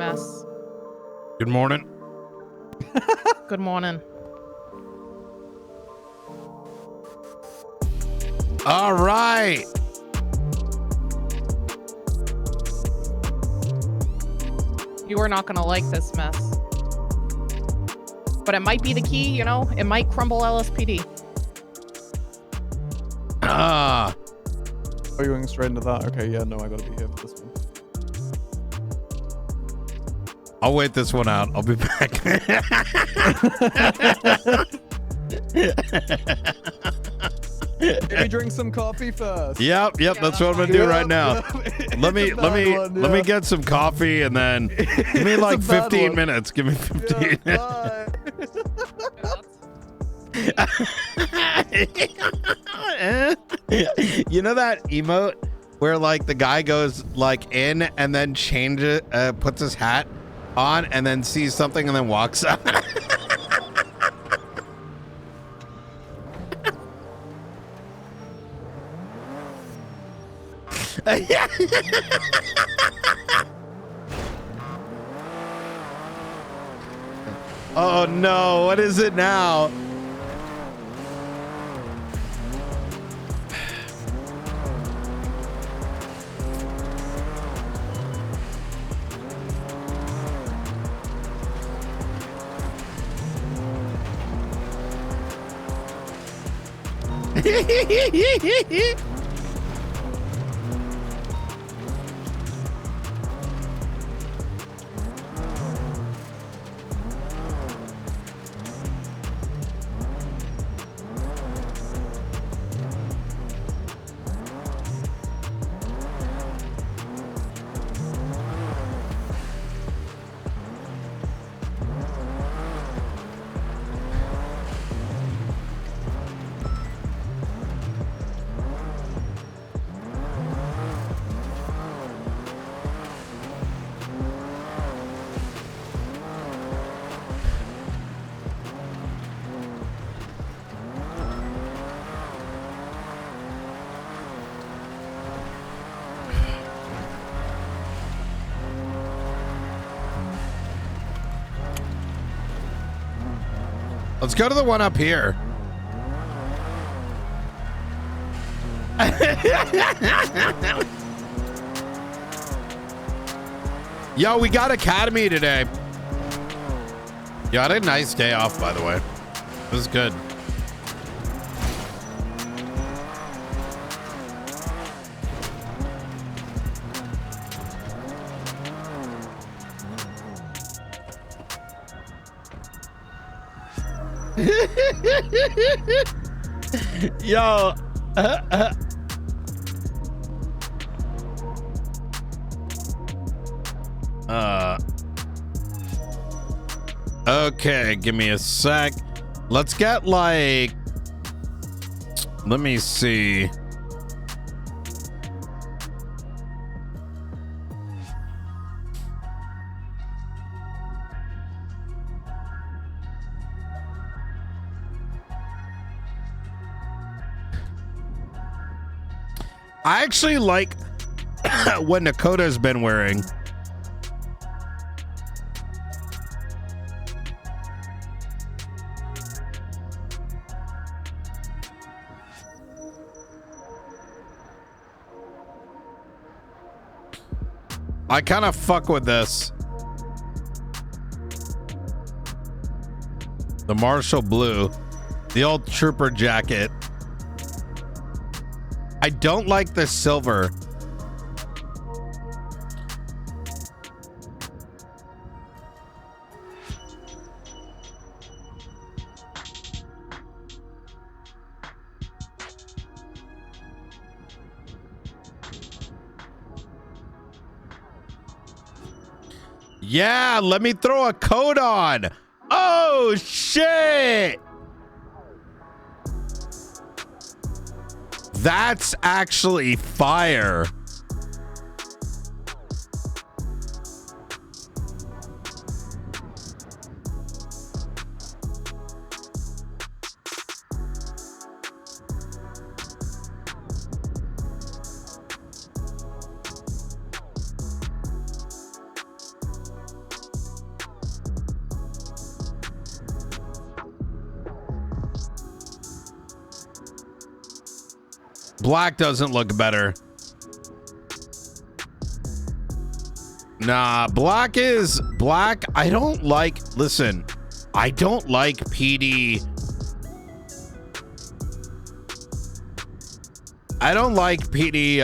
mess. Good morning. Good morning. All right. You are not gonna like this mess. But it might be the key, you know? It might crumble LSPD. Ah. Are you going straight into that? Okay, yeah, no, I gotta be here for this one. I'll wait this one out. I'll be back. Maybe drink some coffee first. Yep, that's what I'm gonna do right now. Let me get some coffee and then give me like 15 minutes. Give me 15. Yeah, You know that emote where like the guy goes like in and then changes, puts his hat on and then sees something and then walks out. Oh no, what is it now? Let's go to the one up here. Yo, we got Academy today. Yo, I had a nice day off, by the way. It was good. Yo. Okay, give me a sec. Let's get like, let me see. I actually like what Nakota's been wearing. I kind of fuck with this. The Marshall Blue, the old trooper jacket. I don't like the silver. Yeah, let me throw a coat on. Oh, shit. That's actually fire. Black doesn't look better. Nah, black is black. I don't like, listen, I don't like PD. I don't like PD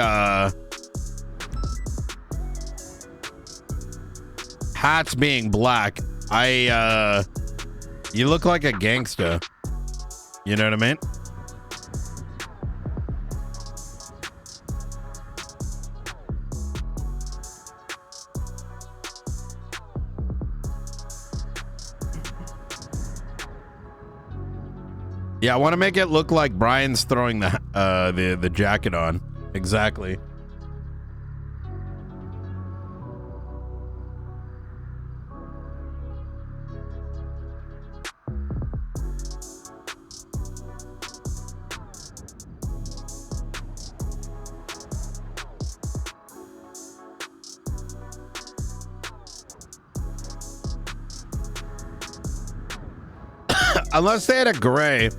hats being black. You look like a gangster. You know what I mean? Yeah, I want to make it look like Brian's throwing the jacket on. Exactly. Unless they had a gray.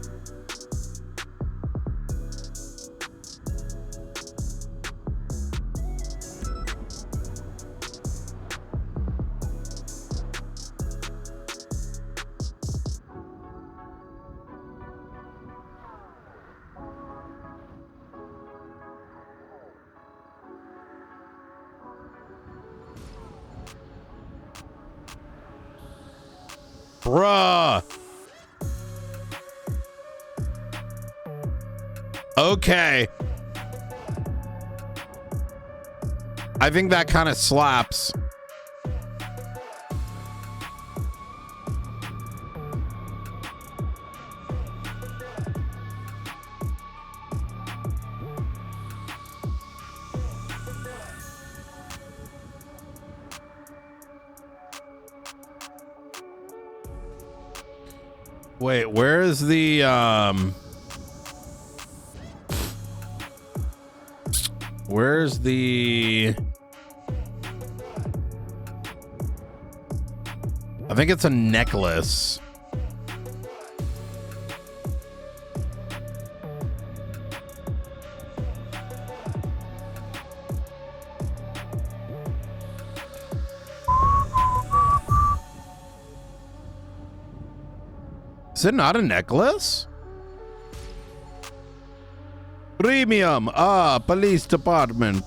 Bruh. Okay. I think that kind of slaps. Wait, where is the where's the, I think it's a necklace. Is it not a necklace? Premium. Ah, police department.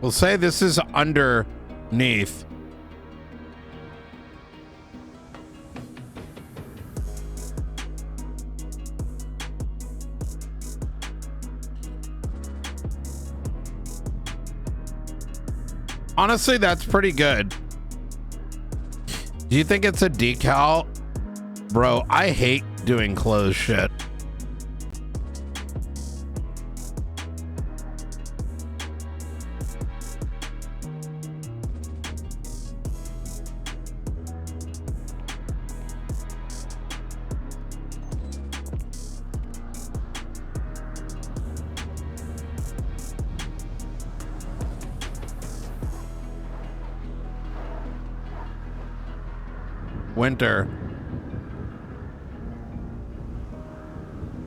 We'll say this is underneath. Honestly, that's pretty good. Do you think it's a decal? Bro, I hate doing clothes shit. Winter.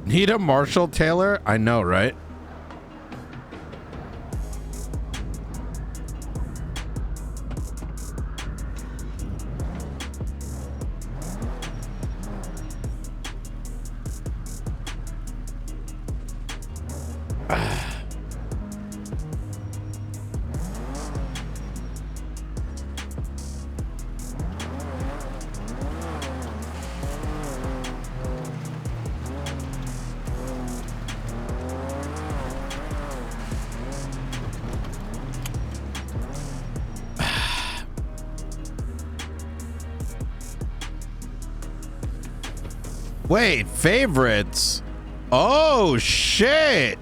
Need a Marshall Taylor? I know, right? Wait, favorites? Oh, shit.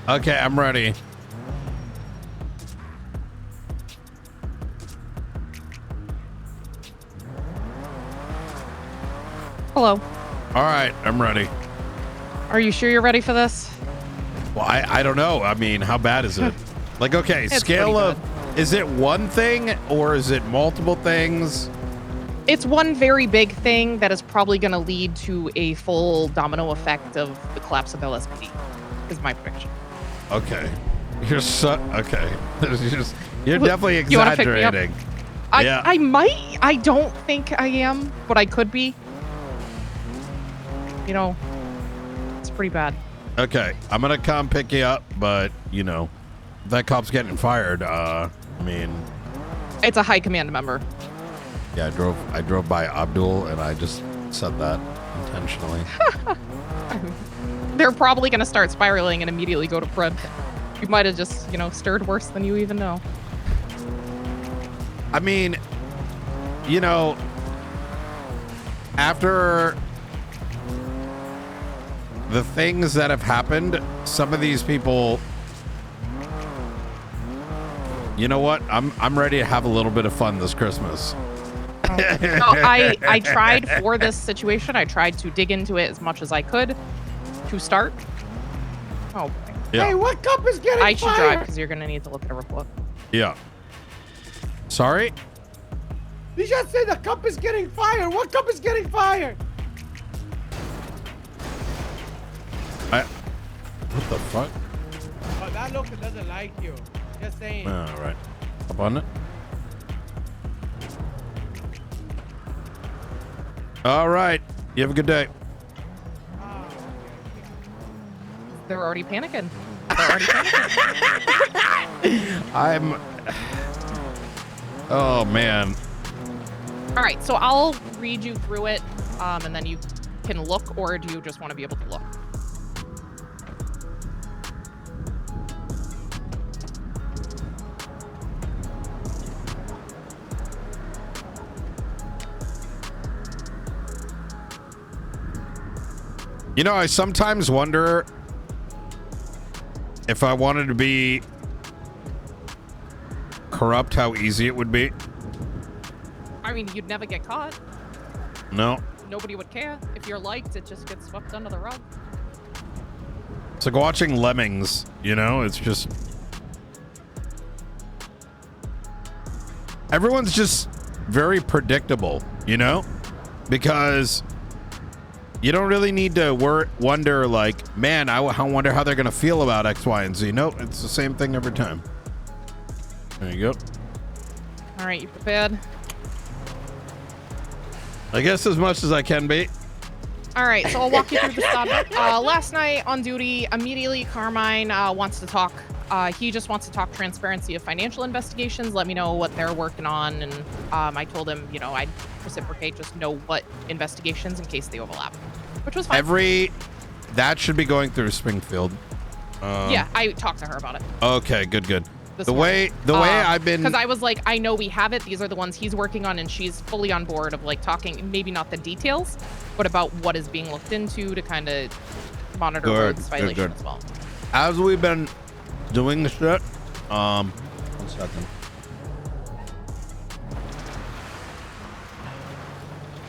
Okay, I'm ready. Hello. All right, I'm ready. Are you sure you're ready for this? Well, I don't know. I mean, how bad is it? Like, okay, It's scale pretty of, is it one thing or is it multiple things? It's one very big thing that is probably going to lead to a full domino effect of the collapse of LSPD, is my prediction. Okay. You're okay. You're definitely You wanna pick me up? exaggerating. Yeah. I might. I don't think I am, but I could be. You know, it's pretty bad. Okay, I'm gonna come pick you up, but you know, if that cop's getting fired. I mean, It's a high command member. yeah, I drove by Abdul, and I just said that intentionally. They're probably going to start spiraling and immediately go to prep. You might have just, you know, stirred worse than you even know. I mean, you know, after the things that have happened, some of these people, you know what? I'm ready to have a little bit of fun this Christmas. No, I tried for this situation. I tried to dig into it as much as I could to start. Oh boy. Yeah. Hey, what cup is getting I should drive fired? because you're going to need to look at a report. Yeah. Sorry? You just said the cup is getting fired. What cup is getting fired? What the fuck? Oh, that look doesn't like you. Just saying. All right. Up on it. All right. You have a good day. They're already panicking. They're already panicking. I'm. Oh man. All right, so I'll read you through it, and then you can look, or do you just want to be able to look? You know, I sometimes wonder if I wanted to be corrupt, how easy it would be. I mean, you'd never get caught. No. Nobody would care. If you're liked, it just gets swept under the rug. It's like watching Lemmings, you know? It's just... Everyone's just very predictable, you know? Because you don't really need to wonder, like, man, I wonder how they're going to feel about X, Y, and Z. Nope, it's the same thing every time. There you go. All right, you prepared? I guess as much as I can be. All right, so I'll walk you through the start. Last night on duty, immediately Carmine wants to talk. He just wants to talk transparency of financial investigations, let me know what they're working on. And I told him, you know, I'd reciprocate, just know what investigations in case they overlap, which was fine. That should be going through Springfield. Yeah, I talked to her about it. Okay, good. This The way I've been, because I was like, I know we have it. These are the ones he's working on, and she's fully on board of like talking, maybe not the details, but about what is being looked into to kind of monitor roads violation as well. As we've been doing the shit, 1 second.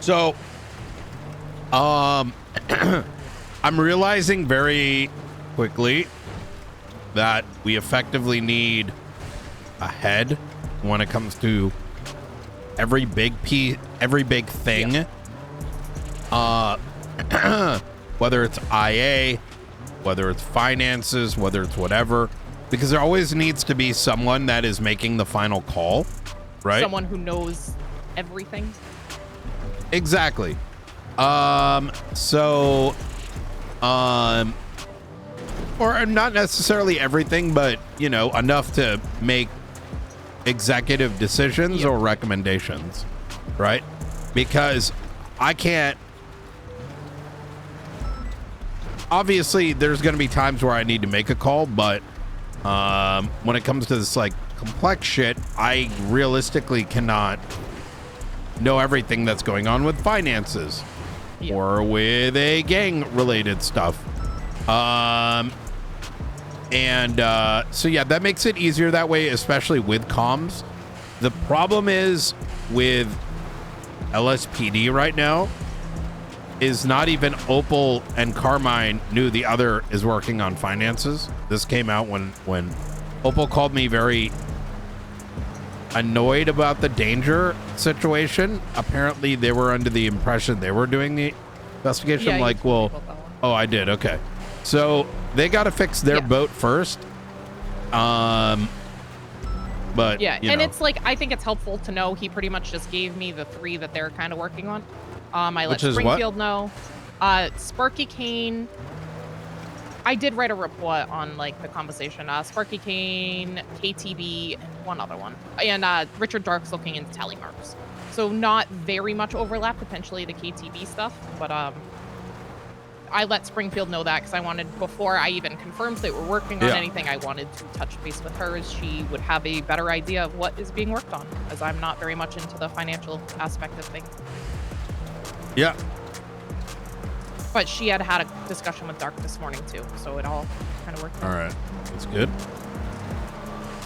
So, I'm realizing very quickly that we effectively need a head when it comes to every big thing. Yeah. Whether it's IA, whether it's finances, whether it's whatever, because there always needs to be someone that is making the final call, right? Someone who knows everything. Exactly. Or not necessarily everything, but you know, enough to make executive decisions or recommendations, right? Because I can't. Obviously, there's going to be times where I need to make a call, but when it comes to this like complex shit, I realistically cannot know everything that's going on with finances or with a gang-related stuff. So yeah, that makes it easier that way, especially with comms. The problem is with LSPD right now is not even Opal and Carmine knew the other is working on finances. This came out when Opal called me very annoyed about the danger situation. Apparently they were under the impression they were doing the investigation. Yeah, like, well, oh, I did. Okay. So they got to fix their boat first. But yeah, you and know. it's like, I think it's helpful to know he pretty much just gave me the 3 that they're kind of working on. I let Which is Springfield know. Sparky Kane. I did write a report on like the conversation. Sparky Kane, KTB, and one other one. And Richard Dark's looking into tally marks. So not very much overlap, potentially the KTB stuff. But I let Springfield know that because I wanted, before I even confirmed they were working on anything, I wanted to touch base with her as she would have a better idea of what is being worked on, as I'm not very much into the financial aspect of things. Yeah. But she had a discussion with Dark this morning too, so it all kind of worked out. All right. That's good.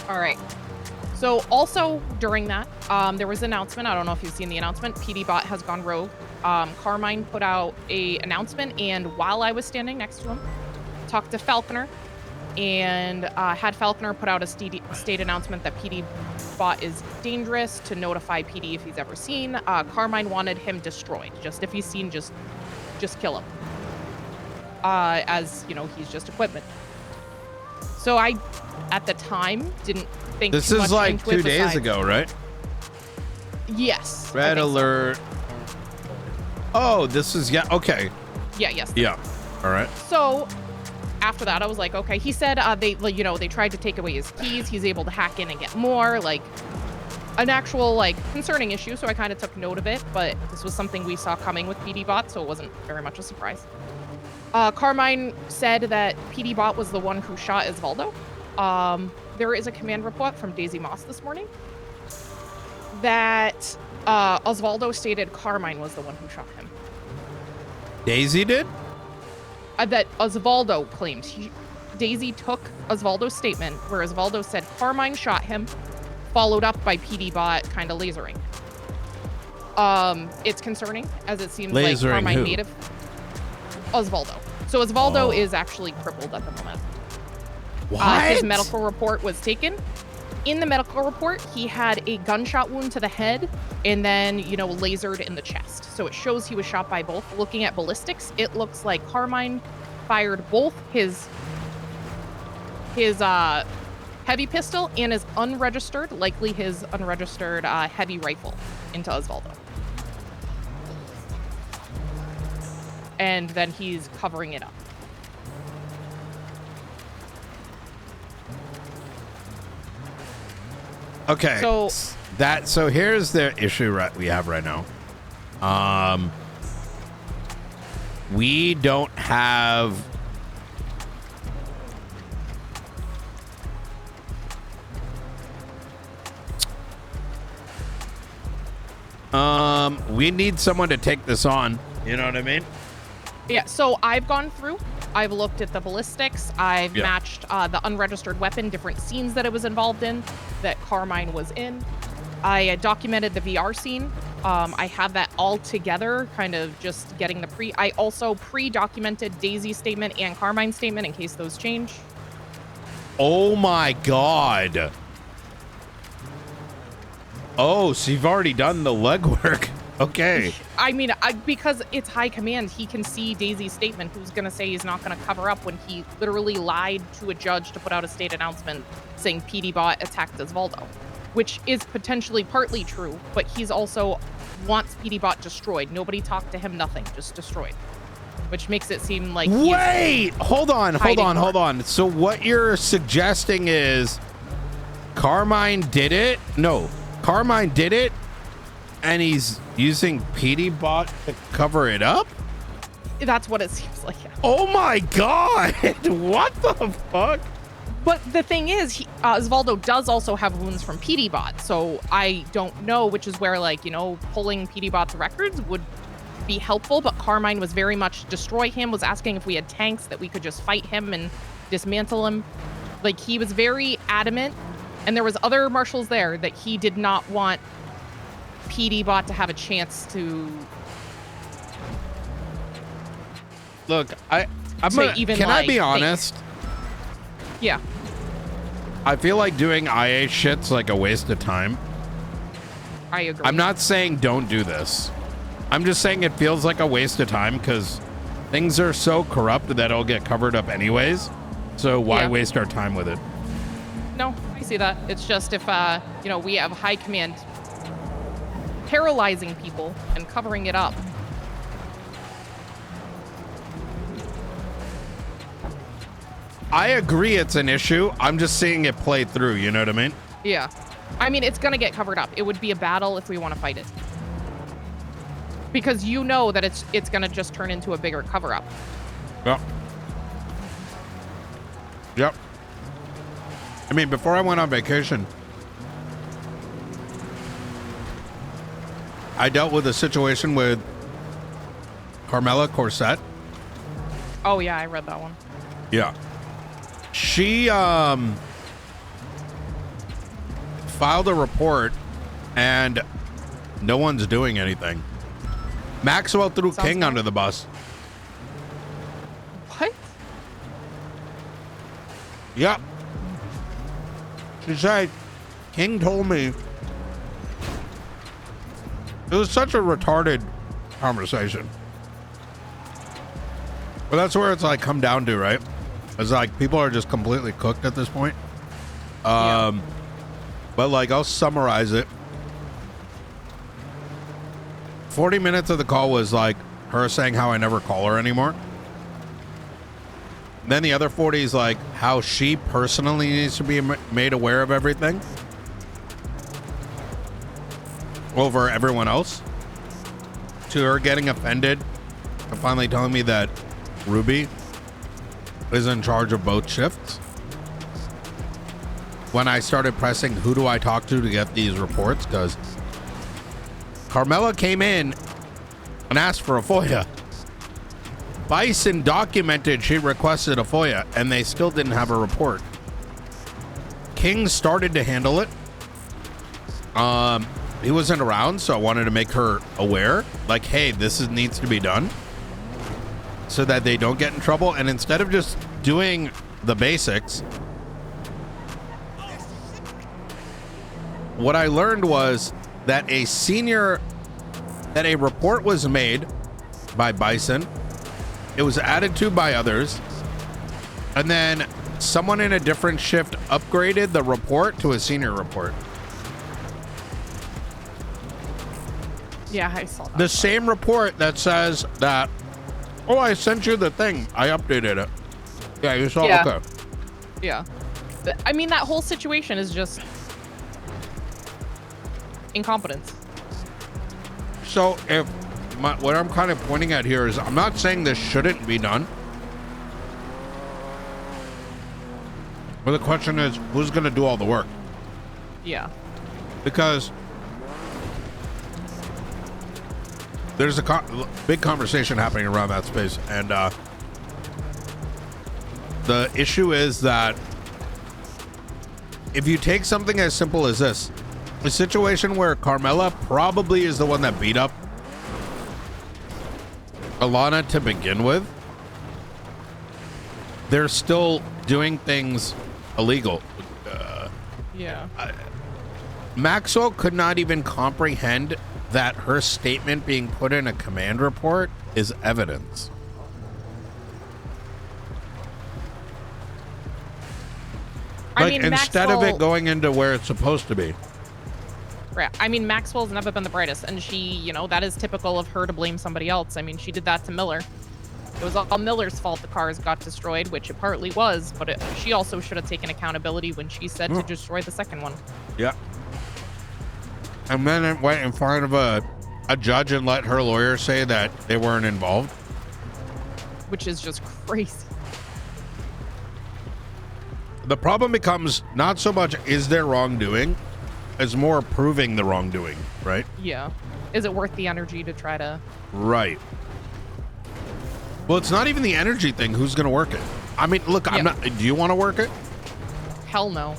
All right. So also during that, there was an announcement. I don't know if you've seen the announcement. PD Bot has gone rogue. Carmine put out a announcement, and while I was standing next to him, talked to Falconer, and had Falconer put out a state announcement that PD Bot is dangerous, to notify PD if he's ever seen. Carmine wanted him destroyed. Just if he's seen, just kill him. As you know, he's just equipment. So I, at the time, didn't think This too is much like into 2 it days besides- ago, right? Yes. I Red think so. alert. Oh, this is, yeah. Okay. Yeah. Yes. Yeah. All right. So after that, I was like, okay. He said they tried to take away his keys. He's able to hack in and get more, like an actual like concerning issue. So I kind of took note of it, but this was something we saw coming with PD Bot, so it wasn't very much a surprise. Carmine said that PD Bot was the one who shot Osvaldo. There is a command report from Daisy Moss this morning that Osvaldo stated Carmine was the one who shot him. Daisy did? That Osvaldo claimed. Daisy took Osvaldo's statement where Osvaldo said Carmine shot him, followed up by PD Bot kind of lasering. It's concerning, as it seems like Carmine who? native. Osvaldo. So Osvaldo is actually crippled at the moment. What? His medical report was taken. In the medical report, he had a gunshot wound to the head and then, lasered in the chest. So it shows he was shot by both. Looking at ballistics, it looks like Carmine fired both his heavy pistol and his unregistered, likely his unregistered heavy rifle into Osvaldo. And then he's covering it up. Okay. So here's the issue we have right now. We don't have we need someone to take this on. You know what I mean? Yeah, so I've gone through. I've looked at the ballistics. I've matched the unregistered weapon, different scenes that it was involved in, that Carmine was in. I documented the VR scene. I have that all together, kind of just getting the I also pre-documented Daisy's statement and Carmine's statement in case those change. Oh my God. Oh, so you've already done the legwork. Okay. I mean, because it's high command, he can see Daisy's statement. Who's going to say he's not going to cover up when he literally lied to a judge to put out a state announcement saying PD Bot attacked Osvaldo, which is potentially partly true, but he's also wants PD Bot destroyed. Nobody talked to him, nothing, just destroyed, which makes it seem like Wait, hold on. So what you're suggesting is Carmine did it. No, Carmine did it, and he's using PD bot to cover it up. That's what it seems like. Yeah. Oh my god! What the fuck? But the thing is, Osvaldo does also have wounds from PD bot, so I don't know, which is where, like, you know, pulling PD bot's records would be helpful. But Carmine was very much destroy him, was asking if we had tanks that we could just fight him and dismantle him. Like, he was very adamant, and there was other marshals there that he did not want PD bot to have a chance to. Look, I'm even, can like, I be honest? Yeah. I feel like doing IA shit's like a waste of time. I agree. I'm not saying don't do this. I'm just saying it feels like a waste of time because things are so corrupt that it'll get covered up anyways. So why waste our time with it? No, I see that. It's just if, you know, we have high command paralyzing people and covering it up. I agree it's an issue. I'm just seeing it play through, you know what I mean? Yeah. I mean, it's going to get covered up. It would be a battle if we want to fight it. Because you know that it's going to just turn into a bigger cover-up. Yep. Yep. I mean, before I went on vacation, I dealt with a situation with Carmela Corset. Oh, yeah, I read that one. Yeah. She filed a report and no one's doing anything. Maxwell threw Sounds King bad. under the bus. What? Yep. She said, King told me. It was such a retarded conversation. But that's where it's like come down to, right? It's like people are just completely cooked at this point. But like I'll summarize it. 40 minutes of the call was like her saying how I never call her anymore. Then the other 40 is like how she personally needs to be made aware of everything over everyone else. To her getting offended and finally telling me that Ruby is in charge of both shifts. When I started pressing who do I talk to get these reports, because Carmela came in and asked for a FOIA. Bison documented she requested a FOIA and they still didn't have a report. King started to handle it. He wasn't around, so I wanted to make her aware, like, hey, this needs to be done so that they don't get in trouble. And instead of just doing the basics, what I learned was that a report was made by Bison. It was added to by others. And then someone in a different shift upgraded the report to a senior report. Yeah, I saw that. The same report that says that, oh, I sent you the thing. I updated it. Yeah, you saw it? Yeah. Okay. Yeah. I mean, that whole situation is just incompetence. So if what I'm kind of pointing at here is I'm not saying this shouldn't be done. But the question is, who's going to do all the work? Yeah. Because there's a big conversation happening around that space. And the issue is that if you take something as simple as this, a situation where Carmela probably is the one that beat up Alana to begin with, they're still doing things illegal. Yeah. Maxwell could not even comprehend that her statement being put in a command report is evidence. I Like, mean, instead of Maxwell, it going into where it's supposed to be. right. I mean, Maxwell's never been the brightest, and she, you know, that is typical of her to blame somebody else. I mean, she did that to Miller. It was all Miller's fault the cars got destroyed, which it partly was, but she also should have taken accountability when she said to destroy the second one. Yeah. And then it went in front of a judge and let her lawyer say that they weren't involved. Which is just crazy. The problem becomes not so much is there wrongdoing, as more proving the wrongdoing, right? Yeah. Is it worth the energy to try to... Right. Well, it's not even the energy thing. Who's going to work it? I mean, look, I'm not... Do you want to work it? Hell no.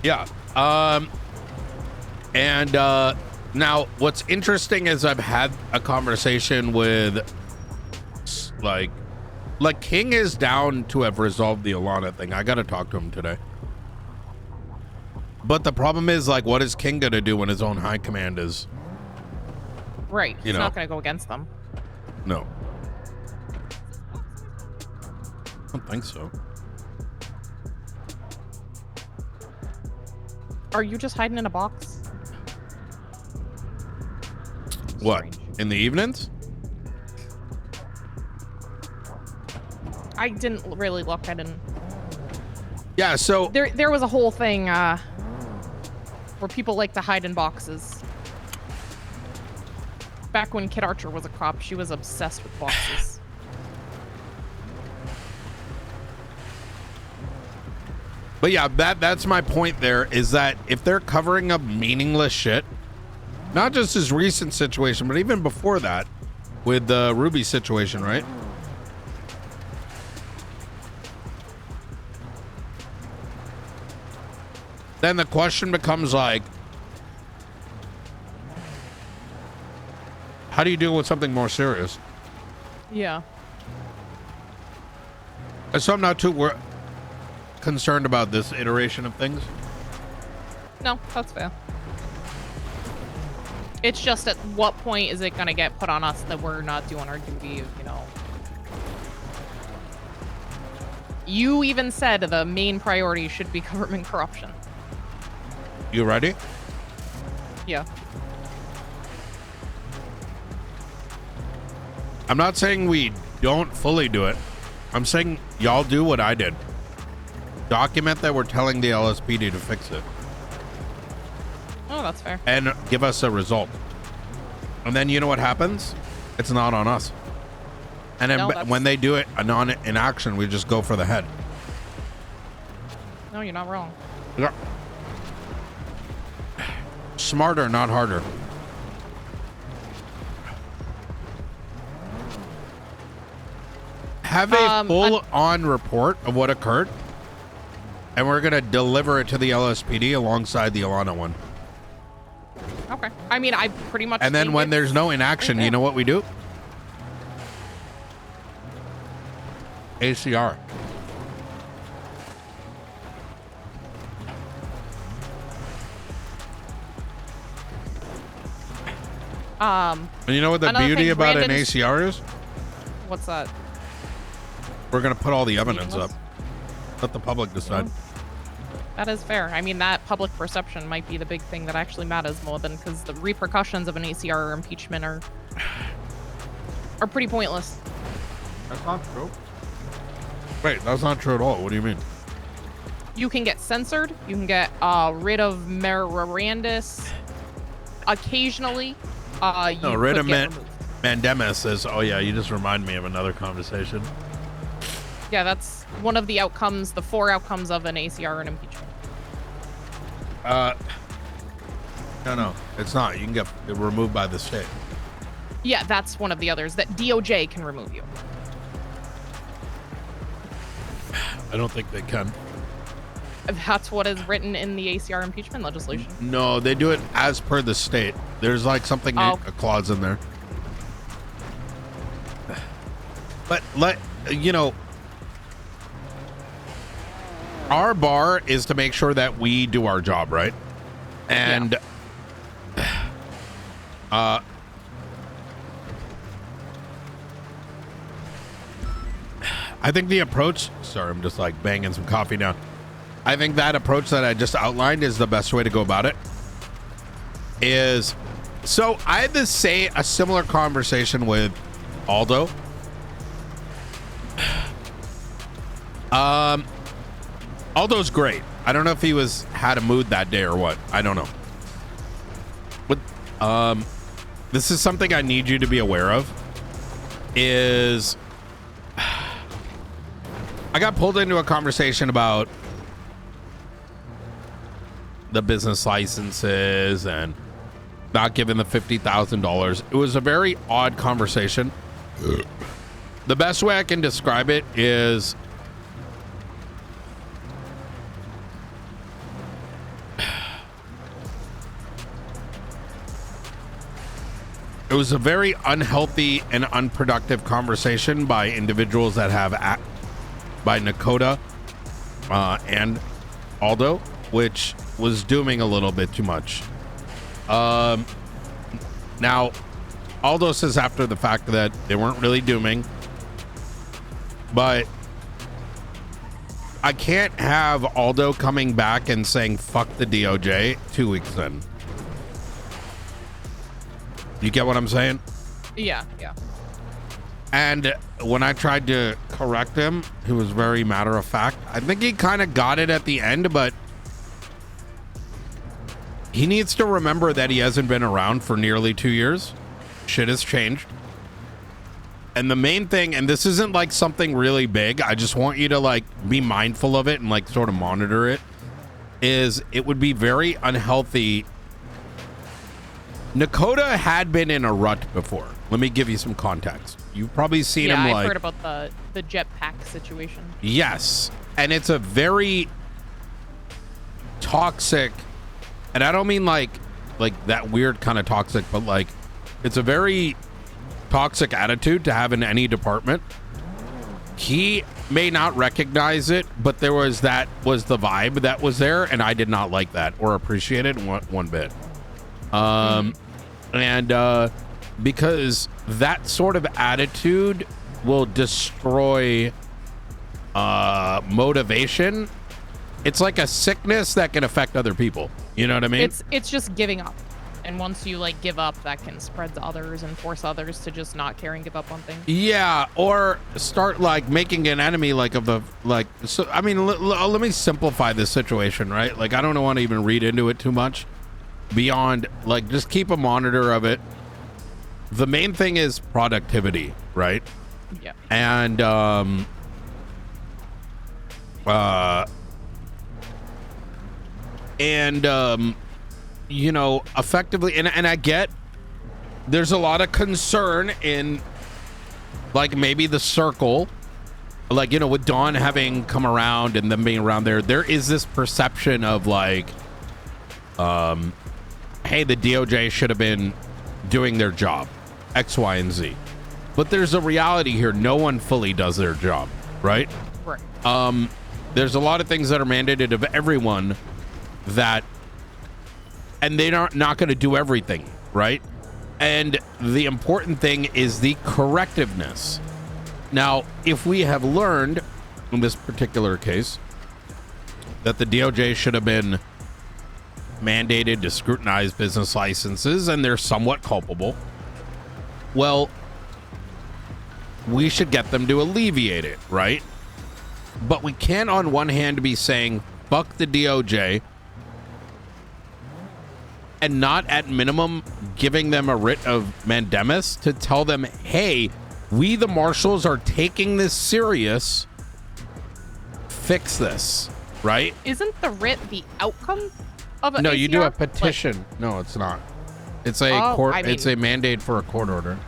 Yeah. And now what's interesting is I've had a conversation with like King is down to have resolved the Alana thing. I got to talk to him today. But the problem is, like, what is King going to do when his own high command is... Right. He's not going to go against them. No. I don't think so. Are you just hiding in a box? What? Strange. In the evenings? I didn't really look. I didn't. Yeah, so... There was a whole thing where people like to hide in boxes. Back when Kid Archer was a cop, she was obsessed with boxes. But yeah, that's my point there, is that if they're covering up meaningless shit, not just his recent situation, but even before that, with the Ruby situation, right? Then the question becomes like, how do you deal with something more serious? Yeah. And so I'm not too concerned about this iteration of things. No, that's fair. It's just at what point is it going to get put on us that we're not doing our duty, you know? You even said the main priority should be government corruption. You ready? Yeah. I'm not saying we don't fully do it. I'm saying y'all do what I did. Document that we're telling the LSPD to fix it. Oh, that's fair. And give us a result. And then you know what happens? It's not on us. And then No, when they do it in action, we just go for the head. No, you're not wrong. Yeah. Smarter, not harder. Have a full-on report of what occurred, and we're going to deliver it to the LSPD alongside the Alana one. Okay. I mean, I pretty much... And then when there's no inaction, you know what we do? ACR. And you know what the beauty about an ACR is? What's that? We're going to put all the evidence up. Let the public decide. That is fair. I mean, that public perception might be the big thing that actually matters more than, because the repercussions of an ACR or impeachment are pretty pointless. That's not true. Wait, that's not true at all. What do you mean? You can get censored. You can get rid of Mirandis. Occasionally, you rid could of get removed. Mandemis says, oh yeah, you just remind me of another conversation. Yeah, that's one of the outcomes, the 4 outcomes of an ACR and impeachment. No, it's not. You can get removed by the state. Yeah, that's one of the others, that DOJ can remove you. I don't think they can. That's what is written in the ACR impeachment legislation. No, they do it as per the state. There's like something, a clause in there. But our bar is to make sure that we do our job, right? And I think the approach, sorry, I'm just like banging some coffee down. I think that approach that I just outlined is the best way to go about it. So I had a similar conversation with Aldo, Aldo's great. I don't know if he had a mood that day or what. I don't know. But this is something I need you to be aware of. Is I got pulled into a conversation about the business licenses and not giving the $50,000. It was a very odd conversation. The best way I can describe it is it was a very unhealthy and unproductive conversation by individuals that have by Nakota and Aldo, which was dooming a little bit too much. Now, Aldo says after the fact that they weren't really dooming, but I can't have Aldo coming back and saying fuck the DOJ 2 weeks in. You get what I'm saying? Yeah. And when I tried to correct him, he was very matter of fact. I think he kind of got it at the end, but he needs to remember that he hasn't been around for nearly 2 years. Shit has changed. And the main thing, and this isn't like something really big, I just want you to like be mindful of it and like sort of monitor it, is it would be very unhealthy. Nakota had been in a rut before. Let me give you some context. You've probably seen him I've like... heard about the jetpack situation. Yes. And it's a very toxic, and I don't mean like that weird kind of toxic, but like it's a very toxic attitude to have in any department. He may not recognize it, but there was the vibe that was there, and I did not like that or appreciate it one bit. And because that sort of attitude will destroy motivation. It's like a sickness that can affect other people. You know what I mean? It's just giving up. And once you like give up, that can spread to others and force others to just not care and give up on things. Yeah, or start like making an enemy like of the like. So I mean, let me simplify this situation, right? Like I don't want to even read into it too much. Beyond like, just keep a monitor of it. The main thing is productivity, right? Yeah. And you know, effectively, and I get there's a lot of concern in like maybe the circle, like, you know, with Dawn having come around and them being around there is this perception of like, hey, the DOJ should have been doing their job, X, Y, and Z. But there's a reality here. No one fully does their job, right? Right. There's a lot of things that are mandated of everyone that, and they're not going to do everything, right? And the important thing is the correctiveness. Now, if we have learned in this particular case that the DOJ should have been mandated to scrutinize business licenses and they're somewhat culpable, well, we should get them to alleviate it, right? But we can't on one hand be saying fuck the DOJ and not at minimum giving them a writ of mandamus to tell them, hey, we the marshals are taking this serious, fix this, right? Isn't the writ the outcome of a No, you do a ACR? petition. Like, no, it's not. It's a court. I mean, it's a mandate for a court order.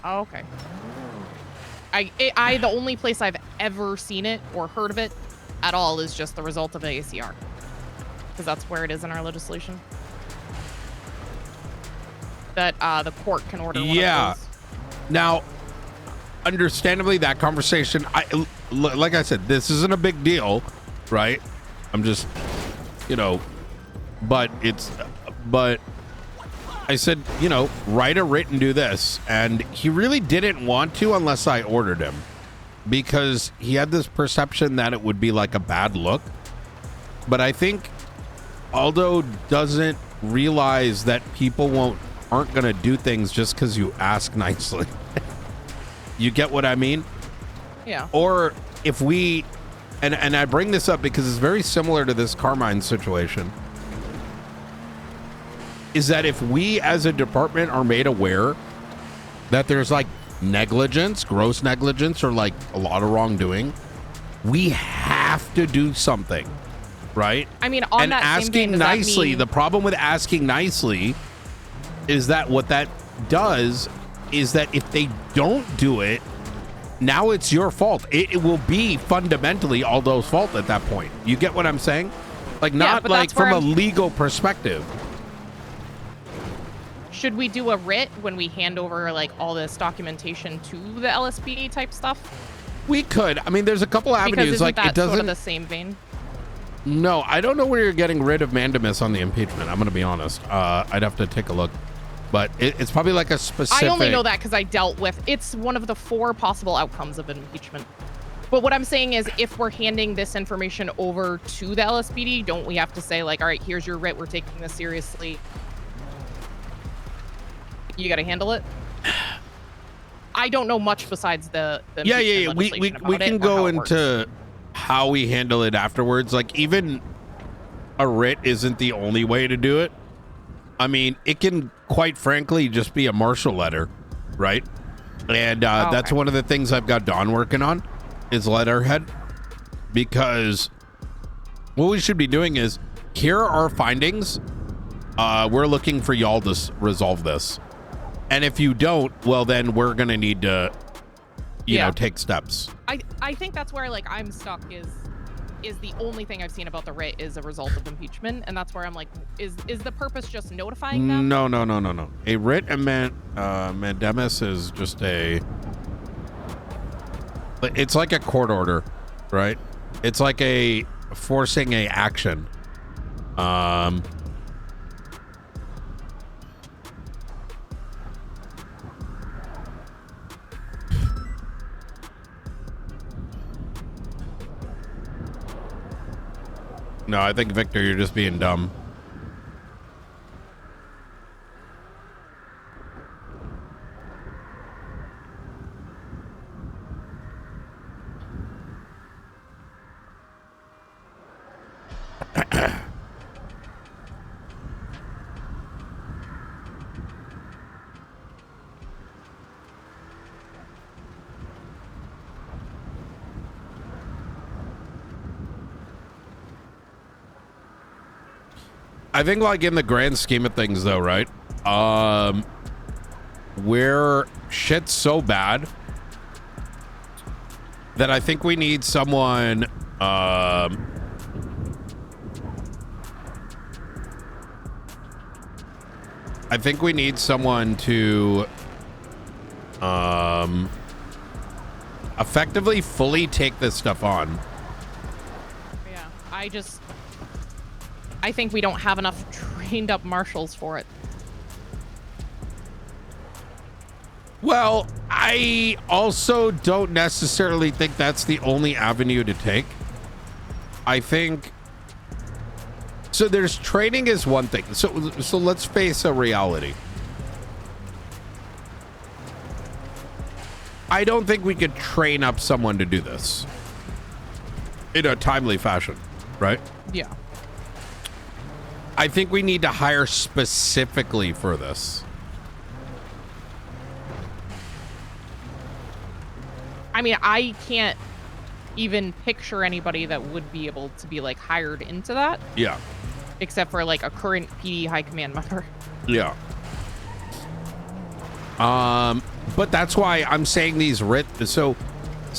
oh, okay. I the only place I've ever seen it or heard of it at all is just the result of a ACR, because that's where it is in our legislation. That the court can order. Yeah. One of those. Now, understandably, that conversation, like I said, this isn't a big deal, right? I'm just, you know, but I said, you know, write a writ and do this. And he really didn't want to unless I ordered him, because he had this perception that it would be like a bad look. But I think Aldo doesn't realize that people aren't going to do things just because you ask nicely. You get what I mean? Yeah. Or if we, and I bring this up because it's very similar to this Carmine situation, is that if we as a department are made aware that there's like negligence, gross negligence, or like a lot of wrongdoing, we have to do something, right? I mean, on and that asking same vein, nicely, the problem with asking nicely is that what that does is that if they don't do it, now it's your fault. It will be fundamentally Aldo's fault at that point. You get what I'm saying? Like, not like from a legal perspective. Should we do a writ when we hand over like all this documentation to the LSPD type stuff? We could. I mean, there's a couple avenues. Because isn't like that it doesn't. Sort of the same vein. No, I don't know where you're getting rid of mandamus on the impeachment. I'm going to be honest. I'd have to take a look, but it's probably like a specific. I only know that because I dealt with. It's one of the 4 possible outcomes of impeachment. But what I'm saying is, if we're handing this information over to the LSPD, don't we have to say like, all right, here's your writ. We're taking this seriously. You got to handle it. I don't know much besides the yeah. We can go into how we handle it afterwards. Like, even a writ isn't the only way to do it. I mean, it can quite frankly just be a marshal letter, right? And that's one of the things I've got Dawn working on is letterhead, because what we should be doing is, here are our findings. We're looking for y'all to resolve this. And if you don't, well, then we're going to need to, you know, take steps. I think that's where, like, I'm stuck is the only thing I've seen about the writ is a result of impeachment. And that's where I'm like, is the purpose just notifying them? No. A writ and mandamus is just it's like a court order, right? It's like a forcing a action. No, I think, Victor, you're just being dumb. I think, like, in the grand scheme of things, though, right? Where shit's so bad that I think we need someone. I think we need someone to effectively fully take this stuff on. Yeah, I think we don't have enough trained up marshals for it. Well, I also don't necessarily think that's the only avenue to take. I think so. There's training is one thing. So let's face a reality. I don't think we could train up someone to do this in a timely fashion, right? Yeah. I think we need to hire specifically for this. I mean, I can't even picture anybody that would be able to be like hired into that. Yeah. Except for like a current PD high command member. Yeah. But that's why I'm saying these so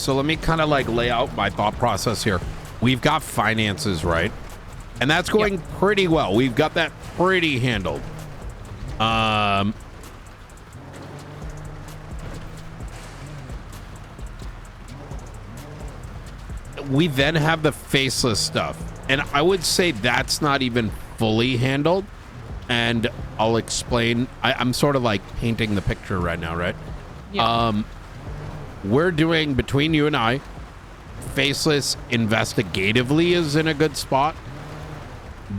let me kind of like lay out my thought process here. We've got finances, right? And that's going pretty well. We've got that pretty handled. We then have the faceless stuff. And I would say that's not even fully handled. And I'll explain. I'm sort of like painting the picture right now, right? Yeah. We're doing, between you and I, faceless investigatively is in a good spot.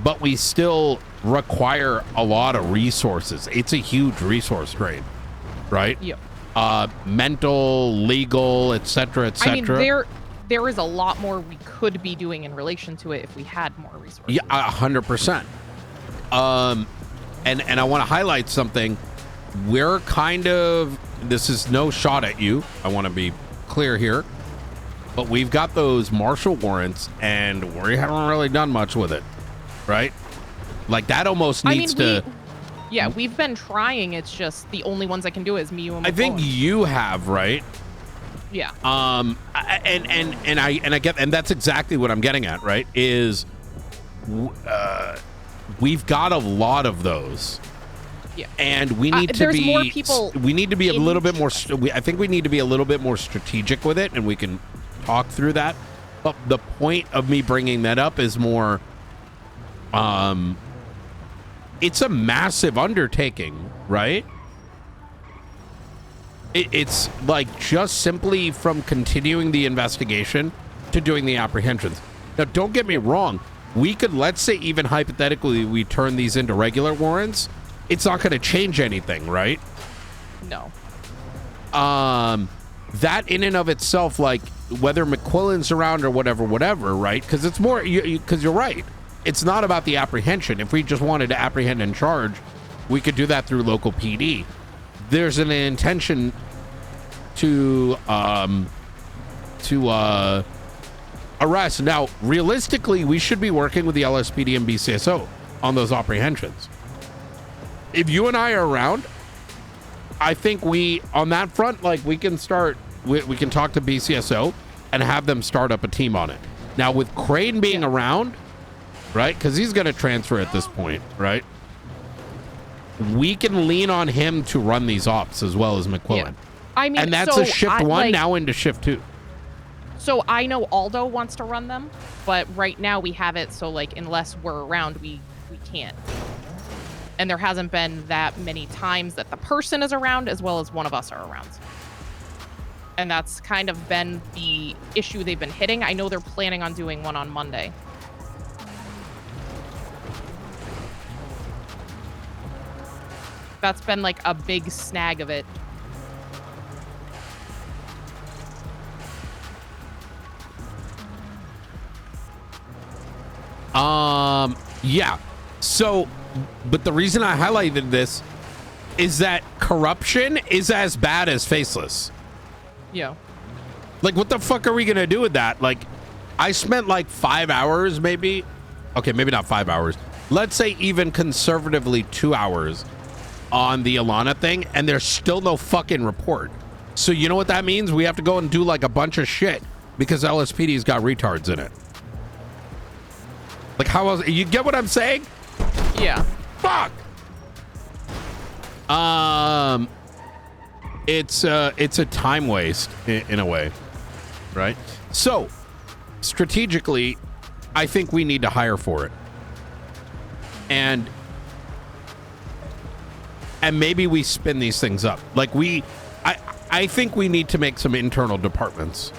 But we still require a lot of resources. It's a huge resource drain, right? Yep. Mental, legal, etc., etc. I mean, there is a lot more we could be doing in relation to it if we had more resources. Yeah, 100%. And I want to highlight something. We're kind of, this is no shot at you. I want to be clear here. But we've got those marshal warrants, and we haven't really done much with it, right? Like, that almost needs to... Yeah, we've been trying. It's just the only ones I can do is me, you, and I think you have, right? Yeah. And I get, and that's exactly what I'm getting at, right? Is we've got a lot of those. Yeah. And we need to be more people. We need to be a little bit more. I think we need to be a little bit more strategic with it, and we can talk through that. But the point of me bringing that up is more. It's a massive undertaking, right? It's like just simply from continuing the investigation to doing the apprehensions. Now, don't get me wrong. We could, let's say, even hypothetically, we turn these into regular warrants. It's not going to change anything, right? No. That in and of itself, like whether McQuillan's around or whatever, right? Because it's more, because you're right. It's not about the apprehension. If we just wanted to apprehend and charge, we could do that through local PD. There's an intention to arrest. Now, realistically, we should be working with the LSPD and BCSO on those apprehensions. If you and I are around, I think we, on that front, like we can start, we can talk to BCSO and have them start up a team on it. Now, with Crane being around, right, because he's going to transfer at this point, right? We can lean on him to run these ops as well as McQuillan. Yeah. I mean, and that's so a shift one now into shift 2. So I know Aldo wants to run them, but right now we have it so like unless we're around, we can't. And there hasn't been that many times that the person is around as well as one of us are around. And that's kind of been the issue they've been hitting. I know they're planning on doing one on Monday. That's been like a big snag of it. Yeah. So, but the reason I highlighted this is that corruption is as bad as faceless. Yeah. Like, what the fuck are we gonna do with that? Like, I spent like 5 hours, maybe. Okay, maybe not 5 hours. Let's say even conservatively 2 hours on the Alana thing, and there's still no fucking report. So you know what that means? We have to go and do like a bunch of shit because LSPD's got retards in it. Like, how else? You get what I'm saying? Yeah. Fuck. It's a time waste in a way, right? So strategically, I think we need to hire for it, and maybe we spin these things up. Like I think we need to make some internal departments.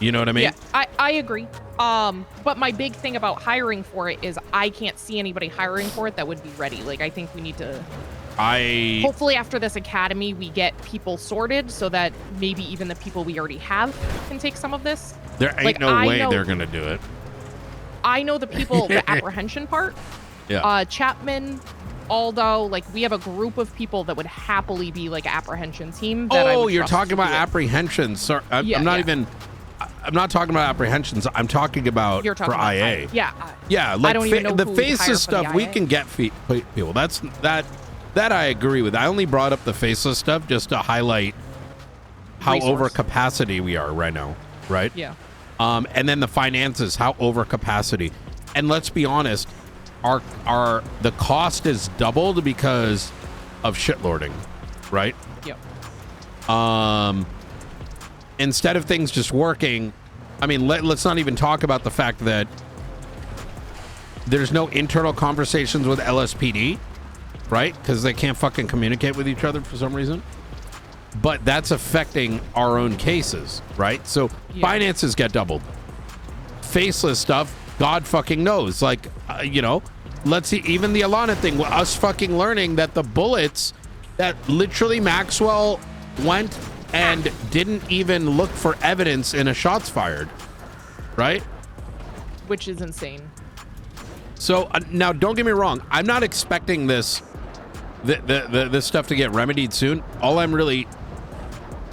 You know what I mean? Yeah, I agree. But my big thing about hiring for it is I can't see anybody hiring for it that would be ready. Like, I think we need to... Hopefully after this academy, we get people sorted so that maybe even the people we already have can take some of this. There ain't no way they're going to do it. I know the people, the apprehension part. Yeah. Chapman, Aldo, like, we have a group of people that would happily be like an apprehension team. That You're talking about apprehensions. Sorry, I'm not even... I'm not talking about apprehensions. I'm talking about You're talking for about IA. Yeah, like I don't even know the who we hire faceless for the stuff. We IA. can get people. That I agree with. I only brought up the faceless stuff just to highlight how over capacity we are right now. Right. Yeah. And then the finances, how over capacity. And let's be honest, the cost is doubled because of shitlording. Right. Yep. Instead of things just working, I mean, let's not even talk about the fact that there's no internal conversations with LSPD, right? Because they can't fucking communicate with each other for some reason. But that's affecting our own cases, right? So finances get doubled. Faceless stuff, God fucking knows. Like, let's see, even the Alana thing, us fucking learning that the bullets that literally Maxwell went and didn't even look for evidence in a shots fired. right? Which is insane. So now, don't get me wrong. I'm not expecting this stuff to get remedied soon.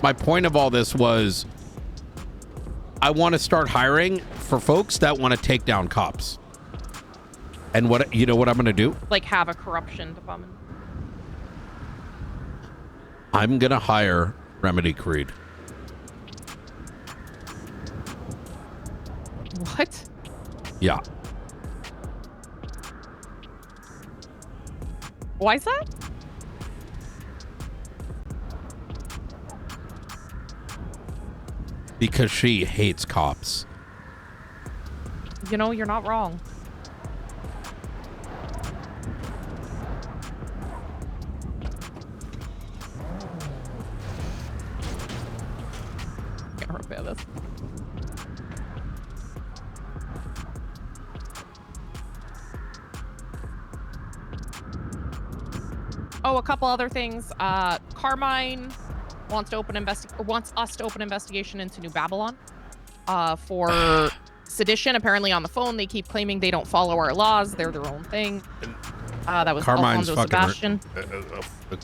My point of all this was I want to start hiring for folks that want to take down cops. And what I'm going to do? Like have a corruption department. I'm going to hire Remedy Creed. What? Yeah. Why is that? Because she hates cops. You know, you're not wrong. Can't repair this. Oh, a couple other things. Carmine wants us to open investigation into New Babylon for sedition. Apparently on the phone, they keep claiming they don't follow our laws. They're their own thing. That was Carmine's Alfonso Sebastian.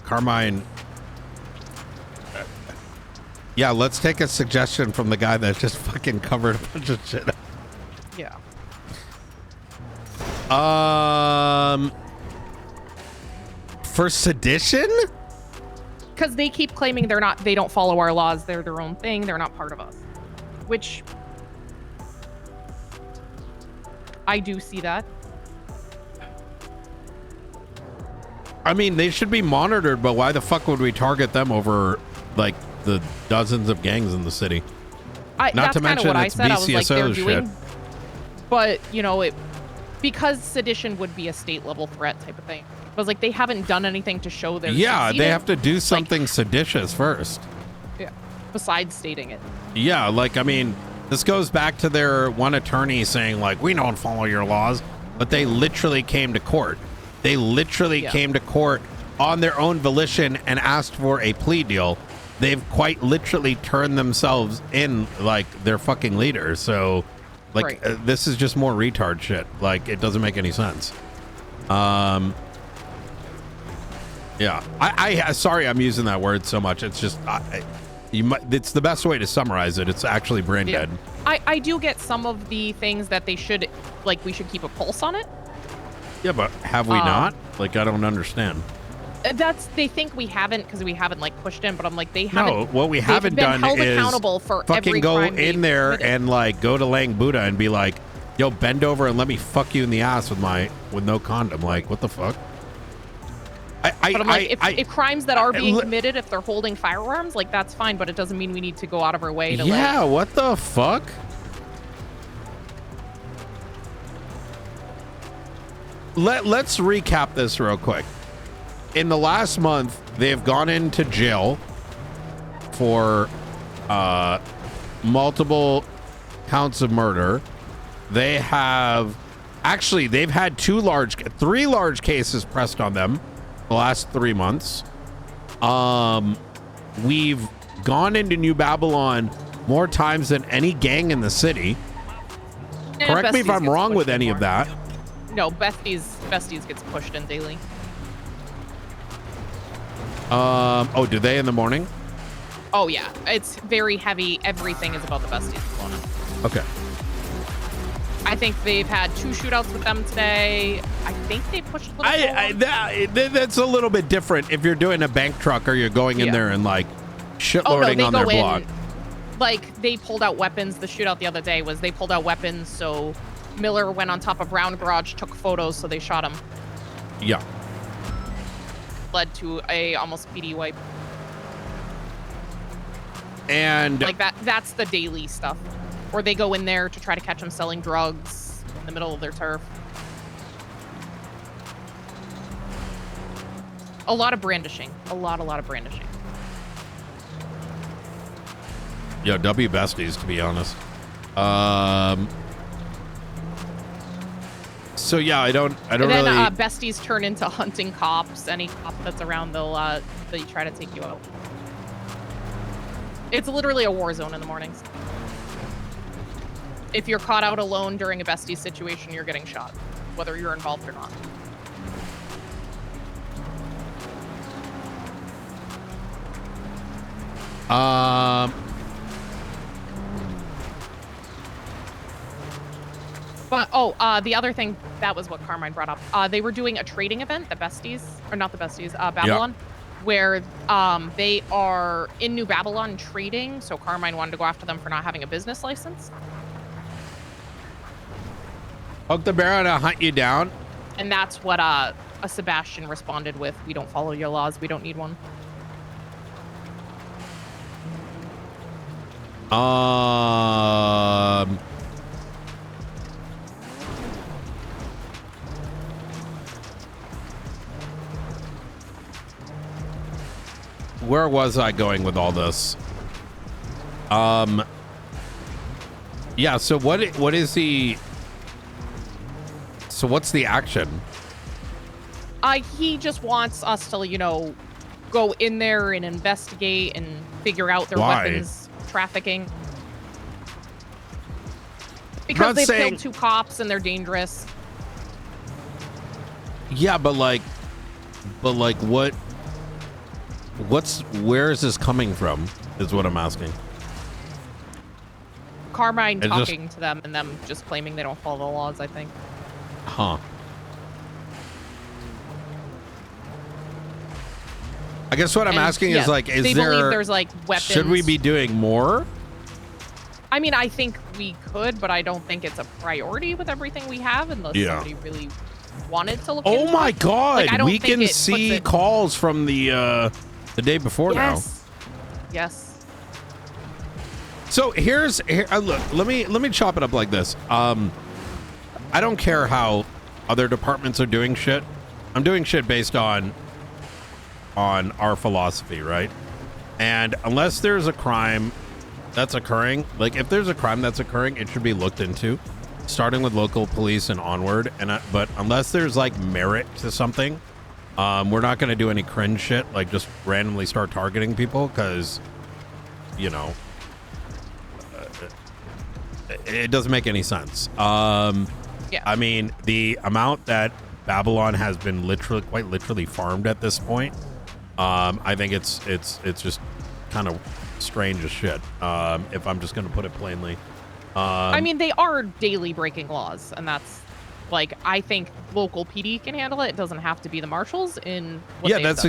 Carmine. Yeah, let's take a suggestion from the guy that just fucking covered a bunch of shit. Yeah. For sedition? Because they keep claiming they don't follow our laws. They're their own thing. They're not part of us. Which I do see that. I mean, they should be monitored, but why the fuck would we target them over like the dozens of gangs in the city? Not to mention it's BCSO shit. But you know, because sedition would be a state level threat type of thing. I was like, they haven't done anything to show their. Yeah, they have to do something seditious first. Yeah. Besides stating it. Yeah, like I mean, this goes back to their one attorney saying like, we don't follow your laws, but they literally came to court. They literally came to court on their own volition and asked for a plea deal. They've quite literally turned themselves in like their fucking leader. So, like, this is just more retard shit. Like, it doesn't make any sense. Yeah, I sorry I'm using that word so much. It's just, it's the best way to summarize it. It's actually brain dead. I do get some of the things that they should, like, we should keep a pulse on it. Yeah, but have we not? Like, I don't understand. They think we haven't because we haven't like pushed in, but I'm like, they haven't. No, what we haven't done held is accountable for fucking every go crime in there and like go to Lang Buddha and be like, yo, bend over and let me fuck you in the ass with no condom. Like, what the fuck? But I'm like, if crimes that are being committed, if they're holding firearms, like that's fine, but it doesn't mean we need to go out of our way to yeah, what the fuck? Let's recap this real quick. In the last month, they've gone into jail for multiple counts of murder. They've had three large cases pressed on them the last 3 months. We've gone into New Babylon more times than any gang in the city. Correct me if I'm wrong with any of that. No, Besties gets pushed in daily. Oh, do they in the morning? Oh yeah, it's very heavy. Everything is about the Besties component. Okay. I think they've had 2 shootouts with them today. I think they pushed a little that's a little bit different if you're doing a bank truck or you're going in there and like shitloading on their block. Like they pulled out weapons. The shootout the other day was they pulled out weapons, so Miller went on top of Brown Garage, took photos, so they shot him. Yeah. Led to a almost PD wipe. And like that's the daily stuff. Or they go in there to try to catch them selling drugs in the middle of their turf. A lot of brandishing. A lot of brandishing. Yeah, W Besties, to be honest. So yeah, I don't really. Besties turn into hunting cops. Any cop that's around, they try to take you out. It's literally a war zone in the mornings. if you're caught out alone during a bestie situation, you're getting shot, whether you're involved or not. But the other thing, that was what Carmine brought up. They were doing a trading event, the besties, or not the besties, Babylon, where they are in New Babylon trading. So Carmine wanted to go after them for not having a business license. Poke the bear to hunt you down. And that's what a Sebastian responded with. We don't follow your laws. We don't need one. Where was I going with all this? Yeah, so what is the... So what's the action? He just wants us to, you know, go in there and investigate and figure out their weapons trafficking. Because they've killed 2 cops and they're dangerous. Yeah, but like where is this coming from is what I'm asking. Carmine talking to them and them just claiming they don't follow the laws, I think. Huh. I guess what I'm asking is like, they believe there's like weapons. Should we be doing more? I mean, I think we could, but I don't think it's a priority with everything we have unless somebody really wanted to look into it. Oh my God. Like, I don't we think can see calls from the day before now. Yes. So here, look, let me chop it up like this. I don't care how other departments are doing shit. I'm doing shit based on our philosophy, right? And unless there's a crime that's occurring, like if there's a crime that's occurring, it should be looked into, starting with local police and onward. And but unless there's like merit to something, we're not going to do any cringe shit, like just randomly start targeting people, because, you know, it doesn't make any sense. Yeah. I mean, the amount that Babylon has been quite literally farmed at this point, I think it's just kind of strange as shit, if I'm just going to put it plainly. I mean, they are daily breaking laws, and that's like, I think local PD can handle it. It doesn't have to be the marshals in what that's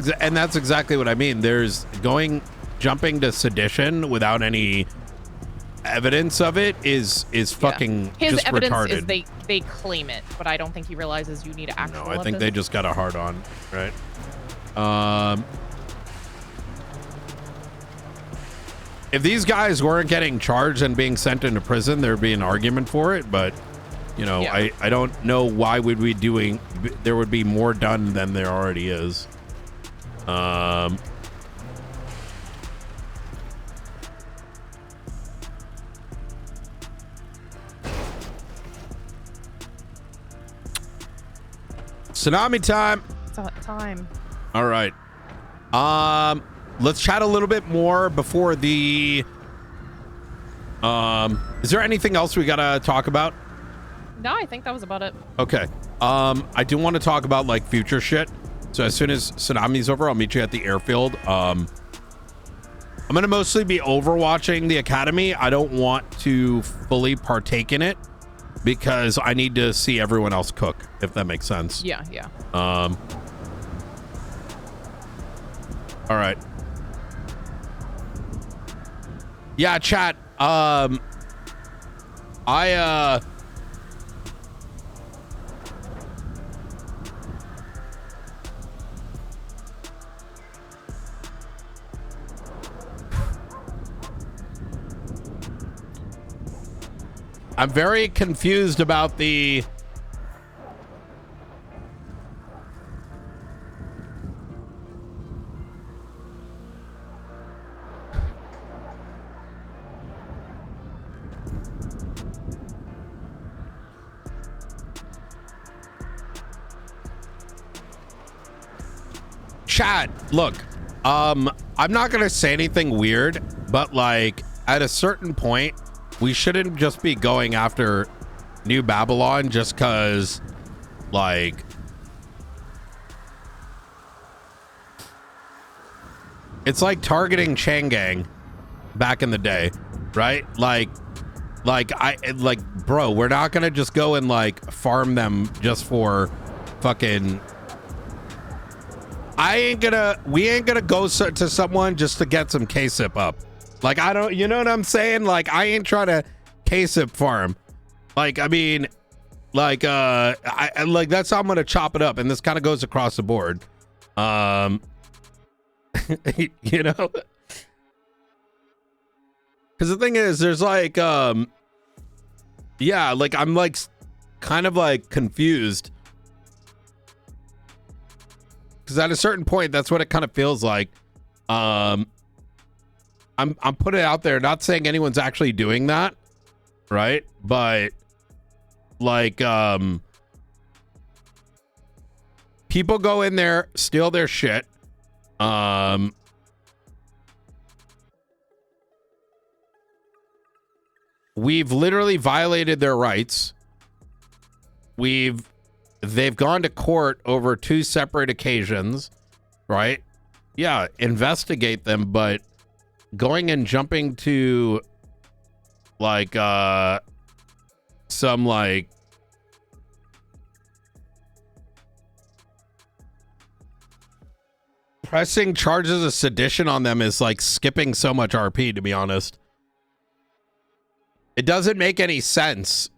exactly what I mean. There's jumping to sedition without any evidence of it is fucking his just evidence retarded. Is they claim it, but I don't think he realizes you need actual I think they just got a hard on, right? If these guys weren't getting charged and being sent into prison, there'd be an argument for it, but you know, I don't know why would we doing there would be more done than there already is. Tsunami time. Time. All right. Let's chat a little bit more before the is there anything else we gotta talk about? No, I think that was about it. Okay. I do want to talk about like future shit. So as soon as Tsunami's over, I'll meet you at the airfield. I'm gonna mostly be overwatching the academy. I don't want to fully partake in it because I need to see everyone else cook, if that makes sense. Yeah. All right. Yeah, chat. I'm very confused about the chat. Look, I'm not gonna say anything weird, but like at a certain point, we shouldn't just be going after New Babylon just because, like, it's like targeting Changang back in the day, right? Like, bro, we're not gonna just go and like farm them just for fucking. We ain't gonna go to someone just to get some KSIP up. Like, I don't, you know what I'm saying? Like, I ain't trying to KSIP farm. Like, I mean, like, like, that's how I'm gonna chop it up. And this kind of goes across the board. You know? Because the thing is, there's like, yeah, like, I'm like, kind of like confused. Because at a certain point, that's what it kind of feels like. I'm putting it out there, not saying anyone's actually doing that, right? But like, people go in there, steal their shit. We've literally violated their rights. They've gone to court over 2 separate occasions, right? Yeah, investigate them, but going and jumping to like some like pressing charges of sedition on them is like skipping so much RP, to be honest. It doesn't make any sense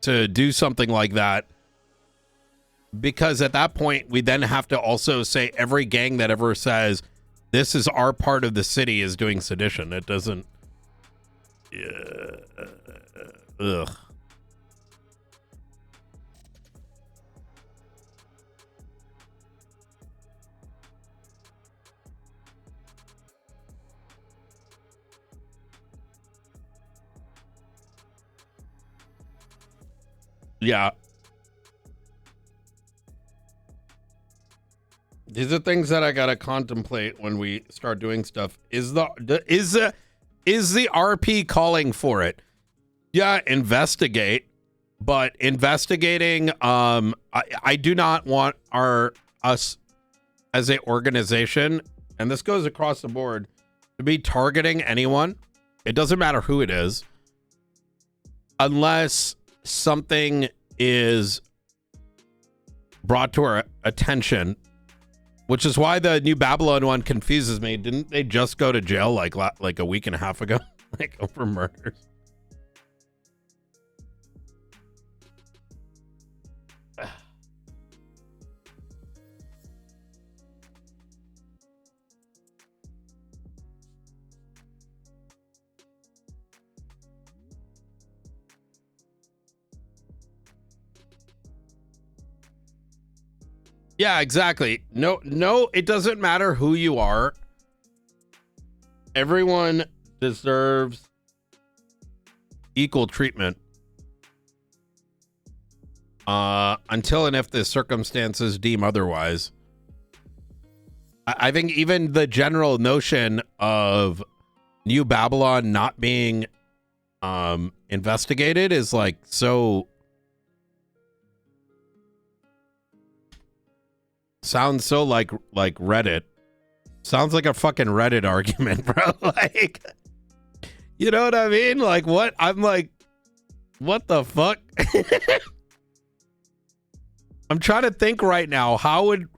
to do something like that. Because at that point, we then have to also say every gang that ever says this is our part of the city is doing sedition. It doesn't. Ugh. Yeah. These are things that I gotta contemplate when we start doing stuff. Is the RP calling for it? Yeah, investigate, but investigating. I do not want us as a organization, and this goes across the board, to be targeting anyone. It doesn't matter who it is, unless something is brought to our attention. Which is why the New Babylon one confuses me. Didn't they just go to jail like a week and a half ago? Like, over murders? Yeah, exactly. No, it doesn't matter who you are. Everyone deserves equal treatment. Until and if the circumstances deem otherwise. I think even the general notion of New Babylon not being investigated is like so... Sounds so like Reddit. Sounds like a fucking Reddit argument, bro. Like, you know what I mean? Like, what? I'm like, what the fuck? I'm trying to think right now.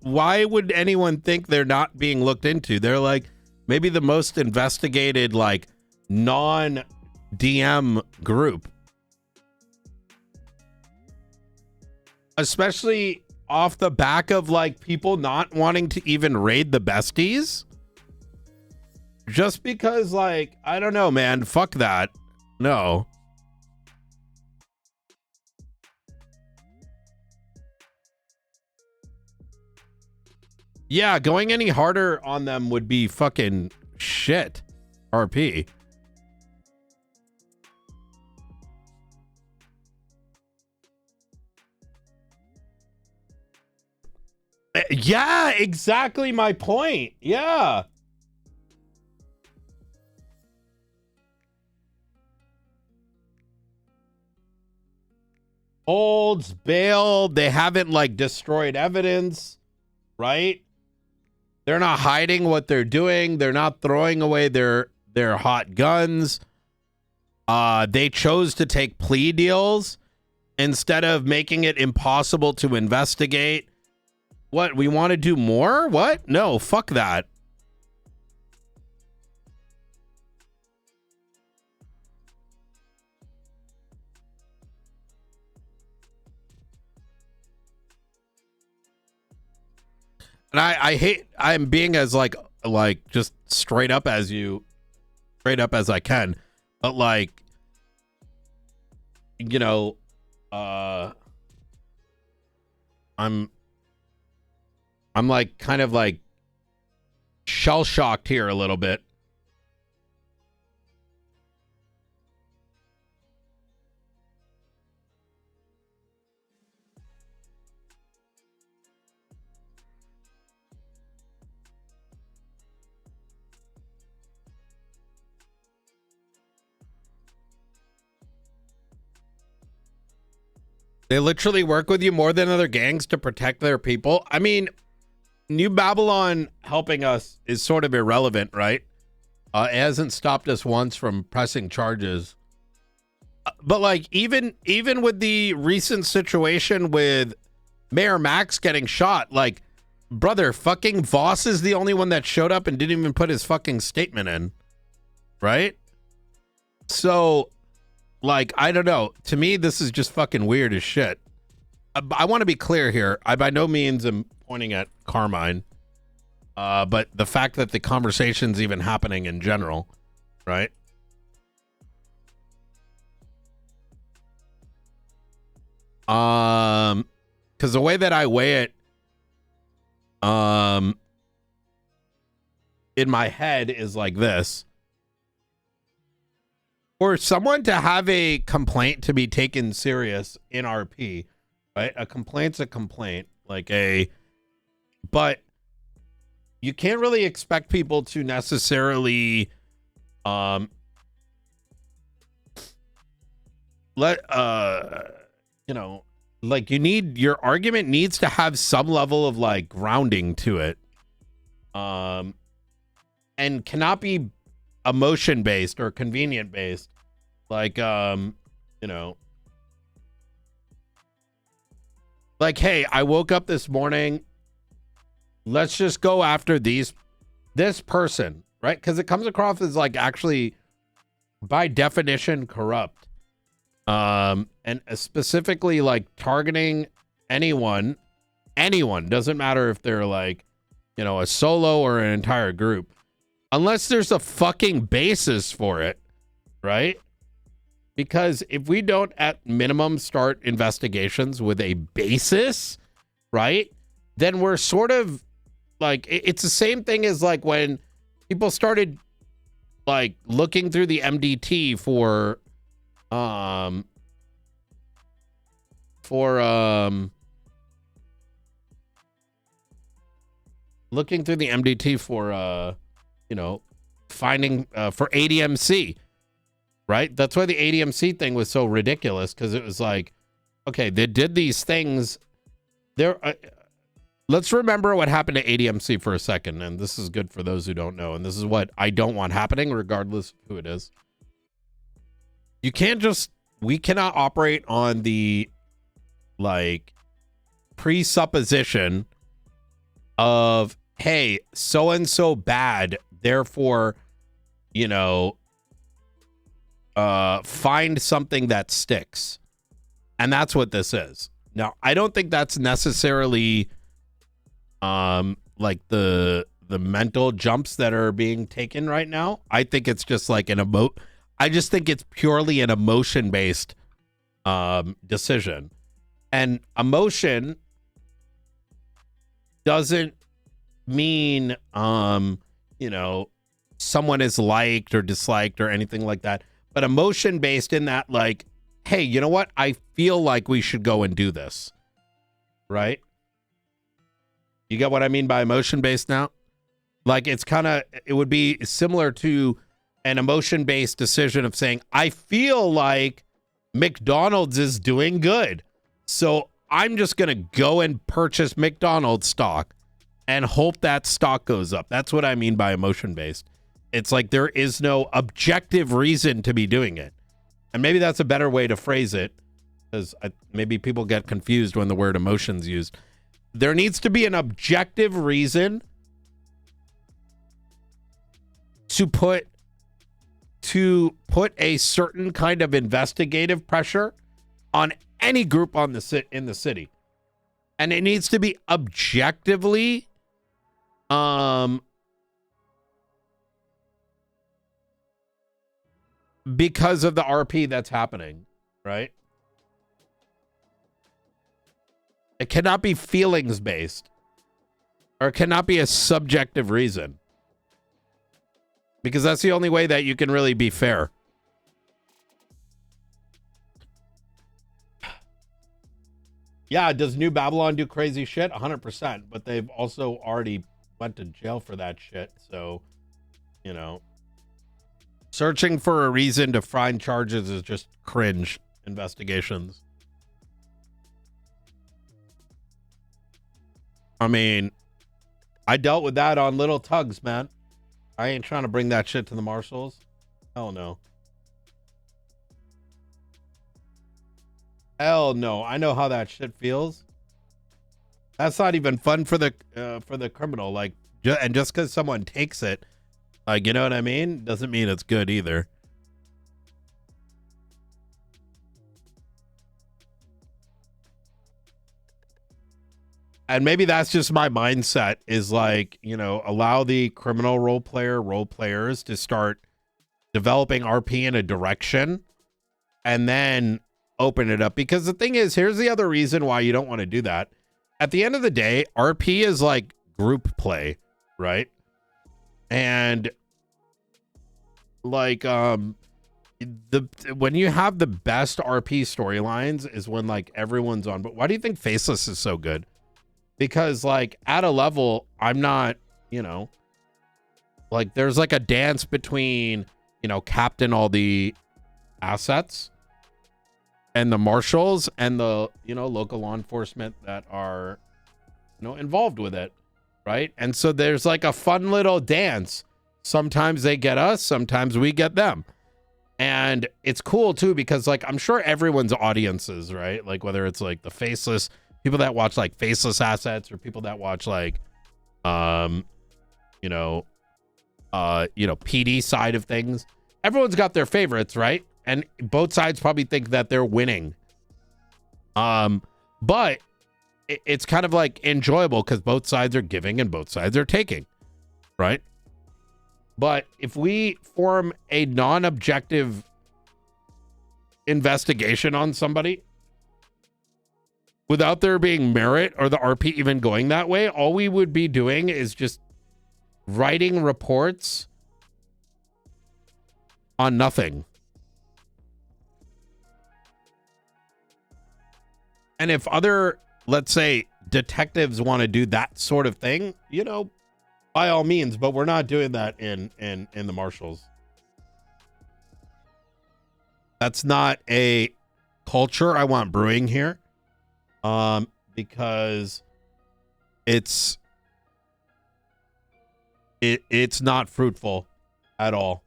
Why would anyone think they're not being looked into? They're like maybe the most investigated, like, non-DM group. Especially off the back of like people not wanting to even raid the besties. Just because, like, I don't know, man. Fuck that. No. Yeah, going any harder on them would be fucking shit. RP. Yeah, exactly my point. Yeah. holds bail. They haven't like destroyed evidence, right? They're not hiding what they're doing. They're not throwing away their hot guns. They chose to take plea deals instead of making it impossible to investigate. What, we want to do more? What? No, fuck that. And I'm being as like just straight up as I can, but like, you know, I'm like kind of like shell shocked here a little bit. They literally work with you more than other gangs to protect their people. I mean, New Babylon helping us is sort of irrelevant, right? It hasn't stopped us once from pressing charges. But like even with the recent situation with Mayor Max getting shot, like, brother, fucking Voss is the only one that showed up and didn't even put his fucking statement in, right? So, like, I don't know. To me, this is just fucking weird as shit. I want to be clear here. I by no means am pointing at Carmine, but the fact that the conversation's even happening in general, right? Because the way that I weigh it, in my head is like this. For someone to have a complaint to be taken serious in RP, right? A complaint's a complaint, but you can't really expect people to necessarily, you know, like, your argument needs to have some level of like grounding to it, and cannot be emotion based or convenient based, like, you know, like, hey, I woke up this morning, let's just go after this person, right? Because it comes across as like actually by definition corrupt, and specifically like targeting anyone, doesn't matter if they're like, you know, a solo or an entire group, unless there's a fucking basis for it, right? Because if we don't at minimum start investigations with a basis, right, then we're sort of like, it's the same thing as like when people started like looking through the MDT for looking through the MDT for you know, finding for ADMC, right? That's why the ADMC thing was so ridiculous, because it was like, okay, they did these things there. Let's remember what happened to ADMC for a second, and this is good for those who don't know, and this is what I don't want happening regardless of who it is. We cannot operate on the like presupposition of, hey, so and so bad, therefore, you know, find something that sticks. And that's what this is. Now, I don't think that's necessarily like the mental jumps that are being taken right now. I think it's just like I just think it's purely an emotion-based decision. And emotion doesn't mean you know, someone is liked or disliked or anything like that, but emotion based in that, like, hey, you know what, I feel like we should go and do this, right? You get what I mean by emotion based now? Like, it's kind of, it would be similar to an emotion based decision of saying, I feel like McDonald's is doing good, So I'm just going to go and purchase McDonald's stock and hope that stock goes up. That's what I mean by emotion-based. It's like there is no objective reason to be doing it. And maybe that's a better way to phrase it, because maybe people get confused when the word emotion's used. There needs to be an objective reason to put a certain kind of investigative pressure on any group in the city. And it needs to be objectively because of the RP that's happening, right? It cannot be feelings based, or it cannot be a subjective reason, because that's the only way that you can really be fair. Yeah, does New Babylon do crazy shit? 100%, but they've also already went to jail for that shit. So, you know, searching for a reason to find charges is just cringe investigations. I mean, I dealt with that on Little Tugs, man. I ain't trying to bring that shit to the marshals. Hell no. Hell no. I know how that shit feels. That's not even fun for the criminal. Like, and just because someone takes it, like, you know what I mean, doesn't mean it's good either. And maybe that's just my mindset, is like, you know, allow the criminal role players to start developing RP in a direction and then open it up. Because the thing is, here's the other reason why you don't want to do that. At the end of the day, RP is like group play, right? And like when you have the best RP storylines is when like everyone's on. But why do you think Faceless is so good? Because like at a level, I'm not, you know, like there's like a dance between, you know, captain all the assets and the marshals and the, you know, local law enforcement that are, you know, involved with it, right? And so there's like a fun little dance. Sometimes they get us, sometimes we get them. And it's cool too, because like I'm sure everyone's audiences, right? Like whether it's like the Faceless, people that watch like Faceless assets, or people that watch like you know, PD side of things. Everyone's got their favorites, right? And both sides probably think that they're winning. But it's kind of like enjoyable because both sides are giving and both sides are taking, right? But if we form a non-objective investigation on somebody without there being merit or the RP even going that way, all we would be doing is just writing reports on nothing. And if other, let's say, detectives want to do that sort of thing, you know, by all means, but we're not doing that in the marshals. That's not a culture I want brewing here. Because it's not fruitful at all.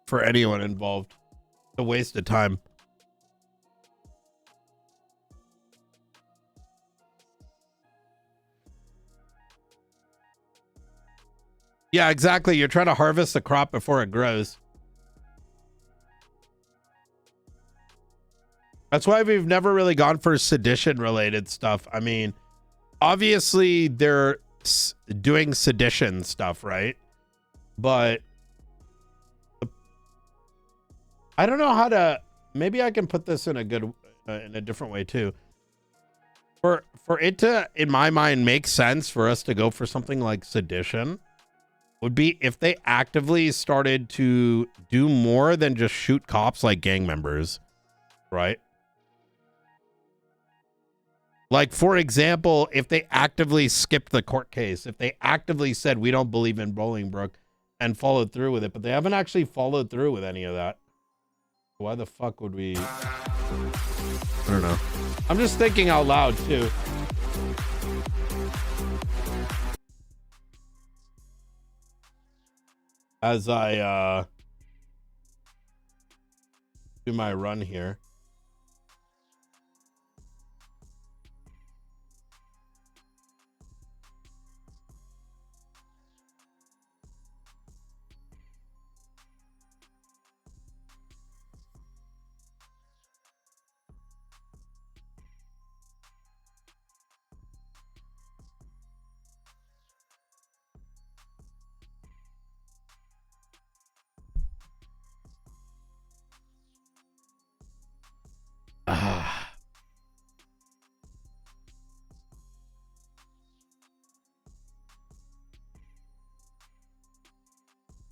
For anyone involved. It's a waste of time. Yeah, exactly. You're trying to harvest the crop before it grows. That's why we've never really gone for sedition related stuff. I mean, obviously they're doing sedition stuff, right? But I don't know how to, maybe I can put this in a good, in a different way too. For it to, in my mind, make sense for us to go for something like sedition would be if they actively started to do more than just shoot cops like gang members, right? Like, for example, if they actively skipped the court case, if they actively said, we don't believe in Bolingbrook and followed through with it, but they haven't actually followed through with any of that. Why the fuck would we? I don't know. I'm just thinking out loud too. As I do my run here.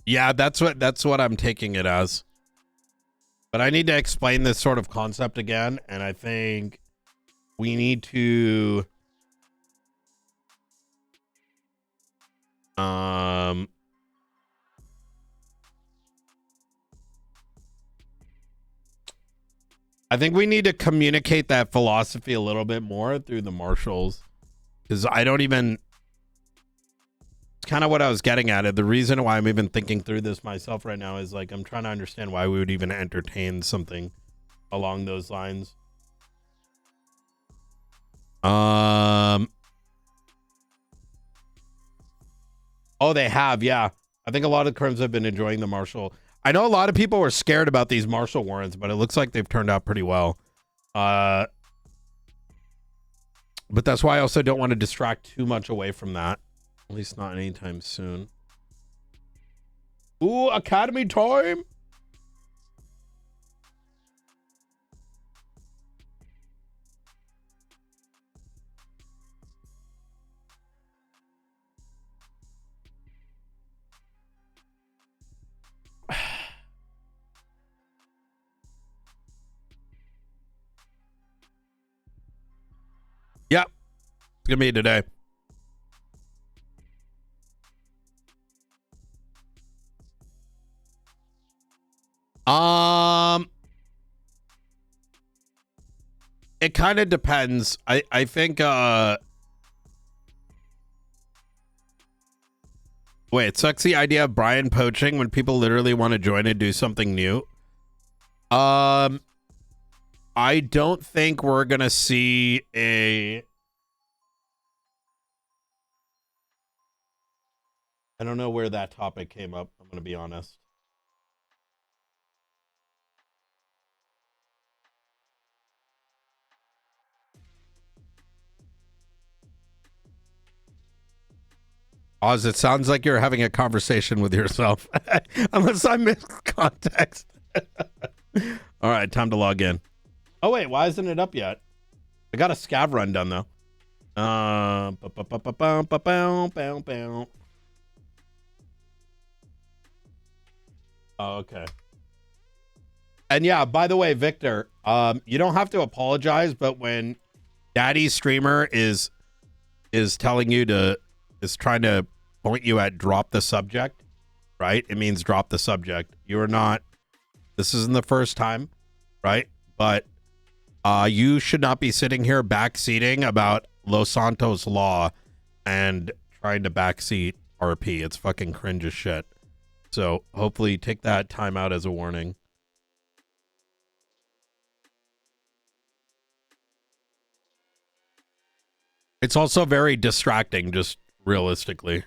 Yeah, that's what I'm taking it as. But I need to explain this sort of concept again, and I think we need to I think we need to communicate that philosophy a little bit more through the marshals, because I don't even, it's kind of what I was getting at. The reason why I'm even thinking through this myself right now is like I'm trying to understand why we would even entertain something along those lines. Oh, they have, yeah. I think a lot of crims have been enjoying the marshal. I know a lot of people were scared about these marshal warrants, but it looks like they've turned out pretty well. But that's why I also don't want to distract too much away from that. At least not anytime soon. Ooh, Academy time! Yep, it's gonna be today. It kind of depends. I think wait, sucks the idea of Brian poaching when people literally want to join and do something new. I don't think we're gonna see a, I don't know where that topic came up, I'm gonna be honest. Oz, it sounds like you're having a conversation with yourself. Unless I missed context. All right, time to log in. Oh, wait, why isn't it up yet? I got a scav run done, though. Oh, okay. And yeah, by the way, Victor, you don't have to apologize, but when Daddy Streamer is telling you to, is trying to point you at drop the subject, right? It means drop the subject. You are not, this isn't the first time, right? But you should not be sitting here backseating about Los Santos law and trying to backseat RP. It's fucking cringe as shit. So hopefully take that time out as a warning. It's also very distracting, just realistically.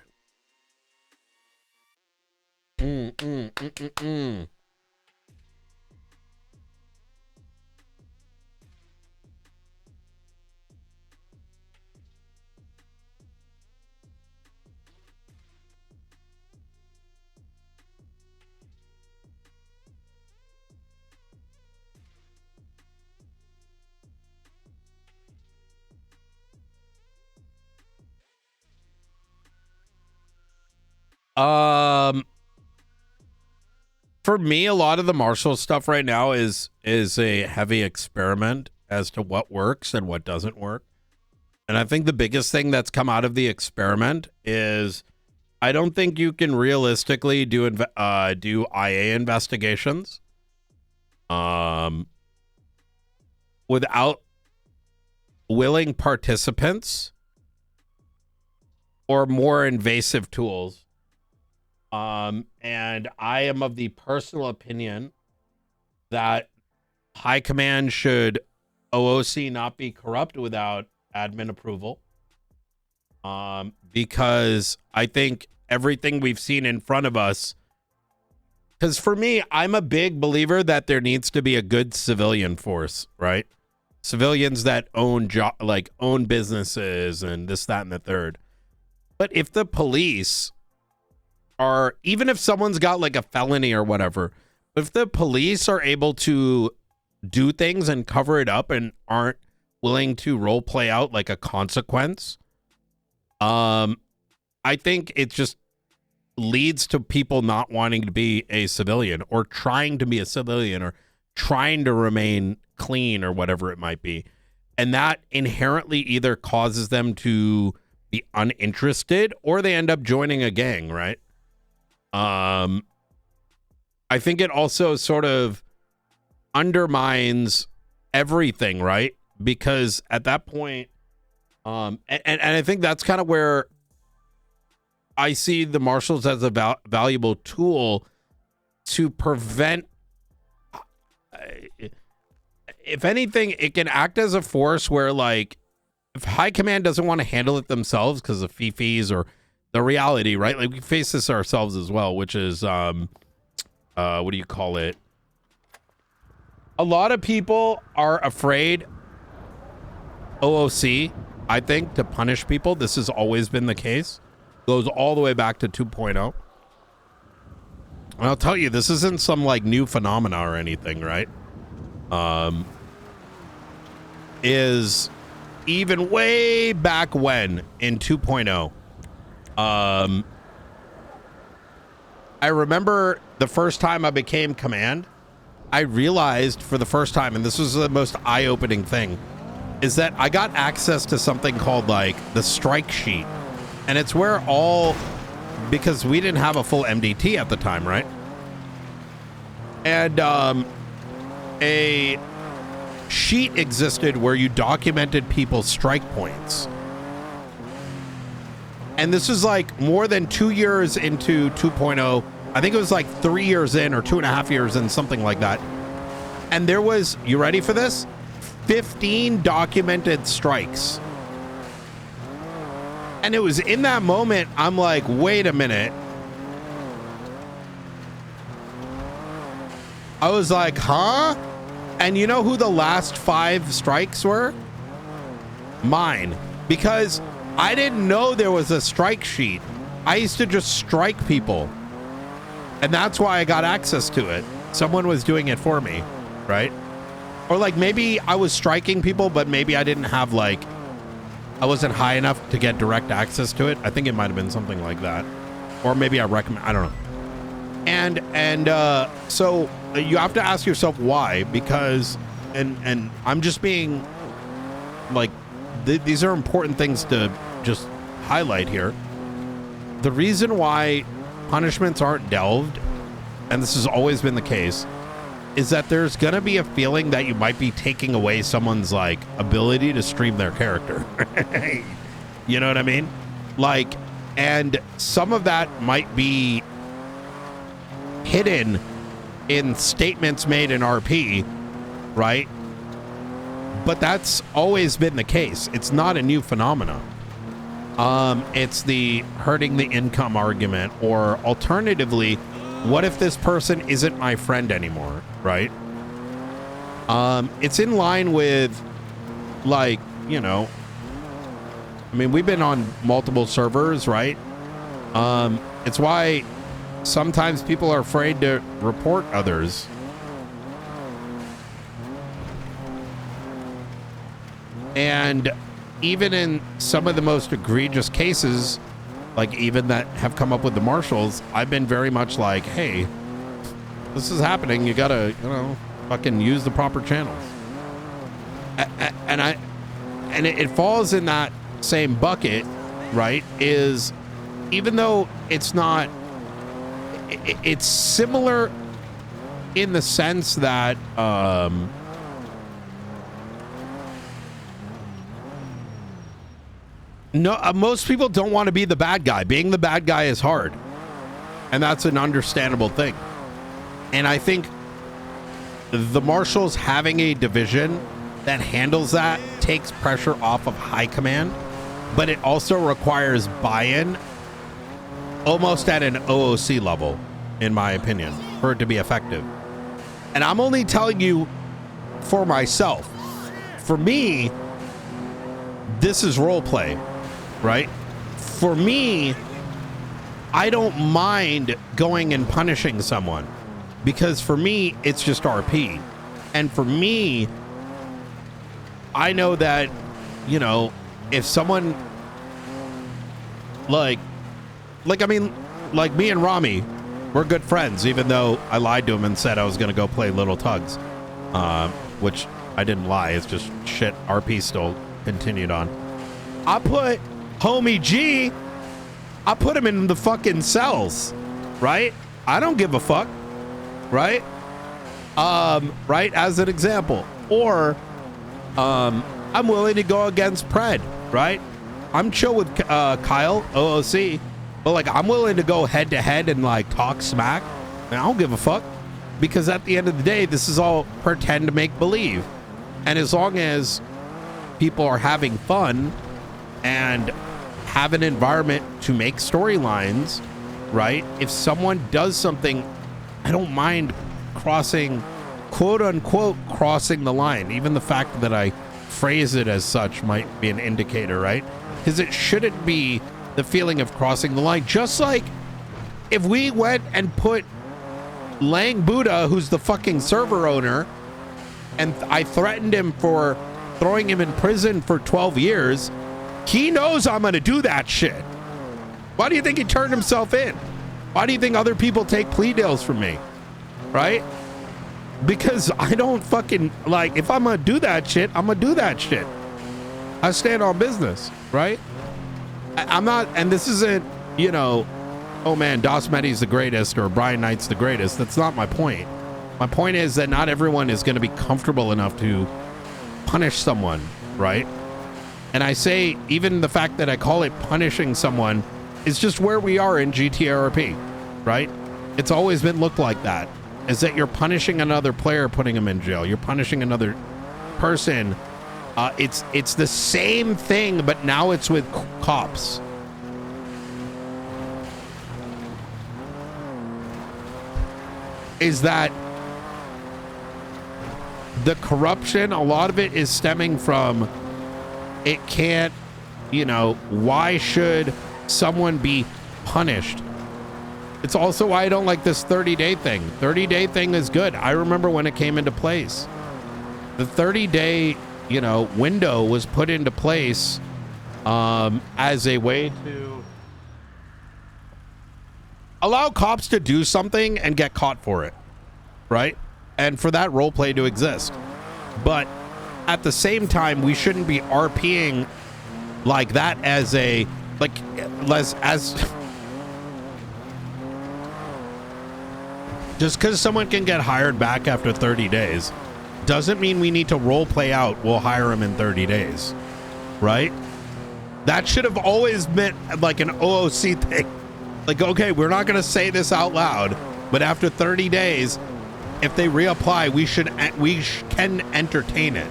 For me, a lot of the Marshall stuff right now is a heavy experiment as to what works and what doesn't work. And I think the biggest thing that's come out of the experiment is I don't think you can realistically do IA investigations. without willing participants or more invasive tools. And I am of the personal opinion that high command should OOC not be corrupt without admin approval. Because I think everything we've seen in front of us, because for me, I'm a big believer that there needs to be a good civilian force, right? Civilians that own own businesses and this, that, and the third. But if the police are, even if someone's got like a felony or whatever, if the police are able to do things and cover it up and aren't willing to role play out like a consequence, I think it just leads to people not wanting to be a civilian or trying to be a civilian or trying to remain clean or whatever it might be. And that inherently either causes them to be uninterested or they end up joining a gang, right? I think it also sort of undermines everything, right? Because at that point, and I think that's kind of where I see the marshals as a valuable tool to prevent, if anything, it can act as a force where, like, if high command doesn't want to handle it themselves because of fees or the reality, right? Like, we face this ourselves as well, which is, what do you call it? A lot of people are afraid OOC, I think, to punish people. This has always been the case. Goes all the way back to 2.0. And I'll tell you, this isn't some like new phenomena or anything, right? Is even way back when in 2.0. I remember the first time I became command, I realized for the first time, and this was the most eye-opening thing, is that I got access to something called like the strike sheet. And it's where all, because we didn't have a full MDT at the time, right? And a sheet existed where you documented people's strike points. And this is like more than 2 years into 2.0. I think it was like 3 years in or 2.5 years in, something like that. And there was, you ready for this? 15 documented strikes. And it was in that moment, I'm like, wait a minute. I was like, huh? And you know who the last 5 strikes were? Mine. Because I didn't know there was a strike sheet. I used to just strike people. And that's why I got access to it. Someone was doing it for me, right? Or like maybe I was striking people, but maybe I didn't have like, I wasn't high enough to get direct access to it. I think it might have been something like that. Or maybe I recommend, I don't know. And so you have to ask yourself why, because, and I'm just being like, these are important things to just highlight here. The reason why punishments aren't delved, and this has always been the case, is that there's going to be a feeling that you might be taking away someone's like ability to stream their character. You know what I mean? Like, and some of that might be hidden in statements made in RP, right? But that's always been the case. It's not a new phenomenon. It's the hurting the income argument, or alternatively, what if this person isn't my friend anymore, right? It's in line with, like, you know, I mean, we've been on multiple servers, right? It's why sometimes people are afraid to report others. And even in some of the most egregious cases, like even that have come up with the marshals, I've been very much like, hey, this is happening. You gotta, you know, fucking use the proper channels. And it falls in that same bucket, right? Is even though it's not, it's similar in the sense that no, most people don't want to be the bad guy. Being the bad guy is hard, and that's an understandable thing. And I think the marshals having a division that handles that takes pressure off of high command, but it also requires buy-in almost at an OOC level, in my opinion, for it to be effective. And I'm only telling you for myself. For me, this is role play, right? For me, I don't mind going and punishing someone, because for me, it's just RP. And for me, I know that, you know, if someone like me and Rami, we're good friends, even though I lied to him and said I was going to go play Little Tugs, which I didn't lie. It's just shit. RP still continued on. I put homie G, I put him in the fucking cells, right? I don't give a fuck, right? Right, as an example. Or I'm willing to go against Pred, right? I'm chill with Kyle, OOC, but like I'm willing to go head to head and like talk smack. And I don't give a fuck, because at the end of the day, this is all pretend to make believe. And as long as people are having fun and have an environment to make storylines, right? If someone does something, I don't mind crossing, quote unquote, crossing the line. Even the fact that I phrase it as such might be an indicator, right? Because it shouldn't be the feeling of crossing the line. Just like if we went and put Lang Buddha, who's the fucking server owner, and I threatened him for throwing him in prison for 12 years, he knows I'm going to do that shit. Why do you think he turned himself in? Why do you think other people take plea deals from me? Right? Because I don't fucking, like, if I'm going to do that shit, I'm going to do that shit. I stand on business, right? I'm not, and this isn't, you know, oh man, dasMEHDI's the greatest or Brian Knight's the greatest. That's not my point. My point is that not everyone is going to be comfortable enough to punish someone, right? And I say, even the fact that I call it punishing someone is just where we are in GTRP, right? It's always been looked like that, is that you're punishing another player, putting them in jail. You're punishing another person. It's the same thing, but now it's with cops. Is that the corruption, a lot of it is stemming from, it can't, you know, why should someone be punished? It's also why I don't like this 30-day thing. 30-day thing is good. I remember when it came into place. The 30-day, you know, window was put into place as a way to allow cops to do something and get caught for it, right? And for that role play to exist. But at the same time, we shouldn't be RPing like that as a, like, as just because someone can get hired back after 30 days doesn't mean we need to role play out, we'll hire him in 30 days, right? That should have always been like an OOC thing. Like, okay, we're not going to say this out loud, but after 30 days, if they reapply, we can entertain it.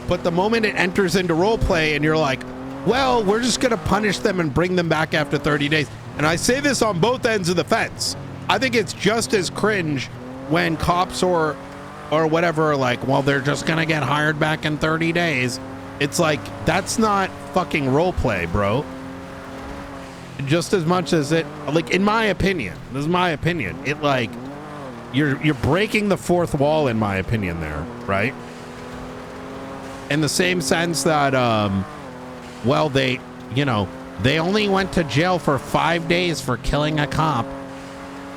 But the moment it enters into role play and you're like, well, we're just going to punish them and bring them back after 30 days. And I say this on both ends of the fence. I think it's just as cringe when cops or whatever are like, well, they're just going to get hired back in 30 days. It's like, that's not fucking role play, bro. Just as much as it, like, in my opinion, this is my opinion, it like, you're breaking the fourth wall, in my opinion, there, right? In the same sense that, well, they, you know, they only went to jail for 5 days for killing a cop.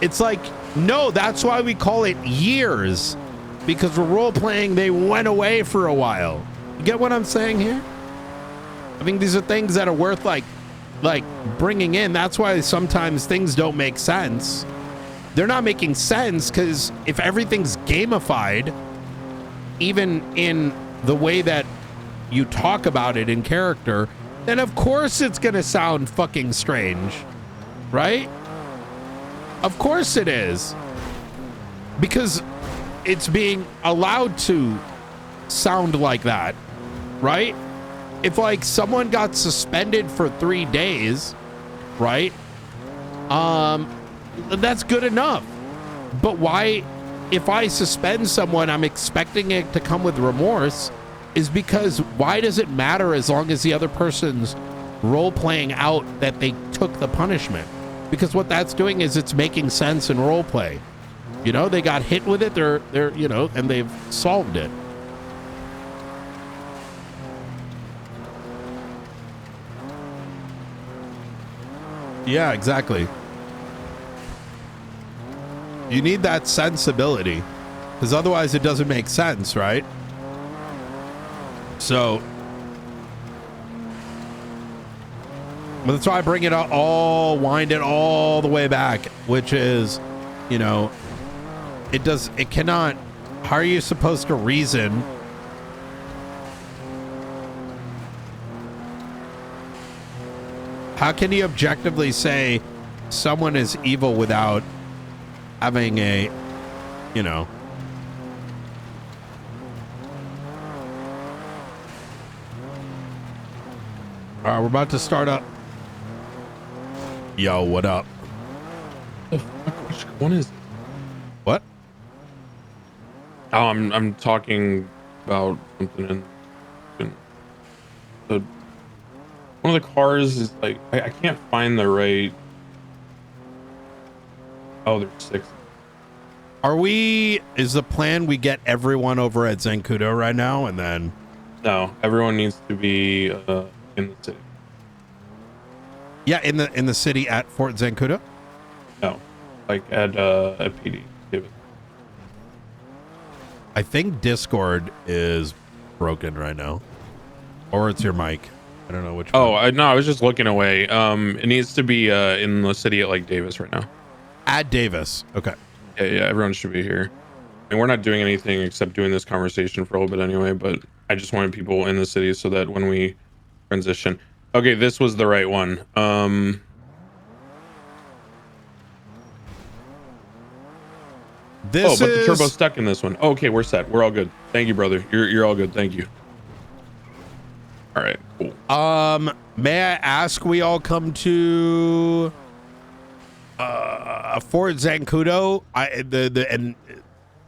It's like, no, that's why we call it years, because we're role playing. They went away for a while. You get what I'm saying here? I think these are things that are worth like bringing in. That's why sometimes things don't make sense. they're not making sense, because if everything's gamified, even in the way that you talk about it in character, then of course it's gonna sound fucking strange, right? Of course it is, because it's being allowed to sound like that, right? If like someone got suspended for 3 days, right? That's good enough. But why, if I suspend someone, I'm expecting it to come with remorse, is because why does it matter as long as the other person's role playing out that they took the punishment? Because what that's doing is it's making sense in role play. You know, they got hit with it, they're you know, and they've solved it. Yeah, exactly. You need that sensibility, because otherwise it doesn't make sense, right? So, but that's why I bring it all, wind it all the way back, which is, you know, it cannot, how are you supposed to reason? How can you objectively say someone is evil without having a, you know, all right, we're about to start up. Yo, what up? The fuck? Which one is it? What? Oh, I'm talking about something in the one of the cars is like I can't find the right. Oh, there's 6. Are we, is the plan we get everyone over at Zancudo right now and then? No, everyone needs to be in the city. Yeah, in the city at Fort Zancudo? No, like at PD. Chavez. I think Discord is broken right now. Or it's your mic. I don't know which one. Oh, no, I was just looking away. It needs to be in the city at like Davis right now. At Davis. Okay. Yeah, everyone should be here. And we're not doing anything except doing this conversation for a little bit anyway, but I just wanted people in the city so that when we transition. Okay, this was the right one. This but the turbo's stuck in this one. Okay, we're set. We're all good. Thank you, brother. You're all good. Thank you. All right, cool. May I ask we all come to Fort Zancudo? And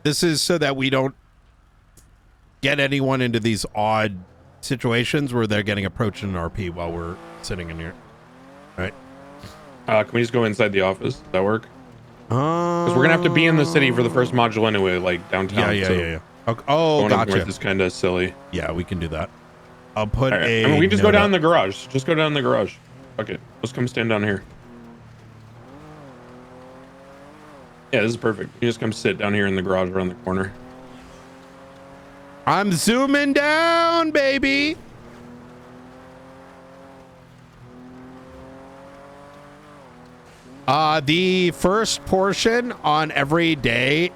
this is so that we don't get anyone into these odd situations where they're getting approached in an RP while we're sitting in here. All right. Can we just go inside the office? Does that work? Because we're gonna have to be in the city for the first module anyway, like downtown. Yeah. Okay. Oh, gotcha. It's kind of silly. Yeah, we can do that. I'll put right. a. I mean, we can just go down in the garage. Just go down in the garage. Okay, let's come stand down here. Yeah, this is perfect. You just come sit down here in the garage around the corner. I'm zooming down, baby. The first portion on every day,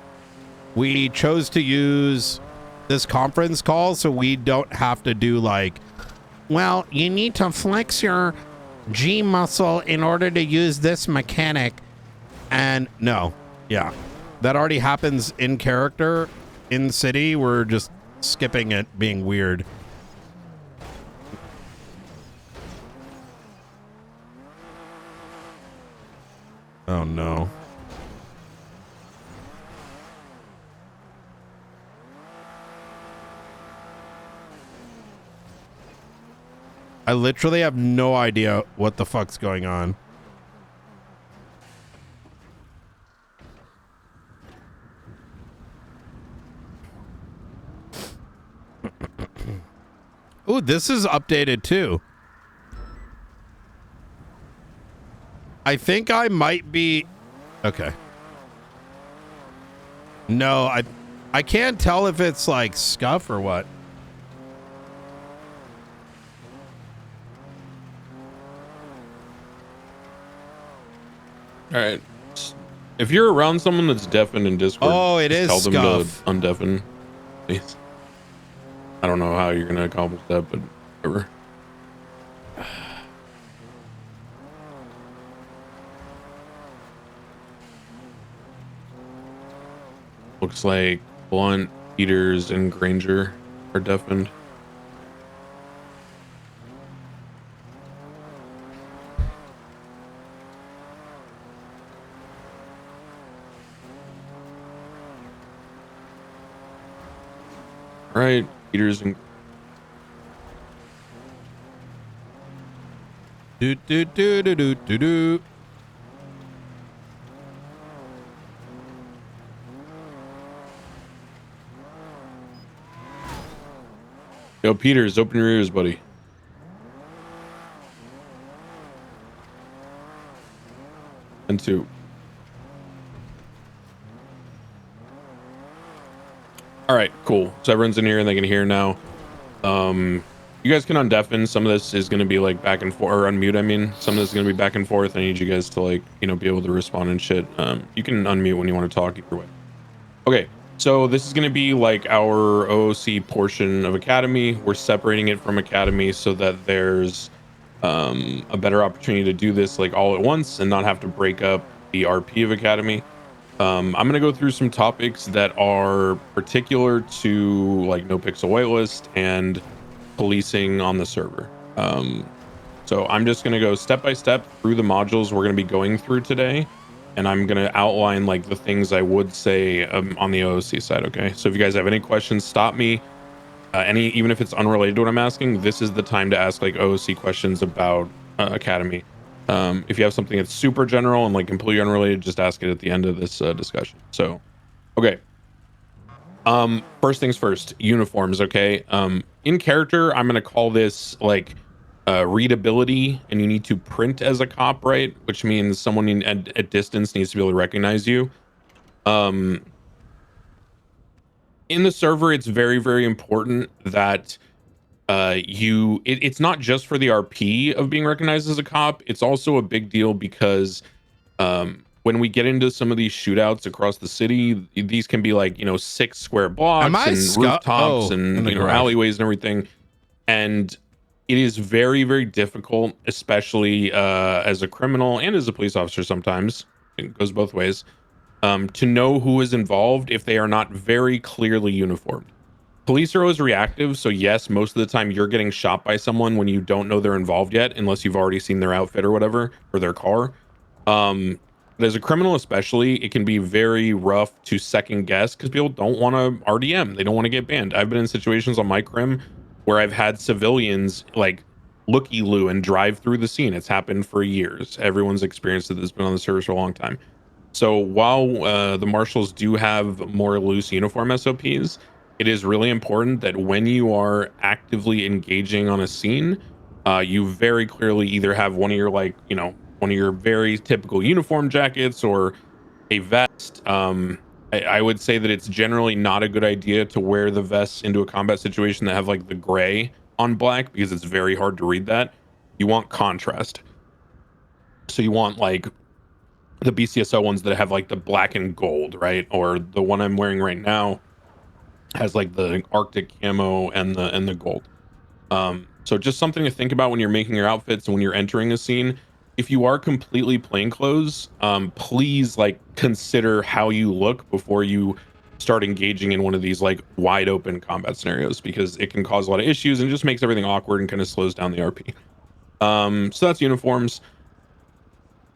we chose to use this conference call so we don't have to do like, well, you need to flex your G muscle in order to use this mechanic. And no, yeah, that already happens in character in the city. We're just skipping it being weird. Oh no. I literally have no idea what the fuck's going on. Ooh, this is updated too. I think I might be okay. No, I can't tell if it's like scuff or what. All right. If you're around someone that's deafened in Discord, Oh, it just is tell them scuff. to undeafen. Please. I don't know how you're gonna accomplish that, but whatever. Looks like Blunt, Peters, and Granger are deafened. All right, Peters and Do do do do do do do. Yo, Peters, open your ears, buddy. And 2. All right, cool. So everyone's in here and they can hear now. You guys can undeafen. Some of this is going to be like back and forth, or unmute. I mean, some of this is going to be back and forth. I need you guys to like, you know, be able to respond and shit. You can unmute when you want to talk either way. Okay. So this is going to be like our OOC portion of Academy. We're separating it from Academy so that there's a better opportunity to do this like all at once and not have to break up the RP of Academy. I'm going to go through some topics that are particular to like no pixel whitelist and policing on the server. So I'm just going to go step by step through the modules we're going to be going through today. And I'm going to outline like the things I would say on the OOC side. Okay. So if you guys have any questions, stop me. Even if it's unrelated to what I'm asking, this is the time to ask like OOC questions about Academy. If you have something that's super general and like completely unrelated, just ask it at the end of this discussion. So, okay. First things first, uniforms. Okay. In character, I'm going to call this like readability, and you need to print as a cop, right? Which means someone at distance needs to be able to recognize you. In the server, it's very, very important that it's not just for the RP of being recognized as a cop. It's also a big deal because when we get into some of these shootouts across the city, these can be like, 6 square blocks and rooftops and alleyways and everything. And it is very, very difficult, especially as a criminal and as a police officer sometimes, it goes both ways, to know who is involved if they are not very clearly uniformed. Police are always reactive, so yes, most of the time you're getting shot by someone when you don't know they're involved yet, unless you've already seen their outfit or whatever, or their car. As a criminal especially, it can be very rough to second guess because people don't want to RDM. They don't want to get banned. I've been in situations on my crim where I've had civilians like looky-loo and drive through the scene. It's happened for years. Everyone's experienced it that's been on the service for a long time. So while the marshals do have more loose uniform SOPs, it is really important that when you are actively engaging on a scene, you very clearly either have one of your one of your very typical uniform jackets or a vest. I would say that it's generally not a good idea to wear the vests into a combat situation that have like the gray on black because it's very hard to read that. You want contrast. So you want like the BCSO ones that have like the black and gold, right? Or the one I'm wearing right now has like the Arctic camo and the gold. So just something to think about when you're making your outfits and when you're entering a scene. If you are completely plainclothes, please like consider how you look before you start engaging in one of these like wide open combat scenarios, because it can cause a lot of issues and it just makes everything awkward and kind of slows down the RP. So that's uniforms.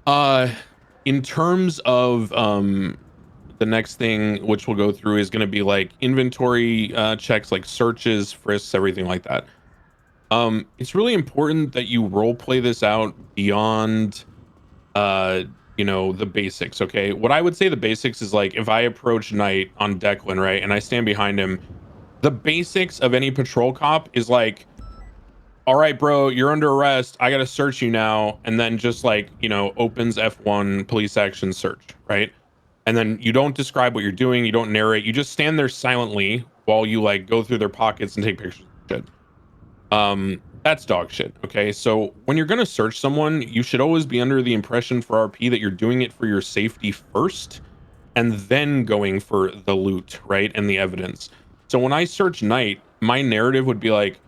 In terms of the next thing which we'll go through is going to be like inventory checks, like searches, frisks, everything like that. It's really important that you role play this out beyond the basics. Okay, what I would say the basics is like if I approach Knight on Declan, right, and I stand behind him, the basics of any patrol cop is like, all right, bro, you're under arrest, I gotta search you now, and then just like opens F1 police action search, right? And then you don't describe what you're doing, you don't narrate, you just stand there silently while you like go through their pockets and take pictures of shit. That's dog shit. Okay. So when you're going to search someone, you should always be under the impression for RP that you're doing it for your safety first and then going for the loot, right? And the evidence. So when I search Knight, my narrative would be like,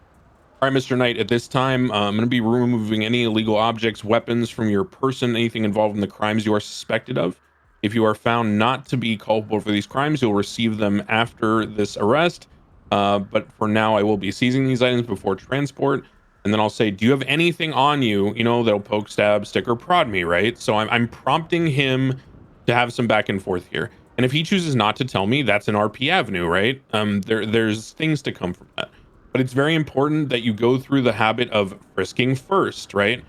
all right, Mr. Knight, at this time, I'm going to be removing any illegal objects, weapons from your person, anything involved in the crimes you are suspected of. If you are found not to be culpable for these crimes, you'll receive them after this arrest. But for now, I will be seizing these items before transport. And then I'll say, do you have anything on you, you know, that'll poke, stab, stick, or prod me, right? So I'm prompting him to have some back and forth here. And if he chooses not to tell me, that's an RP avenue, right? There's things to come from that. But it's very important that you go through the habit of frisking first, right?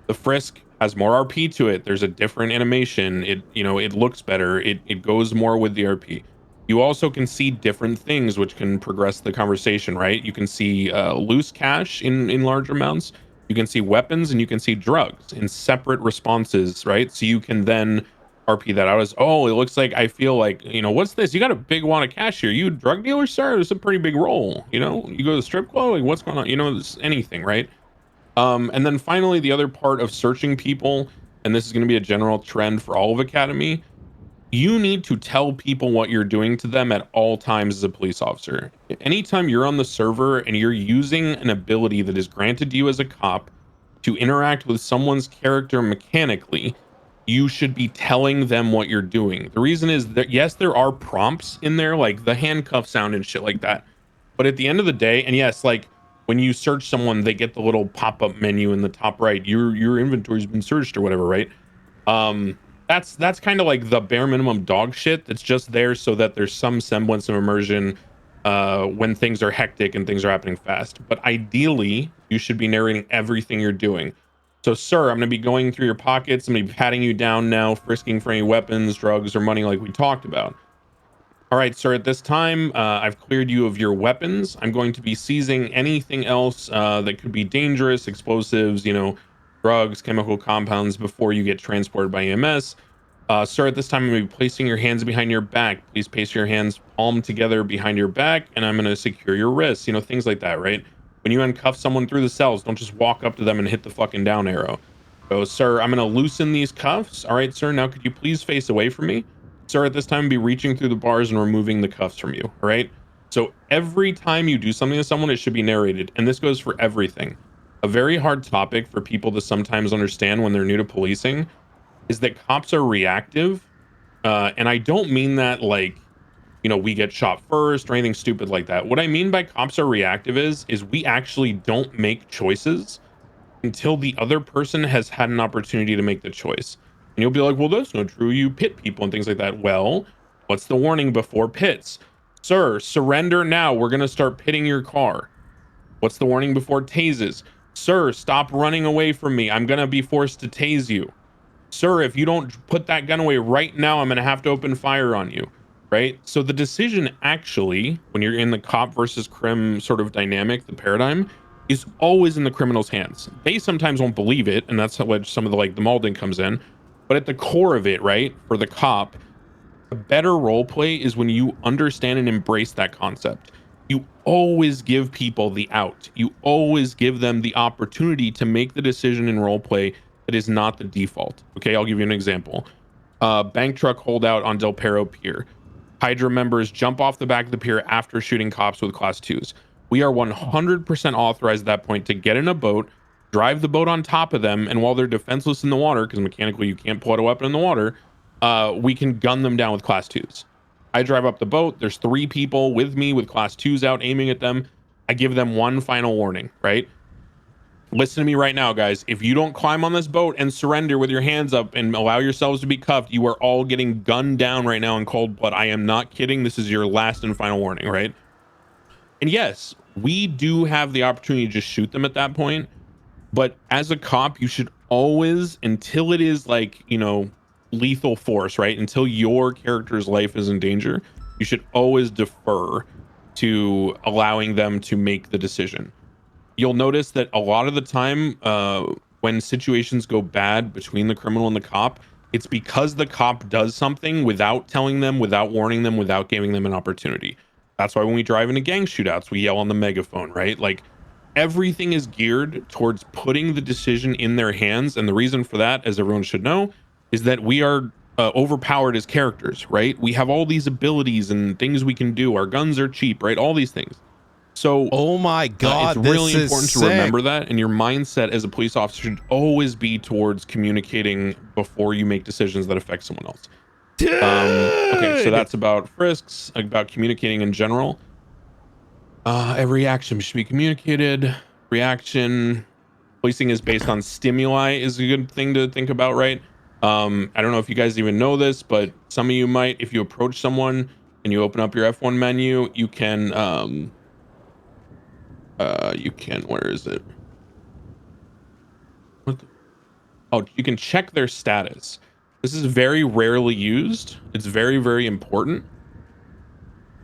The frisk has more RP to it. There's a different animation. It looks better. It goes more with the RP. You also can see different things which can progress the conversation, right? You can see loose cash in large amounts. You can see weapons and you can see drugs in separate responses, right? So you can then RP that out as, oh, it looks like I feel like, what's this? You got a big wad of cash here. You a drug dealer, sir? It's a pretty big roll. You go to the strip club, like what's going on? It's anything, right? And then finally, the other part of searching people, and this is going to be a general trend for all of Academy, you need to tell people what you're doing to them at all times as a police officer. Anytime you're on the server and you're using an ability that is granted to you as a cop to interact with someone's character mechanically, you should be telling them what you're doing. The reason is that, yes, there are prompts in there, like the handcuff sound and shit like that. But at the end of the day, and yes, like when you search someone, they get the little pop-up menu in the top right. Your inventory's been searched or whatever, right? That's kind of like the bare minimum dog shit that's just there so that there's some semblance of immersion when things are hectic and things are happening fast. But ideally, you should be narrating everything you're doing. So, sir, I'm going to be going through your pockets. I'm going to be patting you down now, frisking for any weapons, drugs, or money like we talked about. All right, sir, at this time, I've cleared you of your weapons. I'm going to be seizing anything else that could be dangerous, explosives, drugs, chemical compounds before you get transported by EMS. Sir, at this time, I'm going to be placing your hands behind your back. Please place your hands palm together behind your back, and I'm going to secure your wrists, things like that, right? When you uncuff someone through the cells, don't just walk up to them and hit the fucking down arrow. So, sir, I'm going to loosen these cuffs. All right, sir, now could you please face away from me? Sir, at this time, be reaching through the bars and removing the cuffs from you, all right? So every time you do something to someone, it should be narrated, and this goes for everything. A very hard topic for people to sometimes understand when they're new to policing is that cops are reactive, and I don't mean that like, we get shot first or anything stupid like that. What I mean by cops are reactive is we actually don't make choices until the other person has had an opportunity to make the choice. And you'll be like, well, that's not true. You pit people and things like that. Well, what's the warning before pits? Sir, surrender now. We're going to start pitting your car. What's the warning before tases? Sir, stop running away from me. I'm going to be forced to tase you. Sir, if you don't put that gun away right now, I'm going to have to open fire on you. Right? So the decision actually, when you're in the cop versus crim sort of dynamic, the paradigm, is always in the criminal's hands. They sometimes won't believe it, and that's how some of the molding comes in. But at the core of it, right, for the cop, a better role play is when you understand and embrace that concept. You always give people the out. You always give them the opportunity to make the decision in role play that is not the default. Okay, I'll give you an example. Bank truck holdout on Del Perro Pier. Hydra members jump off the back of the pier after shooting cops with class 2s. We are 100% authorized at that point to get in a boat, drive the boat on top of them, and while they're defenseless in the water, because mechanically you can't pull out a weapon in the water, we can gun them down with class 2s. I drive up the boat. There's 3 people with me with class 2s out aiming at them. I give them one final warning, right? Listen to me right now, guys. If you don't climb on this boat and surrender with your hands up and allow yourselves to be cuffed, you are all getting gunned down right now in cold blood. I am not kidding. This is your last and final warning, right? And yes, we do have the opportunity to just shoot them at that point. But as a cop, you should always, until it is lethal force, right? Until your character's life is in danger, you should always defer to allowing them to make the decision. You'll notice that a lot of the time when situations go bad between the criminal and the cop, it's because the cop does something without telling them, without warning them, without giving them an opportunity. That's why when we drive into gang shootouts, we yell on the megaphone, right? Like, everything is geared towards putting the decision in their hands. And the reason for that, as everyone should know, is that we are overpowered as characters, right? We have all these abilities and things we can do. Our guns are cheap, right? All these things. So, oh my God, it's really important to remember that. And your mindset as a police officer should always be towards communicating before you make decisions that affect someone else. Okay, so that's about frisks, about communicating in general. Every action should be communicated. Reaction. Policing is based on stimuli is a good thing to think about, right? I don't know if you guys even know this, but some of you might. If you approach someone and you open up your F1 menu, you can, where is it? You can check their status. This is very rarely used. It's very, very important.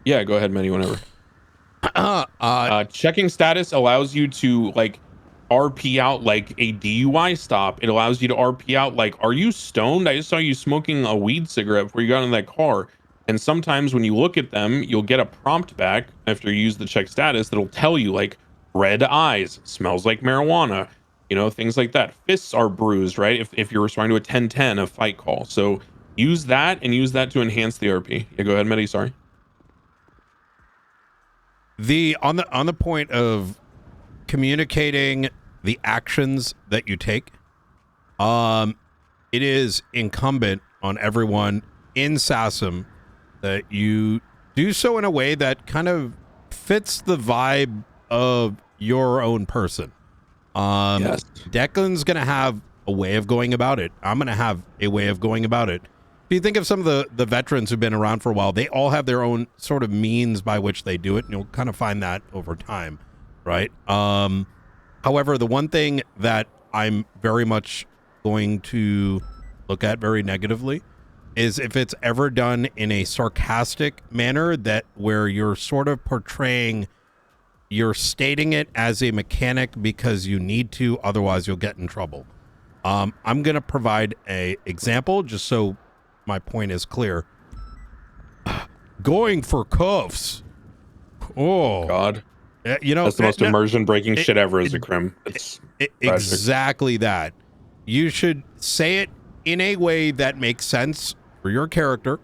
Yeah, go ahead, Manny, whenever. Checking status allows you to like RP out like a DUI stop. It allows you to RP out like, are you stoned? I just saw you smoking a weed cigarette before you got in that car. And sometimes when you look at them, you'll get a prompt back after you use the check status that'll tell you like red eyes, smells like marijuana, you know, things like that. Fists are bruised, right? If you're responding to a 1010, a fight call. So use that and use that to enhance the RP. Yeah, go ahead, Medi, sorry. On the point of communicating the actions that you take, it is incumbent on everyone in SASM that you do so in a way that kind of fits the vibe of your own person. Yes. Declan's gonna have a way of going about it. I'm gonna have a way of going about it. If you think of some of the veterans who've been around for a while, they all have their own sort of means by which they do it, and you'll kind of find that over time, right? However, the one thing that I'm very much going to look at very negatively is if it's ever done in a sarcastic manner, that where you're sort of portraying, you're stating it as a mechanic because you need to, otherwise you'll get in trouble. I'm going to provide a example just so my point is clear. Going for cuffs. Oh God. You know, that's the most immersion breaking shit ever as a crim. It's exactly that. You should say it in a way that makes sense for your character,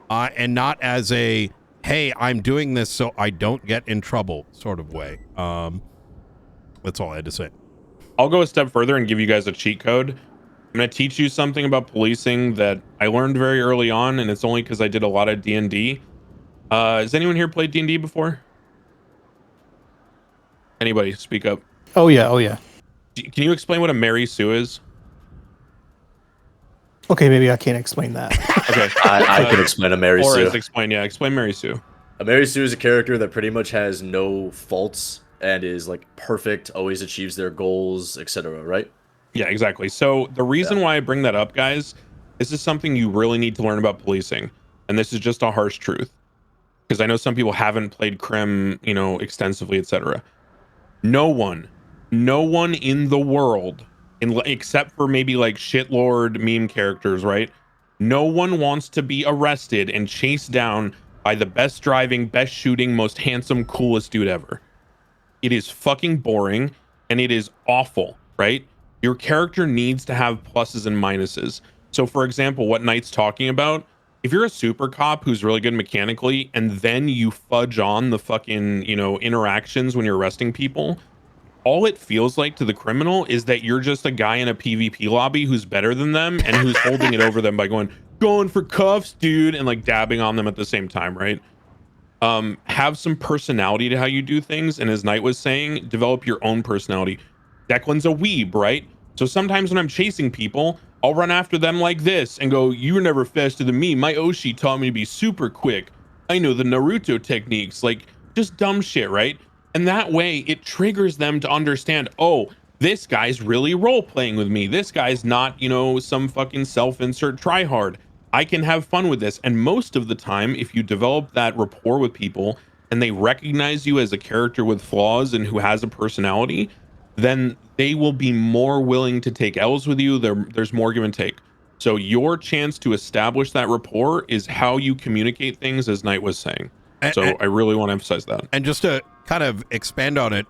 and not as a, hey, I'm doing this so I don't get in trouble sort of way. That's all I had to say. I'll go a step further and give you guys a cheat code. I'm going to teach you something about policing that I learned very early on, and it's only because I did a lot of D&D. Has anyone here played D&D before? Anybody, speak up. Oh, yeah. Oh, yeah. Can you explain what a Mary Sue is? Okay, maybe I can't explain that. Okay. I can explain a Mary Sue. Explain Mary Sue. A Mary Sue is a character that pretty much has no faults and is like perfect, always achieves their goals, etc., right? Yeah, exactly. So the reason why I bring that up, guys, this is something you really need to learn about policing. And this is just a harsh truth. Because I know some people haven't played Crim, you know, extensively, etc. No one in the world, except for maybe like shitlord meme characters, right? No one wants to be arrested and chased down by the best driving, best shooting, most handsome, coolest dude ever. It is fucking boring and it is awful, right? Your character needs to have pluses and minuses. So for example, what Knight's talking about, if you're a super cop who's really good mechanically and then you fudge on the fucking, you know, interactions when you're arresting people, all it feels like to the criminal is that you're just a guy in a PvP lobby who's better than them and who's holding it over them by going for cuffs, dude, and like dabbing on them at the same time, right? Have some personality to how you do things. And as Knight was saying, develop your own personality. Declan's a weeb, right? So sometimes when I'm chasing people, I'll run after them like this and go, you were never faster than me. My Oshi taught me to be super quick. I know the Naruto techniques, like just dumb shit, right? And that way it triggers them to understand, oh, this guy's really role playing with me. This guy's not, you know, some fucking self-insert tryhard. I can have fun with this. And most of the time, if you develop that rapport with people and they recognize you as a character with flaws and who has a personality, then they will be more willing to take L's with you. There's more give and take. So your chance to establish that rapport is how you communicate things, as Knight was saying. So I really want to emphasize that. And just to kind of expand on it,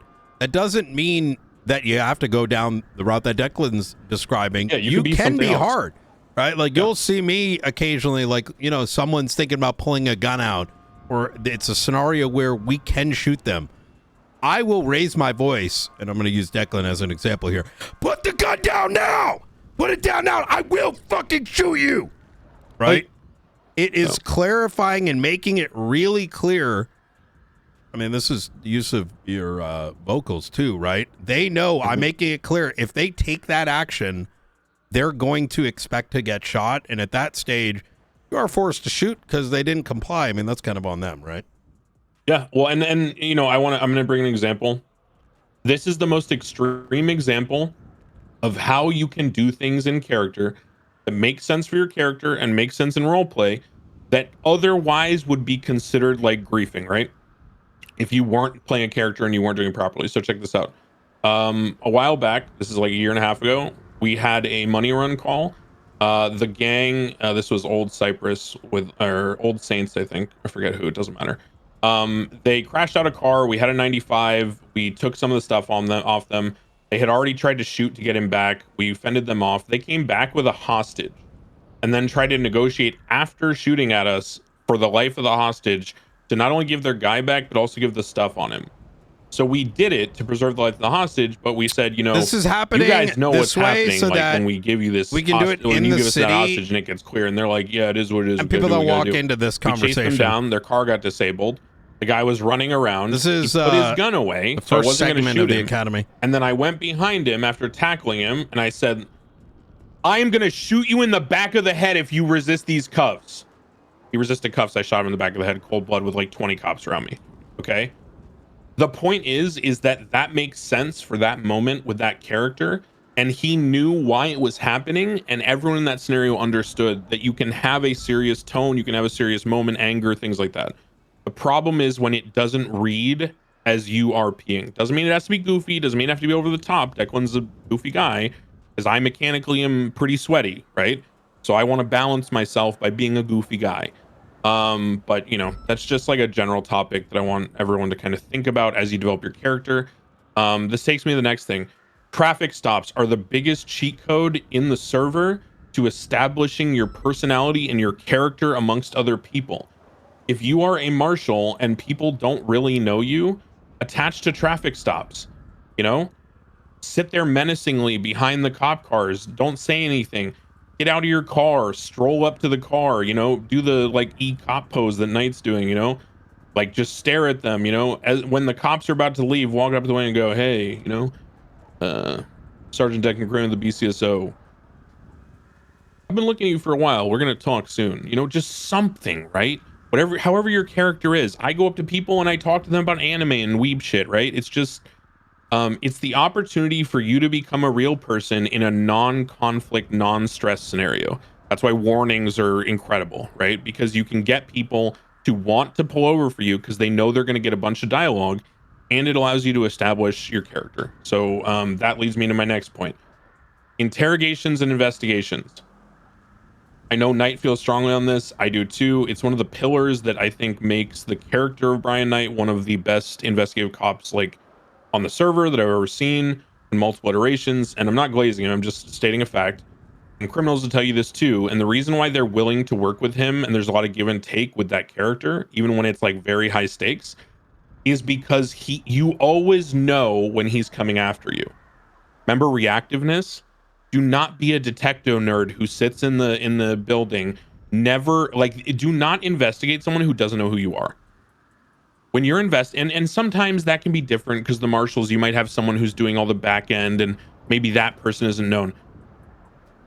It doesn't mean that you have to go down the route that Declan's describing. Yeah, you can be be else. hard, right? Like you'll see me occasionally, like, you know, someone's thinking about pulling a gun out, or it's a scenario where we can shoot them. I will raise my voice, and I'm going to use Declan as an example here. Put the gun down now! Put it down now! I will fucking shoot you! Right? It is clarifying and making it really clear. I mean, this is the use of your vocals too, right? They know I'm making it clear. If they take that action, they're going to expect to get shot. And at that stage, you are forced to shoot because they didn't comply. I mean, that's kind of on them, right? Yeah. Well, and you know, I'm going to bring an example. This is the most extreme example of how you can do things in character that make sense for your character and make sense in roleplay that otherwise would be considered like griefing, right? If you weren't playing a character and you weren't doing it properly. So check this out. A while back, this is like a year and a half ago, we had a money run call. The gang, this was Old Cypress or Old Saints, I think. I forget who, it doesn't matter. They crashed out a car. We had a 95. We took some of the stuff off them. They had already tried to shoot to get him back. We fended them off. They came back with a hostage and then tried to negotiate after shooting at us for the life of the hostage to not only give their guy back, but also give the stuff on him. So we did it to preserve the life of the hostage, but we said, you know, this is happening. You guys know what's happening. So like that when we give you this, we can do it in you the give us that city, hostage and it gets clear, and they're like, yeah, it is what it is. And people don't walk into this conversation. We chased them down. Their car got disabled. The guy was running around. This is he put his gun away. The So I first wasn't going to segment shoot of the him. academy. And then I went behind him after tackling him, and I said, I am going to shoot you in the back of the head if you resist these cuffs. He resisted cuffs. I shot him in the back of the head, cold blood, with like 20 cops around me. Okay. The point is that makes sense for that moment with that character. And he knew why it was happening. And everyone in that scenario understood that you can have a serious tone. You can have a serious moment, anger, things like that. The problem is when it doesn't read as you RPing. Doesn't mean it has to be goofy. Doesn't mean it has to be over the top. Declan's a goofy guy because I mechanically am pretty sweaty, right? So I want to balance myself by being a goofy guy. But you know, that's just like a general topic that I want everyone to kind of think about as you develop your character. This takes me to the next thing. Traffic stops are the biggest cheat code in the server to establishing your personality and your character amongst other people. If you are a marshal and people don't really know you, attach to traffic stops, you know, sit there menacingly behind the cop cars. Don't say anything. Get out of your car, stroll up to the car, you know, do the like e-cop pose that Knight's doing, you know, like just stare at them, you know, as when the cops are about to leave, walk up to the way and go, hey, you know, Sergeant Declan Graham of the BCSO. I've been looking at you for a while. We're going to talk soon, you know, just something, right? Whatever, however your character is. I go up to people and I talk to them about anime and weeb shit, right? It's just, it's the opportunity for you to become a real person in a non-conflict, non-stress scenario. That's why warnings are incredible, right? Because you can get people to want to pull over for you because they know they're going to get a bunch of dialogue, and it allows you to establish your character. So that leads me to my next point. Interrogations and investigations. I know Knight feels strongly on this. I do too. It's one of the pillars that I think makes the character of Brian Knight one of the best investigative cops like on the server that I've ever seen in multiple iterations. And I'm not glazing it, I'm just stating a fact. And criminals will tell you this too. And the reason why they're willing to work with him, and there's a lot of give and take with that character, even when it's like very high stakes, is because you always know when he's coming after you. Remember reactiveness? Do not be a detecto nerd who sits in the building. Never, like, do not investigate someone who doesn't know who you are. When you're and sometimes that can be different because the marshals, you might have someone who's doing all the back end and maybe that person isn't known.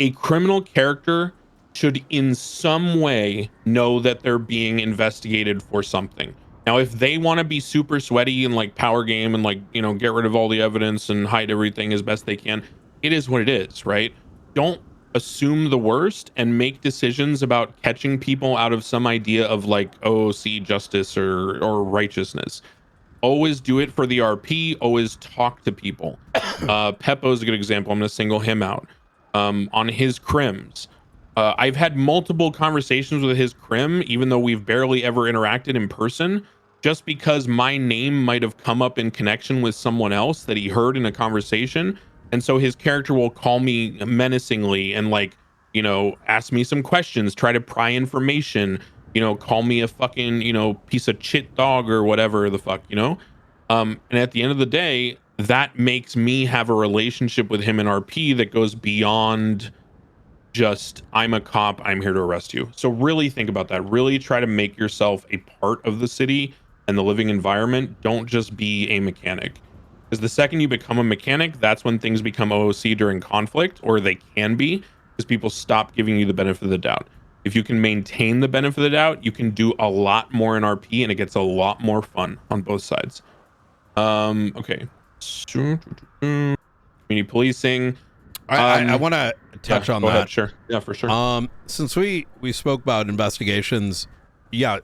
A criminal character should in some way know that they're being investigated for something. Now, if they want to be super sweaty and like power game and like, you know, get rid of all the evidence and hide everything as best they can, it is what it is, right? Don't assume the worst and make decisions about catching people out of some idea of like, oh, see justice or righteousness. Always do it for the RP. Always talk to people. Peppo's a good example. I'm going to single him out. On his crims. I've had multiple conversations with his crim, even though we've barely ever interacted in person. just because my name might have come up in connection with someone else that he heard in a conversation. And so his character will call me menacingly and like, you know, ask me some questions, try to pry information, you know, call me a fucking, you know, piece of shit dog or whatever the fuck, you know? And at the end of the day, that makes me have a relationship with him in RP that goes beyond just I'm a cop, I'm here to arrest you. So really think about that. Really try to make yourself a part of the city and the living environment. Don't just be a mechanic. Because the second you become a mechanic, that's when things become OOC during conflict, or they can be, because people stop giving you the benefit of the doubt. If you can maintain the benefit of the doubt, you can do a lot more in RP, and it gets a lot more fun on both sides. Okay. Community policing. I want to touch on go that. ahead, sure. Yeah, for sure. Since we spoke about investigations, yeah,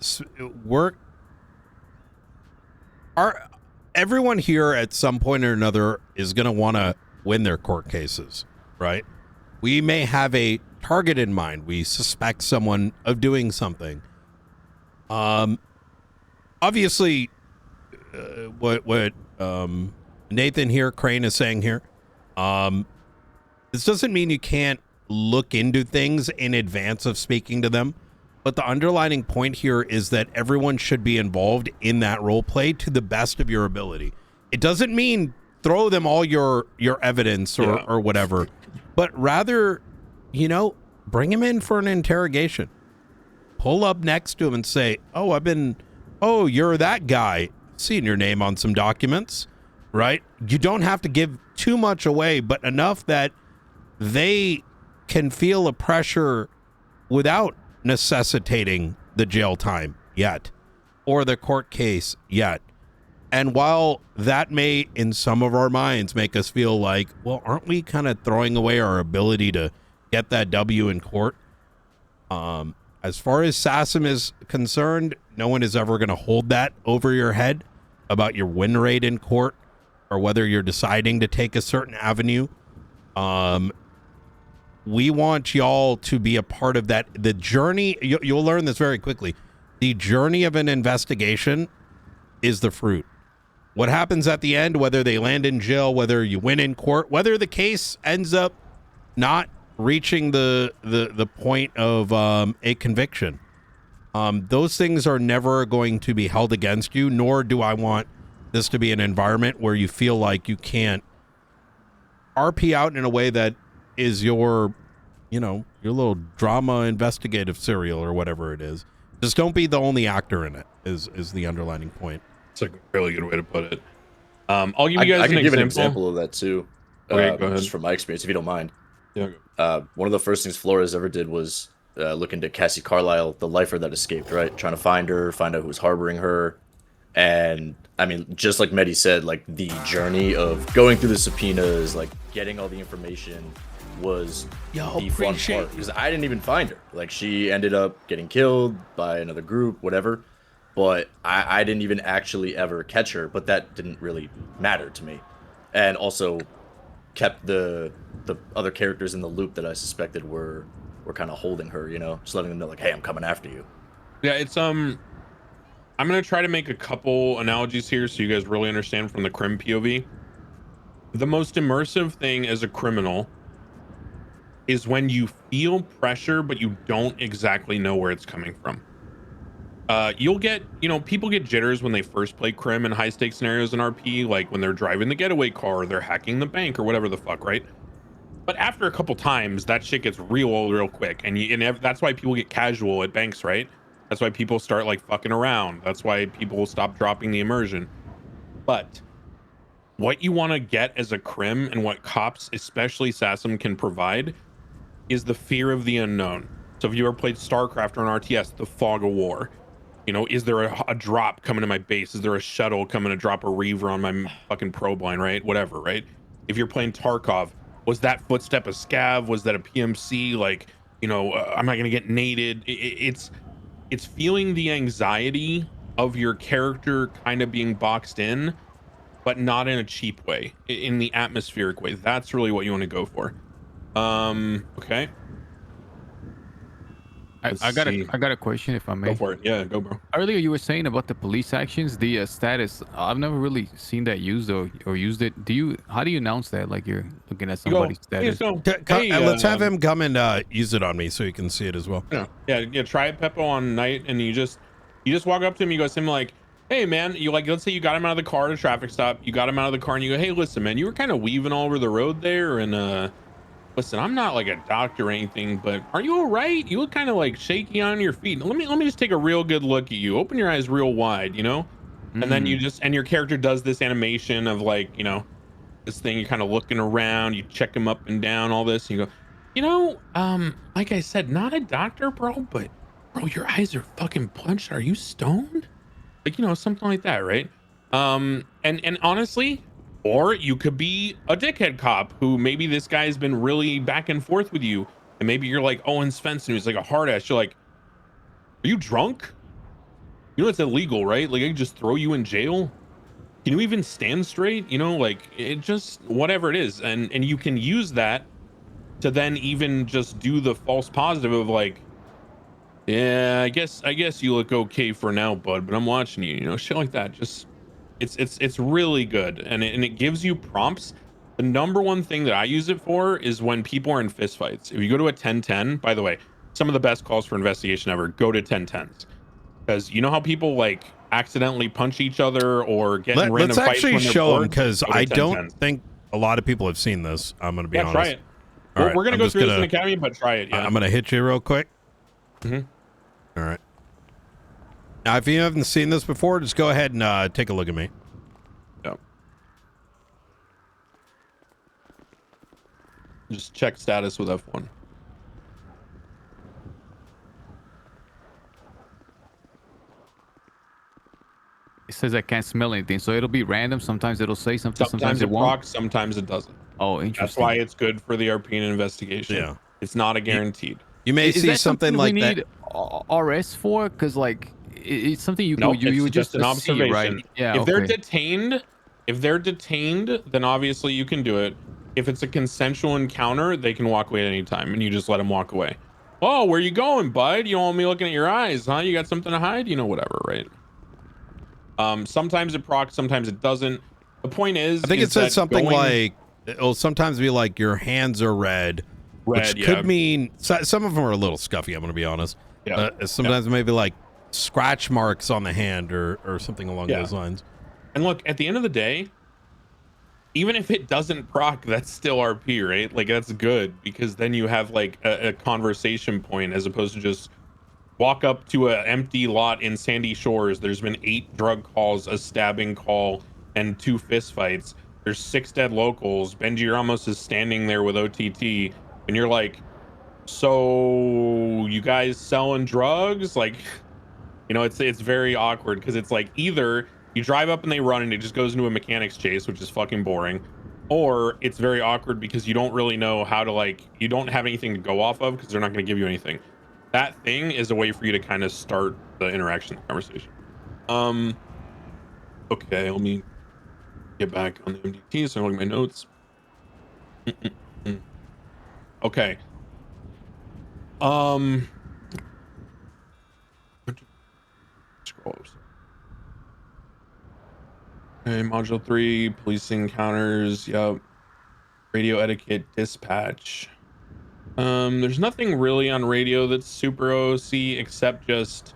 everyone here at some point or another is going to want to win their court cases, right? We may have a target in mind. We suspect someone of doing something. Obviously, what Nathan here, Crane is saying here, this doesn't mean you can't look into things in advance of speaking to them, but the underlining point here is that everyone should be involved in that role play to the best of your ability. It doesn't mean throw them all your evidence or whatever, but rather, you know, bring him in for an interrogation. Pull up next to him and say, oh, you're that guy. Seen your name on some documents, right? You don't have to give too much away, but enough that they can feel a pressure without necessitating the jail time yet or the court case yet. And while that may in some of our minds make us feel like, well, aren't we kind of throwing away our ability to get that W in court? As far as SASM is concerned, no one is ever going to hold that over your head about your win rate in court or whether you're deciding to take a certain avenue. We want y'all to be a part of that. The journey, you'll learn this very quickly. The journey of an investigation is the fruit. What happens at the end, whether they land in jail, whether you win in court, whether the case ends up not reaching the point of a conviction, those things are never going to be held against you, nor do I want this to be an environment where you feel like you can't RP out in a way that is your little drama investigative serial or whatever it is. Just don't be the only actor in it is the underlining point. It's a really good way to put it. I'll give you guys I can give an example of that too. Okay, go ahead. Just from my experience, if you don't mind. Yeah. One of the first things Flores ever did was look into Cassie Carlisle, the lifer that escaped, right? Trying to find her, find out who was harboring her. And I mean, just like Mehdi said, like the journey of going through the subpoenas, like getting all the information was the fun part. Because I didn't even find her. Like she ended up getting killed by another group, whatever. But I didn't even actually ever catch her. But that didn't really matter to me. And also kept the other characters in the loop that I suspected were kind of holding her, you know, just letting them know like, hey, I'm coming after you. Yeah, it's I'm gonna try to make a couple analogies here so you guys really understand from the crim POV. The most immersive thing as a criminal is when you feel pressure but you don't exactly know where it's coming from. You'll get, you know, people get jitters when they first play crim in high stakes scenarios in RP, like when they're driving the getaway car or they're hacking the bank or whatever the fuck, right? But after a couple times, that shit gets real quick, and that's why people get casual at banks, right? That's why people start like fucking around. That's why people will stop dropping the immersion. But what you want to get as a crim and what cops, especially SASM, can provide is the fear of the unknown. So if you ever played StarCraft or an RTS, the fog of war. You know, is there a drop coming to my base? Is there a shuttle coming to drop a Reaver on my fucking probe line, right? Whatever, right? If you're playing Tarkov, was that footstep a scav? Was that a PMC? Like, you know, am I going to get naded? It's feeling the anxiety of your character kind of being boxed in, but not in a cheap way, in the atmospheric way. That's really what you want to go for. Okay. I got a question, if I may. Go for it. Yeah, go, bro. Earlier, you were saying about the police actions, the status. I've never really seen that used or used it. How do you announce that? Like you're looking at somebody's status? Let's have him come and use it on me so you can see it as well. Yeah. Try it, Peppo, on night, and you just walk up to him. You go to him like, hey man, you like, let's say you got him out of the car at a traffic stop. You got him out of the car, and you go, hey, listen, man, you were kind of weaving all over the road there, and listen, I'm not like a doctor or anything, but are you all right? You look kind of like shaky on your feet. Let me just take a real good look at you. Open your eyes real wide, you know? And then and your character does this animation of like, you know, this thing, you're kind of looking around, you check him up and down, all this, and you go, you know, like I said, not a doctor, bro, but bro, your eyes are fucking punched. Are you stoned? Like, you know, something like that, right? And honestly, or you could be a dickhead cop who maybe this guy's been really back and forth with you, and maybe you're like Owen Svensson, who's like a hard ass. You're like, are you drunk? You know it's illegal, right? Like I can just throw you in jail. Can you even stand straight? You know, like it just whatever it is, and you can use that to then even just do the false positive of like, yeah, I guess you look okay for now, bud, but I'm watching you. You know, shit like that. Just. It's really good, and it gives you prompts. The number one thing that I use it for is when people are in fist fights. If you go to a 1010, by the way, some of the best calls for investigation ever, go to 1010s, because you know how people like accidentally punch each other or get in random fights. Let's actually show them, because I don't think a lot of people have seen this. I'm gonna be honest. Try it. We're gonna go through this in Academy, but try it. Yeah. I'm gonna hit you real quick. All right. Now, if you haven't seen this before, just go ahead and take a look at me. Yeah. Just check status with F1. It says I can't smell anything, so it'll be random. Sometimes it'll say something. Sometimes it won't. procs, sometimes it doesn't. Oh, interesting. That's why it's good for the RP and investigation. Yeah. It's not a guaranteed. You may see something like that. Need RS for, because like it's something you nope, you just an observation. See, right? Yeah. If they're detained, then obviously you can do it. If it's a consensual encounter, they can walk away at any time, and you just let them walk away. Oh, where you going, bud? You don't want me looking at your eyes, huh? You got something to hide? You know, whatever, right? Sometimes it procs, sometimes it doesn't. The point is, I think it says something like, it'll sometimes be like your hands are red, which could mean some of them are a little scuffy. I'm going to be honest. Yeah. Sometimes maybe like scratch marks on the hand or something along those lines. And look, at the end of the day, even if it doesn't proc, that's still RP, right? Like that's good, because then you have like a conversation point, as opposed to just walk up to an empty lot in Sandy Shores. There's been 8 drug calls, a stabbing call, and 2 fist fights. There's 6 dead locals. Benji Ramos is standing there with OTT, and you're like, so you guys selling drugs? Like, you know, it's very awkward, because it's like either you drive up and they run and it just goes into a mechanics chase, which is fucking boring, or it's very awkward because you don't really know how to, like, you don't have anything to go off of because they're not going to give you anything. That thing is a way for you to kind of start the interaction, the conversation. Okay, let me get back on the MDT so I look at my notes. Okay. Scrolls. Okay, module 3, policing encounters. Yep. Radio etiquette, dispatch. There's nothing really on radio that's super OC, except just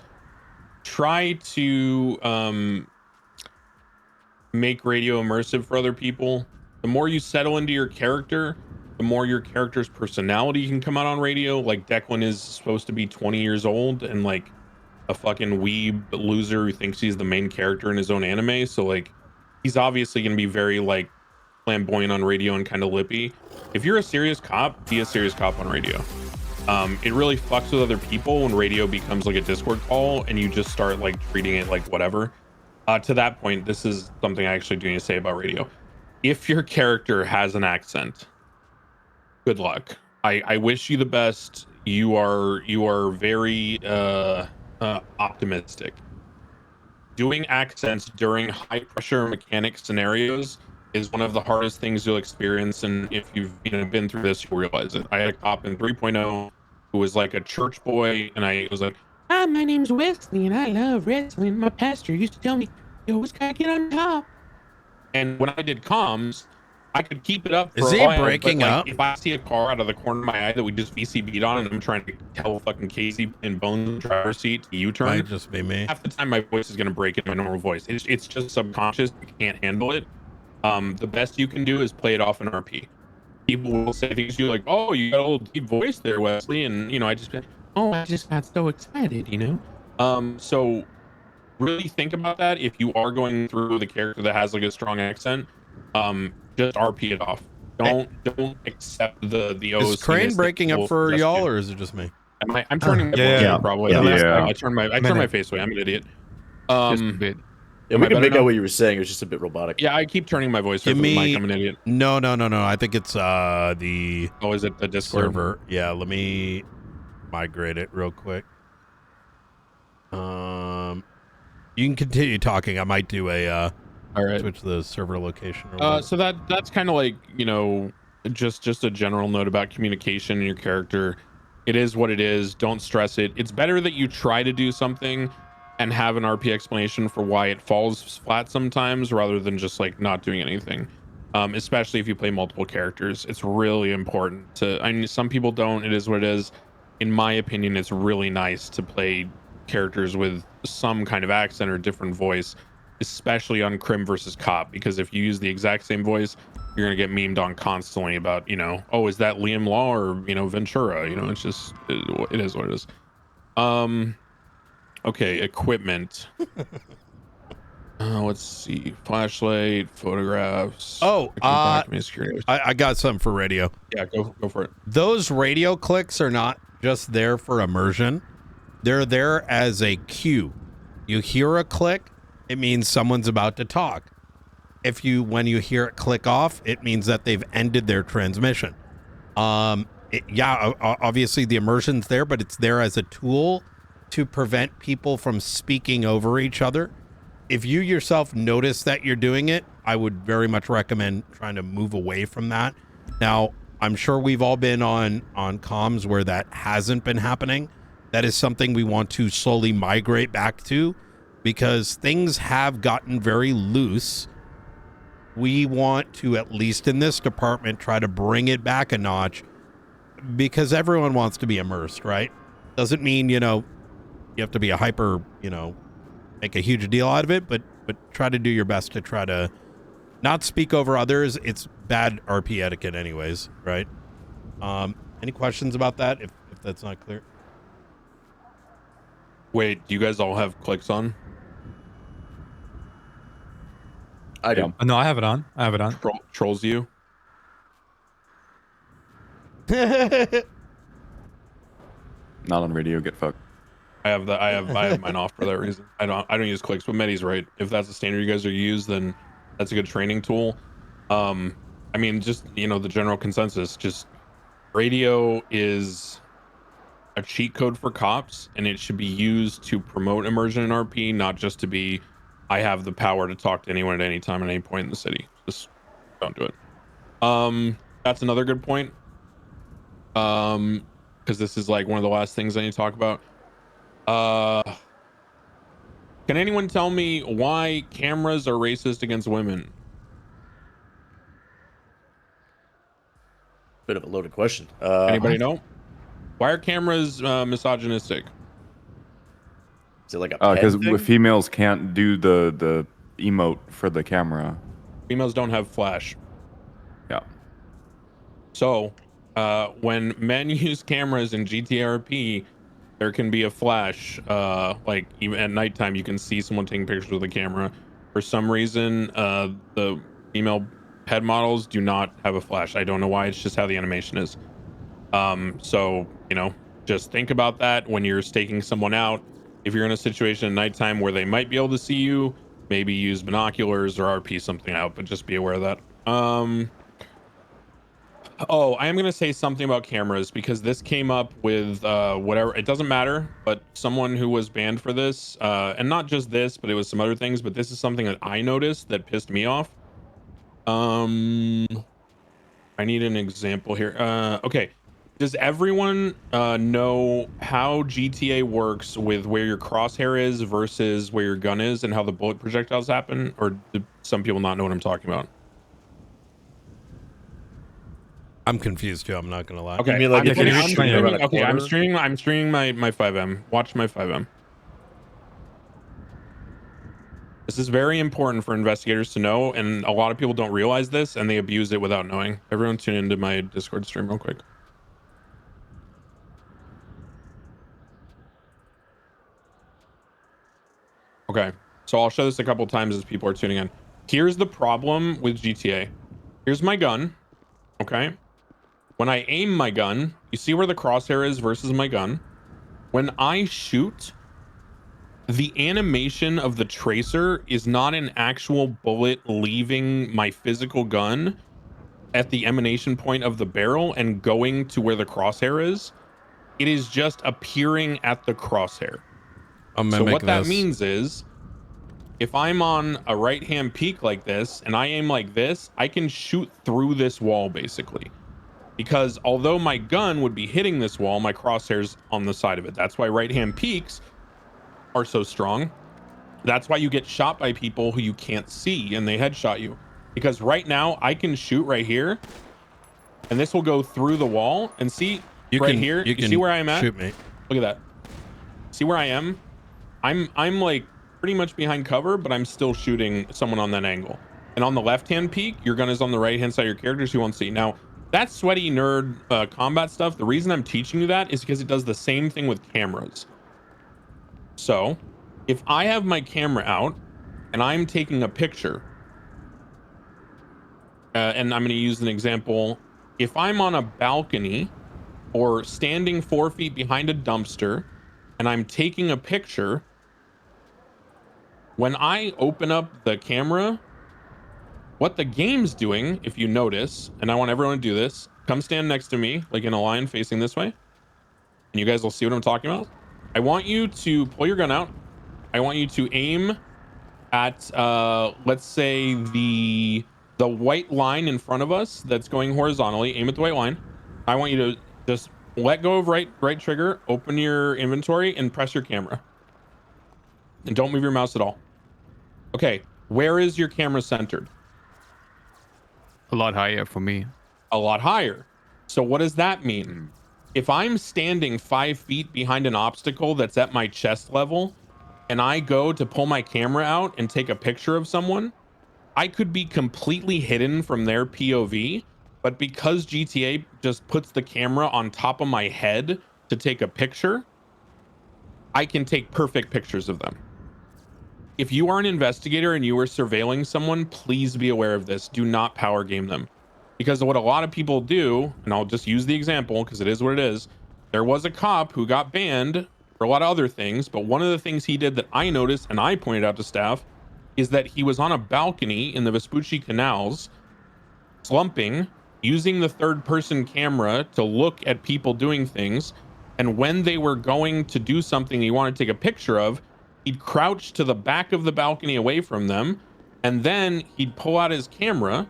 try to make radio immersive for other people. The more you settle into your character, the more your character's personality can come out on radio. Like Declan is supposed to be 20 years old and like a fucking weeb loser who thinks he's the main character in his own anime. So like he's obviously going to be very like flamboyant on radio and kind of lippy. If you're a serious cop, be a serious cop on radio. It really fucks with other people when radio becomes like a Discord call and you just start like treating it like whatever. To that point, this is something I actually do need to say about radio. If your character has an accent, good luck. I wish you the best. You are very optimistic. Doing accents during high pressure mechanic scenarios is one of the hardest things you'll experience, and if you've been through this, you'll realize it. I had a cop in 3.0 who was like a church boy, and I was like, "Hi, my name's Wesley, and I love wrestling. My pastor used to tell me, yo, what's gotta get on top." And when I did comms, I could keep it up for Is a he while, breaking but like up? if I see a car out of the corner of my eye that we just VCB'd on, and I'm trying to tell fucking Casey in Bones in the driver's seat to U-turn, Might just be me. half the time my voice is gonna break into my normal voice. It's just subconscious. You can't handle it. The best you can do is play it off in RP. People will say things to you like, "Oh, you got a little deep voice there, Wesley," and I just got so excited. So really think about that if you are going through with a character that has like a strong accent. Just RP it off. Don't accept the Is Crane breaking up for y'all, or is it just me? I'm turning my voice down, probably. I turned my face away. I'm an idiot. Just a bit. Yeah, we can make out what you were saying. It was just a bit robotic. Yeah, I keep turning my voice over the mic. I'm an idiot. No. I think it's the. Oh, is it the Discord server? Yeah, let me migrate it real quick. You can continue talking. I might do a all right, switch the server location. So that's kind of like just a general note about communication in your character. It is what it is. Don't stress it. It's better that you try to do something and have an RP explanation for why it falls flat sometimes, rather than just like not doing anything. Especially if you play multiple characters, it's really important to. I mean, some people don't. It is what it is. In my opinion, it's really nice to play characters with some kind of accent or different voice, especially on Crim versus Cop, because if you use the exact same voice, you're gonna get memed on constantly about, oh, is that Liam Law or Ventura? It's just it is what it is. Okay, equipment. Let's see, flashlight, photographs. Oh, I got some for radio. Yeah, go for it. Those radio clicks are not just there for immersion. They're there as a cue. You hear a click, it means someone's about to talk. When you hear it click off, it means that they've ended their transmission. Obviously the immersion's there, but it's there as a tool to prevent people from speaking over each other. If you yourself notice that you're doing it, I would very much recommend trying to move away from that. Now, I'm sure we've all been on comms where that hasn't been happening. That is something we want to slowly migrate back to, because things have gotten very loose. We want to, at least in this department, try to bring it back a notch, because everyone wants to be immersed, right? Doesn't mean, you have to be a hyper, make a huge deal out of it, but try to do your best to try to not speak over others. It's bad RP etiquette anyways, right? Any questions about that, if that's not clear? Wait, do you guys all have clicks on? I do. No, I have it on. Trolls you? Not on radio. Get fucked. I have mine off for that reason. I don't use clicks, but Medi's right. If that's the standard you guys are use, then that's a good training tool. I mean, just the general consensus, just radio is a cheat code for cops, and it should be used to promote immersion in RP, not just to be, I have the power to talk to anyone at any time at any point in the city. Just don't do it. That's another good point. Because this is like one of the last things I need to talk about. Can anyone tell me why cameras are racist against women? Bit of a loaded question. Anybody know? Why are cameras misogynistic? Is it like a because females can't do the emote for the camera. Females don't have flash. Yeah. So when men use cameras in GTRP, there can be a flash. Like even at nighttime, you can see someone taking pictures with a camera. For some reason, the female head models do not have a flash. I don't know why. It's just how the animation is. So just think about that when you're staking someone out. If you're in a situation at nighttime where they might be able to see you, maybe use binoculars or RP something out, but just be aware of that. Oh, I am going to say something about cameras, because this came up with whatever. It doesn't matter, but someone who was banned for this, and not just this, but it was some other things, but this is something that I noticed that pissed me off. I need an example here. Okay. Does everyone know how GTA works with where your crosshair is versus where your gun is and how the bullet projectiles happen? Or do some people not know what I'm talking about? I'm confused too. I'm not gonna lie. Okay, You mean like if you're I'm shooting around streaming, a okay, corner? I'm streaming my 5M. Watch my 5M. This is very important for investigators to know, and a lot of people don't realize this, and they abuse it without knowing. Everyone tune into my Discord stream real quick. Okay, so I'll show this a couple times as people are tuning in. Here's the problem with GTA. Here's my gun, okay? When I aim my gun, you see where the crosshair is versus my gun. When I shoot, the animation of the tracer is not an actual bullet leaving my physical gun at the emanation point of the barrel and going to where the crosshair is. It is just appearing at the crosshair. So what that means is, if I'm on a right-hand peak like this and I aim like this, I can shoot through this wall basically. Because although my gun would be hitting this wall, my crosshair's on the side of it. That's why right-hand peaks are so strong. That's why you get shot by people who you can't see and they headshot you. Because right now I can shoot right here and this will go through the wall and see here. You see where I'm at? Shoot me. Look at that. See where I am? I'm like pretty much behind cover, but I'm still shooting someone on that angle. And on the left-hand peak, your gun is on the right-hand side of your characters who won't see. Now, that sweaty nerd combat stuff, the reason I'm teaching you that is because it does the same thing with cameras. So, if I have my camera out and I'm taking a picture, and I'm going to use an example. If I'm on a balcony or standing 4 feet behind a dumpster and I'm taking a picture, when I open up the camera, what the game's doing, if you notice, and I want everyone to do this, come stand next to me, like in a line facing this way, and you guys will see what I'm talking about. I want you to pull your gun out. I want you to aim at, let's say, the white line in front of us that's going horizontally. Aim at the white line. I want you to just let go of right trigger, open your inventory, and press your camera. And don't move your mouse at all. Okay, where is your camera centered? A lot higher for me. A lot higher. So what does that mean? If I'm standing 5 feet behind an obstacle that's at my chest level, and I go to pull my camera out and take a picture of someone, I could be completely hidden from their POV, but because GTA just puts the camera on top of my head to take a picture, I can take perfect pictures of them. If you are an investigator and you are surveilling someone, please be aware of this. Do not power game them. Because what a lot of people do, and I'll just use the example because it is what it is. There was a cop who got banned for a lot of other things, but one of the things he did that I noticed and I pointed out to staff is that he was on a balcony in the Vespucci canals, slumping, using the third-person camera to look at people doing things. And when they were going to do something he wanted to take a picture of, he'd crouch to the back of the balcony away from them, and then he'd pull out his camera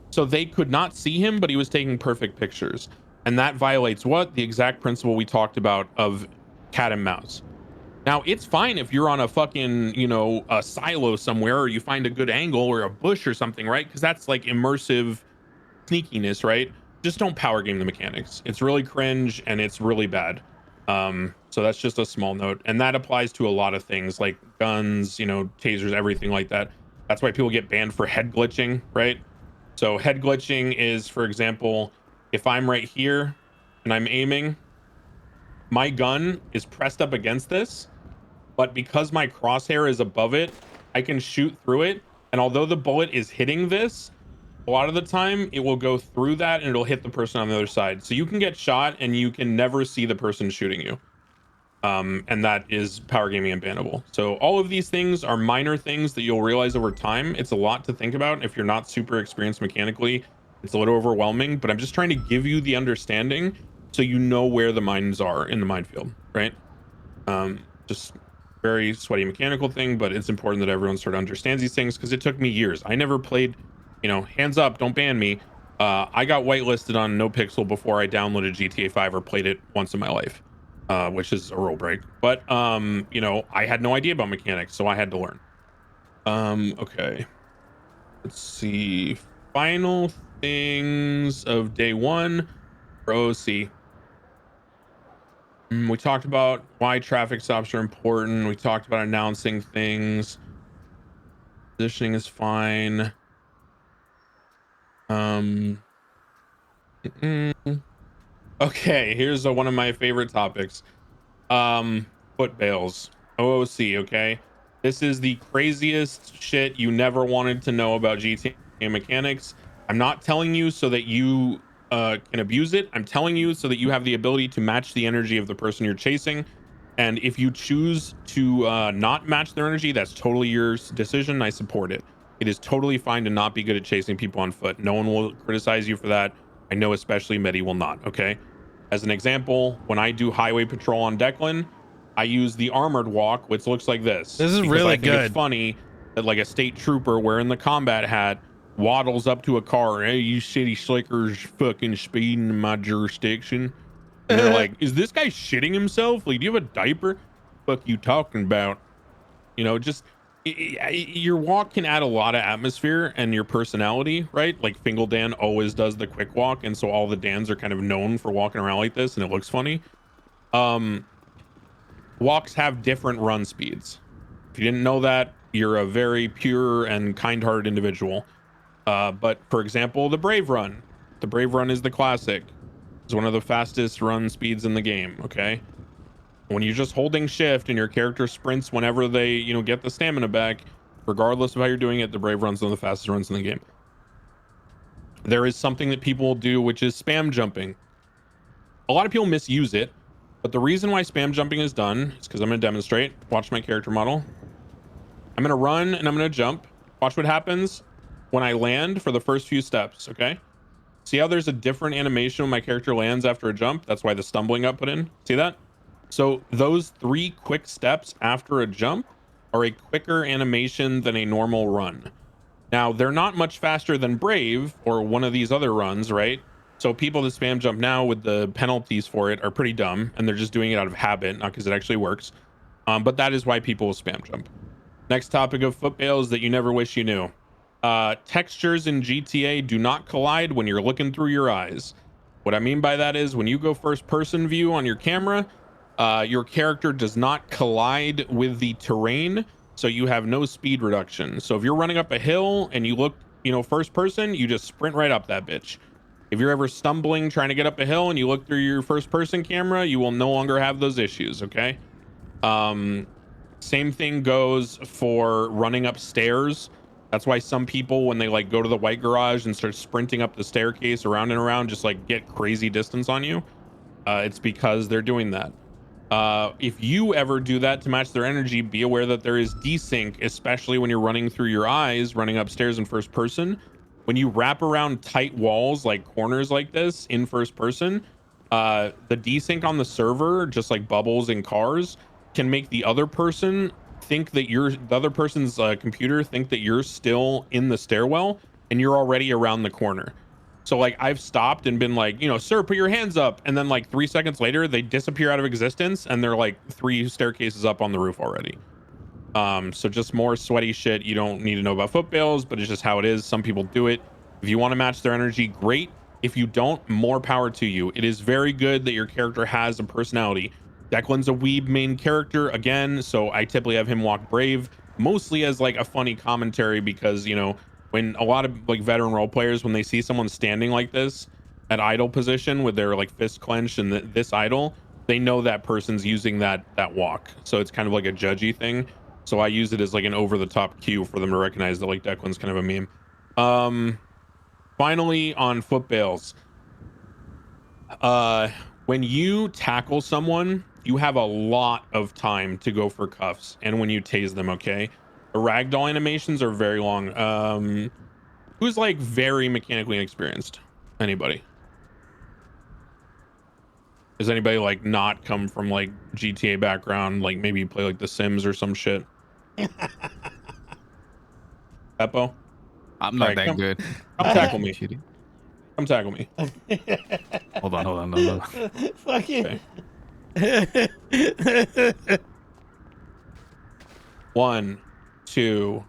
so they could not see him, but he was taking perfect pictures. And that violates what? The exact principle we talked about of cat and mouse. Now, it's fine if you're on a fucking, you know, a silo somewhere, or you find a good angle or a bush or something, right? Because that's like immersive sneakiness, right? Just don't power game the mechanics. It's really cringe and it's really bad. So that's just a small note. And that applies to a lot of things like guns, you know, tasers, everything like that. That's why people get banned for head glitching, right? So head glitching is, for example, if I'm right here and I'm aiming, my gun is pressed up against this, but because my crosshair is above it, I can shoot through it. And although the bullet is hitting this, a lot of the time it will go through that and it'll hit the person on the other side. So you can get shot and you can never see the person shooting you. And that is power gaming and bannable. So all of these things are minor things that you'll realize over time. It's a lot to think about. If you're not super experienced mechanically, it's a little overwhelming, but I'm just trying to give you the understanding so you know where the mines are in the minefield, right? Just very sweaty mechanical thing, but it's important that everyone sort of understands these things because it took me years. I never played, you know, hands up, don't ban me. I got whitelisted on NoPixel before I downloaded GTA 5 or played it once in my life, which is a rule break. But you know, I had no idea about mechanics, so I had to learn. Okay. Let's see. Final things of day one for OC. We talked about why traffic stops are important. We talked about announcing things. Positioning is fine. Okay, here's one of my favorite topics. Foot bails. OOC, okay? This is the craziest shit you never wanted to know about GTA mechanics. I'm not telling you so that you can abuse it. I'm telling you so that you have the ability to match the energy of the person you're chasing. And if you choose to not match their energy, that's totally your decision. I support it. It is totally fine to not be good at chasing people on foot. No one will criticize you for that. I know especially Medi will not, okay? As an example, when I do highway patrol on Declan, I use the armored walk, which looks like this. This is because really I think good. It's funny that like a state trooper wearing the combat hat waddles up to a car. Hey, you city slickers fucking speeding in my jurisdiction. And they're like, is this guy shitting himself? Like, do you have a diaper? Fuck you talking about? You know, just your walk can add a lot of atmosphere and your personality, right? Like Fingal Dan always does the quick walk, and so all the Dans are kind of known for walking around like this, and it looks funny. Walks have different run speeds. If you didn't know that, you're a very pure and kind-hearted individual. But for example, the Brave Run. The Brave Run is the classic. It's one of the fastest run speeds in the game, okay? When you're just holding shift and your character sprints whenever they, you know, get the stamina back, regardless of how you're doing it, the Brave Run's one of the fastest runs in the game. There is something that people do, which is spam jumping. A lot of people misuse it, but the reason why spam jumping is done is because I'm going to demonstrate. Watch my character model. I'm going to run and I'm going to jump. Watch what happens when I land for the first few steps, okay? See how there's a different animation when my character lands after a jump? That's why the stumbling got put in. See that? So those 3 quick steps after a jump are a quicker animation than a normal run. Now, they're not much faster than Brave or one of these other runs, right? So people that spam jump now with the penalties for it are pretty dumb, and they're just doing it out of habit, not because it actually works. But that is why people will spam jump. Next topic of foot bails that you never wish you knew. Textures in GTA do not collide when you're looking through your eyes. What I mean by that is when you go first person view on your camera, your character does not collide with the terrain, so you have no speed reduction. So if you're running up a hill and you look, you know, first person, you just sprint right up that bitch. If you're ever stumbling trying to get up a hill and you look through your first person camera, you will no longer have those issues, okay? Same thing goes for running upstairs. That's why some people, when they like go to the white garage and start sprinting up the staircase around and around, just like get crazy distance on you. It's because they're doing that. If you ever do that to match their energy, be aware that there is desync, especially when you're running through your eyes, running upstairs in first person. When you wrap around tight walls, like corners like this in first person, the desync on the server, just like bubbles in cars, can make the other person think that the other person's computer think that you're still in the stairwell and you're already around the corner. So like I've stopped and been like, you know, sir, put your hands up. And then like 3 seconds later, they disappear out of existence and they're like 3 staircases up on the roof already. So just more sweaty shit. You don't need to know about foot bails, but it's just how it is. Some people do it. If you want to match their energy, great. If you don't, more power to you. It is very good that your character has a personality. Declan's a weeb main character again, so I typically have him walk Brave, mostly as like a funny commentary because, you know, when a lot of like veteran role players, when they see someone standing like this at idle position with their like fist clenched and this idle, they know that person's using that walk. So it's kind of like a judgy thing. So I use it as like an over the top cue for them to recognize that like Declan's kind of a meme. Finally, on foot bails, when you tackle someone, you have a lot of time to go for cuffs, and when you tase them, okay? The ragdoll animations are very long. Who's like very mechanically inexperienced? Anybody? Does anybody like not come from like GTA background? Like maybe play like The Sims or some shit? Beppo? I'm not that good. Come tackle me. Come tackle me. Hold on. Fucking. Okay. 1, 2,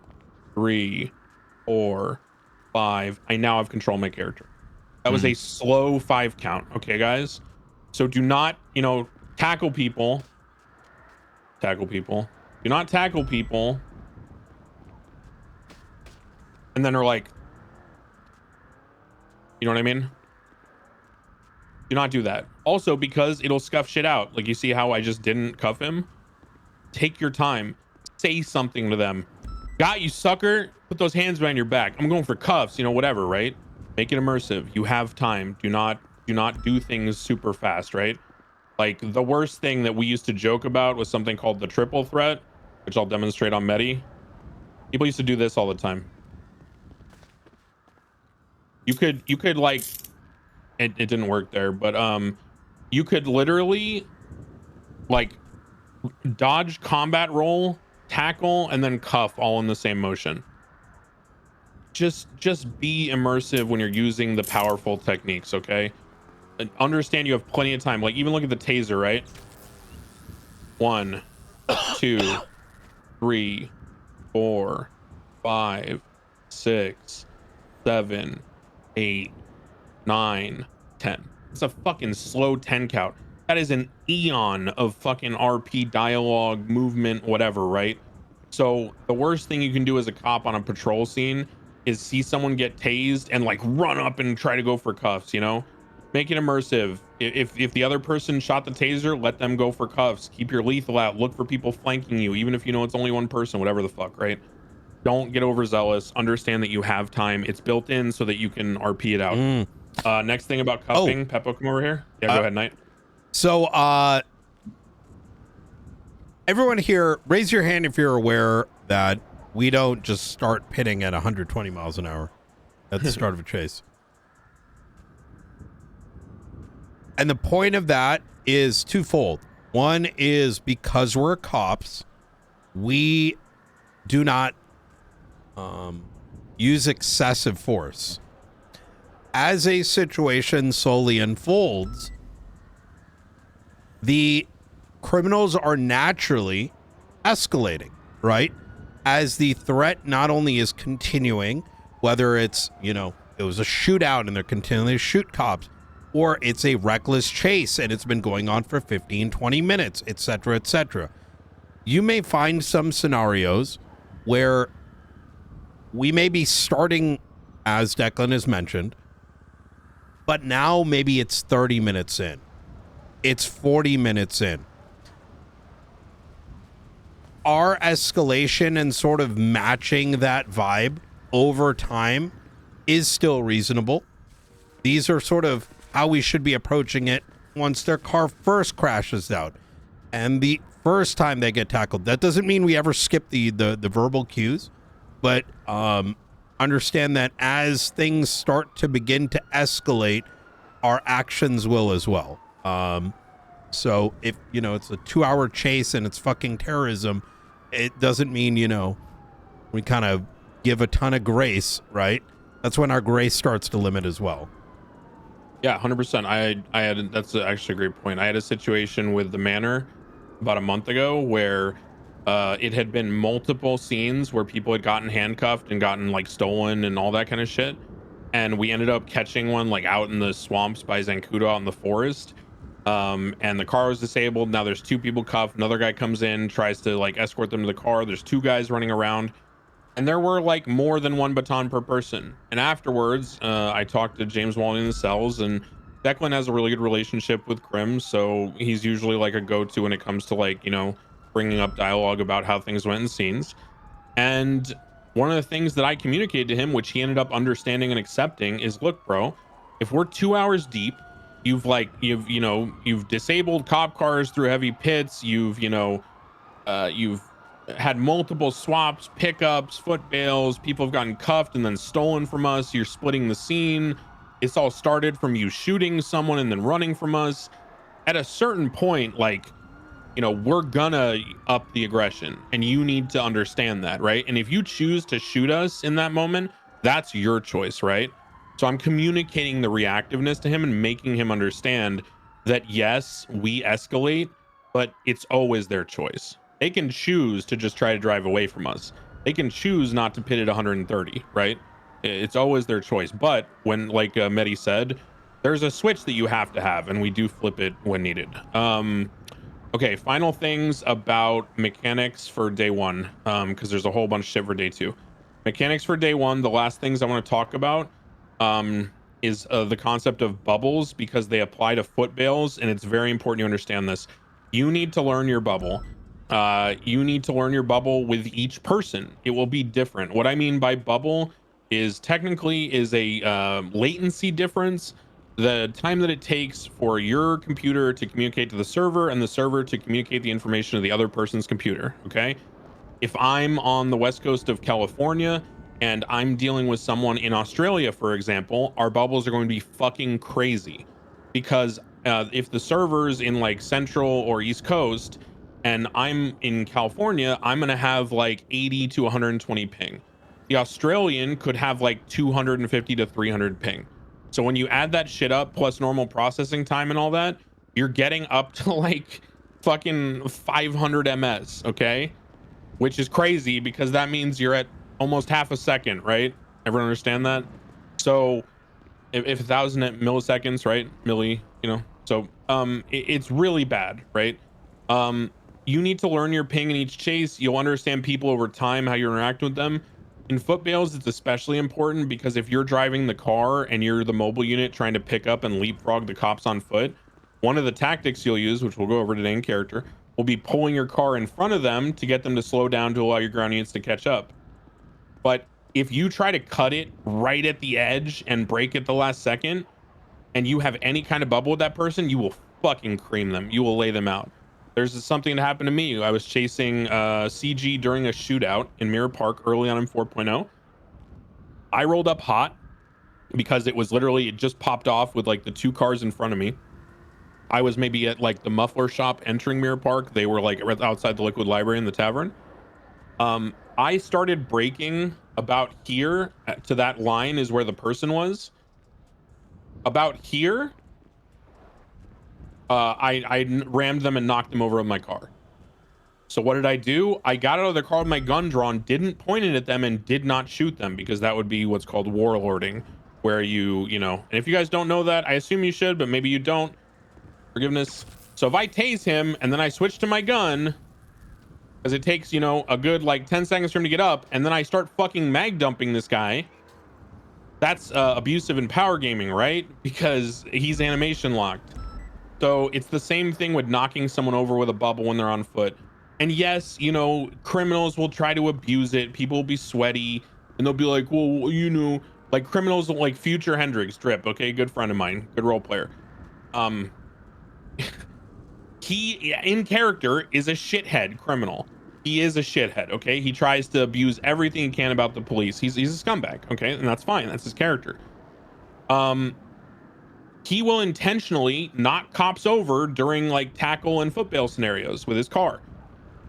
3, 4, 5. I now have control of my character. That was a slow 5 count. Okay, guys. So do not, tackle people. Tackle people. Do not tackle people. And then are like, you know what I mean? Do not do that. Also, because it'll scuff shit out. Like, you see how I just didn't cuff him? Take your time. Say something to them. Got you, sucker. Put those hands behind your back. I'm going for cuffs, whatever, right? Make it immersive. You have time. Do not do things super fast, right? Like, the worst thing that we used to joke about was something called the triple threat, which I'll demonstrate on Mehdi. People used to do this all the time. You could like, it didn't work there, but you could literally like dodge, combat roll, tackle, and then cuff all in the same motion. Just be immersive when you're using the powerful techniques, okay? And understand you have plenty of time. Like, even look at the taser, right? 1, 2, 3, 4, 5, 6, 7, 8, 9, 10. It's a fucking slow 10 count. That is an eon of fucking RP dialogue, movement, whatever, right? So the worst thing you can do as a cop on a patrol scene is see someone get tased and like run up and try to go for cuffs, Make it immersive. If the other person shot the taser, let them go for cuffs. Keep your lethal out. Look for people flanking you, even if it's only one person, whatever the fuck, right? Don't get overzealous. Understand that you have time. It's built in so that you can RP it out. Next thing about cuffing. Peppo, come over here. Yeah, go ahead, Knight. So, everyone here, raise your hand if you're aware that we don't just start pitting at 120 miles an hour at the start of a chase. And the point of that is twofold. One is because we're cops, we do not use excessive force. As a situation slowly unfolds, the criminals are naturally escalating, right? As the threat not only is continuing, whether it's, it was a shootout and they're continuing to shoot cops, or it's a reckless chase and it's been going on for 15, 20 minutes, etc., etc. You may find some scenarios where we may be starting, as Declan has mentioned, but now maybe it's 30 minutes in. It's 40 minutes in. Our escalation and sort of matching that vibe over time is still reasonable. These are sort of how we should be approaching it once their car first crashes out and the first time they get tackled. That doesn't mean we ever skip the verbal cues, but understand that as things start to begin to escalate, our actions will as well. So if, it's a 2-hour chase and it's fucking terrorism, it doesn't mean, we kind of give a ton of grace, right? That's when our grace starts to limit as well. Yeah, 100%. I had, that's actually a great point. I had a situation with the Manor about a month ago where it had been multiple scenes where people had gotten handcuffed and gotten like stolen and all that kind of shit. And we ended up catching one like out in the swamps by Zancudo out in the forest. And the car was disabled. Now there's 2 people cuffed. Another guy comes in, tries to like escort them to the car. There's 2 guys running around. And there were like more than 1 baton per person. And afterwards, I talked to James Walling in the cells, and Declan has a really good relationship with Krim. So he's usually like a go-to when it comes to like, bringing up dialogue about how things went in scenes. And one of the things that I communicated to him, which he ended up understanding and accepting, is, look, bro, if we're 2 hours deep, you've disabled cop cars through heavy pits, you've had multiple swaps, pickups, foot bails, people have gotten cuffed and then stolen from us, you're splitting the scene, it's all started from you shooting someone and then running from us. At a certain point, we're gonna up the aggression, and you need to understand that, right? And if you choose to shoot us in that moment, that's your choice, right? So I'm communicating the reactiveness to him and making him understand that yes, we escalate, but it's always their choice. They can choose to just try to drive away from us. They can choose not to pit at 130, right? It's always their choice. But when, like Mehdi said, there's a switch that you have to have, and we do flip it when needed. Okay, final things about mechanics for day one, because there's a whole bunch of shit for day two. Mechanics for day one, the last things I want to talk about is the concept of bubbles, because they apply to foot bails, and it's very important you understand this. You need to learn your bubble. You need to learn your bubble with each person. It will be different. What I mean by bubble is technically is a latency difference, the time that it takes for your computer to communicate to the server and the server to communicate the information to the other person's computer. Okay, if I'm on the west coast of California and I'm dealing with someone in Australia, for example, our bubbles are going to be fucking crazy, because if the server's in like central or east coast and I'm in California, I'm going to have like 80 to 120 ping. The Australian could have like 250 to 300 ping. So when you add that shit up plus normal processing time and all that, you're getting up to like fucking 500 ms, okay? Which is crazy, because that means you're at almost half a second, right? Everyone understand that? So if 1,000 milliseconds, right? Milli, you know, so it's really bad, right? You need to learn your ping in each chase. You'll understand people over time, how you interact with them. In foot bails, it's especially important, because if you're driving the car and you're the mobile unit trying to pick up and leapfrog the cops on foot, one of the tactics you'll use, which we'll go over today in character, will be pulling your car in front of them to get them to slow down to allow your ground units to catch up. But if you try to cut it right at the edge and break at the last second, and you have any kind of bubble with that person, you will fucking cream them. You will lay them out. There's something that happened to me. I was chasing CG during a shootout in Mirror Park early on in 4.0. I rolled up hot because it was literally, it just popped off with like the two cars in front of me. I was maybe at like the muffler shop entering Mirror Park. They were like outside the Liquid Library in the tavern. I started braking about here to that line is where the person was. About here, I rammed them and knocked them over with my car. So what did I do? I got out of the car with my gun drawn, didn't point it at them, and did not shoot them, because that would be what's called warlording, where you know, and if you guys don't know that, I assume you should, but maybe you don't. Forgiveness. So if I tase him and then I switch to my gun, because it takes, you know, a good like 10 seconds for him to get up, and then I start fucking mag dumping this guy, that's abusive in power gaming, right? Because he's animation locked. So it's the same thing with knocking someone over with a bubble when they're on foot. And yes, you know, criminals will try to abuse it. People will be sweaty and they'll be like, well, you know, like criminals like Future Hendrix, Drip, okay, good friend of mine, good role player. He in character is a shithead criminal. He is a shithead, okay? He tries to abuse everything he can about the police. He's a scumbag, okay? And that's fine. That's his character. He will intentionally knock cops over during like tackle and foot bail scenarios with his car.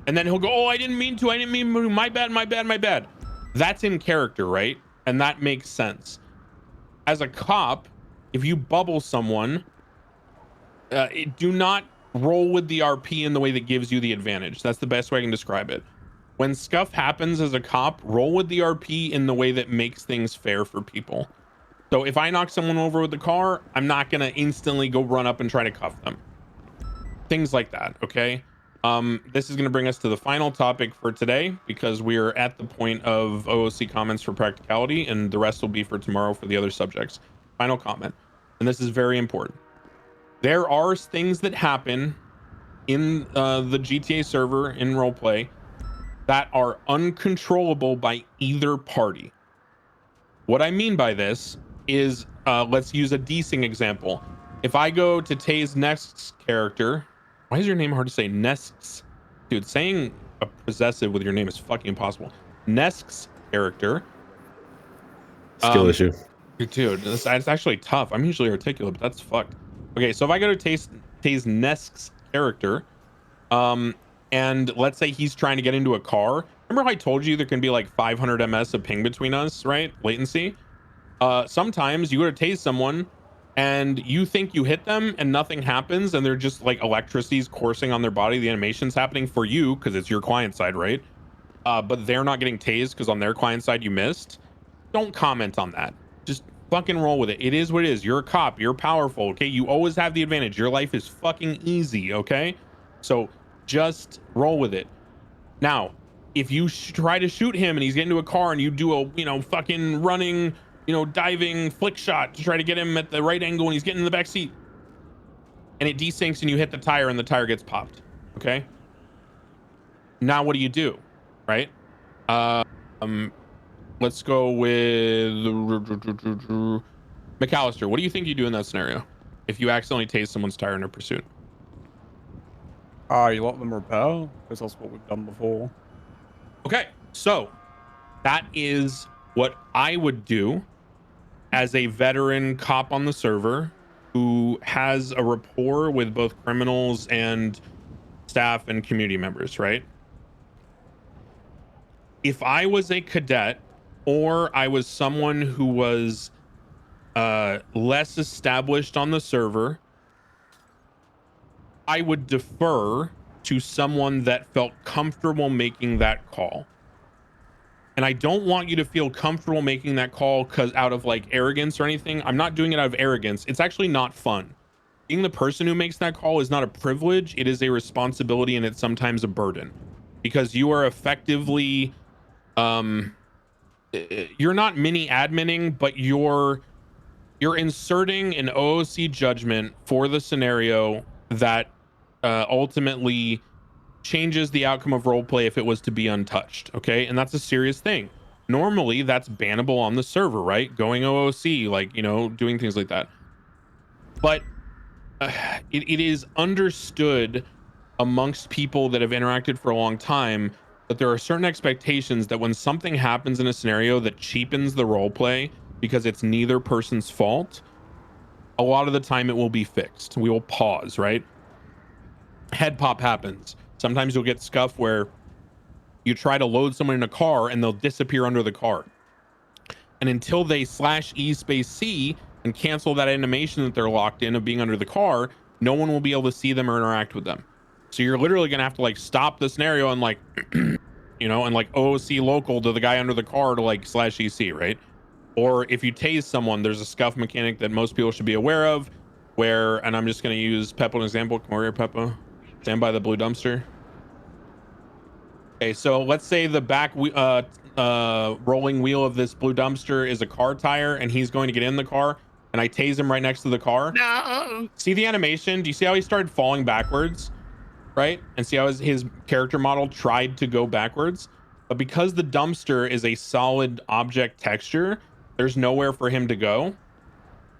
And then he'll go, oh, I didn't mean to, my bad, my bad, my bad. That's in character, right? And that makes sense. As a cop, if you bubble someone, do not roll with the RP in the way that gives you the advantage. That's the best way I can describe it. When scuff happens as a cop, roll with the RP in the way that makes things fair for people. So if I knock someone over with the car, I'm not going to instantly go run up and try to cuff them. Things like that, okay? This is going to bring us to the final topic for today, because we're at the point of OOC comments for practicality, and the rest will be for tomorrow for the other subjects. Final comment, and this is very important. There are things that happen in the GTA server in roleplay that are uncontrollable by either party. What I mean by this is, let's use a desing example. If I go to Tay's Nest's character, why is your name hard to say? Nest's, dude, saying a possessive with your name is fucking impossible. Nest's character. Skill issue. Dude, it's actually tough. I'm usually articulate, but that's fucked. Okay, so if I go to Tay's Nest's character, and let's say he's trying to get into a car. Remember how I told you there can be like 500 ms of ping between us, right? Latency. Sometimes you go to tase someone and you think you hit them and nothing happens, and they're just like electricity's coursing on their body. The animation's happening for you because it's your client side, right? But they're not getting tased because on their client side you missed. Don't comment on that. Just fucking roll with it. It is what it is. You're a cop. You're powerful. Okay. You always have the advantage. Your life is fucking easy. Okay. So just roll with it. Now, if you try to shoot him and he's getting into a car and you do a, fucking running, diving flick shot to try to get him at the right angle and he's getting in the back seat and it desyncs and you hit the tire and the tire gets popped. Okay. Now, what do? Right. Let's go with McAllister. What do you think you do in that scenario if you accidentally tase someone's tire in a pursuit? You let them repel, because that's what we've done before. Okay, so that is what I would do as a veteran cop on the server who has a rapport with both criminals and staff and community members, right? If I was a cadet or I was someone who was less established on the server, I would defer to someone that felt comfortable making that call. And I don't want you to feel comfortable making that call because out of like arrogance or anything. I'm not doing it out of arrogance. It's actually not fun. Being the person who makes that call is not a privilege. It is a responsibility, and it's sometimes a burden because you are effectively you're not mini adminning, but you're inserting an OOC judgment for the scenario that ultimately changes the outcome of roleplay if it was to be untouched. Okay, and that's a serious thing. Normally that's bannable on the server, right? Going OOC, like, doing things like that. But it is understood amongst people that have interacted for a long time that there are certain expectations that when something happens in a scenario that cheapens the roleplay because it's neither person's fault, a lot of the time it will be fixed. We will pause, right? Head pop happens. Sometimes you'll get scuff where you try to load someone in a car and they'll disappear under the car. And until they /E/C and cancel that animation that they're locked in of being under the car, no one will be able to see them or interact with them. So you're literally going to have to like stop the scenario and like, and like OOC local to the guy under the car to like /EC, right? Or if you tase someone, there's a scuff mechanic that most people should be aware of where, and I'm just going to use Peppo as an example. Come over here, Peppo. Stand by the blue dumpster. Okay, so let's say the back rolling wheel of this blue dumpster is a car tire and he's going to get in the car and I tase him right next to the car. No. See the animation? Do you see how he started falling backwards? Right? And see how his character model tried to go backwards? But because the dumpster is a solid object texture, there's nowhere for him to go.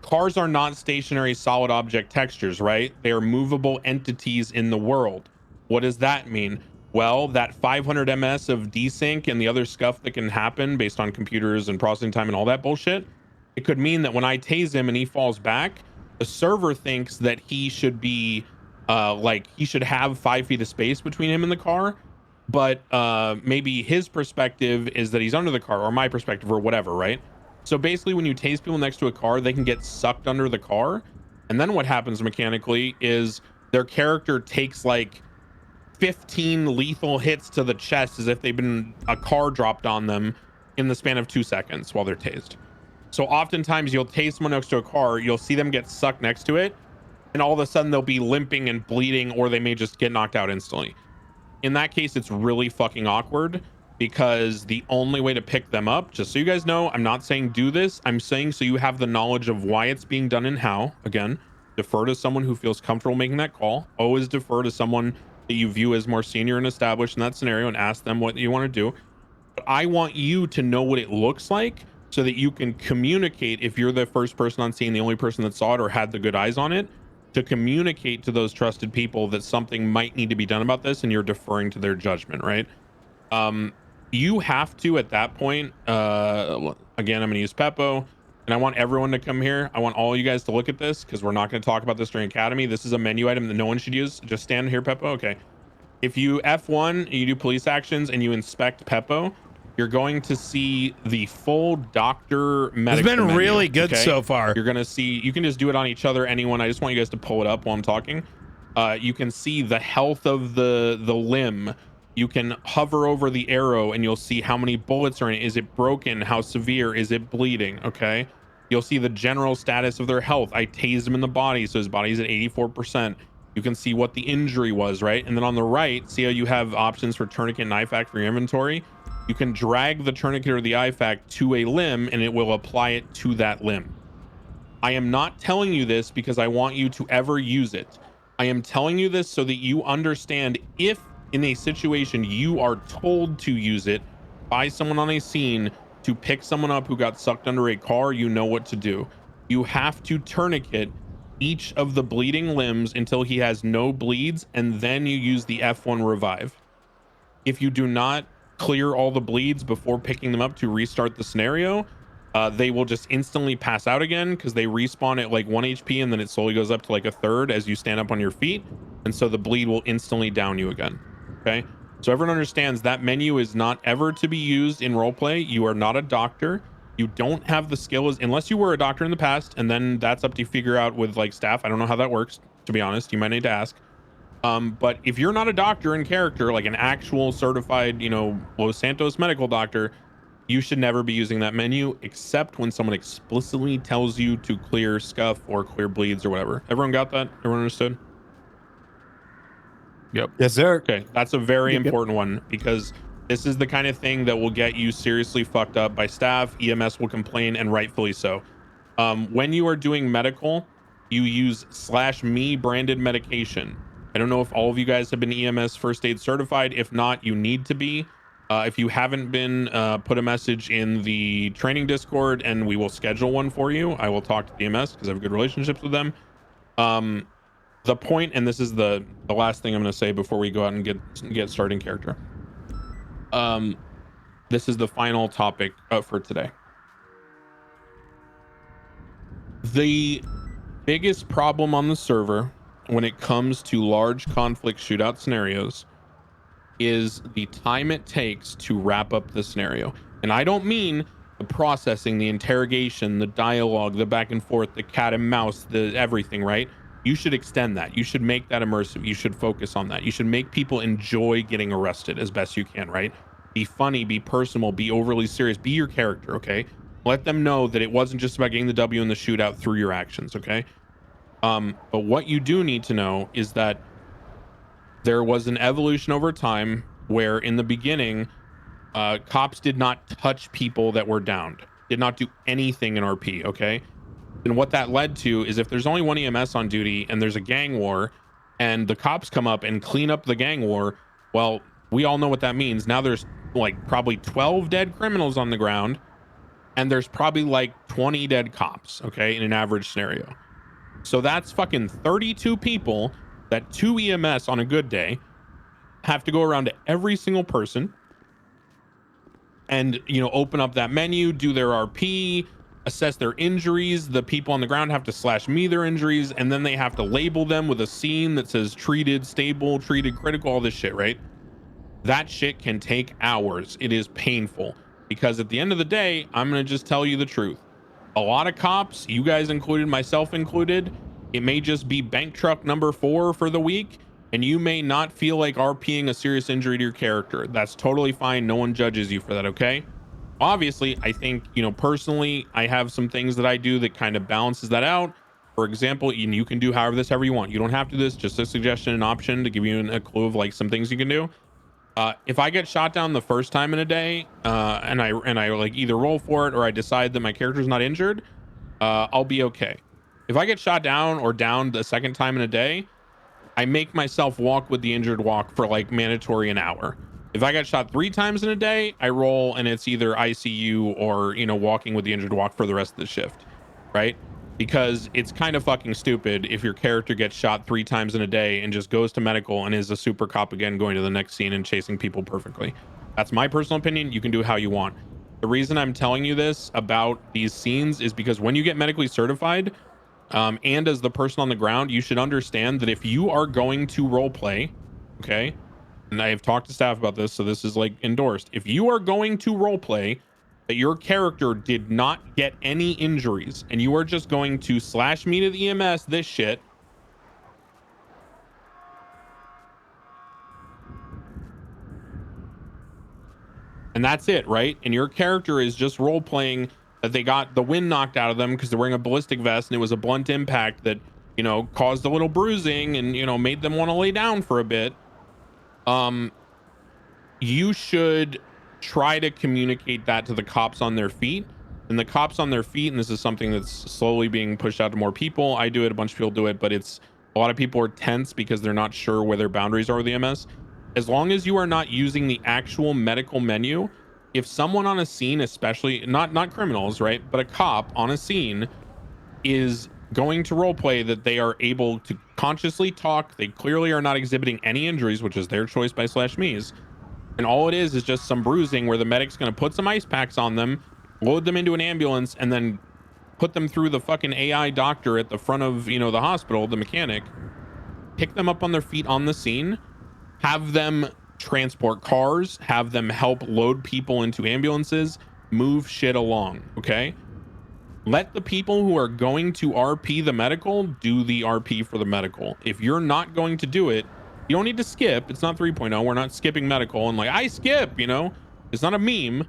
Cars are not stationary solid object textures, right? They are movable entities in the world. What does that mean? Well, that 500 ms of desync and the other scuff that can happen based on computers and processing time and all that bullshit, it could mean that when I tase him and he falls back, the server thinks that he should be he should have 5 feet of space between him and the car, but maybe his perspective is that he's under the car, or my perspective, or whatever, right? So basically when you tase people next to a car, they can get sucked under the car, and then what happens mechanically is their character takes like 15 lethal hits to the chest as if they've been a car dropped on them in the span of 2 seconds while they're tased. So oftentimes you'll tase someone next to a car, you'll see them get sucked next to it, and all of a sudden they'll be limping and bleeding, or they may just get knocked out instantly. In that case, it's really fucking awkward because the only way to pick them up, just so you guys know, I'm not saying do this. I'm saying so you have the knowledge of why it's being done and how. Again, defer to someone who feels comfortable making that call. Always defer to someone that you view as more senior and established in that scenario and ask them what you want to do. But I want you to know what it looks like so that you can communicate, if you're the first person on scene, the only person that saw it or had the good eyes on it, to communicate to those trusted people that something might need to be done about this, and you're deferring to their judgment, right? You have to, at that point, again, I'm going to use Peppo, and I want everyone to come here. I want all you guys to look at this because we're not going to talk about this during Academy. This is a menu item that no one should use. Just stand here, Peppo. Okay. If you F1, you do police actions and you inspect Peppo, you're going to see the full doctor medical It's been menu, really good okay? so far. You're gonna see, you can just do it on each other, anyone. I just want you guys to pull it up while I'm talking. You can see the health of the limb. You can hover over the arrow and you'll see how many bullets are in it. Is it broken? How severe? Is it bleeding? Okay. You'll see the general status of their health. I tased him in the body, so his body's at 84%. You can see what the injury was, right? And then on the right, see how you have options for tourniquet and IFAK for your inventory? You can drag the tourniquet or the IFAK to a limb and it will apply it to that limb. I am not telling you this because I want you to ever use it. I am telling you this so that you understand, if in a situation you are told to use it by someone on a scene to pick someone up who got sucked under a car, you know what to do. You have to tourniquet each of the bleeding limbs until he has no bleeds, and then you use the F1 revive. If you do not clear all the bleeds before picking them up to restart the scenario, they will just instantly pass out again because they respawn at like 1 HP and then it slowly goes up to like a third as you stand up on your feet, and so the bleed will instantly down you again. Okay, so everyone understands that menu is not ever to be used in roleplay. You are not a doctor. You don't have the skills unless you were a doctor in the past, and then that's up to figure out with like staff. I don't know how that works, to be honest. You might need to ask. But if you're not a doctor in character, like an actual certified, you know, Los Santos medical doctor, you should never be using that menu except when someone explicitly tells you to clear scuff or clear bleeds or whatever. Everyone got that? Everyone understood? Yep. Yes, sir. Okay, that's a very Yep. important one, because this is the kind of thing that will get you seriously fucked up by staff. EMS will complain, and rightfully so. When you are doing medical, you use /me branded medication. I don't know if all of you guys have been EMS first aid certified. If not, you need to be. If you haven't been, put a message in the training Discord and we will schedule one for you. I will talk to the EMS because I have good relationships with them. The point, and this is the last thing I'm going to say before we go out and get started in character. This is the final topic for today. The biggest problem on the server when it comes to large conflict shootout scenarios is the time it takes to wrap up the scenario. And I don't mean the processing, the interrogation, the dialogue, the back and forth, the cat and mouse, the everything, right? You should extend that. You should make that immersive. You should focus on that. You should make people enjoy getting arrested as best you can, right? Be funny, be personal, be overly serious, be your character, okay? Let them know that it wasn't just about getting the W in the shootout through your actions, okay? But what you do need to know is that there was an evolution over time where in the beginning, cops did not touch people that were downed, did not do anything in RP, okay? And what that led to is if there's only one EMS on duty and there's a gang war and the cops come up and clean up the gang war, well, we all know what that means. Now there's like probably 12 dead criminals on the ground and there's probably like 20 dead cops, okay, in an average scenario. So that's fucking 32 people that 2 EMS on a good day have to go around to every single person and, you know, open up that menu, do their RP, assess their injuries. The people on the ground have to /me their injuries, and then they have to label them with a scene that says treated, stable, treated, critical, all this shit, right? That shit can take hours. It is painful because at the end of the day, I'm going to just tell you the truth. A lot of cops, you guys included, myself included, it may just be bank truck number 4 for the week, and you may not feel like RPing a serious injury to your character. That's totally fine. No one judges you for that, okay? Obviously, I think, you know, personally, I have some things that I do that kind of balances that out. For example, you can do however you want. You don't have to do this, just a suggestion, an option to give you a clue of like some things you can do. If I get shot down the first time in a day, and I like either roll for it or I decide that my character's not injured, I'll be okay. If I get shot down or downed the second time in a day, I make myself walk with the injured walk for like mandatory an hour. If I got shot 3 times in a day, I roll and it's either ICU or, you know, walking with the injured walk for the rest of the shift, right? Because it's kind of fucking stupid if your character gets shot 3 times in a day and just goes to medical and is a super cop again, going to the next scene and chasing people perfectly. That's my personal opinion. You can do how you want. The reason I'm telling you this about these scenes is because when you get medically certified, and as the person on the ground, you should understand that if you are going to role play, okay, and I have talked to staff about this, so this is like endorsed. If you are going to roleplay that your character did not get any injuries and you are just going to slash me to the EMS this shit, and that's it, right? And your character is just role playing that they got the wind knocked out of them because they're wearing a ballistic vest and it was a blunt impact that, you know, caused a little bruising and, you know, made them want to lay down for a bit. You should try to communicate that to the cops on their feet. And the cops on their feet, and this is something that's slowly being pushed out to more people. I do it, a bunch of people do it, but it's a lot of people are tense because they're not sure where their boundaries are with the EMS. As long as you are not using the actual medical menu, if someone on a scene, especially not criminals, right, but a cop on a scene is going to roleplay that they are able to consciously talk, they clearly are not exhibiting any injuries, which is their choice by /me's, and all it is just some bruising where the medic's going to put some ice packs on them, load them into an ambulance, and then put them through the fucking AI doctor at the front of, you know, the hospital, the mechanic, pick them up on their feet on the scene, have them transport cars, have them help load people into ambulances, move shit along, okay? Let the people who are going to RP the medical do the RP for the medical. If you're not going to do it, you don't need to skip. It's not 3.0. We're not skipping medical and like, I skip, you know? It's not a meme.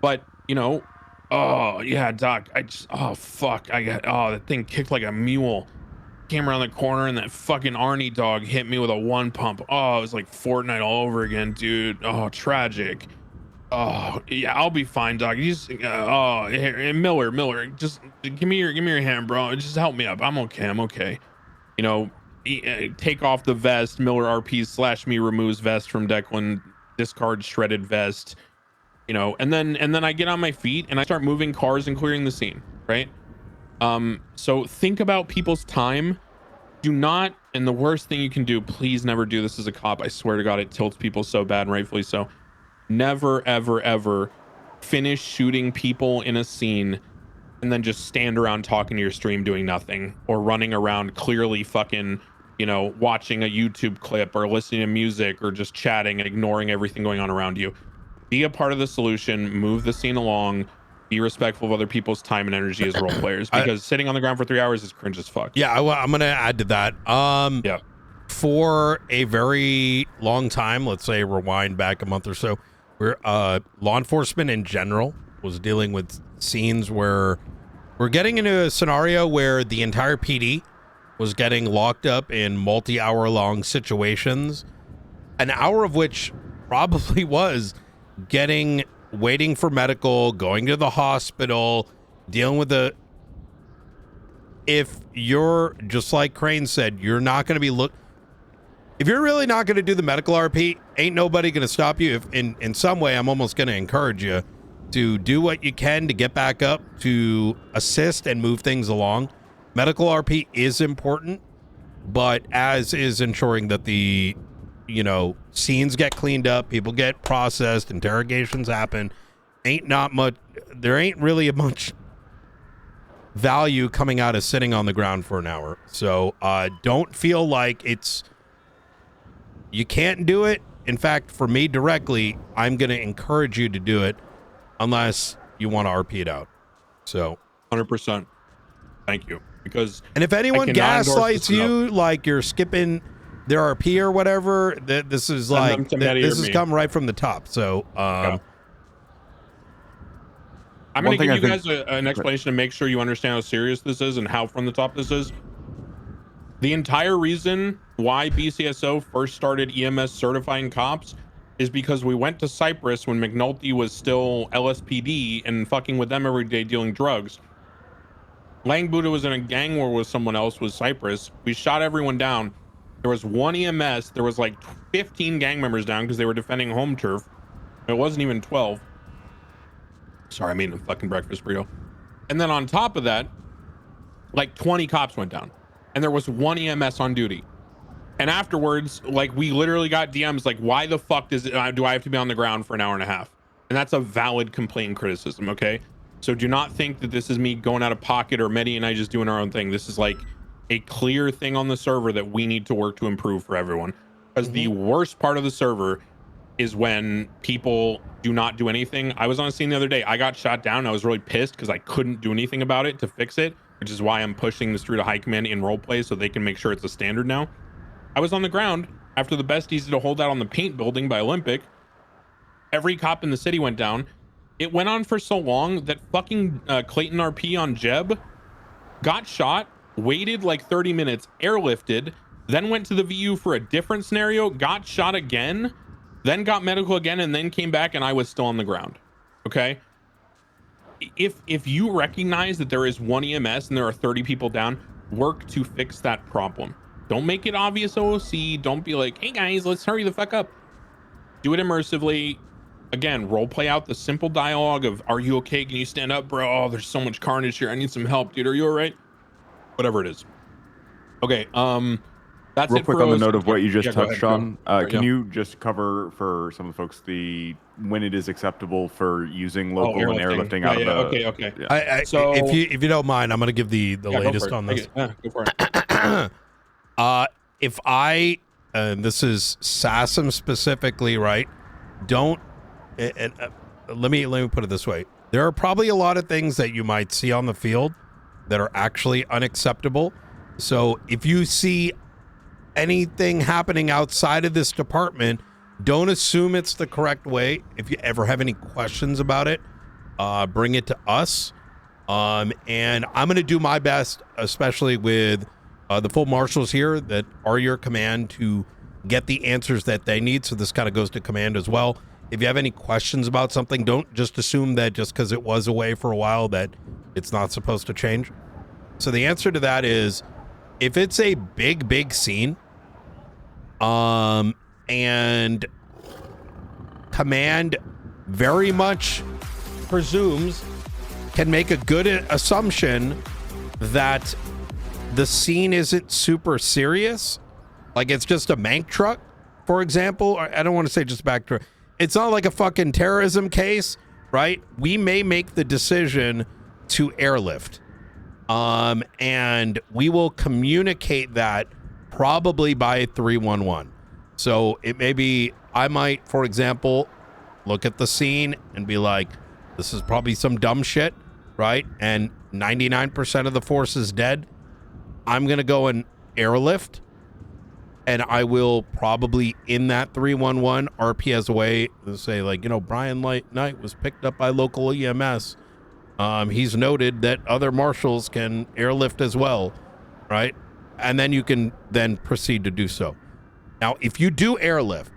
But, you know, oh, yeah, doc, oh, fuck. That thing kicked like a mule. Came around the corner and that fucking Arnie dog hit me with a one pump. Oh, it was like Fortnite all over again, dude. Oh, tragic. Oh, yeah, I'll be fine, dog. You just, here, Miller, just give me your hand, bro. Just help me up. I'm okay. You know, take off the vest. Miller RPs /me removes vest from Declan, discard shredded vest. You know, and then I get on my feet and I start moving cars and clearing the scene, right? So think about people's time. Do not, and the worst thing you can do, please never do this as a cop. I swear to God, it tilts people so bad, and rightfully so. Never, ever, ever finish shooting people in a scene and then just stand around talking to your stream doing nothing, or running around clearly fucking, you know, watching a YouTube clip or listening to music or just chatting and ignoring everything going on around you. Be a part of the solution, move the scene along, be respectful of other people's time and energy as role players, because sitting on the ground for 3 hours is cringe as fuck. Yeah, I'm going to add to that. Yeah. For a very long time, let's say rewind back a month or so, where law enforcement in general was dealing with scenes where we're getting into a scenario where the entire PD was getting locked up in multi-hour long situations, an hour of which probably was waiting for medical, going to the hospital, dealing with if you're, just like Crane said, you're not going to be if you're really not going to do the medical RP, ain't nobody going to stop you. If in some way, I'm almost going to encourage you to do what you can to get back up, to assist and move things along. Medical RP is important, but as is ensuring that the, you know, scenes get cleaned up, people get processed, interrogations happen. There ain't really much value coming out of sitting on the ground for an hour. So don't feel like you can't do it. In fact, for me directly, I'm going to encourage you to do it unless you want to RP it out. So 100%. Thank you. Because and if anyone gaslights you like you're skipping their RP or whatever, this is like this has come right from the top. So I'm going to give you guys an explanation to make sure you understand how serious this is and how from the top this is. The entire reason why BCSO first started EMS certifying cops is because we went to Cyprus when McNulty was still LSPD and fucking with them every day dealing drugs. Lang Buddha was in a gang war with someone else with Cyprus. We shot everyone down. There was one EMS. There was like 15 gang members down because they were defending home turf. It wasn't even 12. Sorry, I made a fucking breakfast burrito. And then on top of that, like 20 cops went down. And there was one EMS on duty. And afterwards, like, we literally got DMs like, why the fuck do I have to be on the ground for an hour and a half? And that's a valid complaint and criticism, okay? So do not think that this is me going out of pocket or Mehdi and I just doing our own thing. This is like a clear thing on the server that we need to work to improve for everyone. because the worst part of the server is when people do not do anything. I was on a scene the other day. I got shot down. I was really pissed because I couldn't do anything about it to fix it, which is why I'm pushing this through to high command in roleplay so they can make sure it's a standard now. I was on the ground after the besties did a holdout on the paint building by Olympic. Every cop in the city went down. It went on for so long that fucking Clayton RP on Jeb got shot, waited like 30 minutes, airlifted, then went to the VU for a different scenario, got shot again, then got medical again, and then came back, and I was still on the ground. Okay, if you recognize that there is one EMS and there are 30 people down, work to fix that problem. Don't make it obvious OOC. Don't be like, hey guys, let's hurry the fuck up. Do it immersively. Again, role play out the simple dialogue of, are you okay? Can you stand up, bro? Oh, there's so much carnage here. I need some help, dude. Are you all right? Whatever it is. Okay, that's real it quick for on the OOC. note of what you just Yeah, go touched ahead, on. Can you just cover for some of the folks when it is acceptable for using local and airlifting out of the? Okay. Yeah. So if you don't mind, I'm going to give the latest on this. Go for it. If I, and this is SASM specifically, right? Don't. Let me put it this way. There are probably a lot of things that you might see on the field that are actually unacceptable. So if you see anything happening outside of this department, don't assume it's the correct way. If you ever have any questions about it, bring it to us. And I'm going to do my best, especially with the full marshals here that are your command, to get the answers that they need. So this kind of goes to command as well. If you have any questions about something, don't just assume that just because it was away for a while that it's not supposed to change. So the answer to that is, if it's a big scene, and command very much presumes, can make a good assumption that the scene isn't super serious, like it's just a mank truck, for example, or I don't want to say just back truck. It's not like a fucking terrorism case, right? We may make the decision to airlift. And we will communicate that probably by 311. So it may be, I might, for example, look at the scene and be like, this is probably some dumb shit, right? And 99% of the force is dead. I'm going to go and airlift, and I will probably, in that 311, RP as a way to say, like, Brian Knight was picked up by local EMS. He's noted that other marshals can airlift as well, right? And then you can then proceed to do so. Now, if you do airlift,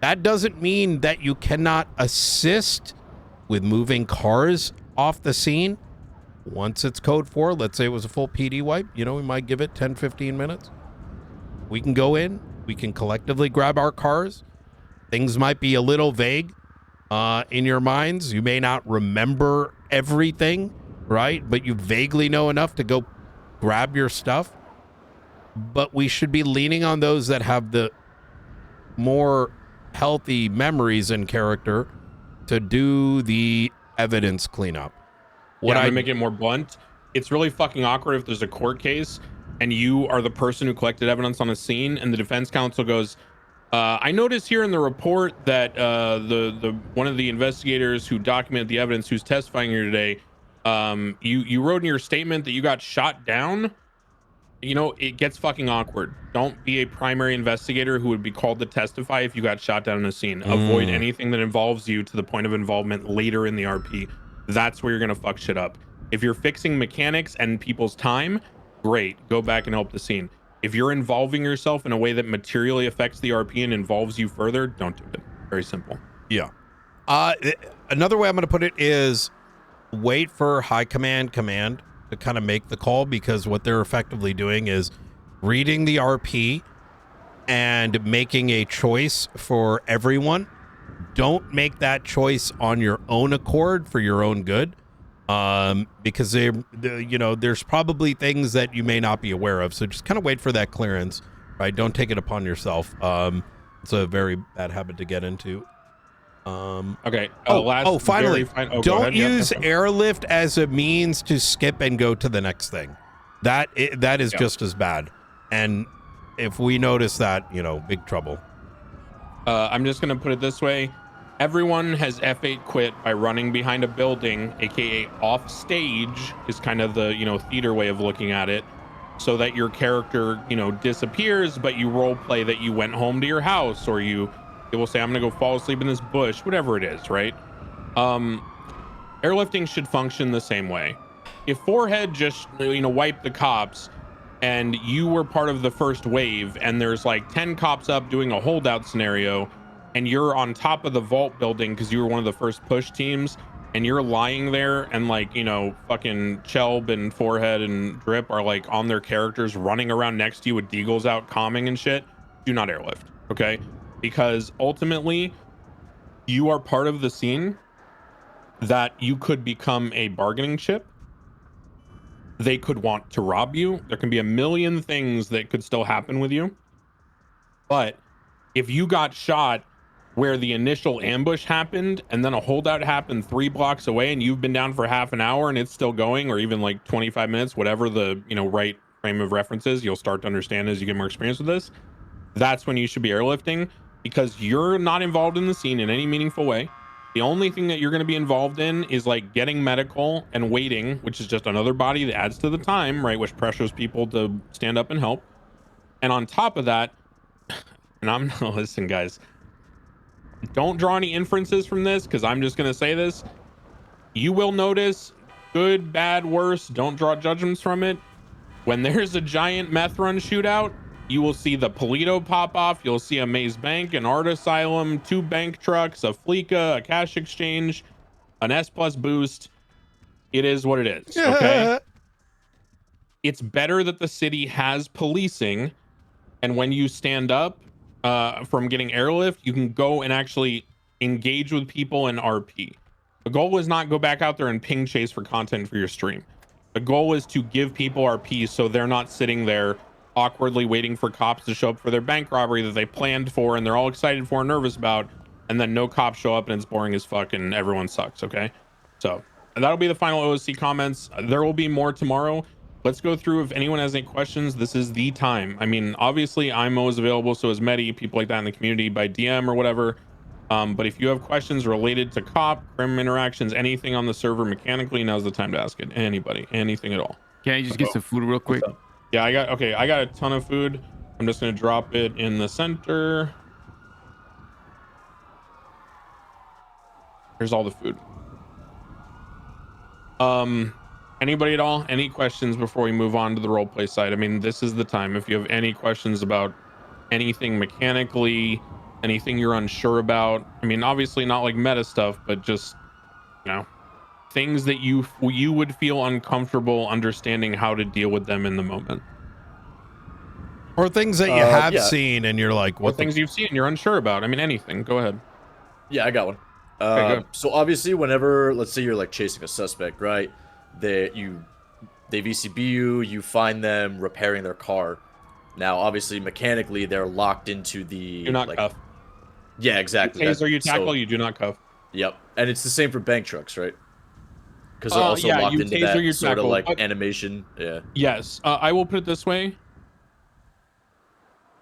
that doesn't mean that you cannot assist with moving cars off the scene. Once it's code 4, let's say it was a full PD wipe, we might give it 10, 15 minutes. We can go in, we can collectively grab our cars. Things might be a little vague in your minds. You may not remember everything, right? But you vaguely know enough to go grab your stuff. But we should be leaning on those that have the more healthy memories and character to do the evidence cleanup. I'm gonna make it more blunt. It's really fucking awkward if there's a court case and you are the person who collected evidence on a scene, and the defense counsel goes, I noticed here in the report that the one of the investigators who documented the evidence, who's testifying here today, you wrote in your statement that you got shot down. It gets fucking awkward. Don't be a primary investigator who would be called to testify if you got shot down in a scene. Avoid anything that involves you to the point of involvement later in the RP. That's where you're gonna fuck shit up. If you're fixing mechanics and people's time, great, go back and help the scene. If you're involving yourself in a way that materially affects the RP and involves you further, don't do it. Very simple. Yeah. Another way I'm going to put it is wait for high command to kind of make the call, because what they're effectively doing is reading the RP and making a choice for everyone. Don't make that choice on your own accord for your own good. Because there's probably things that you may not be aware of. So just kind of wait for that clearance, right? Don't take it upon yourself. It's a very bad habit to get into. Okay. Finally, don't use airlift as a means to skip and go to the next thing. That is just as bad. And if we notice that, big trouble. I'm just going to put it this way. Everyone has F8 quit by running behind a building, aka off stage is kind of the, theater way of looking at it, so that your character, disappears, but you role play that you went home to your house, or you will say, I'm going to go fall asleep in this bush, whatever it is, right? Airlifting should function the same way. If Forehead just, wiped the cops and you were part of the first wave and there's like 10 cops up doing a holdout scenario, and you're on top of the vault building because you were one of the first push teams, and you're lying there, and like, fucking Chelb and Forehead and Drip are like on their characters running around next to you with deagles out calming and shit, do not airlift, okay? Because ultimately you are part of the scene that you could become a bargaining chip. They could want to rob you. There can be a million things that could still happen with you. But if you got shot where the initial ambush happened and then a holdout happened 3 blocks away and you've been down for half an hour and it's still going, or even like 25 minutes, whatever the, right frame of reference is, you'll start to understand as you get more experience with this. That's when you should be airlifting, because you're not involved in the scene in any meaningful way. The only thing that you're going to be involved in is like getting medical and waiting, which is just another body that adds to the time, right? Which pressures people to stand up and help. And on top of that, and listen, guys, don't draw any inferences from this, because I'm just going to say this. You will notice, good, bad, worse, don't draw judgments from it. When there's a giant meth run shootout, you will see the Polito pop off. You'll see a Maze Bank, an Art Asylum, 2 bank trucks, a Fleeca, a cash exchange, an S Plus boost. It is what it is, okay? It's better that the city has policing, and when you stand up from getting airlift, you can go and actually engage with people in RP. The goal is not go back out there and ping chase for content for your stream. The goal is to give people RP so they're not sitting there awkwardly waiting for cops to show up for their bank robbery that they planned for and they're all excited for and nervous about, and then no cops show up and it's boring as fuck and everyone sucks, okay? So that'll be the final OOC comments. There will be more tomorrow. Let's go through. If anyone has any questions, this is the time. I mean, obviously I'm always available, so is Mehdi, people like that in the community by DM or whatever. But if you have questions related to cop, crim interactions, anything on the server mechanically, now's the time to ask it. Anybody, anything at all. Can I just get some food real quick? Yeah, I got a ton of food. I'm just gonna drop it in the center. Here's all the food. Anybody at all? Any questions before we move on to the roleplay side? I mean, this is the time. If you have any questions about anything mechanically, anything you're unsure about. I mean, obviously not like meta stuff, but just, things that you would feel uncomfortable understanding how to deal with them in the moment. Or things that you have seen and you're like, what? Things you've seen and you're unsure about. I mean, anything. Go ahead. Yeah, I got one. Okay, so obviously whenever, let's say you're like chasing a suspect, right? They VCB you find them repairing their car. Now, obviously, mechanically, they're locked into the... You're not cuff. Yeah, exactly. Taser, you tackle, you do not cuff. Yep. And it's the same for bank trucks, right? Because they're also locked into taser, that sort of like but animation. Yeah. Yes. I will put it this way.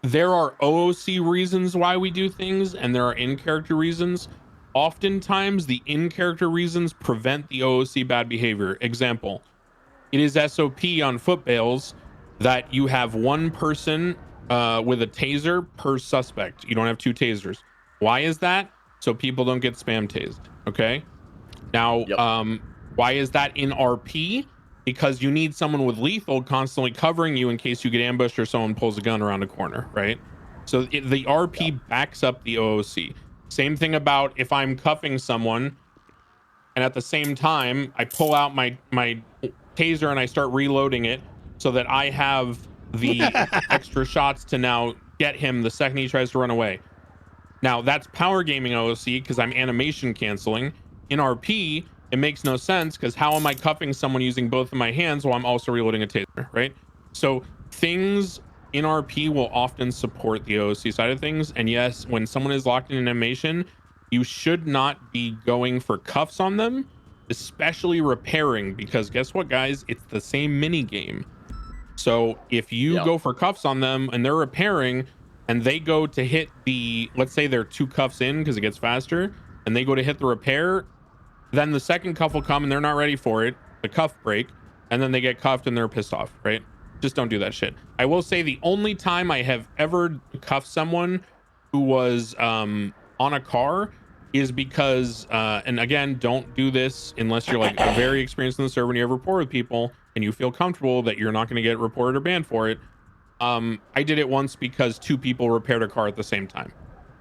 There are OOC reasons why we do things, and there are in-character reasons. Oftentimes, the in-character reasons prevent the OOC bad behavior. Example, it is SOP on foot bails that you have one person with a taser per suspect. You don't have 2 tasers. Why is that? So people don't get spam tased. Okay. Now, why is that in RP? Because you need someone with lethal constantly covering you in case you get ambushed or someone pulls a gun around a corner, right? So the RP backs up the OOC. Same thing about if I'm cuffing someone and at the same time I pull out my taser and I start reloading it so that I have the extra shots to now get him the second he tries to run away. Now that's power gaming OOC because I'm animation canceling. In RP, it makes no sense because how am I cuffing someone using both of my hands while I'm also reloading a taser, right? So things in RP will often support the OOC side of things. And yes, when someone is locked in animation, you should not be going for cuffs on them, especially repairing, because guess what, guys? It's the same mini game. So if you go for cuffs on them and they're repairing and they go to hit the, let's say they're 2 cuffs in because it gets faster, and they go to hit the repair, then the second cuff will come and they're not ready for it. The cuff break, and then they get cuffed and they're pissed off, right? Just don't do that shit. I will say the only time I have ever cuffed someone who was on a car is because, and again, don't do this unless you're like very experienced in the server and you have rapport with people and you feel comfortable that you're not going to get reported or banned for it. I did it once because 2 people repaired a car at the same time.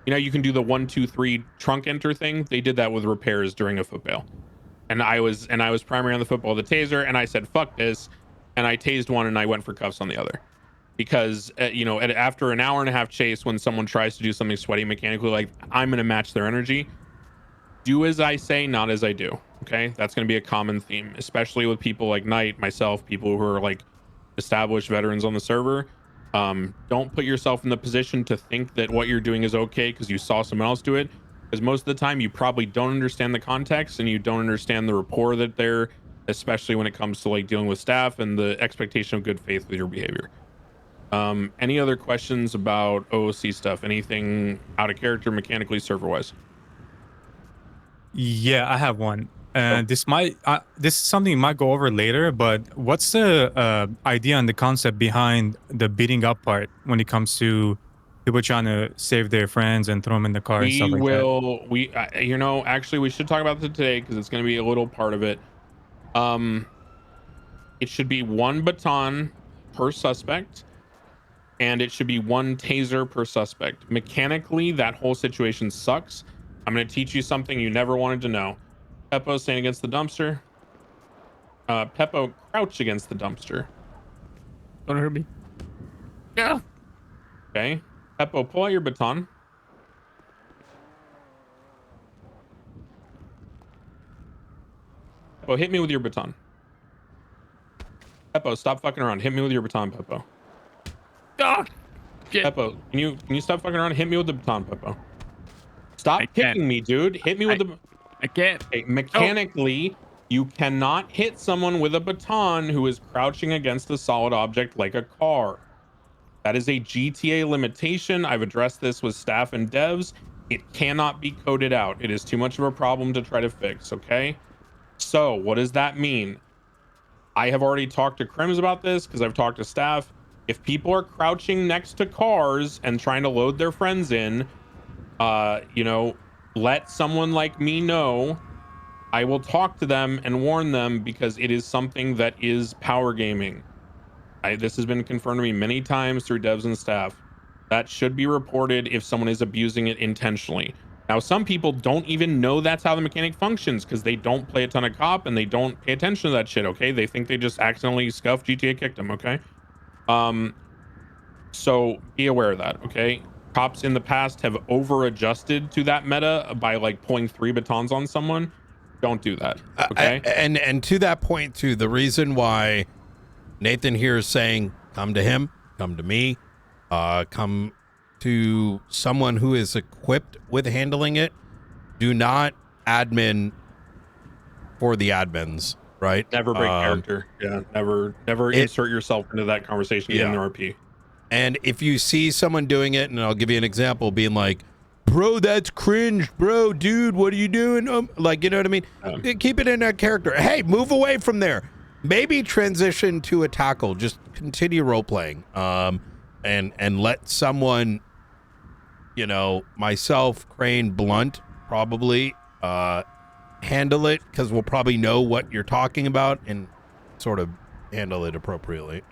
You know, you can do the 1, 2, 3 trunk enter thing. They did that with repairs during a foot bail. And I was primary on the football, the taser, and I said, fuck this. And I tased one and I went for cuffs on the other. Because, you know, after an hour and a half chase, when someone tries to do something sweaty mechanically, like, I'm going to match their energy. Do as I say, not as I do. Okay? That's going to be a common theme, especially with people like Knight, myself, people who are like established veterans on the server. Don't put yourself in the position to think that what you're doing is okay because you saw someone else do it. Because most of the time you probably don't understand the context and you don't understand the rapport that they're, especially when it comes to like dealing with staff and the expectation of good faith with your behavior. Any other questions about OOC stuff? Anything out of character mechanically server wise? Yeah, I have one. This is something you might go over later, but what's the idea and the concept behind the beating up part when it comes to people trying to save their friends and throw them in the car and stuff like that? You know, actually we should talk about that today because it's going to be a little part of it. It should be 1 baton per suspect and it should be 1 taser per suspect. Mechanically, that whole situation sucks. I'm going to teach you something you never wanted to know. Peppo stand against the dumpster. Peppo crouch against the dumpster. Don't hurt me. Yeah. Okay. Peppo, pull out your baton. Peppo, hit me with your baton. Peppo, stop fucking around. Hit me with your baton, Peppo. Oh, shit. Peppo, can you stop fucking around? Hit me with the baton, Peppo. Stop kicking me, dude. Hit me with the... I can't. Okay, mechanically, you cannot hit someone with a baton who is crouching against a solid object like a car. That is a GTA limitation. I've addressed this with staff and devs. It cannot be coded out. It is too much of a problem to try to fix, okay? So, what does that mean? I have already talked to Crims about this because I've talked to staff. If people are crouching next to cars and trying to load their friends in, you know, let someone like me know. I will talk to them and warn them because it is something that is power gaming. This has been confirmed to me many times through devs and staff. That should be reported if someone is abusing it intentionally. Now, some people don't even know that's how the mechanic functions because they don't play a ton of cop and they don't pay attention to that shit, okay? They think they just accidentally scuffed GTA kicked them, okay? So be aware of that, okay? Cops in the past have over adjusted to that meta by like pulling 3 batons on someone. Don't do that, okay? And to that point too, the reason why Nathan here is saying come to him, come to me, come to someone who is equipped with handling it. Do not admin for the admins, right? Never break character. Yeah, never insert yourself into that conversation in the RP. And if you see someone doing it, and I'll give you an example, being like, bro, that's cringe, bro, dude, what are you doing? Like, you know what I mean? Keep it in that character. Hey, move away from there. Maybe transition to a tackle. Just continue role playing. And let someone, you know, myself, Crane, Blunt, probably handle it because we'll probably know what you're talking about and sort of handle it appropriately.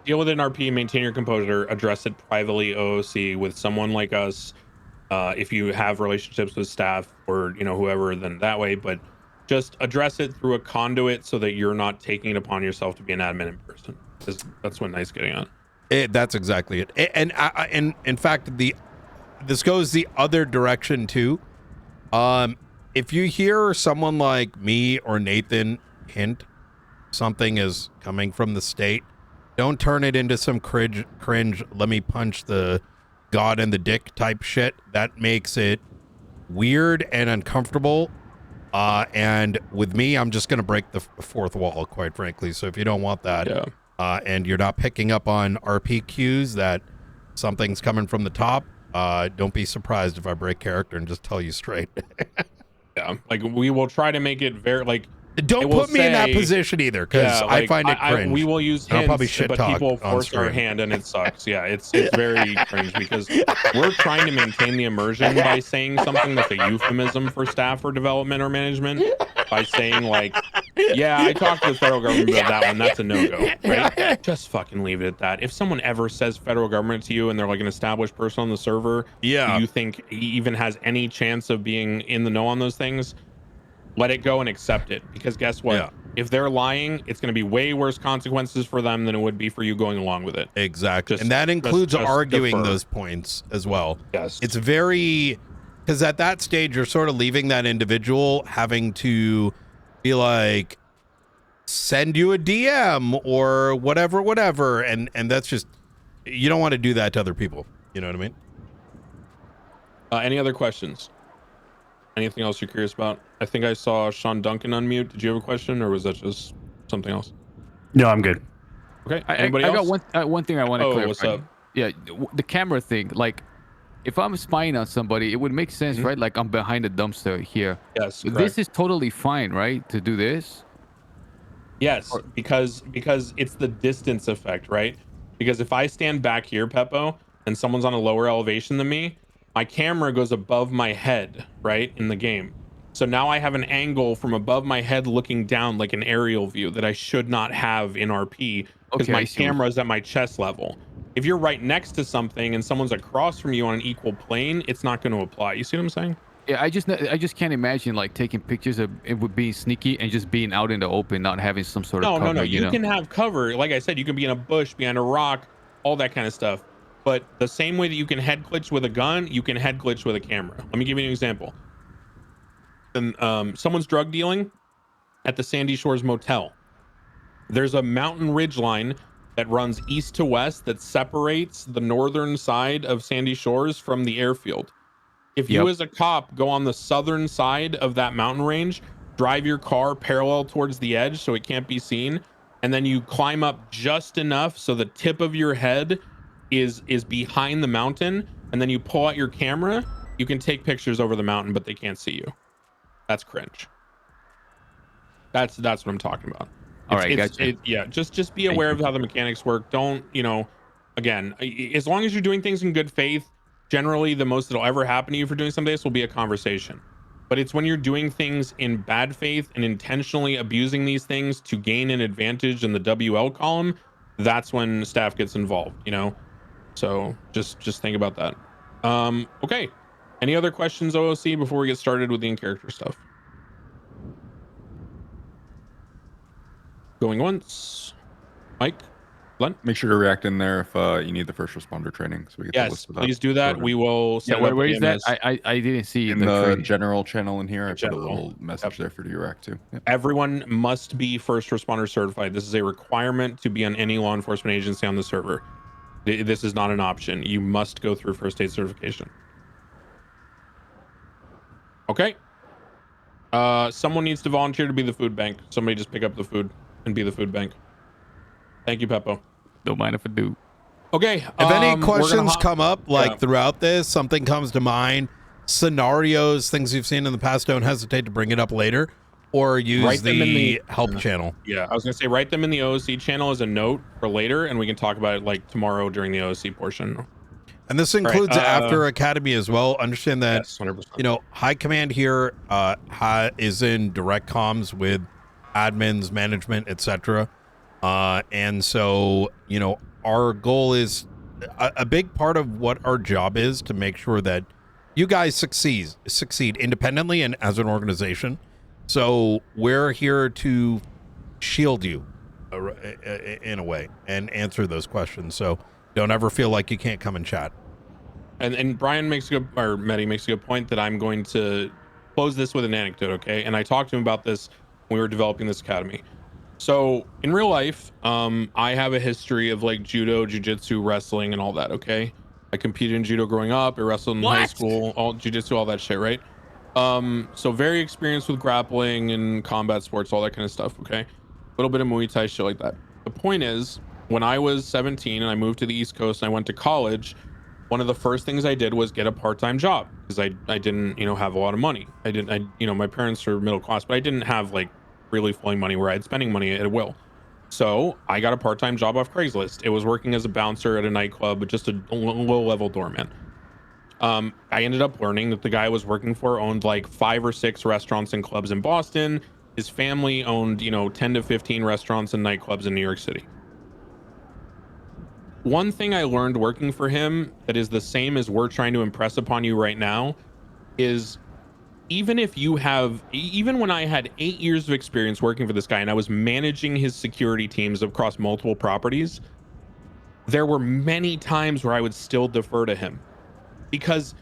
Deal with an RP, maintain your composure, address it privately OOC with someone like us. If you have relationships with staff or, you know, whoever, then that way, but just address it through a conduit so that you're not taking it upon yourself to be an admin in person. That's what Knight's getting on. That's exactly it. And in fact, this goes the other direction too. If you hear someone like me or Nathan hint something is coming from the state, don't turn it into some cringe, let me punch the God in the dick type shit. That makes it weird and uncomfortable. And with me, I'm just going to break the fourth wall, quite frankly. So if you don't want that, and you're not picking up on RP cues that something's coming from the top, don't be surprised if I break character and just tell you straight. Yeah, like we will try to make it very like. Don't put me in that position either, because I find it cringe. We will use hints, but people force our hand, and it sucks. Yeah, it's very cringe because we're trying to maintain the immersion by saying something that's a euphemism for staff or development or management. By saying like, yeah, I talked to the federal government about that one. That's a no-go, right? Just fucking leave it at that. If someone ever says federal government to you and they're like an established person on the server, yeah, you think he even has any chance of being in the know on those things, let it go and accept it, because guess what? Yeah. If they're lying, it's going to be way worse consequences for them than it would be for you going along with it. Exactly. And that includes arguing those points as well. Yes. It's very, because at that stage, you're sort of leaving that individual having to be like, send you a DM or whatever. And that's just, you don't want to do that to other people. You know what I mean? Any other questions? Anything else you're curious about? I think I saw Sean Duncan unmute. Did you have a question, or was that just something else? No, I'm good. Okay. Anybody else? I got one thing I want to clarify. What's up? Yeah, the camera thing. Like, if I'm spying on somebody, it would make sense, right? Like, I'm behind the dumpster here. Yes. Correct. This is totally fine, right? To do this. Yes, because it's the distance effect, right? Because if I stand back here, Peppo, and someone's on a lower elevation than me, my camera goes above my head, right, in the game. So now I have an angle from above my head looking down, like an aerial view, that I should not have in RP, because my camera is at my chest level. If you're right next to something and someone's across from you on an equal plane, it's not going to apply. You see what I'm saying? Yeah, I just can't imagine like taking pictures of it with being sneaky and just being out in the open, not having some sort of cover. No. You can have cover. Like I said, you can be in a bush, behind a rock, all that kind of stuff. But the same way that you can head glitch with a gun, you can head glitch with a camera. Let me give you an example. And someone's drug dealing at the Sandy Shores Motel. There's a mountain ridge line that runs east to west that separates the northern side of Sandy Shores from the airfield. If you as a cop go on the southern side of that mountain range, drive your car parallel towards the edge so it can't be seen, and then you climb up just enough so the tip of your head is behind the mountain, and then you pull out your camera, you can take pictures over the mountain, but they can't see you. That's cringe. That's what I'm talking about. All right, gotcha. Yeah, just be aware of how the mechanics work. Don't, again, as long as you're doing things in good faith, generally the most that'll ever happen to you for doing some of this will be a conversation. But it's when you're doing things in bad faith and intentionally abusing these things to gain an advantage in the WL column, that's when staff gets involved, So just think about that. Okay. Any other questions, OOC, before we get started with the in-character stuff? Going once. Mike? Glenn? Make sure to react in there if you need the first responder training, so we get the list of that. Please do that. We will set up where is that? I didn't see in the general channel in here. I put a little message there for you to react to. Yep. Everyone must be first responder certified. This is a requirement to be on any law enforcement agency on the server. This is not an option. You must go through first aid certification. Okay. Someone needs to volunteer to be the food bank. Somebody just pick up the food and be the food bank. Thank you, Peppo. Don't mind if I do. Okay. If any questions come up, throughout this, something comes to mind, scenarios, things you've seen in the past, don't hesitate to bring it up later, or use the help channel. Yeah, I was gonna say write them in the OOC channel as a note for later, and we can talk about it tomorrow during the OOC portion. And this includes After Academy as well. Understand that, yes, 100%. High Command here is in direct comms with admins, management, etc. And so, our goal is a big part of what our job is to make sure that you guys succeed independently and as an organization. So we're here to shield you in a way and answer those questions. So don't ever feel like you can't come and chat. And Brian makes Mehdi makes a good point that I'm going to close this with an anecdote, okay? And I talked to him about this when we were developing this academy. So in real life, I have a history of judo, jiu-jitsu, wrestling, and all that, okay? I competed in judo growing up, I wrestled in high school, all jiu-jitsu, all that shit, right? So very experienced with grappling and combat sports, all that kind of stuff, okay? A little bit of Muay Thai, shit like that. the point is, when I was 17 and I moved to the East Coast and I went to college, one of the first things I did was get a part-time job because I didn't, have a lot of money. My parents are middle class, but I didn't have like really flowing money where I had spending money at will. So I got a part-time job off Craigslist. It was working as a bouncer at a nightclub, just a low-level doorman. I ended up learning that the guy I was working for owned like 5 or 6 restaurants and clubs in Boston. His family owned, 10 to 15 restaurants and nightclubs in New York City. One thing I learned working for him that is the same as we're trying to impress upon you right now is even when I had 8 years of experience working for this guy and I was managing his security teams across multiple properties, there were many times where I would still defer to him because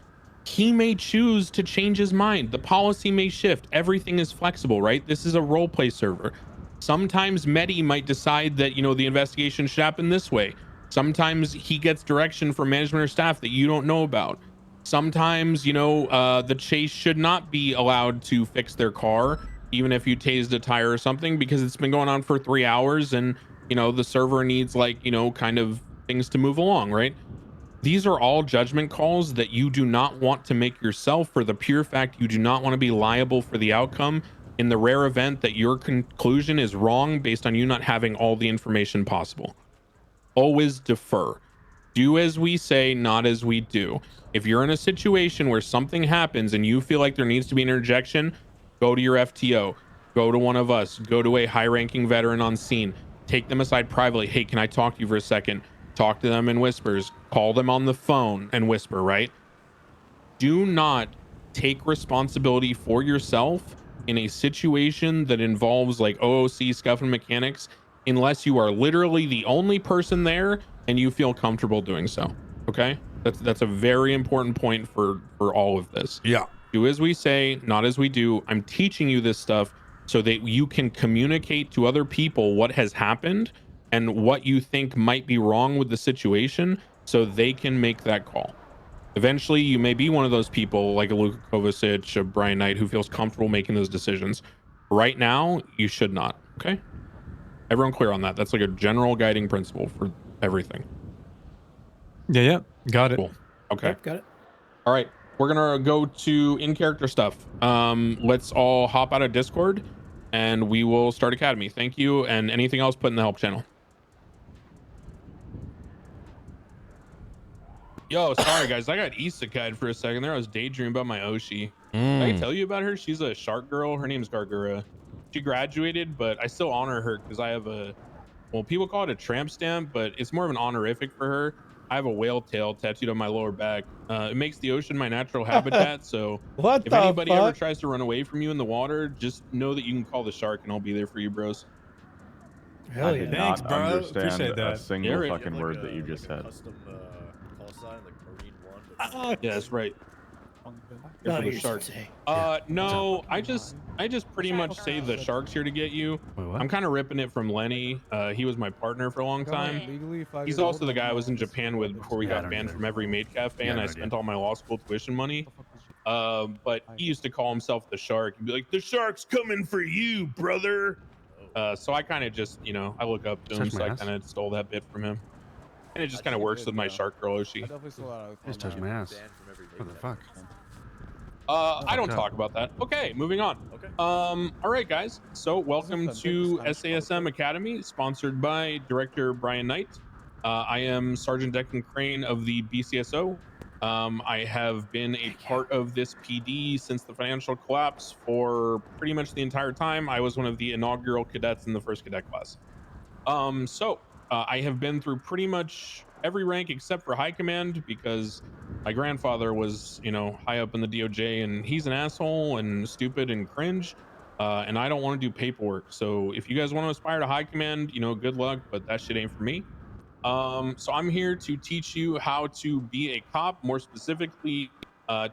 he may choose to change his mind. The policy may shift. Everything is flexible, right? This is a role play server. Sometimes Mehdi might decide that, the investigation should happen this way. Sometimes he gets direction from management or staff that you don't know about. Sometimes, the chase should not be allowed to fix their car, even if you tased a tire or something, because it's been going on for 3 hours and, the server needs kind of things to move along, right? These are all judgment calls that you do not want to make yourself for the pure fact you do not want to be liable for the outcome in the rare event that your conclusion is wrong based on you not having all the information possible. Always defer. Do as we say, not as we do. If you're in a situation where something happens and you feel like there needs to be an interjection, go to your FTO, go to one of us, go to a high-ranking veteran on scene, take them aside privately. Hey, can I talk to you for a second? Talk to them in whispers, call them on the phone and whisper, right? Do not take responsibility for yourself in a situation that involves like OOC scuff and mechanics unless you are literally the only person there and you feel comfortable doing so. Okay, that's a very important point for all of this. Yeah, do as we say, not as we do. I'm teaching you this stuff so that you can communicate to other people what has happened and what you think might be wrong with the situation so they can make that call. Eventually you may be one of those people like a Luka Kovacic, a Brian Knight, who feels comfortable making those decisions. Right now you should not. Okay, everyone clear on that? That's like a general guiding principle for everything. Yeah, got it. Cool. Okay, Yep, got it. all right, we're gonna go to in-character stuff. Let's all hop out of Discord and we will start Academy. Thank you, and anything else put in the help channel. Yo, sorry guys, I got isekai'd for a second there. I was daydreaming about my Oshi. Did I tell you about her? She's a shark girl. Her name's Gargura. She graduated, but I still honor her because I have people call it a tramp stamp, but it's more of an honorific for her. I have a whale tail tattooed on my lower back. It makes the ocean my natural habitat, so if anybody ever tries to run away from you in the water, just know that you can call the shark and I'll be there for you, bros. Hell yeah. Thanks, bro. Understand Appreciate that. a single fucking word that you just said. Yeah, that's right. For the sharks. No, I just pretty much say the shark's here to get you. I'm kind of ripping it from Lenny. He was my partner for a long time. He's also the guy I was in Japan with before we got banned from every maid cafe, and I spent all my law school tuition money. But he used to call himself the shark. He'd be like, "The shark's coming for you, brother." So I kind of just, I look up to him, so I kind of stole that bit from him. And it just kind of works with my shark girl Oshi. Just touch my ass. What the fuck? I don't talk about that. Okay, moving on. Okay. All right, guys. So welcome to SASM Academy, sponsored by Director Brian Knight. I am Sergeant Declan Crane of the BCSO. I have been a part of this PD since the financial collapse for pretty much the entire time. I was one of the inaugural cadets in the first cadet class. I have been through pretty much every rank except for high command because my grandfather was, high up in the DOJ and he's an asshole and stupid and cringe. And I don't want to do paperwork. So if you guys want to aspire to high command, good luck, but that shit ain't for me. So I'm here to teach you how to be a cop, more specifically,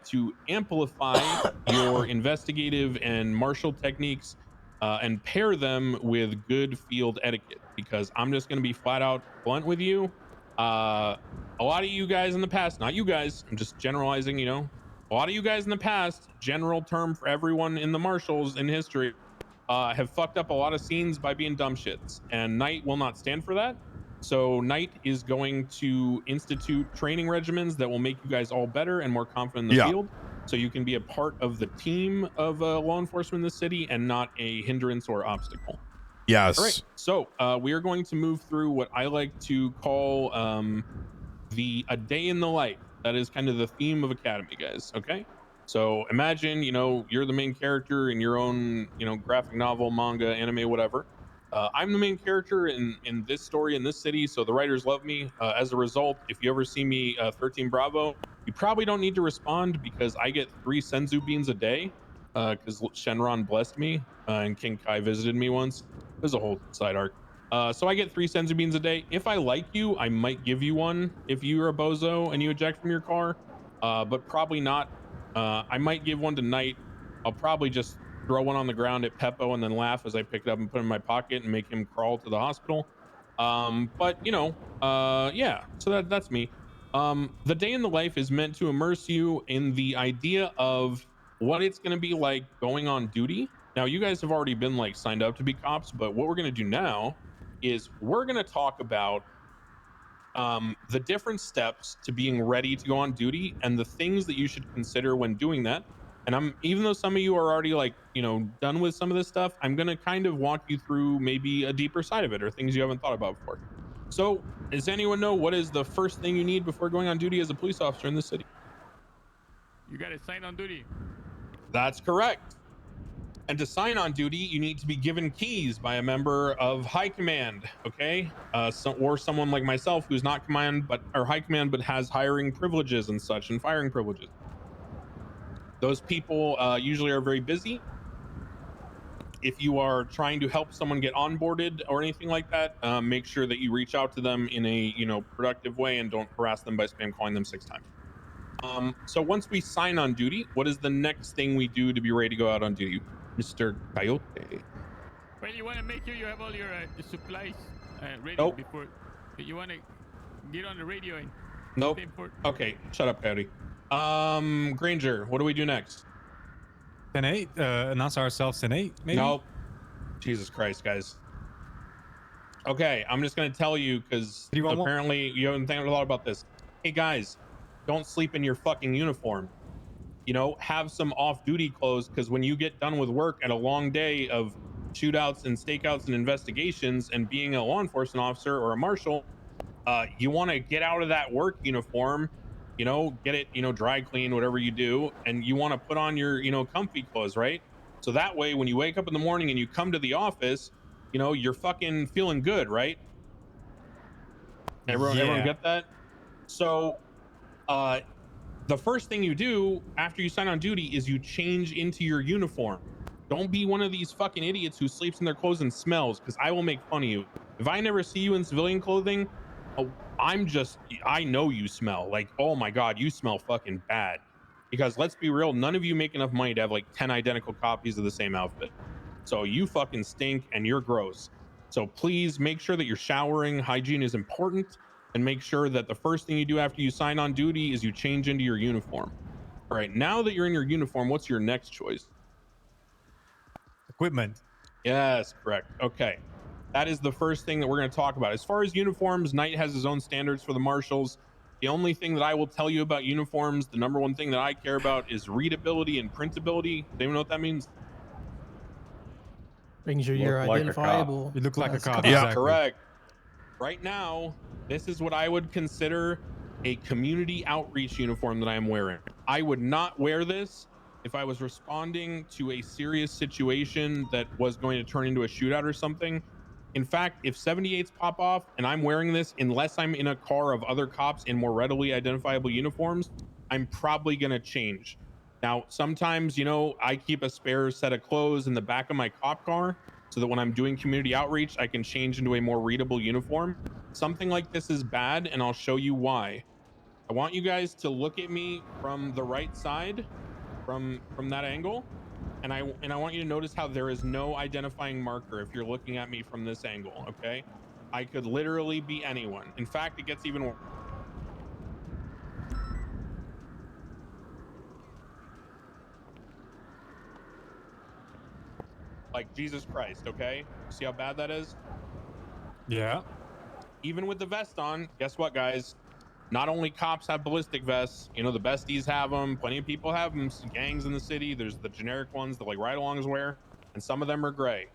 to amplify your investigative and martial techniques and pair them with good field etiquette, because I'm just going to be flat out blunt with you. A lot of you guys in the past, not you guys, I'm just generalizing, a lot of you guys in the past, general term for everyone in the marshals in history, have fucked up a lot of scenes by being dumb shits, and Knight will not stand for that. So Knight is going to institute training regimens that will make you guys all better and more confident in the field, so you can be a part of the team of law enforcement in the city and not a hindrance or obstacle. Yes. All right. So we are going to move through what I like to call a day in the life. That is kind of the theme of Academy, guys. Okay. So imagine, you're the main character in your own, graphic novel, manga, anime, whatever. I'm the main character in this story in this city, so the writers love me. As a result, if you ever see me 13 Bravo, you probably don't need to respond because I get 3 Senzu beans a day because Shenron blessed me and King Kai visited me once. There's a whole side arc. So I get 3 Senzu beans a day. If I like you, I might give you one if you're a bozo and you eject from your car, but probably not. I might give one to Knight. I'll probably just throw one on the ground at Peppo and then laugh as I pick it up and put it in my pocket and make him crawl to the hospital. But yeah. So that's me. The day in the life is meant to immerse you in the idea of what it's going to be like going on duty. Now, you guys have already been like signed up to be cops, but what we're going to do now is we're going to talk about the different steps to being ready to go on duty and the things that you should consider when doing that. And even though some of you are already done with some of this stuff, I'm going to kind of walk you through maybe a deeper side of it or things you haven't thought about before. So does anyone know what is the first thing you need before going on duty as a police officer in the city? You got to sign on duty. That's correct. And to sign on duty, you need to be given keys by a member of high command, okay? Or someone like myself who's not high command, but has hiring privileges and such and firing privileges. Those people usually are very busy. If you are trying to help someone get onboarded or anything like that, make sure that you reach out to them in a productive way and don't harass them by spam calling them 6 times. So once we sign on duty, what is the next thing we do to be ready to go out on duty, Mr. Coyote? Well, you want to make sure you have all your supplies ready before you want to get on the radio and. Nope. Okay, shut up, Coyote. Granger, what do we do next? 10-8, announce ourselves 10-8, maybe? Nope. Jesus Christ, guys. Okay, I'm just going to tell you because apparently you haven't thought a lot about this. Hey, guys, don't sleep in your fucking uniform. Have some off-duty clothes because when you get done with work at a long day of shootouts and stakeouts and investigations and being a law enforcement officer or a marshal, you want to get out of that work uniform, get it, dry clean, whatever you do, and you want to put on your, comfy clothes, right? So that way, when you wake up in the morning and you come to the office, you're fucking feeling good, right? Everyone get that? So, the first thing you do after you sign on duty is you change into your uniform. Don't be one of these fucking idiots who sleeps in their clothes and smells, because I will make fun of you. If I never see you in civilian clothing, I know you smell. Like, oh my God, you smell fucking bad. Because let's be real, none of you make enough money to have like 10 identical copies of the same outfit. So you fucking stink and you're gross. So please make sure that you're showering. Hygiene is important. And make sure that the first thing you do after you sign on duty is you change into your uniform. All right, now that you're in your uniform, what's your next choice? Equipment. Yes, correct. Okay. That is the first thing that we're going to talk about. As far as uniforms, Knight has his own standards for the marshals. The only thing that I will tell you about uniforms, the number one thing that I care about is readability and printability. Do you know what that means? Making sure you're identifiable. You look like a cop. Yeah, exactly. Correct. Right now, this is what I would consider a community outreach uniform that I am wearing. I would not wear this if I was responding to a serious situation that was going to turn into a shootout or something. In fact, if 78s pop off and I'm wearing this, unless I'm in a car of other cops in more readily identifiable uniforms, I'm probably going to change. Now, sometimes, I keep a spare set of clothes in the back of my cop car so that when I'm doing community outreach, I can change into a more readable uniform. Something like this is bad, and I'll show you why. I want you guys to look at me from the right side, from that angle. And I want you to notice how there is no identifying marker if you're looking at me from this angle, okay? I could literally be anyone. In fact, it gets even worse. Like, Jesus Christ, okay? See how bad that is? Yeah. Even with the vest on, guess what, guys? Not only cops have ballistic vests, you know, the besties have them. Plenty of people have them. Gangs in the city. There's the generic ones that like ride-alongs wear, and some of them are gray.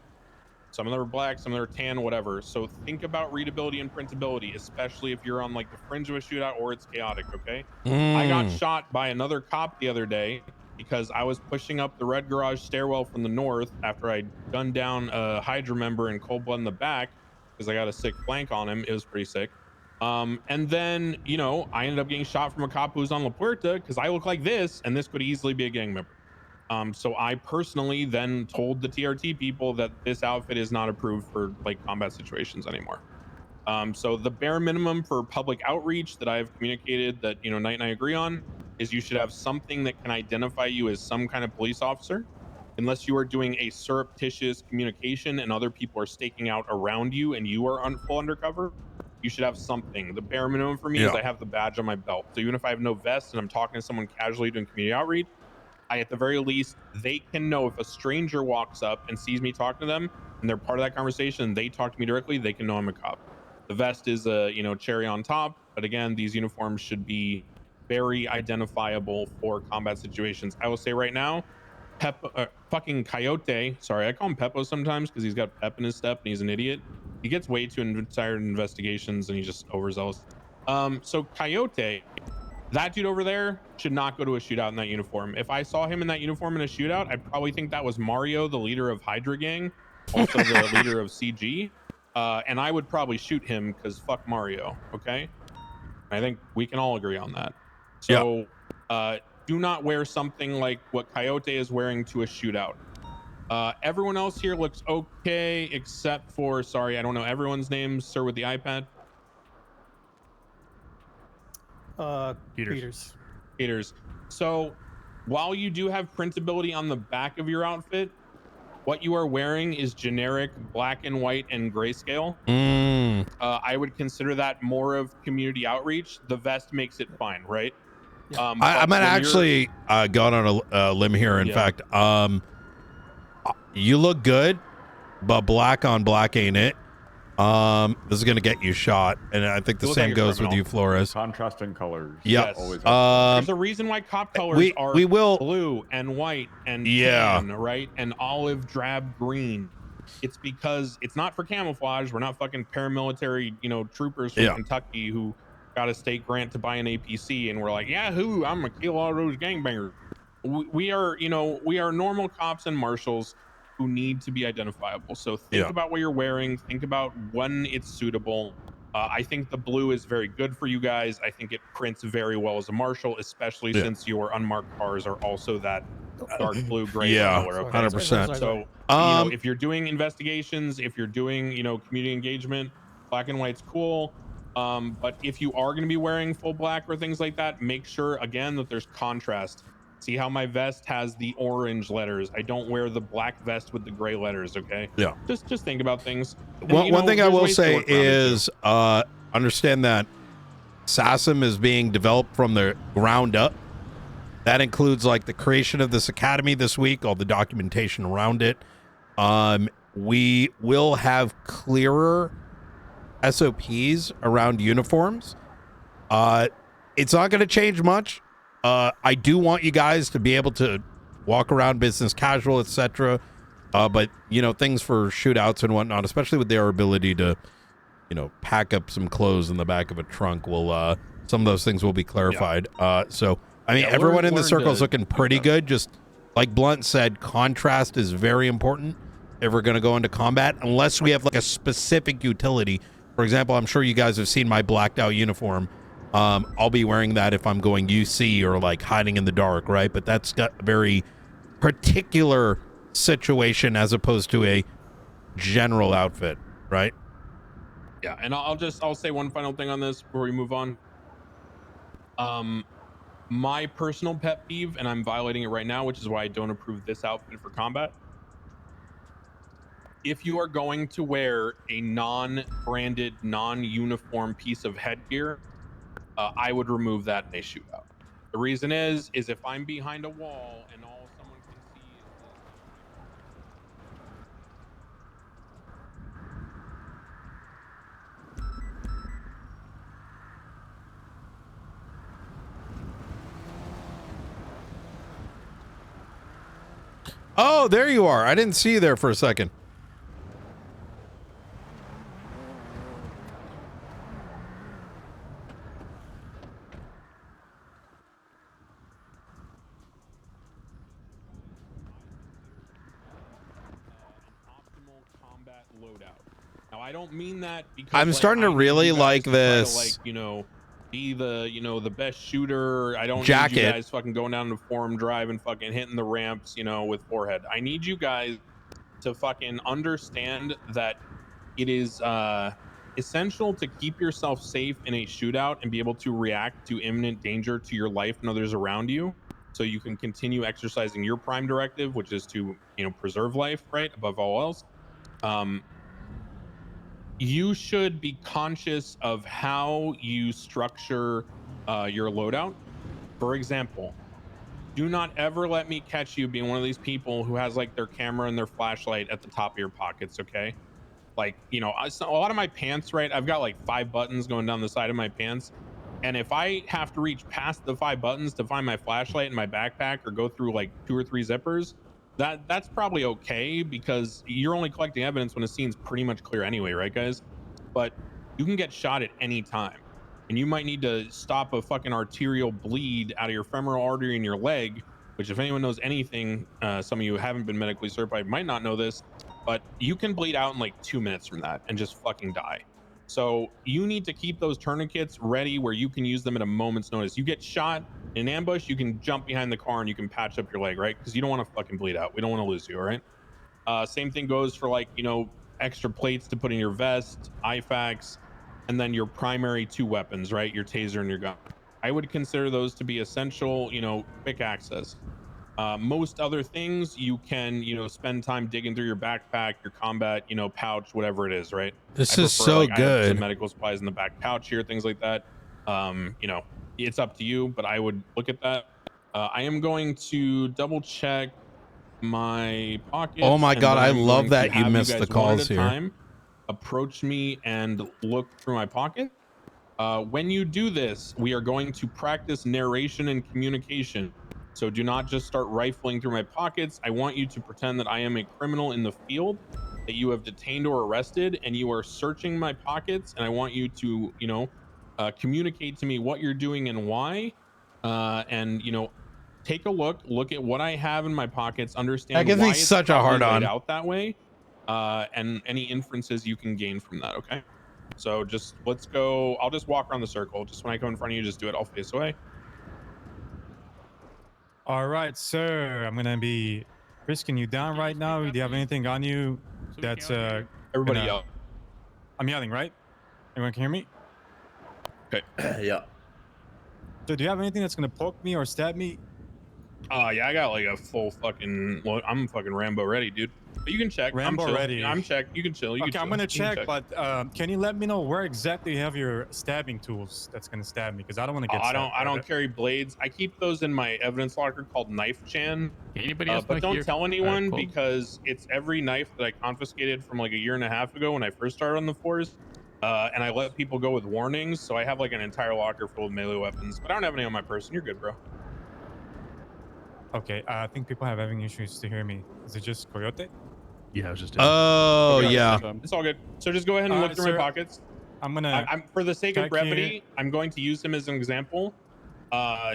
Some of them are black, some of them are tan, whatever. So think about readability and printability, especially if you're on like the fringe of a shootout or it's chaotic, okay? I got shot by another cop the other day because I was pushing up the red garage stairwell from the north after I gunned down a Hydra member in cold blood in the back because I got a sick flank on him. It was pretty sick. And then, you know, I ended up getting shot from a cop who was on La Puerta because I look like this, and this could easily be a gang member. So I personally then told the TRT people that this outfit is not approved for like combat situations anymore. So the bare minimum for public outreach that I've communicated that, you know, Knight and I agree on is you should have something that can identify you as some kind of police officer, unless you are doing a surreptitious communication and other people are staking out around you and you are full undercover. You should have something. The bare minimum for me is I have the badge on my belt. So even if I have no vest and I'm talking to someone casually doing community outreach, at the very least, they can know if a stranger walks up and sees me talking to them and they're part of that conversation and they talk to me directly, they can know I'm a cop. The vest is a, you know, cherry on top, but again, these uniforms should be very identifiable for combat situations. I will say right now, fucking Coyote, sorry, I call him Peppo sometimes because he's got pep in his step and he's an idiot. He gets way too tired in investigations and he's just overzealous. So Coyote, that dude over there should not go to a shootout in that uniform. If I saw him in that uniform in a shootout, I'd probably think that was Mario, the leader of Hydra Gang, also the leader of CG. And I would probably shoot him because fuck Mario, okay? I think we can all agree on that. So do not wear something like what Coyote is wearing to a shootout. Everyone else here looks okay, except for, sorry, I don't know everyone's names, sir with the iPad. Peters. So while you do have printability on the back of your outfit, what you are wearing is generic black and white and grayscale. I would consider that more of community outreach. The vest makes it fine, right? I'm gonna actually go on a limb here. In fact, you look good, but black on black ain't it. This is gonna get you shot, and I think the same goes with you, Flores. Contrasting colors. Yep. Yes. There's a reason why cop colors are blue and white and tan, right? And olive drab green. It's because it's not for camouflage. We're not fucking paramilitary, you know, troopers from Kentucky who got a state grant to buy an APC, and we're like, yahoo, I'm gonna kill all those gangbangers. We are, you know, we are normal cops and marshals who need to be identifiable. So think about what you're wearing. Think about when it's suitable. I think the blue is very good for you guys. I think it prints very well as a marshal, especially since your unmarked cars are also that dark blue gray color. Okay? 100%. So you know, if you're doing investigations, if you're doing, you know, community engagement, black and white's cool. But if you are going to be wearing full black or things like that, make sure again that there's contrast. See how my vest has the orange letters. I don't wear the black vest with the gray letters, okay? Yeah. Just think about things. And, one thing I will say is understand that SASM is being developed from the ground up. That includes like the creation of this academy this week, all the documentation around it. We will have clearer SOPs around uniforms. It's not going to change much. I do want you guys to be able to walk around business casual, etc. But, you know, things for shootouts and whatnot, especially with their ability to, you know, pack up some clothes in the back of a trunk, will some of those things will be clarified. So, I mean, everyone in the circle is looking pretty good. Just like Blunt said, contrast is very important if we're going to go into combat, unless we have like a specific utility. For example, I'm sure you guys have seen my blacked out uniform. I'll be wearing that if I'm going UC or like hiding in the dark, right? But that's got a very particular situation as opposed to a general outfit, right? Yeah, and I'll say one final thing on this before we move on. My personal pet peeve, and I'm violating it right now, which is why I don't approve this outfit for combat. If you are going to wear a non-branded, non-uniform piece of headgear, I would remove that in a shootout. The reason is if I'm behind a wall and all someone can see is Oh, there you are. I didn't see you there for a second. Now, I don't mean that because I'm starting to really like this. Be the, the best shooter. I don't need jacket. you guys fucking going down to Forum Drive and fucking hitting the ramps, with forehead. I need you guys to fucking understand that it is essential to keep yourself safe in a shootout and be able to react to imminent danger to your life and others around you, so you can continue exercising your prime directive, which is to preserve life, right, above all else. You should be conscious of how you structure your loadout. For example, do not ever let me catch you being one of these people who has like their camera and their flashlight at the top of your pockets, okay? Like, a lot of my pants, right? I've got like 5 buttons going down the side of my pants. And if I have to reach past the 5 buttons to find my flashlight in my backpack or go through like 2 or 3 zippers, that's probably okay, because you're only collecting evidence when a scene's pretty much clear anyway, right, guys? But you can get shot at any time, and you might need to stop a fucking arterial bleed out of your femoral artery in your leg, which, if anyone knows anything, some of you who haven't been medically certified might not know this, but you can bleed out in like 2 minutes from that and just fucking die. So you need to keep those tourniquets ready where you can use them at a moment's notice. You get shot in an ambush, you can jump behind the car and you can patch up your leg, right? Because you don't want to fucking bleed out. We don't want to lose you, all right? Same thing goes for like, extra plates to put in your vest, IFAKs, and then your primary 2 weapons, right? Your taser and your gun. I would consider those to be essential, quick access. Most other things you can, spend time digging through your backpack, your combat, pouch, whatever it is, right? This is so I have good. some medical supplies in the back pouch here, things like that. It's up to you, but I would look at that. I am going to double check my pockets. Oh my God, I love that you have missed guys the calls one at a here. time approach me and look through my pocket. When you do this, we are going to practice narration and communication. So do not just start rifling through my pockets. I want you to pretend that I am a criminal in the field that you have detained or arrested, and you are searching my pockets, and I want you to, communicate to me what you're doing and why. And take a look at what I have in my pockets, understand That gives why me it's such a probably hard on. laid out that way, and any inferences you can gain from that. Okay. So just let's go. I'll just walk around the circle. Just when I come in front of you, just do it. I'll face away. All right, sir. I'm gonna be risking you down right now. Do you have anything on you that's everybody yell? I'm yelling, right? Everyone can hear me? Okay. Yeah. So do you have anything that's gonna poke me or stab me? Yeah, I got like a full fucking. Well, I'm fucking Rambo ready, dude. But you can check. Rambo I'm chill. ready. I'm checked. You can chill. Okay, I'm gonna check, but can you let me know where exactly you have your stabbing tools that's gonna stab me? Because I don't want to get stabbed. I don't carry blades. I keep those in my evidence locker called Knife Chan. Anybody else? But don't tell anyone because it's every knife that I confiscated from like a year and a half ago when I first started on the force. And I let people go with warnings, so I have like an entire locker full of melee weapons. But I don't have any on my person. You're good, bro. Okay, I think people have having issues to hear me. Is it just Coyote? Yeah, I was just. Oh, okay, yeah. It's all good. So just go ahead and look through my pockets. I'm gonna. I'm for the sake of brevity, here. I'm going to use him as an example.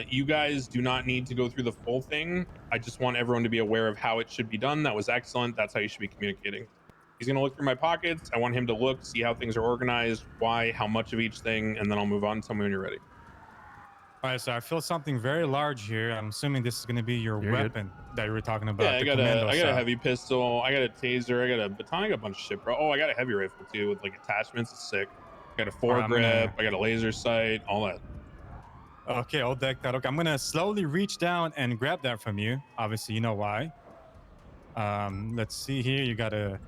You guys do not need to go through the full thing. I just want everyone to be aware of how it should be done. That was excellent. That's how you should be communicating. He's gonna look through my pockets. I want him to look, see how things are organized, why, how much of each thing, and then I'll move on. Tell me when you're ready. All right, so I feel something very large here. I'm assuming this is going to be your weapon that you were talking about. Yeah, I got a heavy pistol. I got a taser. I got a baton. I got a bunch of shit, bro. Oh, I got a heavy rifle too with like attachments. It's sick. I got a foregrip. I got a laser sight. All that. Okay, all decked out. Okay, I'm gonna slowly reach down and grab that from you. Obviously, you know why. Let's see here. You got a.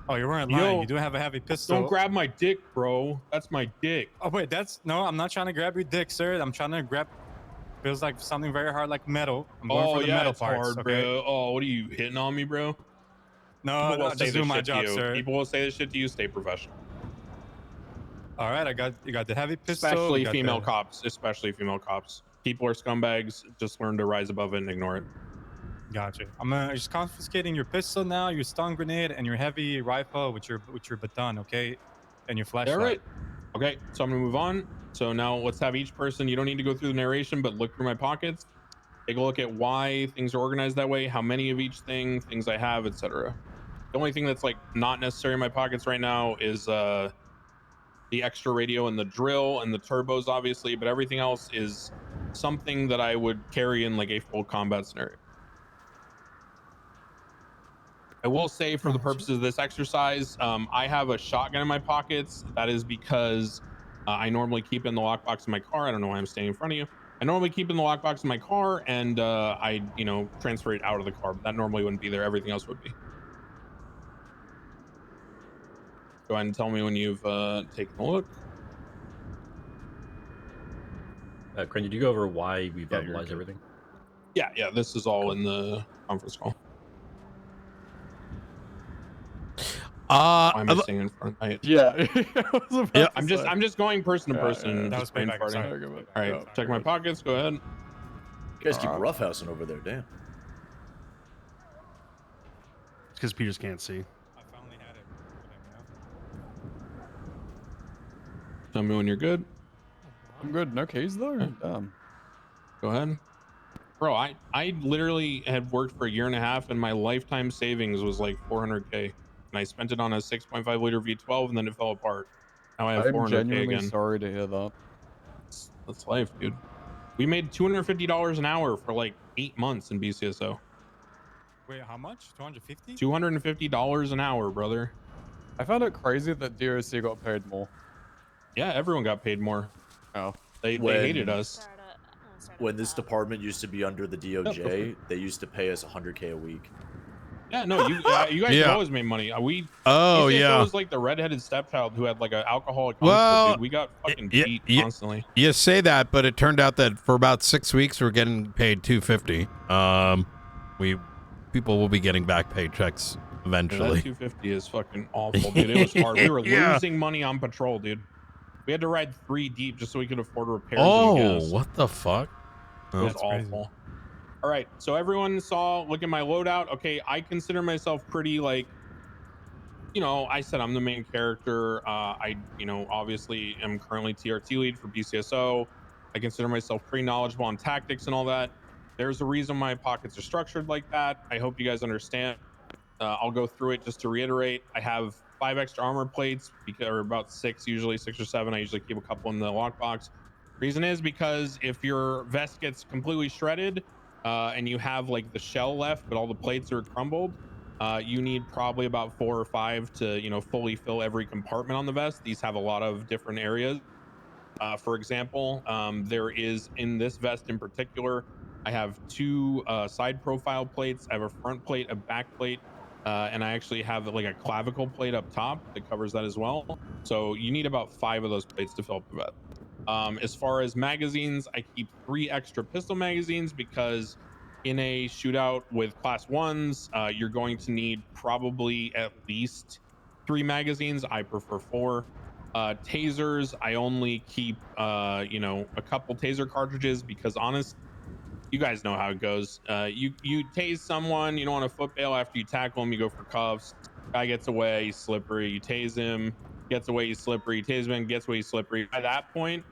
Oh, you weren't lying. You do have a heavy pistol. Don't grab my dick, bro. That's my dick. Oh wait, no. I'm not trying to grab your dick, sir. I'm trying to grab. Feels like something very hard, like metal. I'm going for the metal it's parts. Hard, okay? bro. Oh, what are you hitting on me, bro? No, just do my job, sir. People will say this shit to you. Stay professional. All right, you got the heavy pistol. Especially female cops. Especially female cops. People are scumbags. Just learn to rise above it and ignore it. Gotcha. I'm just confiscating your pistol now, your stun grenade, and your heavy rifle with your baton, okay? And your flashlight. All right. Okay, so I'm gonna move on. So now let's have each person. You don't need to go through the narration, but look through my pockets. Take a look at why things are organized that way, how many of each thing, things I have, etc. The only thing that's like not necessary in my pockets right now is the extra radio and the drill and the turbos, obviously, but everything else is something that I would carry in like a full combat scenario. I will say, for the purposes of this exercise, I have a shotgun in my pockets. That is because I normally keep in the lockbox in my car. I don't know why I'm standing in front of you. I normally keep in the lockbox in my car, and I, transfer it out of the car. But that normally wouldn't be there. Everything else would be. Go ahead and tell me when you've taken a look. Can you go over why we verbalize everything? Yeah. This is all in the conference call. Why am I sitting in front of my... Yeah. I'm just going person to person. That was brain payback, farting. sorry. All right, check my pockets. Go ahead. You guys keep roughhousing over there, damn. It's because Peters can't see. I finally had it. Tell me when you're good. I'm good. No keys though. Go ahead. Bro, I literally had worked for a year and a half, and my lifetime savings was like 400K. And I spent it on a 6.5 liter V12, and then it fell apart. Now I have 400K genuinely again. sorry to hear that. That's life, dude. We made $250 an hour for like 8 months in BCSO. Wait, how much? 250? $250 an hour, brother. I found it crazy that DOC got paid more. Yeah, everyone got paid more. Oh. They hated us. When this department used to be under the DOJ, they used to pay us 100K a week. Yeah, no, you guys always made money. BCSO was like the redheaded stepchild who had like an alcoholic uncle, dude. We got fucking beat constantly. You say that, but it turned out that for about 6 weeks we're getting paid $250. People will be getting back paychecks eventually. Yeah, that 250 is fucking awful, dude. It was hard. We were losing money on patrol, dude. We had to ride 3 deep just so we could afford repairs. Oh, what the fuck? It was awful. All right, so everyone look at my loadout. Okay, I consider myself pretty like, I said I'm the main character. I obviously am currently TRT lead for BCSO. I consider myself pretty knowledgeable on tactics and all that. There's a reason my pockets are structured like that. I hope you guys understand. I'll go through it just to reiterate. I have 5 extra armor plates, or about 6 usually, 6 or 7. I usually keep a couple in the lockbox. Reason is because if your vest gets completely shredded, and you have like the shell left, but all the plates are crumbled, you need probably about 4 or 5 to, fully fill every compartment on the vest. These have a lot of different areas. For example, there is in this vest in particular, I have 2 side profile plates. I have a front plate, a back plate, and I actually have like a clavicle plate up top that covers that as well. So you need about 5 of those plates to fill up the vest. As far as magazines, I keep 3 extra pistol magazines because in a shootout with class 1s, you're going to need probably at least 3 magazines. I prefer 4. Tasers, I only keep a couple taser cartridges because you guys know how it goes. You tase someone, you don't want to foot bail after you tackle him, you go for cuffs. Guy gets away, he's slippery, you tase him, gets away, he's slippery, you tase him, gets away, he's slippery. By that point,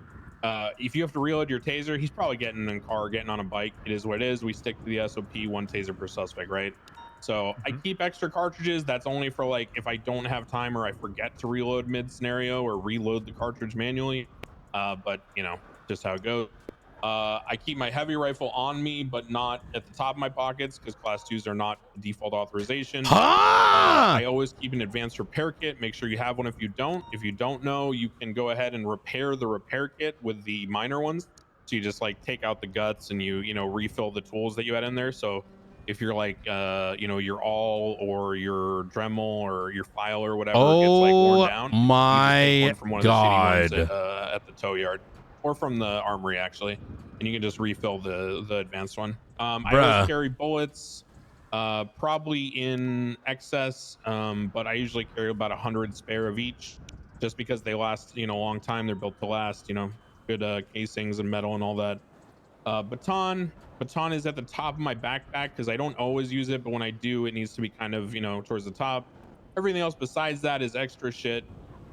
if you have to reload your taser, he's probably getting in a car, getting on a bike. It is what it is. We stick to the SOP, 1 taser per suspect, right? So I keep extra cartridges. That's only for like if I don't have time or I forget to reload mid scenario or reload the cartridge manually. But just how it goes. I keep my heavy rifle on me, but not at the top of my pockets because class 2s are not default authorization. I always keep an advanced repair kit. Make sure you have one if you don't. If you don't know, you can go ahead and repair the repair kit with the minor ones. So you just like take out the guts and you refill the tools that you had in there. So if you're like your all or your Dremel or your file or whatever gets like worn down, my you just take one from one God. of the shitty ones at the tow yard. Or from the armory, actually, and you can just refill the advanced one. I always carry bullets, probably in excess, but I usually carry about 100 spare of each, just because they last a long time. They're built to last, good casings and metal and all that. Baton is at the top of my backpack because I don't always use it, but when I do, it needs to be kind of, you know, towards the top. Everything else besides that is extra shit.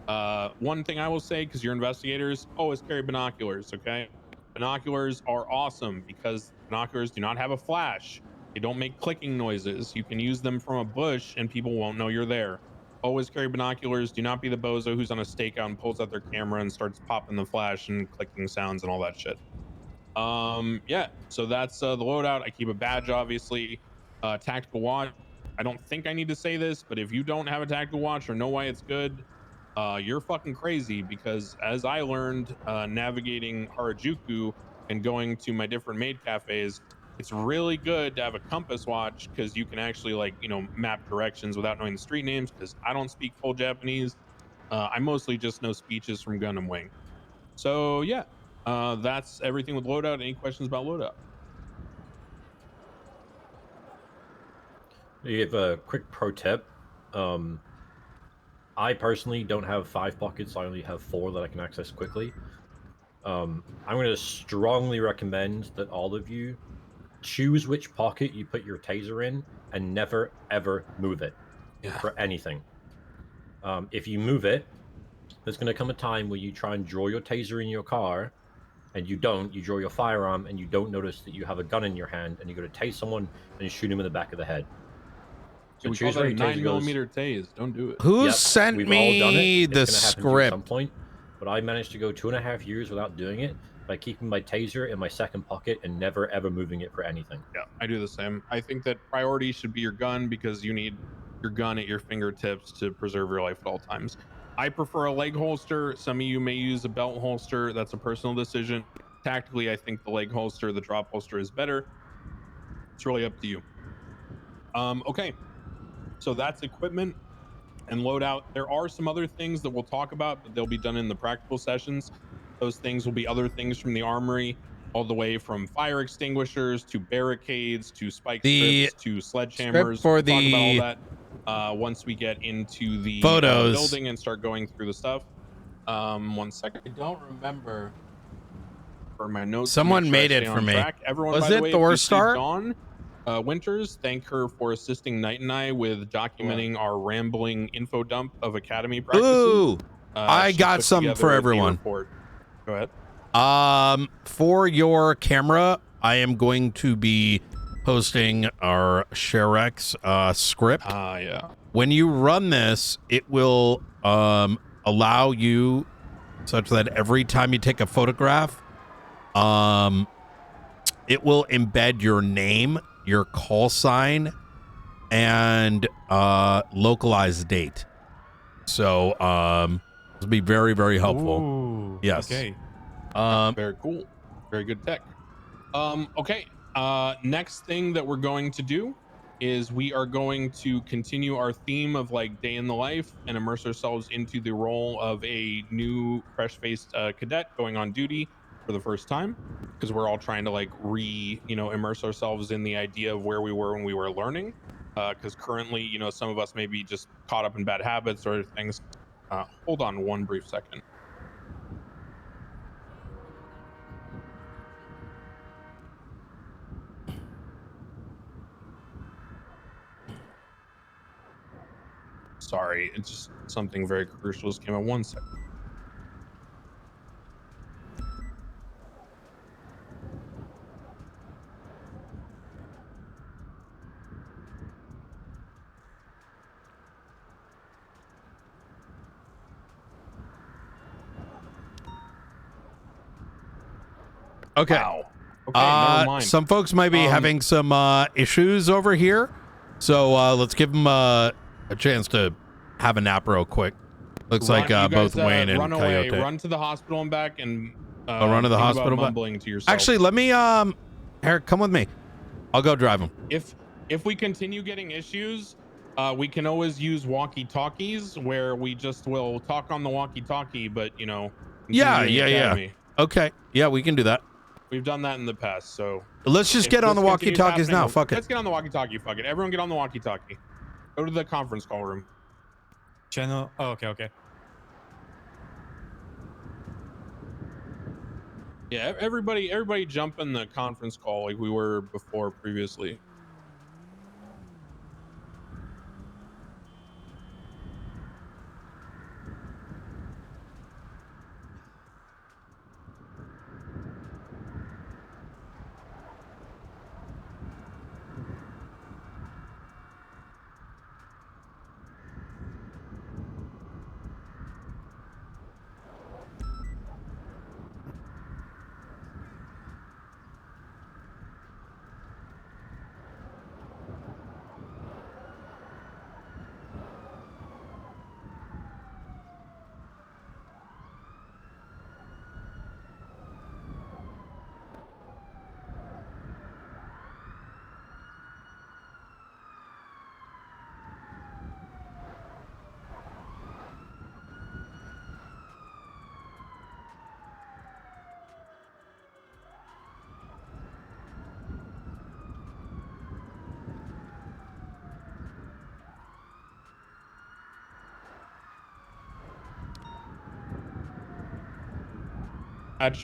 One thing I will say, because you're investigators, always carry binoculars. Okay, binoculars are awesome because binoculars do not have a flash. They don't make clicking noises. You can use them from a bush and people won't know you're there. Always carry binoculars. Do not be the bozo who's on a stakeout and pulls out their camera and starts popping the flash and clicking sounds and all that shit. Yeah, so that's the loadout. I keep a badge, obviously. Tactical watch. I don't think I need to say this, but if you don't have a tactical watch or know why it's good, you're fucking crazy, because as I learned navigating Harajuku and going to my different maid cafes, it's really good to have a compass watch because you can actually, like, you know, map directions without knowing the street names, because I don't speak full Japanese. I mostly just know speeches from Gundam Wing. So yeah, that's everything with loadout. Any questions about loadout? You give a quick pro tip. I personally don't have 5 pockets. I only have 4 that I can access quickly. I'm going to strongly recommend that all of you choose which pocket you put your taser in and never ever move it for anything. If you move it, there's going to come a time where you try and draw your taser in your car and you don't. You draw your firearm and you don't notice that you have a gun in your hand, and you go to tase someone and shoot him in the back of the head. So we call that a 9mm tase. Don't do it. Who sent we've me all done it. the It's gonna happen to you at some script? point, but I managed to go 2.5 years without doing it by keeping my taser in my second pocket and never ever moving it for anything. Yeah, I do the same. I think that priority should be your gun, because you need your gun at your fingertips to preserve your life at all times. I prefer a leg holster. Some of you may use a belt holster. That's a personal decision. Tactically, I think the leg holster, the drop holster, is better. It's really up to you. Okay, so that's equipment and loadout. There are some other things that we'll talk about, but they'll be done in the practical sessions. Those things will be other things from the armory, all the way from fire extinguishers to barricades to spike strips to sledgehammers. For We'll talk about all the that once we get into the photos. building and start going through the stuff. 1 second. I don't remember for my notes. Someone made it for me. Everyone, Was by the it way, Thor if you see Star? Dawn Winters, thank her for assisting Knight and I with documenting our rambling info dump of Academy practices. Ooh, I She got put something for together the everyone. report. Go ahead. For your camera, I am going to be posting our ShareX script. Yeah. When you run this, it will allow you such that every time you take a photograph, it will embed your name, your call sign, and localized date. So this will be very, very helpful. Ooh, yes. Okay. Very cool. Very good tech. Okay. Next thing that we're going to do is we are going to continue our theme of like day in the life and immerse ourselves into the role of a new fresh-faced cadet going on duty for the first time, because we're all trying to like immerse ourselves in the idea of where we were when we were learning, because currently, you know, some of us may be just caught up in bad habits or things. Hold on one brief second. Sorry, it's just something very crucial just came at 1 second. Okay. Wow. Okay, never mind. Some folks might be having some issues over here, so let's give them a chance to have a nap real quick. Looks like both Wayne and run away, Coyote. run to the hospital and back, and run to the think about hospital. mumbling to yourself. Actually, let me Eric, come with me. I'll go drive him. If we continue getting issues, we can always use walkie-talkies, where we just will talk on the walkie-talkie, but you know. Yeah. Okay. Yeah, we can do that. We've done that in the past, so let's just get on the walkie-talkies now. Fuck it. Let's get on the walkie-talkie. Fuck it. Everyone get on the walkie-talkie. Go to the conference call room. Channel. Oh, okay. Yeah, everybody jump in the conference call like we were before previously.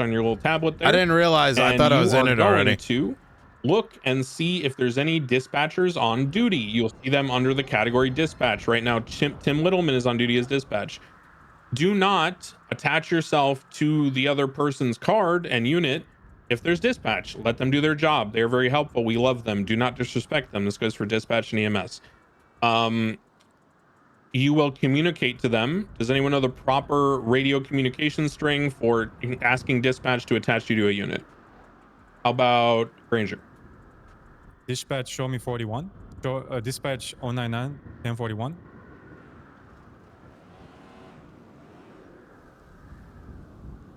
On your little tablet there. I didn't realize. I thought I was in it already. To look and see if there's any dispatchers on duty. You'll see them under the category dispatch. Right now, Tim Littleman is on duty as dispatch. Do not attach yourself to the other person's card and unit if there's dispatch. Let them do their job. They're very helpful. We love them. Do not disrespect them. This goes for dispatch and EMS. You will communicate to them. Does anyone know the proper radio communication string for asking dispatch to attach you to a unit? How about Ranger? Dispatch, show me 41. Dispatch 099 1041.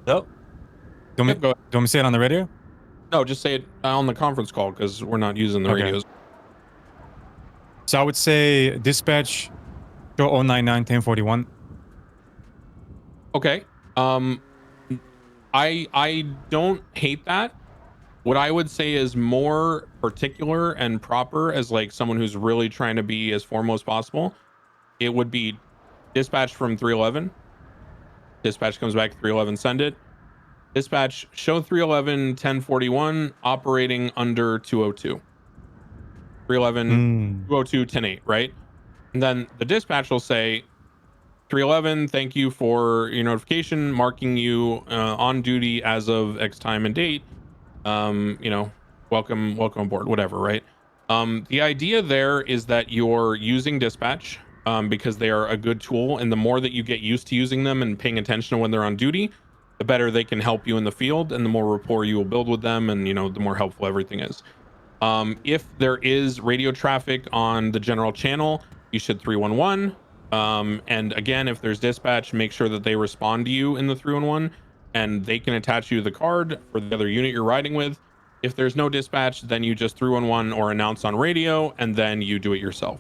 Nope. Do you want me to say it on the radio? No, just say it on the conference call because we're not using the radios. So I would say dispatch, show 099 1041. Okay. I don't hate that. What I would say is more particular and proper as like someone who's really trying to be as formal as possible. It would be dispatch from 311. Dispatch comes back 311, send it. Dispatch, show 311 1041 operating under 202. 311 202 108, right? And then the dispatch will say 311, thank you for your notification, marking you on duty as of X time and date. Welcome aboard, whatever, right? The idea there is that you're using dispatch because they are a good tool, and the more that you get used to using them and paying attention to when they're on duty, the better they can help you in the field, and the more rapport you will build with them, and the more helpful everything is. If there is radio traffic on the general channel, you should 311. And again, if there's dispatch, make sure that they respond to you in the 311 and they can attach you to the card for the other unit you're riding with. If there's no dispatch, then you just 311 or announce on radio, and then you do it yourself.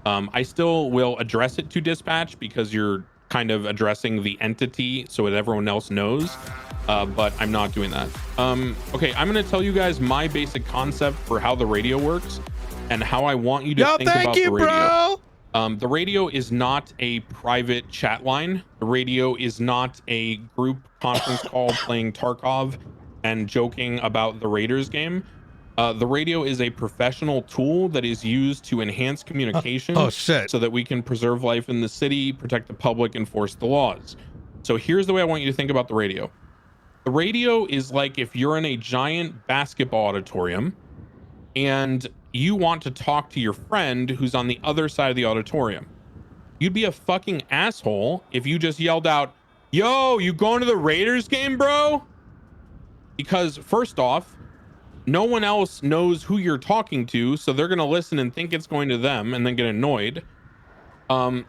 I still will address it to dispatch because you're kind of addressing the entity so that everyone else knows, but I'm not doing that. Okay, I'm going to tell you guys my basic concept for how the radio works and how I want you to think about the radio. Bro. The radio is not a private chat line. The radio is not a group conference call playing Tarkov and joking about the Raiders game. The radio is a professional tool that is used to enhance communication so that we can preserve life in the city, protect the public, enforce the laws. So here's the way I want you to think about the radio. The radio is like if you're in a giant basketball auditorium and you want to talk to your friend who's on the other side of the auditorium. You'd be a fucking asshole if you just yelled out, "Yo, you going to the Raiders game, bro?" Because first off, no one else knows who you're talking to, so they're going to listen and think it's going to them and then get annoyed. On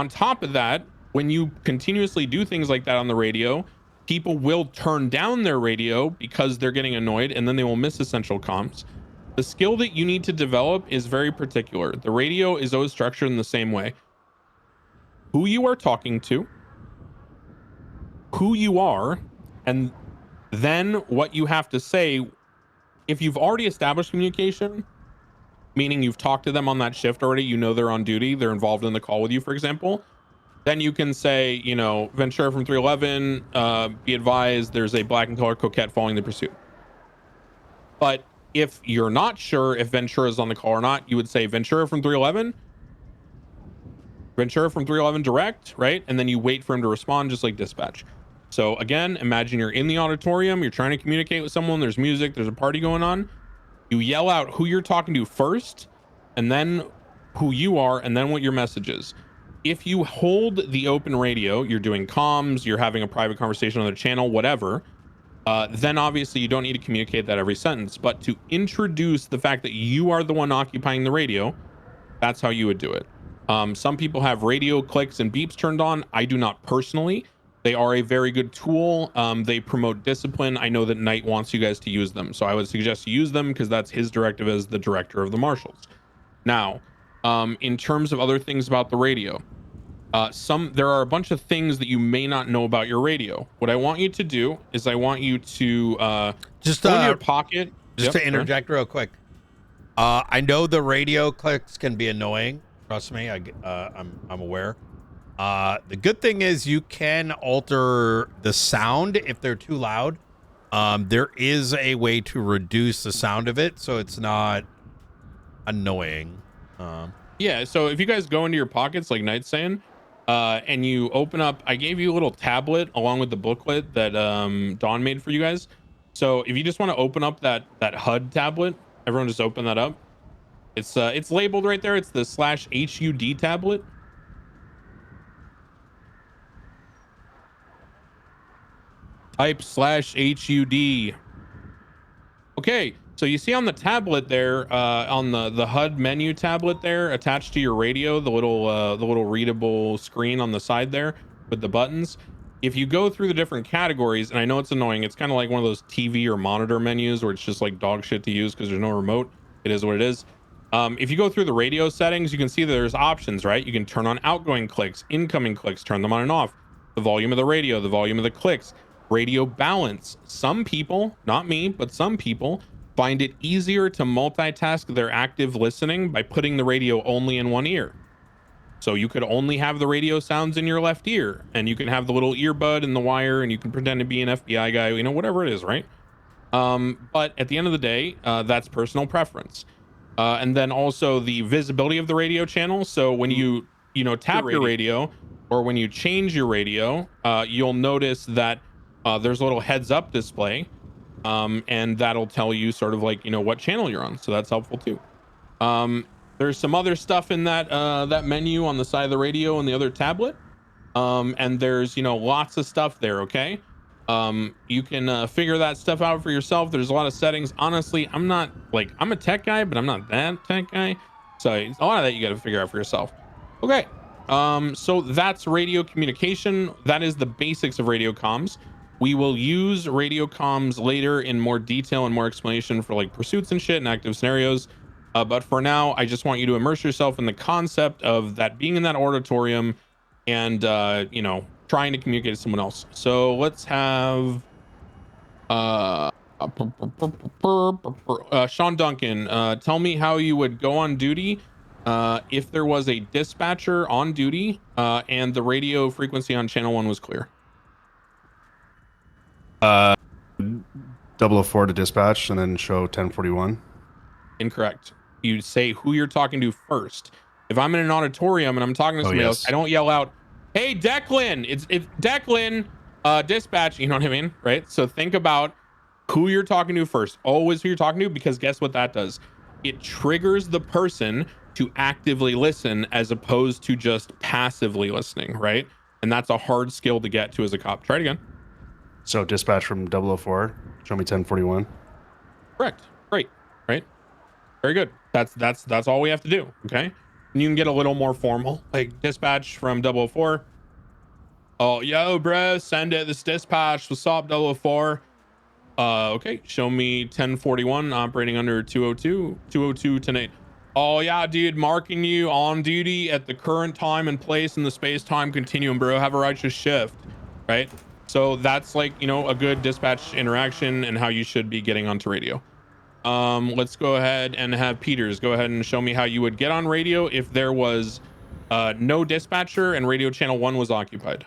top of that, when you continuously do things like that on the radio, people will turn down their radio because they're getting annoyed, and then they will miss essential comms. The skill that you need to develop is very particular. The radio is always structured in the same way. Who you are talking to, who you are, and then what you have to say. If you've already established communication, meaning you've talked to them on that shift already, they're on duty, they're involved in the call with you, for example, then you can say, you know, Ventura from 311, be advised there's a black and color coquette following the pursuit. But if you're not sure if Ventura is on the call or not, you would say Ventura from 311, Ventura from 311 direct, right? And then you wait for him to respond, just like dispatch. So again, imagine you're in the auditorium, you're trying to communicate with someone, there's music, there's a party going on. You yell out who you're talking to first, and then who you are, and then what your message is. If you hold the open radio, you're doing comms, you're having a private conversation on the channel, whatever, then obviously you don't need to communicate that every sentence. But to introduce the fact that you are the one occupying the radio, that's how you would do it. Some people have radio clicks and beeps turned on. I do not personally. They are a very good tool. They promote discipline. I know that Knight wants you guys to use them, so I would suggest you use them because that's his directive as the director of the marshals. Now, in terms of other things about the radio, there are a bunch of things that you may not know about your radio. What I want you to do is I want you to just go in your pocket. Just to interject real quick. I know the radio clicks can be annoying. Trust me, I'm aware. The good thing is you can alter the sound if they're too loud. There is a way to reduce the sound of it so it's not annoying. Yeah, so if you guys go into your pockets, like Knight's saying, and you open up, I gave you a little tablet along with the booklet that Dawn made for you guys. So if you just want to open up that HUD tablet, everyone just open that up. It's labeled right there. It's the /HUD tablet. Type /HUD. Okay, so you see on the tablet there, on the HUD menu tablet there, attached to your radio, the little readable screen on the side there with the buttons. If you go through the different categories, and I know it's annoying, it's kind of like one of those TV or monitor menus where it's just like dog shit to use because there's no remote. It is what it is. If you go through the radio settings, you can see that there's options, right? You can turn on outgoing clicks, incoming clicks, turn them on and off, the volume of the radio, the volume of the clicks, radio balance. Some people, not me, but some people find it easier to multitask their active listening by putting the radio only in one ear. So you could only have the radio sounds in your left ear, and you can have the little earbud and the wire, and you can pretend to be an FBI guy, you know, whatever it is, right? But at the end of the day, that's personal preference. And then also the visibility of the radio channel. So when you tap your radio, or when you change your radio, you'll notice that there's a little heads up display, and that'll tell you sort of like, what channel you're on. So that's helpful too. There's some other stuff in that menu on the side of the radio and the other tablet. And there's, lots of stuff there. Okay. You can figure that stuff out for yourself. There's a lot of settings. Honestly, I'm a tech guy, but I'm not that tech guy. So a lot of that you got to figure out for yourself. Okay. So that's radio communication. That is the basics of radio comms. We will use radio comms later in more detail and more explanation for like pursuits and shit and active scenarios. But for now, I just want you to immerse yourself in the concept of that being in that auditorium and, trying to communicate to someone else. So let's have Sean Duncan, tell me how you would go on duty if there was a dispatcher on duty and the radio frequency on channel 1 was clear. 004 to dispatch and then show 1041. Incorrect. You say who you're talking to first. If I'm in an auditorium and I'm talking to somebody else, I don't yell out, "Hey, Declan, it's Declan, dispatch." You know what I mean, right? So think about who you're talking to first. Always who you're talking to, because guess what that does? It triggers the person to actively listen as opposed to just passively listening, right? And that's a hard skill to get to as a cop. Try it again. So dispatch from 004, show me 1041. Correct. Great. Right. Very good. That's all we have to do. Okay. And you can get a little more formal, like dispatch from 004. Oh, yo, bro, send it. This dispatch. What's up, 004? Okay. Show me 1041 operating under 202, 10-8. Oh yeah, dude, marking you on duty at the current time and place in the space-time continuum, bro. Have a righteous shift. Right. So that's like, a good dispatch interaction and how you should be getting onto radio. Let's go ahead and have Peters go ahead and show me how you would get on radio if there was No dispatcher, and radio channel 1 was occupied.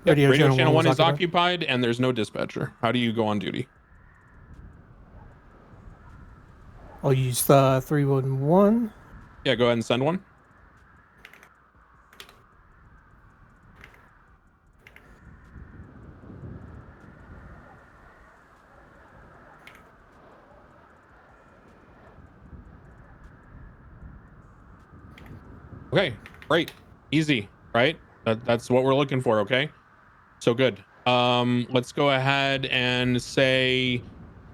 Radio channel 1 is occupied, and there's no dispatcher. How do you go on duty? I'll use the 311. Yeah, go ahead and send one. Okay, great. Easy, right? That's what we're looking for, okay? So good. Let's go ahead and say,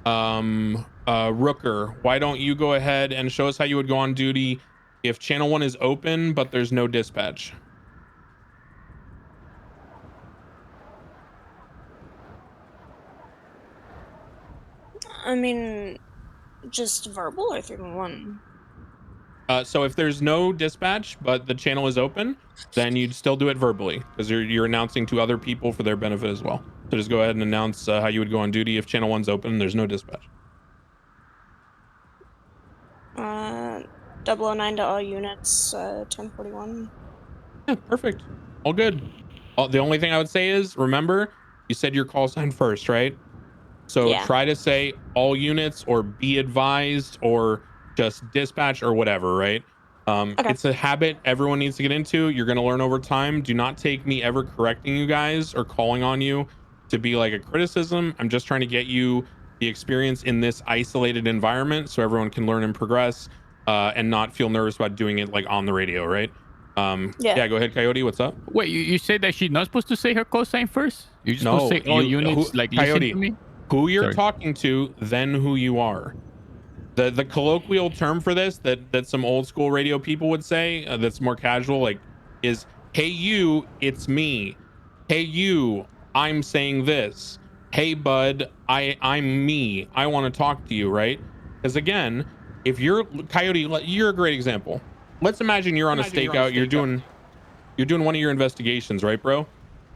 Rooker, why don't you go ahead and show us how you would go on duty if channel 1 is open, but there's no dispatch? I mean, just verbal or 311? So if there's no dispatch, but the channel is open, then you'd still do it verbally because you're announcing to other people for their benefit as well. So just go ahead and announce how you would go on duty if channel 1's open and there's no dispatch. 009 to all units, 1041. Yeah, perfect. All good. The only thing I would say is, remember, you said your call sign first, right? So try to say all units or be advised or just dispatch or whatever, right? It's a habit everyone needs to get into. You're going to learn over time. Do not take me ever correcting you guys or calling on you to be like a criticism. I'm just trying to get you the experience in this isolated environment so everyone can learn and progress and not feel nervous about doing it like on the radio, right? Yeah, go ahead, Coyote. What's up? Wait, you said that she's not supposed to say her call sign first? You're just supposed to say all units, like, listen to me? Who you're talking to, then who you are. The colloquial term for this that some old school radio people would say that's more casual, like, is, hey you, it's me. Hey you, I'm saying this. Hey bud, I'm me. I want to talk to you, right? Because again, if you're Coyote, you're a great example. Let's imagine you're on a stakeout. You're doing one of your investigations, right, bro?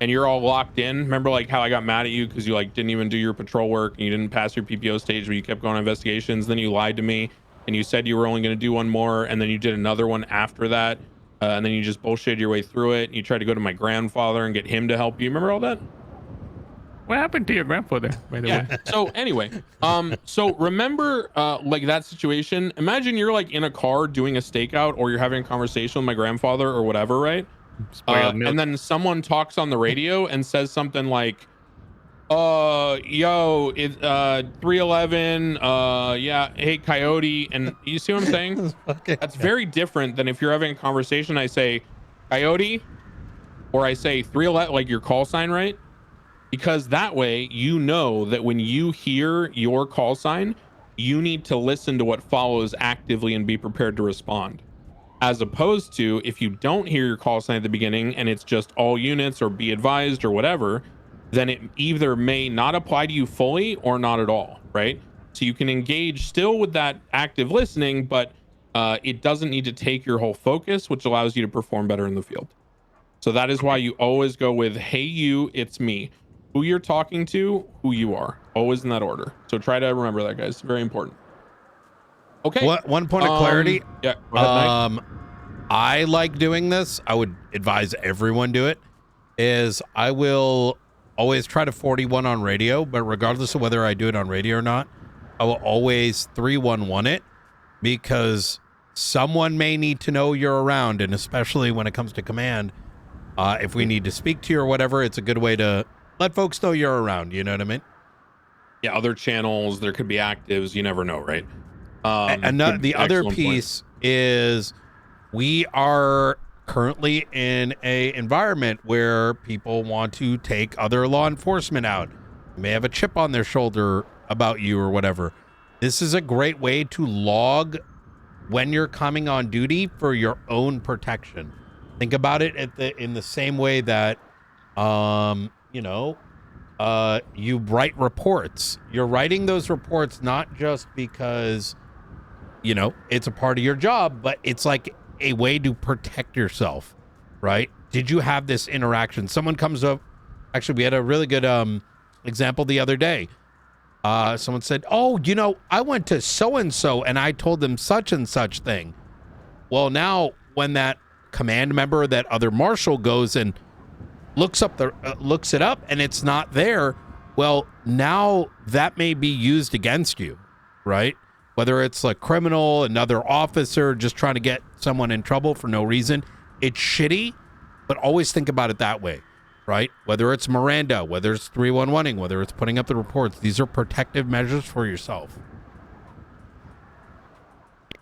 And you're all locked in. Remember, like, how I got mad at you because you like didn't even do your patrol work and you didn't pass your PPO stage, but you kept going on investigations. Then you lied to me and you said you were only going to do one more, and then you did another one after that, and then you just bullshitted your way through it. And you tried to go to my grandfather and get him to help you. Remember all that? What happened to your grandfather, by the way? So anyway, so remember, like that situation. Imagine you're like in a car doing a stakeout, or you're having a conversation with my grandfather or whatever, right? And then someone talks on the radio and says something like, yo, it's 311, yeah, hey Coyote, and you see what I'm saying? That's very different than if you're having a conversation. I say Coyote, or I say 311, like your call sign, right? Because that way you know that when you hear your call sign, you need to listen to what follows actively and be prepared to respond. As opposed to if you don't hear your call sign at the beginning and it's just all units or be advised or whatever, then it either may not apply to you fully or not at all, right? So you can engage still with that active listening, but it doesn't need to take your whole focus, which allows you to perform better in the field. So that is why you always go with, hey you, it's me. Who you're talking to, who you are, always in that order. So try to remember that, guys. Very important. Okay. One point of clarity. Yeah. Go ahead, Mike. I like doing this. I would advise everyone do it. Is I will always try to 41 on radio, but regardless of whether I do it on radio or not, I will always 311 it, because someone may need to know you're around, and especially when it comes to command, if we need to speak to you or whatever, it's a good way to let folks know you're around. You know what I mean? Yeah, other channels, there could be actives. You never know, right? And the other piece is we are currently in a environment where people want to take other law enforcement out. They may have a chip on their shoulder about you or whatever. This is a great way to log when you're coming on duty for your own protection. Think about it in the same way that, you write reports. You're writing those reports not just because, it's a part of your job, but it's like a way to protect yourself, right? Did you have this interaction? Someone comes up. Actually, we had a really good example the other day. Someone said, oh, you know, I went to so-and-so and I told them such and such thing. Well, now when that command member, that other marshal goes and looks it up and it's not there, well, now that may be used against you, right? Whether it's a criminal, another officer, just trying to get someone in trouble for no reason. It's shitty, but always think about it that way, right? Whether it's Miranda, whether it's 311ing, whether it's putting up the reports, these are protective measures for yourself.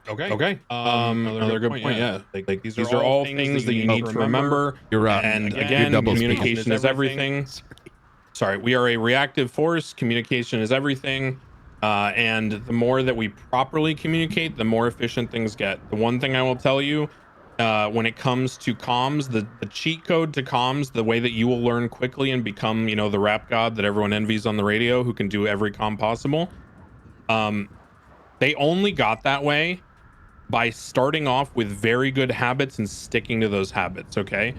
Okay. Another good point. Yeah. Like these are all things that you need to remember. You're and again, communication is everything. Sorry, we are a reactive force. Communication is everything. And the more that we properly communicate, the more efficient things get. The one thing I will tell you, when it comes to comms, the cheat code to comms, the way that you will learn quickly and become, you know, the rap god that everyone envies on the radio, who can do every comm possible. They only got that way by starting off with very good habits and sticking to those habits. Okay.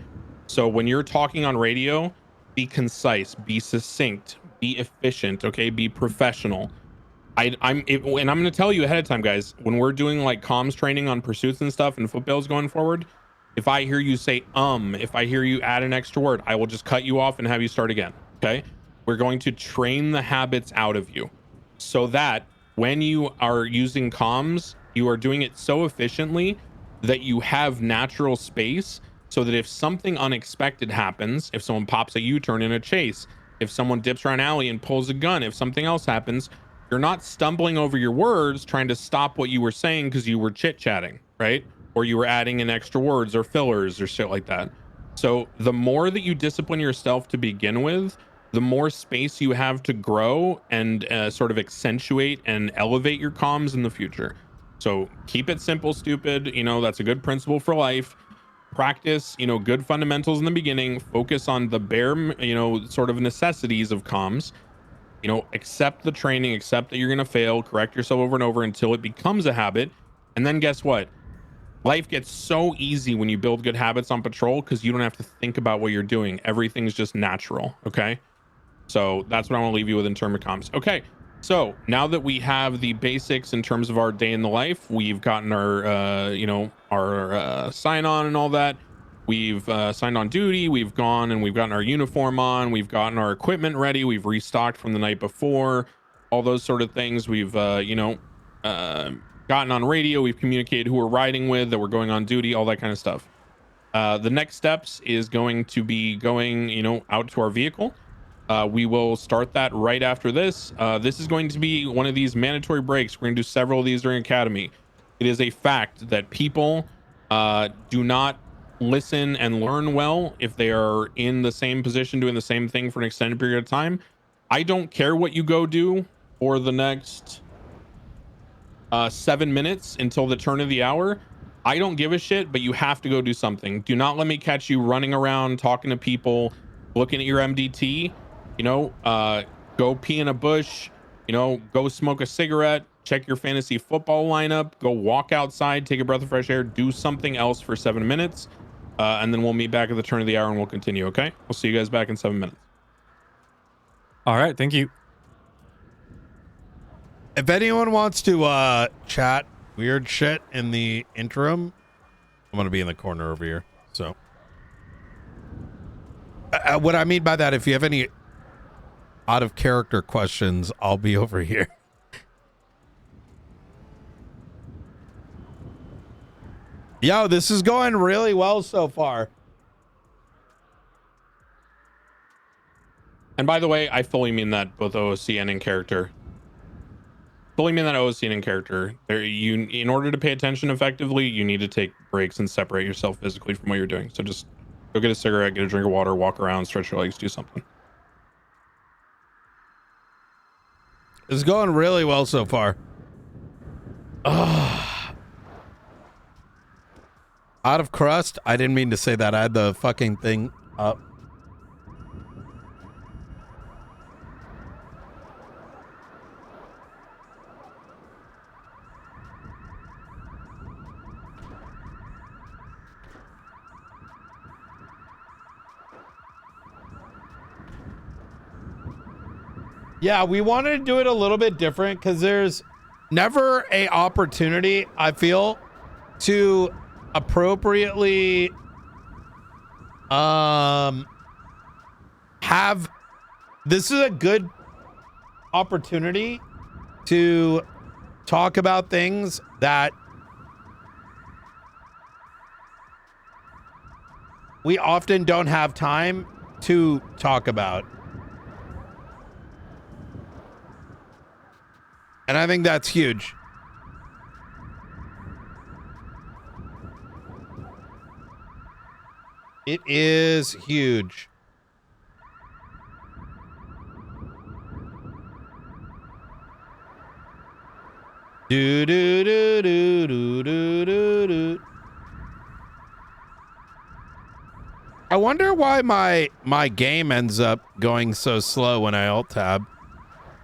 So when you're talking on radio, be concise, be succinct, be efficient. Okay. Be professional. And I'm going to tell you ahead of time, guys, when we're doing like comms training on pursuits and stuff and footbills going forward, if I hear you say, if I hear you add an extra word, I will just cut you off and have you start again. Okay. We're going to train the habits out of you so that when you are using comms, you are doing it so efficiently that you have natural space, so that if something unexpected happens, if someone pops a U-turn in a chase, if someone dips around alley and pulls a gun, if something else happens, you're not stumbling over your words trying to stop what you were saying because you were chit-chatting, right? Or you were adding in extra words or fillers or shit like that. So the more that you discipline yourself to begin with, the more space you have to grow and sort of accentuate and elevate your comms in the future. So keep it simple, stupid. You know, that's a good principle for life. Practice, you know, good fundamentals in the beginning. Focus on the bare, you know, sort of necessities of comms. You know, accept the training, accept that you're going to fail, correct yourself over and over until it becomes a habit. And then guess what? Life gets so easy when you build good habits on patrol because you don't have to think about what you're doing. Everything's just natural. Okay. So that's what I want to leave you with in terms of comms. Okay. So now that we have the basics in terms of our day in the life, we've gotten our, you know, our sign on and all that. We've signed on duty. We've gone and we've gotten our uniform on. We've gotten our equipment ready. We've restocked from the night before. All those sort of things. We've, you know, gotten on radio. We've communicated who we're riding with, that we're going on duty, all that kind of stuff. The next steps is going to be going, you know, out to our vehicle. We will start that right after this. This is going to be one of these mandatory breaks. We're going to do several of these during Academy. It is a fact that people do not listen and learn well if they are in the same position doing the same thing for an extended period of time. I don't care what you go do for the next 7 minutes until the turn of the hour. I don't give a shit, but you have to go do something. Do not let me catch you running around, talking to people, looking at your MDT. You know, go pee in a bush, you know, go smoke a cigarette, check your fantasy football lineup, go walk outside, take a breath of fresh air, do something else for 7 minutes. And then we'll meet back at the turn of the hour and we'll continue. Okay. We'll see you guys back in 7 minutes. All right. Thank you. If anyone wants to chat weird shit in the interim, I'm going to be in the corner over here. So what I mean by that, if you have any out of character questions, I'll be over here. Yo, this is going really well so far. And by the way, I fully mean that, both OOC and in character. Fully mean that OOC and in character. You, in order to pay attention effectively, you need to take breaks and separate yourself physically from what you're doing. So just go get a cigarette, get a drink of water, walk around, stretch your legs, do something. It's going really well so far. Out of crust? I didn't mean to say that. I had the fucking thing up. Yeah, we wanted to do it a little bit different because there's never a opportunity, I feel, to appropriately have this is a good opportunity to talk about things that we often don't have time to talk about. And I think that's huge. It is huge. Do do do do do do do do. I wonder why my game ends up going so slow when I alt tab.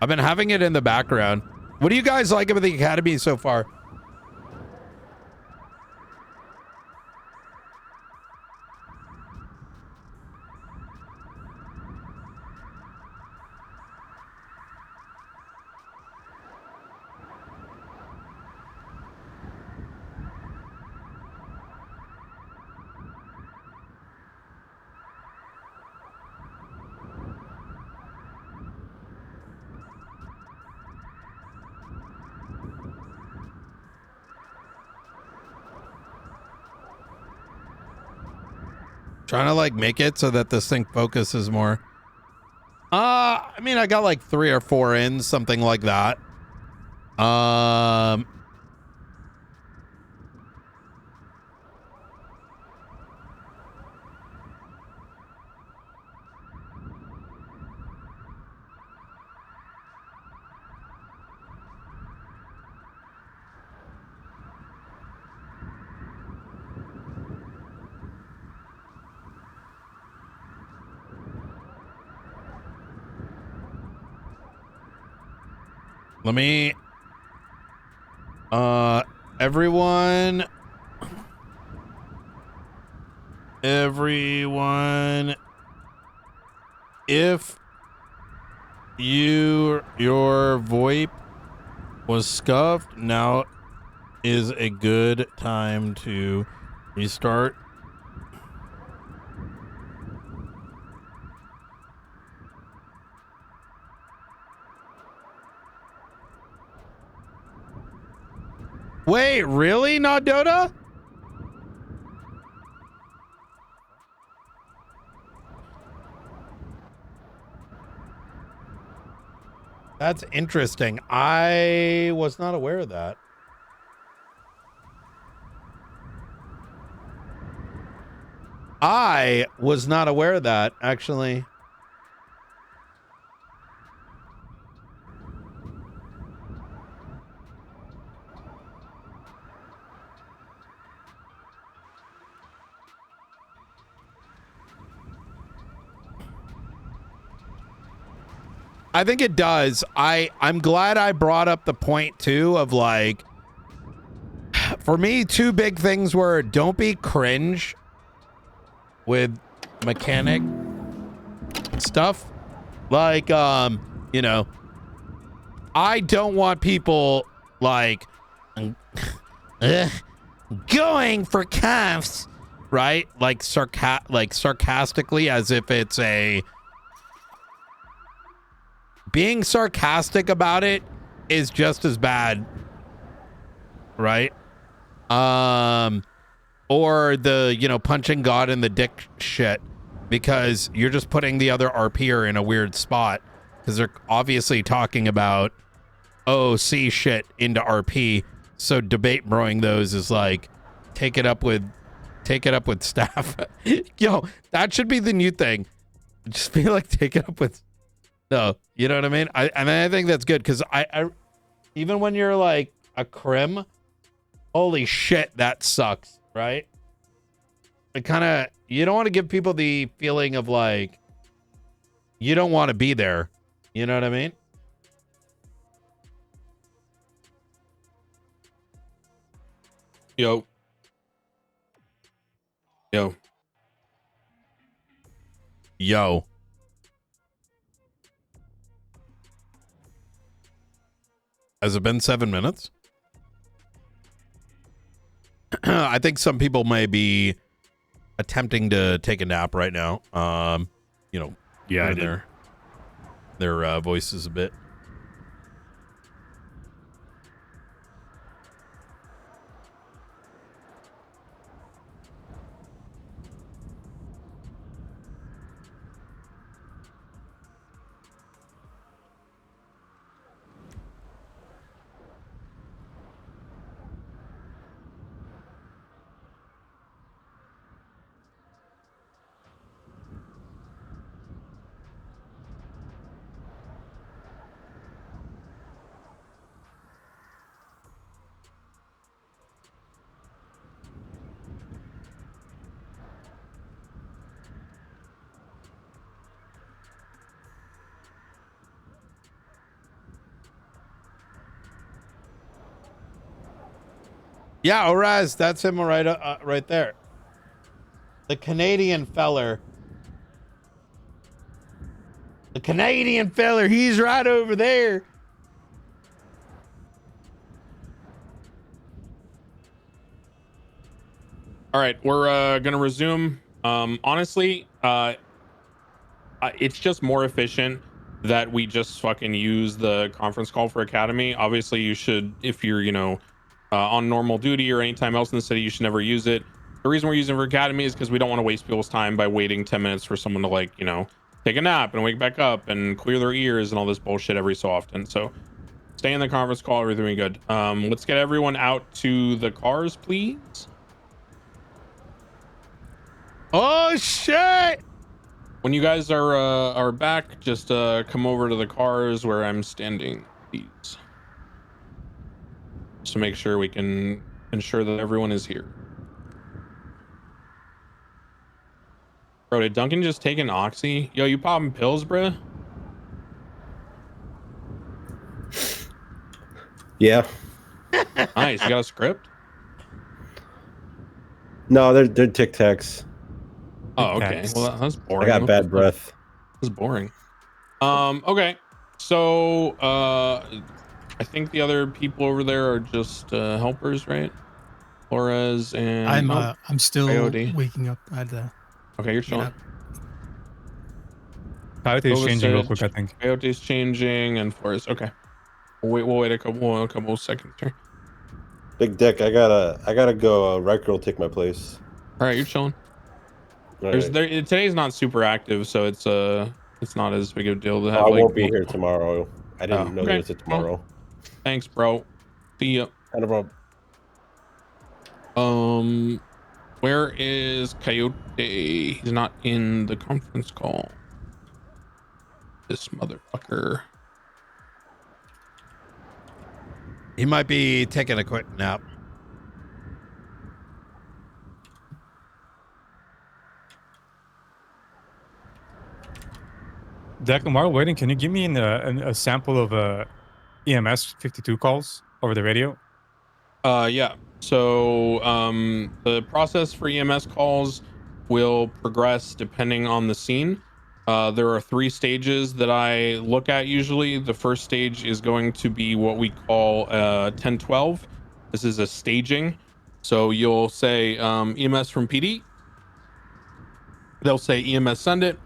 I've been having it in the background. What do you guys like about the Academy so far? Trying to like make it so that this thing focuses more. I mean, I got like 3 or 4 in, something like that. Let me, everyone, if your VoIP was scuffed, now is a good time to restart. Wait, really? Not Dota? That's interesting. I was not aware of that. I was not aware of that, actually. I think it does. I'm glad I brought up the point too of like, for me, 2 big things were don't be cringe with mechanic stuff. Like, you know, I don't want people like going for cuffs, right? Like sarcastically, as if it's a being sarcastic about it is just as bad, right? Or the, you know, punching God in the dick shit, because you're just putting the other RPer in a weird spot because they're obviously talking about OC shit into RP. So debate broing those is like, take it up with staff. Yo, that should be the new thing. Just be like, take it up with. No, you know what I mean? I think that's good because I even when you're like a crim, holy shit, that sucks, right? It kind of, you don't want to give people the feeling of like you don't want to be there. You know what I mean? Yo. Has it been 7 minutes? I think some people may be attempting to take a nap right now. You know, yeah, their voices a bit. Yeah, Oraz, that's him right there. The Canadian feller. The Canadian feller, he's right over there. All right, we're gonna resume. Honestly, it's just more efficient that we just fucking use the conference call for Academy. Obviously, you should, if you're, you know, on normal duty or anytime else in the city, you should never use it. The reason we're using it for Academy is because we don't want to waste people's time by waiting 10 minutes for someone to, like, you know, take a nap and wake back up and clear their ears and all this bullshit every so often. So stay in the conference call, everything will be good. Let's get everyone out to the cars, please. Oh shit! When you guys are back, just come over to the cars where I'm standing, please. Just to make sure we can ensure that everyone is here. Bro, did Duncan just take an oxy? Yo, you popping pills, bruh? Yeah. Nice. You got a script? No, they're Tic Tacs. Oh, okay. Well, that's boring. I got bad breath. That's boring. Okay. So, I think the other people over there are just helpers, right? Flores and I'm still VOD. waking up. I had to. Okay, you're chilling. Coyote is changing real quick, I think. Coyote's changing and Flores. Okay. We'll wait a couple seconds here. Big Dick, I gotta go. Riker will take my place. All right, you're chilling. Today's not super active, so it's not as big of a deal to have. I won't be here tomorrow. I didn't know there was a tomorrow. Well, thanks, bro. See ya. Not a problem. Where is Coyote? He's not in the conference call. This motherfucker. He might be taking a quick nap. Declan, while we're waiting, can you give me a sample of EMS 52 calls over the radio? Yeah. So the process for EMS calls will progress depending on the scene. There are 3 stages that I look at usually. The first stage is going to be what we call 1012. This is a staging. So you'll say EMS from PD. They'll say EMS send it,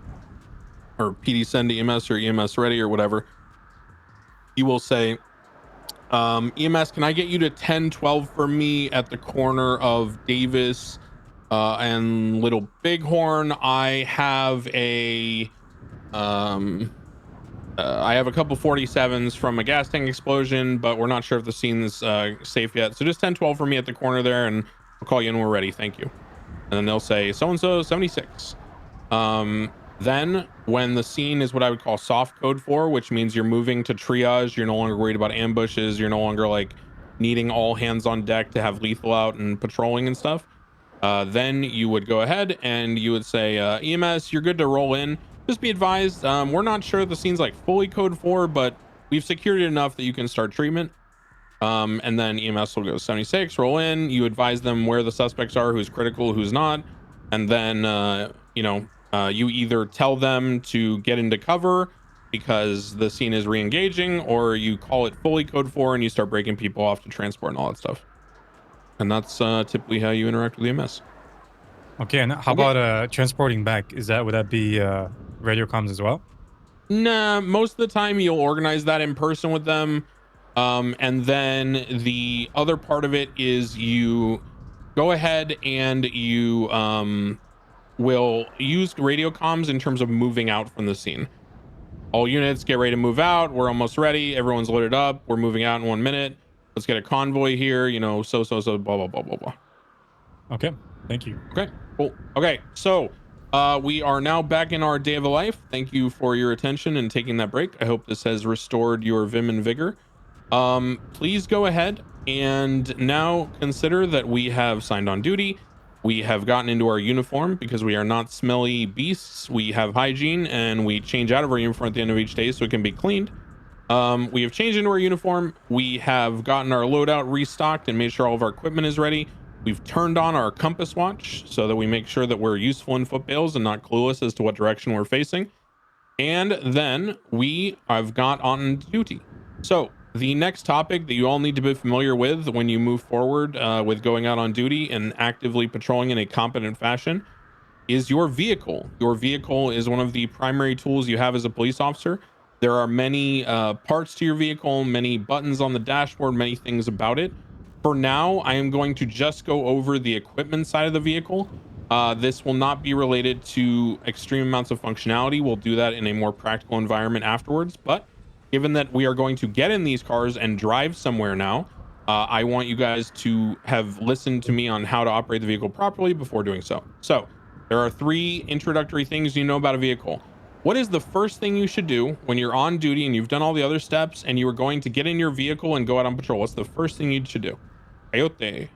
or PD send to EMS, or EMS ready, or whatever. You will say, EMS, can I get you to 1012 for me at the corner of Davis and Little Bighorn? I have a couple 47s from a gas tank explosion, but we're not sure if the scene's safe yet. So just 1012 for me at the corner there, and I'll call you when we're ready. Thank you. And then they'll say so-and-so 76. Then when the scene is what I would call soft code 4, which means you're moving to triage, you're no longer worried about ambushes, you're no longer like needing all hands on deck to have lethal out and patrolling and stuff. Then you would go ahead and you would say, EMS, you're good to roll in. Just be advised, we're not sure the scene's like fully code 4, but we've secured it enough that you can start treatment. And then EMS will go 76, roll in. You advise them where the suspects are, who's critical, who's not. And then, you either tell them to get into cover, because the scene is re-engaging, or you call it fully code 4 and you start breaking people off to transport and all that stuff. And that's typically how you interact with EMS. Okay, and how about transporting back? Would that be radio comms as well? Nah, most of the time you'll organize that in person with them. And then the other part of it is you go ahead and you will use radio comms in terms of moving out from the scene. All units get ready to move out. We're almost ready. Everyone's loaded up. We're moving out in 1 minute. Let's get a convoy here, you know, so, blah, blah, blah, blah, blah. Okay, thank you. Okay, cool. Okay, so we are now back in our day of a life. Thank you for your attention and taking that break. I hope this has restored your vim and vigor. Please go ahead and now consider that we have signed on duty. We have gotten into our uniform because we are not smelly beasts. We have hygiene and we change out of our uniform at the end of each day so it can be cleaned. We have changed into our uniform. We have gotten our loadout restocked and made sure all of our equipment is ready. We've turned on our compass watch so that we make sure that we're useful in footbales and not clueless as to what direction we're facing. And then we have got on duty. So the next topic that you all need to be familiar with when you move forward with going out on duty and actively patrolling in a competent fashion is your vehicle. Your vehicle is one of the primary tools you have as a police officer. There are many parts to your vehicle, many buttons on the dashboard, many things about it. For now, I am going to just go over the equipment side of the vehicle. This will not be related to extreme amounts of functionality. We'll do that in a more practical environment afterwards. But given that we are going to get in these cars and drive somewhere now, I want you guys to have listened to me on how to operate the vehicle properly before doing so. So there are 3 introductory things you know about a vehicle. What is the first thing you should do when you're on duty and you've done all the other steps and you are going to get in your vehicle and go out on patrol? What's the first thing you should do? Coyote.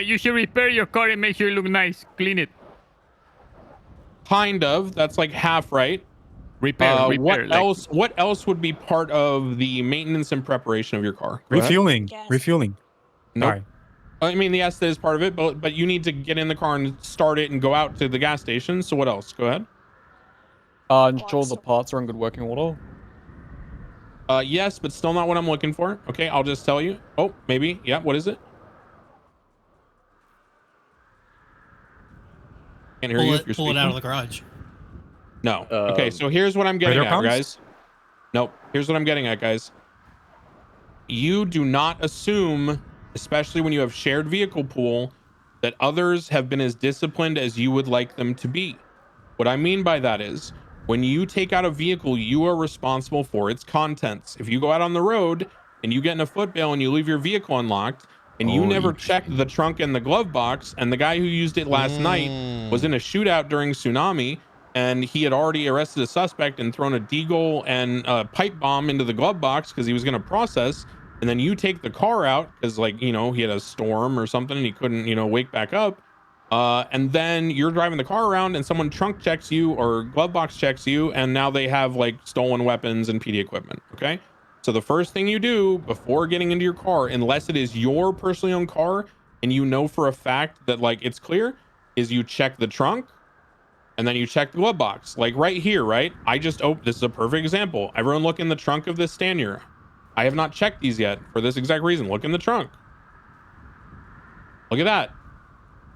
You should repair your car and make sure it look nice. Clean it. Kind of. That's like half right. Repair. What else would be part of the maintenance and preparation of your car? Refueling. Refueling. Nope. Sorry. I mean, yes, that is part of it, but you need to get in the car and start it and go out to the gas station. So what else? Go ahead. Ensure the parts are in good working order. Yes, but still not what I'm looking for. Okay, I'll just tell you. Oh, maybe. Yeah, what is it? Can't hear you if you're pull it speaking. out of the garage. No. Okay, so here's what I'm getting Radio at, comms? guys. Nope. Here's what I'm getting at, guys. You do not assume, especially when you have shared vehicle pool, that others have been as disciplined as you would like them to be. What I mean by that is, when you take out a vehicle, you are responsible for its contents. If you go out on the road and you get in a footbale and you leave your vehicle unlocked, and you never checked the trunk and the glove box, and the guy who used it last night was in a shootout during tsunami, and he had already arrested a suspect and thrown a deagle and a pipe bomb into the glove box because he was going to process, and then you take the car out because, like, you know, he had a storm or something and he couldn't, you know, wake back up, and then you're driving the car around and someone trunk checks you or glove box checks you, and now they have like stolen weapons and PD equipment. Okay, so the first thing you do before getting into your car, unless it is your personally owned car and you know for a fact that like it's clear, is you check the trunk and then you check the glove box. Like right here, right? I just opened, this is a perfect example. Everyone look in the trunk of this Stanier. I have not checked these yet for this exact reason. Look in the trunk. Look at that.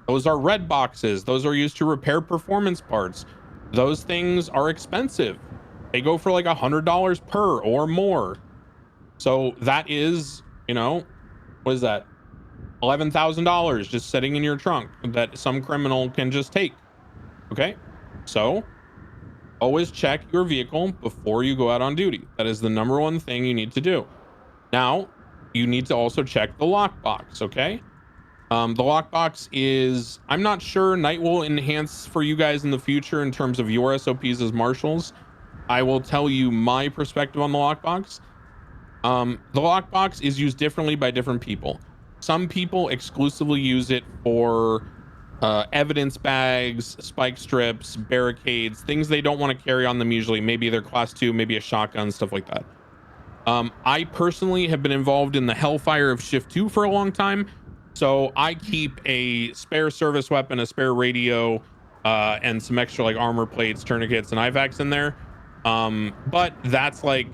Those are red boxes. Those are used to repair performance parts. Those things are expensive. They go for like $100 per or more. So that is, you know, what is that? $11,000 just sitting in your trunk that some criminal can just take. Okay, so always check your vehicle before you go out on duty. That is the number one thing you need to do. Now, you need to also check the lockbox, okay? The lockbox is, I'm not sure, Night will enhance for you guys in the future in terms of your SOPs as marshals. I will tell you my perspective on the lockbox. The lockbox is used differently by different people. Some people exclusively use it for evidence bags, spike strips, barricades, things they don't want to carry on them usually. Maybe they're class 2, maybe a shotgun, stuff like that. I personally have been involved in the hellfire of shift 2 for a long time. So I keep a spare service weapon, a spare radio, and some extra like armor plates, tourniquets, and IVACs in there. But that's like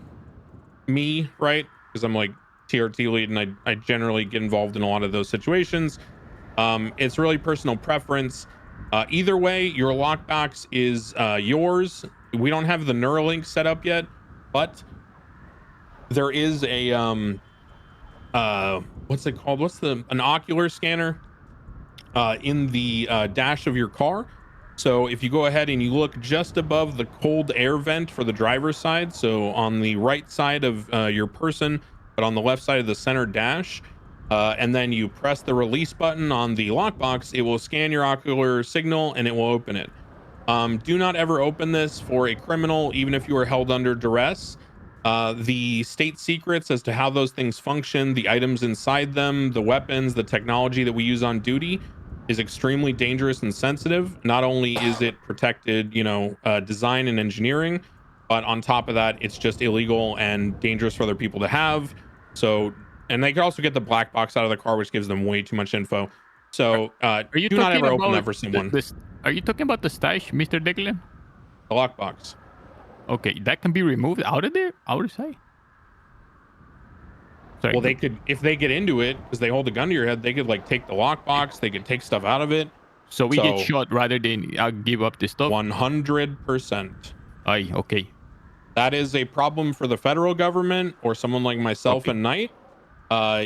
me, right? Because I'm like TRT lead and I generally get involved in a lot of those situations. It's really personal preference. Either way, your lockbox is yours. We don't have the Neuralink set up yet, but there is a what's it called? An ocular scanner in the dash of your car. So if you go ahead and you look just above the cold air vent for the driver's side, so on the right side of your person, but on the left side of the center dash, and then you press the release button on the lockbox, it will scan your ocular signal and it will open it. Do not ever open this for a criminal, even if you are held under duress. The state secrets as to how those things function, the items inside them, the weapons, the technology that we use on duty is extremely dangerous and sensitive. Not only is it protected, design and engineering, but on top of that, it's just illegal and dangerous for other people to have. So, and they can also get the black box out of the car, which gives them way too much info. So, Are you do not talking ever about open that for someone. Are you talking about the stash, Mr. Declan? The lockbox. Okay, that can be removed out of there? I would say. Sorry. Well, they could, if they get into it, because they hold a gun to your head, they could like take the lockbox, they could take stuff out of it. So we get shot rather than give up the stuff? 100%. Aye, okay. That is a problem for the federal government or someone like myself and Knight.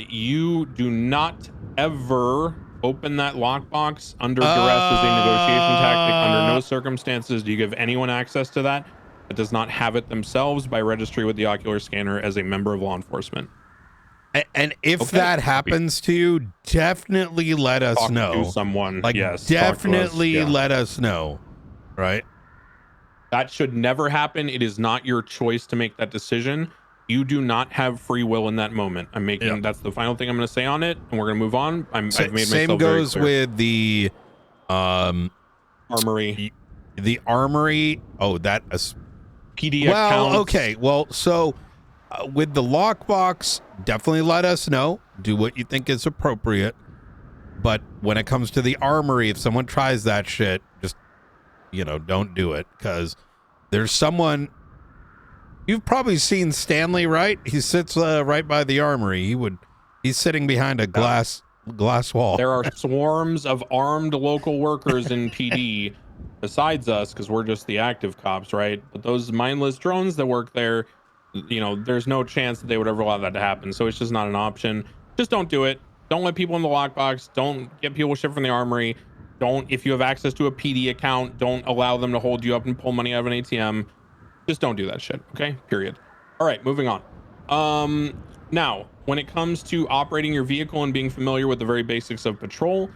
You do not ever open that lockbox under duress as a negotiation tactic. Under no circumstances do you give anyone access to that does not have it themselves by registry with the ocular scanner as a member of law enforcement. And if that happens to you, definitely let us know. Talk to someone. Like, yes, definitely let us know. Right? That should never happen. It is not your choice to make that decision. You do not have free will in that moment. I'm making that's the final thing I'm going to say on it, and we're going to move on. I've made myself same goes very clear. with the armory. The armory. Oh, that is PD well, accounts. okay. Well, so with the lockbox, definitely let us know. Do what you think is appropriate. But when it comes to the armory, if someone tries that shit, just don't do it, because there's someone. You've probably seen Stanley, right? He sits right by the armory. He's sitting behind a glass wall. There are swarms of armed local workers in PD besides us, because we're just the active cops, right? But those mindless drones that work there, there's no chance that they would ever allow that to happen. So it's just not an option. Just don't do it. Don't let people in the lockbox. Don't get people shit from the armory. If you have access to a PD account, don't allow them to hold you up and pull money out of an ATM. Just don't do that shit, okay? Period. All right, moving on. Now, when it comes to operating your vehicle and being familiar with the very basics of patrol,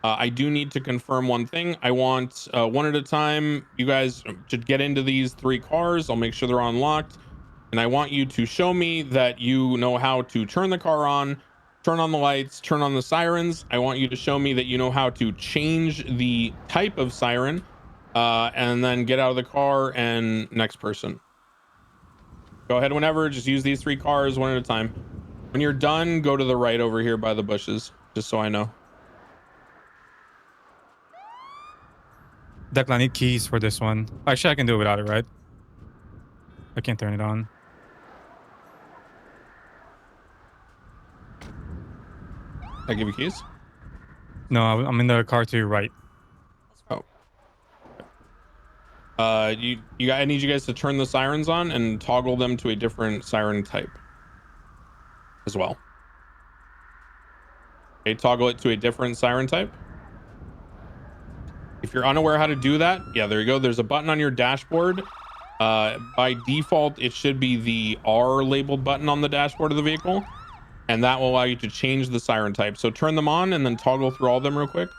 I do need to confirm one thing. I want one at a time. You guys should get into these 3 cars. I'll make sure they're unlocked. And I want you to show me that you know how to turn the car on, turn on the lights, turn on the sirens. I want you to show me that you know how to change the type of siren. And then get out of the car, and next person. Go ahead whenever, just use these 3 cars one at a time. When you're done, go to the right over here by the bushes, just so I know. Declan, I need keys for this one. Actually, I can do it without it, right? I can't turn it on. I give you keys? No, I'm in the car to your right. I need you guys to turn the sirens on and toggle them to a different siren type as well. Okay, toggle it to a different siren type. If you're unaware how to do that, yeah, there you go. There's a button on your dashboard. By default, it should be the R labeled button on the dashboard of the vehicle, and that will allow you to change the siren type. So turn them on and then toggle through all of them real quick.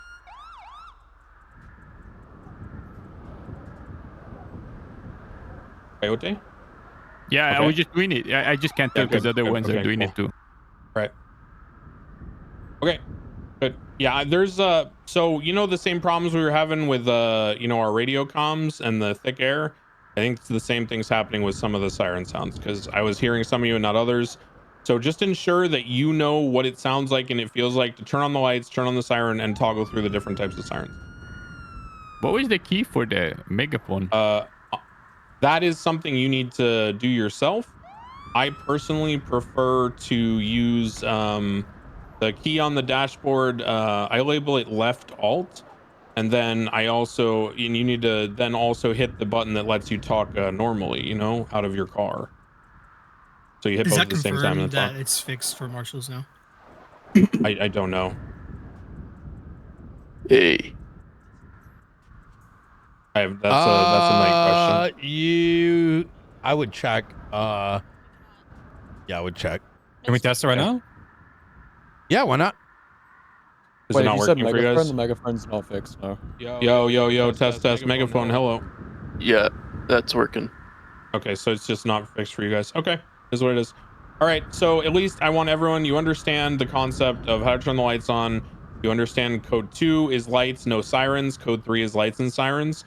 Coyote? Yeah, Okay. I was just doing it. I just can't tell because other ones are doing it too. Right. Okay. Good. Yeah, there's so the same problems we were having with our radio comms and the thick air. I think the same thing's happening with some of the siren sounds, because I was hearing some of you and not others. So just ensure that you know what it sounds like and it feels like to turn on the lights, turn on the siren, and toggle through the different types of sirens. What was the key for the megaphone? that is something you need to do yourself. I personally prefer to use the key on the dashboard. I label it left alt, and then you need to then also hit the button that lets you talk normally, you know, out of your car. So you hit both at the same time and talk. It's fixed for marshals now? I don't know. Hey. That's a night question. I would check. Yeah, I would check. Can we test it right now? Yeah, why not? Is it not working for you guys? The megaphone's not fixed, no. Yo, test, megaphone, hello. Yeah, that's working. Okay, so it's just not fixed for you guys. Okay, is what it is. All right, so at least I want everyone, you understand the concept of how to turn the lights on. You understand code 2 is lights, no sirens. Code 3 is lights and sirens.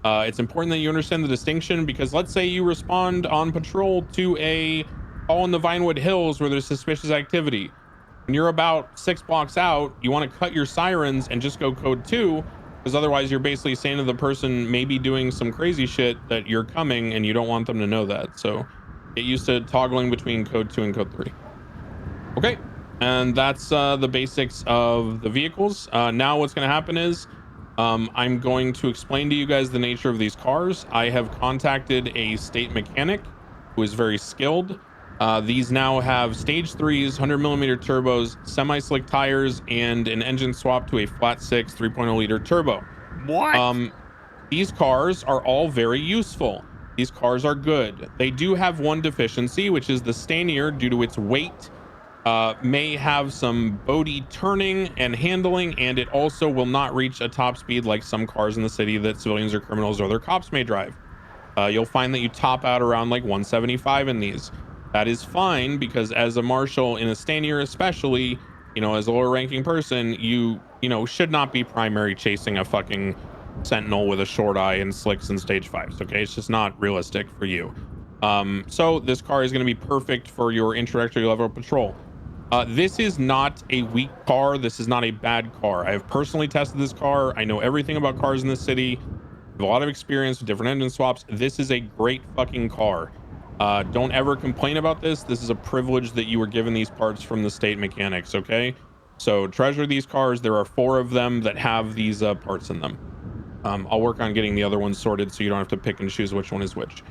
It's important that you understand the distinction, because let's say you respond on patrol to a call in the Vinewood Hills where there's suspicious activity. When you're about 6 blocks out, you want to cut your sirens and just go code 2, because otherwise you're basically saying to the person maybe doing some crazy shit that you're coming and you don't want them to know that. So get used to toggling between code 2 and code 3. Okay, and that's the basics of the vehicles. Now what's going to happen is I'm going to explain to you guys the nature of these cars. I have contacted a state mechanic who is very skilled. These now have stage 3s, 100mm turbos, semi-slick tires, and an engine swap to a flat 6 3.0 liter turbo. What? These cars are all very useful. These cars are good. They do have one deficiency, which is the Stanier, due to its weight, may have some VOD turning and handling, and it also will not reach a top speed like some cars in the city that civilians or criminals or other cops may drive. You'll find that you top out around like 175 in these. That is fine, because as a marshal in a Stanier especially, you know, as a lower ranking person, you should not be primary chasing a fucking sentinel with a short eye and slicks in stage 5s. Okay, it's just not realistic for you. So this car is going to be perfect for your introductory level patrol. This is not a weak car. This is not a bad car. I have personally tested this car. I know everything about cars in the city. I have a lot of experience with different engine swaps. This is a great fucking car. Don't ever complain about this. This is a privilege that you were given these parts from the state mechanics, okay? So treasure these cars. There are 4 of them that have these parts in them. I'll work on getting the other ones sorted so you don't have to pick and choose which one is which.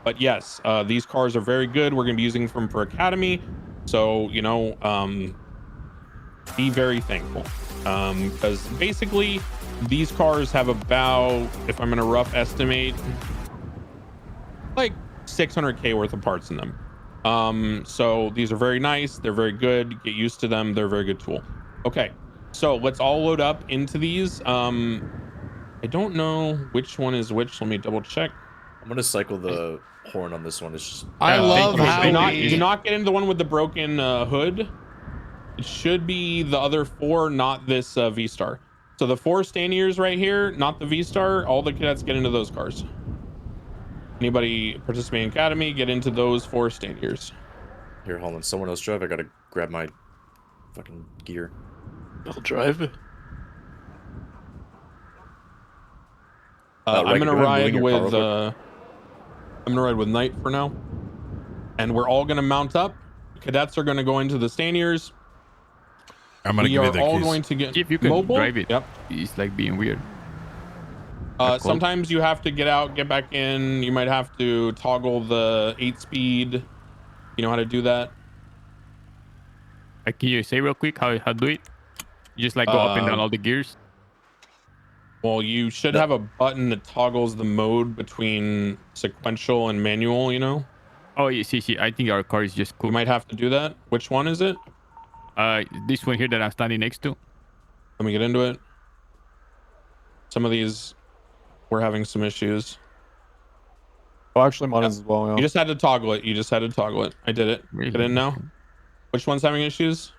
But yes, these cars are very good. We're going to be using them for Academy. So, you know, be very thankful. Because basically, these cars have about, if I'm going to rough estimate, like 600K worth of parts in them. So these are very nice. They're very good. Get used to them. They're a very good tool. Okay, so let's all load up into these. I don't know which one is which. Let me double check. I'm going to cycle the horn on this one. It's just... I love how do not get into the one with the broken hood. It should be the other 4, not this V-Star. So the 4 Staniers right here, not the V-Star. All the cadets get into those cars. Anybody participating in Academy, get into those 4 Staniers. Here, hold on. Someone else drive. I gotta grab my fucking gear. I'll drive. I'm gonna ride with Knight for now, and we're all gonna mount up. Cadets are gonna go into the Staniers. I'm gonna give you the keys. We are all going to get if you can mobile. drive it. Yep. It's like being weird. Sometimes you have to get out, get back in. You might have to toggle the 8-speed. You know how to do that? Can you say real quick how to do it? You just like go up and down all the gears? Well, you should have a button that toggles the mode between sequential and manual, you know? Oh, yeah, see. I think our car is just cool. You might have to do that. Which one is it? This one here that I'm standing next to. Let me get into it. Some of these, we're having some issues. Oh, actually, mine is as well, yeah. You just had to toggle it. I did it. Get in now. Which one's having issues?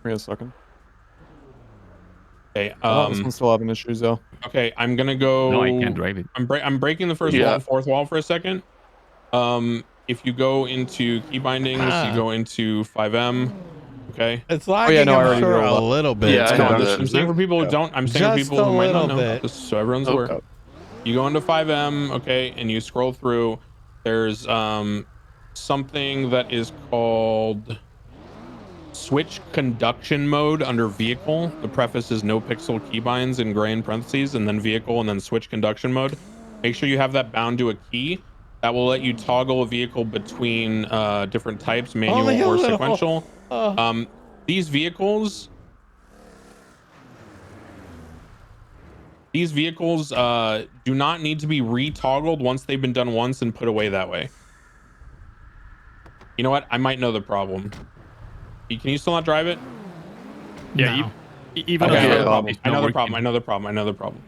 Give me a second. Okay. This one's still having issues, though. Okay, I'm gonna go. No, I can't drive it. I'm breaking the first wall, 4th wall for a second. If you go into key bindings, you go into 5M. Okay. It's lagging for a little bit. Yeah, I'm saying for people who don't. I'm saying for people who might not know. Just so everyone's aware. You go into 5M, okay, and you scroll through. There's something that is called switch conduction mode under vehicle. The preface is no pixel keybinds in gray in parentheses, and then vehicle, and then switch conduction mode. Make sure you have that bound to a key. That will let you toggle a vehicle between different types, manual or sequential. These vehicles do not need to be re-toggled once they've been done once and put away that way. You know what? I might know the problem. Can you still not drive it? Yeah, even okay, though I know the problem.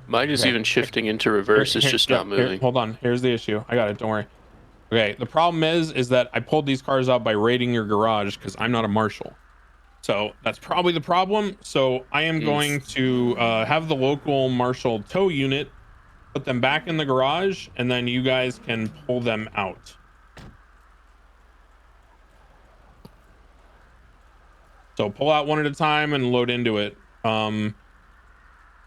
Mine is even shifting into reverse. It's just not moving. Hold on. Here's the issue. I got it. Don't worry. Okay. The problem is that I pulled these cars out by raiding your garage because I'm not a marshal. So that's probably the problem. So I am going to have the local marshal tow unit, put them back in the garage, and then you guys can pull them out. So pull out one at a time and load into it.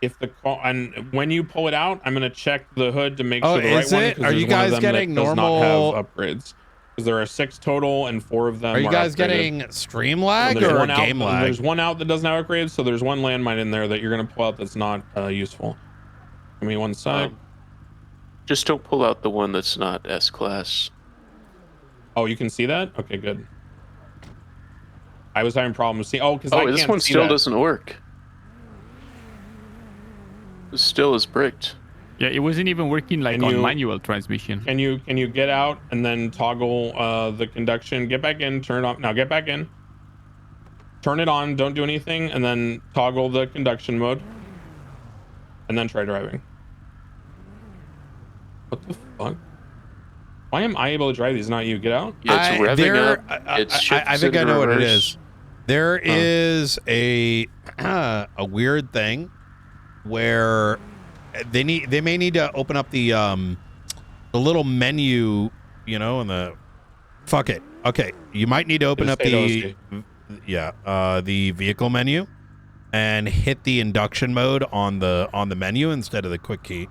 If the car, and when you pull it out, I'm gonna check the hood to make sure the right one. Are you guys getting normal? Does not have upgrades because there are 6 total and 4 of them. Are you guys upgraded. getting stream lag or game lag? There's one out that doesn't have upgrades, so there's one landmine in there that you're gonna pull out that's not useful. Give me one sec. Just don't pull out the one that's not S-class. Oh, you can see that? Okay, good. I was having problems seeing. Oh, because this one still doesn't work. It still is bricked. Yeah, it wasn't even working like on manual transmission. Can you get out and then toggle the conduction? Get back in, turn it off. Now get back in. Turn it on, don't do anything, and then toggle the conduction mode. And then try driving. What the fuck? Why am I able to drive these, not you? Get out? Yeah, it's revving up. I think I know what it is. There is a weird thing where they may need to open up the little menu, you know, and the fuck it. Okay, you might need to open up the vehicle menu and hit the induction mode on the menu instead of the quick key.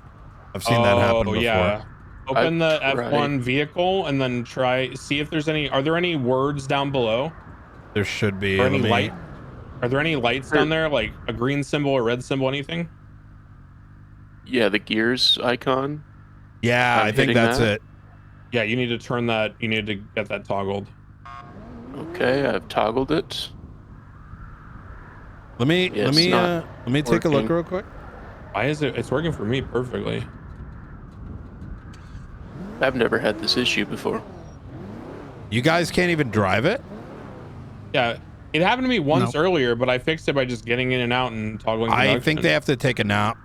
I've seen that happen before. Yeah. Open the F1 vehicle and then see if there's any. Are there any words down below? There should be. Or any light? Are there any lights down there, like a green symbol or red symbol, anything? Yeah, the gears icon. Yeah, I think that's it. Yeah, you need to turn that. You need to get that toggled. Okay, I've toggled it. Let me take a look real quick. Why is it? It's working for me perfectly. I've never had this issue before. You guys can't even drive it? Yeah, it happened to me once earlier, but I fixed it by just getting in and out and toggling. I think they have to take a nap.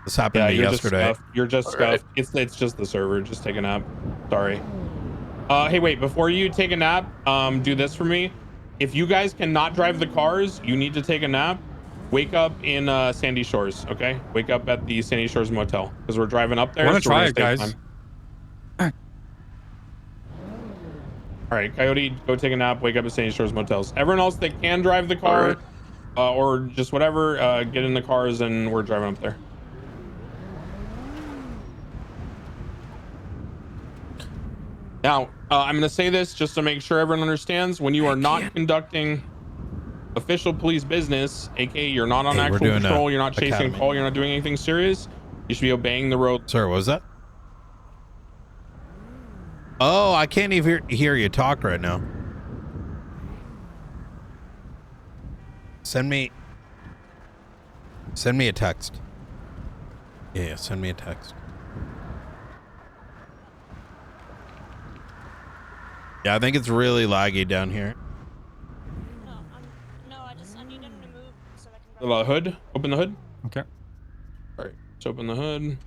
This happened to me yesterday. You're just scuffed. It's just the server. Just take a nap. Sorry. Hey, wait. Before you take a nap, do this for me. If you guys cannot drive the cars, you need to take a nap. Wake up in Sandy Shores, okay? Wake up at the Sandy Shores Motel because we're driving up there. I want to try it, guys. All right, Coyote, go take a nap. Wake up at Sandy Shores Motels. Everyone else that can drive the car, or just whatever, get in the cars and we're driving up there. Now, I'm going to say this just to make sure everyone understands. When you are not conducting official police business, aka you're not on actual patrol, you're not chasing a call, you're not doing anything serious, you should be obeying the road. Sorry, what was that? Oh, I can't even hear you talk right now. Send me a text. Yeah, send me a text. Yeah, I think it's really laggy down here. I need him to move so I can The hood? Open the hood? Okay. All right, let's open the hood.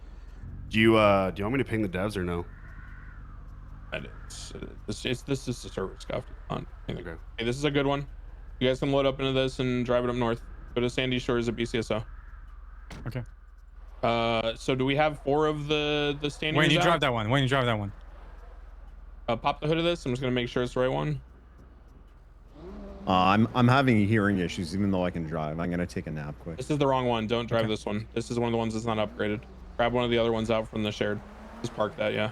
Do you want me to ping the devs or no? This is the server scuffed. Okay. Hey, this is a good one. You guys can load up into this and drive it up north. Go to Sandy Shores at BCSO. Okay. So do we have 4 of the standing? When you drive that one. Pop the hood of this. I'm just gonna make sure it's the right one. I'm having hearing issues, even though I can drive. I'm gonna take a nap quick. This is the wrong one. Don't drive this one. This is one of the ones that's not upgraded. Grab one of the other ones out from the shared. Just park that, yeah.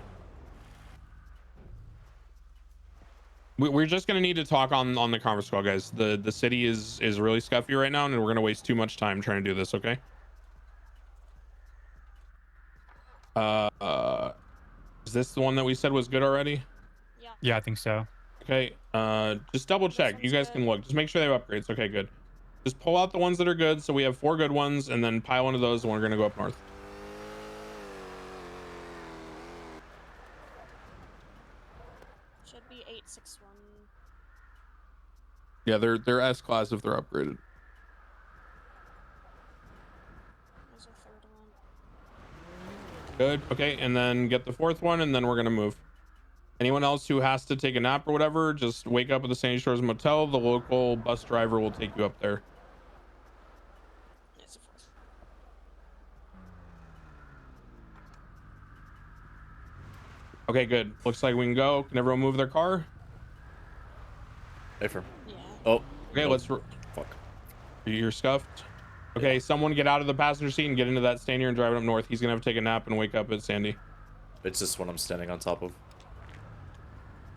We're just gonna need to talk on the conference call, guys. The city is really scuffy right now, and we're gonna waste too much time trying to do this. Okay. Is this the one that we said was good already? Yeah, I think so. Okay. Just double check. You guys can look. Just make sure they have upgrades. Okay, good. Just pull out the ones that are good. So we have 4 good ones, and then pile one of those, and we're gonna go up north. Should be 861. Yeah, they're S class if they're upgraded. There's a third one. Good. Okay, and then get the 4th one, and then we're gonna move. Anyone else who has to take a nap or whatever, just wake up at the Sandy Shores Motel. The local bus driver will take you up there. There's a fourth. Okay, good. Looks like we can go. Can everyone move their car? Hey, firm. Yeah. Oh. Okay, let's. Fuck. You're scuffed. Okay, someone get out of the passenger seat and get into that stand here and drive it up north. He's gonna have to take a nap and wake up at Sandy. It's this one I'm standing on top of.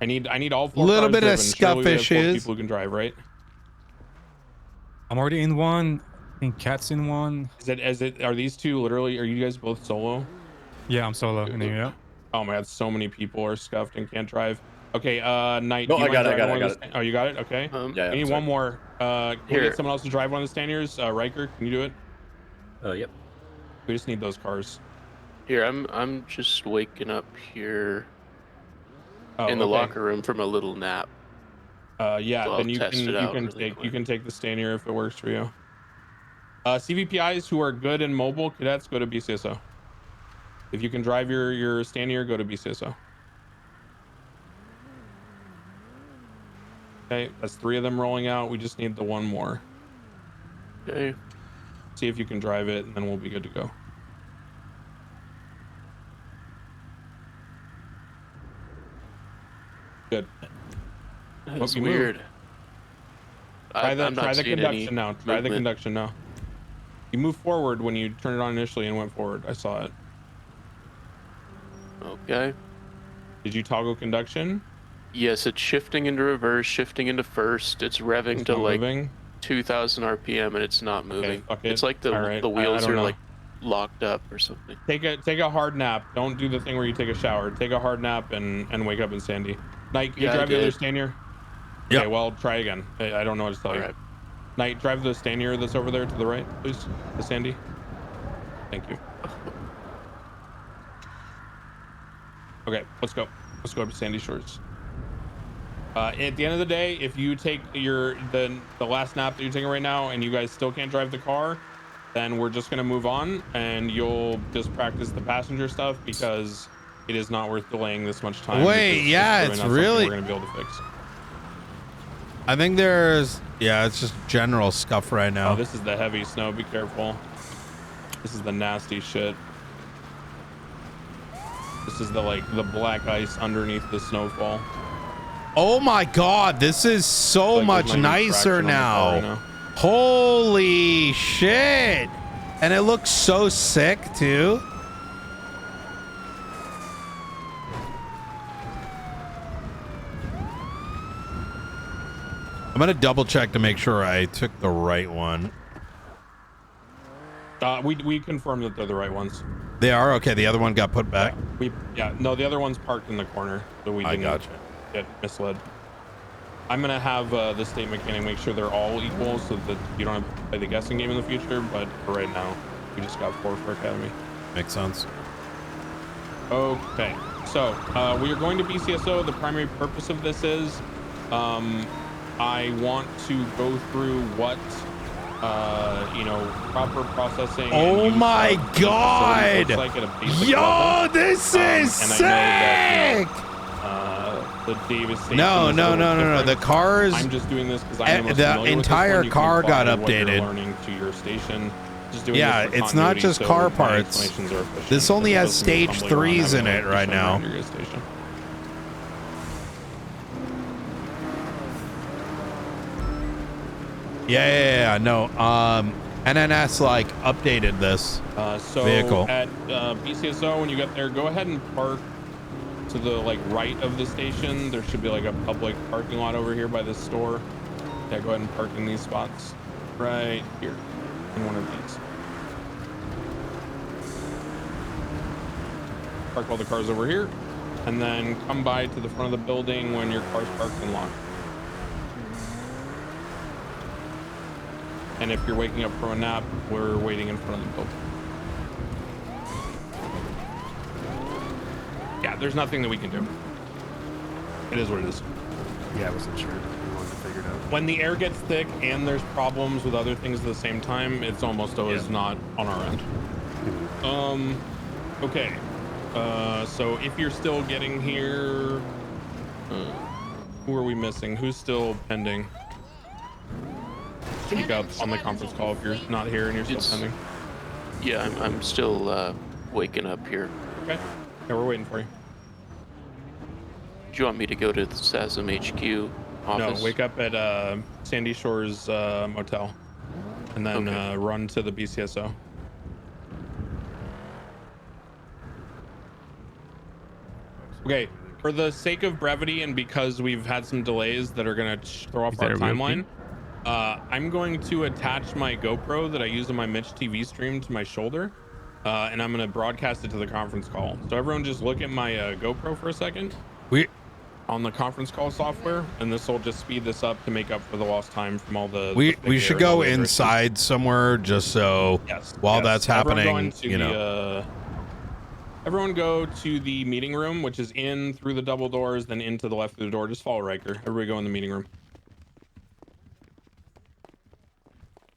I need all 4 Little cars bit of driven. scuff Surely we have 4 issues. people who can drive, right? I'm already in one. I think Cat's in one. Are these 2 literally, are you guys both solo? Yeah, I'm solo in here, yeah. Oh my god, so many people are scuffed and can't drive. Okay, Knight. No, do you I got mind it, I driving got one it, of the Oh, you got it? Okay. Yeah, I need one more. Can we Here. get someone else to drive one of the standers? Riker, can you do it? Yep. We just need those cars. Here, I'm just waking up here Oh, in the okay. locker room from a little nap. Yeah, So I'll then you test can it out really you can take the stander if it works for you. CVPIs who are good and mobile cadets, go to BCSO. If you can drive your stander, go to BCSO. Okay, that's 3 of them rolling out. We just need the 1 more. Okay. See if you can drive it, and then we'll be good to go. Good. That's Hope you weird. move. Try the I'm not seeing any conduction now. Try the movement. conduction now. You moved forward when you turned it on initially and went forward. I saw it. Okay. Did you toggle conduction? Yes, it's shifting into reverse, shifting into first. It's revving It's to not like moving? 2,000 RPM and it's not moving. fuck it. It's like All right, the wheels I don't are know. like locked up or something. Take a hard nap. Don't do the thing where you take a shower. Take a hard nap and wake up in Sandy. Knight, can you Yeah, I drive the other did. stander? Yep. Okay, well, try again. I don't know what to tell you. Alright. Knight, drive the stander that's over there to the right, please. The Sandy. Thank you. Okay, let's go. Let's go up to Sandy Shores. At the end of the day, if you take the last nap that you're taking right now and you guys still can't drive the car, then we're just gonna move on and you'll just practice the passenger stuff because it is not worth delaying this much time. Wait, because yeah, really it's not something really- we're gonna be able to fix. I think there's, yeah, it's just general scuff right now. Oh, this is the heavy snow. Be careful. This is the nasty shit. This is the black ice underneath the snowfall. Oh my god, this is so Like much there's not even nicer traction on the car right now. now. Holy shit. And it looks so sick too. I'm gonna double check to make sure I took the right one. We confirmed that they're the right ones. They are? Okay, the other one got put back. No, the other one's parked in the corner, so we I didn't gotcha. get misled. I'm gonna have the state mechanic make sure they're all equal so that you don't have to play the guessing game in the future, but for right now, we just got 4 for Academy. Makes sense. Okay, so we are going to BCSO. The primary purpose of this is I want to go through what proper processing. Oh my god! Looks like at a basic Yo, level. this is And sick! I know that, the Davis station No, is a no, little no, no, no. different. The cars. I'm just doing this because I'm the most The familiar with this entire one. You can car got apply what you're updated. learning to your station. Just doing Yeah, this for it's not continuity, just so car my parts. explanations are efficient, This only as has opposed to me stage fumbling around 3s in having it to right explain now. around your station. Yeah, no. NNS like updated this So vehicle. at BCSO, when you get there, go ahead and park to the like right of the station. There should be like a public parking lot over here by the store. Yeah, go ahead and park in these spots right here in one of these. Park all the cars over here, and then come by to the front of the building when your car's parked and locked. And if you're waking up from a nap, we're waiting in front of the building. Yeah, there's nothing that we can do. It is what it is. Yeah, I wasn't sure. I wanted to figure it out. When the air gets thick and there's problems with other things at the same time, it's almost always not on our end. Okay. So if you're still getting here, who are we missing? Who's still pending? Speak up on the conference call if you're not here and you're still pending. Yeah, I'm still waking up here. Okay. Yeah, we're waiting for you. Do you want me to go to the SASM HQ office? No, wake up at Sandy Shores Motel, and then run to the BCSO. Okay, for the sake of brevity and because we've had some delays that are going to throw off our timeline, I'm going to attach my GoPro that I use on my Mitch TV stream to my shoulder, and I'm going to broadcast it to the conference call. So everyone just look at my GoPro for a second. On the conference call software, and this will just speed this up to make up for the lost time from all the We should go inside somewhere just so while that's happening, you know. Everyone go to the meeting room, which is in through the double doors, then into the left through the door. Just follow Riker. Everybody go in the meeting room.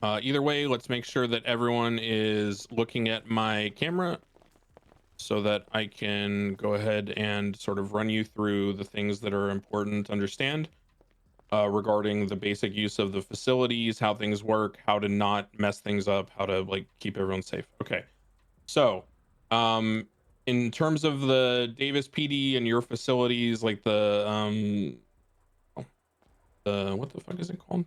Either way, let's make sure that everyone is looking at my camera so that I can go ahead and sort of run you through the things that are important to understand regarding the basic use of the facilities, how things work, how to not mess things up, how to like keep everyone safe. Okay. So, in terms of the Davis PD and your facilities, like the what the fuck is it called?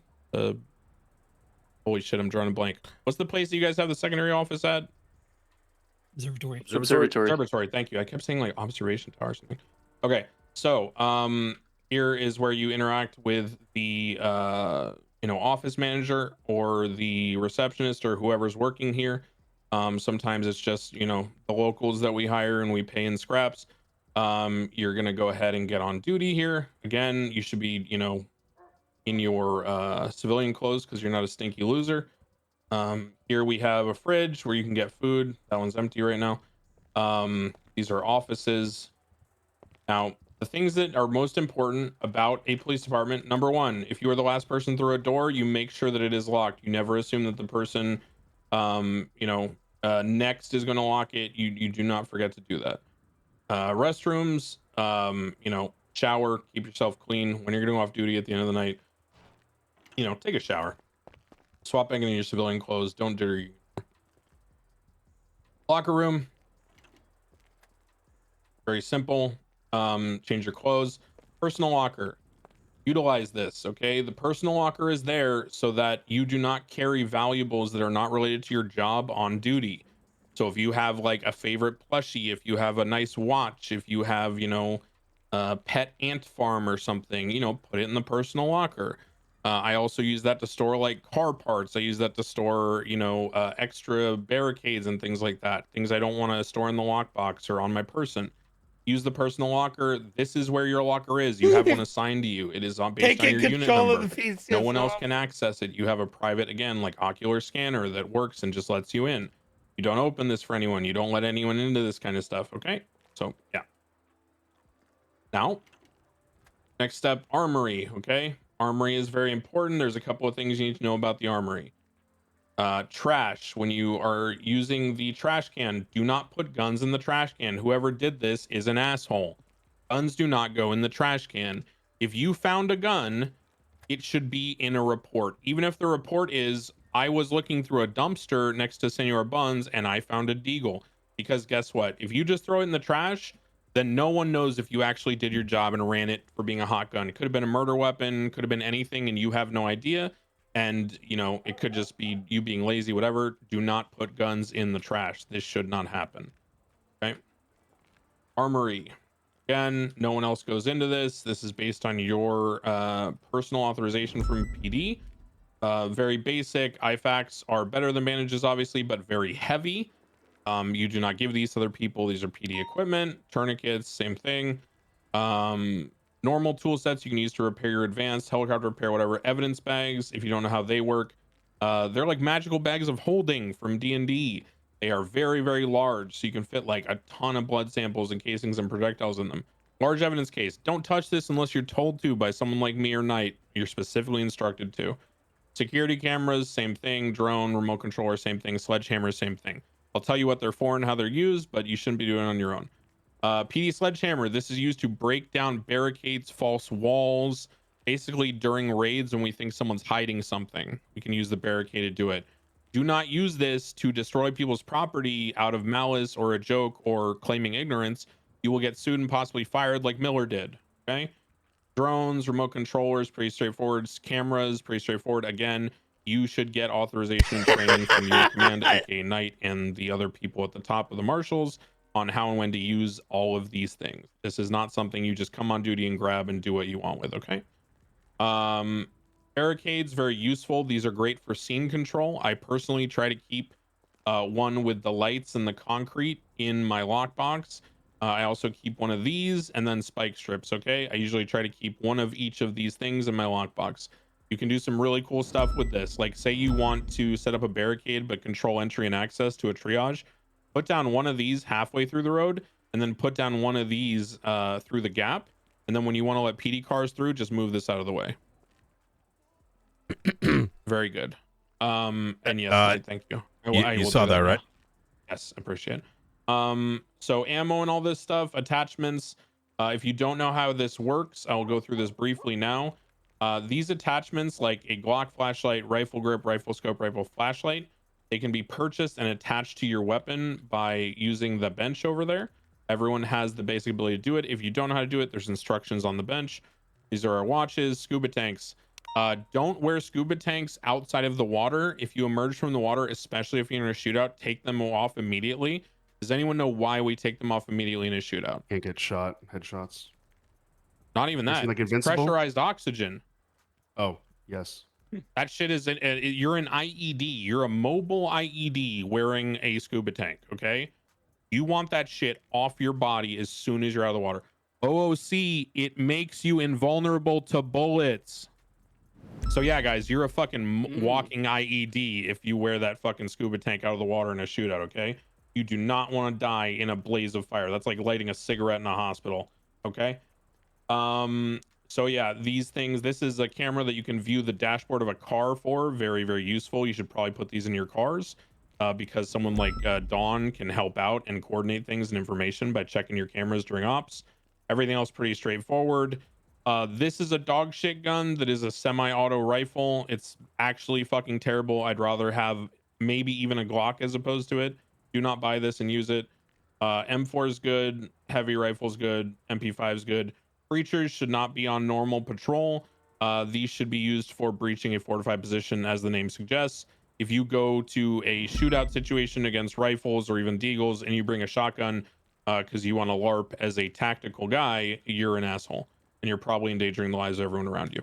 Holy shit, I'm drawing a blank. What's the place that you guys have the secondary office at? Observatory. Thank you. I kept saying like observation tower or something. Okay. So, here is where you interact with the office manager or the receptionist or whoever's working here. Sometimes it's just, the locals that we hire and we pay in scraps. You're going to go ahead and get on duty here. Again, you should be, in your civilian clothes because you're not a stinky loser. Here we have a fridge where you can get food. That one's empty right now. These are offices. Now, the things that are most important about a police department, number one, if you are the last person through a door, you make sure that it is locked. You never assume that the person next is going to lock it. You do not forget to do that. Restrooms, shower, keep yourself clean. When you're going off duty at the end of the night, take a shower. Swap back into your civilian clothes. Don't dirty. Locker room. Very simple. Change your clothes. Personal locker. Utilize this, okay? The personal locker is there so that you do not carry valuables that are not related to your job on duty. So if you have like a favorite plushie, if you have a nice watch, if you have, a pet ant farm or something, put it in the personal locker. I also use that to store like car parts. I use that to store, extra barricades and things like that. Things I don't want to store in the lockbox or on my person. Use the personal locker. This is where your locker is. You have one assigned to you. It is based on your unit number. No one else can access it. You have a private, again, like ocular scanner that works and just lets you in. You don't open this for anyone. You don't let anyone into this kind of stuff. Okay. So yeah. Now, next step, armory. Okay. Armory is very important. There's a couple of things you need to know about the armory. Trash. When you are using the trash can, do not put guns in the trash can. Whoever did this is an asshole. Guns do not go in the trash can. If you found a gun, it should be in a report. Even if the report is, I was looking through a dumpster next to Senor Buns and I found a deagle. Because guess what? If you just throw it in the trash, then no one knows if you actually did your job and ran it for being a hot gun. It could have been a murder weapon, could have been anything, and you have no idea. and you know, it could just be you being lazy, whatever. Do not put guns in the trash. This should not happen. Okay. Armory. Again, no one else goes into this. This is based on your personal authorization from PD. Very basic. IFACs are better than bandages, obviously, but very heavy. You do not give these to other people. These are PD equipment. Tourniquets, same thing. Normal tool sets you can use to repair your advanced helicopter repair, whatever. Evidence bags, if you don't know how they work, they're like magical bags of holding from D&D. They are very, very large, so you can fit like a ton of blood samples and casings and projectiles in them. Large evidence case. Don't touch this unless you're told to by someone like me or Knight. You're specifically instructed to. Security cameras, same thing. Drone, remote controller, same thing. Sledgehammer, same thing. I'll tell you what they're for and how they're used, but you shouldn't be doing it on your own. PD sledgehammer. This is used to break down barricades, false walls. Basically, during raids, when we think someone's hiding something, we can use the barricade to do it. Do not use this to destroy people's property out of malice or a joke or claiming ignorance. You will get sued and possibly fired like Miller did. Okay. Drones, remote controllers, pretty straightforward. Cameras, pretty straightforward. Again, you should get authorization and training from your command, aka Knight, and the other people at the top of the marshals on how and when to use all of these things. This is not something you just come on duty and grab and do what you want with. Okay. Barricades, very useful. These are great for scene control. I personally try to keep one with the lights and the concrete in my lockbox. I also keep one of these and then spike strips. Okay. I usually try to keep one of each of these things in my lockbox. You can do some really cool stuff with this. Like say you want to set up a barricade, but control entry and access to a triage, put down one of these halfway through the road and then put down one of these through the gap. And then when you want to let PD cars through, just move this out of the way. Very good. And yes, thank you. You saw that, right? Yes, I appreciate it. So ammo and all this stuff, attachments. If you don't know how this works, I'll go through this briefly now. These attachments, like a Glock flashlight, rifle grip, rifle scope, rifle flashlight, they can be purchased and attached to your weapon by using the bench over there. Everyone has the basic ability to do it. If you don't know how to do it, there's instructions on the bench. These are our watches. Scuba tanks. Don't wear scuba tanks outside of the water. If you emerge from the water, especially if you're in a shootout, take them off immediately. Does anyone know why we take them off immediately in a shootout? Can't get shot, headshots. Not even that. Like invincible? Pressurized oxygen. Oh, yes. That shit is you're an IED. You're a mobile IED wearing a scuba tank. Okay. You want that shit off your body as soon as you're out of the water. OOC, it makes you invulnerable to bullets. So yeah, guys, you're a fucking walking IED if you wear that fucking scuba tank out of the water in a shootout, okay? You do not want to die in a blaze of fire. That's like lighting a cigarette in a hospital, okay? So yeah, these things, this is a camera that you can view the dashboard of a car for. Very, very useful. You should probably put these in your cars. Because someone like Dawn can help out and coordinate things and information by checking your cameras during ops. Everything else pretty straightforward. This is a dog shit gun that is a semi-auto rifle. It's actually fucking terrible. I'd rather have maybe even a Glock as opposed to it. Do not buy this and use it. M4 is good. Heavy rifle is good. MP5 is good. Breachers should not be on normal patrol. These should be used for breaching a fortified position, as the name suggests. If you go to a shootout situation against rifles or even deagles and you bring a shotgun because you want to LARP as a tactical guy, you're an asshole and you're probably endangering the lives of everyone around you.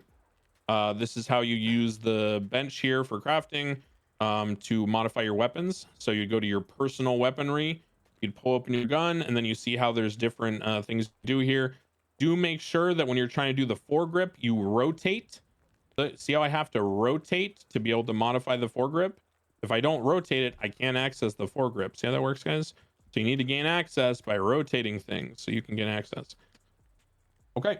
This is how you use the bench here for crafting to modify your weapons. So you go to your personal weaponry, you'd pull open your gun, and then you see how there's different things to do here. Do make sure that when you're trying to do the foregrip, you rotate. See how I have to rotate to be able to modify the foregrip? If I don't rotate it, I can't access the foregrip. See how that works, guys? So you need to gain access by rotating things so you can get access. Okay.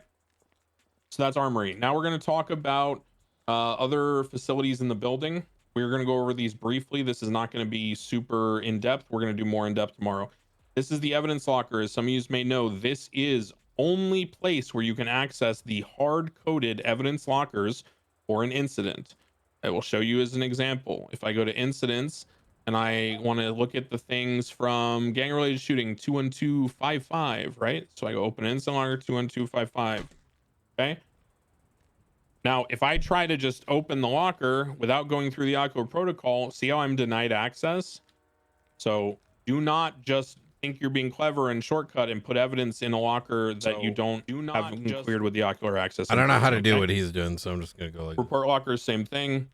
So that's armory. Now we're going to talk about other facilities in the building. We're going to go over these briefly. This is not going to be super in-depth. We're going to do more in-depth tomorrow. This is the evidence locker. As some of you may know, this is only place where you can access the hard-coded evidence lockers for an incident. I will show you as an example. If I go to incidents and I want to look at the things from gang-related shooting 21255, right? So I go open incident logger 21255. Okay. Now, if I try to just open the locker without going through the ocular protocol, see how I'm denied access? So do not just think you're being clever and shortcut and put evidence in a locker that you don't have cleared with the ocular access. I don't know how to do what he's doing, so I'm just gonna go like report lockers, same thing.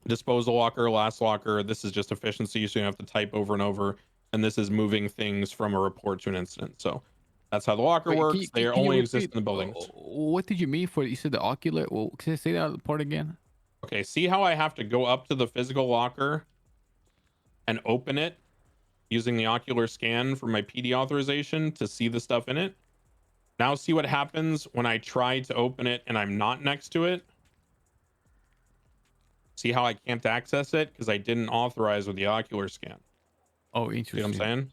Disposal locker, last locker. This is just efficiency, so you don't have to type over and over. And this is moving things from a report to an incident. So that's how the locker works. They only exist in the buildings. What did you mean for, you said the ocular? Well, can you say that part again? Okay, see how I have to go up to the physical locker and open it using the ocular scan for my PD authorization to see the stuff in it? Now see what happens when I try to open it and I'm not next to it? See how I can't access it because I didn't authorize with the ocular scan? Oh, interesting. See what I'm saying?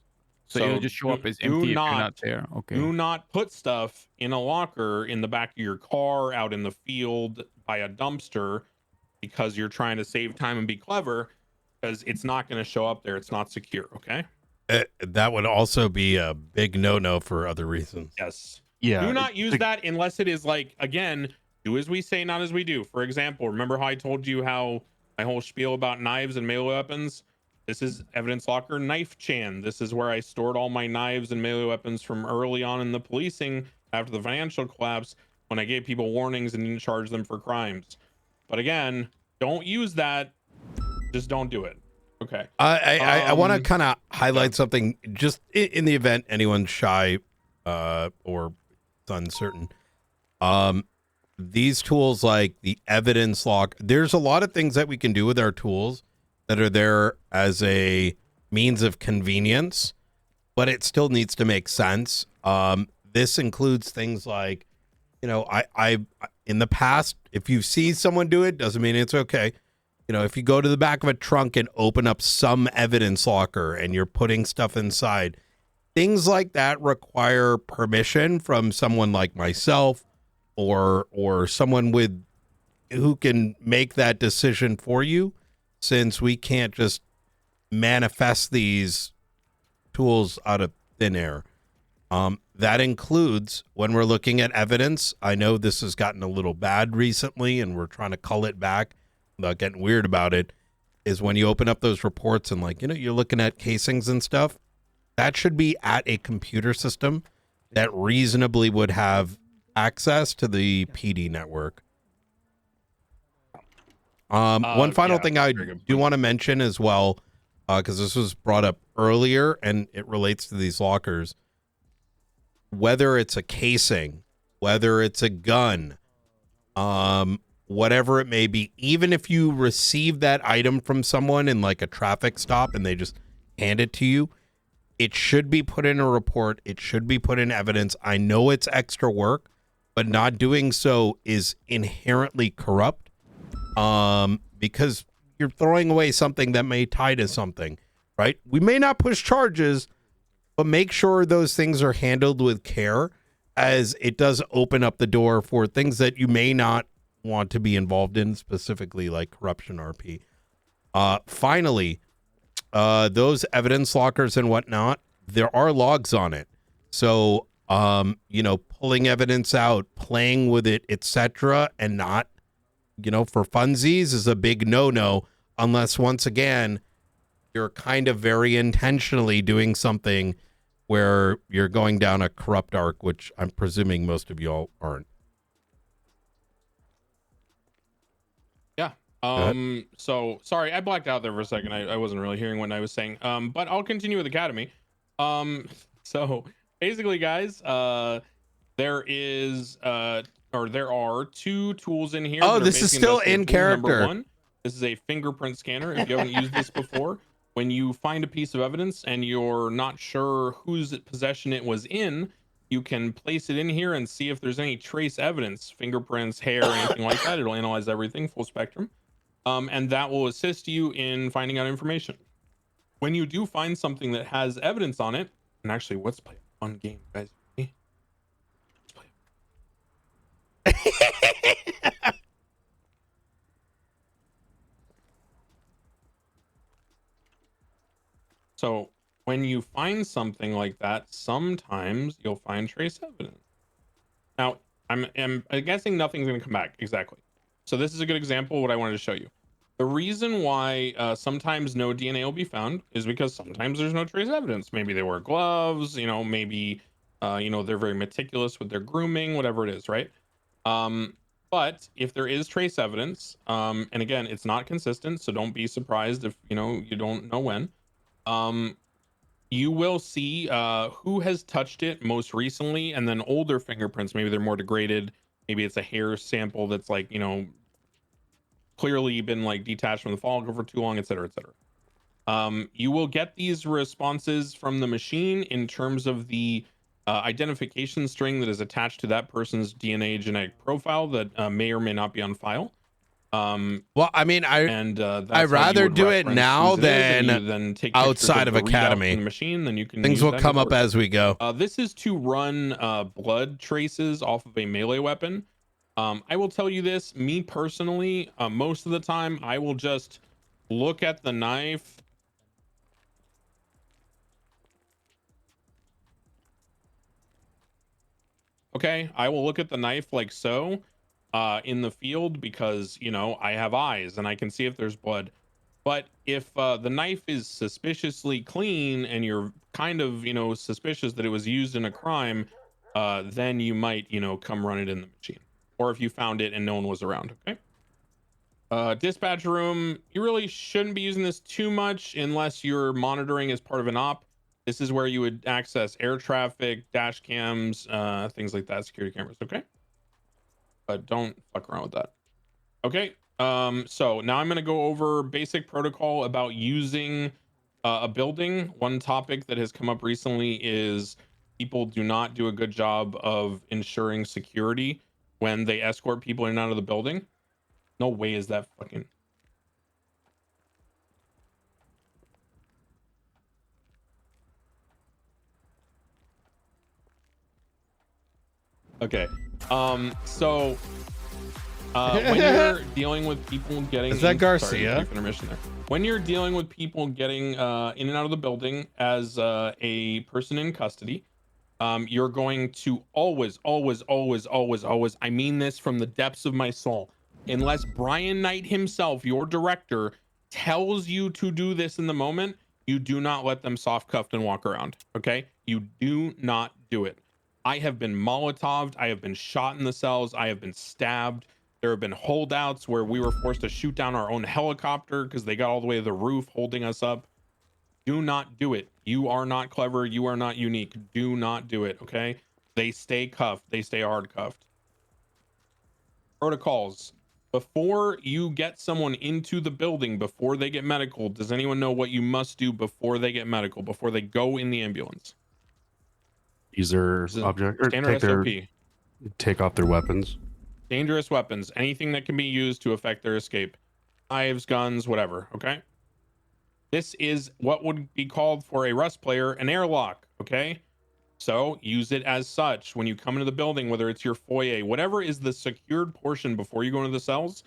So it'll just show up as empty if you're not there. Okay. Do not put stuff in a locker in the back of your car, out in the field, by a dumpster, because you're trying to save time and be clever, because it's not going to show up there. It's not secure. Okay. That would also be a big no-no for other reasons. Yes. Yeah. Do not use that unless it is like, again, do as we say, not as we do. For example, remember how I told you how my whole spiel about knives and melee weapons? This is evidence locker knife chan. This is where I stored all my knives and melee weapons from early on in the policing after the financial collapse, when I gave people warnings and didn't charge them for crimes. But again, don't use that. Just don't do it. Okay. I want to kind of highlight something just in the event anyone's shy or it's uncertain. These tools like the evidence lock, there's a lot of things that we can do with our tools that are there as a means of convenience, but it still needs to make sense. This includes things like, you know, I in the past, if you see someone do it, doesn't mean it's okay. You know, if you go to the back of a trunk and open up some evidence locker and you're putting stuff inside, things like that require permission from someone like myself or someone with who can make that decision for you, since we can't just manifest these tools out of thin air. That includes when we're looking at evidence. I know this has gotten a little bad recently and we're trying to cull it back without getting weird about it, is when you open up those reports and, like, you know, you're looking at casings and stuff, that should be at a computer system that reasonably would have access to the PD network. One final thing I do want to mention as well, because this was brought up earlier and it relates to these lockers. Whether it's a casing, whether it's a gun, whatever it may be, even if you receive that item from someone in like a traffic stop and they just hand it to you, it should be put in a report. It should be put in evidence. I know it's extra work, but not doing so is inherently corrupt. Because you're throwing away something that may tie to something, right? We may not push charges, but make sure those things are handled with care, as it does open up the door for things that you may not want to be involved in, specifically like corruption RP. Finally, those evidence lockers and whatnot, there are logs on it. So, you know, pulling evidence out, playing with it, etc., and not, you know, for funsies is a big no-no, unless, once again, you're kind of very intentionally doing something where you're going down a corrupt arc, which I'm presuming most of y'all aren't. Yeah. So sorry, I blacked out there for a second. I wasn't really hearing what I was saying. But I'll continue with Academy. So basically, guys, there are two tools in here. Oh, this is still in character. Number one, this is a fingerprint scanner. If you haven't used this before, when you find a piece of evidence and you're not sure whose possession it was in, you can place it in here and see if there's any trace evidence, fingerprints, hair, anything like that. It'll analyze everything, full spectrum. And that will assist you in finding out information. When you do find something that has evidence on it, and actually, let's play a fun game, guys. So when you find something like that, sometimes you'll find trace evidence. Now, I'm guessing nothing's going to come back exactly. So this is a good example of what I wanted to show you. The reason why sometimes no DNA will be found is because sometimes there's no trace evidence. Maybe they wear gloves, maybe, they're very meticulous with their grooming, whatever it is, right? But if there is trace evidence, and again, it's not consistent, so don't be surprised if, you don't know when, you will see who has touched it most recently, and then older fingerprints, maybe they're more degraded. Maybe it's a hair sample that's like, clearly been like detached from the follicle for too long, et cetera, et cetera. You will get these responses from the machine in terms of the identification string that is attached to that person's DNA genetic profile that may or may not be on file. Well, I mean, I'd that's rather do it now then than take outside of the readout Academy. from the machine. Then you can Things use will that come going up forward. as we go. This is to run blood traces off of a melee weapon. I will tell you this, me personally, most of the time I will just look at the knife. Okay, I will look at the knife like so in the field because, I have eyes and I can see if there's blood. But if the knife is suspiciously clean and you're kind of, suspicious that it was used in a crime, then you might, come run it in the machine. Or if you found it and no one was around, okay? Dispatch room, you really shouldn't be using this too much unless you're monitoring as part of an op. This is where you would access air traffic, dash cams, things like that, security cameras, okay? But don't fuck around with that. Okay, so now I'm gonna go over basic protocol about using a building. One topic that has come up recently is people do not do a good job of ensuring security when they escort people in and out of the building. No way is that fucking... Okay. So when you're dealing with people getting... Is that Garcia? Sorry, intermission there. When you're dealing with people getting in and out of the building as a person in custody, you're going to always, I mean this from the depths of my soul, unless Brian Knight himself, your director, tells you to do this in the moment, you do not let them soft cuffed and walk around. Okay, you do not do it. I have been Molotoved, I have been shot in the cells, I have been stabbed. There have been holdouts where we were forced to shoot down our own helicopter because they got all the way to the roof holding us up. Do not do it. You are not clever, you are not unique. Do not do it, okay? They stay cuffed, they stay hard cuffed. Protocols. Before you get someone into the building, before they get medical, does anyone know what you must do before they get medical, before they go in the ambulance? Use their object, or take off their weapons. Dangerous weapons, anything that can be used to affect their escape. Knives, guns, whatever, okay? This is what would be called for a Rust player an airlock, okay? So use it as such when you come into the building, whether it's your foyer, whatever is the secured portion before you go into the cells,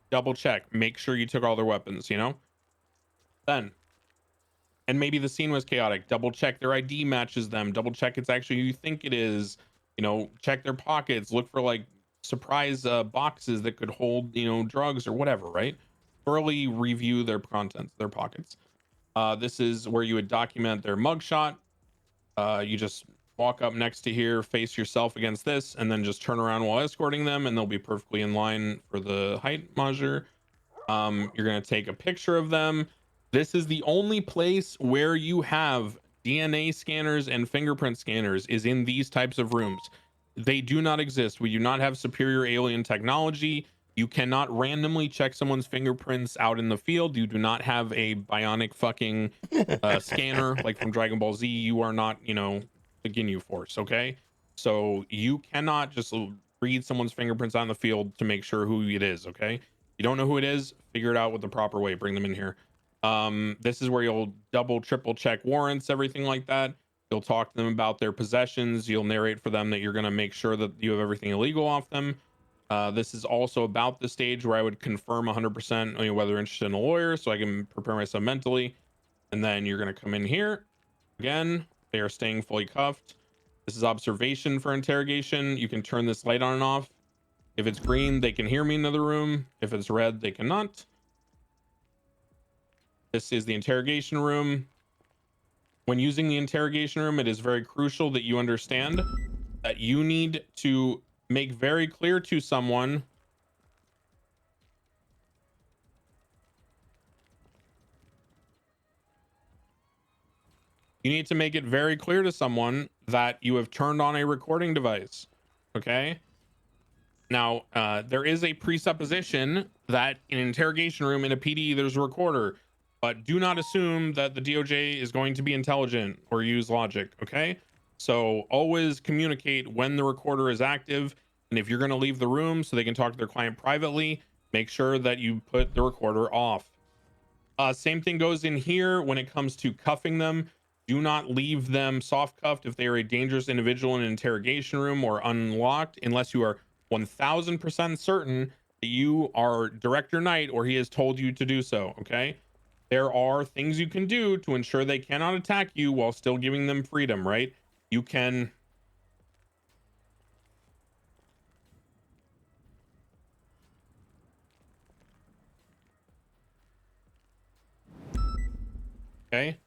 double check, make sure you took all their weapons, Then, and maybe the scene was chaotic, double check their ID matches them, double check it's actually who you think it is, check their pockets, look for like surprise boxes that could hold, drugs or whatever, right? Thoroughly review their contents, their pockets. This is where you would document their mugshot. You just walk up next to here, face yourself against this, and then just turn around while escorting them, and they'll be perfectly in line for the height measure. You're going to take a picture of them. This is the only place where you have DNA scanners and fingerprint scanners is in these types of rooms. They do not exist. We do not have superior alien technology. You cannot randomly check someone's fingerprints out in the field. You do not have a bionic fucking scanner like from Dragon Ball Z. You are not, the Ginyu Force, okay? So you cannot just read someone's fingerprints out in the field to make sure who it is, okay? You don't know who it is, figure it out with the proper way. Bring them in here. This is where you'll double, triple check warrants, everything like that. You'll talk to them about their possessions. You'll narrate for them that you're going to make sure that you have everything illegal off them. This is also about the stage where I would confirm 100% whether they're interested in a lawyer so I can prepare myself mentally. And then you're going to come in here. Again, they are staying fully cuffed. This is observation for interrogation. You can turn this light on and off. If it's green, they can hear me in the room. If it's red, they cannot. This is the interrogation room. When using the interrogation room, it is very crucial that you understand that you need to make very clear to someone you need to make it very clear to someone that you have turned on a recording device. Okay. Now, there is a presupposition that in an interrogation room in a PD, there's a recorder, but do not assume that the DOJ is going to be intelligent or use logic. Okay. So always communicate when the recorder is active. And if you're going to leave the room so they can talk to their client privately, make sure that you put the recorder off. Same thing goes in here when it comes to cuffing them. Do not leave them soft cuffed if they are a dangerous individual in an interrogation room or unlocked unless you are 1000% certain that you are Director Knight or he has told you to do so. Okay. There are things you can do to ensure they cannot attack you while still giving them freedom, right? You can. Okay.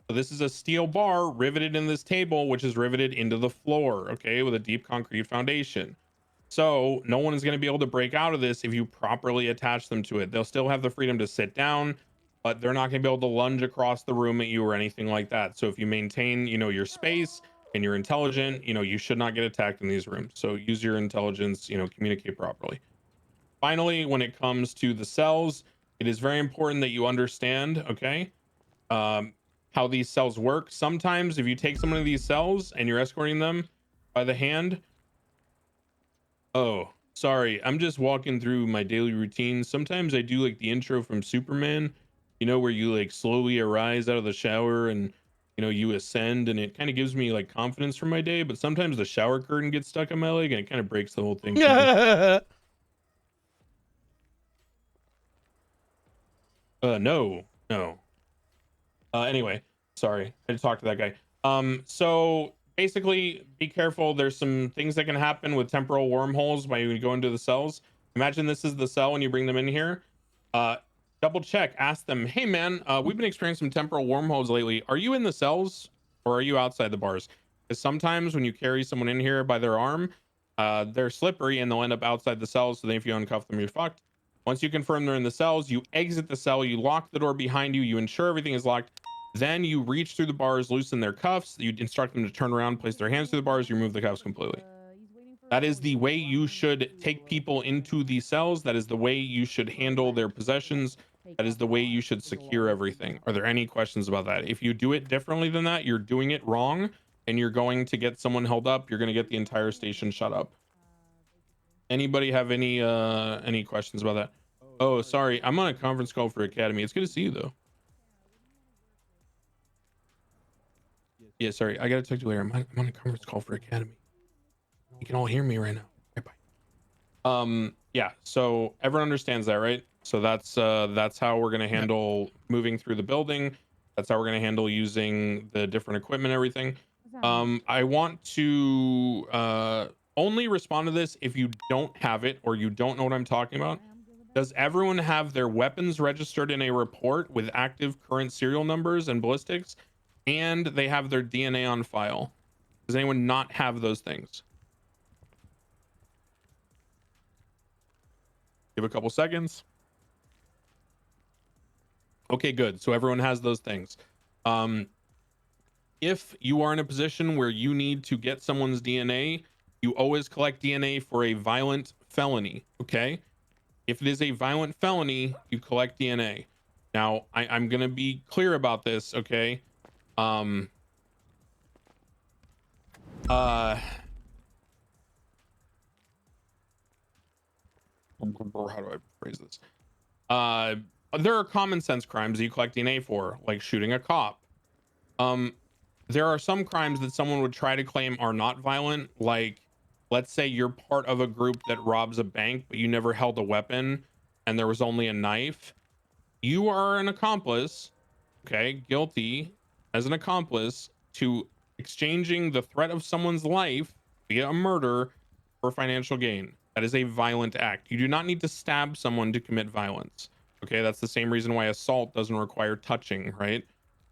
So this is a steel bar riveted in this table, which is riveted into the floor, okay, with a deep concrete foundation. So no one is going to be able to break out of this if you properly attach them to it. They'll still have the freedom to sit down, but they're not going to be able to lunge across the room at you or anything like that. So if you maintain, your space and you're intelligent, you should not get attacked in these rooms. So use your intelligence, communicate properly. Finally, when it comes to the cells, it is very important that you understand, okay, how these cells work. Sometimes if you take some of these cells and you're escorting them by the hand, oh, sorry, I'm just walking through my daily routine. Sometimes I do like the intro from Superman, where you like slowly arise out of the shower and you ascend, and it kind of gives me like confidence for my day. But sometimes the shower curtain gets stuck on my leg and it kind of breaks the whole thing. No. Anyway, sorry, I had to talk to that guy. So basically, be careful. There's some things that can happen with temporal wormholes when you go into the cells. Imagine this is the cell when you bring them in here. Double check, ask them, hey man, we've been experiencing some temporal wormholes lately. Are you in the cells or are you outside the bars? Because sometimes when you carry someone in here by their arm, they're slippery and they'll end up outside the cells. So then if you uncuff them, you're fucked. Once you confirm they're in the cells, you exit the cell, you lock the door behind you, you ensure everything is locked. Then you reach through the bars, loosen their cuffs, you instruct them to turn around, place their hands through the bars, you remove the cuffs completely. That is the way you should take people into the cells. That is the way you should handle their possessions. That is the way you should secure everything. Are there any questions about that? If you do it differently than that, you're doing it wrong and you're going to get someone held up. You're going to get the entire station shut up. Anybody have any questions about that? Oh, sorry. I'm on a conference call for Academy. It's good to see you though. Yeah, sorry. I got to talk to you later. I'm on a conference call for Academy. You can all hear me right now. Okay, bye. Yeah, so everyone understands that, right? So that's how we're going to handle moving through the building. That's how we're going to handle using the different equipment, everything. I want to only respond to this if you don't have it or you don't know what I'm talking about. Does everyone have their weapons registered in a report with active current serial numbers and ballistics, and they have their DNA on file? Does anyone not have those things? Give a couple seconds. Okay, good. So everyone has those things. If you are in a position where you need to get someone's DNA, you always collect DNA for a violent felony, okay? If it is a violent felony, you collect DNA. Now, I'm going to be clear about this, okay? How do I phrase this? There are common sense crimes that you collect DNA for, like shooting a cop. There are some crimes that someone would try to claim are not violent, like let's say you're part of a group that robs a bank, but you never held a weapon and there was only a knife. You are an accomplice, okay, guilty as an accomplice to exchanging the threat of someone's life via a murder for financial gain. That is a violent act. You do not need to stab someone to commit violence. Okay, that's the same reason why assault doesn't require touching, right?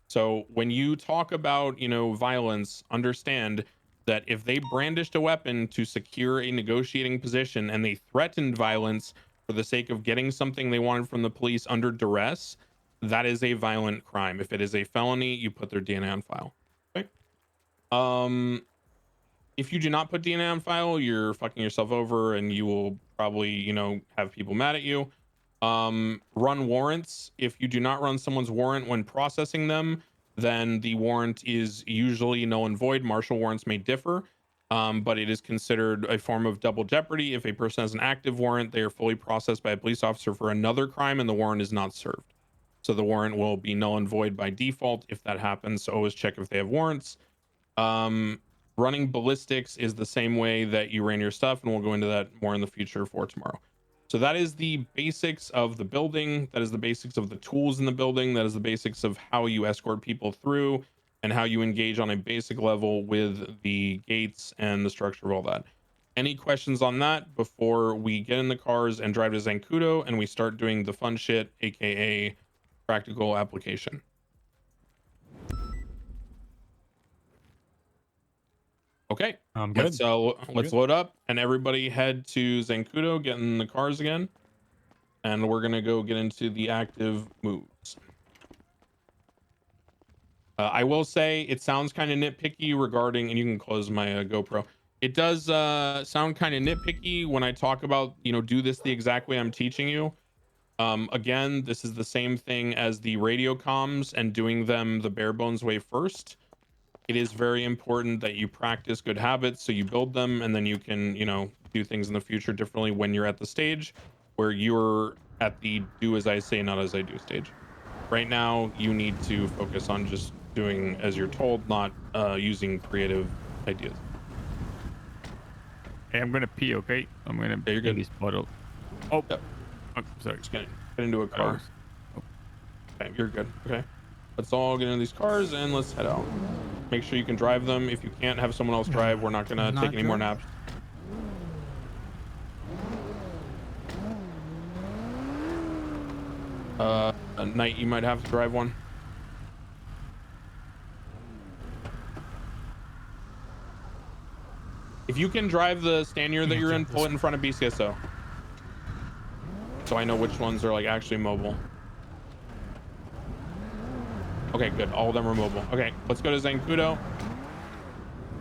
So when you talk about, violence, understand that if they brandished a weapon to secure a negotiating position and they threatened violence for the sake of getting something they wanted from the police under duress, that is a violent crime. If it is a felony, you put their DNA on file. Okay. If you do not put DNA on file, you're fucking yourself over and you will probably, have people mad at you. Run warrants. If you do not run someone's warrant when processing them, then the warrant is usually null and void. Martial warrants may differ, but it is considered a form of double jeopardy. If a person has an active warrant, they are fully processed by a police officer for another crime and the warrant is not served. So the warrant will be null and void by default if that happens. So always check if they have warrants. Running ballistics is the same way that you ran your stuff, and we'll go into that more in the future for tomorrow. So that is the basics of the building. That is the basics of the tools in the building. That is the basics of how you escort people through and how you engage on a basic level with the gates and the structure of all that. Any questions on that before we get in the cars and drive to Zancudo and we start doing the fun shit, aka practical application? Okay, let's load up and everybody head to Zancudo, get in the cars again, and we're gonna go get into the active moves. I will say it sounds kind of nitpicky regarding, and you can close my GoPro. It does sound kind of nitpicky when I talk about, do this the exact way I'm teaching you. Again, this is the same thing as the radio comms and doing them the bare bones way first. It is very important that you practice good habits so you build them and then you can, do things in the future differently when you're at the stage where you're at the do as I say, not as I do stage. Right now, you need to focus on just doing as you're told, not using creative ideas. Hey, I'm gonna pee, okay? I'm gonna you're good. this bottle. Oh, yep. Oh, sorry. Just get into a car. Okay, you're good. Okay. Let's all get into these cars and let's head out. Make sure you can drive them. If you can't, have someone else drive. We're not gonna take any more naps. At night, you might have to drive one. If you can drive the Stanier that you're in, pull it in front of BCSO. So I know which ones are like actually mobile. Okay, good. All of them are mobile. Okay, let's go to Zancudo.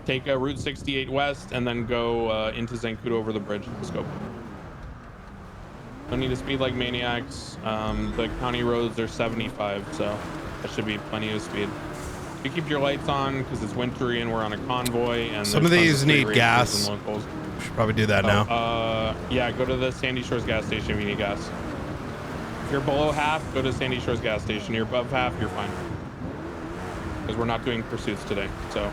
Take Route 68 west and then go into Zancudo over the bridge. Let's go. Don't need to speed like maniacs. The county roads are 75, so that should be plenty of speed. You keep your lights on because it's wintry and we're on a convoy. And some of these need gas. Should probably do that now. Yeah, go to the Sandy Shores gas station if you need gas. If you're below half, go to Sandy Shores gas station. You're above half, you're fine. Because we're not doing pursuits today. So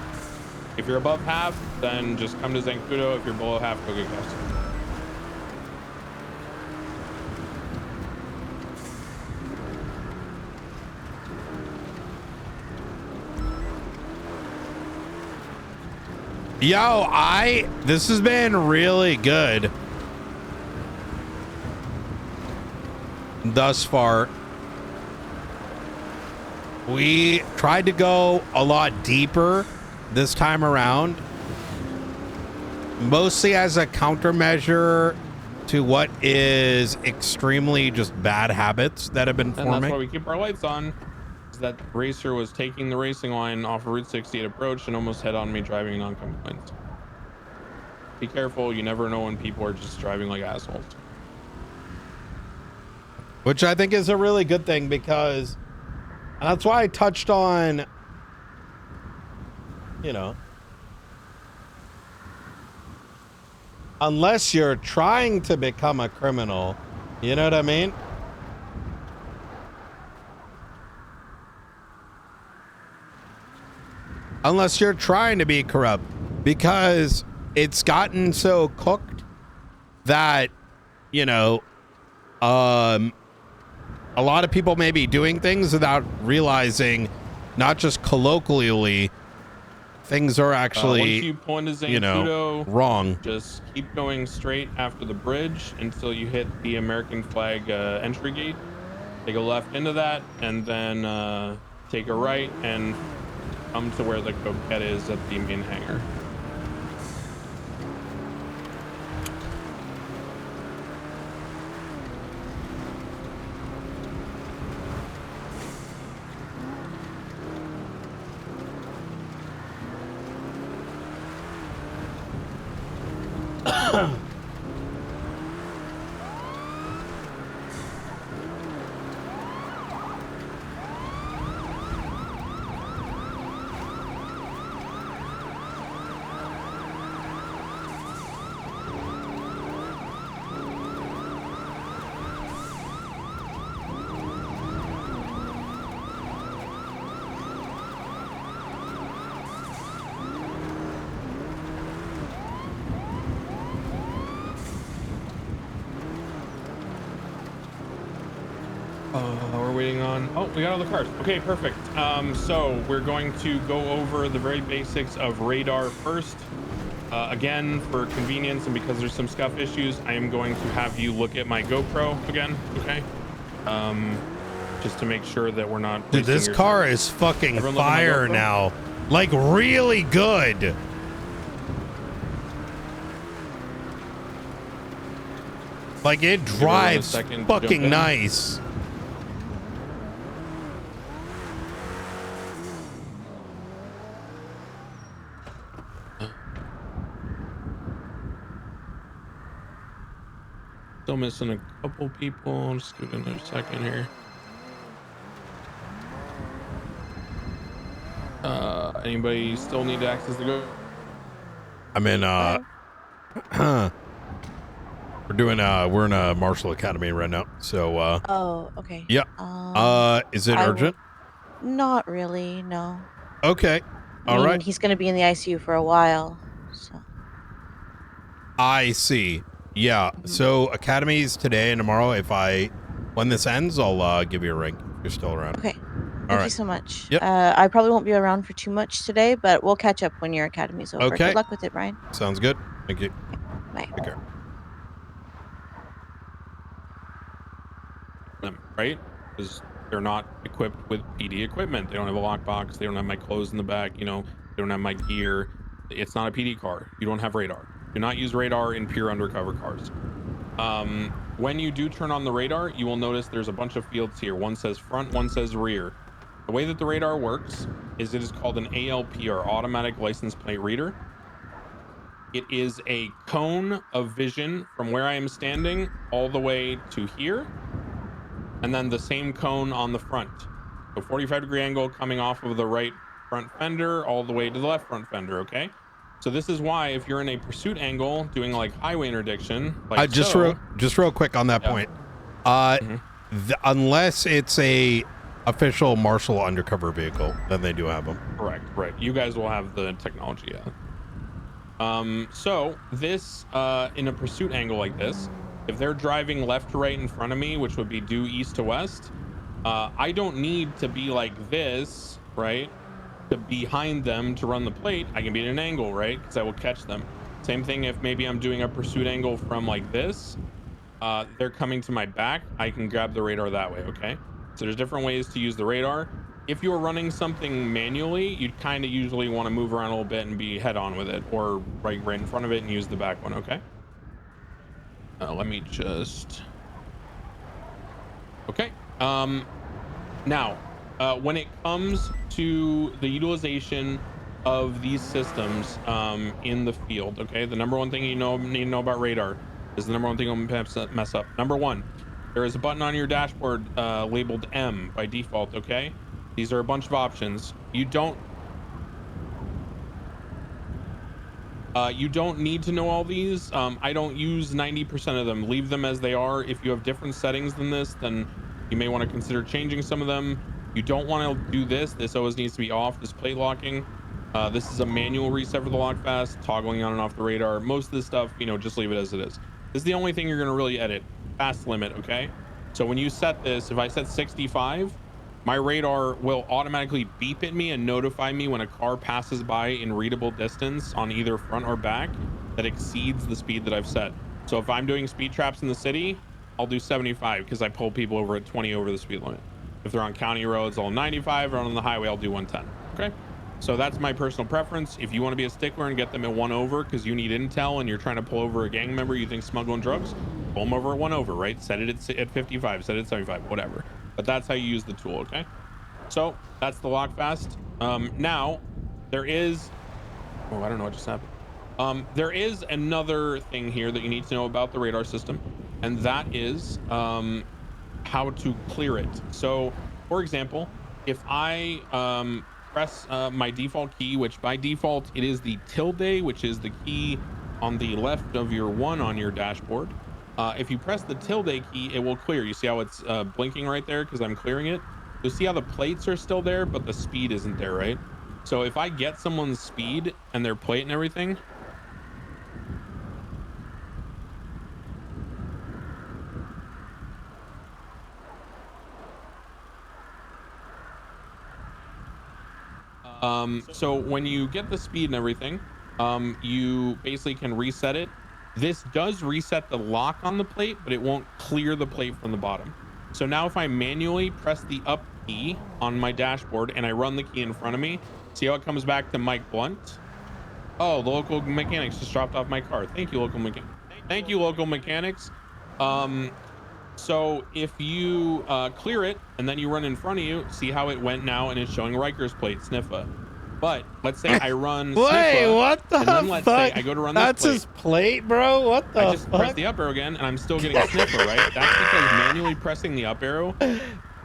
if you're above half, then just come to Zancudo. If you're below half, go get gas. Yo, this has been really good thus far. We tried to go a lot deeper this time around, mostly as a countermeasure to what is extremely just bad habits that have been forming. And that's why we keep our lights on. That racer was taking the racing line off of Route 68 approach and almost head on me driving non-compliant. Be careful, you never know when people are just driving like assholes. Which I think is a really good thing because that's why I touched on, unless you're trying to become a criminal, you know what I mean? Unless you're trying to be corrupt, because it's gotten so cooked that, a lot of people may be doing things without realizing, not just colloquially, things are actually, once you pull into you know, Zancudo, wrong. just keep going straight after the bridge until you hit the American flag entry gate. Take a left into that, and then take a right and come to where the coquette is at the main hangar. We're waiting on, oh, we got all the cars. Okay, perfect. So we're going to go over the very basics of radar first. Again, for convenience and because there's some scuff issues, I am going to have you look at my GoPro again, okay? Just to make sure that we're not. Dude, this car is fucking fire now. Like, really good. Like, it drives fucking nice. Still missing a couple people. Just give it another second here. Anybody still need to access the go? I'm in we're in a Marshall Academy right now. So Oh, okay. yeah. Is it urgent? Not really, no. Okay. I All mean, right. he's going to be in the ICU for a while, so. I see. Yeah. So academies today and tomorrow. When this ends, I'll give you a ring if you're still around. Okay. All Thank you right. so much. Yep. I probably won't be around for too much today, but we'll catch up when your academy's over. Okay. Good luck with it, Brian. Sounds good. Thank you. Bye. Take care. Them, right? Because they're not equipped with PD equipment. They don't have a lockbox. They don't have my clothes in the back. You know, they don't have my gear. It's not a PD car. You don't have radar. Do not use radar in pure undercover cars. When you do turn on the radar, you will notice there's a bunch of fields here. One says front, one says rear. The way that the radar works is it is called an ALP, or automatic license plate reader. It is a cone of vision from where I am standing all the way to here, and then the same cone on the front. So 45-degree angle coming off of the right front fender all the way to the left front fender, okay? So this is why if you're in a pursuit angle doing like highway interdiction, like just real quick on that point. Unless it's a official Marshall undercover vehicle, then they do have them. Correct, right. You guys will have the technology, yeah. So this, in a pursuit angle like this, if they're driving left to right in front of me, which would be due east to west, I don't need to be like this, right? To behind them to run the plate. I can be at an angle, right? Because I will catch them. Same thing if maybe I'm doing a pursuit angle from like this, they're coming to my back, I can grab the radar that way, okay? So there's different ways to use the radar. If you're running something manually, you'd kind of usually want to move around a little bit and be head on with it, or right in front of it and use the back one, okay? Let me just... Okay. Now, when it comes to the utilization of these systems in the field, okay, the number one thing you need to know about radar is the number one thing I'm gonna mess up. Number one, there is a button on your dashboard labeled M by default, okay? These are a bunch of options. You don't need to know all these. I don't use 90% of them. Leave them as they are. If you have different settings than this, then you may want to consider changing some of them. You don't want to do this. This always needs to be off, this plate locking. This is a manual reset for the lock fast, toggling on and off the radar. Most of this stuff, you know, just leave it as it is. This is the only thing you're going to really edit. Fast limit, okay? So when you set this, if I set 65, my radar will automatically beep at me and notify me when a car passes by in readable distance on either front or back that exceeds the speed that I've set. So if I'm doing speed traps in the city, I'll do 75 because I pull people over at 20 over the speed limit. If they're on county roads, I'll 95, or on the highway, I'll do 110. Okay. So that's my personal preference. If you want to be a stickler and get them at 1 over because you need intel and you're trying to pull over a gang member you think smuggling drugs, pull them over at 1 over, right? Set it at 55, set it at 75, whatever. But that's how you use the tool, okay? So that's the lock fast. Now there is, oh, I don't know what just happened. There is another thing here that you need to know about the radar system, and that is how to clear it. So for example, if I press my default key, which by default it is the tilde, which is the key on the left of your 1 on your dashboard. If you press the tilde key, it will clear. You see how it's blinking right there because I'm clearing it? You'll see how the plates are still there, but the speed isn't there, right? So if I get someone's speed and their plate and everything, so when you get the speed and everything, you basically can reset it. This does reset the lock on the plate, but it won't clear the plate from the bottom. So now if I manually press the up key on my dashboard and I run the key in front of me, see how it comes back to Mike Blunt? Oh, the local mechanics just dropped off my car. Thank you, local mechanic. Thank you, local mechanics. So if you clear it and then you run in front of you, see how it went now and it's showing Riker's plate, Sniffa. But let's say I run Wait, Sniffa, what the and then let's say I go to run That's this his plate, bro? What the I just press the up arrow again and I'm still getting Sniffa, right? That's because manually pressing the up arrow,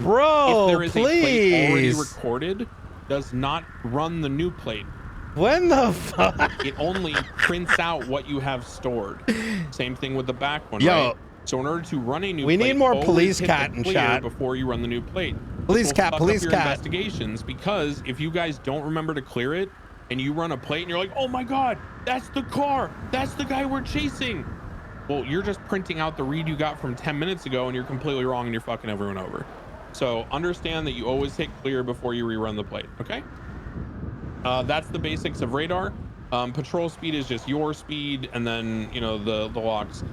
bro, if there is a plate already recorded, does not run the new plate. When the fuck? It only prints out what you have stored. Same thing with the back one, Yo, right? So in order to run a new we plate, need more always police hit cat the in clear chat. before you run the new plate. Police This will cat, fuck up police your cat. investigations, because if you guys don't remember to clear it and you run a plate and you're like, oh my god, that's the car, that's the guy we're chasing. Well, you're just printing out the read you got from 10 minutes ago and you're completely wrong and you're fucking everyone over. So understand that you always hit clear before you rerun the plate, okay? That's the basics of radar. Patrol speed is just your speed, and then, you know, the locks.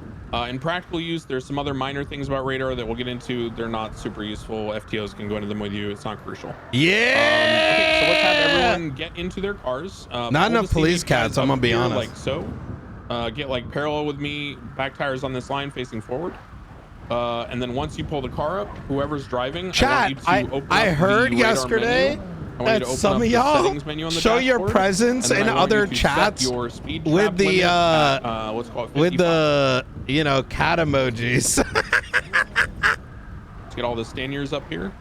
In practical use, there's some other minor things about radar that we'll get into. They're not super useful. FTOs can go into them with you. It's not crucial. Yeah. Okay, so let's have everyone get into their cars. Not enough police cats, I'm gonna be honest. Like so. Get like parallel with me, back tires on this line facing forward. And then once you pull the car up, whoever's driving, Chat, I heard yesterday that some of y'all show your presence in other chats with the let's call it 55. with the, you know, cat emojis. Let's get all the Staniers up here.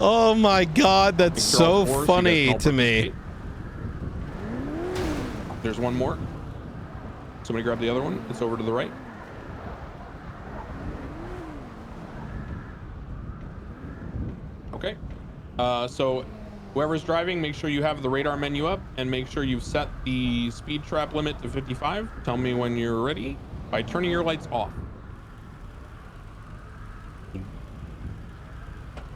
Oh my god, that's so funny to me. There's one more. Somebody grab the other one. It's over to the right. Okay. So whoever's driving, make sure you have the radar menu up and make sure you've set the speed trap limit to 55. Tell me when you're ready by turning your lights off.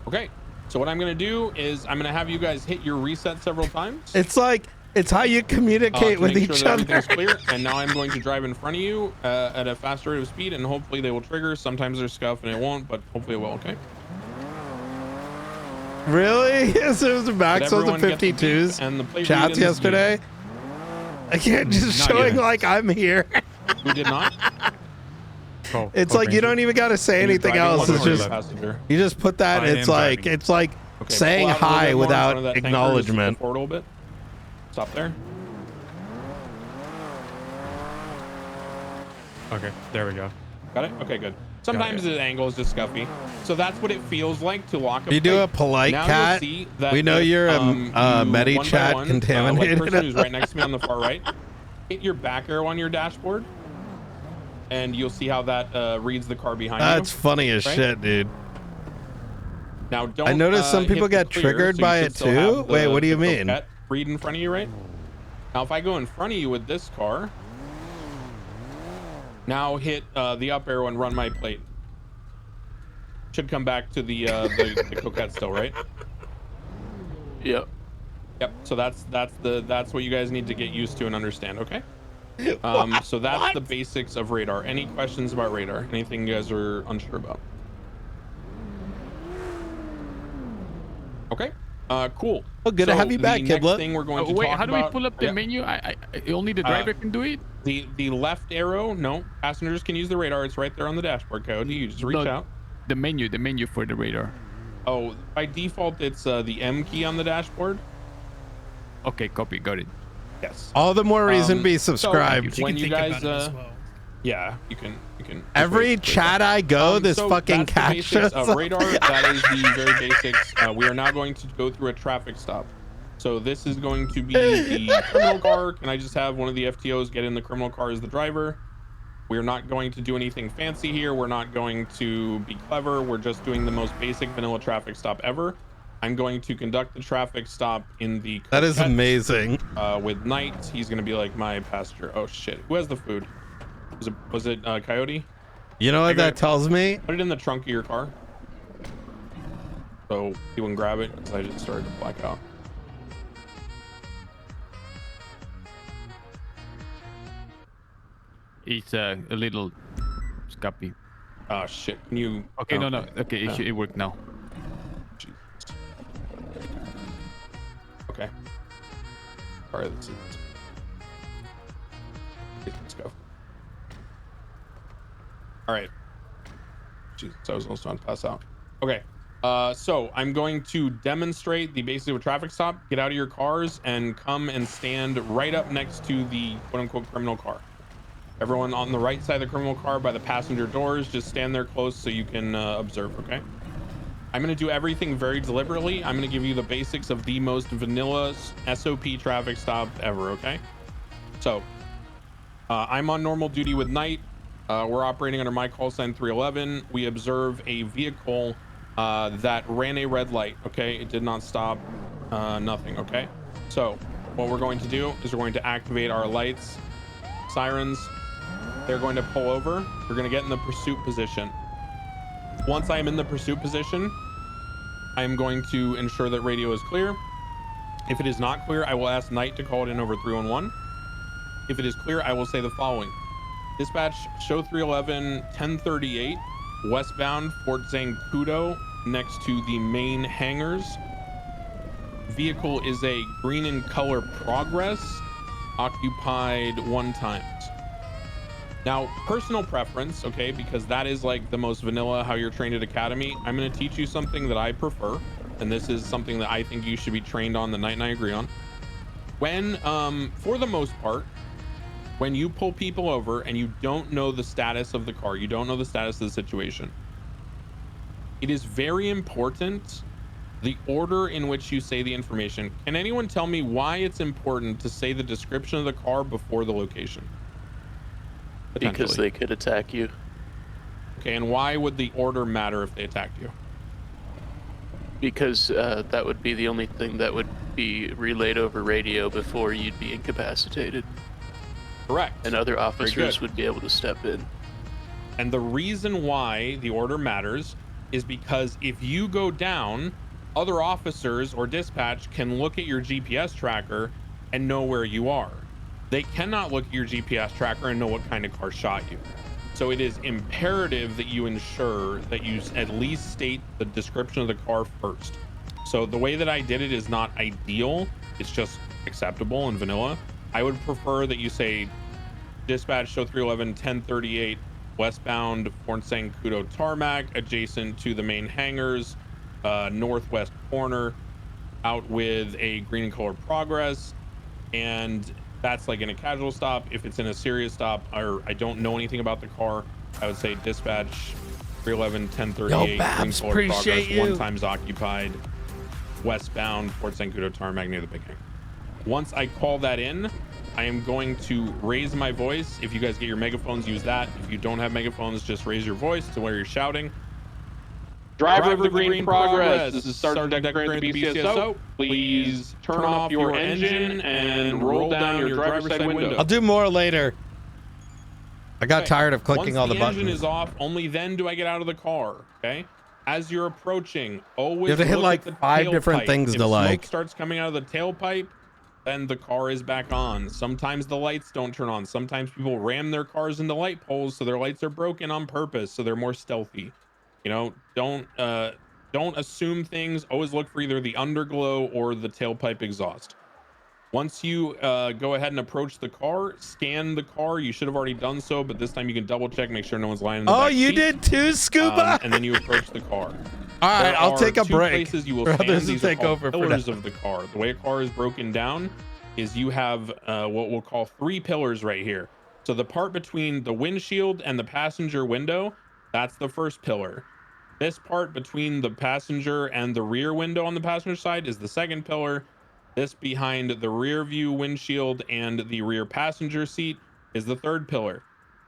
Okay. So what I'm going to do is I'm going to have you guys hit your reset several times. It's like, it's how you communicate with each other. Everything's clear. And now I'm going to drive in front of you at a faster rate of speed, and hopefully they will trigger. Sometimes there's scuff and it won't, but hopefully it will. Okay. Really? Yes, it was the max of the 52s and the chats yesterday. I can't just Not showing yet. like I'm here. We did not. It's like you don't even got to say anything else. It's just you just put that. I It's am like driving. it's like Okay, saying pull out a little hi bit more in front of without that tanker, just acknowledgement. Forward a little bit. Stop there. Okay, there we go. Got it? Okay, good. Sometimes the angle is just scuffy. So that's what it feels like to lock up. You do a polite now cat. You'll see that We know if, you're a you Medi one by chat one, contaminated. Like person who's right next to me on the far right, hit your back arrow on your dashboard, and you'll see how that reads the car behind you. That's funny as right? shit, dude. Now don't. I noticed some hit people the get clear, triggered so you by should it still too. have Wait, what do you the mean? coquette read in front of you, right? Now if I go in front of you with this car, now hit the up arrow and run my plate. should come back to the coquette still, right? Yep. Yep. So that's what you guys need to get used to and understand. Okay. So that's the basics of radar. Any questions about radar? Anything you guys are unsure about? Okay. Cool. Oh, good to have you back, the next Kibla. thing we're going to Wait, talk how do we about- pull up the menu? I only the driver can do it. The left arrow. No, passengers can use the radar. It's right there on the dashboard. Cody, you just reach out. The menu for the radar. Oh, by default, it's the M key on the dashboard. Okay, copy. Got it. Yes. All the more reason be So subscribed. when you guys, yeah, you can. Every chat I go, this so fucking that's the catch. basics of radar. That is the very basics. We are now going to go through a traffic stop. So this is going to be the criminal car. Can I just have one of the FTOs get in the criminal car as the driver? We're not going to do anything fancy here. We're not going to be clever. We're just doing the most basic vanilla traffic stop ever. I'm going to conduct the traffic stop in the That is Coquette, amazing. with Knight. He's going to be like my passenger. Oh shit. Who has the food? Was it Coyote? You know what that tells me? Put it in the trunk of your car. So he wouldn't grab it because I just started to black out. It's a little scuppy. Oh shit. Can you? Okay, no. Okay, it worked now. Jesus. Okay. All right. Let's go. All right. Jesus, I was almost trying to pass out. Okay. So I'm going to demonstrate the basics of a traffic stop. Get out of your cars and come and stand right up next to the quote-unquote criminal car. Everyone on the right side of the criminal car by the passenger doors, just stand there close so you can observe, okay? I'm going to do everything very deliberately. I'm going to give you the basics of the most vanilla SOP traffic stop ever, okay? So, I'm on normal duty with Knight. We're operating under my call sign 311. We observe a vehicle that ran a red light, okay? It did not stop, nothing, okay? So, what we're going to do is we're going to activate our lights, sirens. They're going to pull over. We're going to get in the pursuit position. Once I am in the pursuit position, I am going to ensure that radio is clear. If it is not clear, I will ask Knight to call it in over 311. If it is clear, I will say the following. Dispatch, show 311, 1038, westbound Fort Zancudo, next to the main hangars. Vehicle is a green in color Progress, occupied 1 times. Now, personal preference, okay, because that is like the most vanilla how you're trained at Academy. I'm going to teach you something that I prefer, and this is something that I think you should be trained on, the Knight and I agree on. When, for the most part, when you pull people over and you don't know the status of the car, you don't know the status of the situation, it is very important the order in which you say the information. Can anyone tell me why it's important to say the description of the car before the location? Because they could attack you. Okay, and why would the order matter if they attacked you? Because that would be the only thing that would be relayed over radio before you'd be incapacitated. Correct. And other officers would be able to step in. And the reason why the order matters is because if you go down, other officers or dispatch can look at your GPS tracker and know where you are. They cannot look at your GPS tracker and know what kind of car shot you. So it is imperative that you ensure that you at least state the description of the car first. So the way that I did it is not ideal. It's just acceptable and vanilla. I would prefer that you say dispatch show 311 1038 westbound Fort Zancudo tarmac adjacent to the main hangars, northwest corner, out with a green and color Progress. And that's like in a casual stop. If it's in a serious stop or I don't know anything about the car, I would say dispatch 311 1038 Babs, green color appreciate Progress, you. 1 times occupied, westbound Fort Zancudo tarmac near the picking. Once I call that in, I am going to raise my voice. If you guys get your megaphones, use that. If you don't have megaphones, just raise your voice to where you're shouting. Driver of the Green Progress. This is Sergeant Decker the BCSO. Please turn off your engine and roll down your driver's side window. I'll do more later. I got tired of clicking all the Once the buttons. engine is off, only then do I get out of the car, okay? As you're approaching, always You have to hit look like at the 5 different tailpipe. things if to like. Smoke starts coming out of the tailpipe, then the car is back on. Sometimes the lights don't turn on. Sometimes people ram their cars into light poles, so their lights are broken on purpose, so they're more stealthy. You know, don't assume things. Always look for either the underglow or the tailpipe exhaust. Once you go ahead and approach the car, scan the car. You should have already done so, but this time you can double check, make sure no one's lying in the back you seat. did too, Scuba. And then you approach the car. All right, There I'll are take a 2 break. places you will For stand. others to These are take called over for pillars now. of the car. The way a car is broken down is you have what we'll call 3 pillars right here. So the part between the windshield and the passenger window, that's the first pillar. This part between the passenger and the rear window on the passenger side is the second pillar. This behind the rear view windshield and the rear passenger seat is the third pillar.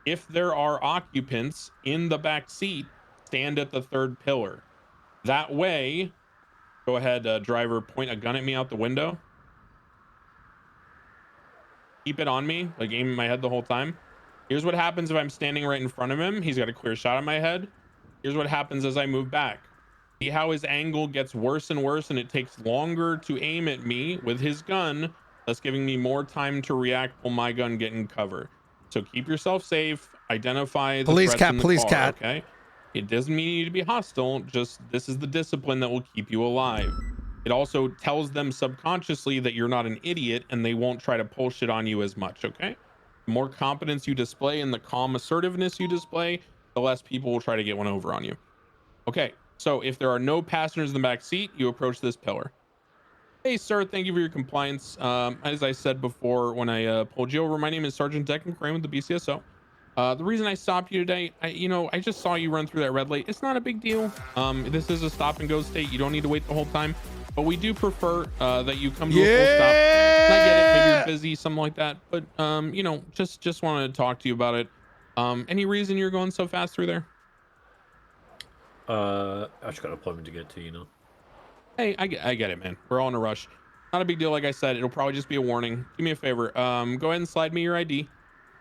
If there are occupants in the back seat, stand at the third pillar. That way, go ahead, driver, point a gun at me out the window. Keep it on me, like aim at my head the whole time. Here's what happens if I'm standing right in front of him. He's got a clear shot at my head. Here's what happens as I move back. See how his angle gets worse and worse, and it takes longer to aim at me with his gun, thus giving me more time to react while my gun get in cover. So keep yourself safe. Identify the Police threats cat, in the police car, cat. okay? It doesn't mean you need to be hostile. Just this is the discipline that will keep you alive. It also tells them subconsciously that you're not an idiot and they won't try to pull shit on you as much, okay? The more competence you display and the calm assertiveness you display, the less people will try to get one over on you. Okay, so if there are no passengers in the back seat, you approach this pillar. Hey, sir, thank you for your compliance. As I said before when I pulled you over, my name is Sergeant Declan Crane with the BCSO. The reason I stopped you today, I just saw you run through that red light. It's not a big deal. This is a stop and go state. You don't need to wait the whole time. But we do prefer that you come to a full stop. And I get it. Maybe you're busy, something like that. But, just wanted to talk to you about it. Any reason you're going so fast through there? I just got an appointment to get to, you know. Hey, I get it, man. We're all in a rush. Not a big deal. Like I said, it'll probably just be a warning. Do me a favor. Go ahead and slide me your ID.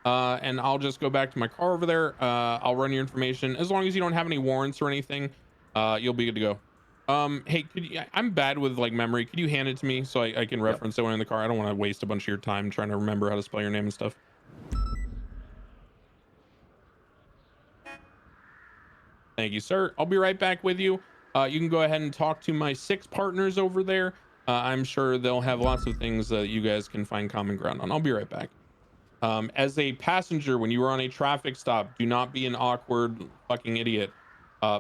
And I'll just go back to my car over there. I'll run your information. As long as you don't have any warrants or anything, you'll be good to go. Hey, I'm bad with like memory. Could you hand it to me so I can reference it when in the car? I don't want to waste a bunch of your time trying to remember how to spell your name and stuff. Thank you, sir. I'll be right back with you. You can go ahead and talk to my 6 partners over there. I'm sure they'll have lots of things that you guys can find common ground on. I'll be right back. As a passenger, when you are on a traffic stop, do not be an awkward fucking idiot.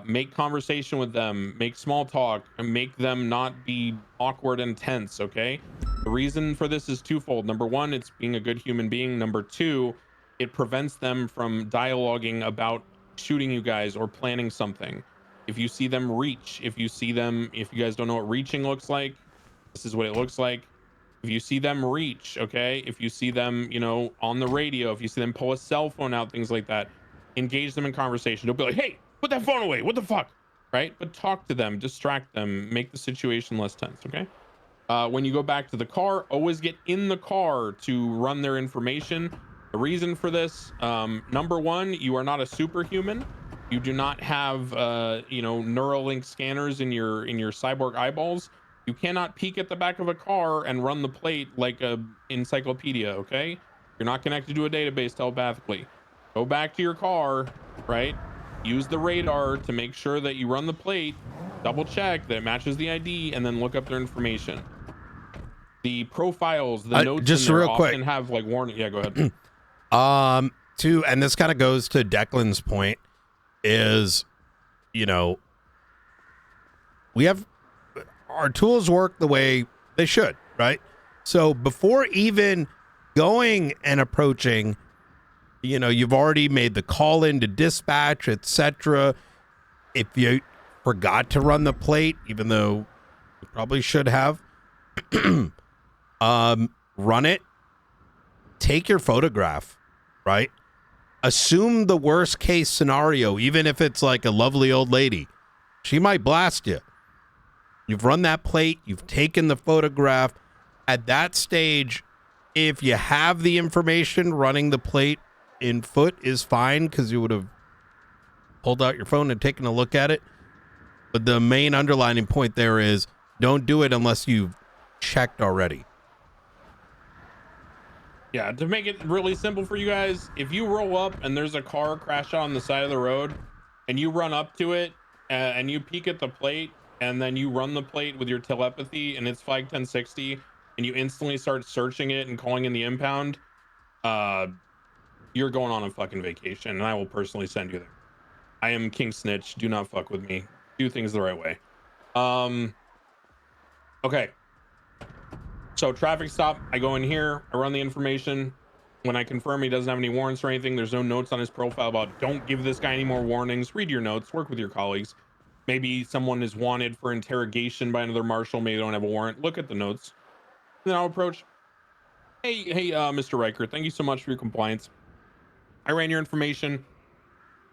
Make conversation with them, make small talk, and make them not be awkward and tense, okay? The reason for this is twofold. Number 1, it's being a good human being. Number 2, it prevents them from dialoguing about shooting you guys or planning something. If you see them reach, if you guys don't know what reaching looks like, this is what it looks like. If you see them reach, okay? If you see them, on the radio, if you see them pull a cell phone out, things like that, engage them in conversation. Don't be like, hey, put that phone away. What the fuck? Right? But talk to them, distract them, make the situation less tense, okay? When you go back to the car, always get in the car to run their information. The reason for this, number 1, you are not a superhuman. You do not have, Neuralink scanners in your cyborg eyeballs. You cannot peek at the back of a car and run the plate like a encyclopedia, okay? You're not connected to a database telepathically. Go back to your car, right? Use the radar to make sure that you run the plate, double check that it matches the ID, and then look up their information. The profiles, the notes just in there real quick. often have like warning. Yeah, go ahead. And this kind of goes to Declan's point is, we have our tools work the way they should, right? So before even going and approaching, you've already made the call in to dispatch, etc. If you forgot to run the plate, even though you probably should have, run it, take your photograph, right? Assume the worst case scenario, even if it's like a lovely old lady. She might blast you. You've run that plate, you've taken the photograph. At that stage, if you have the information, running the plate in foot is fine because you would have pulled out your phone and taken a look at it. But the main underlining point there is don't do it unless you've checked already. Yeah, to make it really simple for you guys, if you roll up and there's a car crashed on the side of the road and you run up to it and you peek at the plate and then you run the plate with your telepathy and it's flag 1060 and you instantly start searching it and calling in the impound, you're going on a fucking vacation and I will personally send you there. I am King Snitch. Do not fuck with me. Do things the right way. Okay. So traffic stop, I go in here, I run the information. When I confirm he doesn't have any warrants or anything, there's no notes on his profile about don't give this guy any more warnings. Read your notes, work with your colleagues. Maybe someone is wanted for interrogation by another marshal, maybe they don't have a warrant. Look at the notes. And then I'll approach. Hey, Mr. Riker, thank you so much for your compliance. I ran your information.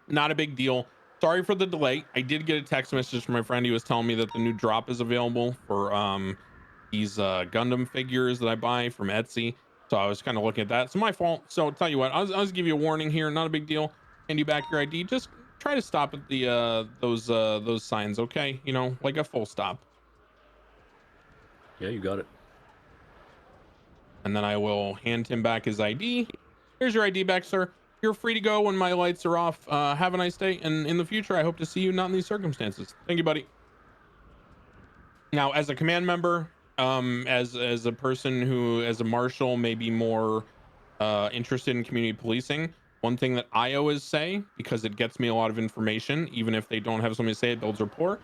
Not a big deal. Sorry for the delay. I did get a text message from my friend. He was telling me that the new drop is available for these Gundam figures that I buy from Etsy. So I was kind of looking at that. It's my fault. So I'll tell you what, I'll give you a warning here. Not a big deal. Hand you back your ID. Just try to stop at the those signs, okay? You know, like a full stop. Yeah, you got it. And then I will hand him back his ID. Here's your ID back, sir. You're free to go when my lights are off. Have a nice day. And in the future, I hope to see you not in these circumstances. Thank you, buddy. Now, as a command member, as a person who, as a marshal, may be more interested in community policing, one thing that I always say, because it gets me a lot of information, even if they don't have something to say, it builds rapport.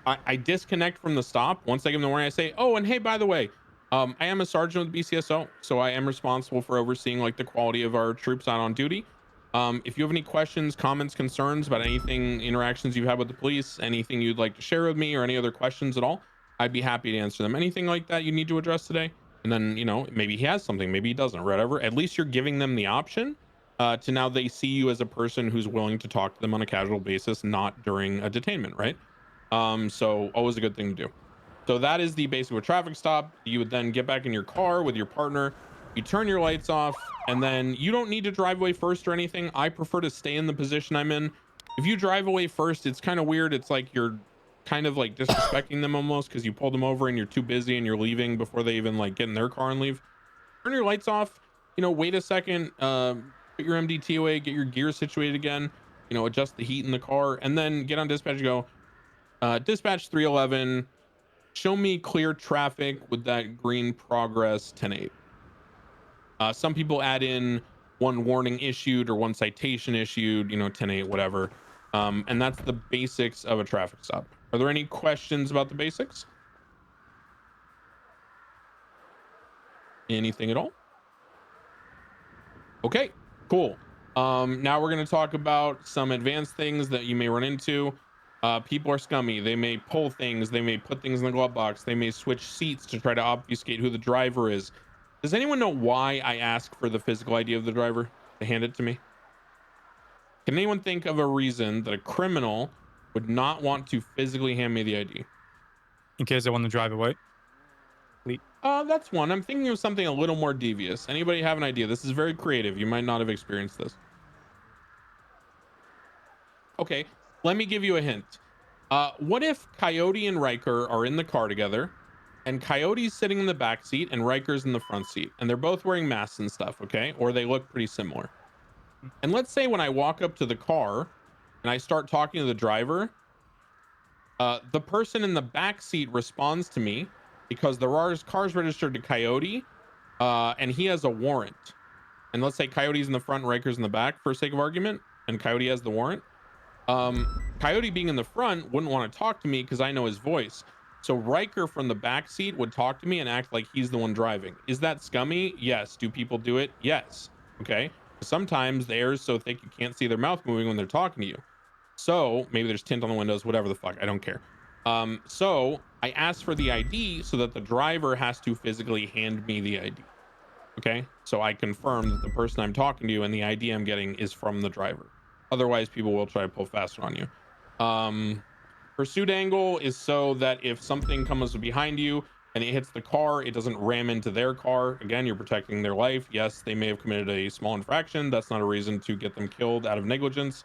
I disconnect from the stop. Once I give them the warning, I say, oh, and hey, by the way, I am a sergeant with BCSO, so I am responsible for overseeing like the quality of our troops out on duty. If you have any questions, comments, concerns about anything, interactions you've had with the police, anything you'd like to share with me or any other questions at all, I'd be happy to answer them. Anything like that you need to address today? And then, you know, maybe he has something, maybe he doesn't, whatever. At least you're giving them the option to now they see you as a person who's willing to talk to them on a casual basis, not during a detainment, right? So always a good thing to do. So that is the basic of a traffic stop. You would then get back in your car with your partner. You turn your lights off, and then you don't need to drive away first or anything. I prefer to stay in the position I'm in. If you drive away first, it's kind of weird. It's like you're kind of like disrespecting them almost because you pulled them over and you're too busy and you're leaving before they even like get in their car and leave. Turn your lights off, you know, wait a second, put your MDT away, get your gear situated again, you know, adjust the heat in the car, and then get on dispatch and go, dispatch 311, show me clear traffic with that green progress 10-8. Some people add in one warning issued or one citation issued, you know, 10-8, whatever. And that's the basics of a traffic stop. Are there any questions about the basics? Anything at all? Okay, cool. Now we're going to talk about some advanced things that you may run into. People are scummy. They may pull things. They may put things in the glove box. They may switch seats to try to obfuscate who the driver is. Does anyone know why I ask for the physical ID of the driver to hand it to me? Can anyone think of a reason that a criminal would not want to physically hand me the ID? In case they want to drive away? That's one. I'm thinking of something a little more devious. Anybody have an idea? This is very creative. You might not have experienced this. Okay, let me give you a hint. What if Coyote and Riker are in the car together, and Coyote's sitting in the back seat and Riker's in the front seat, and they're both wearing masks and stuff, okay? Or they look pretty similar. And let's say when I walk up to the car and I start talking to the driver, the person in the back seat responds to me because the car's registered to Coyote, and he has a warrant. And let's say Coyote's in the front, Riker's in the back, for sake of argument, and Coyote has the warrant. Coyote being in the front wouldn't want to talk to me because I know his voice. So Riker from the back seat would talk to me and act like he's the one driving. Is that scummy? Yes. Do people do it? Yes. Okay. Sometimes the air is so thick you can't see their mouth moving when they're talking to you. So maybe there's tint on the windows, whatever the fuck. I don't care. So I asked for the ID so that the driver has to physically hand me the ID. Okay. So I confirm that the person I'm talking to and the ID I'm getting is from the driver. Otherwise, people will try to pull faster on you. Pursuit angle is so that if something comes behind you and it hits the car, it doesn't ram into their car. Again, you're protecting their life. Yes, they may have committed a small infraction. That's not a reason to get them killed out of negligence.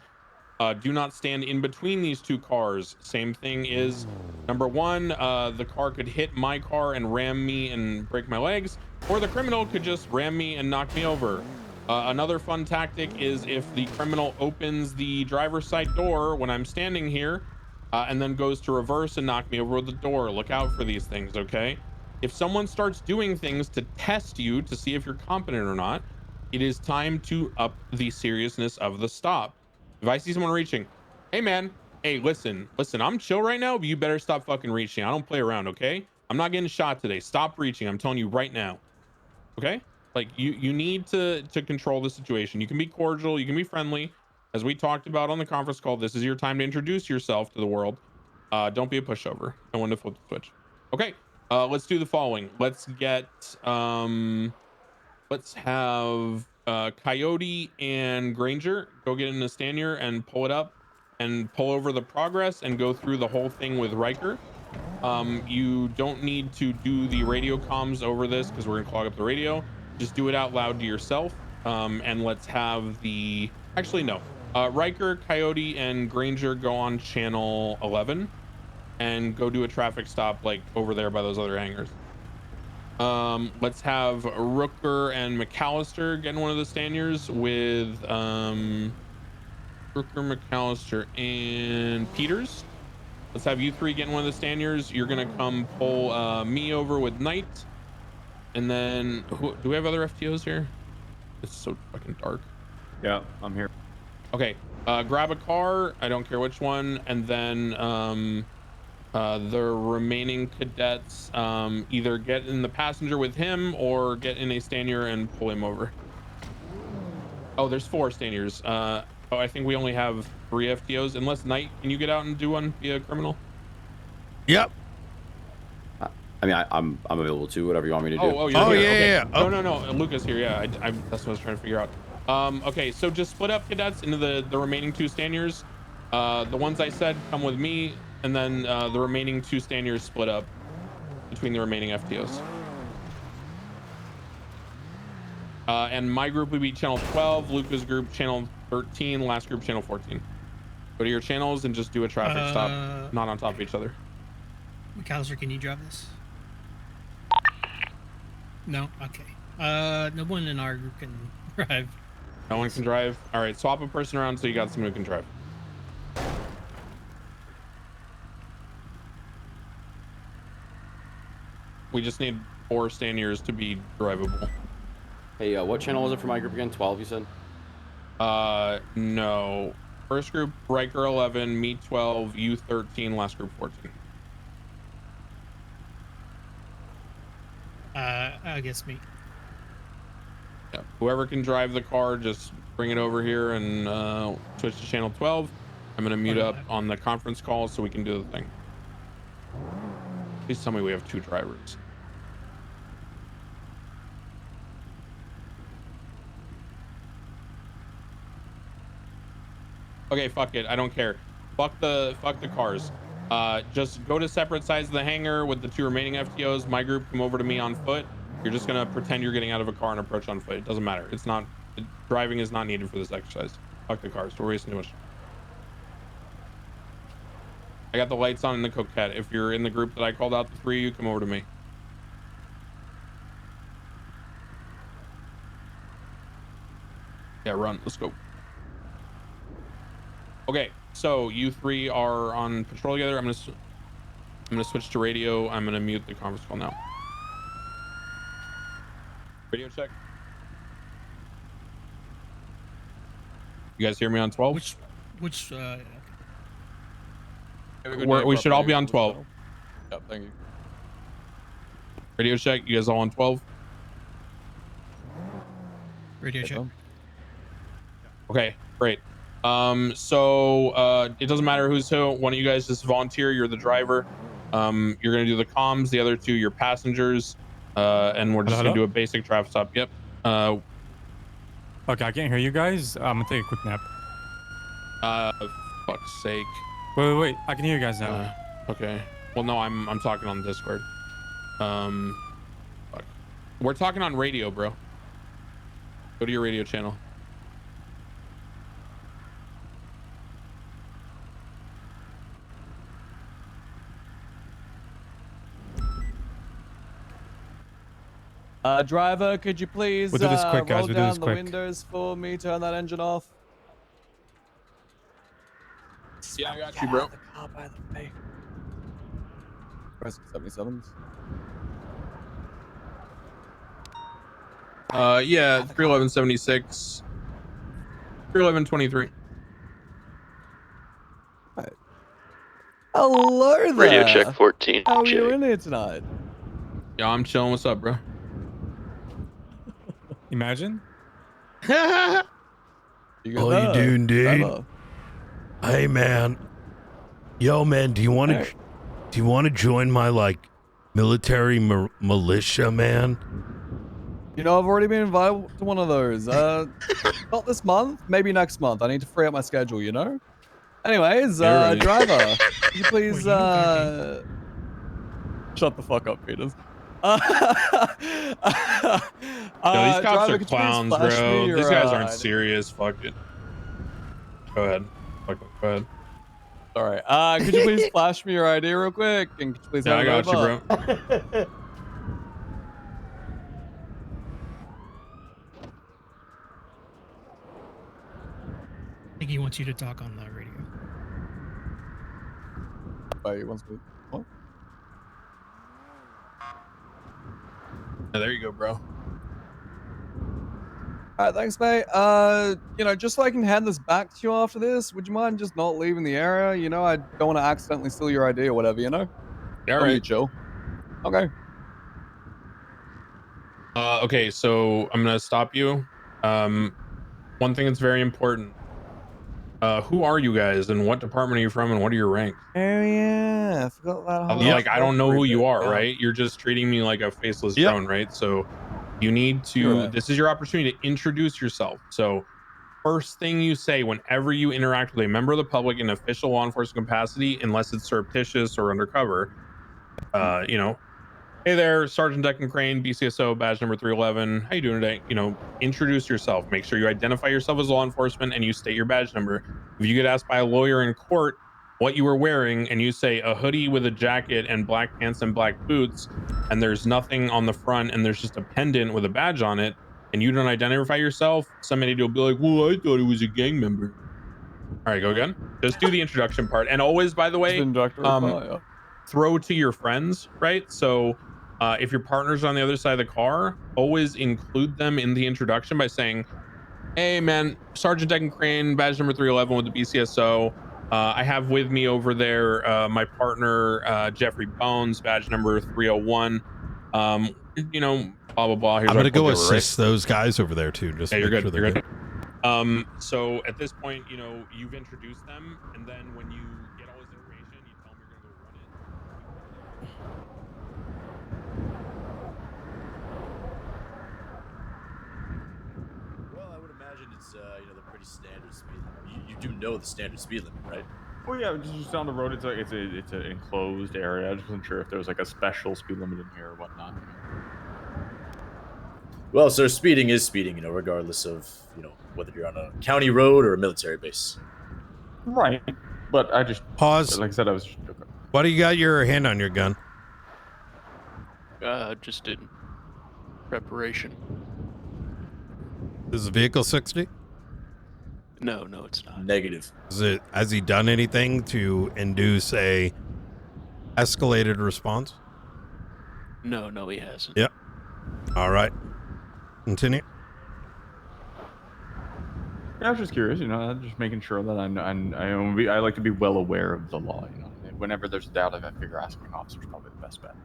Do not stand in between these two cars. Same thing is number one, the car could hit my car and ram me and break my legs, or the criminal could just ram me and knock me over. Another fun tactic is if the criminal opens the driver's side door when I'm standing here, and then goes to reverse and knock me over with the door. Look out for these things, okay? If someone starts doing things to test you to see if you're competent or not, it is time to up the seriousness of the stop. If I see someone reaching, hey man, hey, listen, I'm chill right now, but you better stop fucking reaching. I don't play around, okay? I'm not getting shot today. Stop reaching. I'm telling you right now. Okay? Like you need to control the situation. You can be cordial, you can be friendly. As we talked about on the conference call, this is your time to introduce yourself to the world. Don't be a pushover. No one to flip the switch. Okay, let's do the following. Let's get let's have Coyote and Granger go get in the Stanier and pull it up and pull over the progress and go through the whole thing with Riker. You don't need to do the radio comms over this because we're gonna clog up the radio. Just do it out loud to yourself. And let's have the, actually no, Riker, Coyote, and Granger go on channel 11 and go do a traffic stop like over there by those other hangars. Let's have Rooker and McAllister get in one of the Staniers with Rooker, McAllister, and Peters. Let's have you three get in one of the Staniers. You're gonna come pull me over with Knight. And then do we have other FTOs here? It's so fucking dark. Yeah, I'm here. Okay, grab a car, I don't care which one, and then the remaining cadets either get in the passenger with him or get in a Stanier and pull him over. Oh, there's 4 Staniers. Oh, I think we only have 3 FTOs. Unless Knight, can you get out and do one via criminal? Yep. I mean, I'm available too. Whatever you want me to do. Oh, you're here. Okay. Yeah. Oh. No. Lucas here. Yeah, that's what I was trying to figure out. Okay, so just split up cadets into the remaining 2 Staniers. The ones I said come with me, and then the remaining 2 Staniers split up between the remaining FTOs. And my group would be channel 12, Lucas group channel 13, last group channel 14. Go to your channels and just do a traffic stop, not on top of each other. McAllister, can you drive this? No? Okay. No one in our group can drive. No one can drive? All right, swap a person around so you got someone who can drive. We just need 4 Staniers to be drivable. Hey, what channel was it for my group again? 12, you said? No. First group, Riker 11, me 12, you 13, last group 14. I guess me. Yeah. Whoever can drive the car, just bring it over here and switch to channel 12. I'm gonna mute up on the conference call so we can do the thing. Please tell me we have 2 drivers. Okay, fuck it. I don't care. Fuck the cars. Just go to separate sides of the hangar with the 2 remaining FTOs. My group come over to me on foot. You're just gonna pretend you're getting out of a car and approach on foot. It doesn't matter. It's not, driving is not needed for this exercise. Fuck the cars. We're wasting too much. I got the lights on in the Coquette. If you're in the group that I called out, the 3 of you, come over to me. Yeah, run. Let's go. Okay, so you 3 are on patrol together. I'm gonna switch to radio. I'm gonna mute the conference call now. Radio check. You guys hear me on 12? Which we should all be on 12. Yep, thank you. Radio check. You guys all on 12? radio check. Okay, great. So it doesn't matter who's who. One of you guys just volunteer. You're the driver. You're gonna do the comms. The other 2, you're passengers. And we're just gonna do a basic traffic stop. Yep. Okay, I can't hear you guys. I'm gonna take a quick nap. Fuck's sake. Wait. I can hear you guys now. Okay. Well, no, I'm talking on Discord. Fuck. We're talking on radio, bro. Go to your radio channel. Driver, could you please We'll do this quick, guys. roll We'll do down this the quick. windows for me? Turn that engine off. Yeah, I got you, bro. The car by the way. Press 77s. Yeah, 31176. 31123. Hello there. Radio check 14. How are you in here tonight? Yeah, I'm chilling. What's up, bro? Imagine. Oh, you doing, dude? Driver. Hey, man. Yo, man, do you want to join my like military militia, man? You know, I've already been invited to one of those. Not this month, maybe next month. I need to free up my schedule, you know? Anyways, right. driver, could you please shut the fuck up, Peters. Yo, these cops driver, are could you please clowns, flash me bro. your, These guys aren't serious. Fuck it. Go ahead. Go ahead. All right. Could you please flash me your ID real quick? And could you please Yeah, I hand it got you, over? bro. I think he wants you to talk on the radio. Oh, he wants me. What? Yeah, there you go, bro. All right, thanks, mate. You know, just so I can hand this back to you after this, would you mind just not leaving the area? You know, I don't want to accidentally steal your ID or whatever, you know? Yeah, Or you right. chill. Okay. Okay, so I'm gonna stop you. One thing that's very important. Who are you guys, and what department are you from, and what are your ranks? Oh, yeah. I forgot that whole Like, I don't know who you are, Yeah. right? You're just treating me like a faceless drone, right? So you need to, You're right. this is your opportunity to introduce yourself. So first thing you say whenever you interact with a member of the public in official law enforcement capacity, unless it's surreptitious or undercover, you know, hey there, Sergeant Declan Crane, BCSO, badge number 311. How you doing today? You know, introduce yourself. Make sure you identify yourself as law enforcement and you state your badge number. If you get asked by a lawyer in court what you were wearing and you say a hoodie with a jacket and black pants and black boots, and there's nothing on the front and there's just a pendant with a badge on it, and you don't identify yourself, somebody will be like, well, I thought it was a gang member. All right, go again. Just do the introduction part. And always, by the way, throw to your friends, right? So if your partner's on the other side of the car, always include them in the introduction by saying, hey man, Sergeant Declan Crane, badge number 311 with the BCSO. I have with me over there my partner Jeffrey Bones, badge number 301. You know, blah blah blah. Here's I'm our gonna go put over, assist those guys over there too. Just yeah, you're make good. sure they're You're good. So at this point, you know, you've introduced them, and then when you get all this information, you tell them you're gonna go run it. Well, I would imagine it's you know, the pretty standard speed limit. You do know the standard speed limit, right? Well, yeah, just down the road. It's like it's an enclosed area. I just wasn't sure if there was like a special speed limit in here or whatnot. Well, sir, speeding is speeding, you know, regardless of, you know, whether you're on a county road or a military base. Right, but I just pause. Like I said, I was. Why do you got your hand on your gun? Just in preparation. Is the vehicle 60? No, it's not. Negative. Has he done anything to induce a escalated response? No, he hasn't. Yep. All right. Continue. Yeah, I was just curious, you know, I'm just making sure that I like to be well aware of the law, you know. Whenever there's doubt, I figure asking an officer is probably the best bet.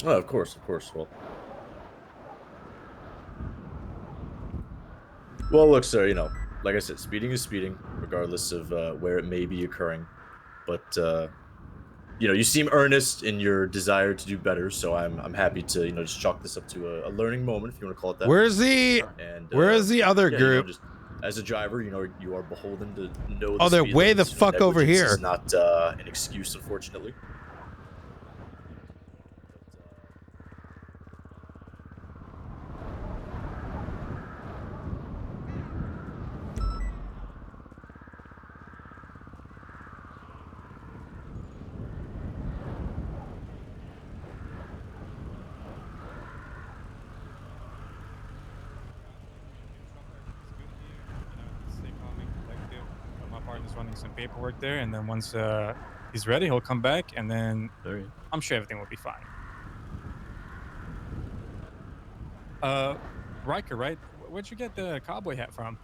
Oh, of course. Well, look, sir, you know, like I said, speeding is speeding, regardless of where it may be occurring. But you know, you seem earnest in your desire to do better, so I'm happy to, you know, just chalk this up to a learning moment, if you want to call it that. Where's the other yeah, group? You know, just, as a driver, you know, you are beholden to know. Oh, they're speed way the limits. You know, fuck over negligence here. Is not an excuse, unfortunately. is running some paperwork there, and then once he's ready, he'll come back, and then I'm sure everything will be fine. Riker, right? Where'd you get the cowboy hat from?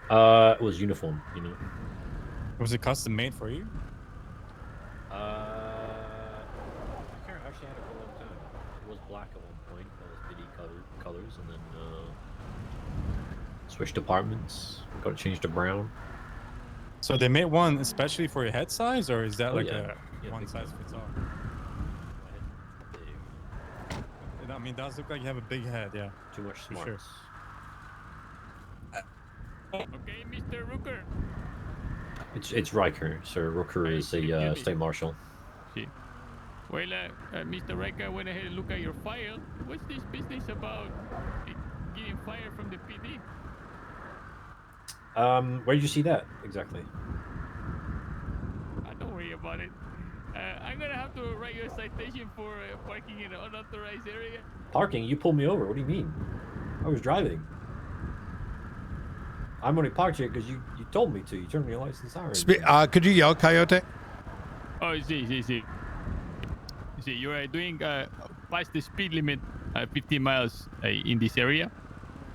It was uniform, you know. Was it custom made for you? I can't actually had it for a long time. It was black at one point. That was BD colors, and then switched departments. Got it changed to brown. So they made one especially for your head size, or is that like a one size fits all? I mean, it does look like you have a big head, yeah. Too much For smarts. Sure. Okay, Mr. Rooker. It's Riker. Sir Rooker is a state marshal. See. Well, Mr. Riker, I went ahead and looked at your file. What's this business about getting fired from the PD? Where did you see that exactly? Don't worry about it. I'm gonna have to write you a citation for parking in an unauthorized area. Parking? You pulled me over. What do you mean? I was driving. I'm only parked here because you told me to. You turned me a license siren. Could you yell, Coyote? Oh, see. See, you are doing past the speed limit 15 miles in this area.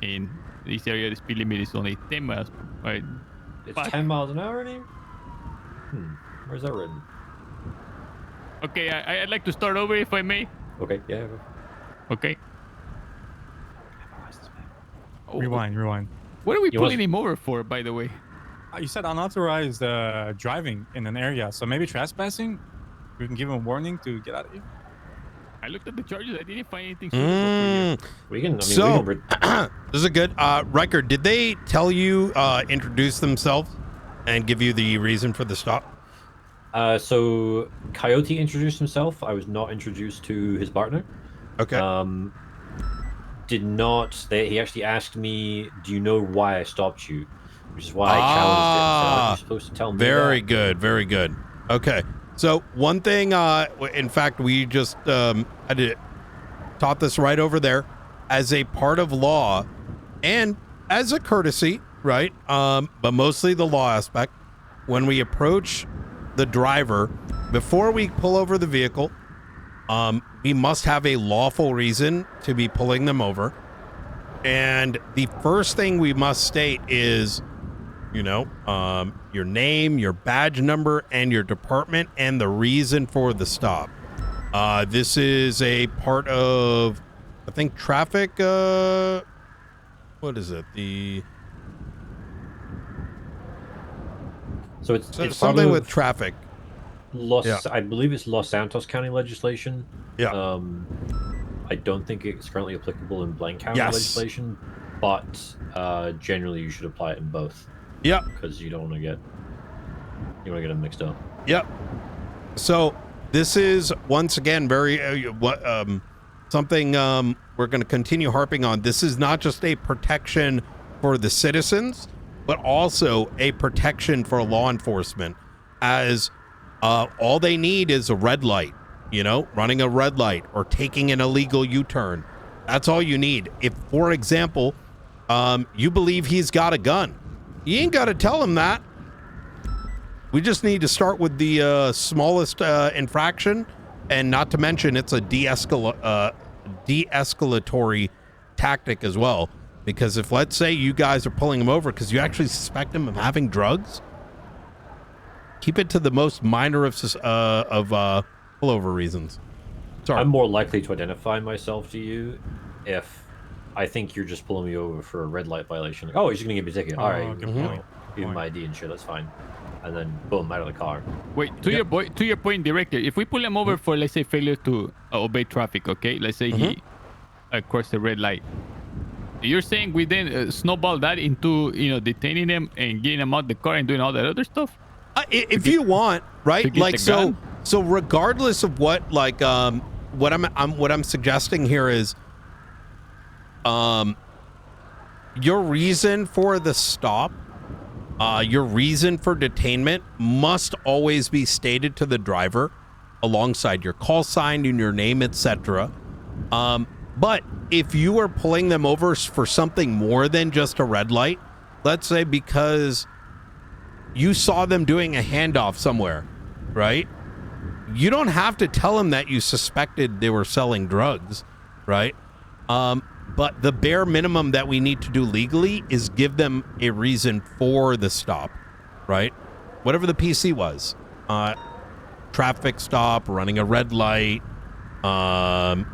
In this area, the speed limit is only 10 miles. Right? It's 10 miles an hour in here? Where's that written? Okay, I'd like to start over if I may. Okay, yeah. Okay. Rewind. What are we pulling him over for, by the way? You said unauthorized driving in an area, so maybe trespassing? We can give him a warning to get out of here? I looked at the charges. I didn't find anything suitable for you. We can, this is a good Riker. Did they tell you introduce themselves and give you the reason for the stop? So Coyote introduced himself. I was not introduced to his partner. Okay. He actually asked me, "Do you know why I stopped you?" Which is why I challenged him. So you're supposed to tell me. Very good. Okay. So one thing, in fact, we just I taught this right over there as a part of law and as a courtesy, right? But mostly the law aspect. When we approach the driver, before we pull over the vehicle, we must have a lawful reason to be pulling them over. And the first thing we must state is, your name, your badge number, and your department, and the reason for the stop. This is a part of, I think, traffic. What is it? So it's something with traffic. I believe it's Los Santos County legislation. Yeah. I don't think it's currently applicable in Blaine County legislation, but generally you should apply it in both. Yeah. Because you don't want to get them mixed up. Yep. So this is once again very something we're going to continue harping on. This is not just a protection for the citizens, but also a protection for law enforcement, as all they need is a red light, running a red light or taking an illegal U-turn. That's all you need. If, for example, you believe he's got a gun, you ain't got to tell him that. We just need to start with the smallest infraction, and not to mention it's a de-escalatory tactic as well. Because if, let's say, you guys are pulling him over because you actually suspect him of having drugs, keep it to the most minor of pullover reasons. Sorry. I'm more likely to identify myself to you if I think you're just pulling me over for a red light violation. Like, oh, he's just gonna give me a ticket. All right, give me my ID and shit. That's fine. And then boom, out of the car. Wait, to your point, director. If we pull him over for, let's say, failure to obey traffic, okay? Let's say he crossed the red light. You're saying we then snowball that into detaining him and getting him out the car and doing all that other stuff? If you want, right? Like so regardless of what what I'm suggesting here is your reason for the stop, your reason for detainment must always be stated to the driver alongside your call sign and your name, etc. But if you are pulling them over for something more than just a red light, let's say because you saw them doing a handoff somewhere, right? You don't have to tell them that you suspected they were selling drugs, right? But the bare minimum that we need to do legally is give them a reason for the stop, right? Whatever the PC was, traffic stop, running a red light, running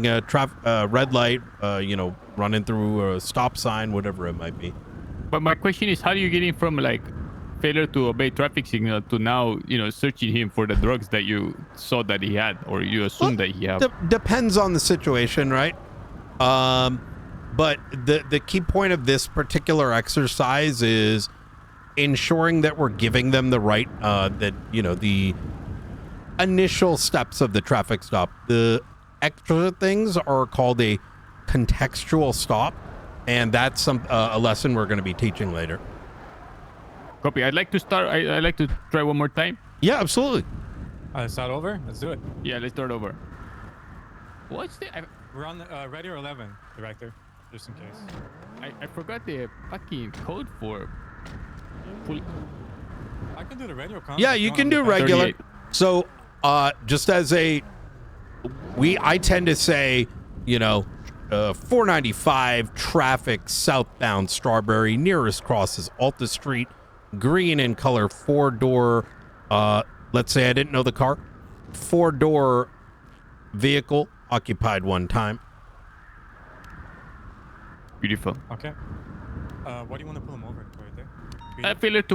a red light, running through a stop sign, whatever it might be. But my question is, how do you get him from like failure to obey traffic signal to now, searching him for the drugs that you saw that he had, or you assume that he had? Depends on the situation, right? But the key point of this particular exercise is ensuring that we're giving them the right, the initial steps of the traffic stop. The extra things are called a contextual stop, and that's a lesson we're going to be teaching later. Copy. I'd like to start. I'd like to try one more time. Yeah, absolutely. Start over. Let's do it. Yeah, let's start over. What's the? We're on ready or 11, director, just in case. I forgot the fucking code for. I can do the radio. Yeah, you can do regular. 38. So, just as I tend to say, 495 traffic southbound Strawberry, nearest cross is Alta Street, green in color, 4-door, let's say I didn't know the car, 4-door vehicle, occupied one time. Beautiful. Okay. What do you want to pull him over right there?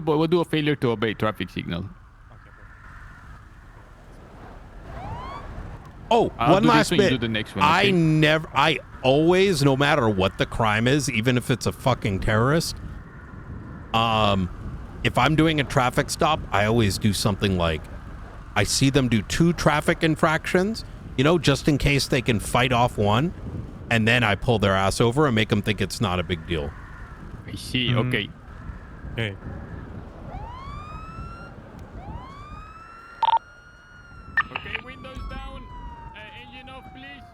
We'll do a failure to obey traffic signal. Oh, one last bit. Do the next one, okay? I always, no matter what the crime is, even if it's a fucking terrorist, if I'm doing a traffic stop, I always do something like, I see them do 2 traffic infractions, just in case they can fight off one, and then I pull their ass over and make them think it's not a big deal. I see. Okay. Okay. Okay, windows down. Engine off, please.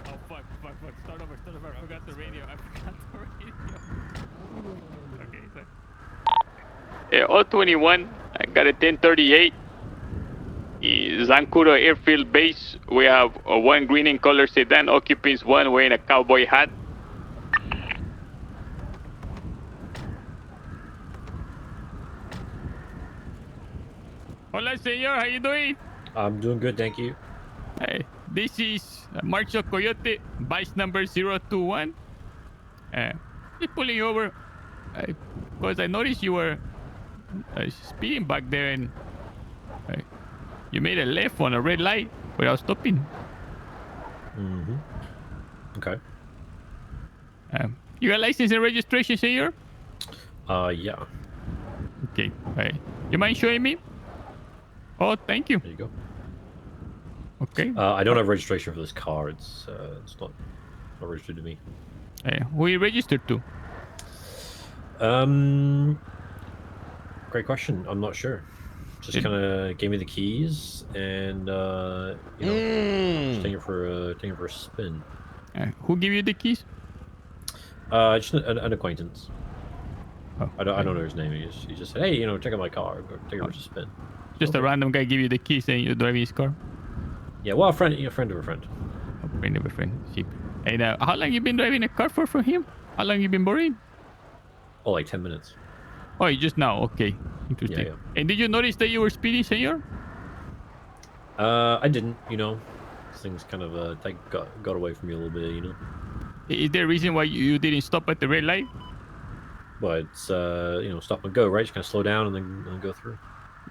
Oh, fuck. Start over. I forgot the radio. Okay, so. 021, I got a 1038. Zancuro Airfield Base. We have one green in color sedan, occupants one wearing a cowboy hat. Hola, senor. How you doing? I'm doing good, thank you. Hey, this is Marshall Coyote, vice number 021. Just pulling you over because I noticed you were speeding back there, and you made a left on a red light without stopping. Mm-hmm. Okay. You got license and registration, senor? Yeah. Okay. You mind showing me? Oh, thank you. There you go. Okay. I don't have registration for this car. It's not registered to me. Who you registered to? Great question. I'm not sure. Just kind of gave me the keys and just taking it for a spin. Who gave you the keys? Just an acquaintance. Oh, I don't know his name. He just said, hey, check out my car. Go take it for a spin. Just a random guy give you the keys saying you're driving his car? Yeah, well, a friend of a friend. A friend of a friend. Cheap. And how long you been driving a car for him? How long you been borrowing? Oh, like 10 minutes. Oh, just now. Okay. Interesting. Yeah. And did you notice that you were speeding, senor? I didn't. Things kind of got away from me a little bit. Is there a reason why you didn't stop at the red light? Well, it's stop and go, right? Just kind of slow down and then go through.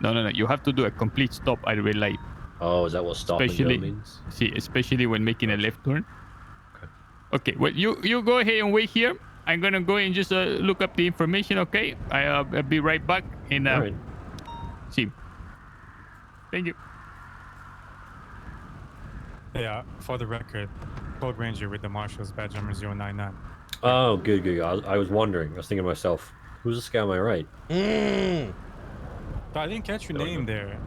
No. You have to do a complete stop at the red light. Oh, is that what stop and go means? See, especially when making a left turn. Okay. Well, you go ahead and wait here. I'm gonna go and just look up the information. Okay. I'll be right back. And all right. See. Thank you. Yeah, for the record, Code Ranger with the Marshals, badge number 099. Oh, good. I was wondering. I was thinking to myself, who's this guy on my right? I didn't catch your name there,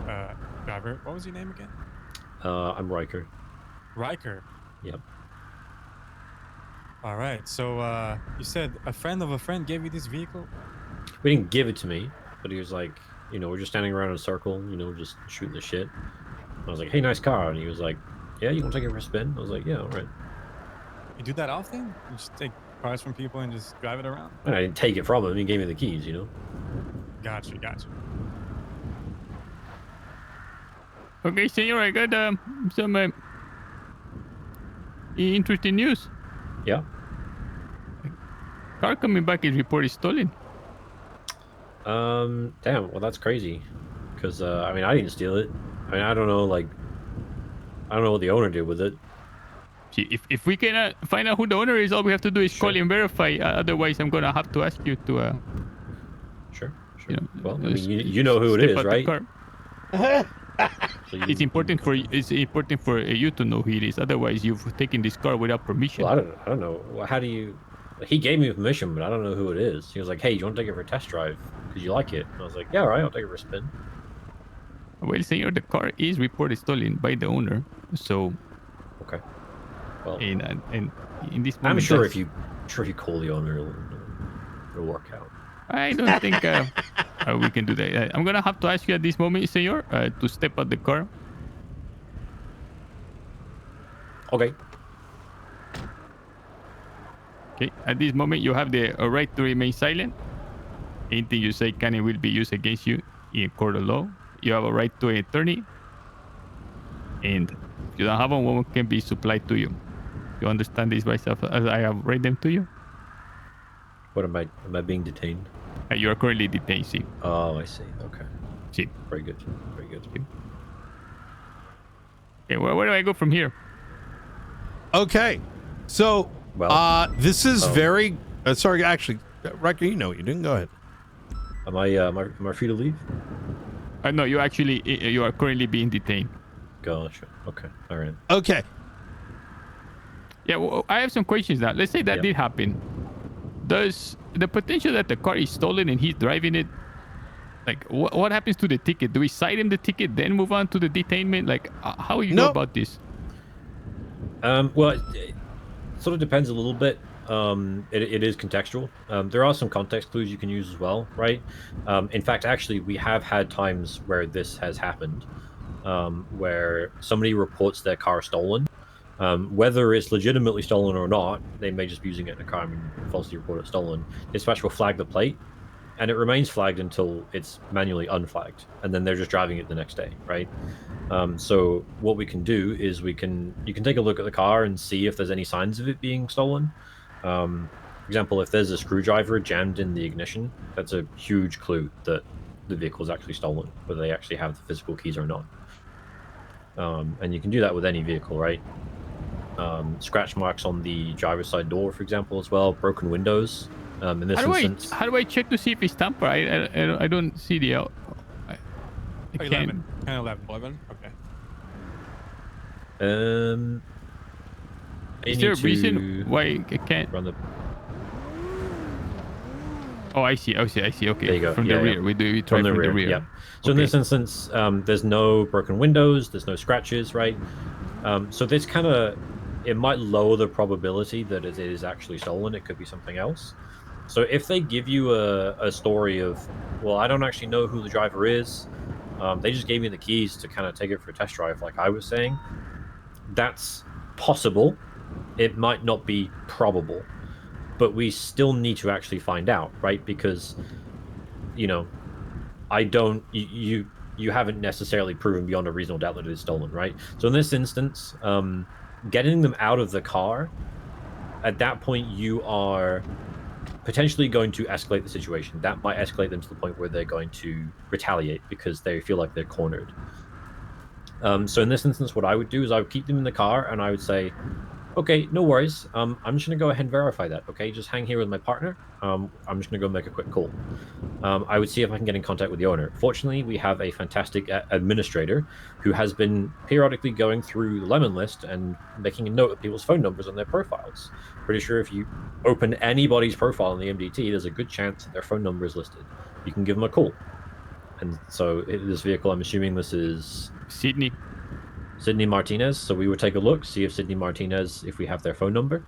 driver. What was your name again? I'm Riker. Riker? Yep. All right. So you said a friend of a friend gave you this vehicle? We didn't give it to me, but he was like, you know, we're just standing around in a circle, you know, just shooting the shit. I was like, hey, nice car. And he was like, yeah, you want to take it for a spin? I was like, yeah, all right. You do that often? You just take cars from people and just drive it around? And I didn't take it from him. He gave me the keys, you know? Gotcha. Okay, senor, I got some interesting news. Yeah. Car coming back is reported stolen. Damn. Well, that's crazy. Because, I mean, I didn't steal it. I mean, I don't know, like, I don't know what the owner did with it. See, if we can find out who the owner is, all we have to do is call and verify. Otherwise, I'm going to have to ask you to... Sure. You know, well, I mean, you know who it is, right? So it's important for you to know who it is. Otherwise, you've taken this car without permission. Well, I don't know. Well, how do you... He gave me permission, but I don't know who it is. He was like, hey, you want to take it for a test drive? Because you like it. And I was like, yeah, all right, I'll take it for a spin. Well, senor, the car is reported stolen by the owner. So... Okay. Well... And in this moment... I'm sure if you call the owner, it'll work out. I don't think we can do that. I'm going to have to ask you at this moment, senor, to step out the car. Okay. Okay, at this moment, you have the right to remain silent. Anything you say can and will be used against you in court of law. You have a right to an attorney. And if you don't have one can be supplied to you. You understand this myself as I have read them to you? What am I being detained? You are currently detained, see. Oh, I see. Okay. See. Very good. Very good. Okay, where do I go from here? Okay. So, this is very... sorry, actually, Riker, you know what you're doing. Go ahead. Am I free to leave? No, you are currently being detained. Gotcha. Okay. All right. Okay. Yeah, well, I have some questions now. Let's say that did happen. Does the potential that the car is stolen and he's driving it, like, what happens to the ticket? Do we cite him the ticket, then move on to the detainment? Like, how you go about this? Well, it sort of depends a little bit. It is contextual. There are some context clues you can use as well, right? In fact, actually, we have had times where this has happened, where somebody reports their car stolen. Whether it's legitimately stolen or not, they may just be using it in a crime and falsely report it stolen. Dispatch will flag the plate, and it remains flagged until it's manually unflagged, and then they're just driving it the next day, right? So what we can do is you can take a look at the car and see if there's any signs of it being stolen. For example, if there's a screwdriver jammed in the ignition, that's a huge clue that the vehicle is actually stolen, whether they actually have the physical keys or not. And you can do that with any vehicle, right? Scratch marks on the driver's side door, for example, as well. Broken windows. In this instance, how do I check to see if it's tampered? I don't see the. I 11. 11. Okay. Is there a reason why I can't run the? Oh, I see. Okay. There you go. From the rear, we try from the rear. Yeah. So in this instance, there's no broken windows. There's no scratches, right? So this kind of, it might lower the probability that it is actually stolen. It could be something else. So if they give you a story of, well, I don't actually know who the driver is. They just gave me the keys to kind of take it for a test drive, like I was saying. That's possible. It might not be probable, but we still need to actually find out, right? Because, you know, you haven't necessarily proven beyond a reasonable doubt that it is stolen, right? So in this instance, getting them out of the car, at that point you are potentially going to escalate the situation. That might escalate them to the point where they're going to retaliate because they feel like they're cornered. So in this instance, what I would do is I would keep them in the car and I would say, okay, no worries. I'm just going to go ahead and verify that, okay? Just hang here with my partner. I'm just going to go make a quick call. I would see if I can get in contact with the owner. Fortunately, we have a fantastic administrator who has been periodically going through the Lemon list and making a note of people's phone numbers on their profiles. Pretty sure if you open anybody's profile in the MDT, there's a good chance that their phone number is listed. You can give them a call. And so this vehicle, I'm assuming this is... Sydney Martinez. So we would take a look, see if Sydney Martinez, if we have their phone number.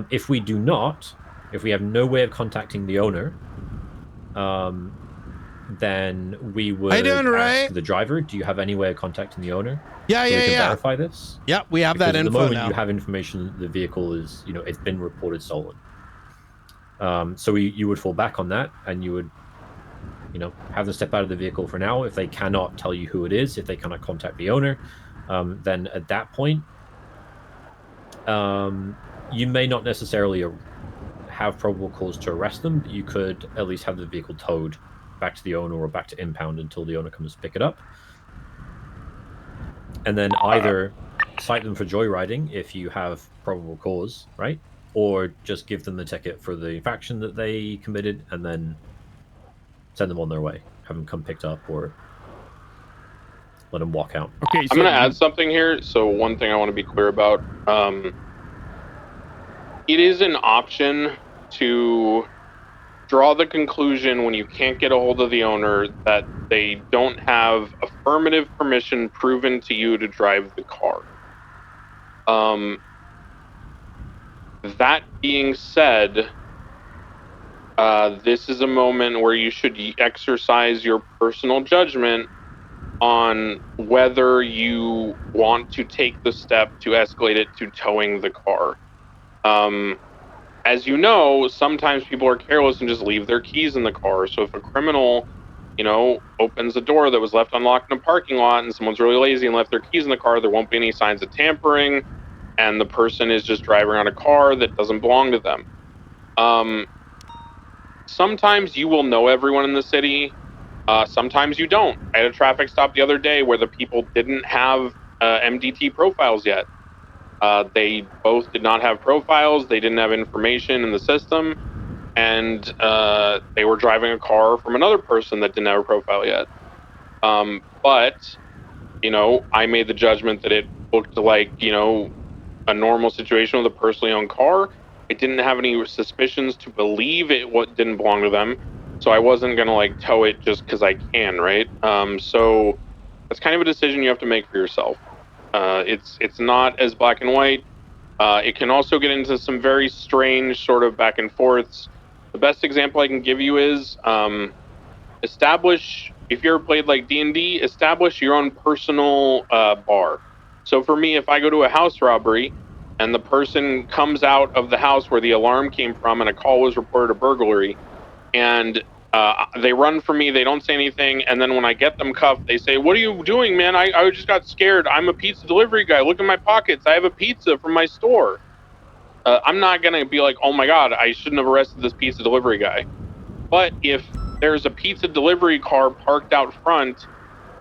If we do not, if we have no way of contacting the owner, then we would ask the driver, do you have any way of contacting the owner? Yeah, so yeah, we can yeah. verify this. Yep, we have Because that at info the moment now. you have information the vehicle is, it's been reported stolen. So you would fall back on that, and you would, have them step out of the vehicle for now. If they cannot tell you who it is, if they cannot contact the owner, then at that point, you may not necessarily have probable cause to arrest them, but you could at least have the vehicle towed back to the owner or back to impound until the owner comes to pick it up. And then either cite them for joyriding if you have probable cause, right? Or just give them the ticket for the infraction that they committed and then send them on their way. Have them come picked up or let them walk out. Okay, I'm going to add something here. So one thing I want to be clear about, it is an option to draw the conclusion when you can't get a hold of the owner that they don't have affirmative permission proven to you to drive the car. That being said, this is a moment where you should exercise your personal judgment on whether you want to take the step to escalate it to towing the car. As you know, sometimes people are careless and just leave their keys in the car. So if a criminal, opens a door that was left unlocked in a parking lot and someone's really lazy and left their keys in the car, there won't be any signs of tampering, and the person is just driving around a car that doesn't belong to them. Sometimes you will know everyone in the city. Sometimes you don't. I had a traffic stop the other day where the people didn't have MDT profiles yet. They both did not have profiles. They didn't have information in the system. And they were driving a car from another person that didn't have a profile yet. But, I made the judgment that it looked like, a normal situation with a personally owned car. I didn't have any suspicions to believe it didn't belong to them. So I wasn't going to tow it just because I can, right? So that's kind of a decision you have to make for yourself. It's not as black and white. It can also get into some very strange sort of back and forths. The best example I can give you is establish, if you ever played like D&D, establish your own personal bar. So for me, if I go to a house robbery and the person comes out of the house where the alarm came from and a call was reported a burglary, and they run from me, they don't say anything, and then when I get them cuffed, they say, "What are you doing, man? I just got scared. I'm a pizza delivery guy. Look in my pockets. I have a pizza from my store." I'm not going to be like, "Oh my God, I shouldn't have arrested this pizza delivery guy." But if there's a pizza delivery car parked out front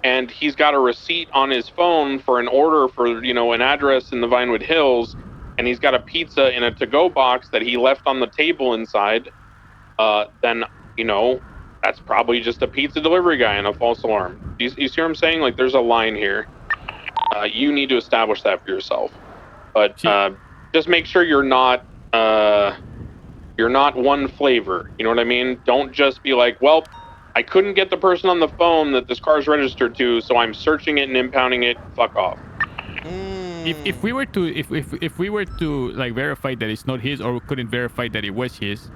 and he's got a receipt on his phone for an order for, an address in the Vinewood Hills, and he's got a pizza in a to-go box that he left on the table inside, then, that's probably just a pizza delivery guy and a false alarm. You see what I'm saying? Like, there's a line here. You need to establish that for yourself. But just make sure you're not one flavor. You know what I mean? Don't just be like, well, I couldn't get the person on the phone that this car's registered to, so I'm searching it and impounding it. Fuck off. If we were to like verify that it's not his, or we couldn't verify that it was his,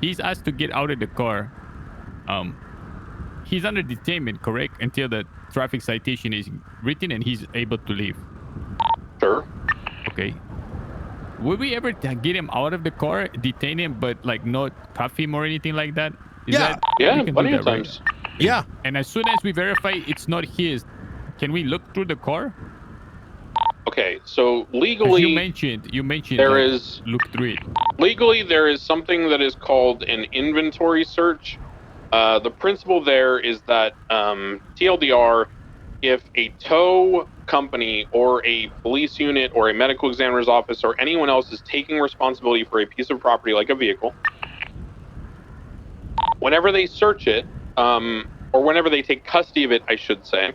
he's asked to get out of the car. He's under detainment, correct? Until the traffic citation is written and he's able to leave. Sure. Okay. Would we ever get him out of the car, detain him, but like not cuff him or anything like that? Yeah, plenty of times. Right? Yeah. And as soon as we verify it's not his, can we look through the car? Okay, so legally, you mentioned there like, is look through it. Legally, there is something that is called an inventory search. The principle there is that TLDR, if a tow company or a police unit or a medical examiner's office or anyone else is taking responsibility for a piece of property like a vehicle, whenever they search it, or whenever they take custody of it, I should say,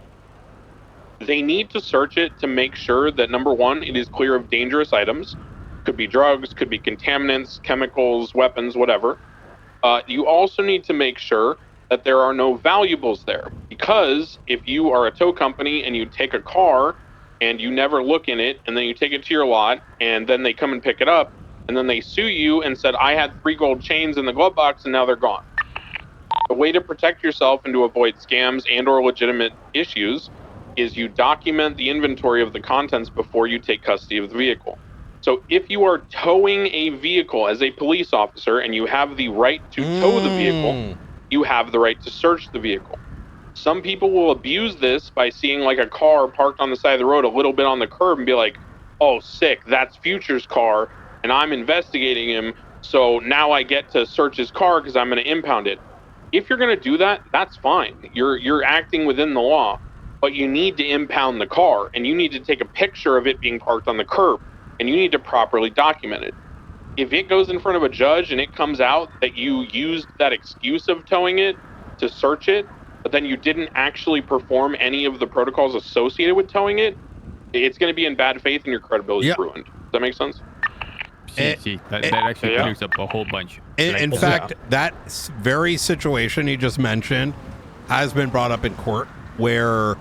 they need to search it to make sure that, number one, it is clear of dangerous items. Could be drugs, could be contaminants, chemicals, weapons, whatever. You also need to make sure that there are no valuables there, because if you are a tow company and you take a car and you never look in it and then you take it to your lot and then they come and pick it up, and then they sue you and said, I had 3 gold chains in the glove box and now they're gone. The way to protect yourself and to avoid scams and or legitimate issues is you document the inventory of the contents before you take custody of the vehicle. So if you are towing a vehicle as a police officer and you have the right to tow the vehicle, you have the right to search the vehicle. Some people will abuse this by seeing like a car parked on the side of the road a little bit on the curb and be like, oh, sick, that's Future's car and I'm investigating him, so now I get to search his car because I'm going to impound it. If you're going to do that, that's fine. You're acting within the law, but you need to impound the car and you need to take a picture of it being parked on the curb and you need to properly document it. If it goes in front of a judge and it comes out that you used that excuse of towing it to search it, but then you didn't actually perform any of the protocols associated with towing it, it's going to be in bad faith and your credibility is ruined. Does that make sense? That actually clears up a whole bunch. In fact, that very situation you just mentioned has been brought up in court where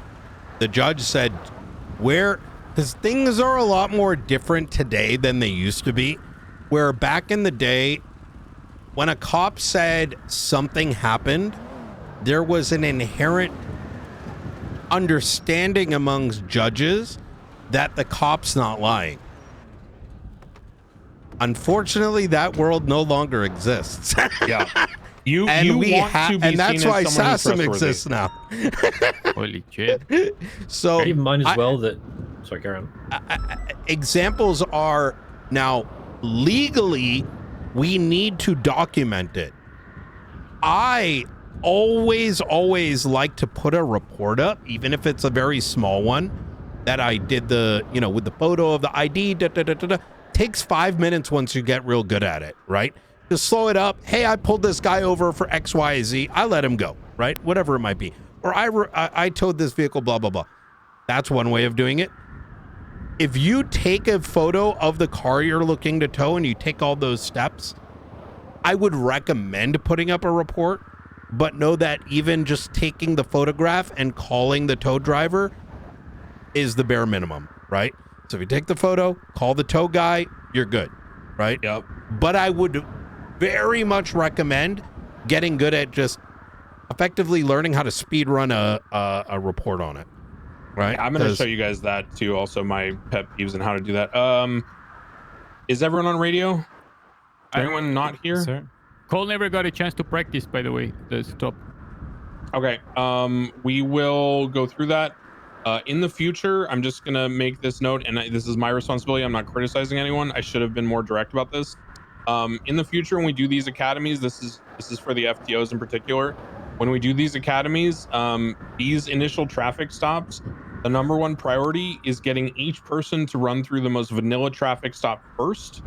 the judge said because things are a lot more different today than they used to be, where back in the day when a cop said something happened, there was an inherent understanding amongst judges that the cop's not lying. Unfortunately, that world no longer exists. Yeah. And that's why SASM exists now. Holy shit. So keep in mind as well that, sorry, carry on. Examples are now legally we need to document it. I always like to put a report up, even if it's a very small one, that I did with the photo of the ID. Takes 5 minutes once you get real good at it, right? Just slow it up. Hey, I pulled this guy over for X, Y, Z. I let him go, right? Whatever it might be. Or I towed this vehicle, blah, blah, blah. That's one way of doing it. If you take a photo of the car you're looking to tow and you take all those steps, I would recommend putting up a report, but know that even just taking the photograph and calling the tow driver is the bare minimum, right? So if you take the photo, call the tow guy, you're good, right? Yep. But I would very much recommend getting good at just effectively learning how to speed run a report on it, right? I'm going to show you guys that too. Also, my pet peeves and how to do that. Is everyone on radio? Is anyone not here? Sir. Cole never got a chance to practice, by the way. The stop. Okay. We will go through that. In the future, I'm just going to make this note, and this is my responsibility. I'm not criticizing anyone. I should have been more direct about this. In the future, when we do these academies, this is for the FTOs in particular. When we do these academies, these initial traffic stops, the #1 priority is getting each person to run through the most vanilla traffic stop first.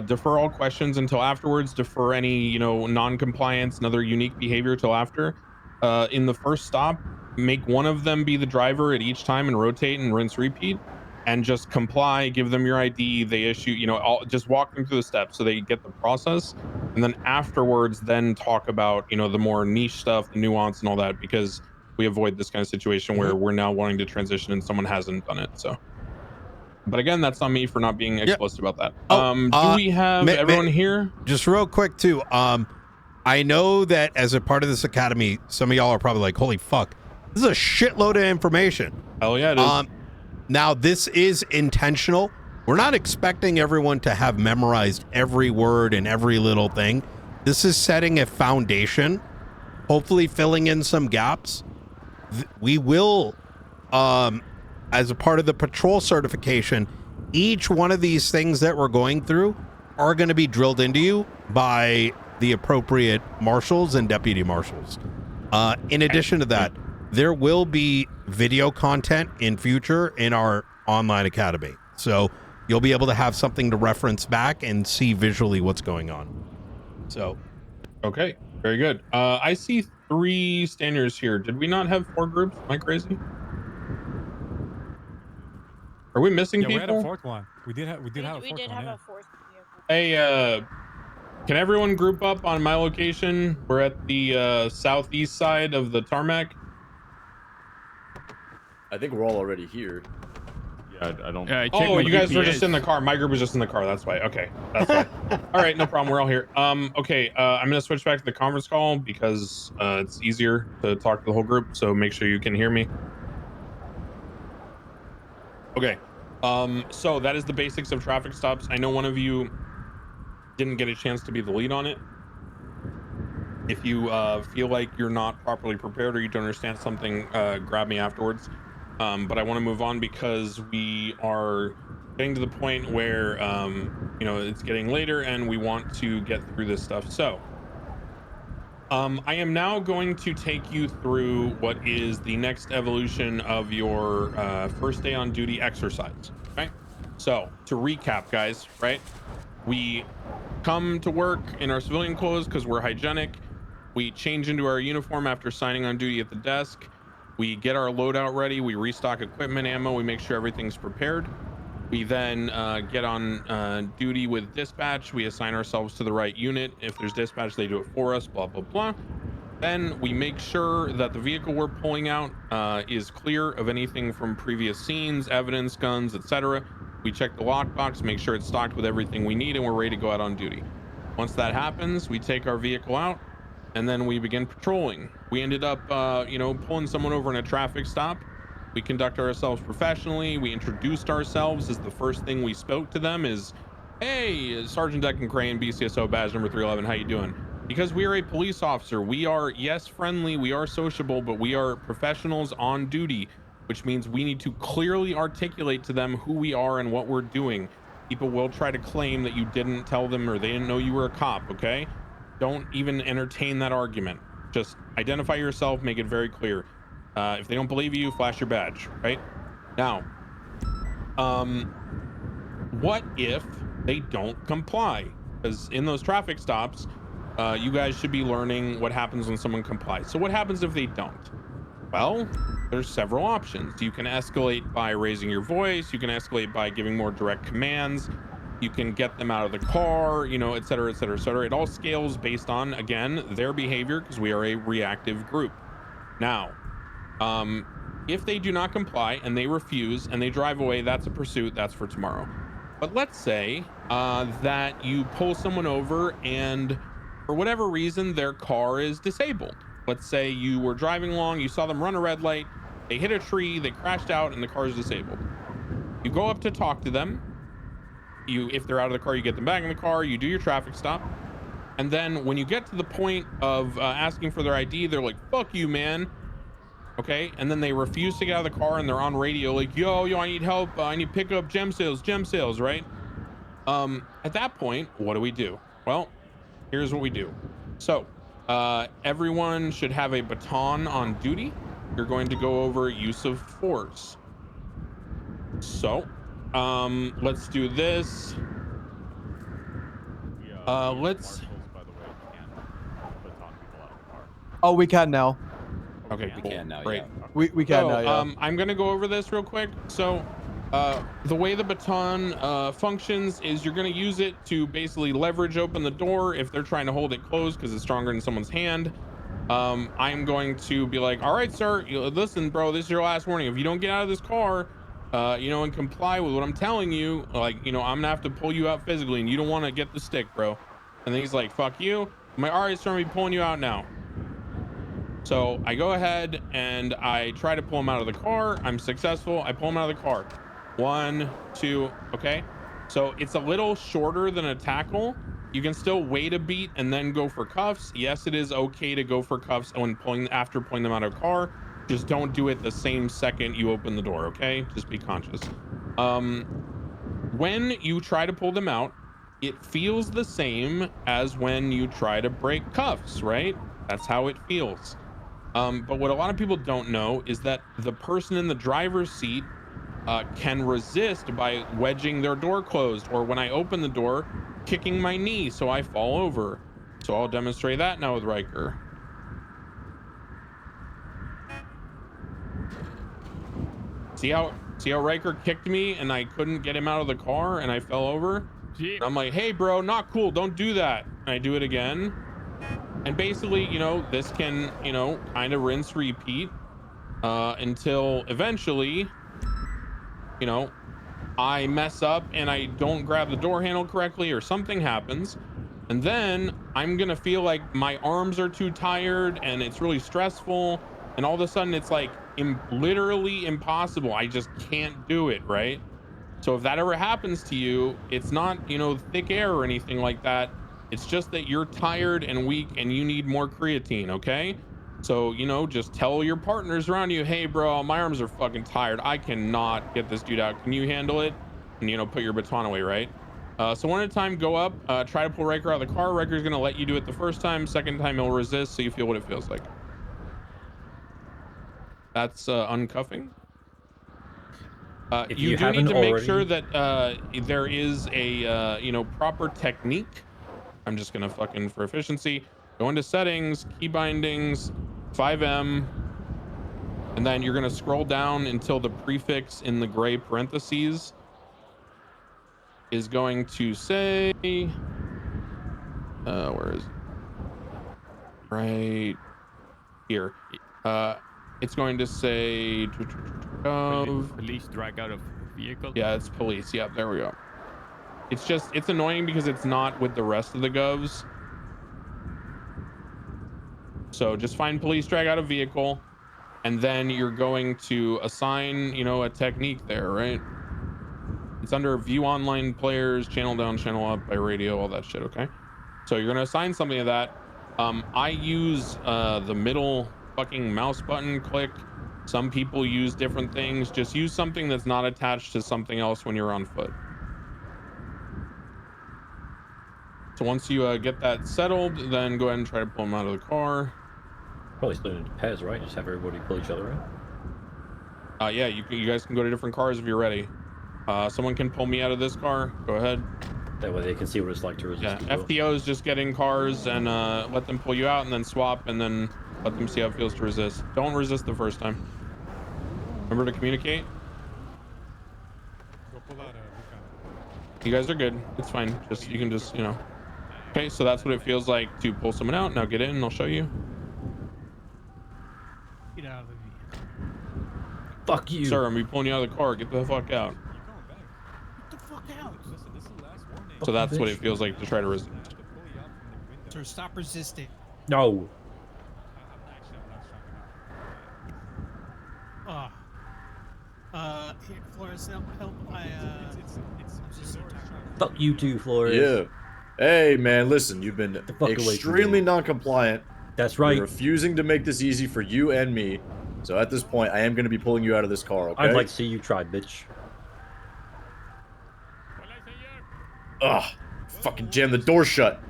Defer all questions until afterwards. Defer any, non-compliance and other unique behavior till after. In the first stop, make one of them be the driver at each time and rotate and rinse repeat, and just comply. Give them your ID. They issue, just walk them through the steps so they get the process, and then afterwards, then talk about the more niche stuff, the nuance, and all that, because we avoid this kind of situation where we're now wanting to transition and someone hasn't done it. So. But again, that's on me for not being explicit about that. Do we have everyone here? Just real quick too. I know that as a part of this academy, some of y'all are probably like, holy fuck, this is a shitload of information. Hell yeah, it is. Now this is intentional. We're not expecting everyone to have memorized every word and every little thing. This is setting a foundation, hopefully filling in some gaps. We will, as a part of the patrol certification, each one of these things that we're going through are going to be drilled into you by the appropriate marshals and deputy marshals. In addition to that, there will be video content in future in our online academy. So you'll be able to have something to reference back and see visually what's going on. So. Okay, very good. I see 3 standers here. Did we not have 4 groups? Am I crazy? Are we missing people? We had a 4th one. We did have a 4th one. Hey, can everyone group up on my location? We're at the southeast side of the tarmac. I think we're all already here. Yeah. I don't. Oh, you guys were just in the car. My group was just in the car. That's why. Okay, that's why. All right, no problem. We're all here. Okay. I'm gonna switch back to the conference call because it's easier to talk to the whole group. So make sure you can hear me. Okay. So that is the basics of traffic stops. I know one of you didn't get a chance to be the lead on it. If you feel like you're not properly prepared or you don't understand something, grab me afterwards. But I want to move on because we are getting to the point where it's getting later and we want to get through this stuff. So I am now going to take you through what is the next evolution of your first day on duty exercise. Okay, so to recap, guys, right? We come to work in our civilian clothes because we're hygienic. We change into our uniform after signing on duty at the desk. We get our loadout ready. We restock equipment, ammo. We make sure everything's prepared. We then get on duty with dispatch. We assign ourselves to the right unit. If there's dispatch, they do it for us, blah, blah, blah. Then we make sure that the vehicle we're pulling out is clear of anything from previous scenes, evidence, guns, etc. We check the lockbox, make sure it's stocked with everything we need, and we're ready to go out on duty. Once that happens, we take our vehicle out, and then we begin patrolling. We ended up, pulling someone over in a traffic stop. We conduct ourselves professionally. We introduced ourselves as the first thing we spoke to them is, hey, Sergeant Declan Crane, BCSO badge number 311, how you doing? Because we are a police officer, we are, yes, friendly, we are sociable, but we are professionals on duty, which means we need to clearly articulate to them who we are and what we're doing. People will try to claim that you didn't tell them or they didn't know you were a cop, okay? Don't even entertain that argument. Just identify yourself, make it very clear. If they don't believe you, flash your badge, right? Now, what if they don't comply? Because in those traffic stops, you guys should be learning what happens when someone complies. So what happens if they don't? Well, there's several options. You can escalate by raising your voice. You can escalate by giving more direct commands. You can get them out of the car, et cetera, et cetera, et cetera. It all scales based on, again, their behavior because we are a reactive group. Now, if they do not comply and they refuse and they drive away, that's a pursuit. That's for tomorrow. But let's say that you pull someone over and for whatever reason, their car is disabled. Let's say you were driving along, you saw them run a red light, they hit a tree, they crashed out, and the car is disabled. You go up to talk to them. If they're out of the car, you get them back in the car, you do your traffic stop. And then when you get to the point of asking for their ID, they're like, fuck you, man. Okay, and then they refuse to get out of the car and they're on radio like, yo, I need help. I need to pick up gem sales, right? At that point, what do? Well, here's what we do. So everyone should have a baton on duty. You're going to go over use of force. So let's do this. Let's. Oh, we can now. Okay, We cool. can now, Great. yeah. We can now, yeah. I'm gonna go over this real quick. So the way the baton functions is you're gonna use it to basically leverage open the door if they're trying to hold it closed because it's stronger in someone's hand. I'm going to be like, all right, sir, listen, bro, this is your last warning. If you don't get out of this car, and comply with what I'm telling you, I'm gonna have to pull you out physically and you don't want to get the stick, bro. And then he's like, fuck you. I'm like, all right, sir, I'm gonna be pulling you out now. So I go ahead and I try to pull him out of the car. I'm successful. I pull him out of the car. 1, 2, okay. So it's a little shorter than a tackle. You can still wait a beat and then go for cuffs. Yes, it is okay to go for cuffs after pulling them out of the car. Just don't do it the same second you open the door, okay? Just be conscious. When you try to pull them out, it feels the same as when you try to break cuffs, right? That's how it feels. But what a lot of people don't know is that the person in the driver's seat can resist by wedging their door closed, or when I open the door, kicking my knee so I fall over. So I'll demonstrate that now with Riker. See how Riker kicked me and I couldn't get him out of the car and I fell over? And I'm like, hey bro, not cool, don't do that. And I do it again. And basically, this can, kind of rinse, repeat until eventually, I mess up and I don't grab the door handle correctly or something happens. And then I'm gonna feel like my arms are too tired and it's really stressful. And all of a sudden it's like literally impossible. I just can't do it, right? So if that ever happens to you, it's not, you know, thick air or anything like that. It's just that you're tired and weak and you need more creatine, okay? So, you know, just tell your partners around you, hey, bro, my arms are fucking tired. I cannot get this dude out. Can you handle it? And, you know, put your baton away, right? So one at a time, go up, try to pull Riker out of the car. Riker's going to let you do it the first time. Second time, he'll resist, so you feel what it feels like. That's uncuffing. You do need to make sure that there is a you know, proper technique. I'm just gonna fucking, for efficiency, go into settings, key bindings, 5M, and then you're gonna scroll down until the prefix in the gray parentheses is going to say, where is it? Right here. It's going to say police drag out of vehicle. Yeah, it's police. Yeah, there we go. It's just, it's annoying because it's not with the rest of the govs. So just find police drag out of vehicle, and then you're going to assign, you know, a technique there, right? It's under view online players, channel down, channel up by radio, all that shit, okay? So you're gonna assign something to that. I use the middle fucking mouse button click. Some people use different things. Just use something that's not attached to something else when you're on foot. So once you get that settled, then go ahead and try to pull them out of the car. Probably split into pairs, right? Just have everybody pull each other out. Yeah, you guys can go to different cars if you're ready. Someone can pull me out of this car. Go ahead. That way they can see what it's like to resist. Yeah, FTOs just get in cars and let them pull you out, and then swap, and then let them see how it feels to resist. Don't resist the first time. Remember to communicate. You guys are good. It's fine. Just, you can just, you know. Okay, so that's what it feels like to pull someone out. Now get in and I'll show you. Get out of the vehicle. Fuck you. Sir, I'm pulling you out of the car. Get the fuck out. Get the fuck out. So that's what it feels like to try to resist. Sir, stop resisting. No. Here, Flores, help. I'm just so tired. Fuck you too, Flores. Yeah. Hey, man, listen, you've been extremely non-compliant. That's right. You're refusing to make this easy for you and me. So at this point, I am going to be pulling you out of this car, okay? I'd like to see you try, bitch. Ugh. Fucking jam the door shut.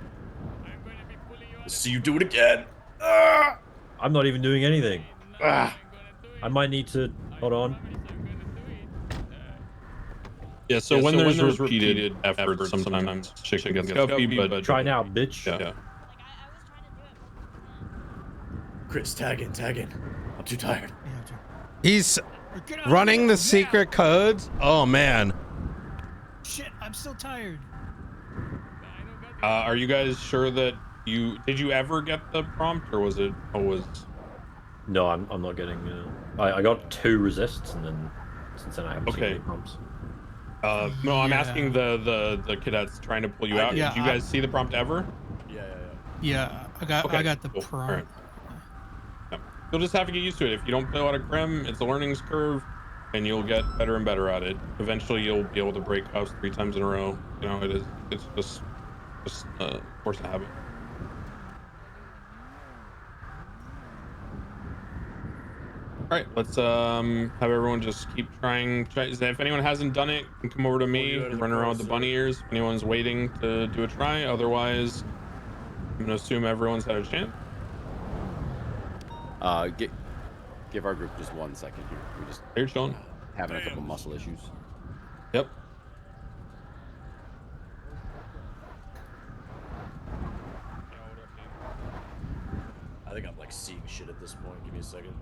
See you do it again. Ugh. I'm not even doing anything. Ugh. I might need to... Hold on. Yeah, so when there's repeated efforts, sometimes shit gets scuffy, but... Try now, bitch. Yeah. Chris, tag in. I'm too tired. He's running the secret codes. Oh, man. Shit, I'm still tired. Are you guys sure that did you ever get the prompt, or was it always? No, I'm not getting. I got 2 resists, and then since then I haven't seen any prompts. No, I'm asking the cadets trying to pull you out. Did you guys see the prompt ever? Yeah, I got the prompt. Right. Yeah. You'll just have to get used to it. If you don't play a lot of Crim, it's a learning curve, and you'll get better and better at it. Eventually, you'll be able to break cuffs 3 times in a row. You know, it's just force of habit. All right, let's have everyone just keep trying. If anyone hasn't done it, you can come over to me and run around with the bunny ears. If anyone's waiting to do a try, otherwise, I'm gonna assume everyone's had a chance. Give our group just 1 second here. We just You're chilling. Having a couple muscle issues. Yep. I think I'm like seeing shit at this point. Give me a second.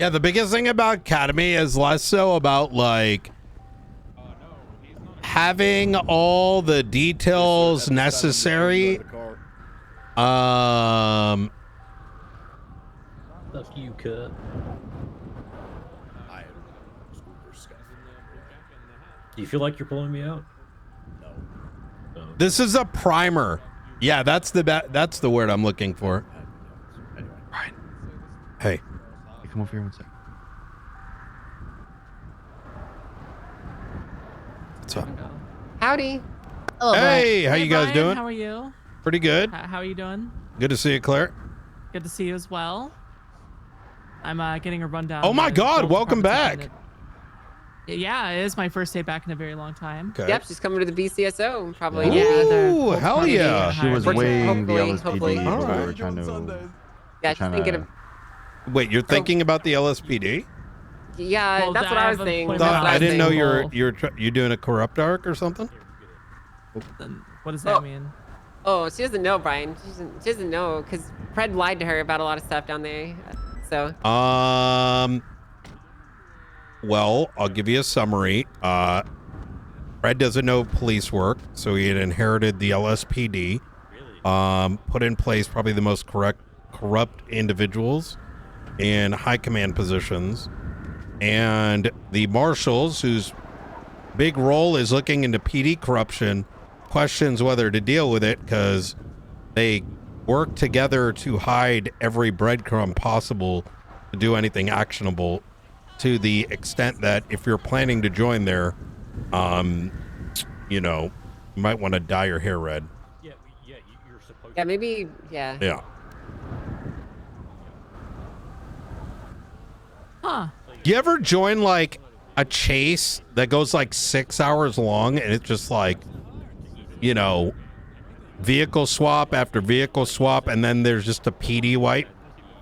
Yeah, the biggest thing about Academy is less so about like having all the details necessary. Fuck you, Kurt. Do you feel like you're pulling me out? No. This is a primer. Yeah, that's the word I'm looking for. Right. Hey. Come over here one sec. What's up? Howdy. Hey, how you guys Brian, doing? How are you? Pretty good. How are you doing? Good to see you, Claire. Good to see you as well. I'm getting a rundown. Oh my God, welcome back. Yeah, it is my first day back in a very long time. Okay. Yep, she's coming to the BCSO. Probably. Ooh, hell yeah. She was weighing the LSPD. Hopefully. But we Alright. were trying to. Yeah, she's thinking of. Wait, you're thinking about the LSPD? Yeah, Well, that's what I was saying. I didn't know you're doing a corrupt arc or something. What does that mean? Oh, she doesn't know, Brian. She doesn't know because Fred lied to her about a lot of stuff down there. So. Well, I'll give you a summary. Fred doesn't know police work, so he had inherited the LSPD. Put in place probably the most corrupt individuals in high command positions, and the marshals, whose big role is looking into PD corruption, questions whether to deal with it because they work together to hide every breadcrumb possible to do anything actionable, to the extent that if you're planning to join there, you know, you might want to dye your hair red. Yeah, maybe. Yeah. Yeah. Huh. You ever join like a chase that goes like 6 hours long and it's just like, you know, vehicle swap after vehicle swap, and then there's just a PD wipe?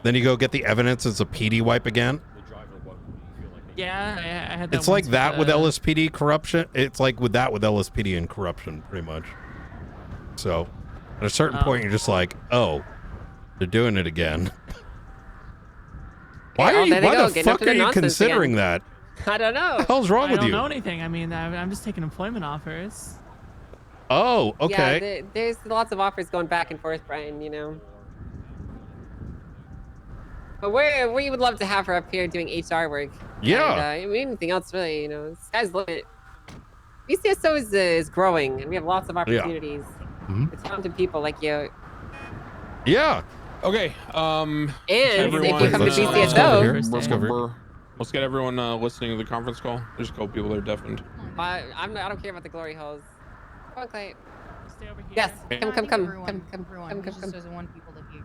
Then you go get the evidence, it's a PD wipe again? Yeah, I had that. It's like once that with the- LSPD corruption. It's like with that with LSPD and corruption, pretty much. So, at a certain point, you're just like, oh, they're doing it again. Why Oh, are you? there they Why go, the getting up fuck to are their you nonsense considering again. that? I don't know. What the hell's wrong with I you? don't know anything. I mean, I'm just taking employment offers. Oh, Yeah, okay. there's lots of offers going back and forth, Brian. You know. But we would love to have her up here doing HR work. Yeah. And, I mean, anything else really, you know, sky's the limit. BCSO is growing, and we have lots of opportunities. Mhm. With talented people like you. Yeah. Okay. And if you come to Let's go over BCSO, here. Let's go over here. Let's get everyone listening to the conference call. There's a couple people that are deafened. I don't care about the glory holes. Come on, Clay. Stay over here. Yes. Okay. Come. Everyone Come. just doesn't want people to hear.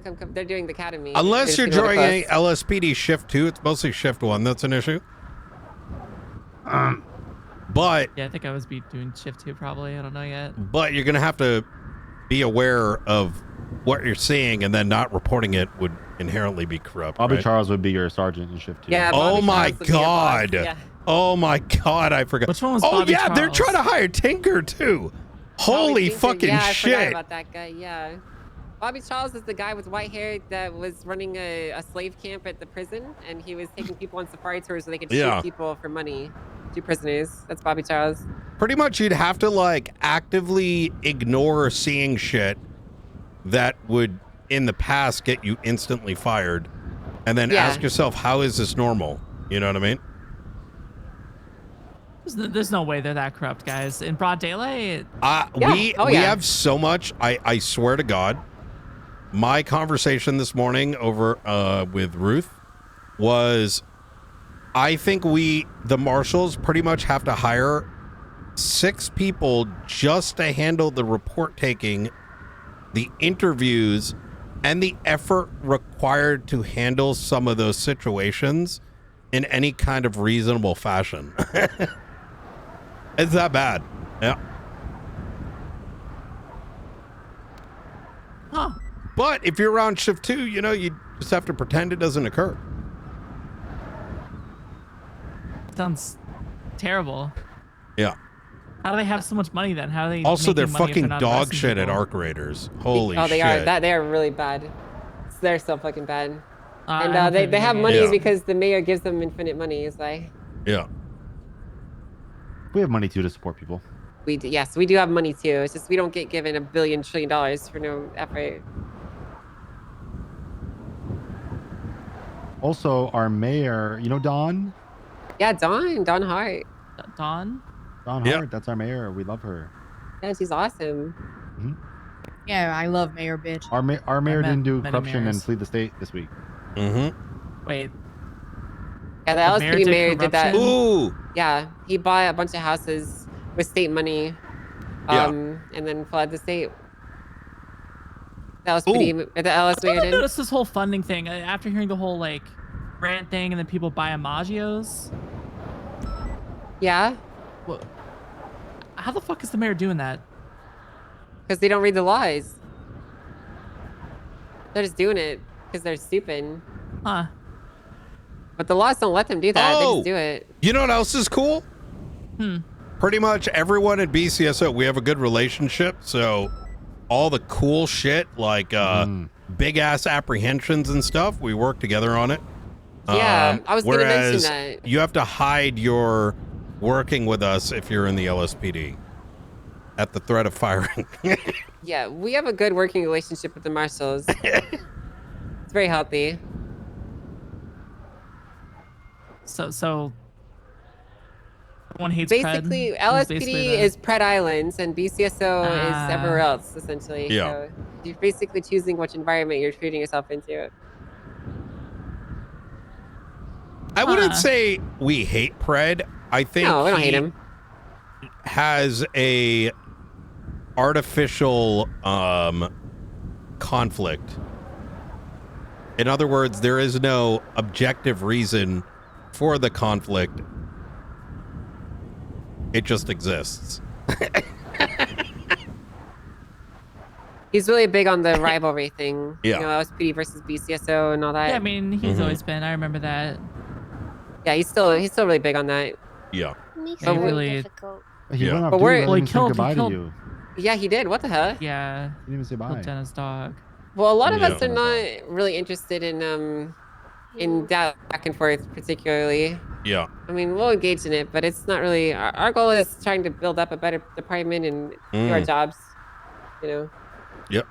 Come. They're doing the academy. Unless They're you're just gonna joining let us- LSPD shift 2, it's mostly shift 1 that's an issue. But Yeah, I think I was doing shift 2 probably. I don't know yet. But you're going to have to be aware of what you're seeing, and then not reporting it would inherently be corrupt. Bobby right? Charles would be your sergeant in shift 2. Yeah. Oh Bobby my Charles would be a boss. God. Yeah. Oh my God, I forgot. Which one was Oh Bobby yeah, they're Charles? trying to hire Tinker too. Holy Bobby Tinker, fucking yeah, I forgot shit. about that guy. Yeah. Bobby Charles is the guy with white hair that was running a slave camp at the prison, and he was taking people on safari tours so they could Yeah. shoot people for money, shoot prisoners. That's Bobby Charles. Pretty much you'd have to like actively ignore seeing shit that would in the past get you instantly fired, and then Yeah. ask yourself, how is this normal? You know what I mean? There's no way they're that corrupt, guys. In broad daylight. Yeah. We Oh, yeah. have so much. I swear to God, my conversation this morning over with Ruth was, I think the marshals pretty much have to hire 6 people just to handle the report taking, the interviews, and the effort required to handle some of those situations in any kind of reasonable fashion. It's that bad. Yeah. Huh. But if you're around shift 2, you know, you just have to pretend it doesn't occur. Sounds terrible. Yeah. How do they have so much money then? How are they Also, they're making money if fucking not dog arresting shit at people? arc raiders. Holy Oh, they shit. are. They are really bad. They're so fucking bad. I don't And play they have video money games. because the mayor gives them infinite money. Is like Yeah. We have money too to support people. yes, we do have money too. It's just we don't get given $1 billion trillion for no effort. Also, our mayor, you know Dawn? Yeah, Dawn Hart. Dawn? Dawn Hart, that's our mayor. We love her. Yeah, she's awesome. Yeah, I love Mayor bitch. Our mayor met didn't do many corruption and mayors. flee the state this week. Wait. Yeah, the The LSPD mayor did that. corruption? Ooh. Yeah, he bought a bunch of houses with state money, Yeah. and then fled the state. The LSPD, the LS I mayor did. noticed this whole funding thing after hearing the whole like grant thing, and then people buy Imagios. Yeah. How the fuck is the mayor doing that? Because they don't read the laws. They're just doing it because they're stupid. Huh. But the laws don't let them do that. They Oh. just do it. You know what else is cool? Hmm. Pretty much everyone at BCSO, we have a good relationship. So all the cool shit, like big ass apprehensions and stuff, we work together on it. Yeah, I was gonna mention whereas that. you have to hide your working with us if you're in the LSPD at the threat of firing. Yeah, we have a good working relationship with the marshals. It's very healthy. So one hates Basically, Pred. LSPD is Pred Islands and BCSO is everywhere else, essentially. Yeah. So you're basically choosing which environment you're treating yourself into. I wouldn't say we hate Pred. I think No, we don't hate he him. has a artificial conflict. In other words, there is no objective reason for the conflict. It just exists. He's really big on the rivalry thing. Yeah. You know, LSPD versus BCSO and all that. Yeah, I mean, he's always been. I remember that. Yeah, he's still really big on that. Yeah. Makes Yeah, it very really- difficult. He went off But duty, we're- let Well, him say goodbye to you. Yeah, he did. What the heck? Yeah. He didn't even say bye. Killed Jenna's dog. Well, a lot of Yeah. us are not really interested in that back and forth particularly. Yeah. I mean, we'll engage in it, but it's not really our goal is trying to build up a better department and do our jobs, you know, Yep.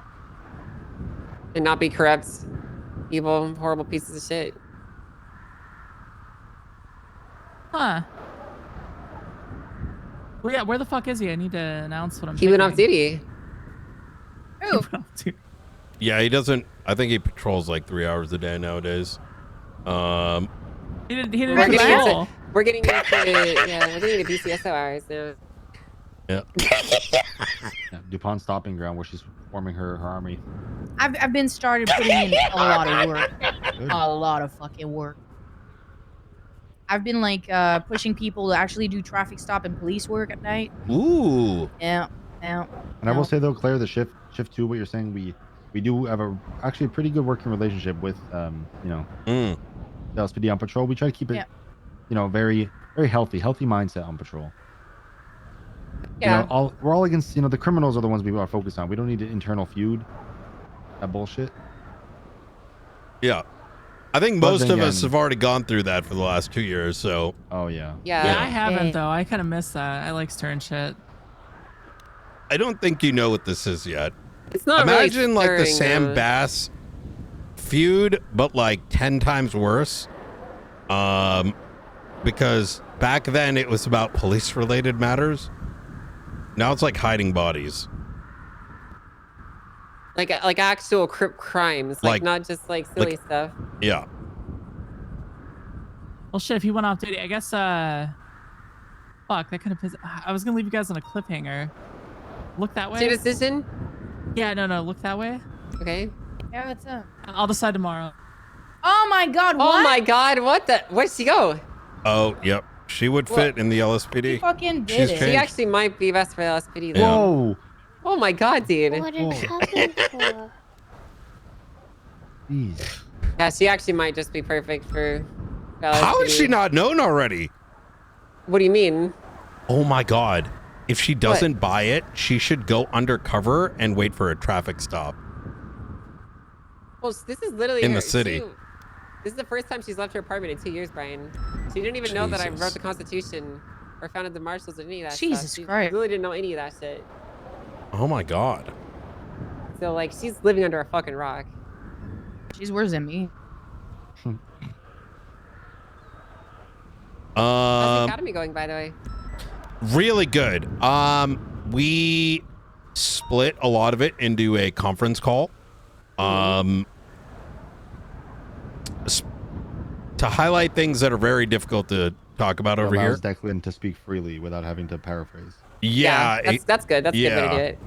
and not be corrupt, evil, horrible pieces of shit. Huh. Well, yeah, where the fuck is he? I need to announce what I'm He went off picking. duty. Yeah, he doesn't. I think he patrols like 3 hours a day nowadays. He didn't We're getting patrol. into, we're getting into BCSO hours now. Yeah. Yeah, DuPont's stopping ground where she's forming her army. I've been started putting in a lot of work. A lot of fucking work. I've been like pushing people to actually do traffic stop and police work at night. Ooh. Yeah. Yeah. And I will say though, Claire, the shift two, what you're saying, we do have actually a pretty good working relationship with you know, the LSPD on patrol. We try to keep it, you know, very healthy mindset on patrol. Yeah. You know, we're all against, you know, the criminals are the ones we are focused on. We don't need an internal feud. That bullshit. Yeah. I think But most then of us again- have already gone through that for the last 2 years, so. Oh, yeah. Yeah, I haven't though. I kind of miss that. I like stirring shit. I don't think you know what this is yet. It's not really Imagine like the stirring, Sam though. Bass feud, but like 10 times worse. Because back then it was about police related matters. Now it's like hiding bodies. Like actual crimes, like not just like silly stuff. Yeah. Well, shit, if he went off duty, I guess, fuck, that kind of pissed. I was gonna leave you guys on a cliffhanger. Look that way. It's your decision? Yeah, no, look that way. Okay. Yeah, what's up? I'll decide tomorrow. Oh my god, what? Oh my god, what the? Where'd she go? Oh, yep. She would fit in the LSPD. She fucking did She's it. She changed. actually might be best for the LSPD. Yeah. Whoa. Oh my god, dude. What did happen to her? Jeez. Yeah, she actually might just be perfect for LSPD. How is she not known already? What do you mean? Oh my god. If she doesn't buy it, she should go undercover and wait for a traffic stop. Well, this is literally In her. the city. This is the first time she's left her apartment in 2 years, Brian. She didn't even know that I Jesus. wrote the Constitution or founded the marshals or any of that Jesus stuff. She Christ. really didn't know any of that shit. Oh my God. So like, she's living under a fucking rock. She's worse than me. How's the academy going, by the way? Really good. We split a lot of it into a conference call. To highlight things that are very difficult to talk about over here. Allows Declan to speak freely without having to paraphrase. Yeah, that's good. That's a good way to do it.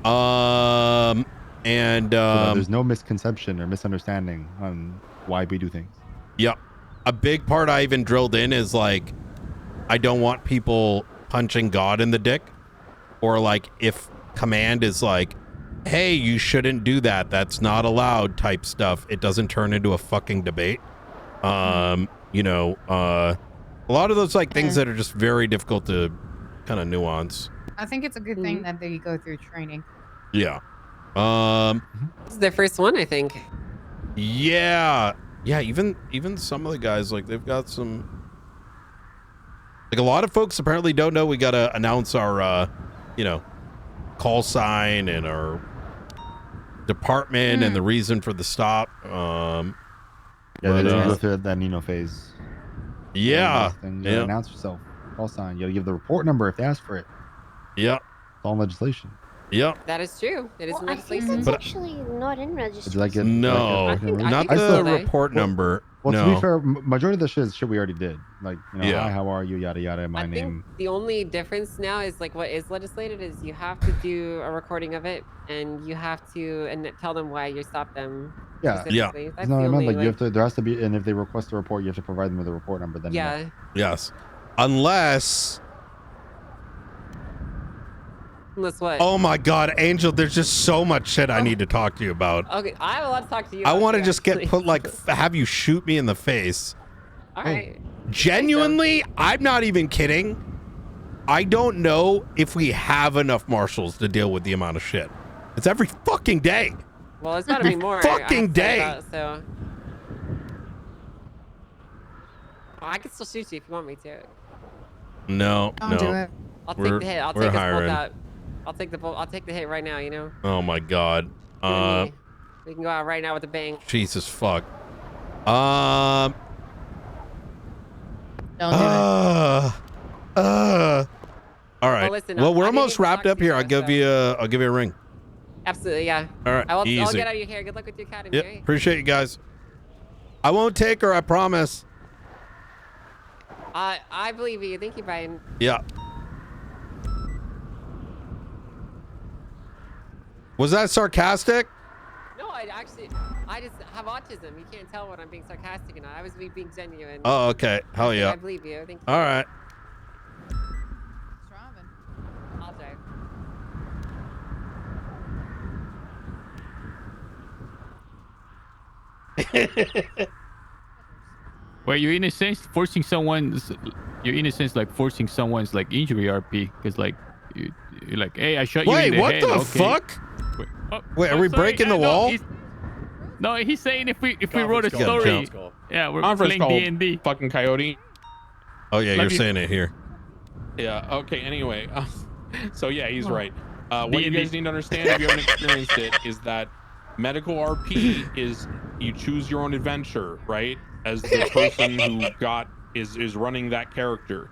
So that there's no misconception or misunderstanding on why we do things. Yep. A big part I even drilled in is like, I don't want people punching God in the dick, or like if command is like, hey, you shouldn't do that, that's not allowed type stuff, it doesn't turn into a fucking debate. You know, a lot of those like things that are just very difficult to kind of nuance. I think it's a good thing that they go through training. Yeah. This is their first one, I think. Yeah. Yeah, even some of the guys, like, they've got some, like, a lot of folks apparently don't know we gotta announce our you know, call sign and our department and the reason for the stop. Yeah, they didn't go through that Nino phase. Yeah. You gotta announce yourself. Call sign. You gotta give the report number if they ask for it. Yep. It's all in legislation. Yep. That is true. It is Well, in I think legislation. that's actually not in registration. Would you like it? No, not the report number. Well, no. to be fair, majority of the shit we already did. Like, you know, Yeah. hi, how are you? Yada yada. My name. The only difference now is like what is legislated is you have to do a recording of it and you have to tell them why you stopped them. Yeah. specifically. That's It's not the what I meant. only, Like, you have to. There has to be, and if they request a report, you have to provide them with a report number. Then. Yeah. Yes. Unless what? Oh my God, Angel, there's just so much shit I need to talk to you about. Okay, I have a lot to talk to you I about want to too, just actually. get put like have you shoot me in the face. All right. Genuinely, I'm not even kidding. I don't know if we have enough marshals to deal with the amount of shit. It's every fucking day. Well, it's gotta be more. Fucking day. So. Oh, I can still shoot you if you want me to. No, Don't no. do it. I'll take the hit. I'll we're take a hiring. smoke out. I'll take the hit right now. You know. Oh my God. We can go out right now with a bang. Jesus fuck. Don't do All right. Well, listen, Well, we're I didn't almost even wrapped talk up to here. you, I'll give you a ring. Absolutely, yeah. All right, I'll easy. get out of your hair. Good luck with your academy. Yep. Right? Appreciate you guys. I won't take her. I promise. I believe you. Thank you, Brian. Yeah. Was that sarcastic? No, I just have autism. You can't tell when I'm being sarcastic or not. I was being genuine. Oh, okay. Hell yeah. I believe you. Thank you. All right. I'll drive. Well, you're in a sense forcing someone's. You're in a sense like forcing someone's like injury RP because like you're like, hey, I shot you in the Wait, head. what the Okay. fuck? Wait, are we breaking the no, wall? No, he's saying if we Conference wrote a call, story. conference call. Yeah, we're Conference playing call, D&D. fucking coyote. Oh yeah, Let you're me- saying it here. Yeah. Okay. Anyway, so yeah, he's right. What you D&D. guys need to understand if you haven't experienced it is that medical RP is you choose your own adventure, right? As the person who is running that character.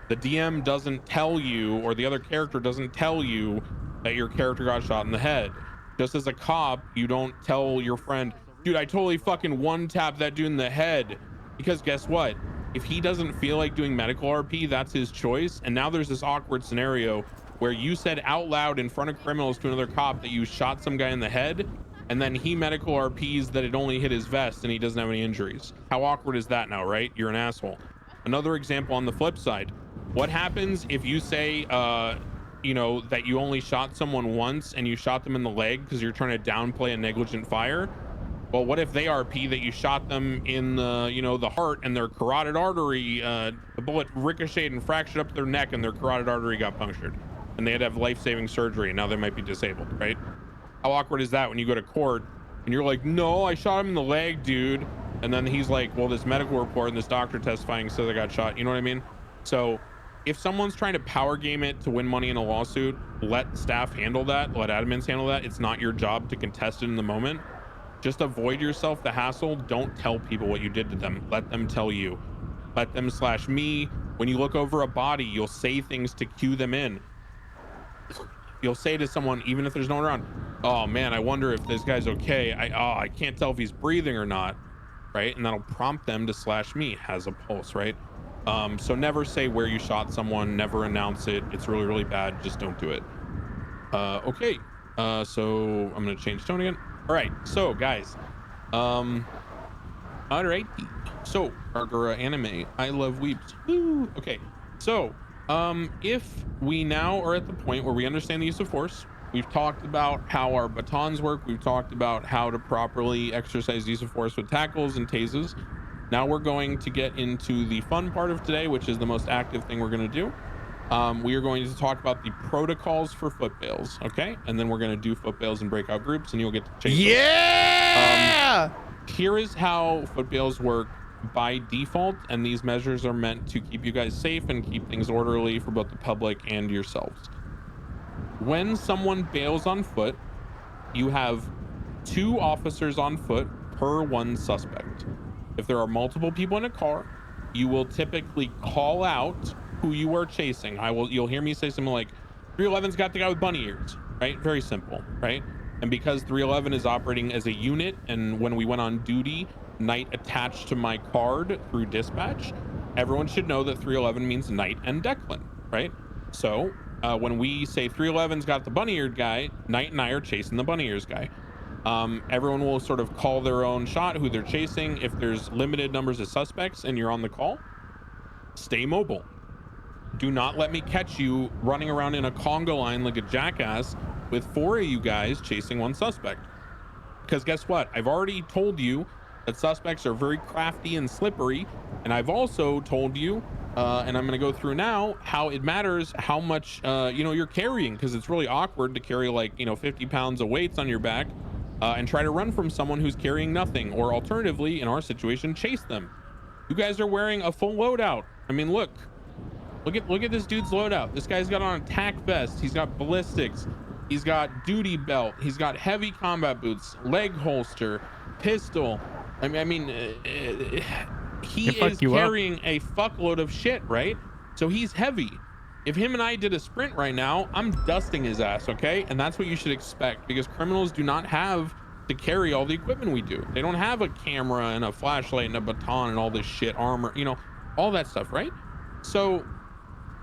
The DM doesn't tell you, or the other character doesn't tell you that your character got shot in the head. Just as a cop, you don't tell your friend, dude, I totally fucking one-tap that dude in the head. Because guess what? If he doesn't feel like doing medical RP, that's his choice. And now there's this awkward scenario where you said out loud in front of criminals to another cop that you shot some guy in the head, and then he medical RPs that it only hit his vest and he doesn't have any injuries. How awkward is that now, right? You're an asshole. Another example on the flip side. What happens if you say, you know, that you only shot someone once and you shot them in the leg because you're trying to downplay a negligent fire? Well, what if they RP that you shot them in the, you know, the heart and their carotid artery, the bullet ricocheted and fractured up their neck and their carotid artery got punctured and they had to have life-saving surgery and now they might be disabled, right? How awkward is that when you go to court and you're like, no, I shot him in the leg, dude. And then he's like, well, this medical report and this doctor testifying says I got shot. You know what I mean? So if someone's trying to power game it to win money in a lawsuit, let staff handle that. Let admins handle that. It's not your job to contest it in the moment. Just avoid yourself the hassle. Don't tell people what you did to them. Let them tell you. Let them / me. When you look over a body, you'll say things to cue them in. You'll say to someone, even if there's no one around, oh man, I wonder if this guy's okay. I can't tell if he's breathing or not, right? And that'll prompt them to / me, has a pulse, right? So never say where you shot someone, never announce it. It's really, really bad. Just don't do it. Okay. So I'm gonna change tone again. All right, so guys, all right. So Argura anime, I love weeps. Woo. Okay, so if we now are at the point where we understand the use of force, we've talked about how our batons work, we've talked about how to properly exercise the use of force with tackles and tases. Now we're going to get into the fun part of today, which is the most active thing we're going to do. We are going to talk about the protocols for foot bails, okay? And then we're going to do foot bails in breakout groups, and you'll get to chase them. Yeah! Here is how foot bails work by default, and these measures are meant to keep you guys safe and keep things orderly for both the public and yourselves. When someone bails on foot, you have 2 officers on foot per 1 suspect. If there are multiple people in a car, you will typically call out who you are chasing. You'll hear me say something like, 311's got the guy with bunny ears, right? Very simple, right? And because 311 is operating as a unit, and when we went on duty, Knight attached to my card through dispatch, everyone should know that 311 means Knight and Declan, right? So when we say 311's got the bunny-eared guy, Knight and I are chasing the bunny ears guy. Everyone will sort of call their own shot, who they're chasing. If there's limited numbers of suspects and you're on the call, stay mobile. Do not let me catch you running around in a conga line like a jackass with 4 of you guys chasing 1 suspect. Because guess what? I've already told you that suspects are very crafty and slippery. And I've also told you, and I'm going to go through now, how it matters how much, you're carrying, because it's really awkward to carry 50 pounds of weights on your back and try to run from someone who's carrying nothing, or alternatively, in our situation, chase them. You guys are wearing a full loadout. I mean, look at this dude's loadout. This guy's got on a tack vest. He's got ballistics. He's got duty belt. He's got heavy combat boots, leg holster, pistol. I mean, he is carrying a fuckload of shit, right? So he's heavy. If him and I did a sprint right now, I'm dusting his ass, okay? And that's what you should expect, because criminals do not have to carry all the equipment we do. They don't have a camera and a flashlight and a baton and all this shit, armor, all that stuff, right? So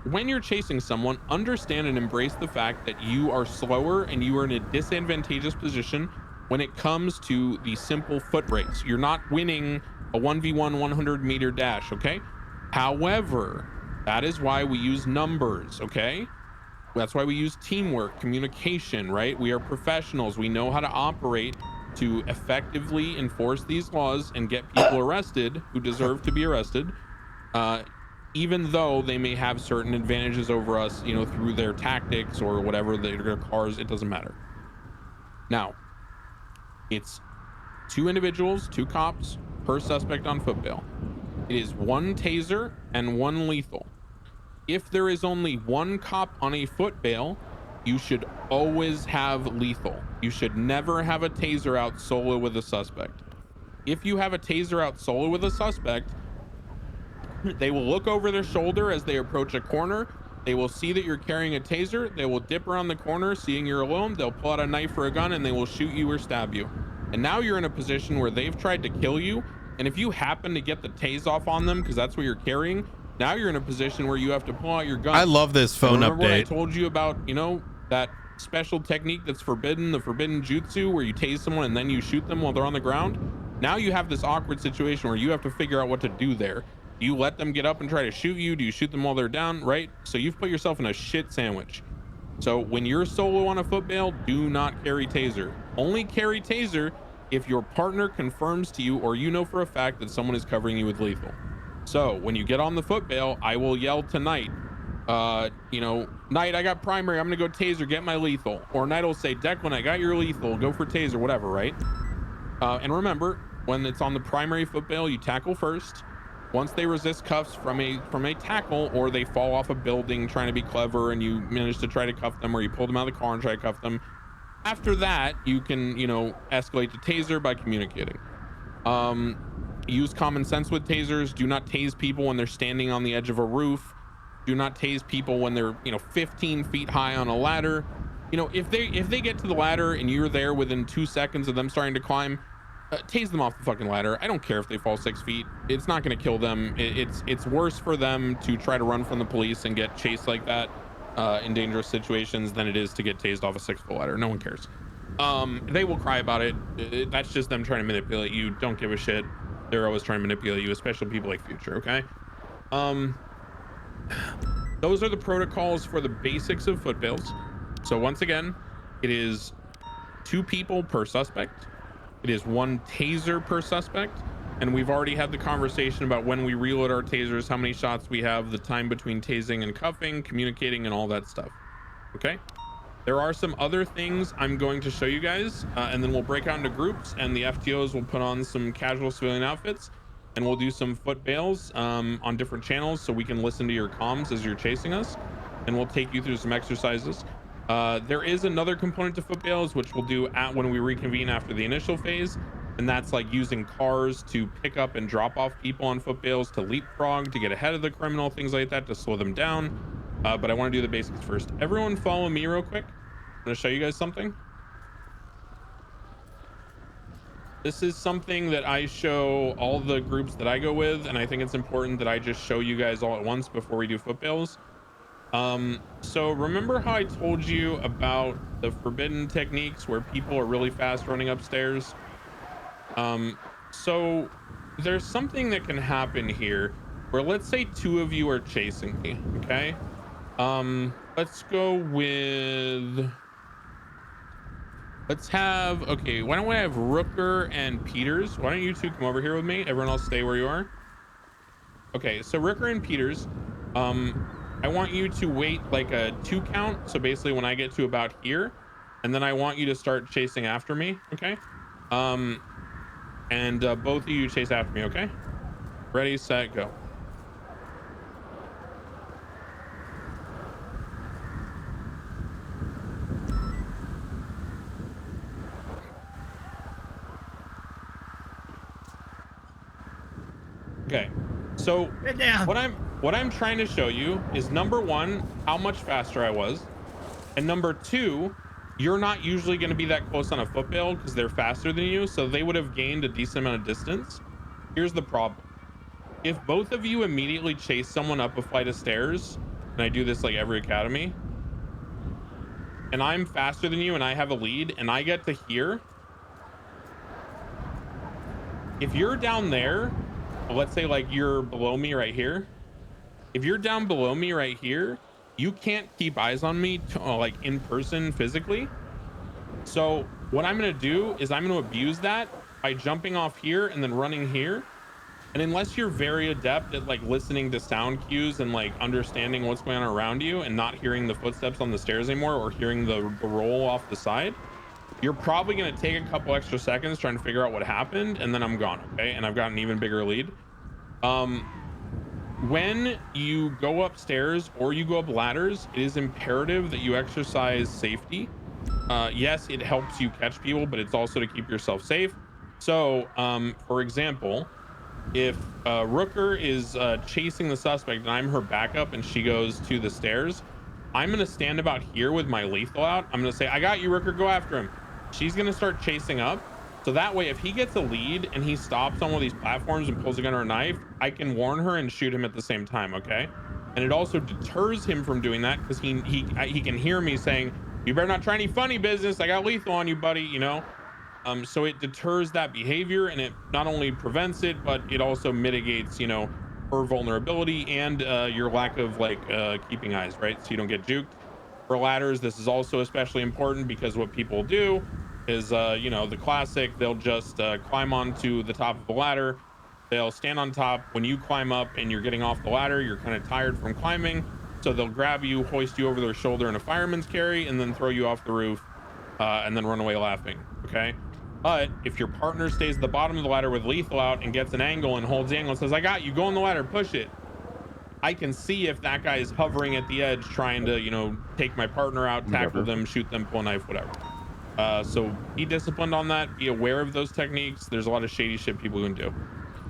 when you're chasing someone, understand and embrace the fact that you are slower and you are in a disadvantageous position when it comes to the simple foot race. You're not winning a 1v1 100-meter dash, okay? However, that is why we use numbers, okay? That's why we use teamwork, communication, right? We are professionals. We know how to operate to effectively enforce these laws and get people arrested who deserve to be arrested, even though they may have certain advantages over us, through their tactics or whatever, their cars, it doesn't matter. Now, it's 2 individuals, 2 cops per suspect on foot bail. It is 1 taser and 1 lethal. If there is only 1 cop on a foot bail, you should always have lethal. You should never have a taser out solo with a suspect. If you have a taser out solo with a suspect, they will look over their shoulder as they approach a corner. They will see that you're carrying a taser. They will dip around the corner, seeing you're alone. They'll pull out a knife or a gun, and they will shoot you or stab you. And now you're in a position where they've tried to kill you. And if you happen to get the tase off on them, because that's what you're carrying, now you're in a position where you have to pull out your gun. I love this phone remember update. What I told you about, that special technique that's forbidden, the forbidden jutsu, where you tase someone and then you shoot them while they're on the ground? Now you have this awkward situation where you have to figure out what to do there. Do you let them get up and try to shoot you? Do you shoot them while they're down, right? So you've put yourself in a shit sandwich. So when you're solo on a foot bail, do not carry taser. Only carry taser if your partner confirms to you, or you know for a fact that someone is covering you with lethal. So when you get on the foot bail, I will yell to Knight, Knight, I got primary, I'm gonna go taser, get my lethal. Or Knight will say, Declan, I got your lethal, go for taser, whatever, right? And remember, When it's on the primary foot bail, you tackle first. Once they resist cuffs from a tackle, or they fall off a building trying to be clever and you manage to try to cuff them, or you pull them out of the car and try to cuff them, after that you can, you know, escalate to taser by communicating. Use common sense with tasers. Do not tase people when they're standing on the edge of a roof. Do not tase people when they're, you know, 15 feet high on a ladder. You know, if they get to the ladder and you're there within 2 seconds of them starting to climb, tase them off the fucking ladder. I don't care if they fall 6 feet. It's not going to kill them. It's worse for them to try to run from the police and get chased like that in dangerous situations than it is to get tased off a 6-foot ladder. No one cares. They will cry about it. That's just them trying to manipulate you. Don't give a shit. They're always trying to manipulate you, especially people like Future. Okay. Those are the protocols for the basics of foot bails. So once again, it is 2 people per suspect. It is 1 taser per suspect. And we've already had the conversation about when we reload our tasers, how many shots we have, the time between tasing and cuffing, communicating, and all that stuff. Okay. There are some other things I'm going to show you guys, and then we'll break out into groups, and the FTOs will put on some casual civilian outfits, and we'll do some foot bails on different channels so we can listen to your comms as you're chasing us, and we'll take you through some exercises. There is another component to foot bails, which we'll do when we reconvene after the initial phase, and that's like using cars to pick up and drop off people on foot bails, to leapfrog, to get ahead of the criminal, things like that, to slow them down. But I want to do the basics first. Everyone follow me real quick. I'm going to show you guys something. This is something that I show all the groups that I go with, and I think it's important that I just show you guys all at once before we do foot bails. So remember how I told you about the forbidden techniques where people are really fast running upstairs? So there's something that can happen here where, let's say 2 of you are chasing me, okay? Let's go with, okay, why don't we have Rooker and Peters? Why don't you 2 come over here with me? Everyone else stay where you are. Okay, so Rooker and Peters, I want you to wait like a 2 count. So basically when I get to about here, and then I want you to start chasing after me, okay? And both of you chase after me, okay? Ready, set, go. Okay, so what I'm trying to show you is, number 1, how much faster I was, and number 2, you're not usually going to be that close on a foot bail because they're faster than you, so they would have gained a decent amount of distance. Here's the problem: if both of you immediately chase someone up a flight of stairs, and I do this like every academy, and I'm faster than you and I have a lead and I get to here, if you're down there, let's say like you're below me right here, if you're down below me right here, you can't keep eyes on me like in person physically. So what I'm going to do is I'm going to abuse that by jumping off here and then running here. And unless you're very adept at like listening to sound cues and like understanding what's going on around you and not hearing the footsteps on the stairs anymore, or hearing the roll off the side, you're probably going to take a couple extra seconds trying to figure out what happened, and then I'm gone. Okay, and I've got an even bigger lead. When you go upstairs or you go up ladders, it is imperative that you exercise safety. Yes, it helps you catch people, but it's also to keep yourself safe. So for example, if Rooker is chasing the suspect and I'm her backup and she goes to the stairs, I'm going to stand about here with my lethal out. I'm going to say, I got you, Rooker, go after him. She's going to start chasing up. So that way, if he gets a lead and he stops on one of these platforms and pulls a gun or a knife, I can warn her and shoot him at the same time, okay? And it also deters him from doing that because he can hear me saying, you better not try any funny business. I got lethal on you, buddy, you know? So it deters that behavior, and it not only prevents it, but it also mitigates, you know, her vulnerability and your lack of like keeping eyes, right? So you don't get juked. For ladders, this is also especially important because what people do is, you know, the classic, they'll just climb onto the top of the ladder. They'll stand on top. When you climb up and you're getting off the ladder, you're kind of tired from climbing. So they'll grab you, hoist you over their shoulder in a fireman's carry, and then throw you off the roof and then run away laughing. Okay. But if your partner stays at the bottom of the ladder with lethal out and gets an angle and holds the angle and says, I got you, go on the ladder, push it. I can see if that guy is hovering at the edge trying to, you know, take my partner out, tackle them, shoot them, pull a knife, whatever. So be disciplined on that. Be aware of those techniques. There's a lot of shady shit people can do.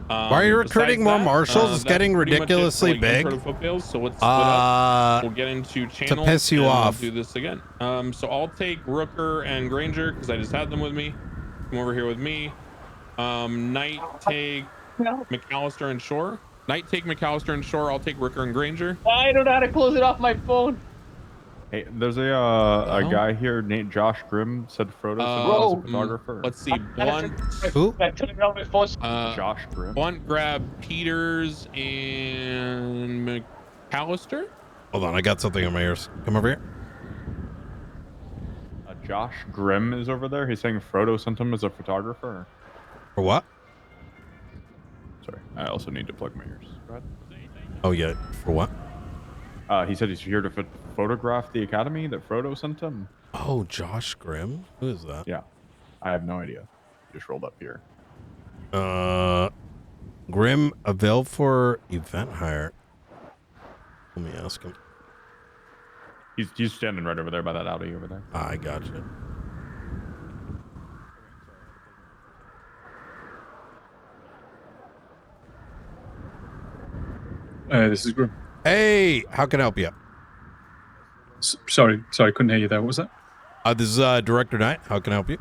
Why are you recruiting more marshals? It's getting ridiculously big. So let's split up. We'll get into channels to piss you and off. we'll do this again. So I'll take Rooker and Granger because I just had them with me. Come over here with me. Knight take McAllister and Shore. Knight take McAllister and Shore. I'll take Rooker and Granger. I don't know how to close it off my phone. Hey, there's a guy here named Josh Grimm said Frodo is a photographer. Let's see. Blunt. Who? Josh Grimm. Blunt grab Peters and McAllister. Hold on, I got something in my ears. Come over here. Josh Grimm is over there. He's saying Frodo sent him as a photographer. For what? Sorry, I also need to plug my ears. Go ahead. Oh yeah, for what? He said he's here to photograph the academy that Frodo sent him. Oh, Josh Grimm? Who is that? Yeah, I have no idea. Just rolled up here. Grimm available for event hire. Let me ask him. He's standing right over there by that Audi over there. I gotcha. This is Grim. Hey, how can I help you? Sorry, couldn't hear you there. What was that? This is Director Knight. How can I help you?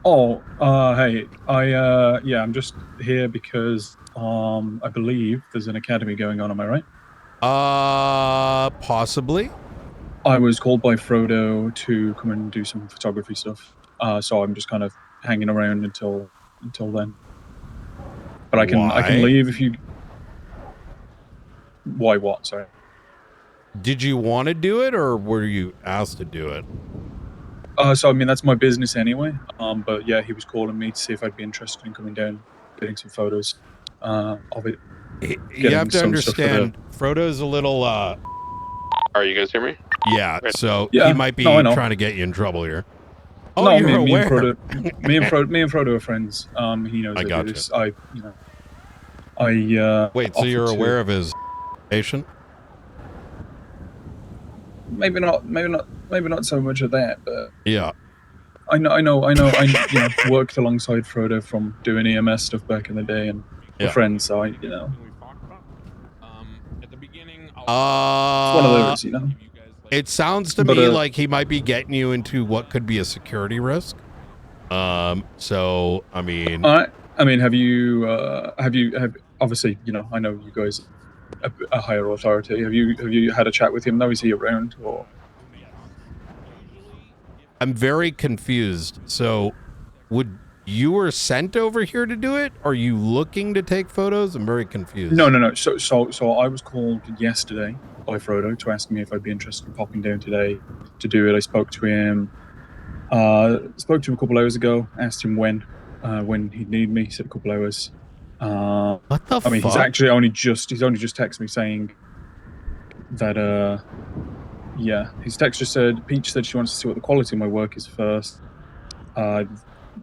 Oh, hey, I'm just here because I believe there's an academy going on. Am I right? Possibly. I was called by Frodo to come and do some photography stuff. So I'm just kind of hanging around until then. But I can leave if you. Why what? Sorry. Did you want to do it, or were you asked to do it? So I mean that's my business anyway. But yeah, he was calling me to see if I'd be interested in coming down, getting some photos of it. You have to understand, Frodo's a little. All right, you guys hear me? Yeah, so he might be trying to get you in trouble here. Oh, no, you're me aware. and Frodo are friends. He knows I got this. you. Wait, so you're aware of his patient? Maybe not so much of that, but yeah. I worked alongside Frodo from doing EMS stuff back in the day, and we're friends, so It's one of those, It sounds to me like he might be getting you into what could be a security risk. So I mean, have you obviously, I know you guys a higher authority. Have you had a chat with him though? Is he around or? I'm very confused. So you were sent over here to do it? Are you looking to take photos? I'm very confused. No. So I was called yesterday by Frodo to ask me if I'd be interested in popping down today to do it. I spoke to him a couple hours ago, asked him when he'd need me. He said a couple hours. What the fuck? He's actually only just texted me saying that his text just said Peach said she wants to see what the quality of my work is first.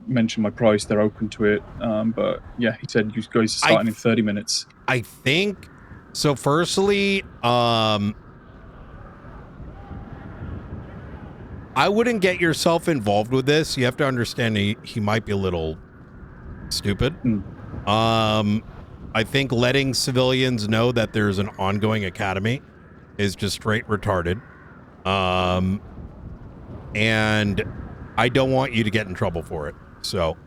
Mentioned my price, they're open to it. But yeah, he said you guys are starting in 30 minutes. I think so. Firstly, I wouldn't get yourself involved with this. You have to understand he might be a little stupid. I think letting civilians know that there's an ongoing academy is just straight retarded. And I don't want you to get in trouble for it. So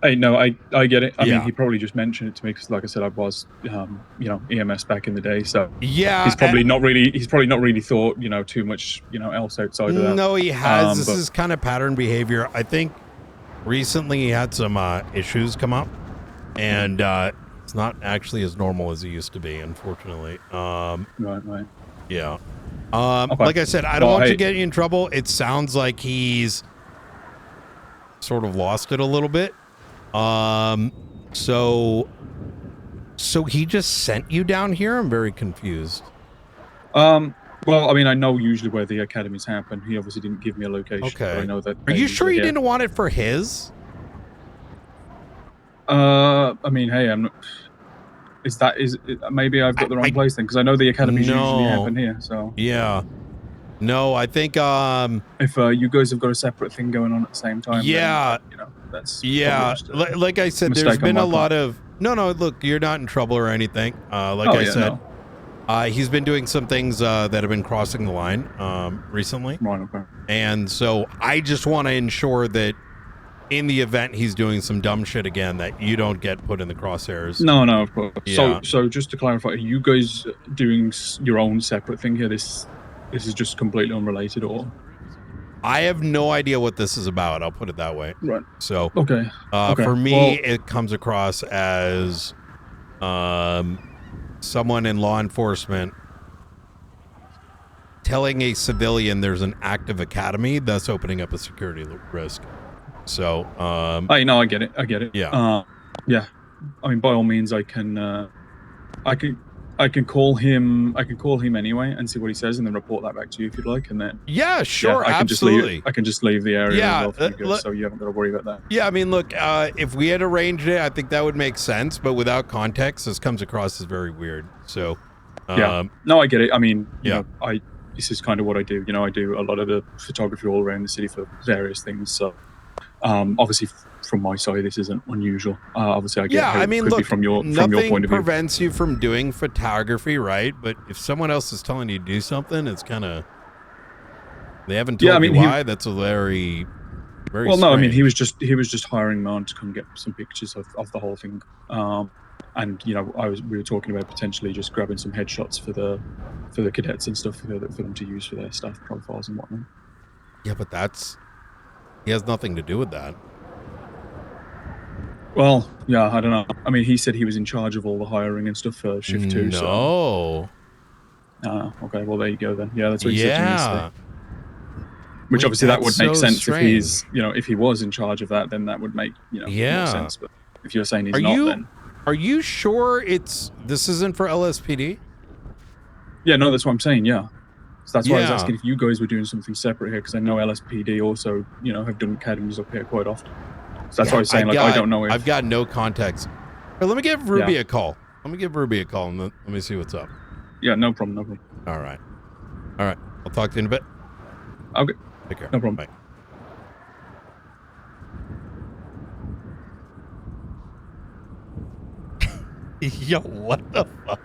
I get it. I mean, he probably just mentioned it to me because, like I said, I was, EMS back in the day. So yeah, he's probably not really thought, too much, else outside of that. No, he has. This is kind of pattern behavior. I think recently he had some issues come up, and it's not actually as normal as it used to be, unfortunately. Right. Yeah. Okay. Like I said, I don't want to get you in trouble. It sounds like he's sort of lost it a little bit. So he just sent you down here? I'm very confused. Well, I mean, I know usually where the academies happen. He obviously didn't give me a location. Okay. But I know that. Are you sure you didn't want it for his? I mean, hey, I'm not. Maybe I've got the wrong place then, because I know the academies usually happen here. So yeah, no, I think if you guys have got a separate thing going on at the same time, yeah, then, that's yeah. Like I said, there's been a lot of no. Look, you're not in trouble or anything. Like I said, he's been doing some things that have been crossing the line recently, and so I just want to ensure that in the event he's doing some dumb shit again, that you don't get put in the crosshairs. No, of course. Yeah. So just to clarify, are you guys doing your own separate thing here? This is just completely unrelated, or? I have no idea what this is about. I'll put it that way. Right. So okay. For me, it comes across as someone in law enforcement telling a civilian there's an active academy, thus opening up a security risk. So I get it. Yeah. Yeah. I mean, by all means, I can call him anyway and see what he says, and then report that back to you if you'd like, and then yeah, sure, I absolutely. can just leave the area Yeah, as well for you guys, so you haven't got to worry about that. Yeah, I mean, look, if we had arranged it, I think that would make sense, but without context, this comes across as very weird. So yeah, no, I get it. I mean, yeah, this is kind of what I do. I do a lot of the photography all around the city for various things. So obviously, from my side, this isn't unusual. Obviously, I get how it could be from your point of view. Nothing prevents you from doing photography, right? But if someone else is telling you to do something, it's kind of they haven't told you why. That's a very well, strange. No, I mean, he was just hiring me on to come get some pictures of the whole thing. And we were talking about potentially just grabbing some headshots for the cadets and stuff for them to use for their staff profiles and whatnot. Yeah, but he has nothing to do with that. Well, yeah, I don't know. I mean, he said he was in charge of all the hiring and stuff for shift 2. No. So. Okay, well there you go then. Yeah, that's what he said to me yesterday. Which Wait, obviously that would make sense strange. if he's, if he was in charge of that, then that would make, more sense. But if you're saying he's not, then. Are you sure this isn't for LSPD? Yeah, no, that's what I'm saying. Yeah. So that's why I was asking if you guys were doing something separate here, because I know LSPD also, have done academies up here quite often. So that's why I was saying, I don't know if... I've got no context. But let me give Ruby a call. And let me see what's up. Yeah, no problem. All right. I'll talk to you in a bit. Okay. Take care. No problem. Bye. Yo, what the fuck?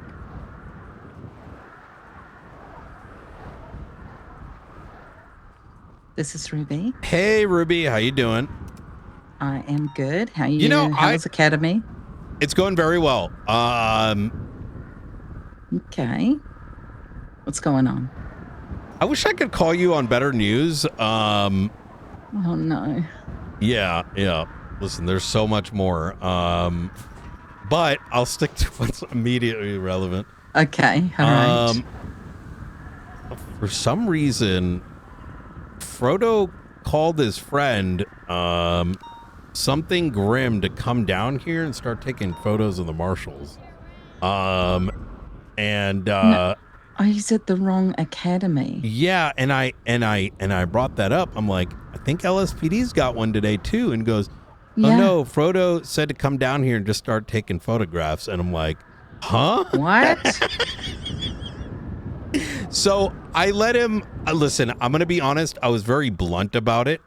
This is Ruby. Hey, Ruby. How you doing? I am good. How you? How's Academy? It's going very well. Okay. What's going on? I wish I could call you on better news. Oh no. Yeah. Listen, there's so much more. But I'll stick to what's immediately relevant. Okay. All right. For some reason, Frodo called his friend something grim to come down here and start taking photos of the marshals. No, he's at the wrong academy. Yeah, and I brought that up. I'm like, I think LSPD's got one today too, and goes, oh no, Frodo said to come down here and just start taking photographs, and I'm like, huh? What? So I let him listen. I'm gonna be honest. I was very blunt about it.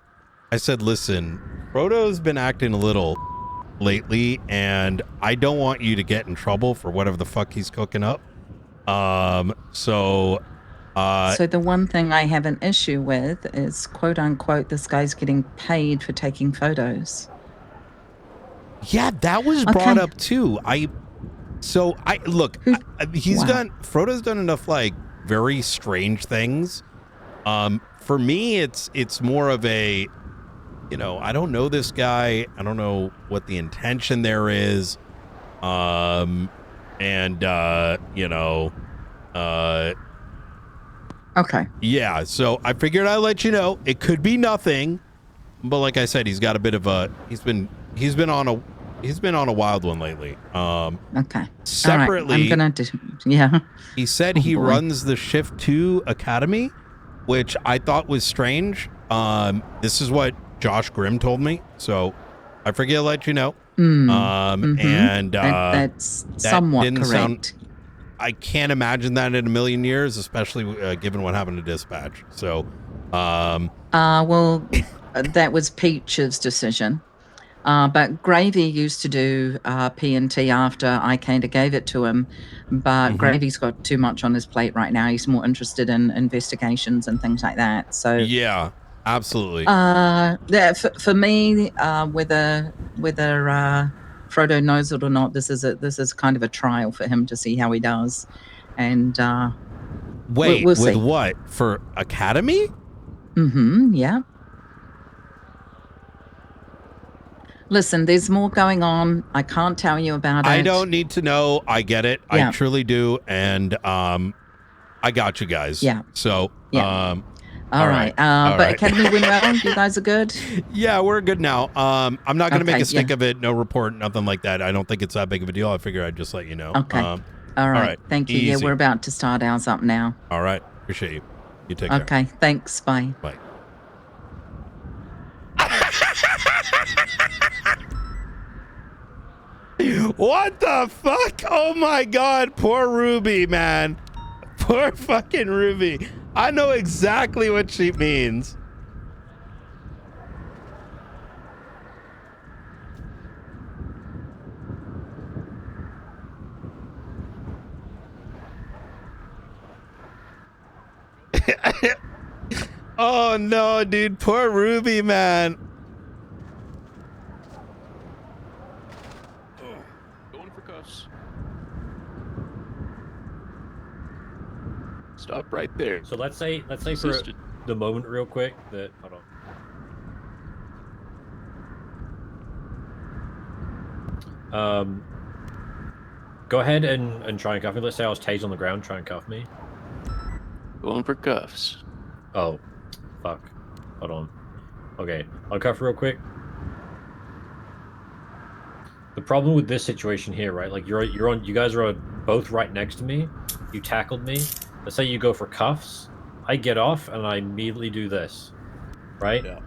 I said, listen, Frodo's been acting a little lately, and I don't want you to get in trouble for whatever the fuck he's cooking up. So the one thing I have an issue with is, quote unquote, this guy's getting paid for taking photos. Yeah, that was brought up too. Frodo's done enough like very strange things. For me, it's more of a, I don't know this guy. I don't know what the intention there is. Okay. Yeah, so I figured I'd let you know. It could be nothing, but like I said, he's got a bit of a he's been on a wild one lately. Okay. Separately, All right. He said he runs the Shift 2 Academy, which I thought was strange. This is what Josh Grimm told me, so I figured I'd let you know. And that's that somewhat didn't correct. I can't imagine that in a million years, especially given what happened to dispatch. So, well, that was Peach's decision. But Gravy used to do P&T after I kind of gave it to him. But Gravy's got too much on his plate right now. He's more interested in investigations and things like that. So yeah, absolutely. For me, whether Frodo knows it or not, this is kind of a trial for him to see how he does. And wait, we'll with see. what? For Academy? Yeah. Listen, there's more going on. I can't tell you about it. I don't need to know. I get it. Yeah. I truly do. And I got you guys. Yeah. So, Yeah. all right. But Academy went well. You guys are good. Yeah, we're good now. I'm not going to make Okay, a stick yeah. of it. No report, nothing like that. I don't think it's that big of a deal. I figure I'd just let you know. Okay. All right. Thank you. Yeah, Easy. we're about to start ours up now. All right. Appreciate you. You take care. Okay. Thanks. Bye. Bye. What the fuck? Oh my god, poor Ruby, man. Poor fucking Ruby. I know exactly what she means. Oh no, dude, poor Ruby, man. Going for cuffs. Stop right there. So let's say for the moment, real quick, that hold on. Go ahead and try and cuff me. Let's say I was tased on the ground. Try and cuff me. Going for cuffs. Oh, fuck. Hold on. Okay, I'll cuff real quick. The problem with this situation here, right? Like you guys are both right next to me. You tackled me. Let's say you go for cuffs. I get off and I immediately do this, right? Yeah.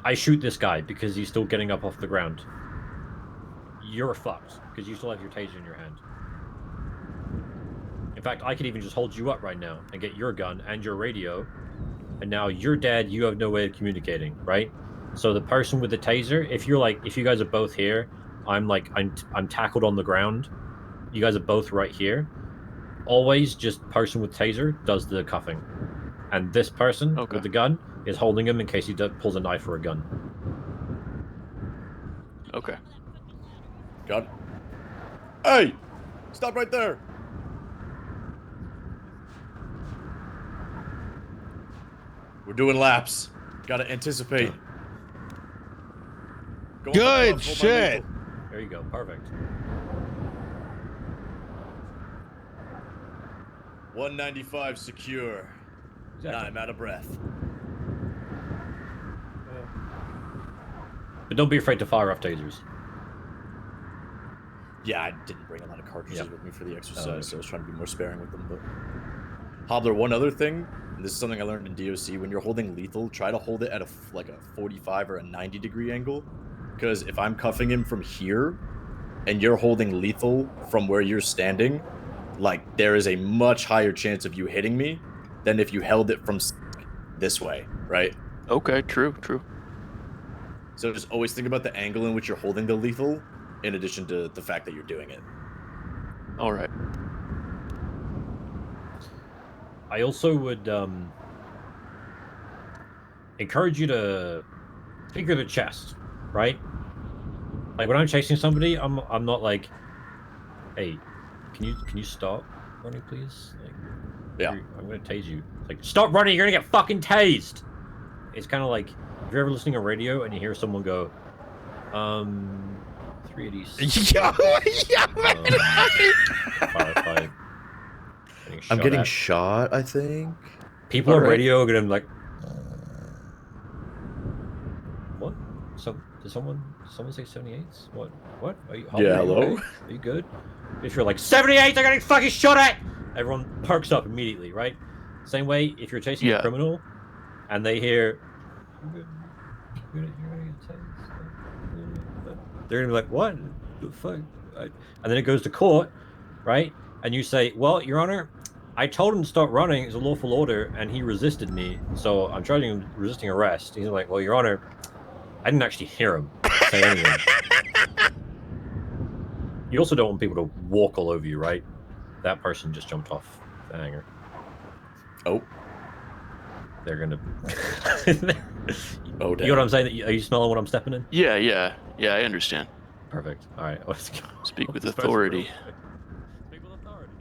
I shoot this guy because he's still getting up off the ground. You're fucked because you still have your taser in your hand. In fact, I could even just hold you up right now and get your gun and your radio, and now you're dead. You have no way of communicating, right? So the person with the taser, if you guys are both here, I'm tackled on the ground. You guys are both right here. Always just person with taser does the cuffing, and this person with the gun is holding him in case he pulls a knife or a gun. Okay. Got it. Hey! Stop right there! We're doing laps. Gotta anticipate. Good shit. There you go. Perfect. 195 secure. Exactly. I'm out of breath. But don't be afraid to fire off tasers. Yeah, I didn't bring a lot of cartridges with me for the exercise, okay. so I was trying to be more sparing with them. But Hobbler, one other thing, and this is something I learned in DOC: when you're holding lethal, try to hold it at a 45 or a 90-degree angle, because if I'm cuffing him from here, and you're holding lethal from where you're standing, like there is a much higher chance of you hitting me than if you held it from this way, right? Okay, true. So just always think about the angle in which you're holding the lethal, in addition to the fact that you're doing it. All right. I also would encourage you to figure the chest, right? Like when I'm chasing somebody, I'm not like, hey, can you stop running, please? Like, yeah, I'm gonna tase you. It's like, stop running, you're gonna get fucking tased. It's kind of like if you're ever listening on radio and you hear someone go, 386. I'm getting shot, I think. People on radio are gonna be like, what? So did someone say 78s? What? Are you? Yeah, hello? Okay? Are you good? If you're like 78, they're getting fucking shot at. Everyone perks up immediately, right? Same way if you're chasing a criminal, and they hear, They're gonna be like, what the fuck? And then it goes to court, right? And you say, well, Your Honor, I told him to stop running. It's a lawful order, and he resisted me, so I'm charging him resisting arrest. He's like, well, Your Honor, I didn't actually hear him say anything. You also don't want people to walk all over you, right? That person just jumped off the hanger. Oh. They're gonna. Oh, damn. You know what I'm saying? Are you smelling what I'm stepping in? Yeah, I understand. Perfect. All right, let's go. Speak with authority. Speak with authority.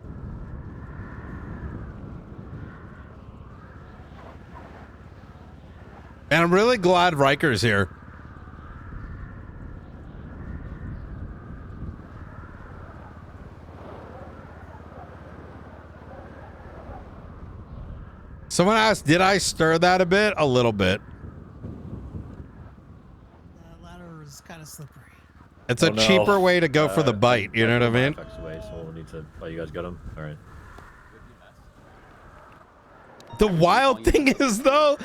And I'm really glad Riker's here. Someone asked, did I stir that a bit? A little bit. The ladder is kind of slippery. It's a cheaper way to go for the bite. You know what I mean? Away, so we'll need to. Oh, you guys got them? All right. The wild thing is, though,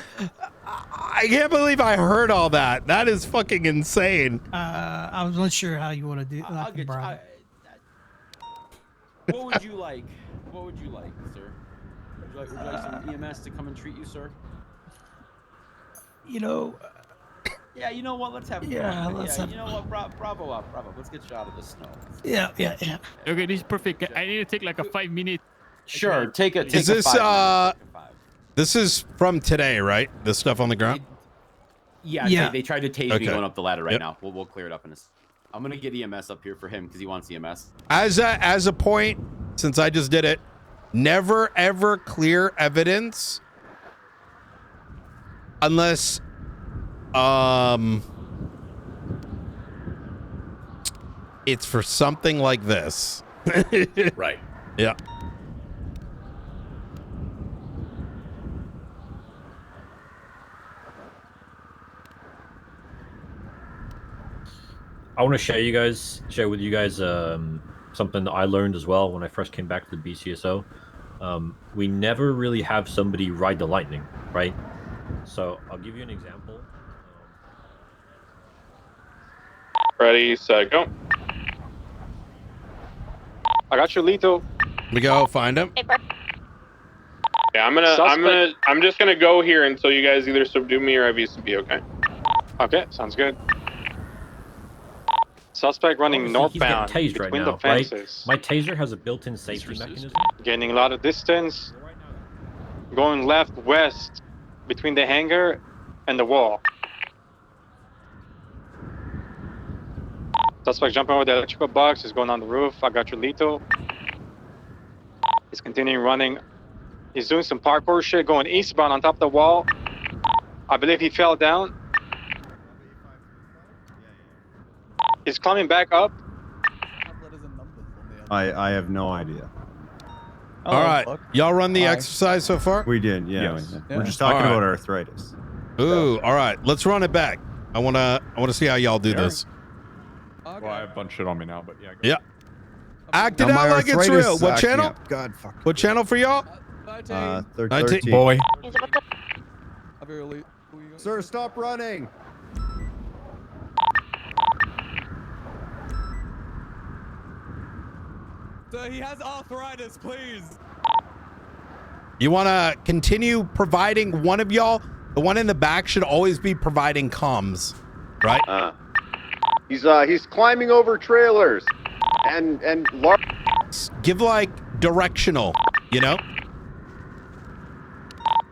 I can't believe I heard all that. That is fucking insane. I was not sure how you want to do. I'll get you. What would you like? What would you like, sir? Would you like some EMS to come and treat you, sir? You know. Yeah, you know what? Let's have. Yeah, let's have. You know what? Bravo up, bravo. Let's get you out of the snow. Yeah. Okay, this is perfect. I need to take like a 5-minute. Sure, take it. Is this this is from today, right? This stuff on the ground. Yeah. They tried to tase me Okay. going up the ladder right Yep. now. We'll clear it up in a. I'm gonna get EMS up here for him because he wants EMS. As a point, since I just did it, never ever clear evidence unless it's for something like this. Right. Yeah. I want to share with you guys something that I learned as well when I first came back to the BCSO. We never really have somebody ride the lightning, right? So I'll give you an example. Ready, set, go. I got your lethal. We go find him. Yeah, I'm just gonna go here until you guys either subdue me or have UCB, okay? Okay, sounds good. Suspect running northbound He's getting tased between right now, the fences. right? My taser has a built-in safety mechanism. Gaining a lot of distance. Going left, west, between the hangar and the wall. Suspect jumping over the electrical box is going on the roof. I got your lethal. He's continuing running. He's doing some parkour shit, going eastbound on top of the wall. I believe he fell down. He's climbing back up. I have no idea. All right, y'all run the exercise so far? We did, yeah. Yes. We're just talking All right. about arthritis. Ooh, all right. Let's run it back. I wanna see how y'all do this. Well, I have a bunch of shit on me now, but yeah. Yeah. Act it Now my out like it's arthritis real. is What acting channel? up. God, fuck. What channel for y'all? 13. Boy. Sir, stop running. So he has arthritis, please. You want to continue providing one of y'all? The one in the back should always be providing comms, right? He's climbing over trailers and large. Give like directional, you know?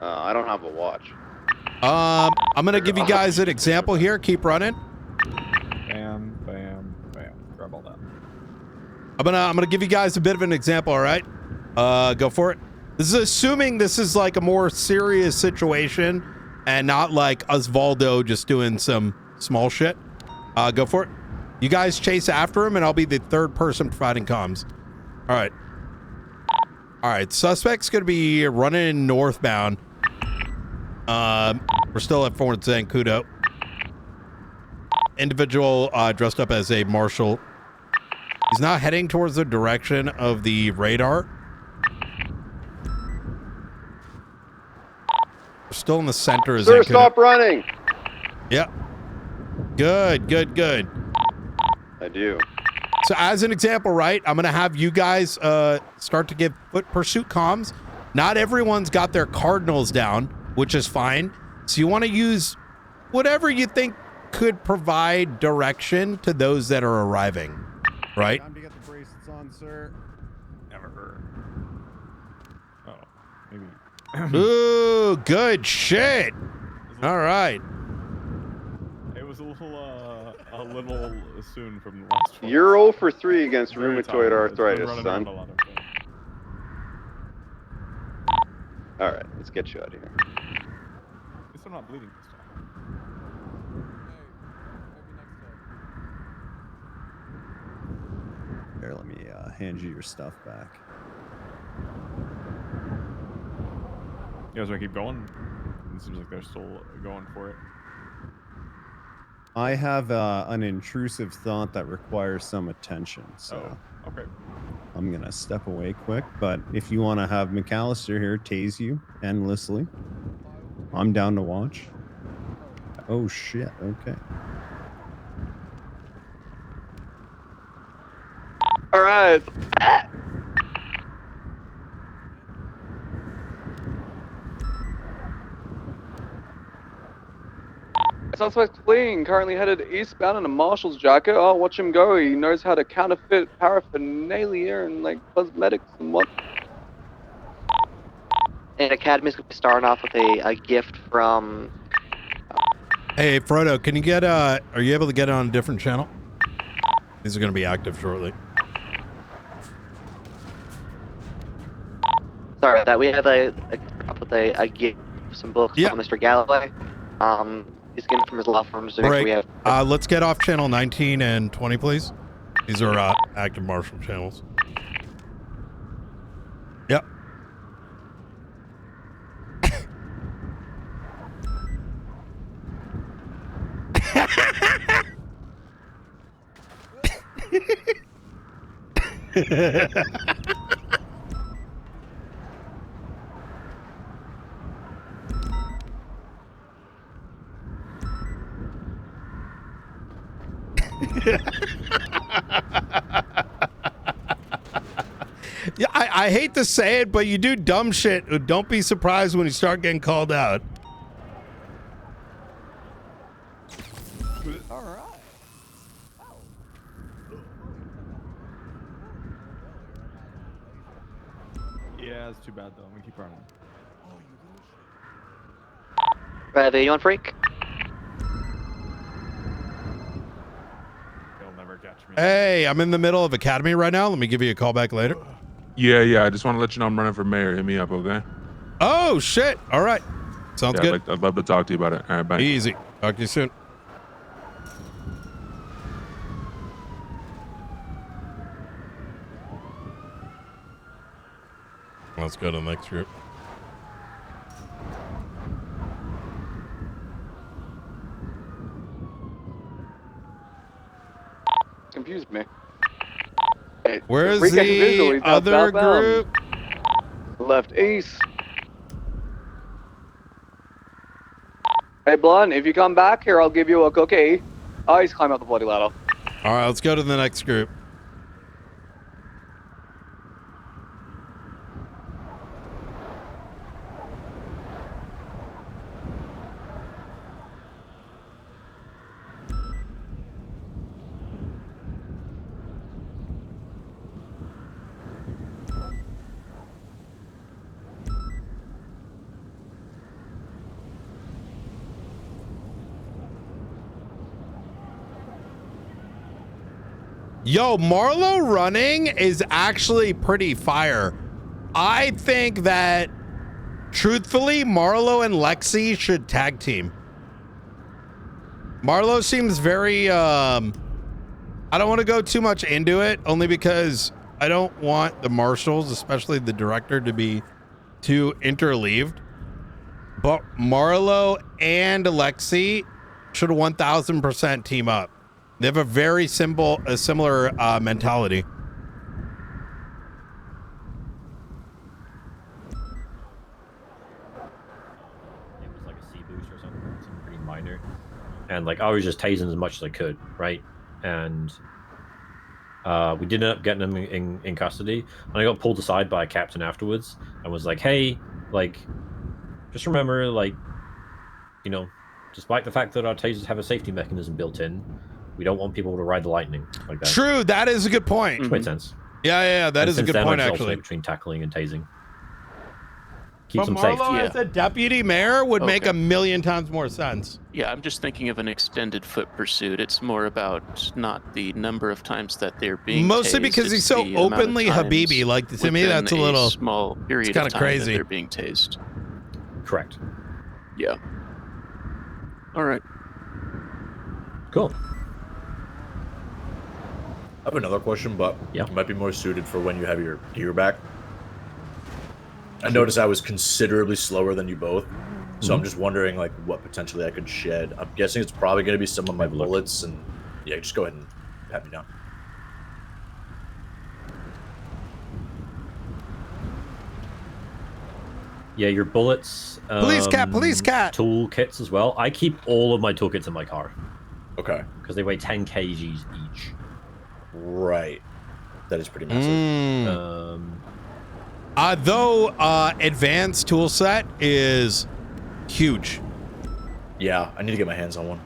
I don't have a watch. I'm gonna give you guys an example here. Keep running. Bam, bam, bam. Grab all that. I'm gonna give you guys a bit of an example. All right, go for it. This is assuming this is like a more serious situation and not like Osvaldo just doing some small shit. Go for it. You guys chase after him, and I'll be the third person providing comms. All right. All right. Suspect's gonna be running northbound. We're still at Fort Zancudo. Individual dressed up as a marshal. He's not heading towards the direction of the radar. We're still in the center of Sir, Zancudo. stop running. Yep. Good, good, good. I do. So as an example, right, I'm going to have you guys start to give foot pursuit comms. Not everyone's got their cardinals down, which is fine. So you want to use whatever you think could provide direction to those that are arriving, right? Time to get the bracelets on, sir. Never heard. Oh, maybe. Ooh, good shit. All right. It was a little soon from the last one. You're 0 for 3 against Very rheumatoid tired. It's been arthritis, running son. around a lot of things. All right, let's get you out of here. At least I'm not bleeding this time. Here, let me hand you your stuff back. You guys want to keep going? It seems like they're still going for it. I have an intrusive thought that requires some attention, so okay. I'm gonna step away quick. But if you want to have McAllister here tase you endlessly, I'm down to watch. Oh shit! Okay. All right. Suspect fleeing, currently headed eastbound in a marshal's jacket. Oh, watch him go. He knows how to counterfeit paraphernalia and like cosmetics and what. And Academy's gonna be starting off with a gift from. Hey, Frodo, can you get, are you able to get it on a different channel? These are going to be active shortly. Sorry about that. We have a gift, some books from Mr. Galloway. He's getting from his law firm. So Right. we have. Let's get off channel 19 and 20, please. These are active marshal channels. Yep. Yeah, I hate to say it, but you do dumb shit. Don't be surprised when you start getting called out. All right. Yeah, it's too bad though. We keep running. You on freak? They'll never catch me. Hey, I'm in the middle of Academy right now. Let me give you a call back later. Yeah. I just want to let you know I'm running for mayor. Hit me up, okay? Oh, shit. All right. Sounds good. I'd love to talk to you about it. All right, bye. Easy. Talk to you soon. Let's go to the next group. Confused me. Where's Freak has a visual, the he's now other southbound. group? Left east. Hey, Blunt, if you come back here, I'll give you a cookie. Oh, he's climbing up the bloody ladder. All right, let's go to the next group. Yo, Marlo running is actually pretty fire. I think that, truthfully, Marlo and Lexi should tag team. Marlo seems very, I don't want to go too much into it, only because I don't want the marshals, especially the director, to be too interleaved. But Marlo and Lexi should 1000% team up. They have a very similar mentality. It was like a C boost or something pretty minor, and like I was just tasing as much as I could, right? And We did end up getting him in custody, and I got pulled aside by a captain afterwards and was like, "Hey, like, just remember, like, you know, despite the fact that our tasers have a safety mechanism built in, we don't want people to ride the lightning like that." True, that is a good point. Which made sense. Yeah, that And is a since good then, point I just actually. alternate between tackling and tasing. Keeps But them safe. Marlo as a deputy mayor would make a million times more sense. Yeah, I'm just thinking of an extended foot pursuit. It's more about not the number of times that they're being Mostly tased, because he's it's so the amount of openly times Habibi. Like to me, within that's a little small period it's kind of of time crazy. that they're being tased. Correct. Yeah. All right. Cool. I have another question, but it might be more suited for when you have your gear back. I noticed I was considerably slower than you both, so I'm just wondering like what potentially I could shed. I'm guessing it's probably going to be some of my bullets, and yeah, just go ahead and pat me down. Yeah, your bullets. Police cat. Toolkits as well. I keep all of my toolkits in my car. Okay. Because they weigh 10 kgs each. Right. That is pretty massive. Though advanced tool set is huge. Yeah, I need to get my hands on one.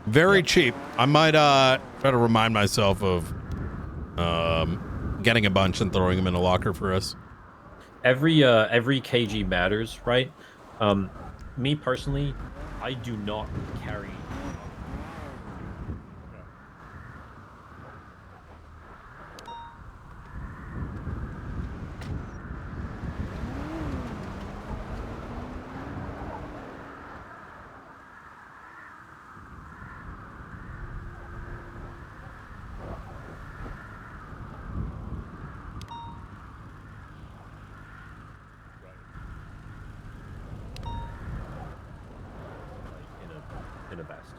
Very cheap. I might try to remind myself of getting a bunch and throwing them in a locker for us. Every kg matters, right? Me personally, I do not carry. In a vest.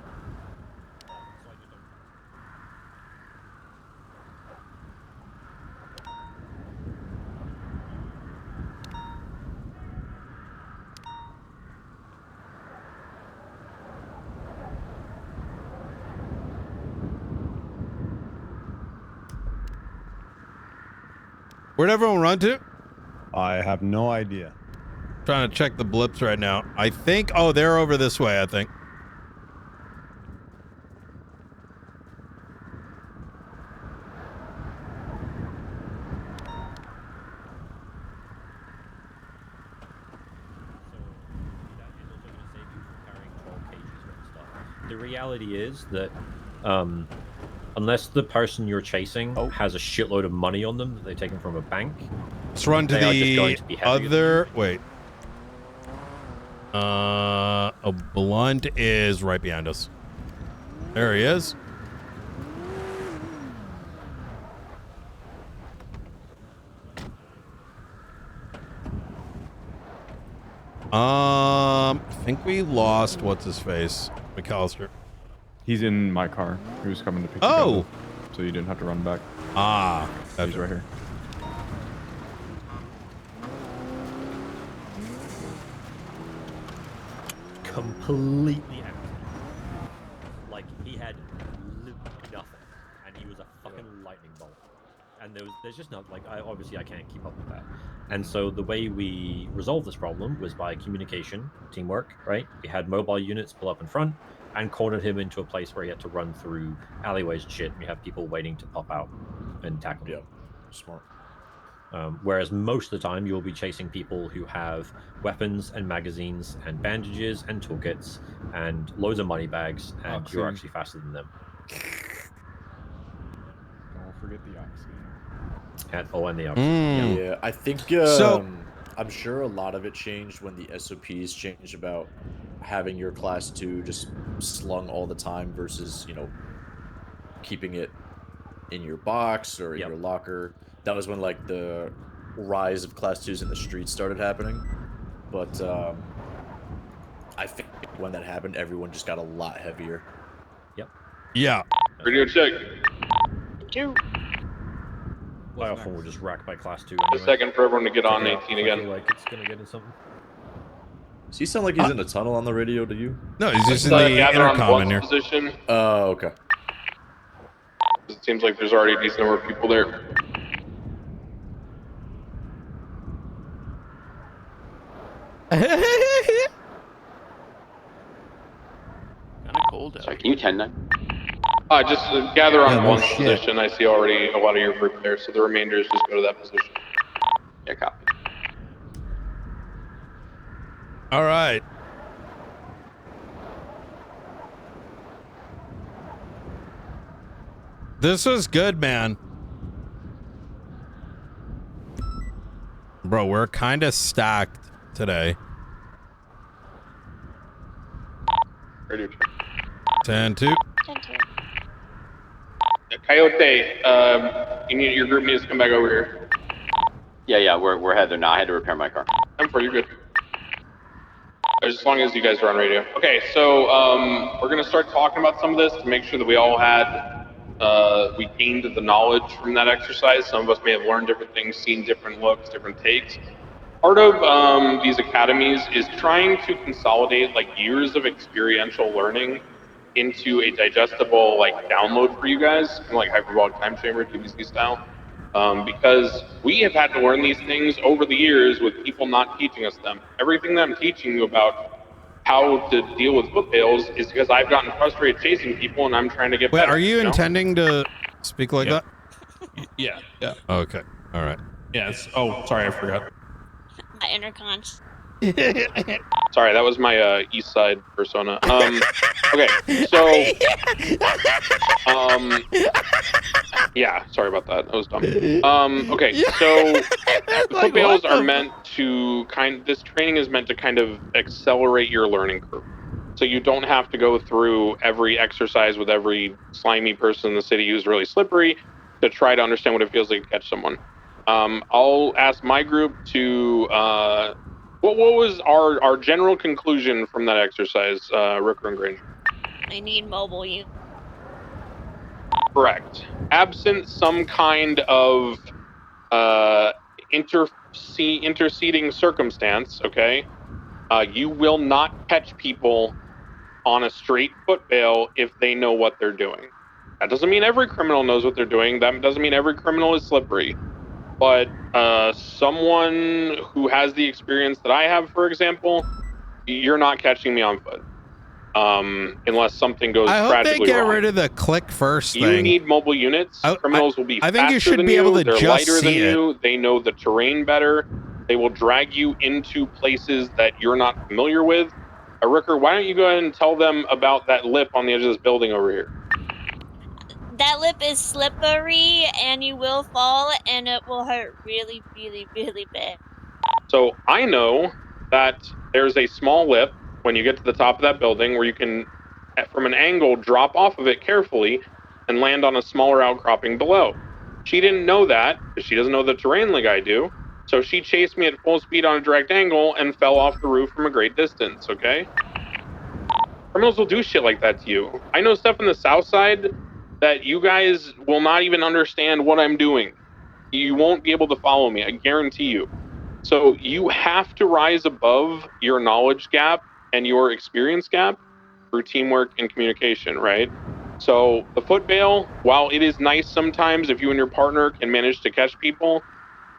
Where'd everyone run to? I have no idea. Trying to check the blips right now. I think, oh, they're over this way, I think. The reality is that unless the person you're chasing has a shitload of money on them that they've taken from a bank, Let's run to they are just going the to be heavier. other. Wait. A blunt is right behind us. There he is. I think we lost what's his face, McAllister. He's in my car. He was coming to pick you Oh! up, so you didn't have to run back. Ah, he's right here. Completely empty. Like he had nothing, and he was a fucking lightning bolt. And there's just not like obviously I can't keep up with that. And so the way we resolved this problem was by communication, teamwork. Right? We had mobile units pull up in front and cornered him into a place where he had to run through alleyways and shit. And we have people waiting to pop out and tackle him. Yeah, smart. Whereas most of the time you'll be chasing people who have weapons and magazines and bandages and toolkits and loads of money bags, and Oxy. you're actually faster than them. Don't forget the oxy. And the oxy. Yeah, I think So- I'm sure a lot of it changed when the SOPs changed about having your class 2 just slung all the time versus, you know, keeping it in your box or in your locker. That was when like the rise of class 2s in the streets started happening. But I think when that happened, everyone just got a lot heavier. Yep. Yeah. Radio check. I often will just rack my class 2. A second for everyone to get on 18 again. I feel like it's gonna get in something. Does he sound like he's in a tunnel on the radio to you? No, he's just in So the gather on intercom in Blunt's here. position. Oh, okay. Seems like there's already a decent number of people there. Kind of cold out. Sorry, can you 10-9? Just gather on Yeah, no one shit. position. I see already a lot of your group there, so the remainder is just go to that position. Yeah, copy. All right. This was good, man. Bro, we're kind of stacked today. Ready. 10-2. Coyote, your group needs to come back over here. Yeah, we're headed there now. I had to repair my car. I'm for you're good. As long as you guys are on radio. Okay, so we're gonna start talking about some of this to make sure that we all we gained the knowledge from that exercise. Some of us may have learned different things, seen different looks, different takes. Part of these academies is trying to consolidate like years of experiential learning into a digestible like download for you guys, kind of like hyperbolic time chamber, DBC style. Because we have had to learn these things over the years with people not teaching us them. Everything that I'm teaching you about how to deal with foot pails is because I've gotten frustrated chasing people and I'm trying to get Wait, better. are you know? intending to speak like that? Yeah. Okay. All right. Yes. Oh, sorry, I forgot. My inner conch. Sorry, that was my East Side persona. Okay, so yeah, sorry about that. That was dumb. Okay, so foot pails are meant to this training is meant to kind of accelerate your learning curve. So you don't have to go through every exercise with every slimy person in the city who's really slippery to try to understand what it feels like to catch someone. I'll ask my group to what was our general conclusion from that exercise, Rooker and Granger? I need mobile units. Correct. Absent some kind of interceding circumstance, okay, you will not catch people on a straight foot bail if they know what they're doing. That doesn't mean every criminal knows what they're doing. That doesn't mean every criminal is slippery. But someone who has the experience that I have, for example, you're not catching me on foot. Unless something goes I hope tragically they get wrong. rid of the click first You thing. need mobile units. Criminals will be I think you faster should than be able to They're just lighter than see it. you. They know the terrain better. They will drag you into places that you're not familiar with. Rooker, why don't you go ahead and tell them about that lip on the edge of this building over here? That lip is slippery and you will fall and it will hurt really, really, really bad. So I know that there's a small lip when you get to the top of that building where you can, from an angle, drop off of it carefully and land on a smaller outcropping below. She didn't know that because she doesn't know the terrain like I do. So she chased me at full speed on a direct angle and fell off the roof from a great distance, okay? Criminals will do shit like that to you. I know stuff in the South Side that you guys will not even understand what I'm doing. You won't be able to follow me, I guarantee you. So you have to rise above your knowledge gap and your experience gap through teamwork and communication, right? So the foot bail, while it is nice sometimes if you and your partner can manage to catch people,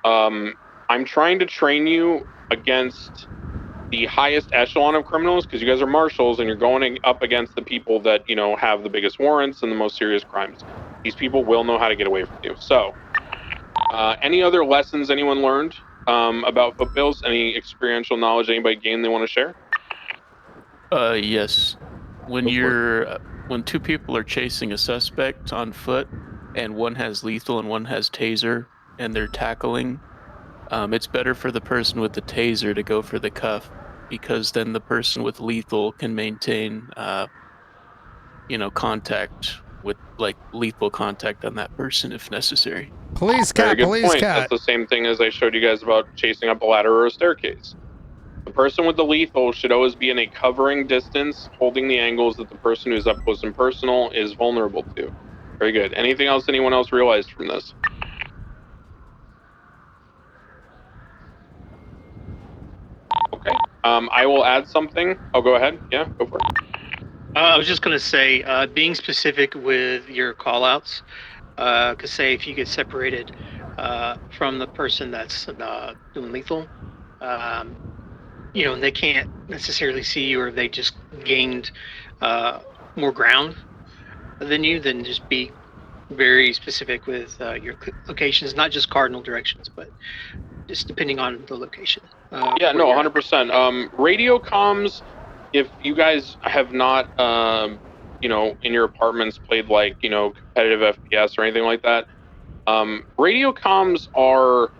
I'm trying to train you against the highest echelon of criminals because you guys are marshals and you're going up against the people that, you know, have the biggest warrants and the most serious crimes. These people will know how to get away from you. So any other lessons anyone learned about foot bails? Any experiential knowledge anybody gained they want to share? Yes. When two people are chasing a suspect on foot and one has lethal and one has taser and they're tackling, it's better for the person with the taser to go for the cuff because then the person with lethal can maintain contact with like lethal contact on that person if necessary. Police Very cat, good police point. cat. That's the same thing as I showed you guys about chasing up a ladder or a staircase. The person with the lethal should always be in a covering distance, holding the angles that the person who's up close and personal is vulnerable to. Very good. Anything else anyone else realized from this? Okay. I will add something. Oh, go ahead. Yeah, go for it. I was just going to say, being specific with your callouts, Because say if you get separated from the person that's doing lethal, you know, they can't necessarily see you, or they just gained more ground than you, then just be very specific with your locations, not just cardinal directions, but just depending on the location. Yeah, no, 100%. Radio comms, if you guys have not, you know, in your apartments played like, you know, competitive FPS or anything like that, radio comms are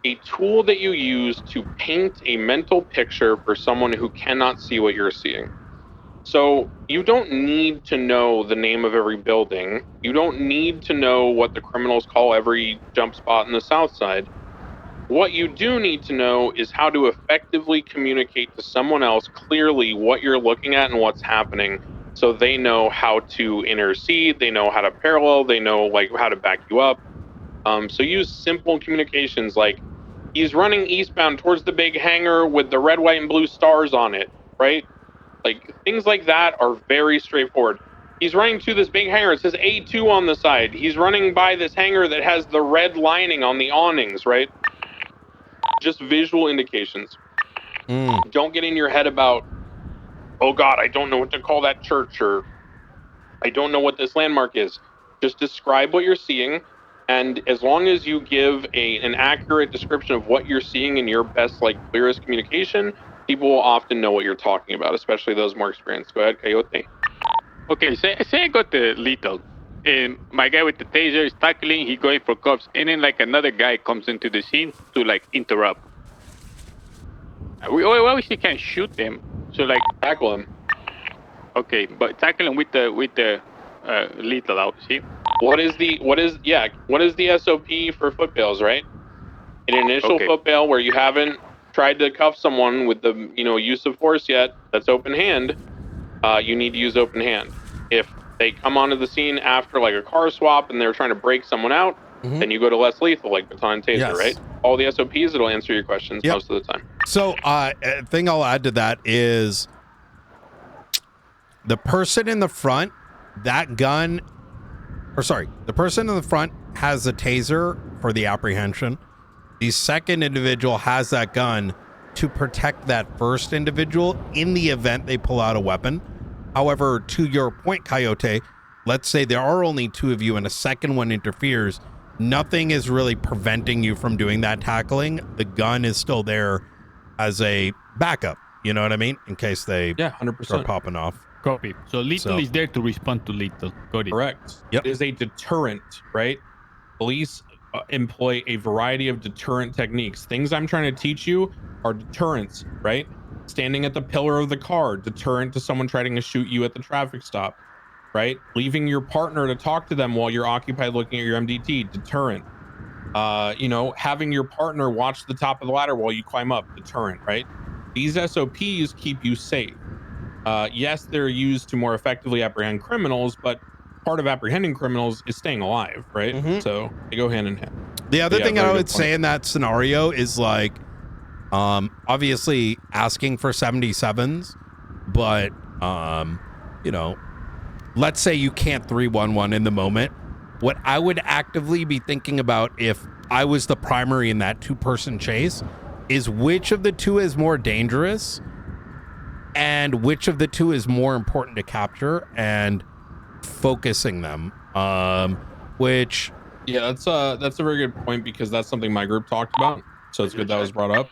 a tool that you use to paint a mental picture for someone who cannot see what you're seeing. So you don't need to know the name of every building. You don't need to know what the criminals call every jump spot in the South Side. What you do need to know is how to effectively communicate to someone else clearly what you're looking at and what's happening, so they know how to intercede, they know how to parallel, they know like how to back you up. So use simple communications like, he's running eastbound towards the big hangar with the red, white, and blue stars on it, right? Like things like that are very straightforward. He's running to this big hangar. It says A2 on the side. He's running by this hangar that has the red lining on the awnings, right? Just visual indications. Don't get in your head about, oh God, I don't know what to call that church, or I don't know what this landmark is. Just describe what you're seeing. And as long as you give an accurate description of what you're seeing in your best, like clearest communication, people will often know what you're talking about, especially those more experienced. Go ahead, Coyote. Okay, say I got the lethal, and my guy with the taser is tackling, he going for cops, and then like another guy comes into the scene to like interrupt. We obviously can't shoot them, so like tackle him. Okay, but tackle him with the lethal out. See? What is the SOP for foot bails, right? In an initial foot bail where you haven't tried to cuff someone with the use of force yet, that's open hand. You need to use open hand. If they come onto the scene after like a car swap and they're trying to break someone out, then you go to less lethal, like baton and taser, right? All the SOPs, it'll answer your questions most of the time. So, a thing I'll add to that is the person in the front, the person in the front has a taser for the apprehension. The second individual has that gun to protect that first individual in the event they pull out a weapon. However, to your point, Coyote, let's say there are only two of you and a second one interferes. Nothing is really preventing you from doing that tackling. The gun is still there as a backup. You know what I mean? In case they 100% start popping off. Copy. So lethal is there to respond to lethal. Got it. Correct. Yep. It is a deterrent, right? Police employ a variety of deterrent techniques. Things I'm trying to teach you are deterrents, right? Standing at the pillar of the car, deterrent to someone trying to shoot you at the traffic stop, right? Leaving your partner to talk to them while you're occupied looking at your MDT, deterrent. Having your partner watch the top of the ladder while you climb up, deterrent, right? These SOPs keep you safe. Yes, they're used to more effectively apprehend criminals, but part of apprehending criminals is staying alive, right? So they go hand in hand. The other thing I would say in that scenario is like, obviously asking for 77s, but, let's say you can't 311 in the moment. What I would actively be thinking about if I was the primary in that two-person chase is which of the two is more dangerous and which of the two is more important to capture and focusing them. Which that's a very good point, because that's something my group talked about. So it's good that was brought up.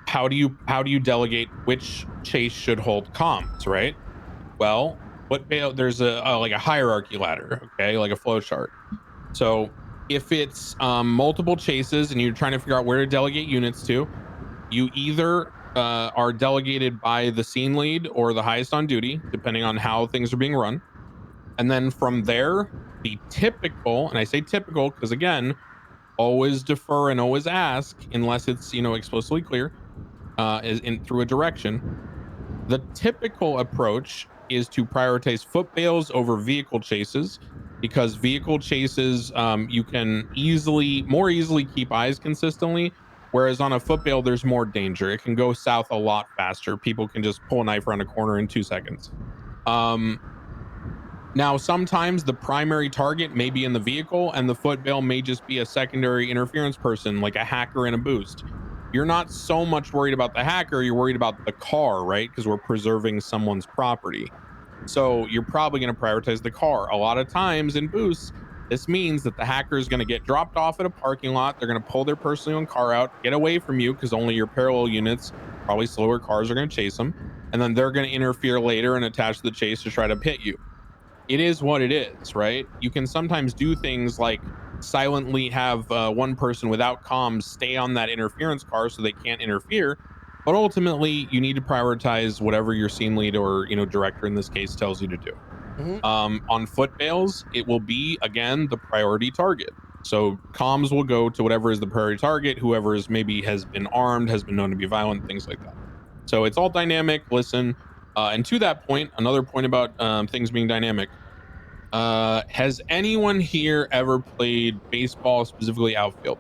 How do you delegate which chase should hold comms, right? Well, there's a hierarchy ladder, okay, like a flow chart. So if it's multiple chases and you're trying to figure out where to delegate units to, you either are delegated by the scene lead or the highest on duty, depending on how things are being run. And then from there, the typical, and I say typical because again, always defer and always ask unless it's explicitly clear, is through a direction. The typical approach is to prioritize foot bails over vehicle chases, because vehicle chases you can more easily keep eyes consistently, whereas on a foot bail there's more danger. It can go south a lot faster. People can just pull a knife around a corner in 2 seconds. Now, sometimes the primary target may be in the vehicle and the foot bail may just be a secondary interference person, like a hacker in a boost. You're not so much worried about the hacker, you're worried about the car, right? Because we're preserving someone's property. So you're probably going to prioritize the car. A lot of times in boosts, this means that the hacker is going to get dropped off at a parking lot. They're going to pull their personally owned car out, get away from you because only your parallel units, probably slower cars, are going to chase them. And then they're going to interfere later and attach the chase to try to hit you. It is what it is, right? You can sometimes do things like silently have one person without comms stay on that interference car so they can't interfere. But ultimately, you need to prioritize whatever your scene lead or director in this case tells you to do. On foot bails, it will be again the priority target. So comms will go to whatever is the priority target, whoever is maybe has been armed, has been known to be violent, things like that. So it's all dynamic. Listen, and to that point, another point about things being dynamic. Has anyone here ever played baseball, specifically outfield?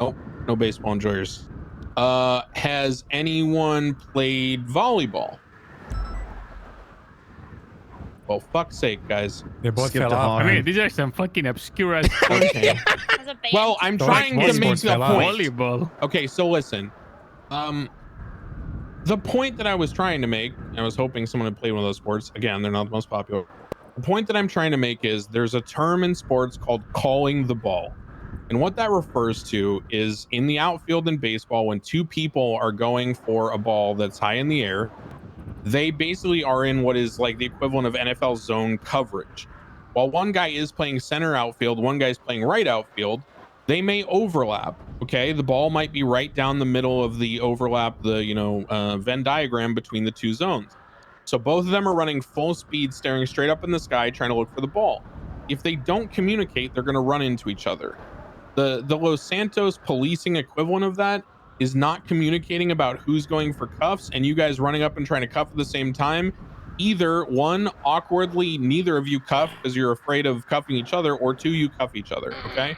Nope, no baseball enjoyers. Has anyone played volleyball? Well, fuck's sake, guys. They both fell off. I mean, these are some fucking obscure ass sports. Well, I'm trying to make a point. Volleyball. Okay, so listen. The point that I was trying to make, I was hoping someone would play one of those sports. Again, they're not the most popular. The point that I'm trying to make is there's a term in sports called calling the ball. And what that refers to is in the outfield in baseball, when two people are going for a ball that's high in the air, they basically are in what is like the equivalent of NFL zone coverage. While one guy is playing center outfield, one guy's playing right outfield, they may overlap. Okay, the ball might be right down the middle of the overlap, the Venn diagram between the two zones. So both of them are running full speed, staring straight up in the sky, trying to look for the ball. If they don't communicate, they're going to run into each other. The Los Santos policing equivalent of that is not communicating about who's going for cuffs, and you guys running up and trying to cuff at the same time. Either one, awkwardly, neither of you cuff because you're afraid of cuffing each other, or two, you cuff each other. Okay.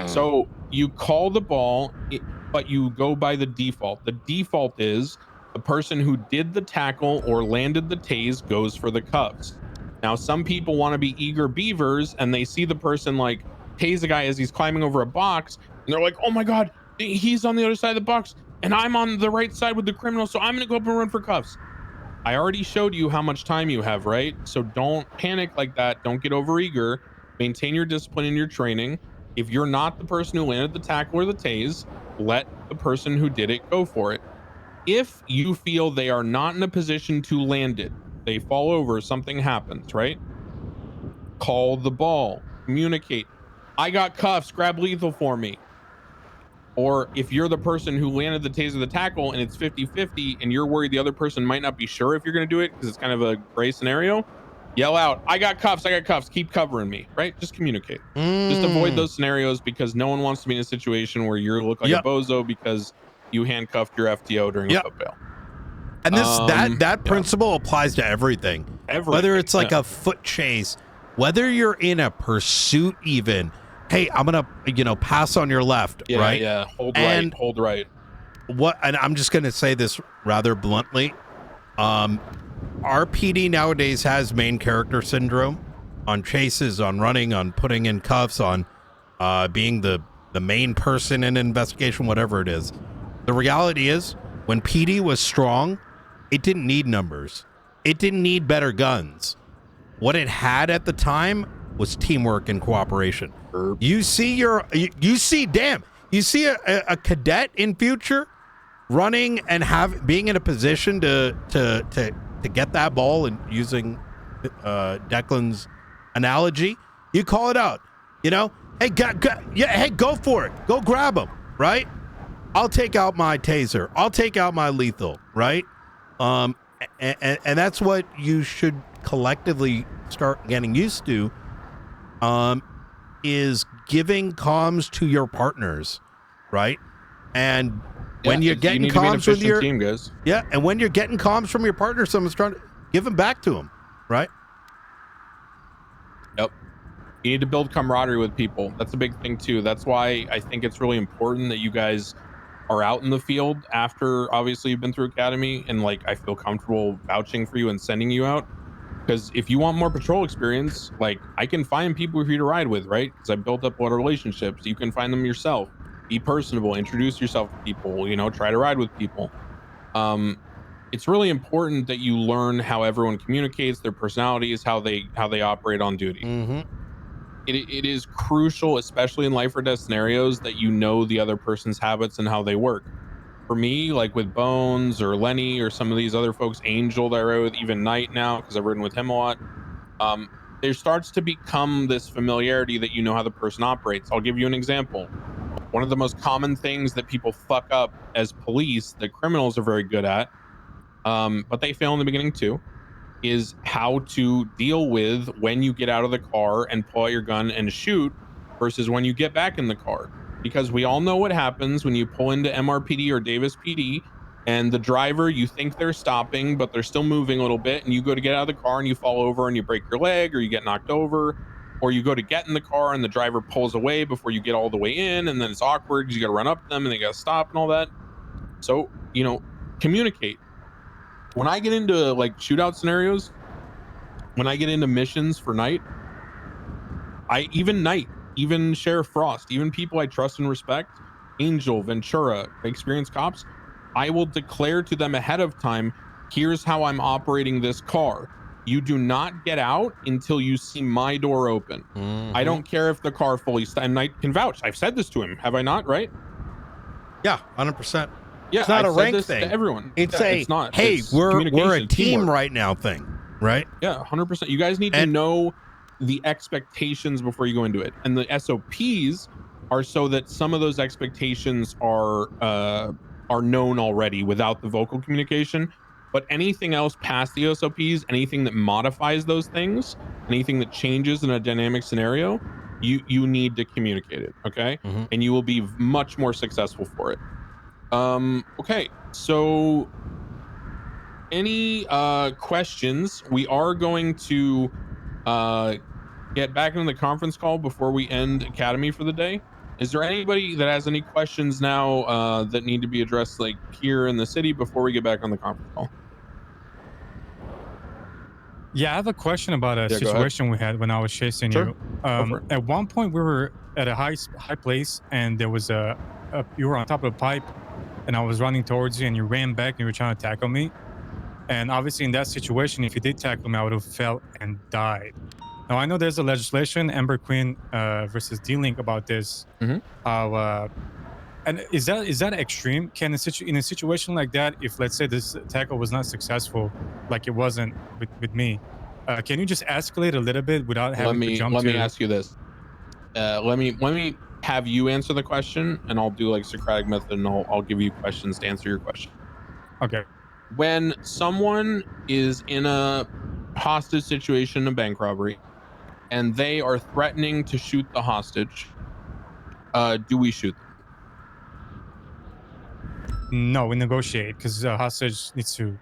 So you call the ball, but you go by the default. The default is the person who did the tackle or landed the tase goes for the cuffs. Now, some people want to be eager beavers and they see the person like tase a guy as he's climbing over a box, and they're like, oh my God, he's on the other side of the box and I'm on the right side with the criminal, so I'm going to go up and run for cuffs. I already showed you how much time you have, right? So don't panic like that. Don't get overeager. Maintain your discipline in your training. If you're not the person who landed the tackle or the tase, let the person who did it go for it. If you feel they are not in a position to land it, they fall over, something happens, right? Call the ball, communicate. I got cuffs, grab lethal for me. Or if you're the person who landed the taser, the tackle, and it's 50-50 and you're worried the other person might not be sure if you're going to do it because it's kind of a gray scenario, yell out, I got cuffs, keep covering me, right? Just communicate. Just avoid those scenarios because no one wants to be in a situation where you look like a bozo because you handcuffed your FTO during a foot bail. And that principle applies to everything. Whether it's like a foot chase, whether you're in a pursuit even, hey, I'm going to, pass on your left, right? Yeah, hold right. And I'm just going to say this rather bluntly. RPD nowadays has main character syndrome on chases, on running, on putting in cuffs, on being the main person in an investigation, whatever it is. The reality is, when PD was strong, it didn't need numbers. It didn't need better guns. What it had at the time was teamwork and cooperation. You see a cadet in future running and being in a position to get that ball, and using Declan's analogy, you call it out. Hey, go for it. Go grab him, right? I'll take out my taser. I'll take out my lethal, right? And that's what you should collectively start getting used to, is giving comms to your partners, right? And when you're getting comms with your team, guys. Yeah, and when you're getting comms from your partner, someone's trying to give them back to them, right? Yep. You need to build camaraderie with people. That's a big thing too. That's why I think it's really important that you guys are out in the field after obviously you've been through academy, and like I feel comfortable vouching for you and sending you out. Because if you want more patrol experience, like I can find people for you to ride with, right? Because I built up a lot of relationships. You can find them yourself. Be personable, introduce yourself to people, you know, try to ride with people. It's really important that you learn how everyone communicates, their personalities, how they operate on duty. It is crucial, especially in life or death scenarios, that you know the other person's habits and how they work. For me, like with Bones or Lenny or some of these other folks, Angel that I rode with, even Knight now, because I've ridden with him a lot, there starts to become this familiarity that you know how the person operates. I'll give you an example. One of the most common things that people fuck up as police that criminals are very good at, but they fail in the beginning too, is how to deal with when you get out of the car and pull out your gun and shoot versus when you get back in the car. Because we all know what happens when you pull into MRPD or Davis PD and the driver, you think they're stopping, but they're still moving a little bit, and you go to get out of the car and you fall over and you break your leg or you get knocked over, or you go to get in the car and the driver pulls away before you get all the way in, and then it's awkward because you got to run up to them and they got to stop and all that. So, you know, communicate. When I get into like shootout scenarios, when I get into missions for Knight, even Sheriff Frost, even people I trust and respect, Angel, Ventura, experienced cops, I will declare to them ahead of time, here's how I'm operating this car. You do not get out until you see my door open. I don't care if the car fully and Knight can vouch. I've said this to him, have I not? Right? Yeah, 100%. Yeah, it's not I've a said rank this thing. to everyone. It's it's not. Hey, it's we're a team teamwork. right now thing, right? Yeah, 100%. You guys need to know the expectations before you go into it, and the SOPs are so that some of those expectations are known already without the vocal communication. But anything else past the SOPs, anything that modifies those things, anything that changes in a dynamic scenario, you need to communicate it, okay? And you will be much more successful for it. Okay, so any questions? We are going to get back into the conference call before we end Academy for the day. Is there anybody that has any questions now that need to be addressed, like here in the city, before we get back on the conference call? Yeah, I have a question about a situation we had when I was chasing you. At one point, we were at a high place, and there was you were on top of a pipe, and I was running towards you, and you ran back, and you were trying to tackle me. And obviously, in that situation, if you did tackle me, I would have fell and died. Now, I know there's a legislation, Ember Queen versus D-Link, about this. And is that extreme? Can in a situation like that, if let's say this tackle was not successful, like it wasn't with me, can you just escalate a little bit without having to jump? Let me ask you this. Let me have you answer the question, and I'll do like Socratic method, and I'll give you questions to answer your question. Okay. When someone is in a hostage situation, a bank robbery, and they are threatening to shoot the hostage, do we shoot them? No, we negotiate because hostage needs to.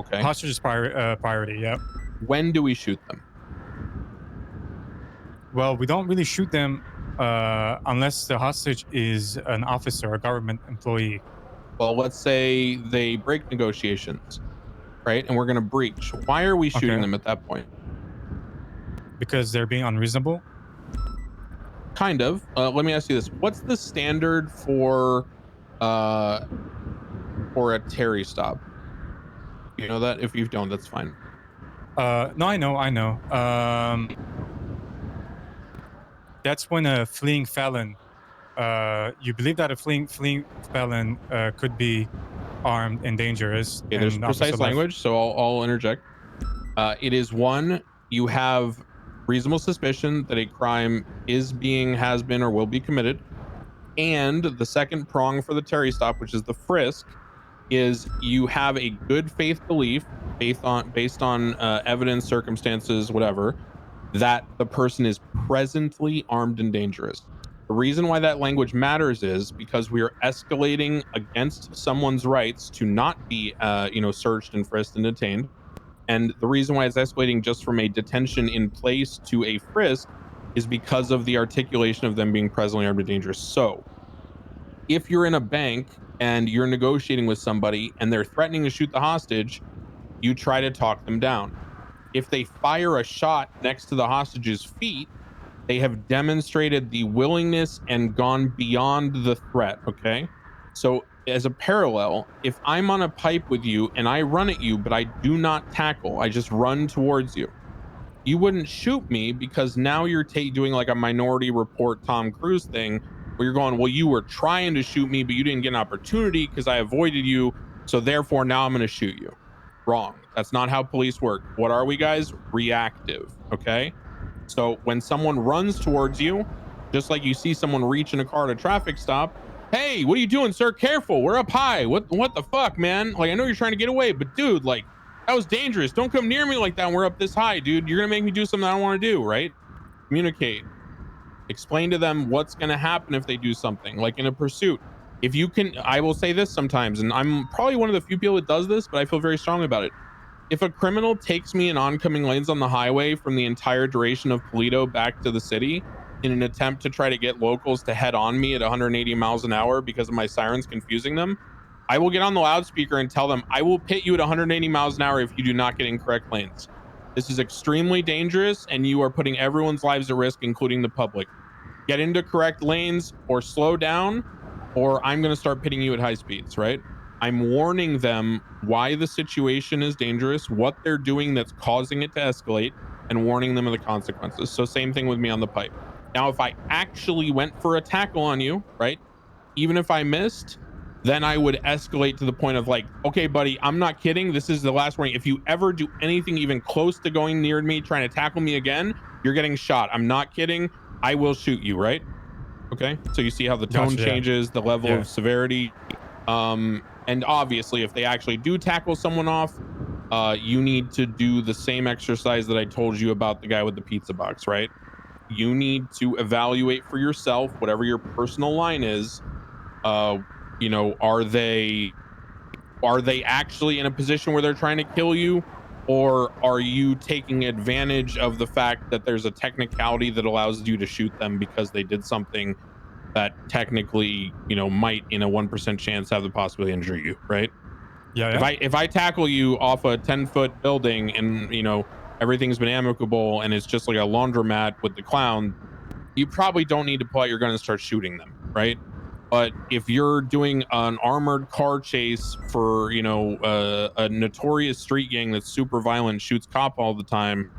Okay. Hostage is priority. Yeah. When do we shoot them? Well, we don't really shoot them unless the hostage is an officer, a government employee. Well, let's say they break negotiations, right? And we're going to breach. Why are we shooting them at that point? Because they're being unreasonable? Kind of. Let me ask you this. What's the standard for a Terry stop? You know that? If you don't, that's fine. No, I know. That's when a fleeing felon, you believe that a fleeing felon could be armed and dangerous. Okay, there's precise language, so I'll interject. It is one, you have reasonable suspicion that a crime is being, has been, or will be committed. And the second prong for the Terry stop, which is the frisk, is you have a good faith belief based on evidence, circumstances, whatever, that the person is presently armed and dangerous. The reason why that language matters is because we are escalating against someone's rights to not be, searched and frisked and detained. And the reason why it's escalating just from a detention in place to a frisk is because of the articulation of them being presently armed and dangerous. So if you're in a bank and you're negotiating with somebody and they're threatening to shoot the hostage, you try to talk them down. If they fire a shot next to the hostage's feet, they have demonstrated the willingness and gone beyond the threat. Okay. So as a parallel, if I'm on a pipe with you and I run at you, but I do not tackle, I just run towards you, you wouldn't shoot me because now you're doing like a Minority Report Tom Cruise thing where you're going, well, you were trying to shoot me, but you didn't get an opportunity because I avoided you. So therefore now I'm going to shoot you. Wrong. That's not how police work. What are we, guys? Reactive. Okay. So when someone runs towards you, just like you see someone reach in a car at a traffic stop, hey, what are you doing, sir? Careful, we're up high. What the fuck, man? Like, I know you're trying to get away, but dude, like, that was dangerous. Don't come near me like that when we're up this high, dude. You're gonna make me do something I don't want to do, right? Communicate. Explain to them what's gonna happen if they do something, like in a pursuit. If you can, I will say this sometimes, and I'm probably one of the few people that does this, but I feel very strongly about it. If a criminal takes me in oncoming lanes on the highway from the entire duration of Polito back to the city in an attempt to try to get locals to head on me at 180 miles an hour because of my sirens confusing them, I will get on the loudspeaker and tell them, I will pit you at 180 miles an hour if you do not get in correct lanes. This is extremely dangerous and you are putting everyone's lives at risk, including the public. Get into correct lanes or slow down, or I'm going to start pitting you at high speeds, right? I'm warning them why the situation is dangerous, what they're doing that's causing it to escalate, and warning them of the consequences. So same thing with me on the pipe. Now, if I actually went for a tackle on you, right, even if I missed, then I would escalate to the point of like, okay, buddy, I'm not kidding. This is the last warning. If you ever do anything even close to going near me, trying to tackle me again, you're getting shot. I'm not kidding. I will shoot you, right? Okay. So you see how the tone changes, the level of severity. And obviously, if they actually do tackle someone off, you need to do the same exercise that I told you about the guy with the pizza box, right? You need to evaluate for yourself, whatever your personal line is. You know, are they actually in a position where they're trying to kill you? Or are you taking advantage of the fact that there's a technicality that allows you to shoot them because they did something that technically, you know, might in a 1% chance have the possibility to injure you, right? Yeah. If I tackle you off a 10-foot building and, you know, everything's been amicable and it's just like a laundromat with the clown, you probably don't need to pull out your gun and start shooting them, right? But if you're doing an armored car chase for, you know, a notorious street gang that's super violent, shoots cop all the time,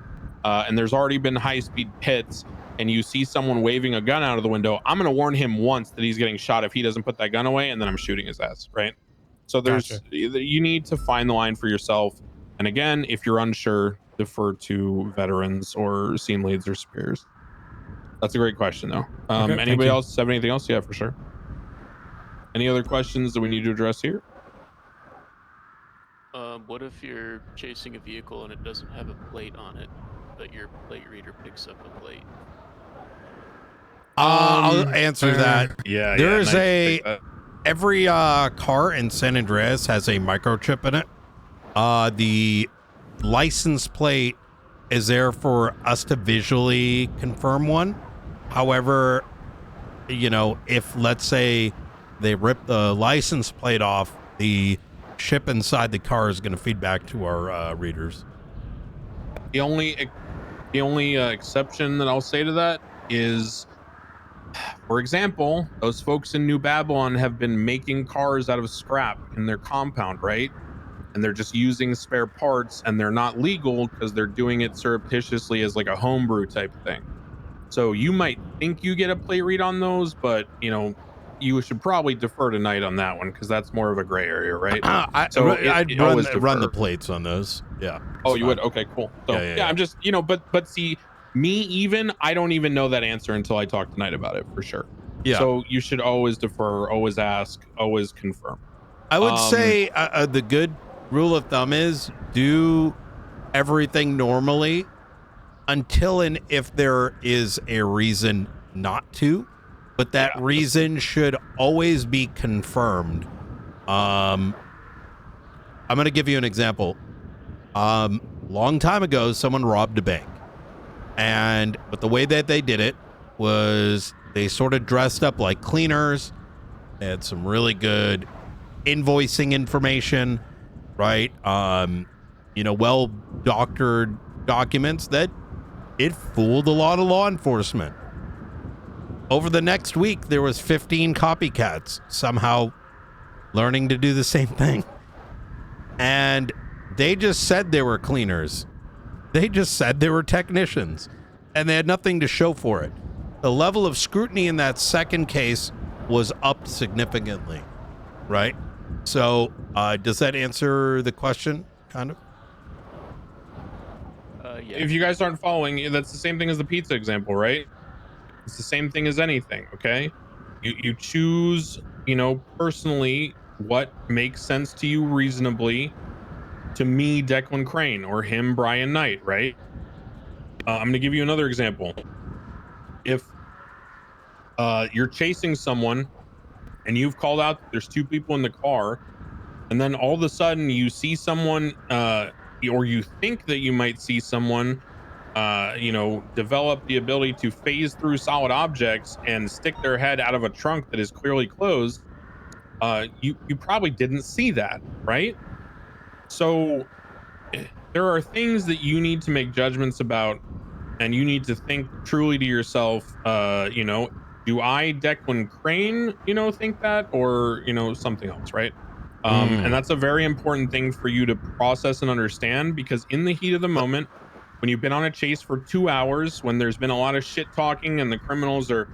and there's already been high-speed pits, and you see someone waving a gun out of the window, I'm going to warn him once that he's getting shot if he doesn't put that gun away, and then I'm shooting his ass, right? So you need to find the line for yourself. And again, if you're unsure, defer to veterans or scene leads or superiors. That's a great question, though. Anybody else have anything else? Yeah, for sure. Any other questions that we need to address here? What if you're chasing a vehicle and it doesn't have a plate on it, but your plate reader picks up a plate? I'll answer that. Yeah, there's every car in San Andreas has a microchip in it. The license plate is there for us to visually confirm one. However, you know, if let's say they rip the license plate off, the chip inside the car is going to feed back to our readers. The only exception that I'll say to that is, for example, those folks in New Babylon have been making cars out of scrap in their compound, right? And they're just using spare parts, and they're not legal because they're doing it surreptitiously as like a homebrew type thing. So you might think you get a plate read on those, but you know, you should probably defer tonight on that one because that's more of a gray area, right? I'd run the plates on those. Yeah. Oh, you would? Okay, cool. So yeah, I'm just, you know, but see, I don't even know that answer until I talk tonight about it for sure. Yeah. So you should always defer, always ask, always confirm. I would say the good rule of thumb is do everything normally until and if there is a reason not to, but that reason should always be confirmed. I'm going to give you an example. Long time ago, someone robbed a bank, but the way that they did it was they sort of dressed up like cleaners, They had some really good invoicing information, right? Well doctored documents that it fooled a lot of law enforcement. Over the next week, there was 15 copycats somehow learning to do the same thing. And they just said they were cleaners. They just said they were technicians. And they had nothing to show for it. The level of scrutiny in that second case was upped significantly, right? So, does that answer the question, kind of? Yeah. If you guys aren't following, that's the same thing as the pizza example, right? It's the same thing as anything, okay? You choose, personally what makes sense to you reasonably. To me, Declan Crane, or him, Brian Knight, right? I'm going to give you another example. If you're chasing someone and you've called out there's two people in the car, and then all of a sudden you see someone, or you think that you might see someone, develop the ability to phase through solid objects and stick their head out of a trunk that is clearly closed, you probably didn't see that, right? So there are things that you need to make judgments about, and you need to think truly to yourself, do I, Declan Crane, think that, or, something else, right? And that's a very important thing for you to process and understand, because in the heat of the moment, when you've been on a chase for 2 hours, when there's been a lot of shit talking and the criminals are,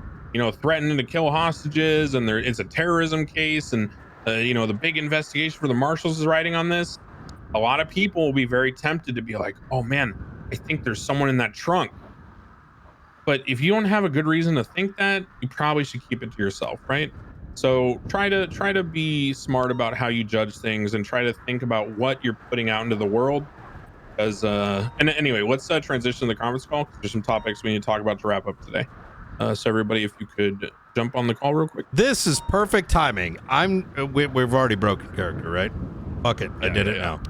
threatening to kill hostages, and it's a terrorism case, and, the big investigation for the marshals is riding on this, a lot of people will be very tempted to be like, oh man, I think there's someone in that trunk. But if you don't have a good reason to think that, you probably should keep it to yourself, right? So try to be smart about how you judge things, and try to think about what you're putting out into the world. Because and anyway, let's transition to the conference call, because there's some topics we need to talk about to wrap up today. So everybody, if you could jump on the call real quick. This is perfect timing. We've already broken character, right? Fuck it, I did it now.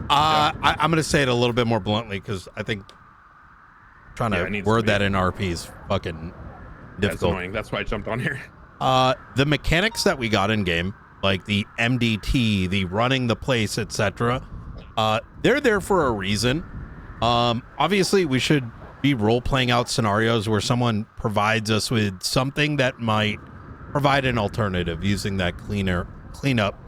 I'm gonna say it a little bit more bluntly, because I think trying to word that in RP is fucking difficult. That's annoying. That's why I jumped on here. The mechanics that we got in game, like the MDT, the running the place, etc., they're there for a reason. Obviously, we should be role-playing out scenarios where someone provides us with something that might provide an alternative, using that cleanup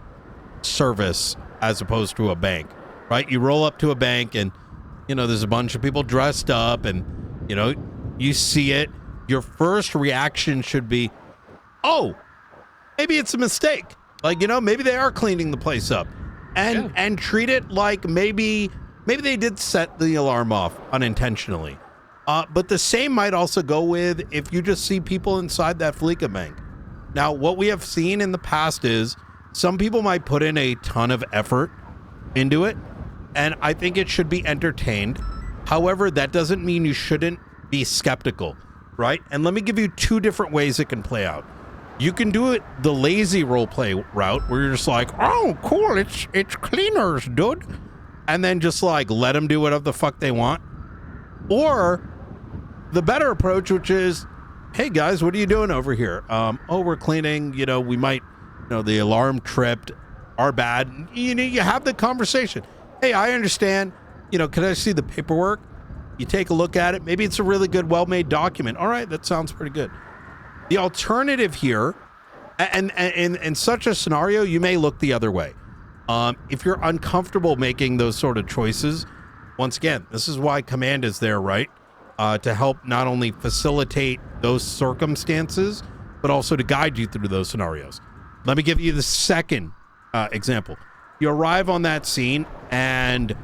service as opposed to a bank, right? You roll up to a bank and, there's a bunch of people dressed up, and, you see it. Your first reaction should be, oh, maybe it's a mistake. Like, maybe they are cleaning the place up, and treat it like maybe they did set the alarm off unintentionally. But the same might also go with if you just see people inside that Fleeca bank. Now, what we have seen in the past is some people might put in a ton of effort into it, and I think it should be entertained. However, that doesn't mean you shouldn't be skeptical, right? And let me give you two different ways it can play out. You can do it the lazy roleplay route, where you're just like, oh, cool, it's cleaners, dude. And then just like let them do whatever the fuck they want. Or the better approach, which is, hey guys, what are you doing over here? Oh, we're cleaning, we might, the alarm tripped, our bad. You have the conversation. Hey, I understand, can I see the paperwork? You take a look at it. Maybe it's a really good, well-made document. All right, that sounds pretty good. The alternative here, and in such a scenario, you may look the other way. If you're uncomfortable making those sort of choices, once again, this is why command is there, right? To help not only facilitate those circumstances, but also to guide you through those scenarios. Let me give you the second example. You arrive on that scene, and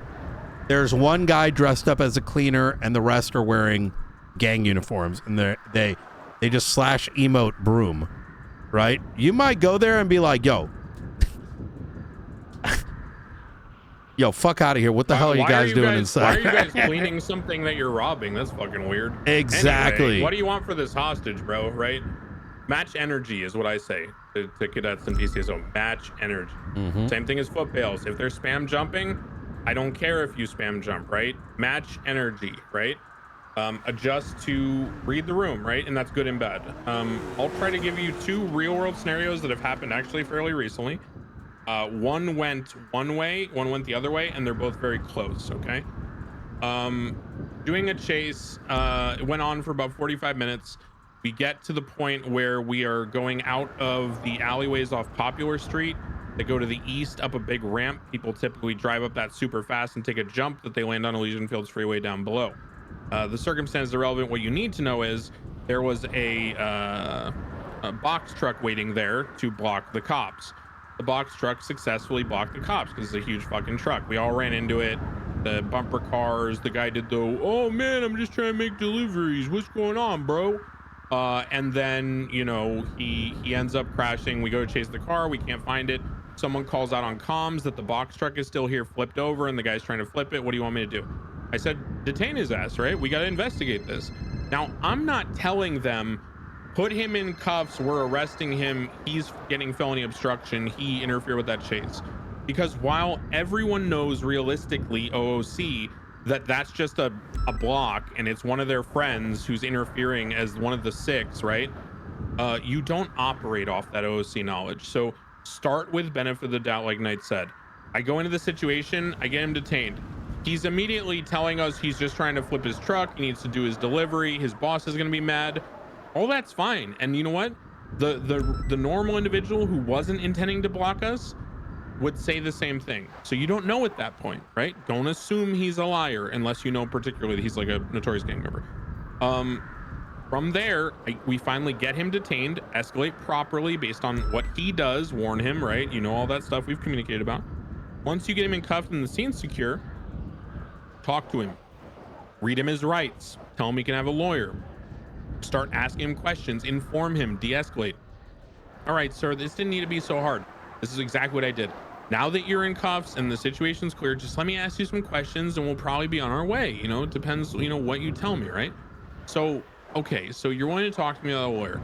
there's one guy dressed up as a cleaner, and the rest are wearing gang uniforms, and they just slash emote broom, right? You might go there and be like, yo, fuck out of here. What the hell are you guys doing inside? Why are you guys cleaning something that you're robbing? That's fucking weird. Exactly. Anyway, what do you want for this hostage, bro, right? Match energy is what I say to cadets and PCSO. Match energy. Same thing as foot pails. If they're spam jumping, I don't care if you spam jump, right? Match energy, right? adjust to read the room, right? And that's good and bad. I'll try to give you 2 real world scenarios that have happened actually fairly recently. One went one way, one went the other way, and they're both very close, okay? Doing a chase, it went on for about 45 minutes. We get to the point where we are going out of the alleyways off Popular Street that go to the east up a big ramp. People typically drive up that super fast and take a jump that they land on Elysian Fields Freeway down below. The circumstances are relevant. What you need to know is there was a box truck waiting there to block the cops. The box truck successfully blocked the cops because it's a huge fucking truck. We all ran into it. The bumper cars, the guy did the, oh man, I'm just trying to make deliveries. What's going on, bro? And then, you know, he ends up crashing. We go to chase the car. We can't find it. Someone calls out on comms that the box truck is still here flipped over and the guy's trying to flip it. What do you want me to do? I said, detain his ass, right? We got to investigate this. Now, I'm not telling them, put him in cuffs. We're arresting him. He's getting felony obstruction. He interfered with that chase. Because while everyone knows realistically, OOC, that that's just a block and it's one of their friends who's interfering as one of the 6, right? You don't operate off that OOC knowledge. So start with benefit of the doubt, like Knight said. I go into the situation, I get him detained. He's immediately telling us he's just trying to flip his truck. He needs to do his delivery. His boss is going to be mad. All that's fine. And you know what? The normal individual who wasn't intending to block us would say the same thing. So you don't know at that point, right? Don't assume he's a liar unless you know particularly that he's like a notorious gang member. From there, we finally get him detained, escalate properly based on what he does, warn him, right? You know, all that stuff we've communicated about. Once you get him in cuffs and the scene's secure, talk to him, read him his rights, tell him he can have a lawyer, start asking him questions, inform him, de-escalate. All right, sir, this didn't need to be so hard. This is exactly what I did. Now that you're in cuffs and the situation's clear, just let me ask you some questions and we'll probably be on our way. You know, it depends, you know, what you tell me, right? So, okay, so you're wanting to talk to me about a lawyer.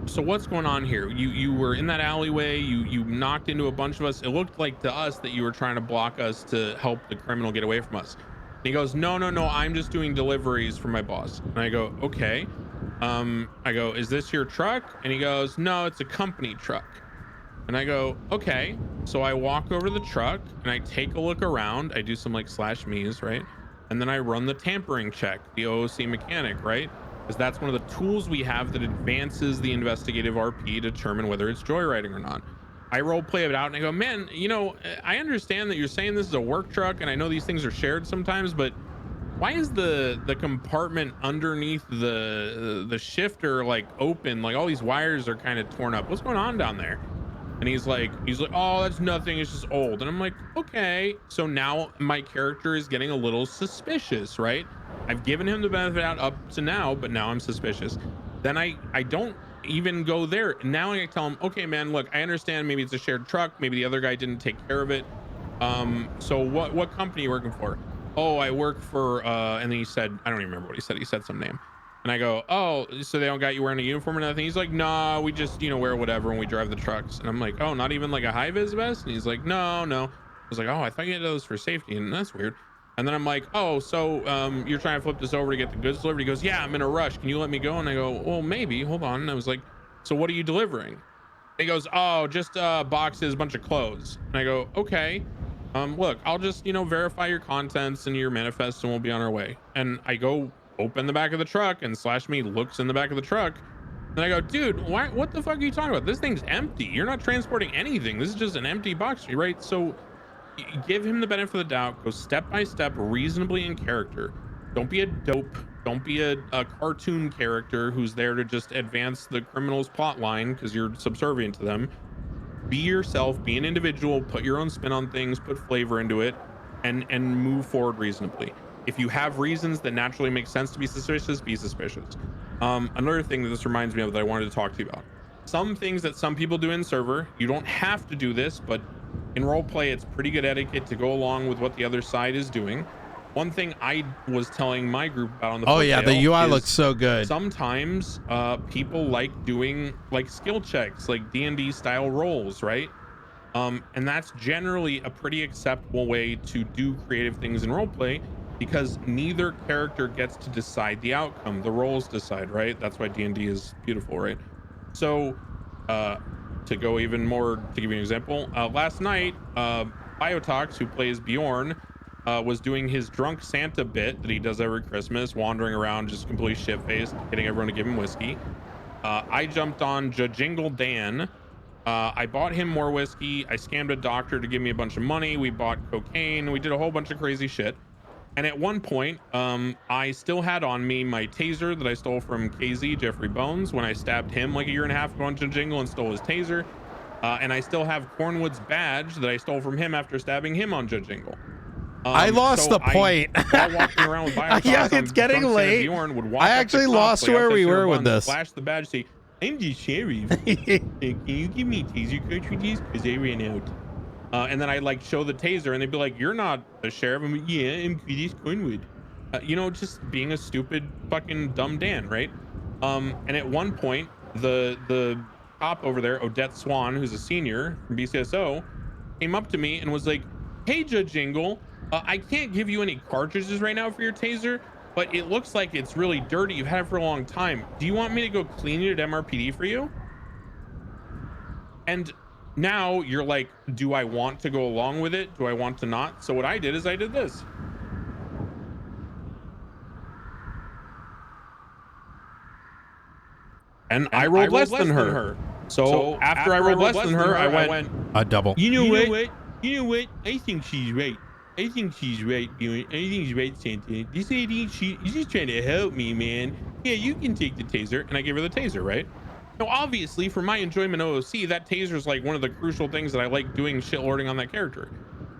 So what's going on here? You were in that alleyway, you knocked into a bunch of us. It looked like to us that you were trying to block us to help the criminal get away from us. And he goes, no, I'm just doing deliveries for my boss. And I go, okay. I go, is this your truck? And he goes, no, it's a company truck. And I go, okay. So I walk over to the truck and I take a look around. I do some like /me's, right? And then I run the tampering check, the OOC mechanic, right? Because that's one of the tools we have that advances the investigative RP to determine whether it's joyriding or not. I role play it out and I go, man, you know, I understand that you're saying this is a work truck and I know these things are shared sometimes, but why is the compartment underneath the shifter like open? Like all these wires are kind of torn up. What's going on down there? And he's like, oh, that's nothing. It's just old. And I'm like, okay. So now my character is getting a little suspicious, right? I've given him the benefit out up to now, but now I'm suspicious. Then I don't even go there. Now I tell him, okay, man, look, I understand maybe it's a shared truck. Maybe the other guy didn't take care of it. So what company are you working for? Oh, I work for, and then he said, I don't even remember what he said. He said some name. And I go, oh, so they don't got you wearing a uniform or nothing? He's like, nah, we just, you know, wear whatever when we drive the trucks. And I'm like, oh, not even like a high vis vest? And he's like, no. I was like, oh, I thought you had those for safety. And that's weird. And then I'm like, oh, so you're trying to flip this over to get the goods delivered? He goes, yeah, I'm in a rush. Can you let me go? And I go, well, maybe. Hold on. And I was like, so what are you delivering? He goes, oh, just boxes, a bunch of clothes. And I go, okay. Look, I'll just, you know, verify your contents and your manifest and we'll be on our way. And I go open the back of the truck and /me looks in the back of the truck. And I go, dude, what the fuck are you talking about? This thing's empty. You're not transporting anything. This is just an empty box, right? So give him the benefit of the doubt. Go step by step, reasonably in character. Don't be a dope. Don't be a cartoon character who's there to just advance the criminal's plot line because you're subservient to them. Be yourself, be an individual, put your own spin on things, put flavor into it, and move forward reasonably. If you have reasons that naturally make sense to be suspicious, be suspicious. Another thing that this reminds me of that I wanted to talk to you about. Some things that some people do in server, you don't have to do this, but in roleplay, it's pretty good etiquette to go along with what the other side is doing. One thing I was telling my group about on the oh yeah, the UI looks so good. Sometimes people like doing like skill checks, like D&D style roles, right? And that's generally a pretty acceptable way to do creative things in roleplay. because neither character gets to decide the outcome. The roles decide, right? That's why D&D is beautiful, right? So to go even more, to give you an example, last night Biotox, who plays Bjorn, was doing his drunk Santa bit that he does every Christmas, wandering around just completely shit-faced, getting everyone to give him whiskey. I jumped on Jingle Dan. I bought him more whiskey. I scammed a doctor to give me a bunch of money. We bought cocaine. We did a whole bunch of crazy shit. And at one point, I still had on me my taser that I stole from KZ, Jeffrey Bones, when I stabbed him like a year and a half ago on Jingle and stole his taser. And I still have Cornwood's badge that I stole from him after stabbing him on Jingle. I lost the point. While walking around with Biotox, yeah, it's getting late. Bjorn would walk I up actually to lost cops, like, where we outside were Sarah with Buns, this. Flash the badge, say, "I'm the sheriff. Can you give me taser cartridges? Because they ran out." And then I like show the taser, and they'd be like, "You're not the sheriff." I'm like, "Yeah, I'm Curtis Cornwood." You know, just being a stupid fucking dumb Dan, right? And at one point, the cop over there, Odette Swan, who's a senior from BCSO, came up to me and was like, "Hey, Judge Jingle, I can't give you any cartridges right now for your taser, but it looks like it's really dirty. You've had it for a long time. Do you want me to go clean it at MRPD for you?" And now you're like, do I want to go along with it? Do I want to not? So what I did is I did this. And I rolled less than her. So after I rolled less than her, I went a double. You know what? You know what? I think she's right. I think she's right, Bjorn. I think she's right, Santa. This lady, she's just trying to help me, man. Yeah, you can take the taser. And I gave her the taser, right? Now, obviously, for my enjoyment OOC, that taser is like one of the crucial things that I like doing shit lording on that character.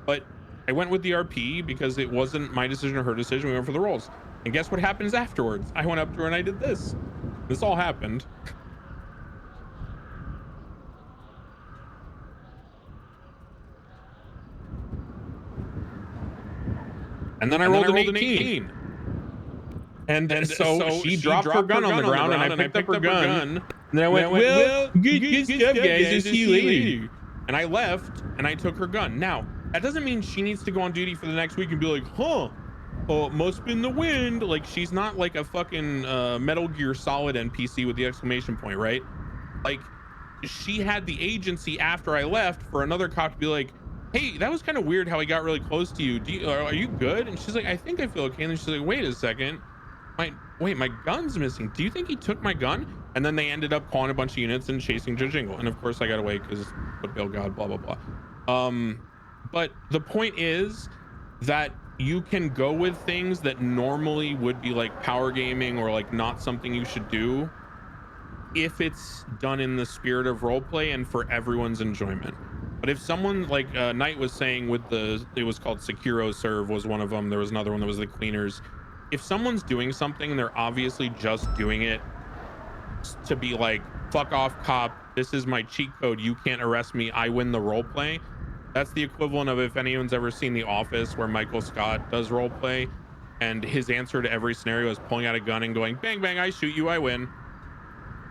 But I went with the RP because it wasn't my decision or her decision. We went for the rolls. And guess what happens afterwards? I went up to her and I did this. This all happened. And then I rolled an 18. And so she dropped her gun on the ground, and I picked up her gun. And then I went, well, good stuff, guys. I'll see you later. And I left, and I took her gun. Now, that doesn't mean she needs to go on duty for the next week and be like, huh, oh, must be in the wind. Like, she's not like a fucking Metal Gear Solid NPC with the exclamation point, right? Like, she had the agency after I left for another cop to be like, hey, that was kind of weird how he got really close to you. Are you good? And she's like, I think I feel okay. And then she's like, wait a second. My gun's missing. Do you think he took my gun? And then they ended up calling a bunch of units and chasing Judge Jingle. And of course I got away because but Bill God, blah, blah, blah. But the point is that you can go with things that normally would be like power gaming or like not something you should do if it's done in the spirit of roleplay and for everyone's enjoyment. But if someone like Knight was saying with it was called Sekiro Serve was one of them. There was another one that was the Cleaners. If someone's doing something and they're obviously just doing it to be like, fuck off cop, this is my cheat code, you can't arrest me, I win the role play. That's the equivalent of if anyone's ever seen The Office where Michael Scott does role play and his answer to every scenario is pulling out a gun and going bang bang, I shoot you, I win.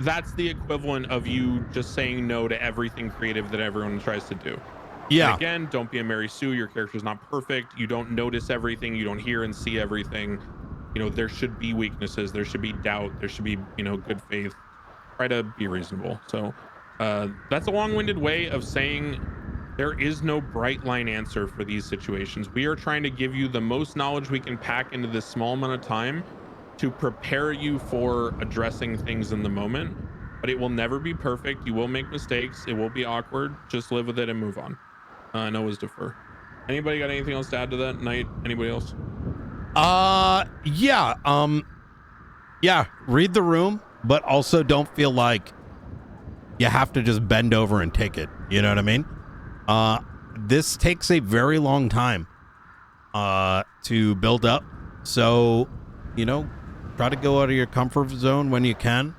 That's the equivalent of you just saying no to everything creative that everyone tries to do. Yeah. And again, don't be a Mary Sue. Your character's not perfect. You don't notice everything. You don't hear and see everything. You know, there should be weaknesses. There should be doubt. There should be, you know, good faith. Try to be reasonable. So that's a long-winded way of saying there is no bright line answer for these situations. We are trying to give you the most knowledge we can pack into this small amount of time to prepare you for addressing things in the moment, but it will never be perfect. You will make mistakes. It will be awkward. Just live with it and move on. No one's defer. Anybody got anything else to add to that? Knight? Anybody else? Yeah. Yeah, read the room, but also don't feel like you have to just bend over and take it. You know what I mean? This takes a very long time to build up. So, you know, try to go out of your comfort zone when you can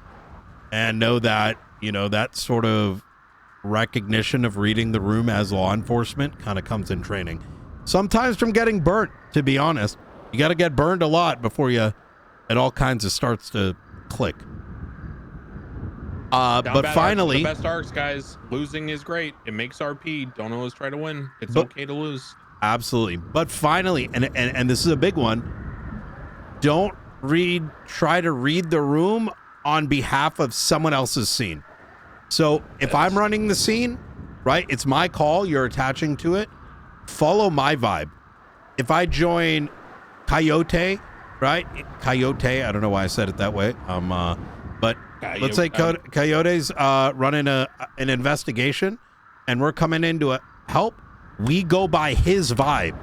and know that, you know, that sort of recognition of reading the room as law enforcement kind of comes in training. Sometimes from getting burnt, to be honest. You got to get burned a lot before it all kinds of starts to click. But finally, the best arcs, guys. Losing is great. It makes RP. Don't always try to win. It's okay to lose. Absolutely. But finally, and this is a big one, don't try to read the room on behalf of someone else's scene. So if I'm running the scene, right, it's my call, you're attaching to it, follow my vibe. If I join Coyote, right? Coyote, I don't know why I said it that way. But let's say Coyote's running an investigation and we're coming in to help, we go by his vibe.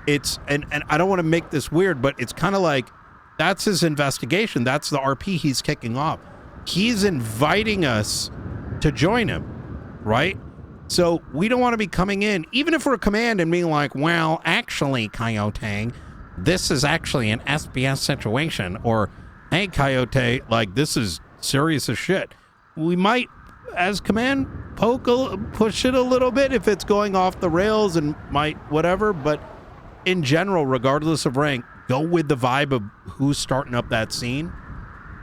It's and I don't want to make this weird, but it's kind of like that's his investigation. That's the RP he's kicking off. He's inviting us to join him, right? So we don't want to be coming in, even if we're a command, and being like, well, actually, Coyote, this is actually an SBS situation, or hey, Coyote, like this is serious as shit. We might, as command, push it a little bit if it's going off the rails and might whatever, but in general, regardless of rank, go with the vibe of who's starting up that scene.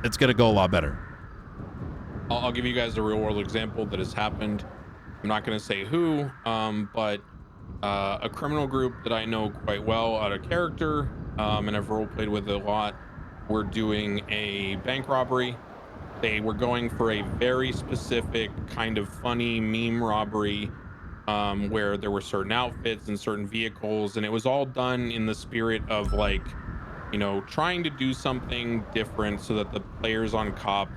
It's going to go a lot better. I'll give you guys a real world example that has happened. I'm not going to say who, but a criminal group that I know quite well out of character, and I've role played with a lot. We're doing a bank robbery. They were going for a very specific kind of funny meme robbery, where there were certain outfits and certain vehicles, and it was all done in the spirit of like, you know, trying to do something different so that the players on COP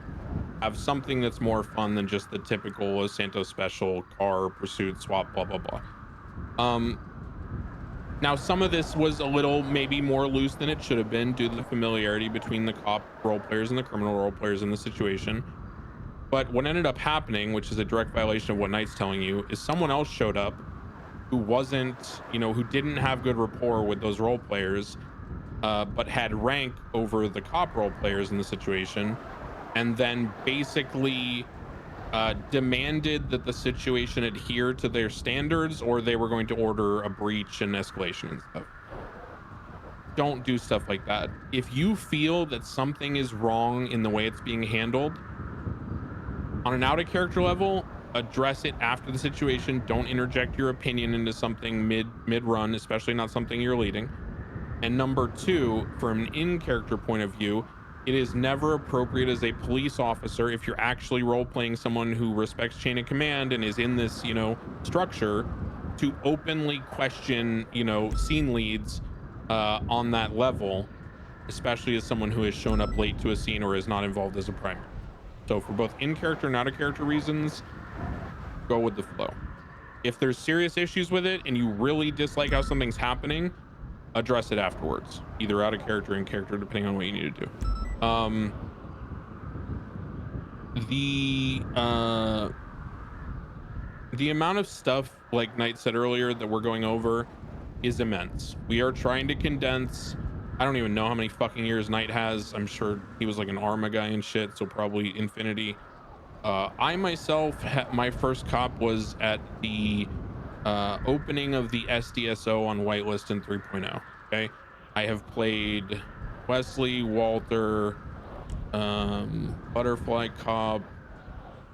have something that's more fun than just the typical Los Santos special car pursuit swap, blah blah blah. Now some of this was a little maybe more loose than it should have been due to the familiarity between the cop role players and the criminal role players in the situation. But what ended up happening, which is a direct violation of what Knight's telling you, is someone else showed up who wasn't, you know, who didn't have good rapport with those role players, but had rank over the cop role players in the situation, and then basically demanded that the situation adhere to their standards, or they were going to order a breach and escalation and stuff. Don't do stuff like that. If you feel that something is wrong in the way it's being handled, on an out of character level, address it after the situation. Don't interject your opinion into something mid run, especially not something you're leading. And number two, from an in character point of view, it is never appropriate as a police officer, if you're actually role playing someone who respects chain of command and is in this, you know, structure, to openly question, you know, scene leads on that level, especially as someone who has shown up late to a scene or is not involved as a primary. So for both in character and out of character reasons, go with the flow. If there's serious issues with it and you really dislike how something's happening, address it afterwards, either out of character or in character, depending on what you need to do. The amount of stuff, like Knight said earlier, that we're going over is immense. We are trying to condense. I don't even know how many fucking years Knight has. I'm sure he was like an Arma guy and shit, so probably infinity. I myself, my first cop was at the opening of the SDSO on Whitelist in 3.0. Okay, I have played Wesley, Walter, Butterfly Cop,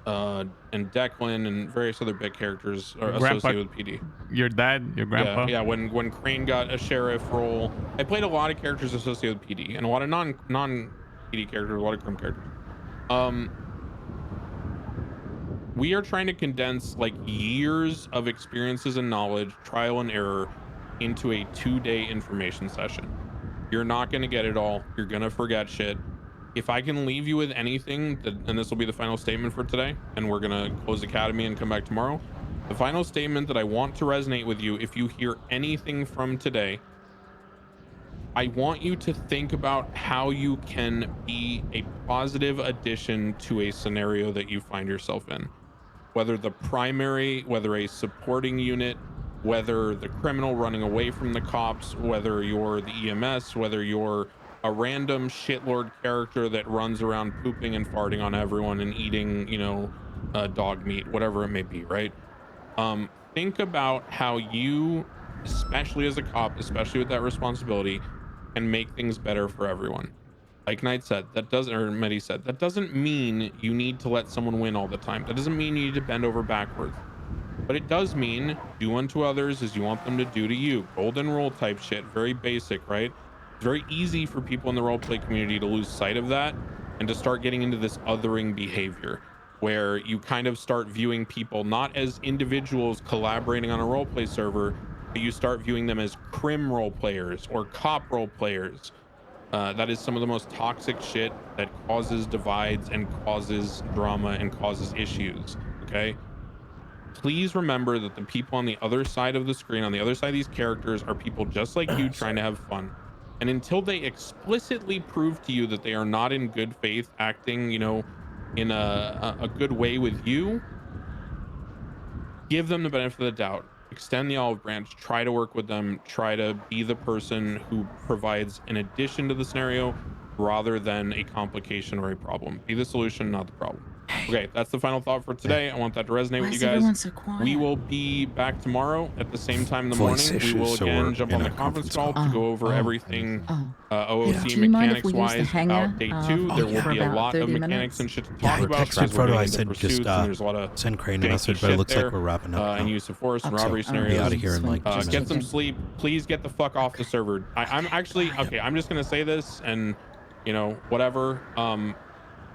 and Declan, and various other big characters are associated with PD. Your dad, your grandpa. Yeah, when Crane got a sheriff role, I played a lot of characters associated with PD and a lot of non PD characters, a lot of crim characters. We are trying to condense like years of experiences and knowledge, trial and error, into a 2-day information session. You're not going to get it all. You're going to forget shit. If I can leave you with anything, and this will be the final statement for today, and we're going to close Academy and come back tomorrow. The final statement that I want to resonate with you, if you hear anything from today, I want you to think about how you can be a positive addition to a scenario that you find yourself in. Whether the primary, whether a supporting unit, whether the criminal running away from the cops, whether you're the EMS, whether you're a random shitlord character that runs around pooping and farting on everyone and eating, you know, dog meat, whatever it may be, right? Think about how you, especially as a cop, especially with that responsibility, can make things better for everyone. Like Knight said, that doesn't, or Medi said, that doesn't mean you need to let someone win all the time. That doesn't mean you need to bend over backwards. But it does mean do unto others as you want them to do to you. Golden rule type shit, very basic, right? It's very easy for people in the roleplay community to lose sight of that and to start getting into this othering behavior where you kind of start viewing people not as individuals collaborating on a roleplay server, but you start viewing them as crim role players or cop role players. That is some of the most toxic shit that causes divides and causes drama and causes issues. Okay, please remember that the people on the other side of the screen, on the other side of these characters, are people just like you trying to have fun. And until they explicitly prove to you that they are not in good faith acting, you know, in a good way with you, give them the benefit of the doubt. Extend the olive branch, try to work with them, try to be the person who provides an addition to the scenario rather than a complication or a problem. Be the solution, not the problem. Okay, that's the final thought for today. I want that to resonate with you guys. We will be back tomorrow at the same time in the morning. We will again jump on the conference call to go over everything OOC mechanics-wise about day 2. There will be a lot of mechanics and shit to talk about. Texted Frodo, I said just there's a lot of send Crane a message, but it looks like we're wrapping up. And use of force and robbery scenarios. Be out of here in like 2 minutes. Get some sleep. Please get the fuck off the server. I'm actually okay. I'm just gonna say this, and you know, whatever.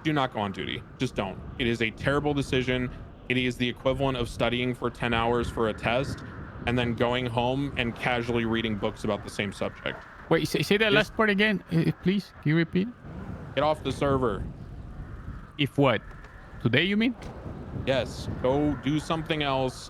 Do not go on duty. Just don't. It is a terrible decision. It is the equivalent of studying for 10 hours for a test and then going home and casually reading books about the same subject. Wait, say that last part again, please. Can you repeat? Get off the server. If what? Today, you mean? Yes. Go do something else.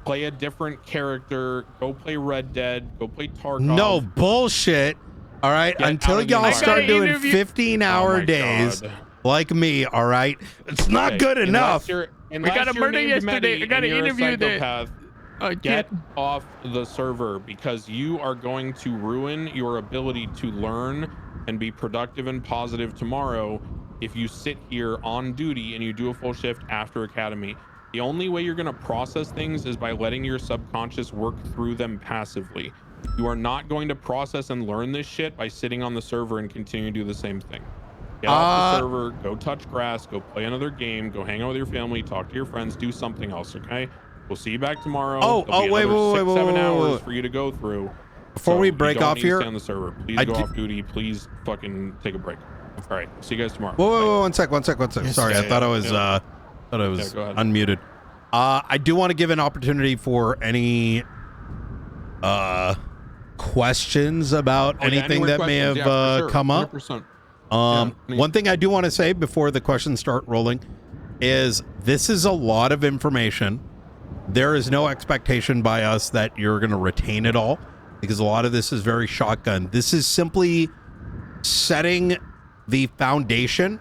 Play a different character. Go play Red Dead. Go play Tarkov. No bullshit. All right. Until y'all start doing 15-hour days. Like me, all right? It's not good enough. We got a murder yesterday. We got an interview there. Get off the server because you are going to ruin your ability to learn and be productive and positive tomorrow if you sit here on duty and you do a full shift after academy. The only way you're going to process things is by letting your subconscious work through them passively. You are not going to process and learn this shit by sitting on the server and continuing to do the same thing. Get off the server, go touch grass, go play another game, go hang out with your family, talk to your friends, do something else, okay? We'll see you back tomorrow. Wait, 7 hours for you to go through. Before we break off here, stay on the server. Please go off duty. Please fucking take a break. All right, see you guys tomorrow. Whoa, one sec. Sorry, I thought I was unmuted. I do want to give an opportunity for any questions about anything that may have come up. 100%. One thing I do want to say before the questions start rolling is this is a lot of information. There is no expectation by us that you're going to retain it all because a lot of this is very shotgun. This is simply setting the foundation,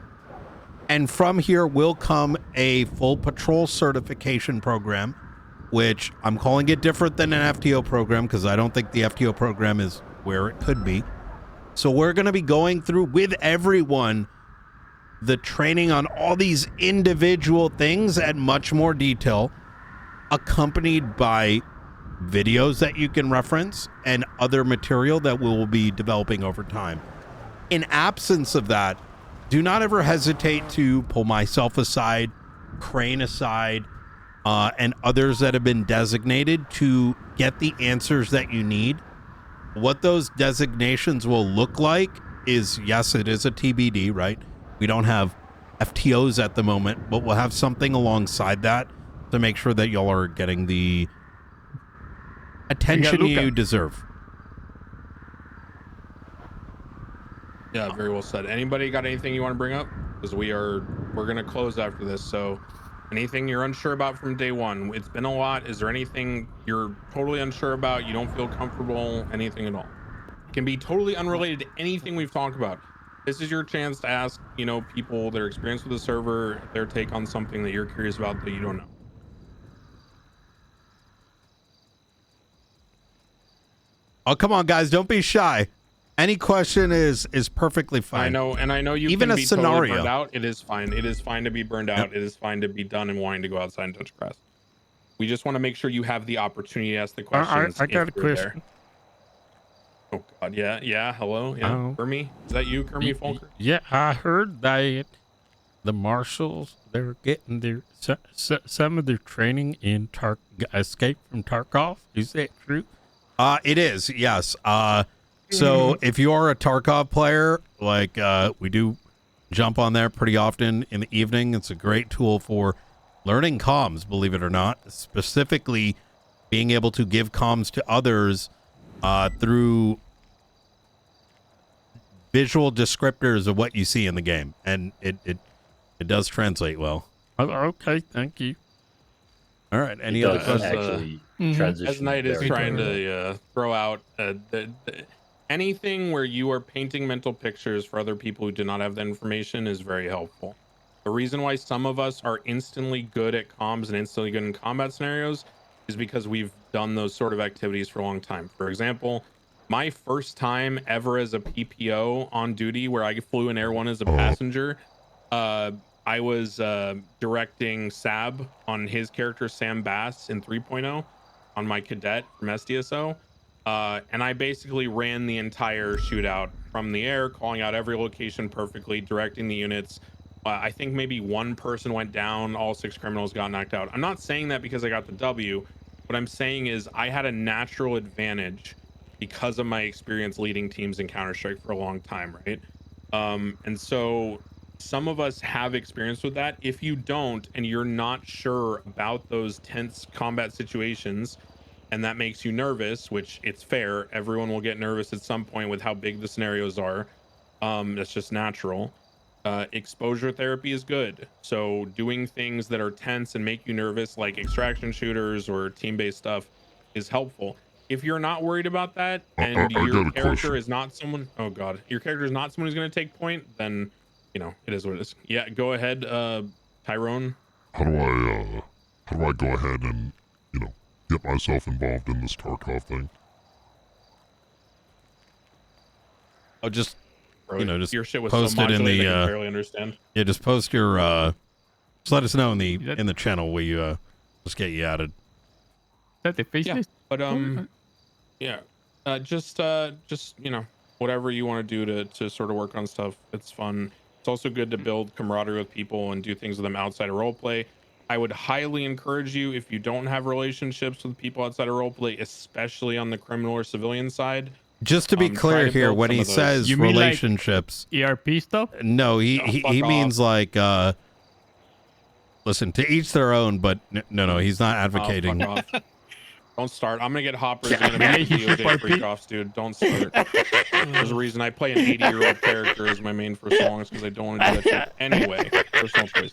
and from here will come a full patrol certification program, which I'm calling it different than an FTO program because I don't think the FTO program is where it could be. So we're going to be going through with everyone the training on all these individual things at much more detail, accompanied by videos that you can reference and other material that we will be developing over time. In absence of that, do not ever hesitate to pull myself aside, Crane aside, and others that have been designated to get the answers that you need. What those designations will look like is, yes, it is a TBD, right? We don't have FTOs at the moment, but we'll have something alongside that to make sure that y'all are getting the attention you deserve. Yeah, very well said. Anybody got anything you want to bring up? Because we're going to close after this. So anything you're unsure about from day one? It's been a lot. Is there anything you're totally unsure about? You don't feel comfortable? Anything at all? It can be totally unrelated to anything we've talked about. This is your chance to ask, you know, people that are experienced with the server, their take on something that you're curious about that you don't know. Oh, come on, guys. Don't be shy. Any question is perfectly fine. I know you even can a be scenario. Totally burned out. It is fine. It is fine to be burned out. Yep. It is fine to be done and wanting to go outside and touch grass. We just want to make sure you have the opportunity to ask the questions. I got a question. There. Oh God, yeah. Hello, yeah. Kermie, is that you, Kermie Folker? Yeah, I heard that the marshals they're getting their some of their training in Escape from Tarkov. Is that true? It is, yes. So if you are a Tarkov player, like we do jump on there pretty often in the evening. It's a great tool for learning comms, believe it or not, specifically being able to give comms to others through visual descriptors of what you see in the game. And it does translate well. Okay, thank you. All right. Any other questions? As Knight is trying to throw out anything where you are painting mental pictures for other people who do not have the information is very helpful. The reason why some of us are instantly good at comms and instantly good in combat scenarios is because we've done those sort of activities for a long time. For example, my first time ever as a PPO on duty where I flew in Air One as a passenger, I was directing Sab on his character Sam Bass in 3.0 on my cadet from SDSO. And I basically ran the entire shootout from the air, calling out every location perfectly, directing the units. I think maybe one person went down, all 6 criminals got knocked out. I'm not saying that because I got the W. What I'm saying is I had a natural advantage because of my experience leading teams in Counter-Strike for a long time, right? And so some of us have experience with that. If you don't, and you're not sure about those tense combat situations, and that makes you nervous, which it's fair. Everyone will get nervous at some point with how big the scenarios are. That's just natural. Exposure therapy is good. So doing things that are tense and make you nervous, like extraction shooters or team-based stuff, is helpful. If you're not worried about that, and your character is not someone, oh god, your character is not someone who's going to take point, then, you know, it is what it is. Yeah, go ahead, Tyrone. How do I go ahead and, you know, get myself involved in this Tarkov thing? Oh, just, you know, just Your shit was post so it in modulated, the I can barely understand. Yeah, just post your just let us know in the channel where you just get you added. Is that the face list? But yeah, just you know, whatever you want to do to sort of work on stuff, it's fun. It's also good to build camaraderie with people and do things with them outside of roleplay. I would highly encourage you, if you don't have relationships with people outside of roleplay, especially on the criminal or civilian side. Just to be clear here, when he says You mean relationships, like ERP stuff? no, he means like listen, to each their own, but no, he's not advocating. Fuck off. Don't start. I'm gonna get hoppers. Gonna make DOJ freak-offs, dude. Don't start. There's a reason I play an 80-year-old character as my main for so long, is because I don't want to do that shit. Anyway, personal choice.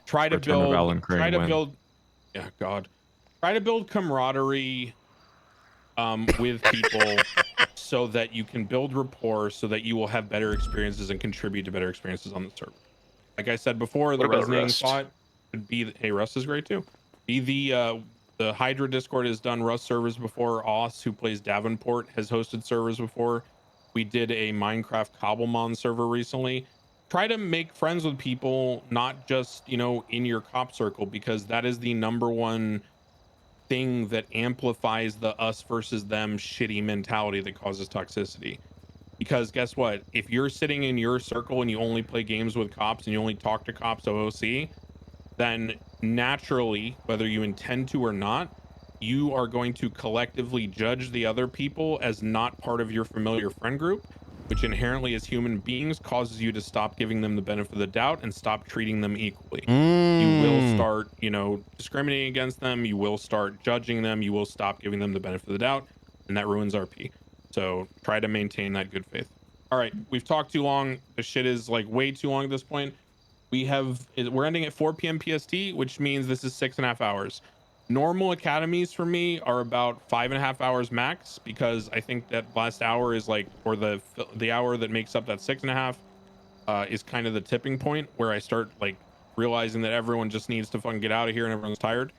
Try to build. Yeah, God. Try to build camaraderie with people so that you can build rapport, so that you will have better experiences and contribute to better experiences on the server. Like I said before, the resonating thought could be, hey, Rust is great too. Be the Hydra Discord has done Rust servers before. Oss, who plays Davenport, has hosted servers before. We did a Minecraft Cobblemon server recently. Try to make friends with people, not just, you know, in your cop circle, because that is the #1 thing that amplifies the us versus them shitty mentality that causes toxicity. Because guess what? If you're sitting in your circle and you only play games with cops and you only talk to cops OOC, then naturally, whether you intend to or not, you are going to collectively judge the other people as not part of your familiar friend group, which inherently as human beings causes you to stop giving them the benefit of the doubt and stop treating them equally. You will start, you know, discriminating against them. You will start judging them. You will stop giving them the benefit of the doubt, and that ruins RP. So try to maintain that good faith. All right, we've talked too long. The shit is like way too long at this point. We're ending at 4 p.m. PST, which means this is 6.5 hours. Normal academies for me are about 5.5 hours max, because I think that last hour is like, or the hour that makes up that 6.5 is kind of the tipping point where I start like realizing that everyone just needs to fucking get out of here and everyone's tired.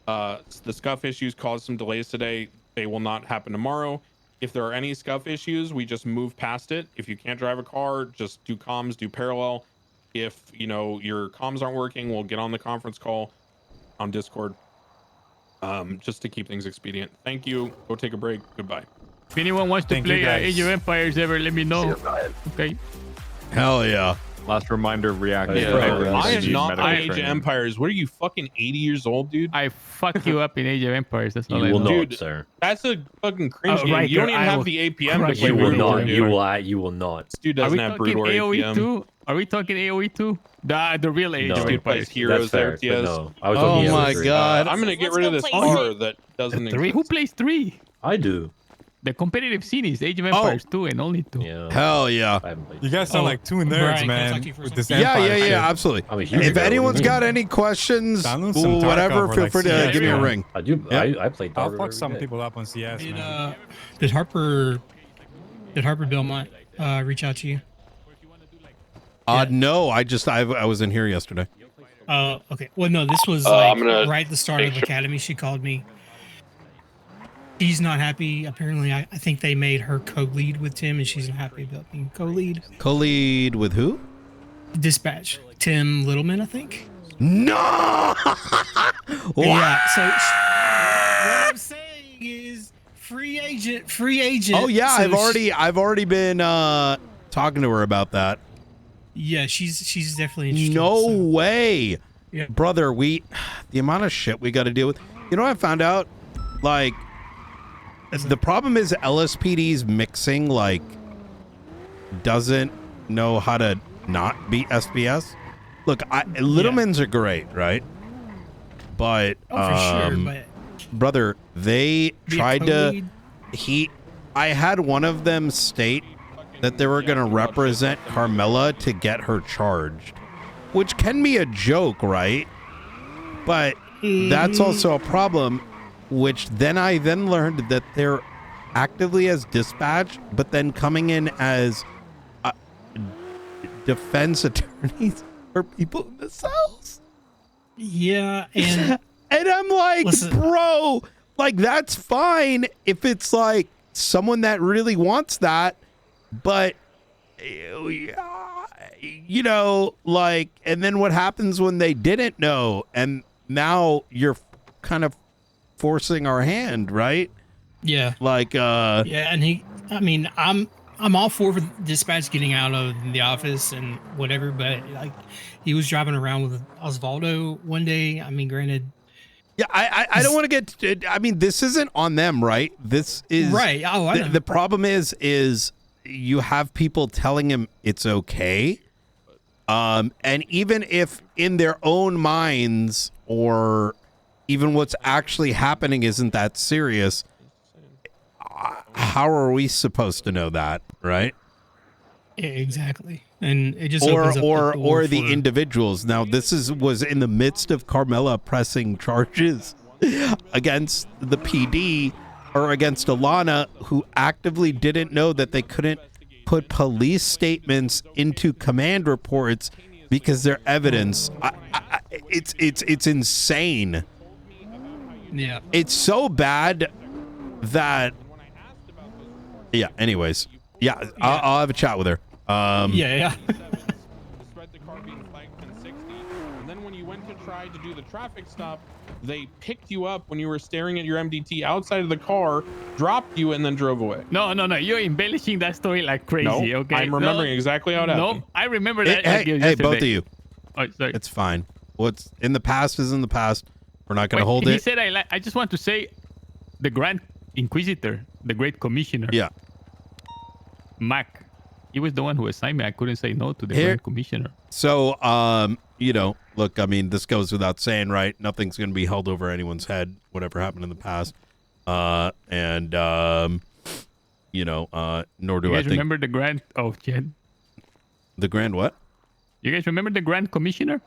The scuff issues caused some delays today. They will not happen tomorrow. If there are any scuff issues, we just move past it. If you can't drive a car, just do comms, do parallel. If, you know, your comms aren't working, we'll get on the conference call on Discord, just to keep things expedient. Thank you. Go take a break. Goodbye. If anyone wants to play Age of Empires ever, let me know. Okay. Hell yeah. Last reminder of reacting. Yeah, to I am need not medical on Age of training. Empires. What are you, fucking 80 years old, dude? I fuck you up in Age of Empires. That's all You I will know. not, Dude, sir. That's a fucking cringe Oh, game. right, You don't girl, even I have will the APM to crush play You you will Brood with War, not. dude. You will not. This dude Are doesn't we have talking Brood War AoE APM. too? Are we talking AoE too? The real Age No. of This dude plays Empires. Heroes there, That's fair, TS. but no. I was Oh talking my AoE3. god. I'm gonna get Let's rid of go this play car three. that doesn't Three? exist. Who plays 3? I do. The competitive scene is Age of Empires 2 and only 2. Yeah. Hell yeah. I haven't played. You guys sound like two nerds, Brian, can I man. talk to you for a With this Yeah, Empire yeah, shit. yeah, absolutely. I'm a huge If guy, what do you anyone's mean? got any questions, Download some whatever, Tarkov or, feel like, free to CS, give me a man. ring. I do. Yeah. I played I'll Tarkov fuck every some day. people up on CS, man. Did Harper Belmont reach out to you? No, I was in here yesterday. Oh, okay. Well, no, this was I'm gonna right at the start of Academy. She called me. She's not happy. Apparently, I think they made her co-lead with Tim, and she's not happy about being co-lead. Co-lead with who? Dispatch. Tim Littleman, I think. No. Yeah. So what I'm saying is, free agent. Oh yeah, So I've already been talking to her about that. Yeah, she's definitely interested. No way, Yeah. brother. The amount of shit we got to deal with. You know what I found out? Like, the problem is LSPD's mixing doesn't know how to not be SBS. Look, Littlemans are great, right? But for sure. But brother, they Be a tried to. co-lead? I had one of them state that they were going to represent Carmela to get her charged, which can be a joke, right? But that's also a problem, which I learned that they're actively as dispatch, but then coming in as defense attorneys for people in the cells. yeah, and And I'm like, Listen. bro, like, that's fine if it's like someone that really wants that, but you know, like, and then what happens when they didn't know, and now you're kind of forcing our hand, right? yeah, Like, yeah, and I'm all for Dispatch getting out of the office and whatever, but like he was driving around with Osvaldo one day. I mean, granted, yeah, I don't want to get. I mean, this isn't on them, right? This is right. Oh, I know. The problem is you have people telling him it's okay, and even if in their own minds or even what's actually happening isn't that serious, how are we supposed to know that, right? Yeah, exactly. And it just Or opens up the door or the for- individuals. Now this was in the midst of Carmela pressing charges against the PD or against Alana, who actively didn't know that they couldn't put police statements into command reports because they're evidence. It's insane. Yeah. It's so bad that. Yeah. Anyways. Yeah. I'll have a chat with her. yeah. Despite the car being flagged 1060, and then when you went to try to do the traffic stop, they picked you up when you were staring at your MDT outside of the car, dropped you, and then drove away. No. You're embellishing that story like crazy, No, okay? I'm remembering exactly how it happened. No, I remember that. Hey, like hey, yesterday. both of you. Oh, sorry. It's fine. What's in the past is in the past. We're not going to Wait, hold he it. said, I just want to say the Grand Inquisitor, the Great Commissioner. Yeah. Mac. He was the one who assigned me. I couldn't say no to the Here- Grand Commissioner. So, you know, look, I mean, this goes without saying, right? Nothing's going to be held over anyone's head, whatever happened in the past. You know, nor do You I guys think remember the Grand... Oh, Jed. the grand what? You guys remember the Grand Commissioner?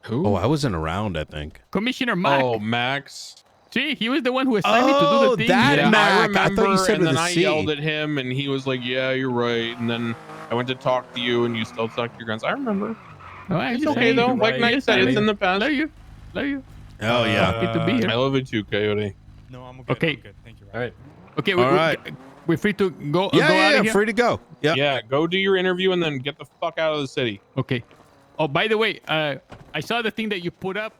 Who? Oh, I wasn't around, I think. Commissioner Mac. Oh, Max. See, he was the one who assigned me to do the thing. Yeah, Mac. I remember, I thought you said and with then a I C. yelled at him, and he was like, "Yeah, you're right." And then I went to talk to you, and you still sucked your guns. I remember. All right, It's just okay saying. though. Like Knight said, it's in the past. Love you. Love you. Oh, yeah. Happy to be here. I love it too, Coyote. No, I'm okay. Okay. I'm good. Thank you. All right. Okay, All right. we're free to go. Yeah, go yeah, out yeah, of here? free to go. Yeah. Yeah, go do your interview and then get the fuck out of the city. Okay. Oh, by the way, I saw the thing that you put up.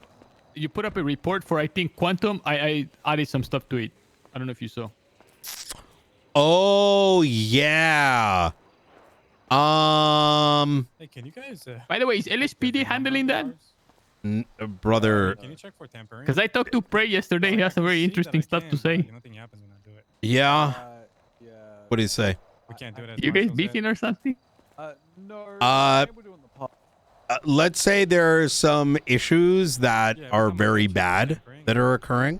You put up a report for, I think, Quantum. I added some stuff to it. I don't know if you saw. Oh, yeah. Hey, can you guys? By the way, is LSPD handling that? Brother. Can you check for tampering? Because I talked to Prey yesterday. He has some very interesting stuff to say. Nothing happens when I do it. Yeah. What do you say? We can't do it. As You guys marshals beefing or something? No. Let's say there are some issues that are very bad that are occurring.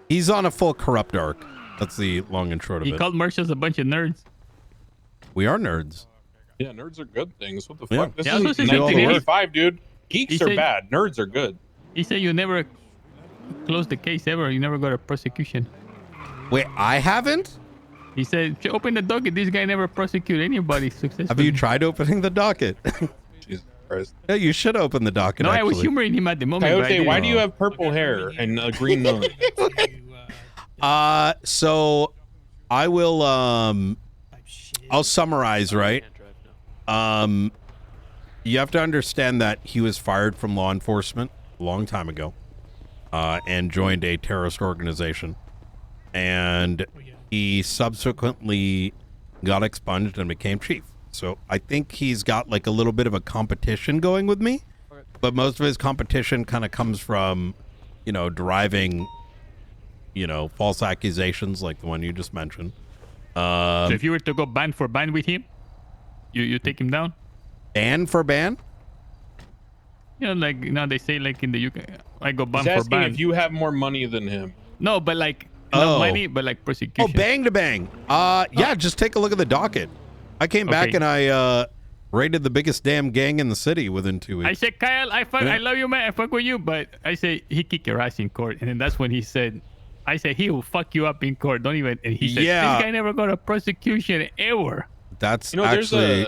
He's on a full corrupt arc. That's the long and short of He it. called marshals a bunch of nerds. We are nerds. Yeah, nerds are good things. What the Yeah. fuck? This Yeah, is that's what he said to me. 1985, dude. Geeks He are said- bad. Nerds are good. He said you never closed the case ever. You never got a prosecution. Wait, I haven't? He said, open the docket. This guy never prosecuted anybody successfully. Have you tried opening the docket? Jesus Christ. Yeah, you should open the docket. No, I was actually. humoring him at the moment. but I Coyote, didn't. why do you have purple hair and a green nose? So I will I'll summarize, right? You have to understand that he was fired from law enforcement a long time ago, and joined a terrorist organization, and he subsequently got expunged and became chief. So I think he's got like a little bit of a competition going with me, but most of his competition kind of comes from, deriving, false accusations like the one you just mentioned. So if you were to go ban for ban with him, you take him down? Ban for ban? They say like in the UK, I go ban He's for asking ban. if you have more money than him. No, but like not money, but like prosecution. Oh, bang to bang. Yeah, just take a look at the docket. I came back Okay. and I raided the biggest damn gang in the city within 2 weeks. I said, Kyle, I love you, man. I fuck with you, but I say he kick your ass in court, and then that's when he said, I said he will fuck you up in court. Don't even. And he said, Yeah. this guy never got a prosecution ever. That's There's actually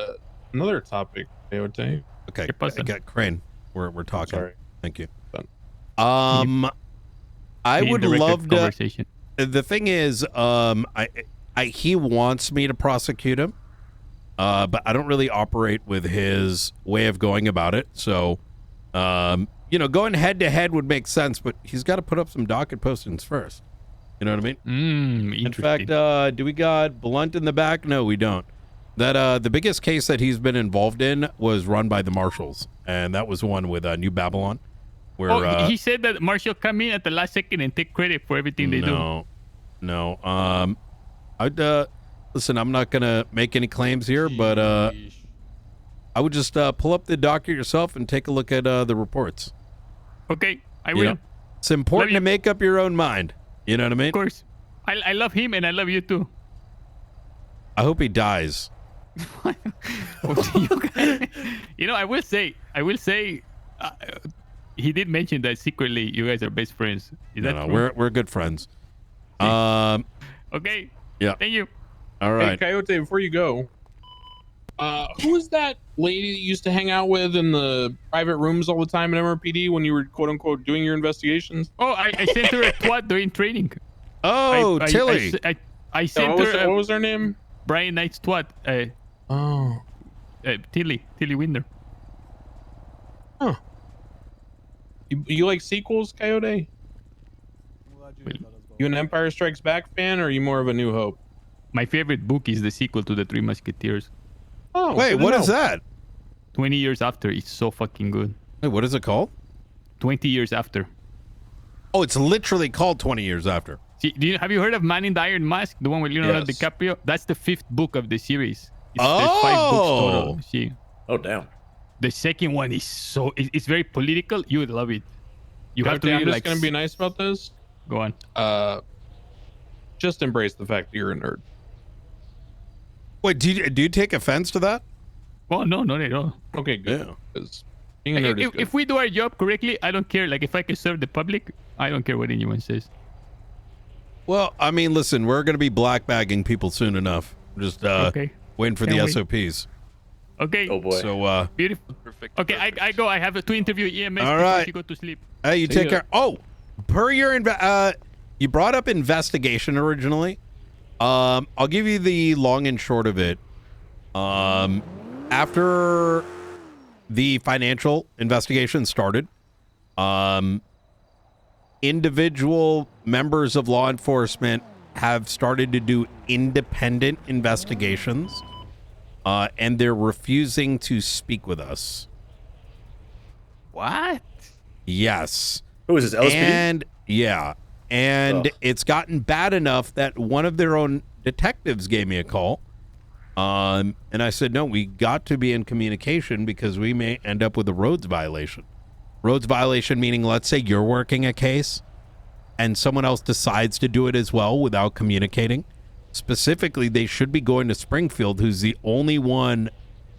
another topic, Coyote. okay. I got Crane. We're talking. Sorry. Thank you. Done. I would Redirected love to. conversation. The thing is, he wants me to prosecute him, but I don't really operate with his way of going about it. So, going head to head would make sense, but he's got to put up some docket postings first. You know what I mean? In fact, do we got Blunt in the back? No, we don't. That the biggest case that he's been involved in was run by the marshals, and that was one with New Babylon. Where he said that Marshall come in at the last second and take credit for everything they do. No. I'd listen. I'm not gonna make any claims here, but I would just pull up the docket yourself and take a look at the reports. Okay, I You will. know, it's important to make up your own mind. You know what I mean? Of course. I love him and I love you too. I hope he dies. I will say, he did mention that secretly you guys are best friends. Is that No, true? we're good friends. Okay. Yeah. Thank you. All Hey, right. Coyote, before you go, who is that lady that you used to hang out with in the private rooms all the time in MRPD when you were quote unquote doing your investigations? Oh, I sent her a twat during training. Oh, I Tilly. sent what her. was her name? Brian Knight's twat. Tilly Winder. Huh. You like sequels, Coyote? You an Empire Strikes Back fan, or are you more of a New Hope? My favorite book is the sequel to The Three Musketeers. Oh, Wait, good to what know. is that? 20 years after. It's so fucking good. Wait, what is it called? 20 years after. Oh, it's literally called 20 years after. See, have you heard of Man in the Iron Mask, the one with Leonardo Yes. DiCaprio? That's the 5th book of the series. There's 5 books total. See, Oh, damn. the second one is it's very political. You would love it. You have to I'm read just like. gonna be nice about this. Go on. Just embrace the fact that you're a nerd. Wait, do you take offense to that? Oh no, not at all. Okay, good. Yeah. 'Cause being a nerd is good. If we do our job correctly, I don't care. Like if I can serve the public, I don't care what anyone says. Well, I mean, listen, we're going to be black bagging people soon enough. Just Okay. waiting for Can't the wait. SOPs. Okay. Oh, boy. So, Beautiful. Perfect. Okay, I go. I have to interview EMS All before right. you go to sleep. hey, you See take ya. care. Oh, per your you brought up investigation originally. I'll give you the long and short of it. After the financial investigation started, individual members of law enforcement have started to do independent investigations, and they're refusing to speak with us. What? Yes. Who is this, LSPD? And yeah, and it's gotten bad enough that one of their own detectives gave me a call. And I said, no, we got to be in communication because we may end up with a roads violation. Roads violation meaning, let's say you're working a case and someone else decides to do it as well without communicating. Specifically, they should be going to Springfield, who's the only one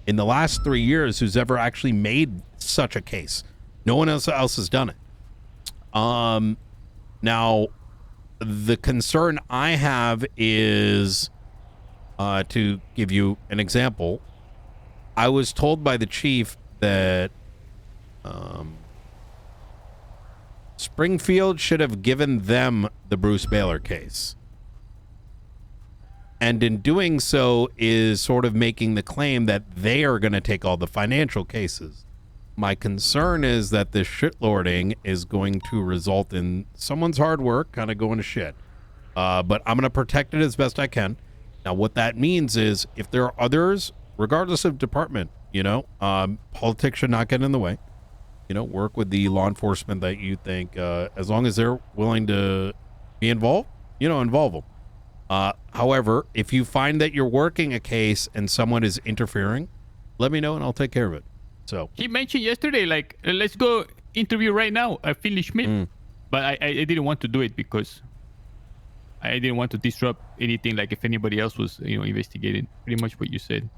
in the last 3 years who's ever actually made such a case. No one else has done it. Now, the concern I have is, to give you an example, I was told by the chief that Springfield should have given them the Bruce Baylor case. And in doing so is sort of making the claim that they are going to take all the financial cases. My concern is that this shitlording is going to result in someone's hard work kind of going to shit. But I'm going to protect it as best I can. Now, what that means is if there are others, regardless of department, politics should not get in the way. Work with the law enforcement that you think, as long as they're willing to be involved, involve them. However, if you find that you're working a case and someone is interfering, let me know and I'll take care of it. So he mentioned yesterday, like, let's go interview right now, Finley Schmidt. But I didn't want to do it because I didn't want to disrupt anything. Like if anybody else was, investigating, pretty much what you said.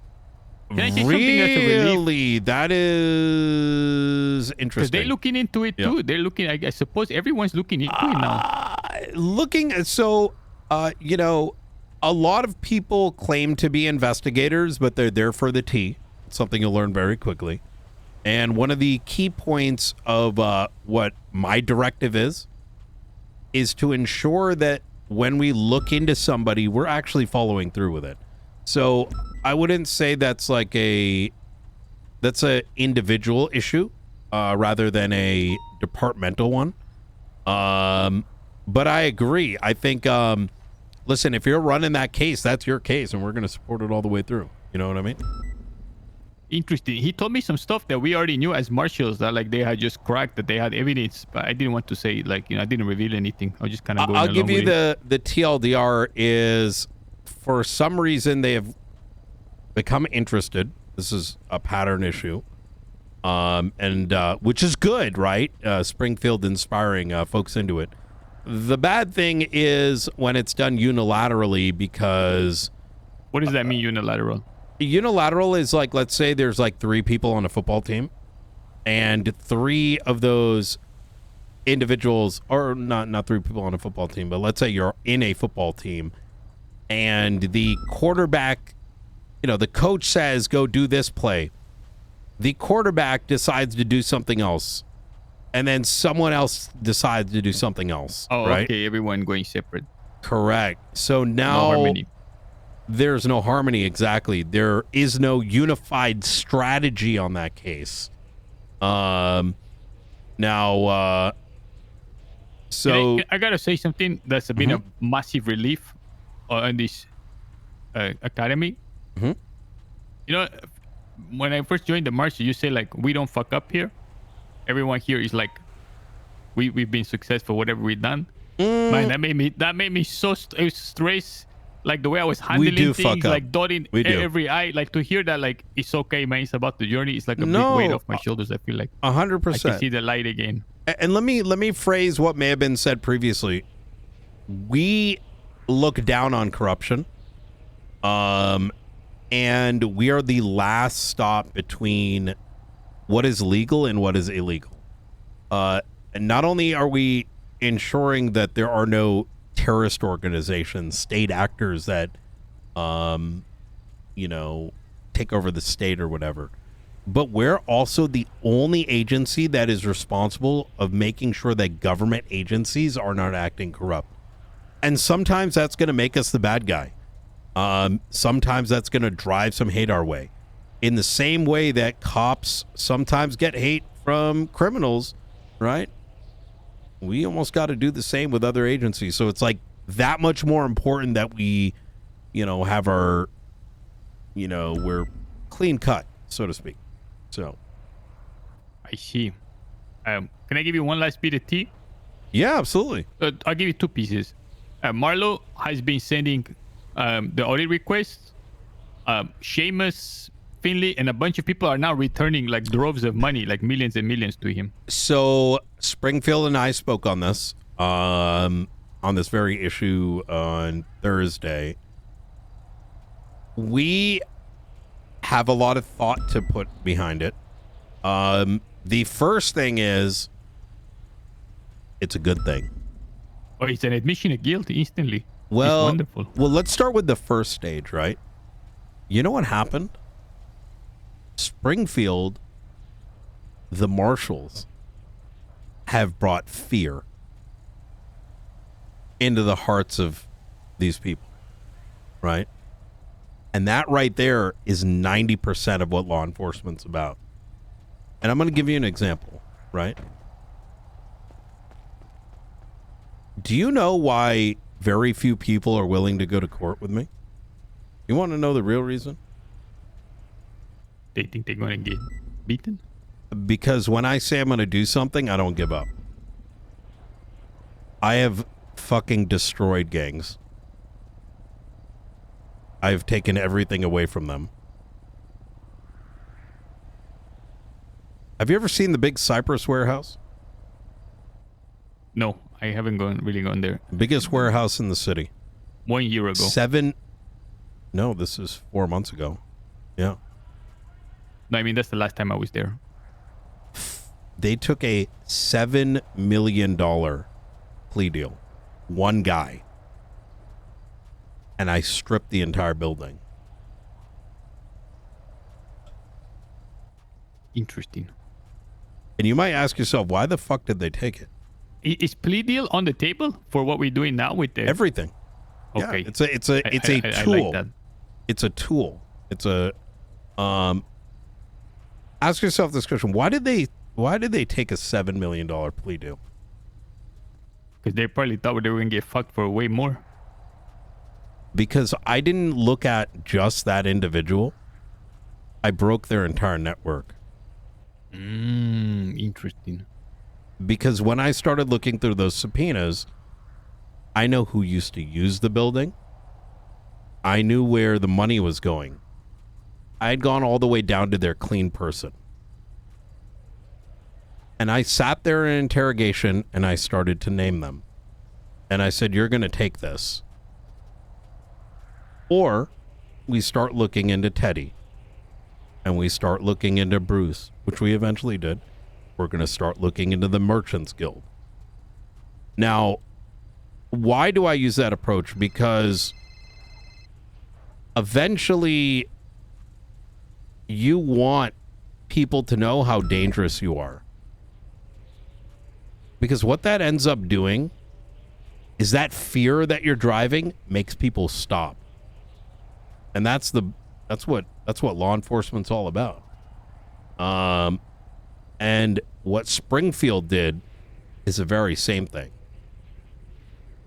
Can I say something that's a relief? Really? That is interesting. Because they're looking into it too. They're looking, I suppose everyone's looking into it now. A lot of people claim to be investigators, but they're there for the tea. It's something you'll learn very quickly. And one of the key points of what my directive is to ensure that when we look into somebody, we're actually following through with it. So I wouldn't say that's like that's a individual issue rather than a departmental one. But I agree. I think, listen, if you're running that case, that's your case, and we're going to support it all the way through. You know what I mean? Interesting. He told me some stuff that we already knew as marshals, that like they had just cracked, that they had evidence, but I didn't want to say, like, I didn't reveal anything. I was just kind of going I'll along give you with the TLDR is, for some reason, they have become interested. This is a pattern issue. And which is good, right? Springfield inspiring folks into it. The bad thing is when it's done unilaterally, because... What does that mean, unilateral? Unilateral is like, let's say there's like 3 people on a football team, and 3 of those individuals, or not 3 people on a football team, but let's say you're in a football team, and the quarterback, the coach says, go do this play. The quarterback decides to do something else, and then someone else decides to do something else. Oh, right? okay. Everyone going separate. Correct. So now... No harmony. There's no harmony, exactly. There is no unified strategy on that case. So I gotta say something that's been a massive relief on this academy. When I first joined the march, you say like, we don't fuck up here. Everyone here is like, we've been successful, whatever we've done. Man, that made me so stressed. Like the way I was handling things, like dotting every I, like to hear that, like, it's okay, man, it's about the journey. It's like a big weight off my shoulders. I feel like 100%. I can see the light again. And let me phrase what may have been said previously. We look down on corruption, and we are the last stop between what is legal and what is illegal. And not only are we ensuring that there are no terrorist organizations, state actors that, take over the state or whatever, but we're also the only agency that is responsible of making sure that government agencies are not acting corrupt. And sometimes that's going to make us the bad guy. Sometimes that's going to drive some hate our way. In the same way that cops sometimes get hate from criminals, right? We almost got to do the same with other agencies. So it's like that much more important that we, have our, we're clean cut, so to speak. So. I see. Can I give you one last bit of tea? Yeah, absolutely. I'll give you 2 pieces. Marlo has been sending the audit requests. Seamus, Finley, and a bunch of people are now returning like droves of money, like millions and millions to him. So Springfield and I spoke on this, on this very issue on Thursday. We have a lot of thought to put behind it. The first thing is, it's a good thing. Oh, it's an admission of guilt instantly. Well, it's wonderful. Well, let's start with the first stage, right? You know what happened? Springfield, the marshals, have brought fear into the hearts of these people, right? And that right there is 90% of what law enforcement's about. And I'm going to give you an example, right? Do you know why very few people are willing to go to court with me? You want to know the real reason? They think they're going to get beaten? Because when I say I'm going to do something, I don't give up. I have fucking destroyed gangs. I've taken everything away from them. Have you ever seen the big Cypress warehouse? No, I haven't really gone there. Biggest warehouse in the city. 1 year ago. No, this is 4 months ago. Yeah. No, I mean, that's the last time I was there. They took a $7 million plea deal. One guy. And I stripped the entire building. Interesting. And you might ask yourself, why the fuck did they take it? Is plea deal on the table for what we're doing now with the everything? Okay, yeah, it's a I tool. like that. It's a tool. It's a ask yourself this question: why did they take a $7 million plea deal? Because they probably thought they were gonna get fucked for way more. Because I didn't look at just that individual. I broke their entire network. Interesting. Because when I started looking through those subpoenas, I know who used to use the building. I knew where the money was going. I had gone all the way down to their clean person. And I sat there in interrogation and I started to name them. And I said, you're going to take this. Or we start looking into Teddy. And we start looking into Bruce, which we eventually did. We're going to start looking into the Merchants Guild. Now, why do I use that approach? Because eventually you want people to know how dangerous you are. Because what that ends up doing is that fear that you're driving makes people stop. And that's what law enforcement's all about. And what Springfield did is the very same thing.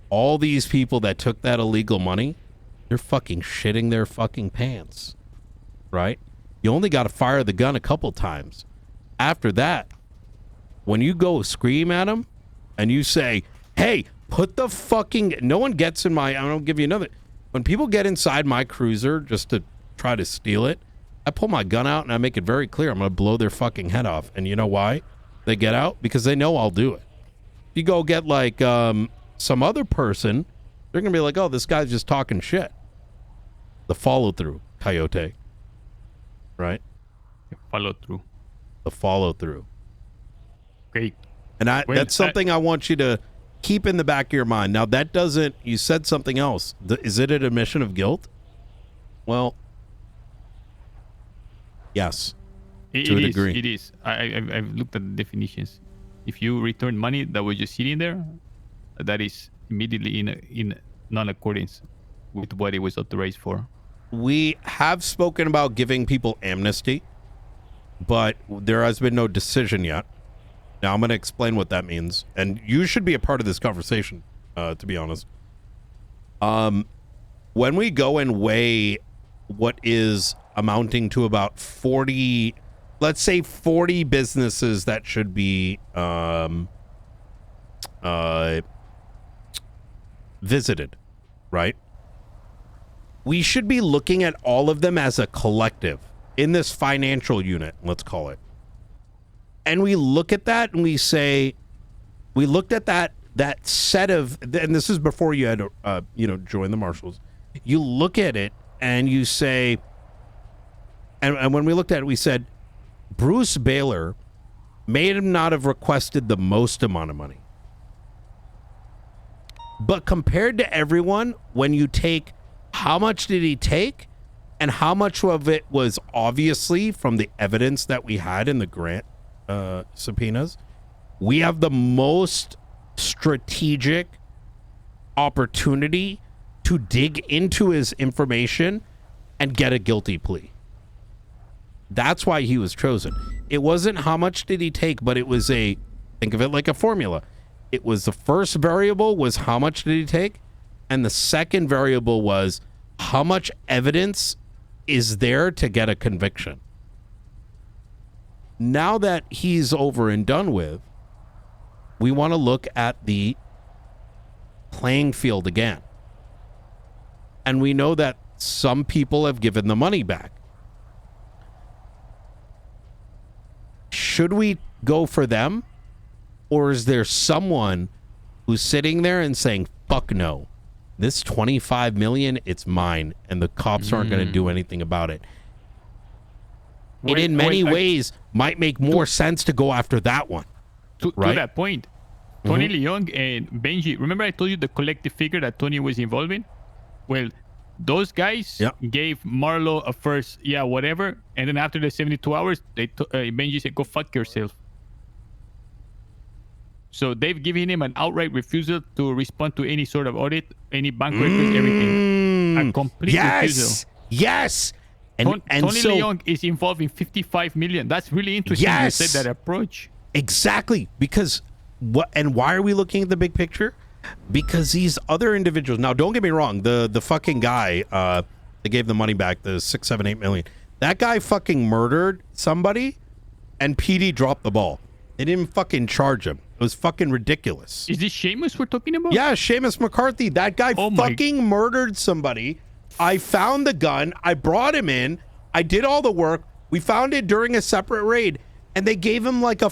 All these people that took that illegal money, they're fucking shitting their fucking pants. Right? You only got to fire the gun a couple times. After that, when you go scream at them and you say, hey, put the fucking... No one gets in my... I'll give you another... When people get inside my cruiser just to try to steal it, I pull my gun out and I make it very clear I'm going to blow their fucking head off. And you know why they get out? Because they know I'll do it. If you go get like some other person, they're going to be like, oh, this guy's just talking shit. The follow through, Coyote. Right? Follow through. The follow through. Great. And that's something I want you to keep in the back of your mind. Now, that doesn't... You said something else. Is it an admission of guilt? Well... Yes, to a degree. It is. I've looked at the definitions. If you return money that was just sitting there, that is immediately in non-accordance with what it was authorized for. We have spoken about giving people amnesty, but there has been no decision yet. Now I'm going to explain what that means, and you should be a part of this conversation, to be honest. When we go and weigh what is amounting to about 40, let's say 40 businesses that should be visited, right? We should be looking at all of them as a collective in this financial unit, let's call it. And we look at that and we say, we looked at that set of, and this is before you had to, join the marshals. You look at it and you say, and when we looked at it, we said, Bruce Baylor may not have requested the most amount of money. But compared to everyone, when you take how much did he take and how much of it was obviously from the evidence that we had in the grant subpoenas, we have the most strategic opportunity to dig into his information and get a guilty plea. That's why he was chosen. It wasn't how much did he take, but it was think of it like a formula. It was the first variable was how much did he take, and the second variable was how much evidence is there to get a conviction. Now that he's over and done with, we want to look at the playing field again. And we know that some people have given the money back. Should we go for them? Or is there someone who's sitting there and saying, fuck no, this 25 million, it's mine, and the cops aren't going to do anything about it? It in many ways might make more sense to go after that one. To that point, Tony Leung and Benji, remember I told you the collective figure that Tony was involved in? Well, those guys gave Marlo a first, whatever, and then after the 72 hours, Benji said, go fuck yourself. So they've given him an outright refusal to respond to any sort of audit, any bank records, everything. A complete refusal. Yes. Tony Leung is involved in 55 million. That's really interesting. You said that approach. Exactly. Because why are we looking at the big picture? Because these other individuals, now don't get me wrong, the fucking guy that gave the money back, the 6, 7, 8 million, that guy fucking murdered somebody and PD dropped the ball. They didn't fucking charge him. It was fucking ridiculous. Is this Seamus we're talking about? Yeah, Seamus McCarthy. That guy fucking murdered somebody. I found the gun. I brought him in. I did all the work. We found it during a separate raid, and they gave him like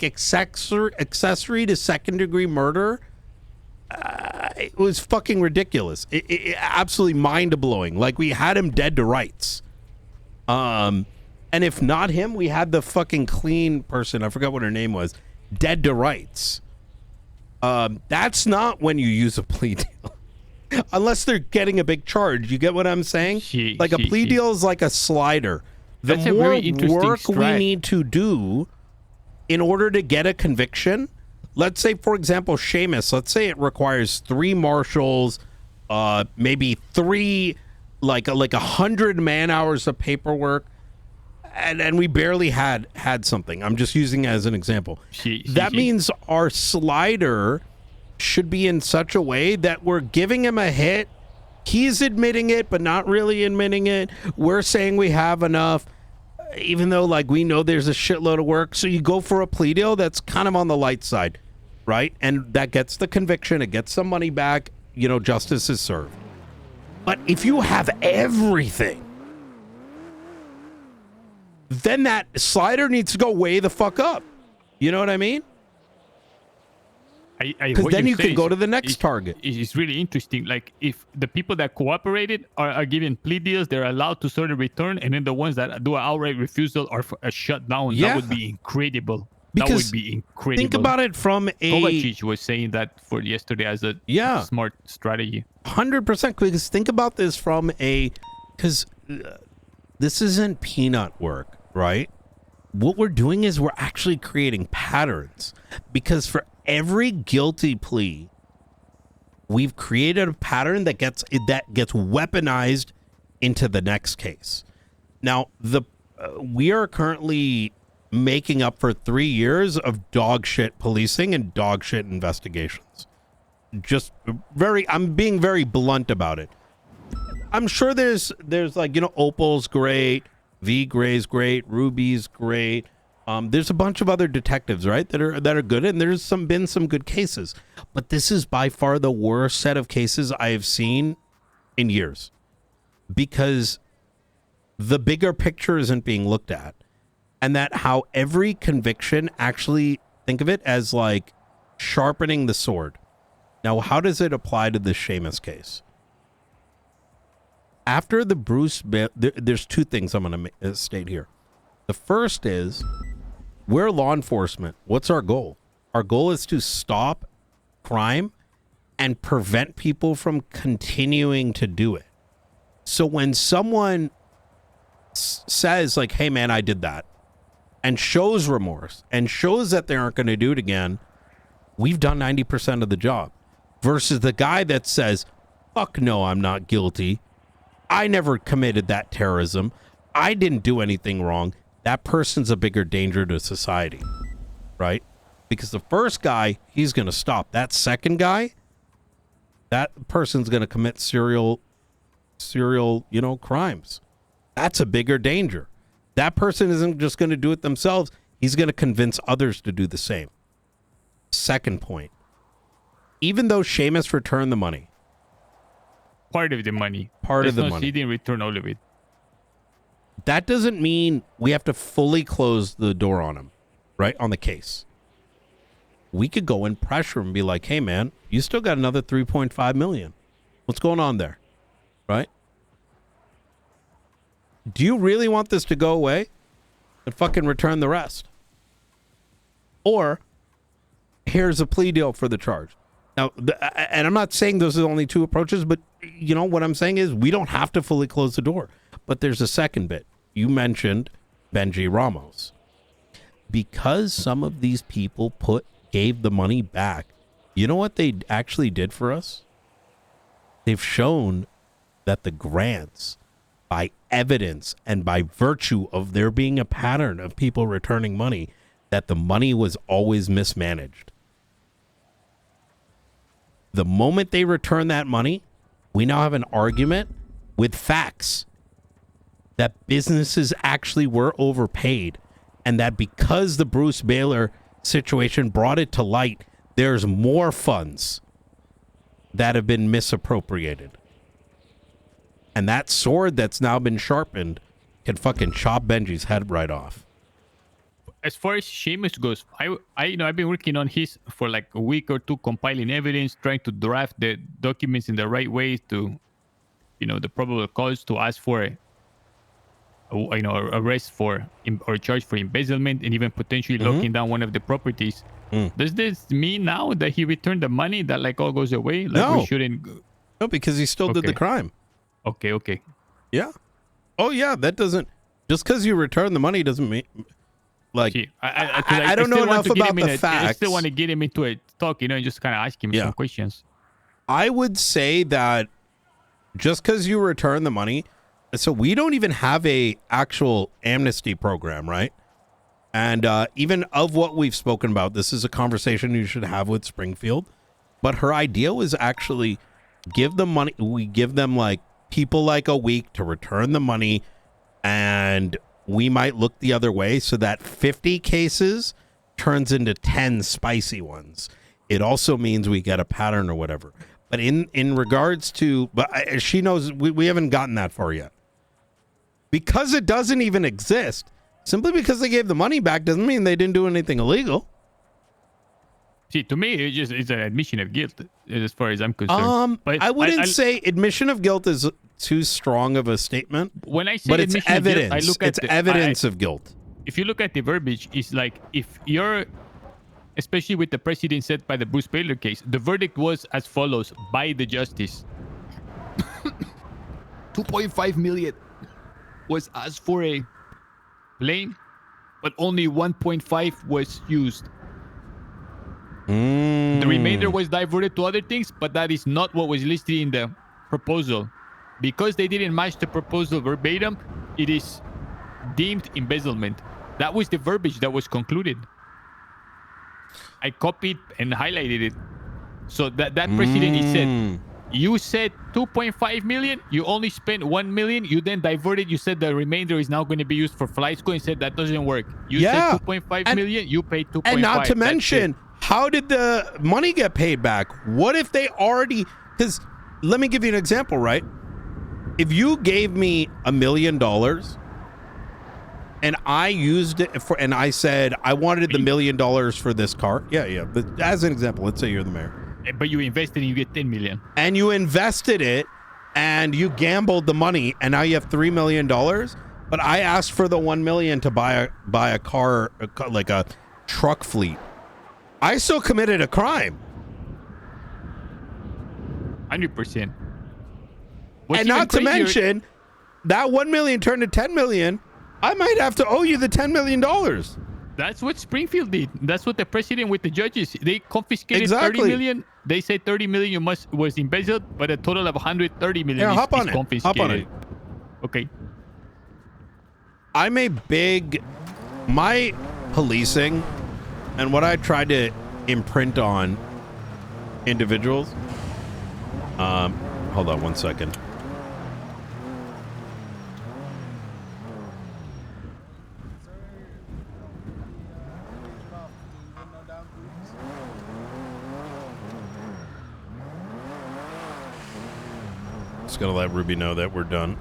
accessory to second-degree murder. It was fucking ridiculous. It absolutely mind-blowing. Like, we had him dead to rights. And if not him, we had the fucking clean person, I forgot what her name was, dead to rights. That's not when you use a plea deal. Unless they're getting a big charge. You get what I'm saying? A plea deal is like a slider. The more work we need to do in order to get a conviction, let's say, for example, Seamus, let's say it requires 3 marshals, maybe 3, like 100 man hours of paperwork, and we barely had something. I'm just using it as an example. That means our slider should be in such a way that we're giving him a hit. He's admitting it, but not really admitting it. We're saying we have enough, even though we know there's a shitload of work. So you go for a plea deal that's kind of on the light side, right? And that gets the conviction. It gets some money back. Justice is served. But if you have everything, then that slider needs to go way the fuck up. You know what I mean? Because then you can go to the next target. It's really interesting. Like, if the people that cooperated are given plea deals, they're allowed to sort of return, and then the ones that do an outright refusal are shut down. That would be incredible. That would be incredible. Think about it from a... Kovacic was saying that for yesterday as a smart strategy. 100%. Because think about this from a... Because this isn't peanut work, right? What we're doing is we're actually creating patterns. Because for every guilty plea, we've created a pattern that gets weaponized into the next case. Now, we are currently making up for 3 years of dog shit policing and dog shit investigations. just I'm being very blunt about it. I'm sure there's like, you know, Opal's great, V Gray's great, Ruby's great. There's a bunch of other detectives, right, that are good, and there's been some good cases. But this is by far the worst set of cases I have seen in years, because the bigger picture isn't being looked at, and that how every conviction actually, think of it as like sharpening the sword. Now, how does it apply to the Seamus case? After the Bruce, there's two things I'm going to state here. The first is, we're law enforcement. What's our goal? Our goal is to stop crime and prevent people from continuing to do it. So when someone says like, hey man, I did that, and shows remorse and shows that they aren't going to do it again, we've done 90% of the job. Versus the guy that says, fuck no, I'm not guilty. I never committed that terrorism. I didn't do anything wrong. That person's a bigger danger to society, right? Because the first guy, he's going to stop. That second guy, that person's going to commit serial, you know, crimes. That's a bigger danger. That person isn't just going to do it themselves. He's going to convince others to do the same. Second point. Even though Seamus returned the money. Part of the money. He didn't return all of it. That doesn't mean we have to fully close the door on him, right? On the case. We could go and pressure him and be like, hey man, you still got another 3.5 million. What's going on there? Right? Do you really want this to go away? And fucking return the rest. Or here's a plea deal for the charge. Now, and I'm not saying those are the only two approaches, but you know what I'm saying is we don't have to fully close the door. But there's a second bit. You mentioned Benji Ramos. Because some of these people gave the money back, you know what they actually did for us? They've shown that the grants, by evidence and by virtue of there being a pattern of people returning money, that the money was always mismanaged. The moment they return that money, we now have an argument with facts that businesses actually were overpaid, and that because the Bruce Baylor situation brought it to light, there's more funds that have been misappropriated. And that sword that's now been sharpened can fucking chop Benji's head right off. As far as Seamus goes, I've been working on his for like a week or two, compiling evidence, trying to draft the documents in the right way to, you know, the probable cause to ask for arrest for or charge for embezzlement, and even potentially locking down one of the properties. Does this mean now that he returned the money that like all goes away? Like No. we shouldn't. No, because he still did the crime. Okay. Yeah. Oh yeah, that doesn't, just because you return the money doesn't mean like I don't know enough about the facts. I still want to get him into a talk, you know, and just kind of ask him some questions. I would say that just because you return the money, so we don't even have a actual amnesty program, right? And even of what we've spoken about, this is a conversation you should have with Springfield. But her idea was actually give them money. We give them like people like a week to return the money, and we might look the other way so that 50 cases turns into 10 spicy ones. It also means we get a pattern or whatever. But in regards to, she knows we haven't gotten that far yet. Because it doesn't even exist. Simply because they gave the money back doesn't mean they didn't do anything illegal. See, to me, it's an admission of guilt as far as I'm concerned. But I wouldn't say admission of guilt is too strong of a statement. When I say but it's admission evidence. of guilt, I look at it's evidence of guilt. If you look at the verbiage, it's like if you're, especially with the precedent set by the Bruce Baylor case, the verdict was as follows by the justice. 2.5 million was asked for a claim, but only 1.5 was used. The remainder was diverted to other things, but that is not what was listed in the proposal. Because they didn't match the proposal verbatim, it is deemed embezzlement. That was the verbiage that was concluded. I copied and highlighted it. So that precedent is set. You said 2.5 million. You only spent 1 million. You then diverted. You said the remainder is now going to be used for flight school. And said that doesn't work. You said 2.5 million. You paid 2.5. And not to mention, how did the money get paid back? What if they already? Because let me give you an example, right? If you gave me $1 million and I used it for, and I said I wanted the $1 million for this car. Yeah. But as an example, let's say you're the mayor. But you invested and you get 10 million. And you invested it and you gambled the money and now you have $3 million. But I asked for the 1 million to buy a car, like a truck fleet. I still committed a crime. 100%. And not to mention, that 1 million turned to 10 million. I might have to owe you the $10 million. That's what Springfield did. That's what the president with the judges, they confiscated Exactly. 30 million. They said 30 million was embezzled, but a total of 130 million Yeah, is Hop confiscated. on it. Okay. I'm a big, my policing and what I try to imprint on individuals. Hold on one second. Just gonna let Ruby know that we're done.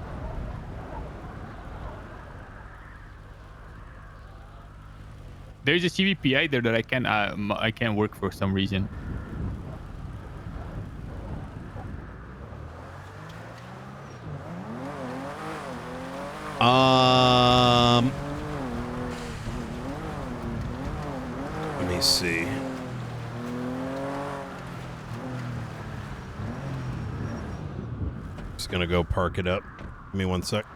There's a CVPI there that I can't work for some reason. Let me see. Just gonna go park it up. Give me one sec.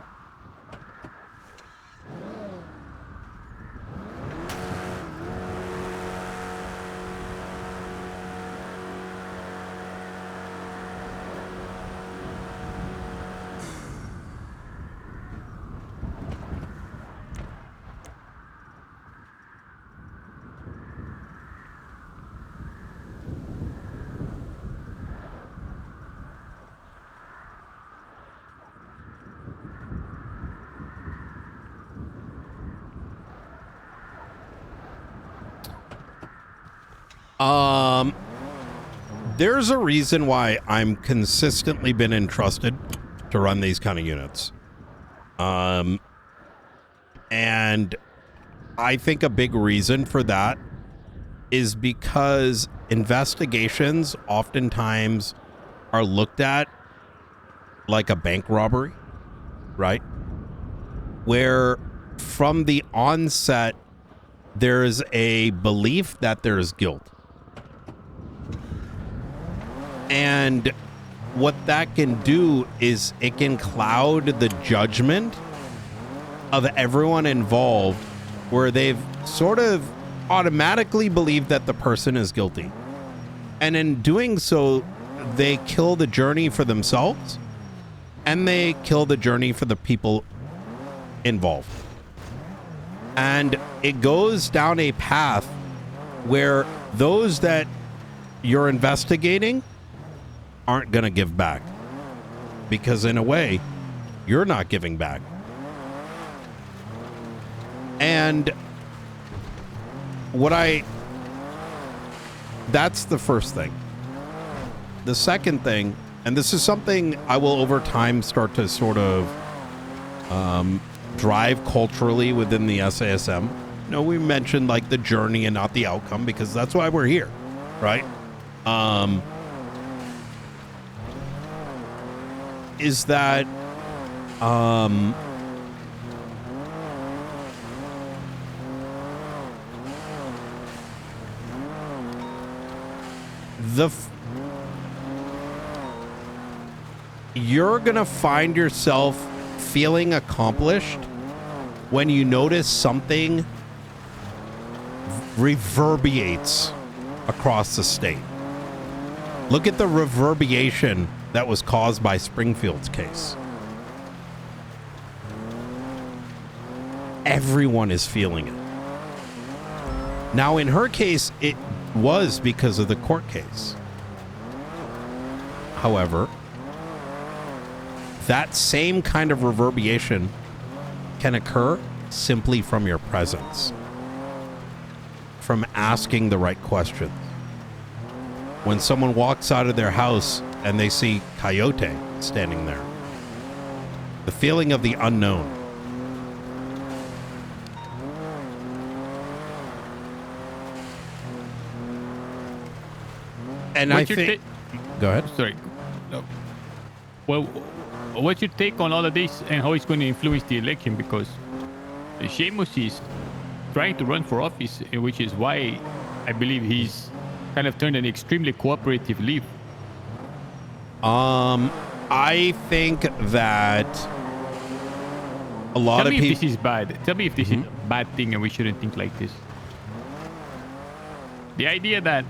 There's a reason why I'm consistently been entrusted to run these kind of units. And I think a big reason for that is because investigations oftentimes are looked at like a bank robbery, right? Where from the onset, there's a belief that there is guilt. And what that can do is it can cloud the judgment of everyone involved, where they've sort of automatically believed that the person is guilty. And in doing so, they kill the journey for themselves and they kill the journey for the people involved. And it goes down a path where those that you're investigating aren't going to give back, because in a way you're not giving back. And that's the first thing. The second thing, and this is something I will over time start to sort of drive culturally within the SASM. You know, we mentioned like the journey and not the outcome, because that's why we're here, right? Is that you're gonna find yourself feeling accomplished when you notice something reverberates across the state. Look at the reverberation that was caused by Springfield's case. Everyone is feeling it. Now, in her case, it was because of the court case. however, that same kind of reverberation can occur simply from your presence, from asking the right questions. When someone walks out of their house and they see Coyote standing there, the feeling of the unknown. And I think... Go ahead. Sorry. No. Well, what's your take on all of this and how it's going to influence the election? Because Seamus is trying to run for office, which is why I believe he's kind of turned an extremely cooperative leaf. I think that a lot of people... Tell me if this is bad. Tell me if this is a bad thing and we shouldn't think like this. The idea that,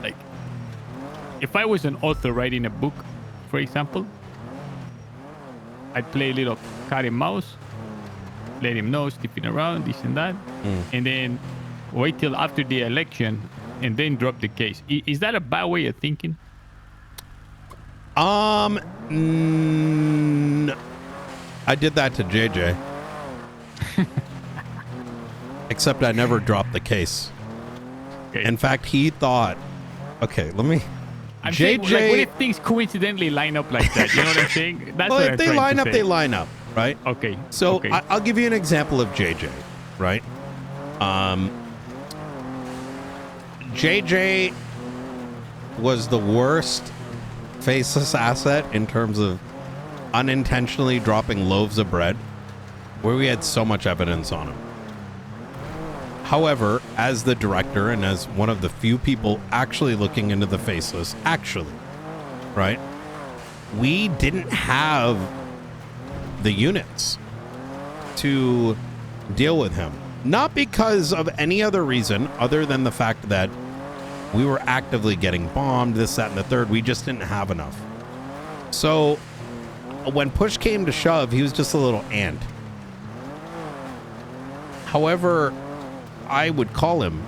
like, if I was an author writing a book, for example, I'd play a little cat and mouse, let him know, sniffing around, this and that, and then wait till after the election and then drop the case. Is that a bad way of thinking? I did that to JJ. Except I never dropped the case. Okay. In fact, he thought, okay, let me... I'm saying, like, what if things coincidentally line up like that? You know what I'm saying? That's well, what if they line up, they line up, right? Okay. So okay. I'll give you an example of JJ, right? JJ was the worst faceless asset in terms of unintentionally dropping loaves of bread, where we had so much evidence on him. However, as the director and as one of the few people actually looking into the faceless, right? We didn't have the units to deal with him. Not because of any other reason other than the fact that we were actively getting bombed, this, that, and the third. We just didn't have enough. So when push came to shove, he was just a little ant. However, I would call him.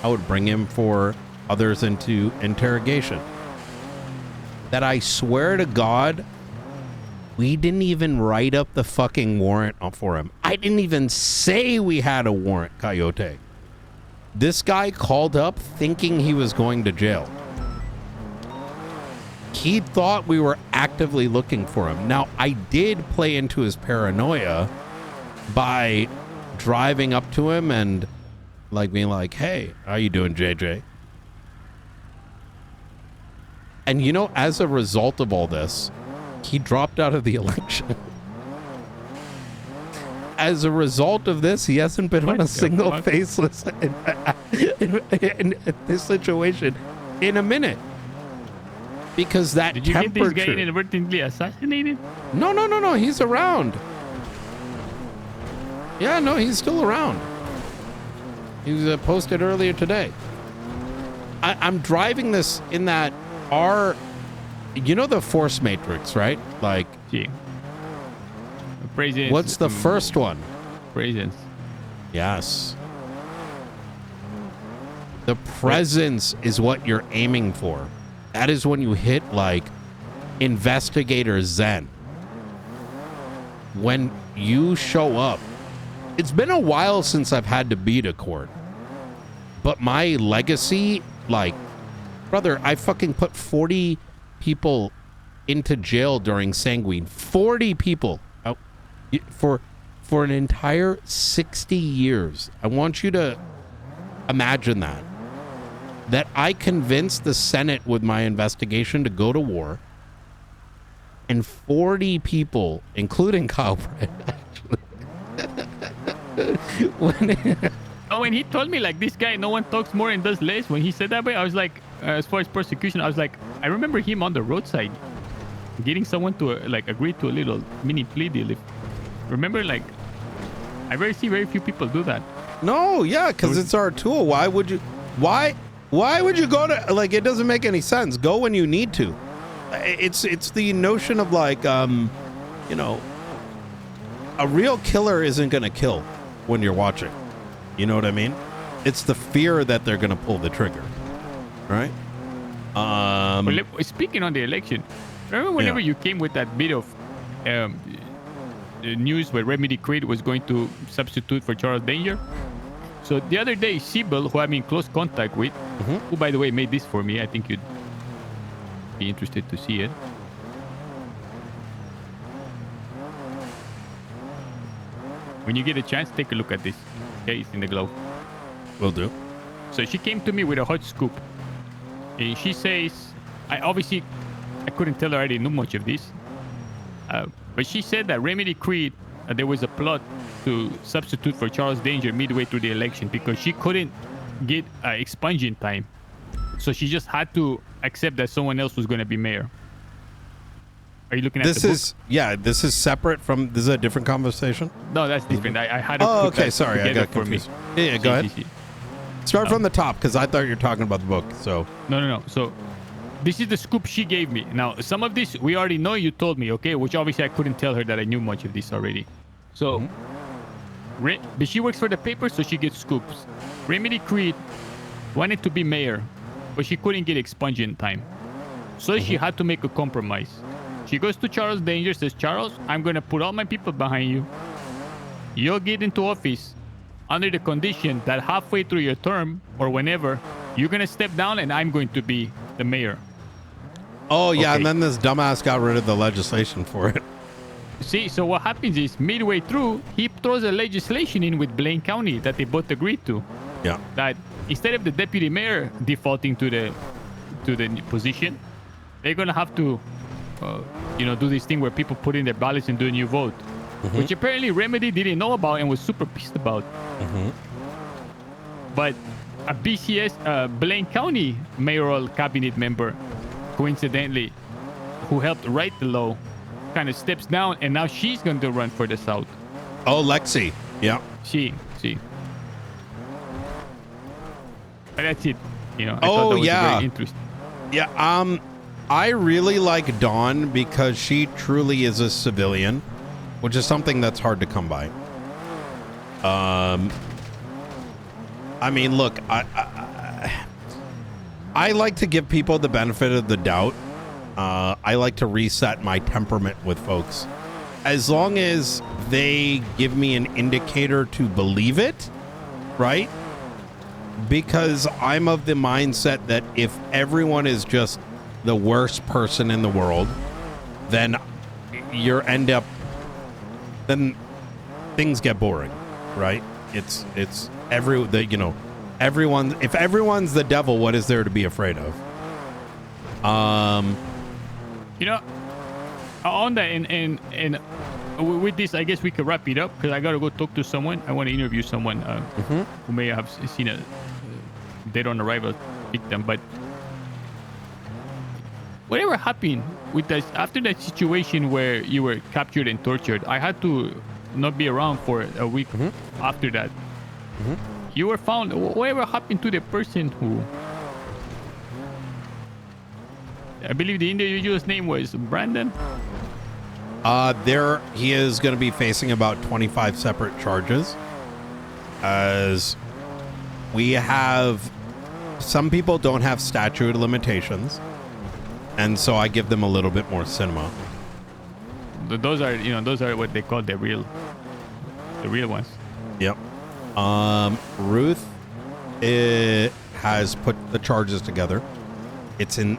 I would bring him for others into interrogation. That I swear to God, we didn't even write up the fucking warrant for him. I didn't even say we had a warrant, Coyote. This guy called up thinking he was going to jail. He thought we were actively looking for him. Now, I did play into his paranoia by driving up to him and like being like, hey, how you doing, JJ? And you know, as a result of all this, he dropped out of the election. As a result of this, he hasn't been on a single faceless in this situation in a minute. Because that Did you temperature... get this guy inadvertently assassinated? No. He's around. Yeah, no, he's still around. He was posted earlier today. I'm driving this in that our... You know the force matrix, right? Like... Gee. Presence. What's the first one? Presence. Yes. The presence is what you're aiming for. That is when you hit, like, investigator zen. When you show up. It's been a while since I've had to be to court. But my legacy, like, brother, I fucking put 40 people into jail during Sanguine. 40 people. For an entire 60 years. I want you to imagine that I convinced the Senate with my investigation to go to war, and 40 people, including Kyle Brett, when he told me, like, this guy, no one talks more and does less, when he said that way, I was like, as far as prosecution, I was like, I remember him on the roadside getting someone to like agree to a little mini plea deal. Remember, like, I see very few people do that. No, yeah, because it's our tool. Why would you go to, like, it doesn't make any sense. Go when you need to. It's the notion of, like, you know, a real killer isn't going to kill when you're watching. You know what I mean? It's the fear that they're going to pull the trigger, right? Speaking on the election, remember whenever you came with that bit of news where Remedy Creed was going to substitute for Charles Danger? So the other day, Sibyl, who I'm in close contact with, who by the way made this for me, I think you'd be interested to see it. When you get a chance, take a look at this. Okay, it's in the glove. Will do. So she came to me with a hot scoop. And she says, I couldn't tell her I didn't know much of this. But she said that Remedy Creed, there was a plot to substitute for Charles Danger midway through the election because she couldn't get expunging time. So she just had to accept that someone else was going to be mayor. Are you looking at this? This is separate from. This is a different conversation. No, that's different. I had. To Oh, put okay. that Sorry, I got confused. Yeah, go ahead. Start from the top because I thought you were talking about the book. So no. So this is the scoop she gave me. Now, some of this we already know. You told me, okay? Which obviously I couldn't tell her that I knew much of this already. So, but she works for the paper, so she gets scoops. Remedy Creed wanted to be mayor, but she couldn't get expunging time, so she had to make a compromise. She goes to Charles Danger, says, Charles, I'm going to put all my people behind you. You'll get into office under the condition that halfway through your term or whenever, you're going to step down and I'm going to be the mayor. Oh, yeah, and then this dumbass got rid of the legislation for it. See, so what happens is midway through, he throws a legislation in with Blaine County that they both agreed to. Yeah. That instead of the deputy mayor defaulting to the position, they're going to have to do this thing where people put in their ballots and do a new vote, which apparently Remedy didn't know about and was super pissed about. But a BCS, Blaine County mayoral cabinet member, coincidentally, who helped write the law, kind of steps down, and now she's going to run for the South. Oh, Lexi. Yeah. She. But that's it. I thought that was very interesting. Yeah. I really like Dawn because she truly is a civilian, which is something that's hard to come by. I mean, look, I like to give people the benefit of the doubt. I like to reset my temperament with folks. As long as they give me an indicator to believe it, right? Because I'm of the mindset that if everyone is just the worst person in the world, then then things get boring, right? Everyone, if everyone's the devil, what is there to be afraid of? On that and with this, I guess we could wrap it up because I gotta go talk to someone. I want to interview someone who may have seen a dead on arrival victim, but whatever happened with that after that situation where you were captured and tortured, I had to not be around for a week after that. You were found. Whatever happened to the person who, I believe the individual's name was Brandon? He is going to be facing about 25 separate charges. As we have, some people don't have statute of limitations, and so I give them a little bit more cinema. Those are what they call the real ones. Yep. Ruth has put the charges together. It's in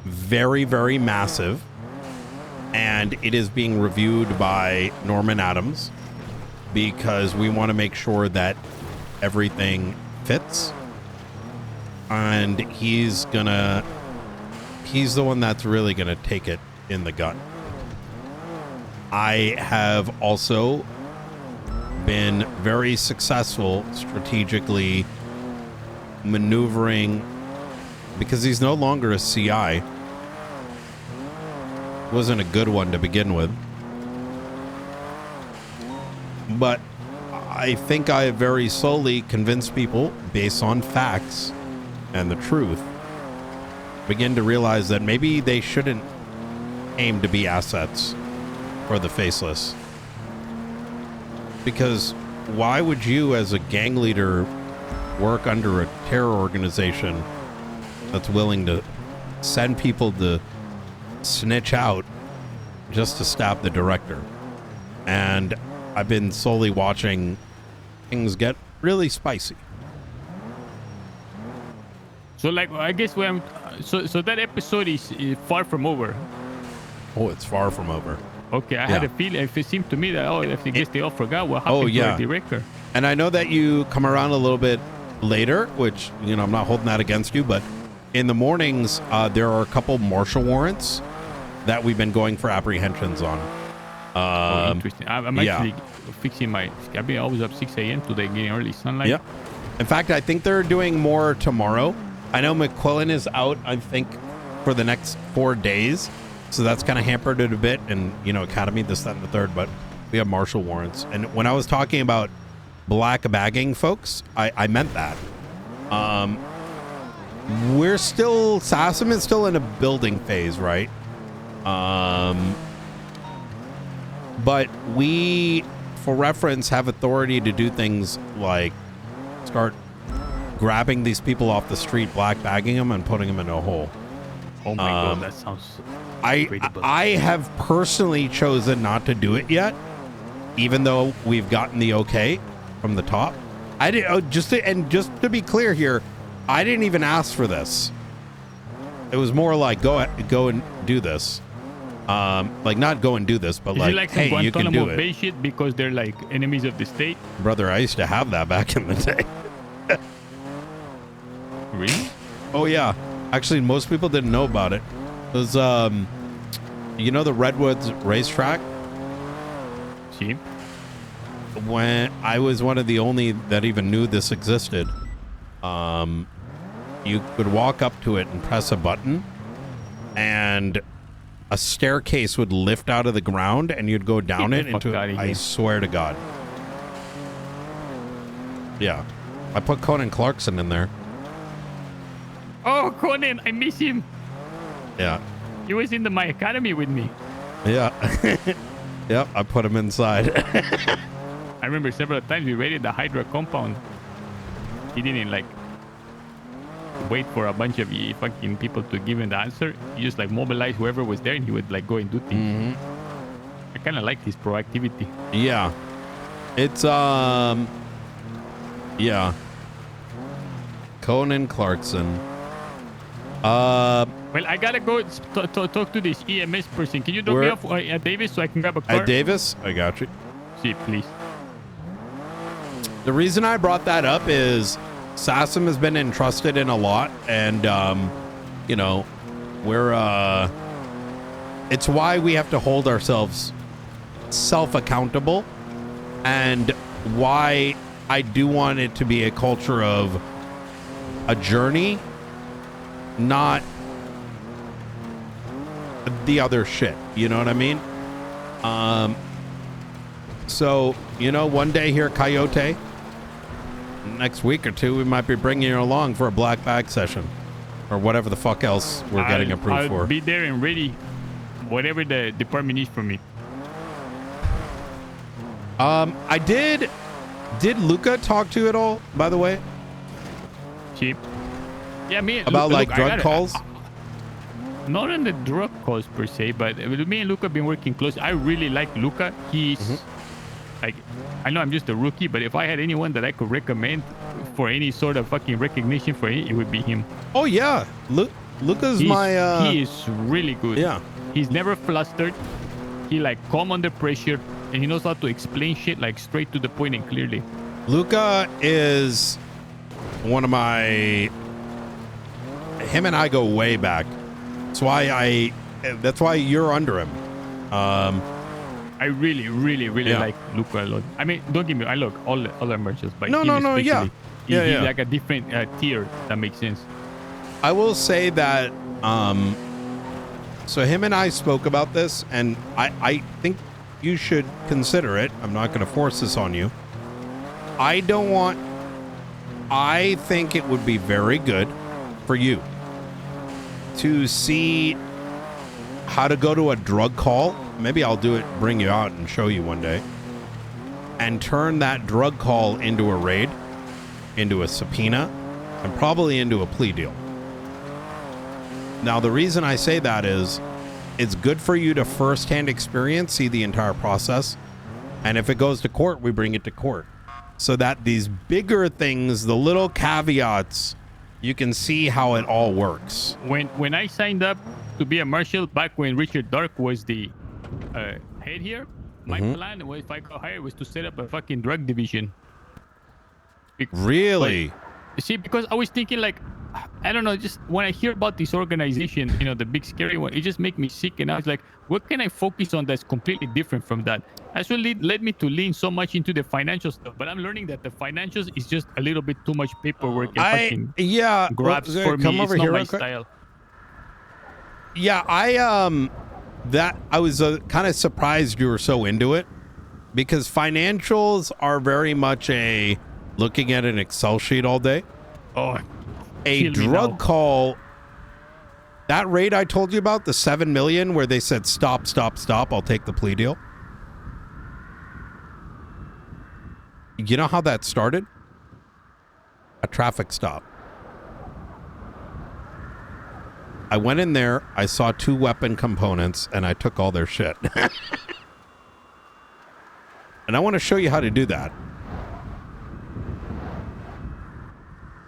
very, very massive, and it is being reviewed by Norman Adams because we want to make sure that everything fits, and he's the one that's really gonna take it in the gut. I have also been very successful strategically maneuvering because he's no longer a CI. Wasn't a good one to begin with. But I think I very slowly convinced people based on facts and the truth begin to realize that maybe they shouldn't aim to be assets for the faceless. Because why would you as a gang leader work under a terror organization that's willing to send people to snitch out just to stab the director. And I've been slowly watching things get really spicy. So like, I guess when so that episode is far from over. Oh, it's far from over. Okay, I had a feeling. If it seemed to me that I guess they all forgot what happened to the director. And I know that you come around a little bit later, which, you know, I'm not holding that against you, but in the mornings, there are a couple martial warrants that we've been going for apprehensions on. Interesting. I'm actually fixing my. I've been always up 6 a.m. today, getting early sunlight. Yeah. In fact, I think they're doing more tomorrow. I know McQuillan is out, I think, for the next 4 days. So that's kind of hampered it a bit. And, you know, Academy, this, that, and the third. But we have martial warrants. And when I was talking about black bagging folks, I meant that. We're still, SASM is still in a building phase, right? But we, for reference, have authority to do things like start grabbing these people off the street, black bagging them, and putting them in a hole. Oh my god, that sounds incredible. I have personally chosen not to do it yet, even though we've gotten the okay from the top. I did just to be clear here, I didn't even ask for this. It was more like go and do this. Like not go and do this, but like hey, you can do it. Bay shit because they're like enemies of the state. Brother, I used to have that back in the day. Really? Oh yeah. Actually, most people didn't know about it. It was you know the Redwoods racetrack? See? When I was one of the only that even knew this existed, you could walk up to it and press a button, and a staircase would lift out of the ground, and you'd go down it into. I swear to God. Yeah, I put Conan Clarkson in there. Oh, Conan, I miss him. Yeah. He was in my academy with me. Yeah. Yep, I put him inside. I remember several times we raided the Hydra compound. He didn't like wait for a bunch of fucking people to give him the answer. He just like mobilized whoever was there and he would like go and do things. I kind of liked his proactivity. Yeah. It's, yeah. Conan Clarkson. Well, I gotta go talk to this EMS person. Can you drop me off at Davis so I can grab a car? At Davis? I got you. See, please. The reason I brought that up is SASM has been entrusted in a lot, and you know, we're it's why we have to hold ourselves self-accountable, and why I do want it to be a culture of a journey, not the other shit. You know what I mean? So, you know, one day here, Coyote, next week or two, we might be bringing you along for a black bag session or whatever the fuck else we're getting approved for. I'll be there and ready, whatever the department needs from me. I did Luca talk to you at all, by the way? Cheap. Yeah, me about look, like drug calls? Not on the drug calls per se, but me and Luca have been working close. I really like Luca. He's like, I know I'm just a rookie, but if I had anyone that I could recommend for any sort of fucking recognition for it would be him. Oh yeah, Luca's he is really good. Yeah, he's never flustered. He like calm under pressure, and he knows how to explain shit like straight to the point and clearly. Luca is one of my. Him and I go way back. That's why you're under him. I really like Luca a lot. I mean, don't get me. I look all other merchants, but no, yeah. He's like a different tier. That makes sense. I will say that. So him and I spoke about this, and I think you should consider it. I'm not going to force this on you. I think it would be very good for you to see how to go to a drug call. Maybe I'll do it, bring you out and show you one day, and turn that drug call into a raid, into a subpoena, and probably into a plea deal. Now, the reason I say that is it's good for you to firsthand experience, see the entire process. And if it goes to court, we bring it to court. So that these bigger things, the little caveats, you can see how it all works. When I signed up to be a marshal back when Richard Dark was the head here, my plan was, if I got hired, was to set up a fucking drug division. Really? See, because I was thinking, like, I don't know, just when I hear about this organization, you know, the big scary one, it just makes me sick. And I was like, what can I focus on that's completely different from that? That's what led me to lean so much into the financial stuff. But I'm learning that the financials is just a little bit too much paperwork and fucking grabs for me. It's not my style. Yeah, I was kind of surprised you were so into it, because financials are very much a looking at an Excel sheet all day. Oh, a drug call. That raid I told you about, the 7 million, where they said stop, I'll take the plea deal. You know how that started? A traffic stop. I went in there, I saw 2 weapon components, and I took all their shit. And I want to show you how to do that.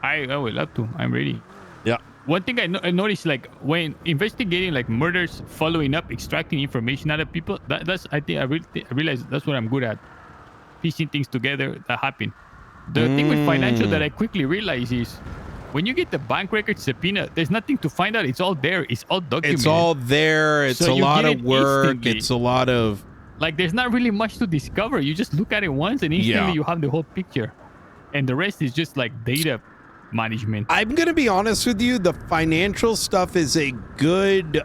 I would love to. I'm ready. Yeah. One thing I noticed, like, when investigating like murders, following up, extracting information out of people, that's I realize that's what I'm good at. Piecing things together that happen. The thing with financial that I quickly realize is, when you get the bank record subpoena, there's nothing to find out. It's all there. It's all documented. It's all there. It's a lot of work. Instantly. It's a lot of... Like, there's not really much to discover. You just look at it once and instantly you have the whole picture. And the rest is just like data management. I'm going to be honest with you. The financial stuff is a good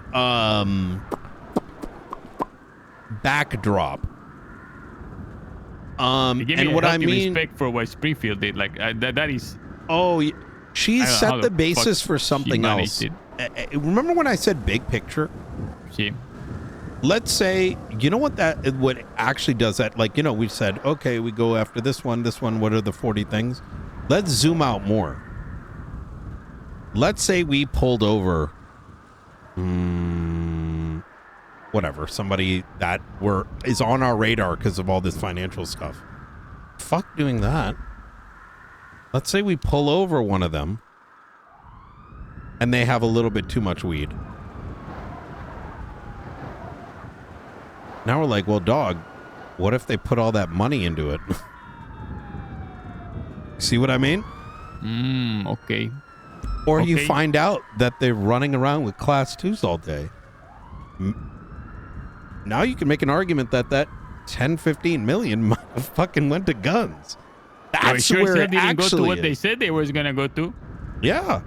backdrop. And what I mean, respect for what Springfield did, like that is. Oh, she set the basis for something else. Remember when I said big picture? See. Let's say, you know what actually does that? Like, you know, we said, okay, we go after this one. What are the 40 things? Let's zoom out more. Let's say we pulled over, whatever, somebody that is on our radar because of all this financial stuff. Fuck doing that. Let's say we pull over one of them and they have a little bit too much weed. Now we're like, well, dog, what if they put all that money into it? See what I mean? Okay. Or you find out that they're running around with class 2s all day. Now you can make an argument that 10-15 million might have fucking went to guns. That's where it didn't go to actually what is. they said they was gonna go to. Yeah.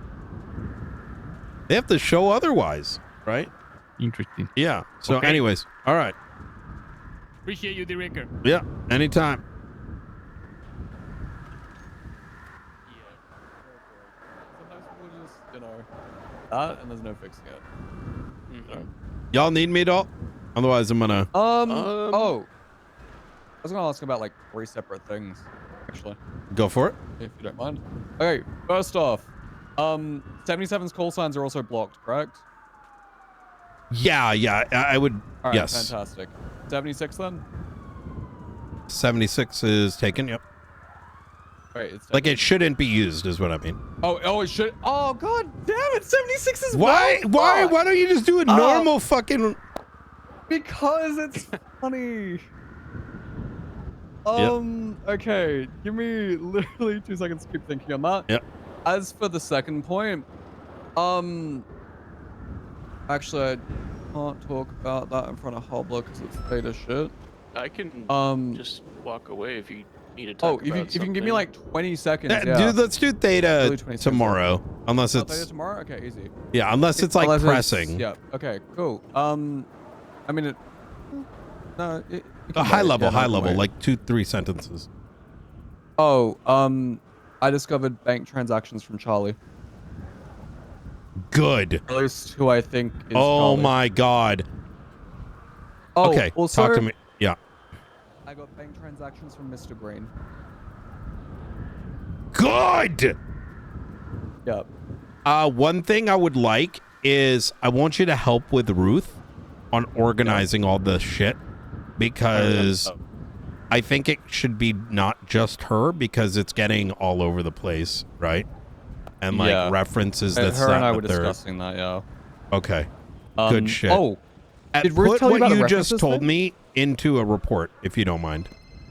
They have to show otherwise, right? Interesting. Yeah. So anyways, all right. Appreciate you, Director. Yeah, anytime. Sometimes people just, you know, that and there's no fixing it. You know? Y'all need me at all? Otherwise, I'm gonna. Oh, I was gonna ask about like 3 separate things, actually. Go for it. If you don't mind. Okay, first off, 77's call signs are also blocked, correct? Yeah, I would. All right, yes. fantastic. 76 then? 76 is taken. Yep. Wait, it's like it shouldn't be used, is what I mean. Oh, it should. Oh, god damn it! 76 is why? well Why don't you just do a normal fucking? Because it's funny. Okay, give me literally 2 seconds to keep thinking on that. Yep. As for the second point, actually, I can't talk about that in front of Hobler because it's beta shit. I can just walk away if you need to talk about if you can give me like 20 seconds. Dude, let's do theta tomorrow. Unless it's theta tomorrow. Okay, easy. Yeah, unless it's like pressing. Yeah. Okay. Cool. I mean, it a high level, like 2-3 sentences. Oh, I discovered bank transactions from Charlie. Good. At least who I think is Oh Charlie. my god. Oh, okay, also, talk to me. Yeah. I got bank transactions from Mr. Green. Good. Yep. One thing I would like is I want you to help with Ruth on organizing all the shit, because I think it should be not just her, because it's getting all over the place, right? And like references this, her that, and I and were the third. discussing that, yeah. Okay. Good shit. Oh, did Ruth put tell you what about the you references just told thing? me into a report, if you don't mind.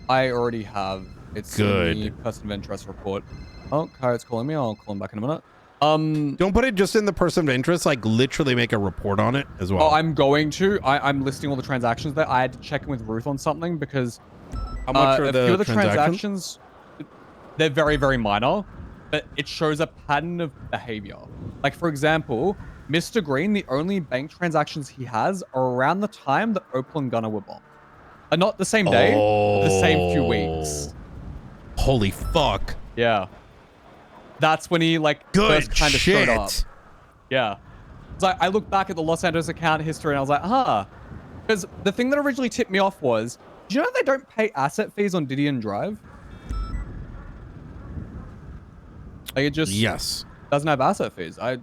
I already have. It's Good. in the person of interest report. Oh, Kyra's calling me. I'll call him back in a minute. Don't put it just in the person of interest, like literally make a report on it as well. Oh, I'm going to. I'm listing all the transactions there. I had to check in with Ruth on something because how much are a the few of the transactions? They're very, very minor, but it shows a pattern of behavior. Like, for example, Mr. Green, the only bank transactions he has are around the time that Opal and Gunner were bombed. Not the same day, but the same few weeks. Holy fuck. Yeah. That's when he, like, first kind of showed up. Yeah. It's like, I look back at the Los Angeles account history and I was like, huh. Because the thing that originally tipped me off was, do you know they don't pay asset fees on Diddy and Drive? Like, it just doesn't have asset fees. I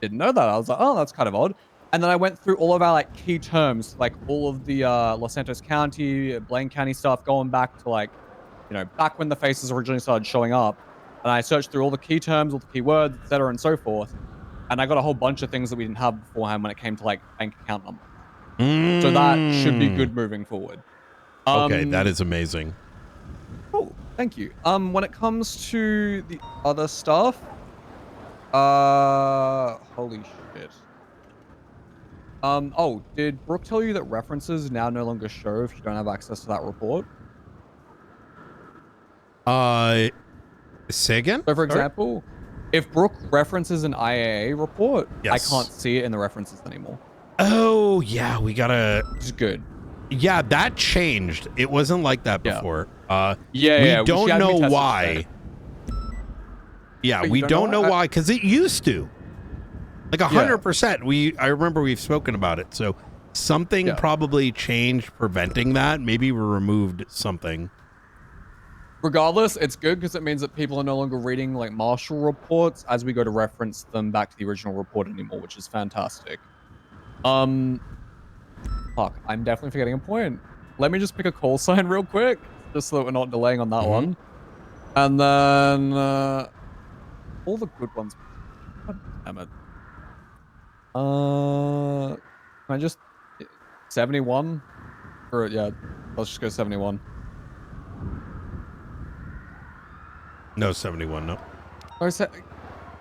didn't know that. I was like, oh, that's kind of odd. And then I went through all of our like key terms, like all of the Los Santos County, Blaine County stuff, going back to like, you know, back when the faces originally started showing up. And I searched through all the key terms, all the key words, etc., and so forth. And I got a whole bunch of things that we didn't have beforehand when it came to like bank account numbers. So that should be good moving forward. Okay, that is amazing. Cool, thank you. When it comes to the other stuff, holy shit. Oh, did Brooke tell you that references now no longer show if you don't have access to that report? Say again? So, for example, if Brooke references an IAA report, I can't see it in the references anymore. Oh, yeah, we gotta... Which is good. Yeah, that changed. It wasn't like that before. We she don't had me know test it why. today. Yeah, But we you don't know why? why, because it used to. Like 100%. I remember we've spoken about it. So something probably changed preventing that. Maybe we removed something. Regardless, it's good because it means that people are no longer reading like Marshall reports as we go to reference them back to the original report anymore, which is fantastic. Fuck, I'm definitely forgetting a point. Let me just pick a call sign real quick, just so that we're not delaying on that one. And then all the good ones. God damn it. Can I just 71? Or yeah, let's just go 71. No 71, no.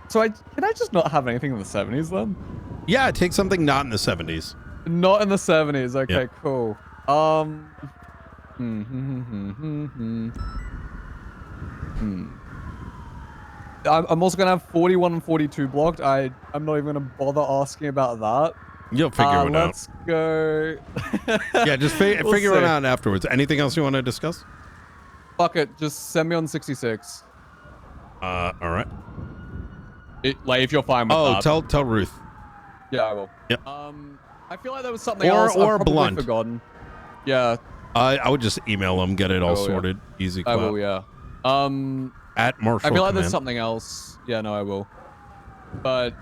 So can I just not have anything in the 70s then? Yeah, take something not in the 70s. Not in the 70s. Okay, cool. I'm also gonna have 41 and 42 blocked. I'm not even gonna bother asking about that. You'll figure it out. Let's go. Yeah, just figure it out afterwards. Anything else you want to discuss? Fuck it. Just send me on 66. All right. Like, if you're fine with that. Oh, tell Ruth. Yeah, I will. Yep. I feel like there was something else or I've probably Blunt. forgotten. Yeah. I would just email them, get it all sorted. Easy clap. I will, yeah. At Marshall I feel like Command. there's something else. Yeah, no, I will. But,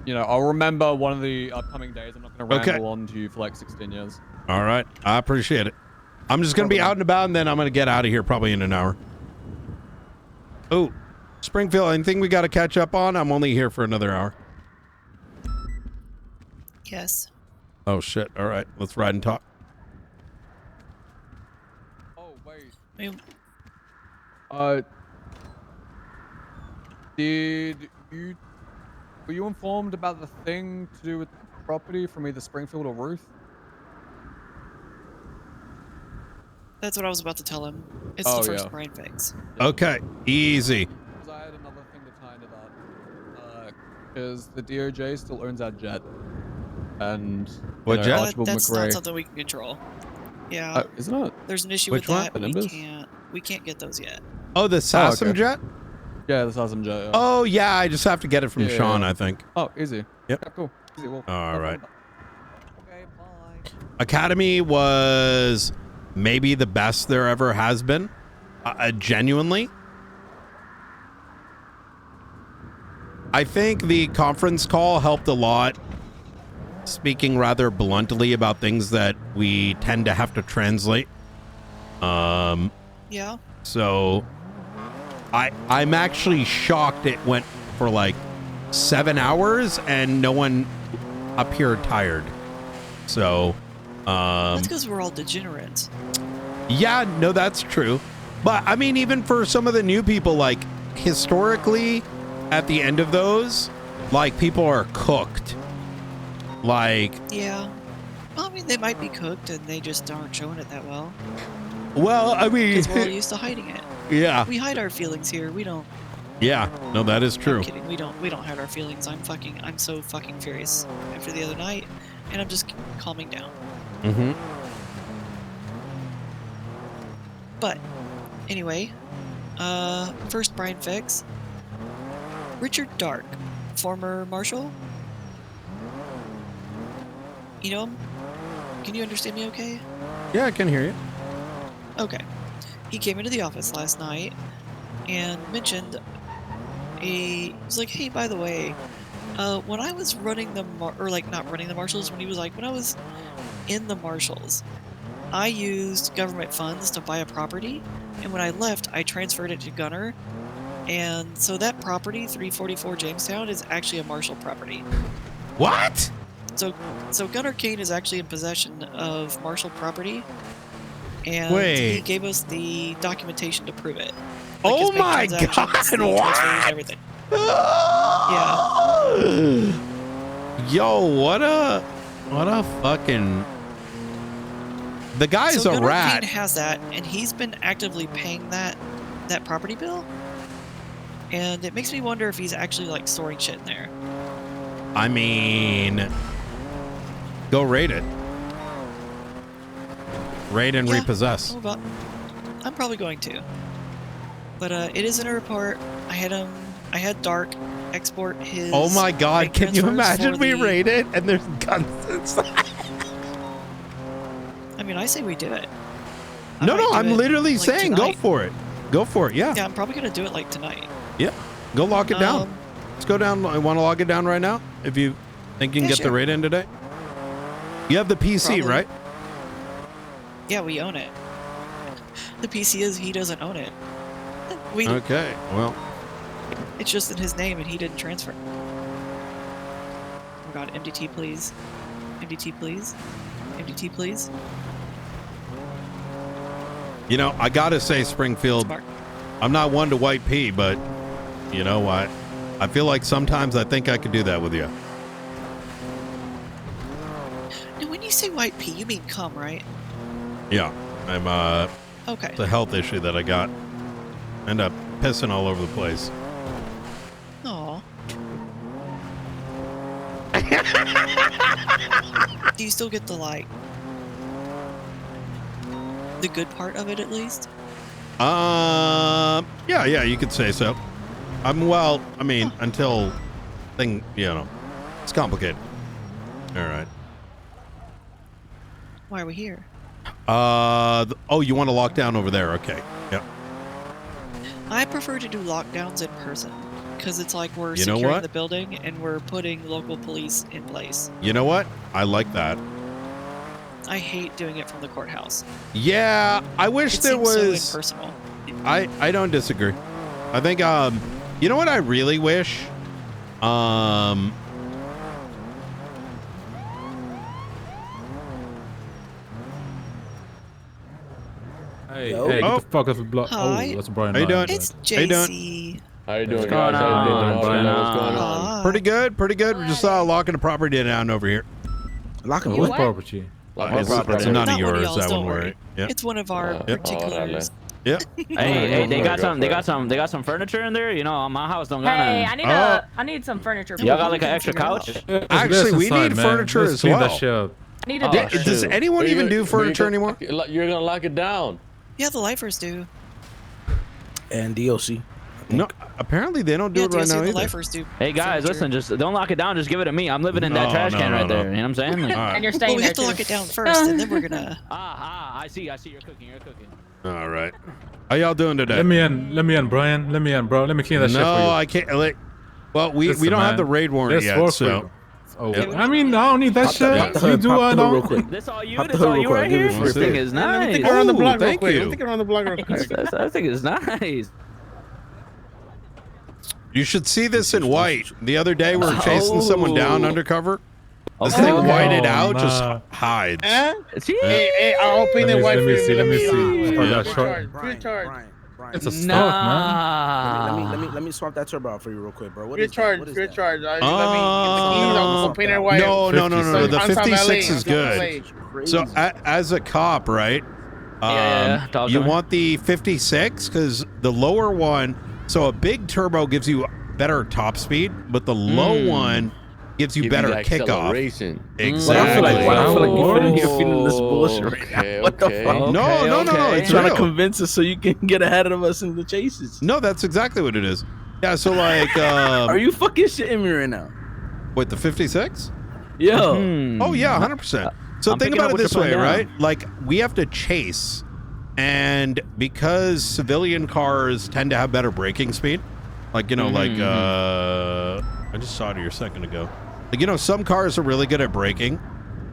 you know, I'll remember one of the upcoming days. I'm not going to ramble on to you for like 16 years. All right. I appreciate it. I'm just going to be out and about, and then I'm going to get out of here probably in an hour. Oh, Springfield, anything we got to catch up on? I'm only here for another hour. Yes. Oh, shit. All right. Let's ride and talk. Oh, wait. Wait. Were you informed about the thing to do with the property from either Springfield or Ruth? That's what I was about to tell him. It's Oh, the first yeah. brain fix. Okay. Easy. Because I had another thing to tie into that. Because the DOJ still owns our jet. And What jet? Archibald That's McRae. not something we can control. Yeah. Isn't it? There's an issue Which with one? that. The We Nimbus? can't get those yet. Oh, the Sassam jet? Yeah, the Sassam jet. Yeah. Oh, yeah. I just have to get it from Yeah. Sean, I think. Oh, easy. Yep. Yeah, cool. Easy. Well, All right. Okay, bye. Academy was maybe the best there ever has been. Genuinely. I think the conference call helped a lot, speaking rather bluntly about things that we tend to have to translate. Yeah. So I'm actually shocked it went for like 7 hours and no one appeared tired. So That's because we're all degenerates. yeah, no, that's true. But I mean, even for some of the new people, like historically at the end of those, like people are cooked. Like, Yeah. Well, I mean, they might be cooked and they just aren't showing it that well. well, I mean, Because we're all used to hiding it. yeah, We hide our feelings here. We don't. yeah, no, that is true. I'm kidding. We don't hide our feelings. I'm so fucking furious after the other night, and I'm just calming down. Mm-hmm. But anyway, first Brian Fix. Richard Dark, former marshal. You know him? Can you understand me okay? Yeah, I can hear you. Okay. He came into the office last night and mentioned he was like, hey, by the way, when I was running the not running the marshals, when I was in the marshals, I used government funds to buy a property, and when I left, I transferred it to Gunner, and so that property, 344 Jamestown, is actually a marshal property. What? So Gunner Kane is actually in possession of marshal property, and Wait. he gave us the documentation to prove it. Oh his bank my transactions, God, the what? transfers, everything. Yeah. Yo, what a fucking... The guy's so a Gunnar rat. Kane has that, and he's been actively paying that property bill. And it makes me wonder if he's actually like storing shit in there. I mean, go raid it. Raid and repossess. I'm probably going to. But it is in a report. I had Dark export his. Oh my God! bank Can you transfers imagine for we the- raid it and there's guns inside? I mean, I say we do it. No, I'm literally like, saying go tonight. for it. Go for it. Yeah. Yeah, I'm probably gonna do it like tonight. Yeah. Go lock it down. Let's go down. I want to log it down right now. If you think you can Yeah, get the sure. raid in today. You have the PC, Probably. right? Yeah, we own it. The PC is he doesn't own it. We. Okay. Well, It's just in his name, and he didn't transfer. Oh God, MDT please, MDT please, MDT please. you know, I gotta say, Springfield. Smart. I'm not one to white pea, but you know what? I feel like sometimes I think I could do that with you. Now, when you say white pea, you mean cum, right? Yeah. I'm Okay. It's a health issue that I got. End up pissing all over the place. Aw. Do you still get the the good part of it at least? Yeah, you could say so. Until it's complicated. All right. Why are we here? You want to lock down over there? Okay. Yep. I prefer to do lockdowns in person because it's like we're You know securing what? the building and we're putting local police in place. You know what? I like that. I hate doing it from the courthouse. Yeah, I wish It there seems so was. impersonal. I don't disagree. I think you know what I really wish? Hey, Yo. hey, Oh. get the fuck off the block. Hi. Oh, that's Brian. How you doing? It's How you doing? JC. How you doing, What's guys? going How you on? doing, Brian? What's going on? Hi. Pretty good. We're just locking the property down over here. Locking what property? It's none Not of one yours. y'all's, That don't one worry. worry. Yeah. It's one of our particulars. Yeah. Hey, they got some furniture in there. You know, my house don't got Hey, none. I need some furniture. Y'all got like an extra couch? Actually, we need furniture as well. I need a Oh, desk. Does anyone even do furniture anymore? You're gonna lock it down. Yeah, the lifers do. And DLC. No, apparently they don't do Yeah, it right DLC now and the either. lifers do. Hey guys, furniture. listen, just don't lock it down. Just give it to me. I'm living in that No, trash no, can no, right no. there. You know what I'm saying? Like, All right. And you're Well, staying we there have to too. lock it down first, and then we're gonna. I see. You're cooking. All right. How y'all doing today? Let me in, Brian. Let me in, bro. Let me clean that shit for you. No, I can't. Well, we don't have the raid warrant yet, so. Oh, I mean, I don't need that shit. You do real quick. This all you? This all you right here? This thing is nice. Let me take it around the block real thank quick. you. Let me take it around the block real quick. That thing is nice. You should see this in white. The other day we were chasing someone down undercover. This thing whited out, just hides. Hey, I'll open it white. Let me see. It's a stock, man. Let me swap that turbo out for you real quick, bro. Free charge. Let me get the keys. I'll paint it white. No. The 56 is good. So as a cop, right? You want the 56 because the lower one. So a big turbo gives you better top speed, but the low one gives you better kickoff. Exactly. I feel like you're feeling this bullshit right now. What the fuck? No. It's trying real. to convince us so you can get ahead of us in the chases. No, that's exactly what it is. Yeah. So like, are you fucking shitting me right now? Wait, the 56? Yo. Oh yeah, 100%. So think about it this way, right? Like we have to chase. And because civilian cars tend to have better braking speed, like, you know, I just saw it here a second ago. Like, you know, some cars are really good at braking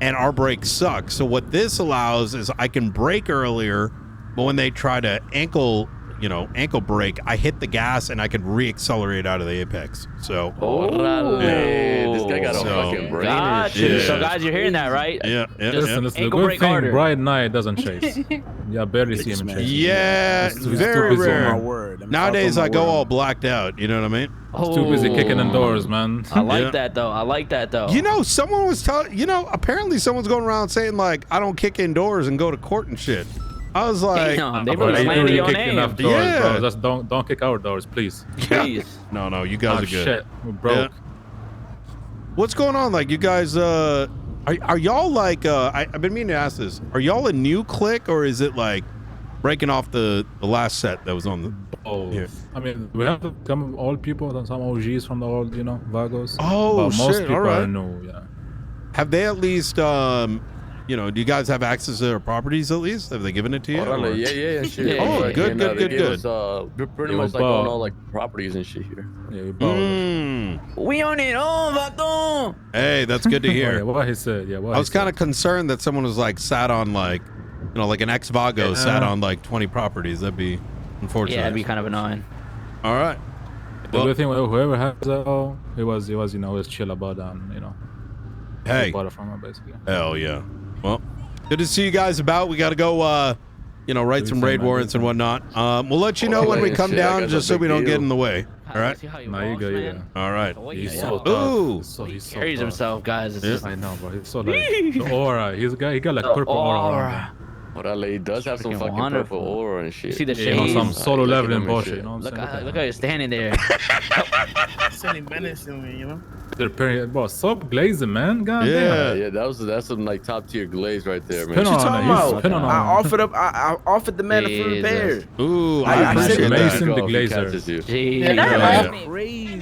and our brakes suck. So what this allows is I can brake earlier, but when they try to ankle brake, I hit the gas and I can re-accelerate out of the apex. So this guy got a fucking brain. Gotcha. So guys, you're hearing that, right? Yeah. Listen, the good thing, Bright Knight doesn't chase. Yeah, I barely see him chase. Yeah, very rare. Nowadays, I go all blacked out. You know what I mean? Too busy kicking indoors, man. I like that though. You know, someone was telling. You know, apparently someone's going around saying like, I don't kick indoors and go to court and shit. I was like, they really slandered your name. Doors, bro. Just don't kick our doors, please. Please. No, you guys are good. Shit, we're broke. Yeah. What's going on? Like, you guys, are y'all like? I've been meaning to ask this. Are y'all a new clique or is it like breaking off the last set that was on the? Oh, yeah. I mean, we have some old people and some OGs from the old, Vagos. Oh, but most shit! people All right. are new. Yeah. Have they at least do you guys have access to their properties at least? Have they given it to you? Yeah, shit. Oh, good. We're pretty much like on all like properties and shit here. Yeah, we own it all, Vato. Hey, that's good to hear. What he said. Yeah, I was kind of concerned that someone was like sat on like, like an ex-Vago sat on like 20 properties. That'd be unfortunate. Yeah, it'd be kind of annoying. All right. The good thing, whoever has that, he was was chill about that, Hey. Bought it from him, basically. Hell yeah. Well, good to see you guys about. We got to go, write some raid warrants and whatnot. We'll let you know when we come down, just so we don't get in the way. All right. No, you go. Yeah. All right. He's so Ooh. He carries himself, guys. It's just I know, bro. He's so like the aura. He got like purple aura around him. He does have some fucking purple aura and shit. See the shades? Some solo leveling bullshit. Look how you're standing there. Sending menace to me, They're pairing, bro. Soap glazing, man. God damn. Yeah, that's some like top tier glaze right there, man. What you talking about? I offered the man a free repair. Ooh, I appreciate that. Mason the glazer.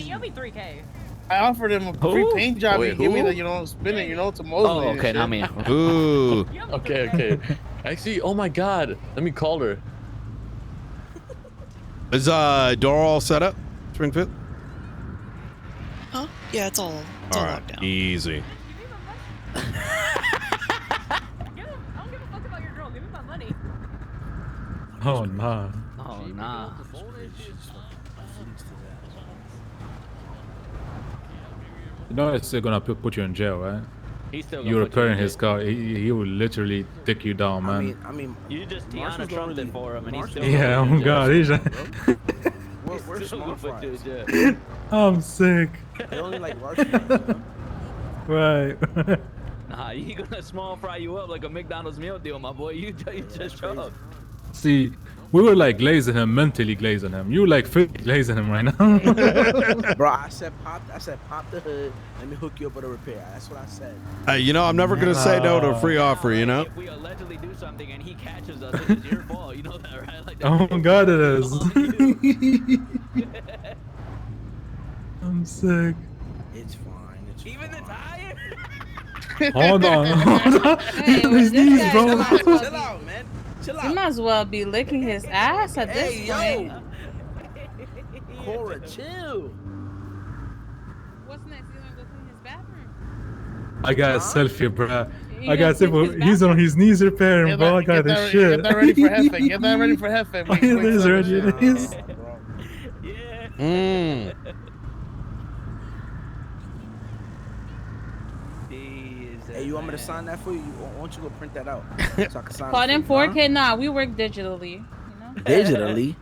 You owe me 3K. I offered him a free paint job. He gave me the, spin it, to Mosley. Oh, okay, not me. Ooh. Okay. Actually, oh my God, let me call her. Is door all set up, Springfield? Huh? Yeah, it's all locked down. Easy. I don't give a fuck about your girl. Give me my money. Oh nah. Oh nah. You know it's gonna put you in jail, right? He's still You're repairing his car. He will literally dick you down, man. I mean, you just Tiana Trumped it for him, and he's still. Yeah, oh God, he's. Where's small fries? I'm sick. They only like large fries. Right. Nah, he gonna small fry you up like a McDonald's meal deal, my boy. You just shut. See, we were like glazing him, mentally glazing him. You like physically glazing him right now. Bro, I said pop the hood. Let me hook you up with a repair. That's what I said. I'm never gonna say no to a free offer. If we allegedly do something and he catches us, it's your fault. You know that, right? Like, oh God, it is. I'm sick. It's fine. Even the tire. Hold on. Hey, His knees, bro. Chill out, man. Chill out. You might as well be licking his ass at this point. Cora, chill. What's next? You gonna go clean his bathroom? I got a selfie, bro. You I got a gonna clean selfie. He's on his knees repairing, bro. I got this shit. Get that ready for Hefe. Get that ready for Hefe. Oh, it is ready. It is. Hey, you want me to sign that for you? Why don't you go print that out so I can sign Caught it in for you, 4K? Nah, we work digitally. You know. Digitally?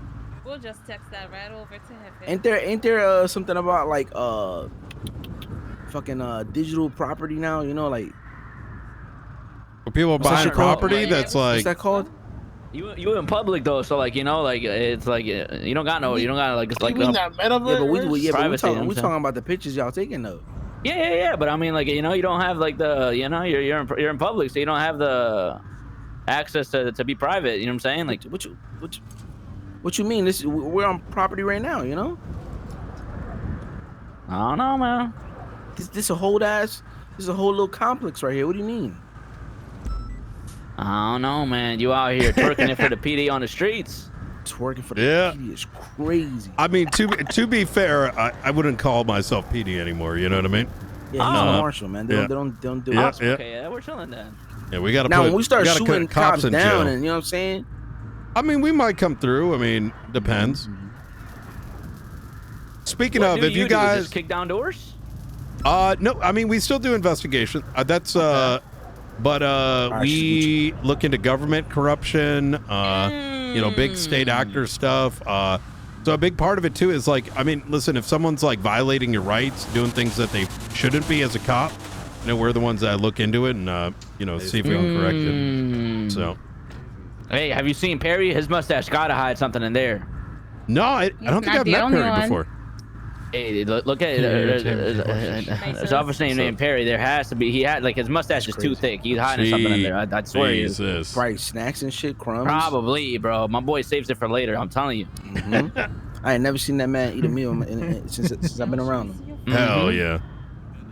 We'll just text that right over to Hefe. Ain't there something about like fucking digital property now? You know, like For people what's that buying shit called? property, that's like What's that called? You in public though, so like like it's like you don't got like it's like Yeah, but we privacy, you know talking what I'm saying? about the pictures y'all taking though. Yeah. But I mean, like you don't have like the you're in public, so you don't have the access to be private. You know what I'm saying? Like What you mean? We're on property right now. You know. I don't know, man. This a whole little complex right here. What do you mean? I don't know, man. You out here twerking it for the PD on the streets. Twerking for the PD is crazy. I mean, to be fair, I wouldn't call myself PD anymore. You know what I mean? Yeah, he's a marshal, man. They don't do it. Okay, yeah, we're chilling then. Yeah, we got to. Now when we start shooting cops in down, jail. and you know what I'm saying? I mean, we might come through. I mean, depends. Speaking What of, do if you do? guys Just kick down doors. no, I mean we still do investigation. That's but we look into government corruption. Big state actor stuff. So a big part of it too is like, I mean, listen, if someone's like violating your rights, doing things that they shouldn't be as a cop, we're the ones that look into it and see if we can correct it. So. Hey, have you seen Perry? His mustache gotta hide something in there. No, I don't think I've met Perry before. Hey, look at it. There's officer named Perry. There has to be. He had like his mustache is too thick. He's hiding something in there. I swear he is. Probably snacks and shit, crumbs. Probably, bro. My boy saves it for later. I'm telling you. I ain't never seen that man eat a meal since I've been around him. Hell yeah.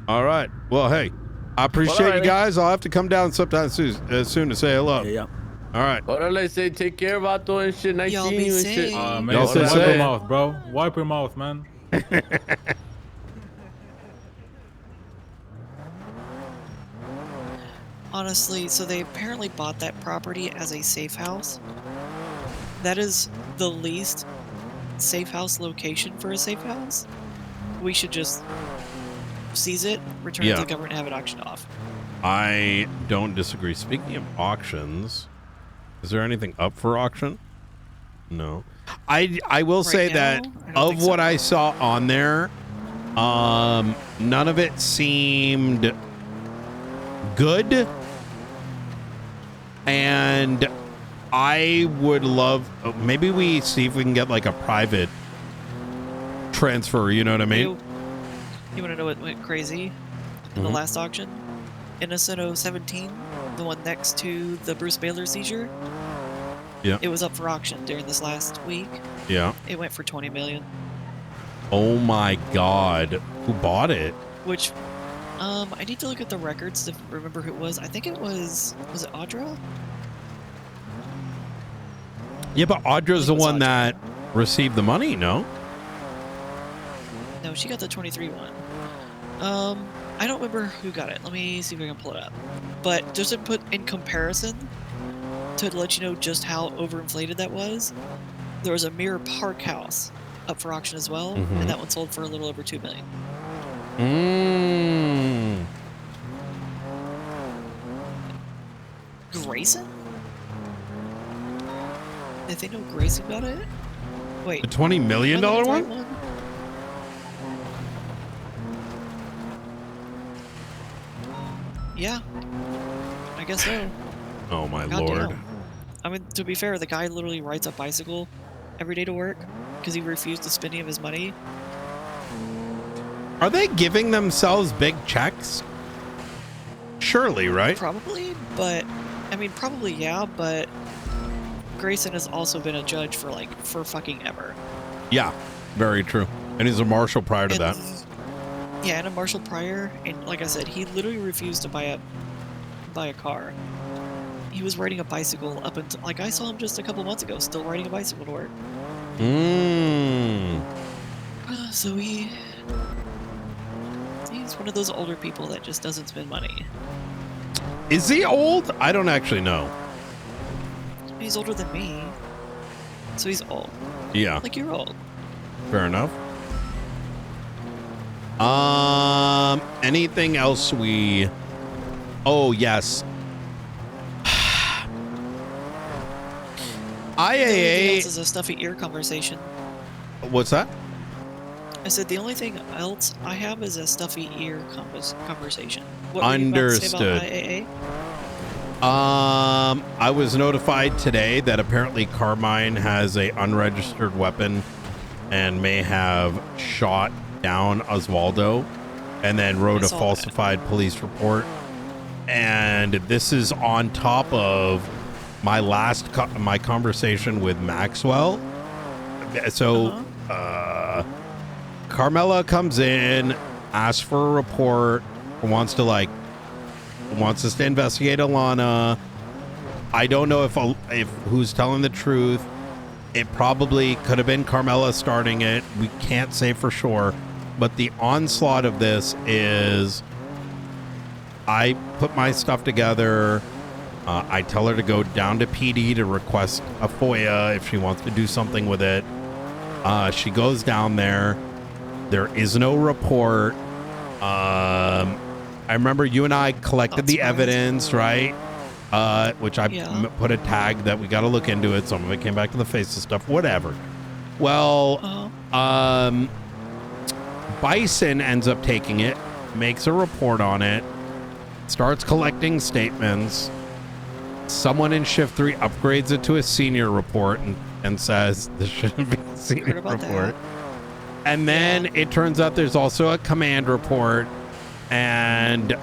All right. Well, hey, I appreciate you guys. I'll have to come down sometime soon to say hello. Yeah. All right. What did I say? Take care, Vato and shit. Nice seeing you and shit. Man, Y'all wipe say your mouth, bro. Wipe your mouth, man. Honestly, so they apparently bought that property as a safe house. That is the least safe house location for a safe house. We should just seize it, return it to the government, and have it auctioned off. I don't disagree. Speaking of auctions, is there anything up for auction? No. I will say that of what I saw on there, none of it seemed good. And I would love, maybe we see if we can get like a private transfer, you know what I mean? You want to know what went crazy in the last auction? Innocent 017, the one next to the Bruce Baylor seizure. Yeah. It was up for auction during this last week. Yeah. It went for 20 million. Oh my God. Who bought it? Which, I need to look at the records to remember who it was. I think it was it Audra? Yeah, but Audra's the one that received the money, no? No, she got the 23 one. I don't remember who got it. Let me see if I can pull it up. But just to put in comparison, to let you know just how overinflated that was, there was a Mirror Park house up for auction as well, and that one sold for a little over 2 million. Grayson? If they know Grayson got it? Wait. The $20 million one? Yeah. I guess so. Oh my God Lord. damn. I mean, to be fair, the guy literally rides a bicycle every day to work because he refused to spend any of his money. Are they giving themselves big checks? Surely, right? Probably, but I mean, probably yeah, but Grayson has also been a judge for fucking ever. Yeah, very true. And he's a marshal prior to that. Yeah, and a marshal prior, and like I said, he literally refused to buy a car. He was riding a bicycle up until, like, I saw him just a couple months ago, still riding a bicycle to work. Mm. So he He's one of those older people that just doesn't spend money. Is he old? I don't actually know. He's older than me. So he's old. Yeah. Like you're old. Fair enough. Anything else we... Oh, yes. IAA... This is a stuffy ear conversation. What's that? I said the only thing else I have is a stuffy ear conversation. What Understood. were you about to say about IAA? I was notified today that apparently Carmine has a unregistered weapon and may have shot down Osvaldo and then wrote a falsified police report. And this is on top of my last my conversation with Maxwell. So Carmela comes in, asks for a report, wants us to investigate Alana. I don't know if who's telling the truth. It probably could have been Carmela starting it. We can't say for sure. But the onslaught of this is I put my stuff together. I tell her to go down to PD to request a FOIA if she wants to do something with it. She goes down there. There is no report. I remember you and I collected the evidence, right? Which I put a tag that we got to look into it. Some of it came back to the face of stuff, whatever. Well, Bison ends up taking it, makes a report on it, starts collecting statements. Someone in Shift 3 upgrades it to a senior report and says this shouldn't be a senior report. And then it turns out there's also a command report, and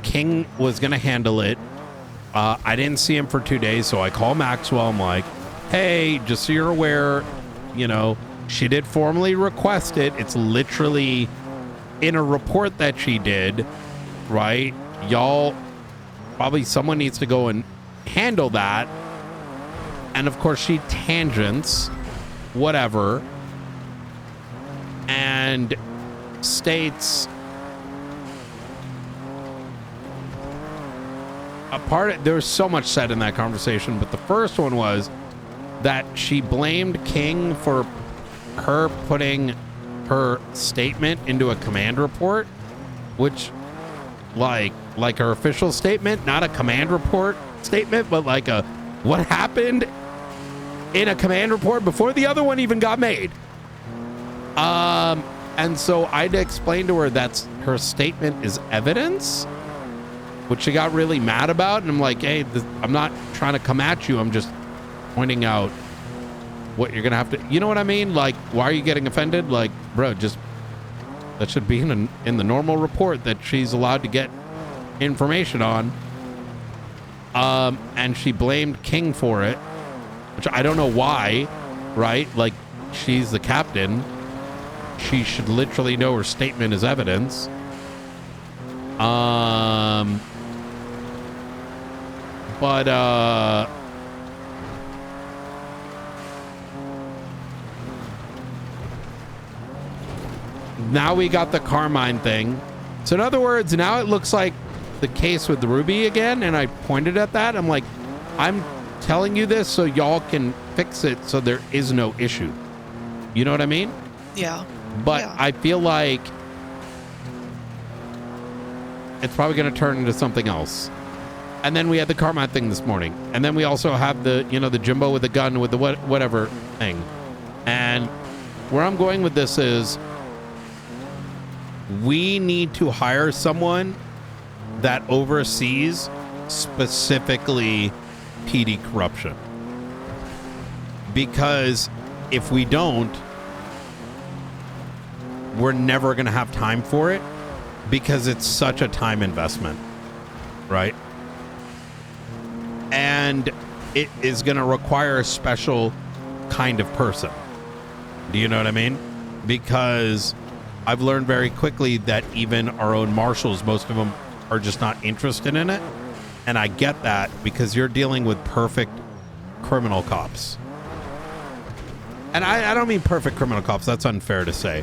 King was gonna handle it. I didn't see him for 2 days, so I call Maxwell. I'm like, hey, just so you're aware, she did formally request it. It's literally in a report that she did, right? Y'all, probably someone needs to go and handle that. And of course she tangents, whatever, and states there was so much said in that conversation, but the first one was that she blamed King for her putting her statement into a command report, which like her official statement, not a command report statement, but like a what happened in a command report before the other one even got made. And so I had to explain to her that's her statement is evidence, which she got really mad about. And I'm like, hey, I'm not trying to come at you. I'm just pointing out what you're gonna have to, you know what I mean? Like, why are you getting offended? Like, bro, just that should be in the normal report that she's allowed to get information on. And she blamed King for it, which I don't know why, right? Like, she's the captain. She should literally know her statement is evidence. Now we got the Carmine thing. So in other words, now it looks like the case with Ruby again, and I pointed at that. I'm like, I'm telling you this so y'all can fix it so there is no issue. You know what I mean? Yeah. But yeah. I feel like it's probably going to turn into something else. And then we had the Carmine thing this morning. And then we also have the, the Jimbo with the gun with the whatever thing. And where I'm going with this is we need to hire someone that oversees specifically PD corruption. Because if we don't, we're never going to have time for it because it's such a time investment, right? And it is going to require a special kind of person. Do you know what I mean? Because I've learned very quickly that even our own marshals, most of them are just not interested in it. And I get that because you're dealing with perfect criminal cops. And I don't mean perfect criminal cops. That's unfair to say.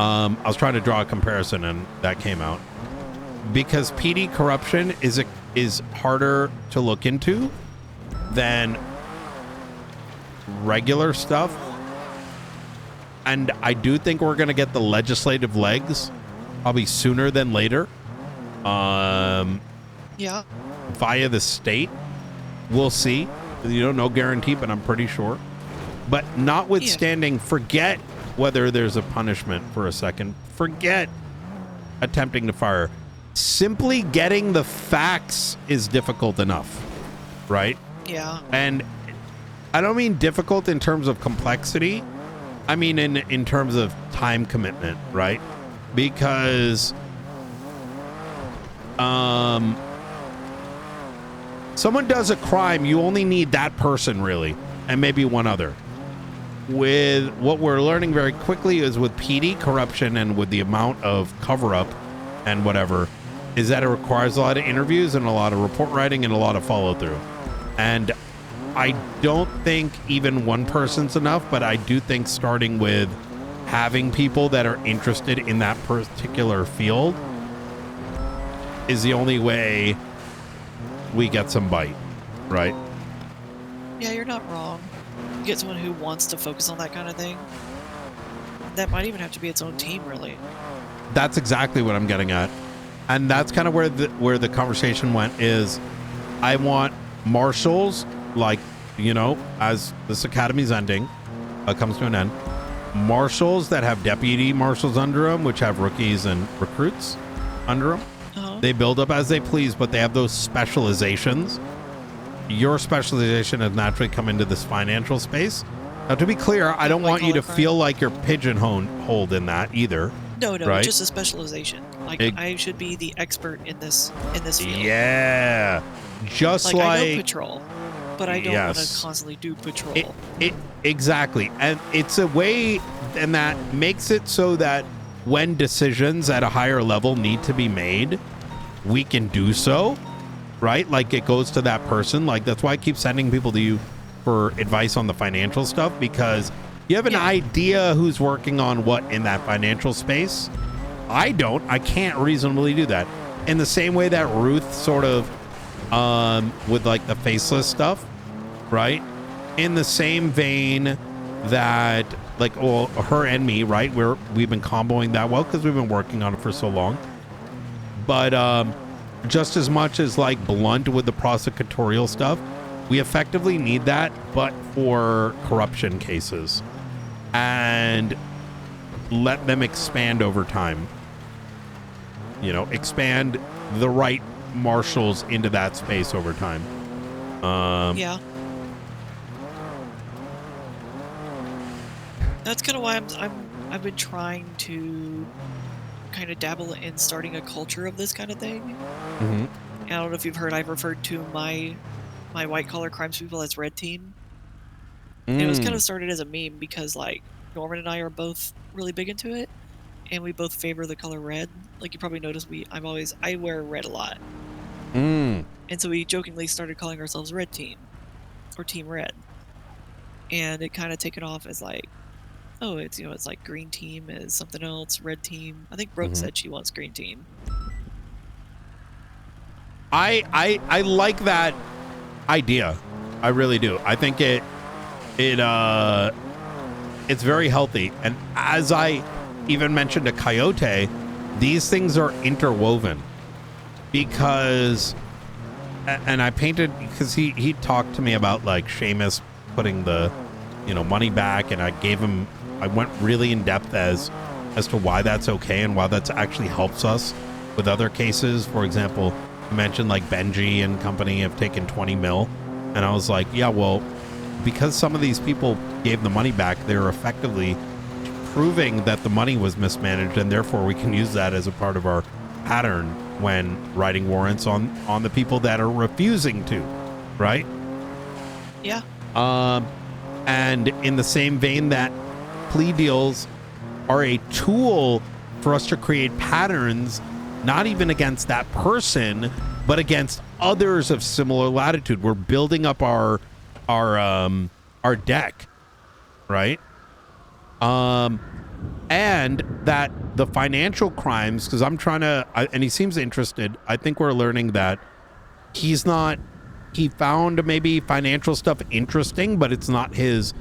I was trying to draw a comparison, and that came out because PD corruption is harder to look into than regular stuff, and I do think we're gonna get the legislative legs probably sooner than later. Yeah. Via the state, we'll see. No guarantee, but I'm pretty sure. But notwithstanding, forget whether there's a punishment for a second. Forget attempting to fire. Simply getting the facts is difficult enough, right? Yeah. And I don't mean difficult in terms of complexity. I mean in terms of time commitment, right? Because someone does a crime, you only need that person really, and maybe one other. With what we're learning very quickly is with PD corruption and with the amount of cover-up and whatever, is that it requires a lot of interviews and a lot of report writing and a lot of follow-through. And I don't think even one person's enough, but I do think starting with having people that are interested in that particular field is the only way we get some bite, right? Yeah, you're not wrong. You get someone who wants to focus on that kind of thing. That might even have to be its own team, really. That's exactly what I'm getting at. And that's kind of where the conversation went is I want marshals, like, as this academy's ending, comes to an end, marshals that have deputy marshals under them, which have rookies and recruits under them. They build up as they please, but they have those specializations. Your specialization has naturally come into this financial space. Now, to be clear, I don't want you to feel like you're pigeonholed in that either. No, right? Just a specialization. Like I should be the expert in this field. Yeah, just like I know patrol, but I don't want to constantly do patrol. Exactly, and it's a way, and that makes it so that when decisions at a higher level need to be made, we can do so, right? Like it goes to that person. Like that's why I keep sending people to you for advice on the financial stuff, because you have an idea who's working on what in that financial space. I don't. I can't reasonably do that. In the same way that Ruth sort of with like the faceless stuff, right? In the same vein that like her and me, right? We've been comboing that well because we've been working on it for so long. But just as much as like blunt with the prosecutorial stuff, we effectively need that, but for corruption cases, and let them expand over time. Expand the right marshals into that space over time. Yeah. That's kind of why I've been trying to kind of dabble in starting a culture of this kind of thing. Mm-hmm. I don't know if you've heard, I've referred to my white collar crimes people as Red Team. And it was kind of started as a meme because like Norman and I are both really big into it, and we both favor the color red. Like you probably noticed, I wear red a lot. And so we jokingly started calling ourselves Red Team, or Team Red. And it kind of taken off as like, oh, it's it's like Green Team is something else, Red Team. I think Brooke said she wants Green Team. I like that idea. I really do. I think it's very healthy. And as I even mentioned to Coyote, these things are interwoven because, and I painted, because he talked to me about like Seamus putting the money back, and I went really in depth as to why that's okay and why that's actually helps us with other cases. For example, you mentioned like Benji and company have taken 20 mil, and I was like, yeah, well, because some of these people gave the money back, they're effectively proving that the money was mismanaged, and therefore we can use that as a part of our pattern when writing warrants on the people that are refusing to, right? Yeah. And in the same vein that plea deals are a tool for us to create patterns, not even against that person, but against others of similar latitude. We're building up our deck, right? and that the financial crimes, because I'm trying to, and he seems interested. I think we're learning that he's not, he found maybe financial stuff interesting, but it's not his,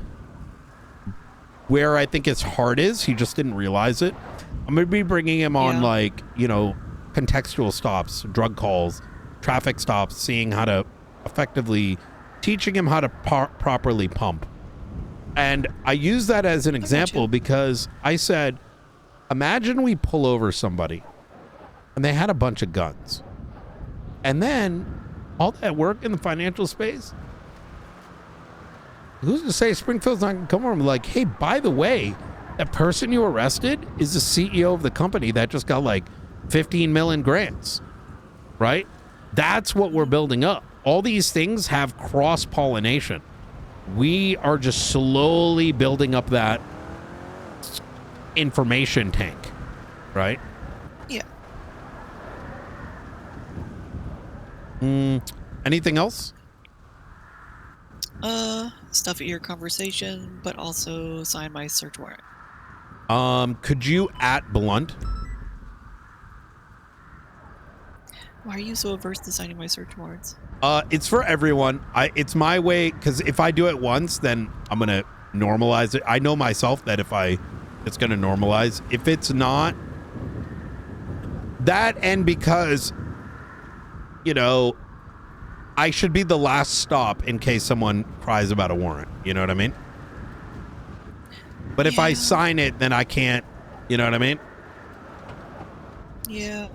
where I think his heart is. He just didn't realize it. I'm going to be bringing him on like, you know, contextual stops, drug calls, traffic stops, seeing how to effectively, teaching him how to properly pump. And I use that as an example because I said, imagine we pull over somebody and they had a bunch of guns. And then all that work in the financial space, who's to say Springfield's not going to come over and be like, hey, by the way, that person you arrested is the CEO of the company that just got like 15 million grants, right? That's what we're building up. All these things have cross-pollination. We are just slowly building up that information tank, right? Yeah. Anything else? Stuff at your conversation, but also sign my search warrant. Could you at Blunt? Why are you so averse to signing my search warrants? It's for everyone. It's my way, because if I do it once, then I'm gonna normalize it. I know myself that it's gonna normalize. If it's not, that, and because, you know, I should be the last stop in case someone cries about a warrant. You know what I mean? But if I sign it, then I can't. You know what I mean? Yeah.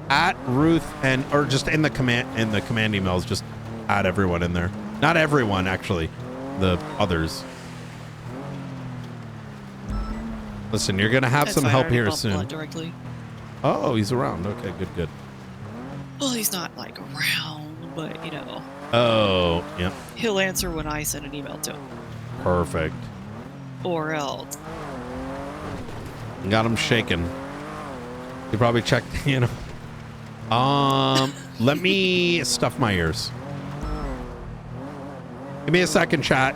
At Ruth or just in the command emails, just add everyone in there. Not everyone, actually, the others. Listen, you're gonna have some help here soon. Directly. Oh, he's around. Okay, good. Well, he's not like around, but you know. Oh, yeah. He'll answer when I send an email to him. Perfect. Or else. Got him shaking. He probably checked, you know. Let me stuff my ears. Give me a second, chat.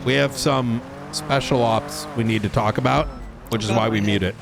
We have some special ops we need to talk about, which is why we mute it.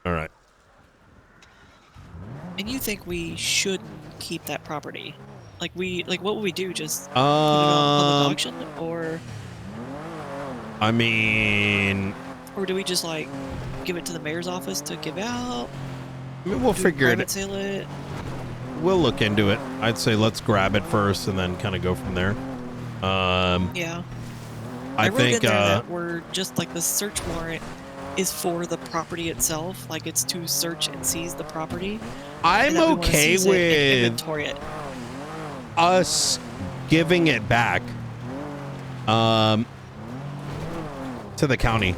All right. And you think we shouldn't keep that property? Like what would we do? Just put it on public auction, or? I mean, or do we just like give it to the mayor's office to give out? I mean, we'll figure it. Sale it. We'll look into it. I'd say let's grab it first and then kind of go from there. Yeah. I wrote think in there that we're just like the search warrant is for the property itself, like it's to search and seize the property. I'm okay with inventory it. us giving it back to the county,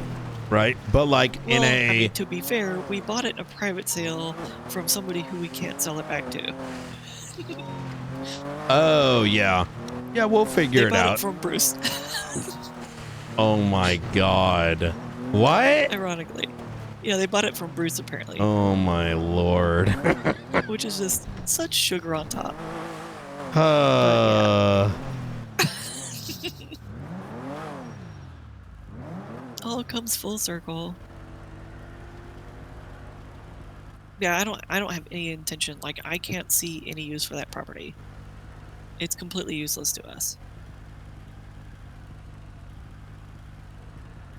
right? But like Well, in a I mean, to be fair, we bought it in a private sale from somebody who we can't sell it back to. Oh yeah, we'll figure They it bought out. it from Bruce. Oh my god, what? Ironically, yeah, they bought it from Bruce apparently. Oh my lord. Which is just such sugar on top. All comes full circle. Yeah, I don't have any intention. Like, I can't see any use for that property. It's completely useless to us.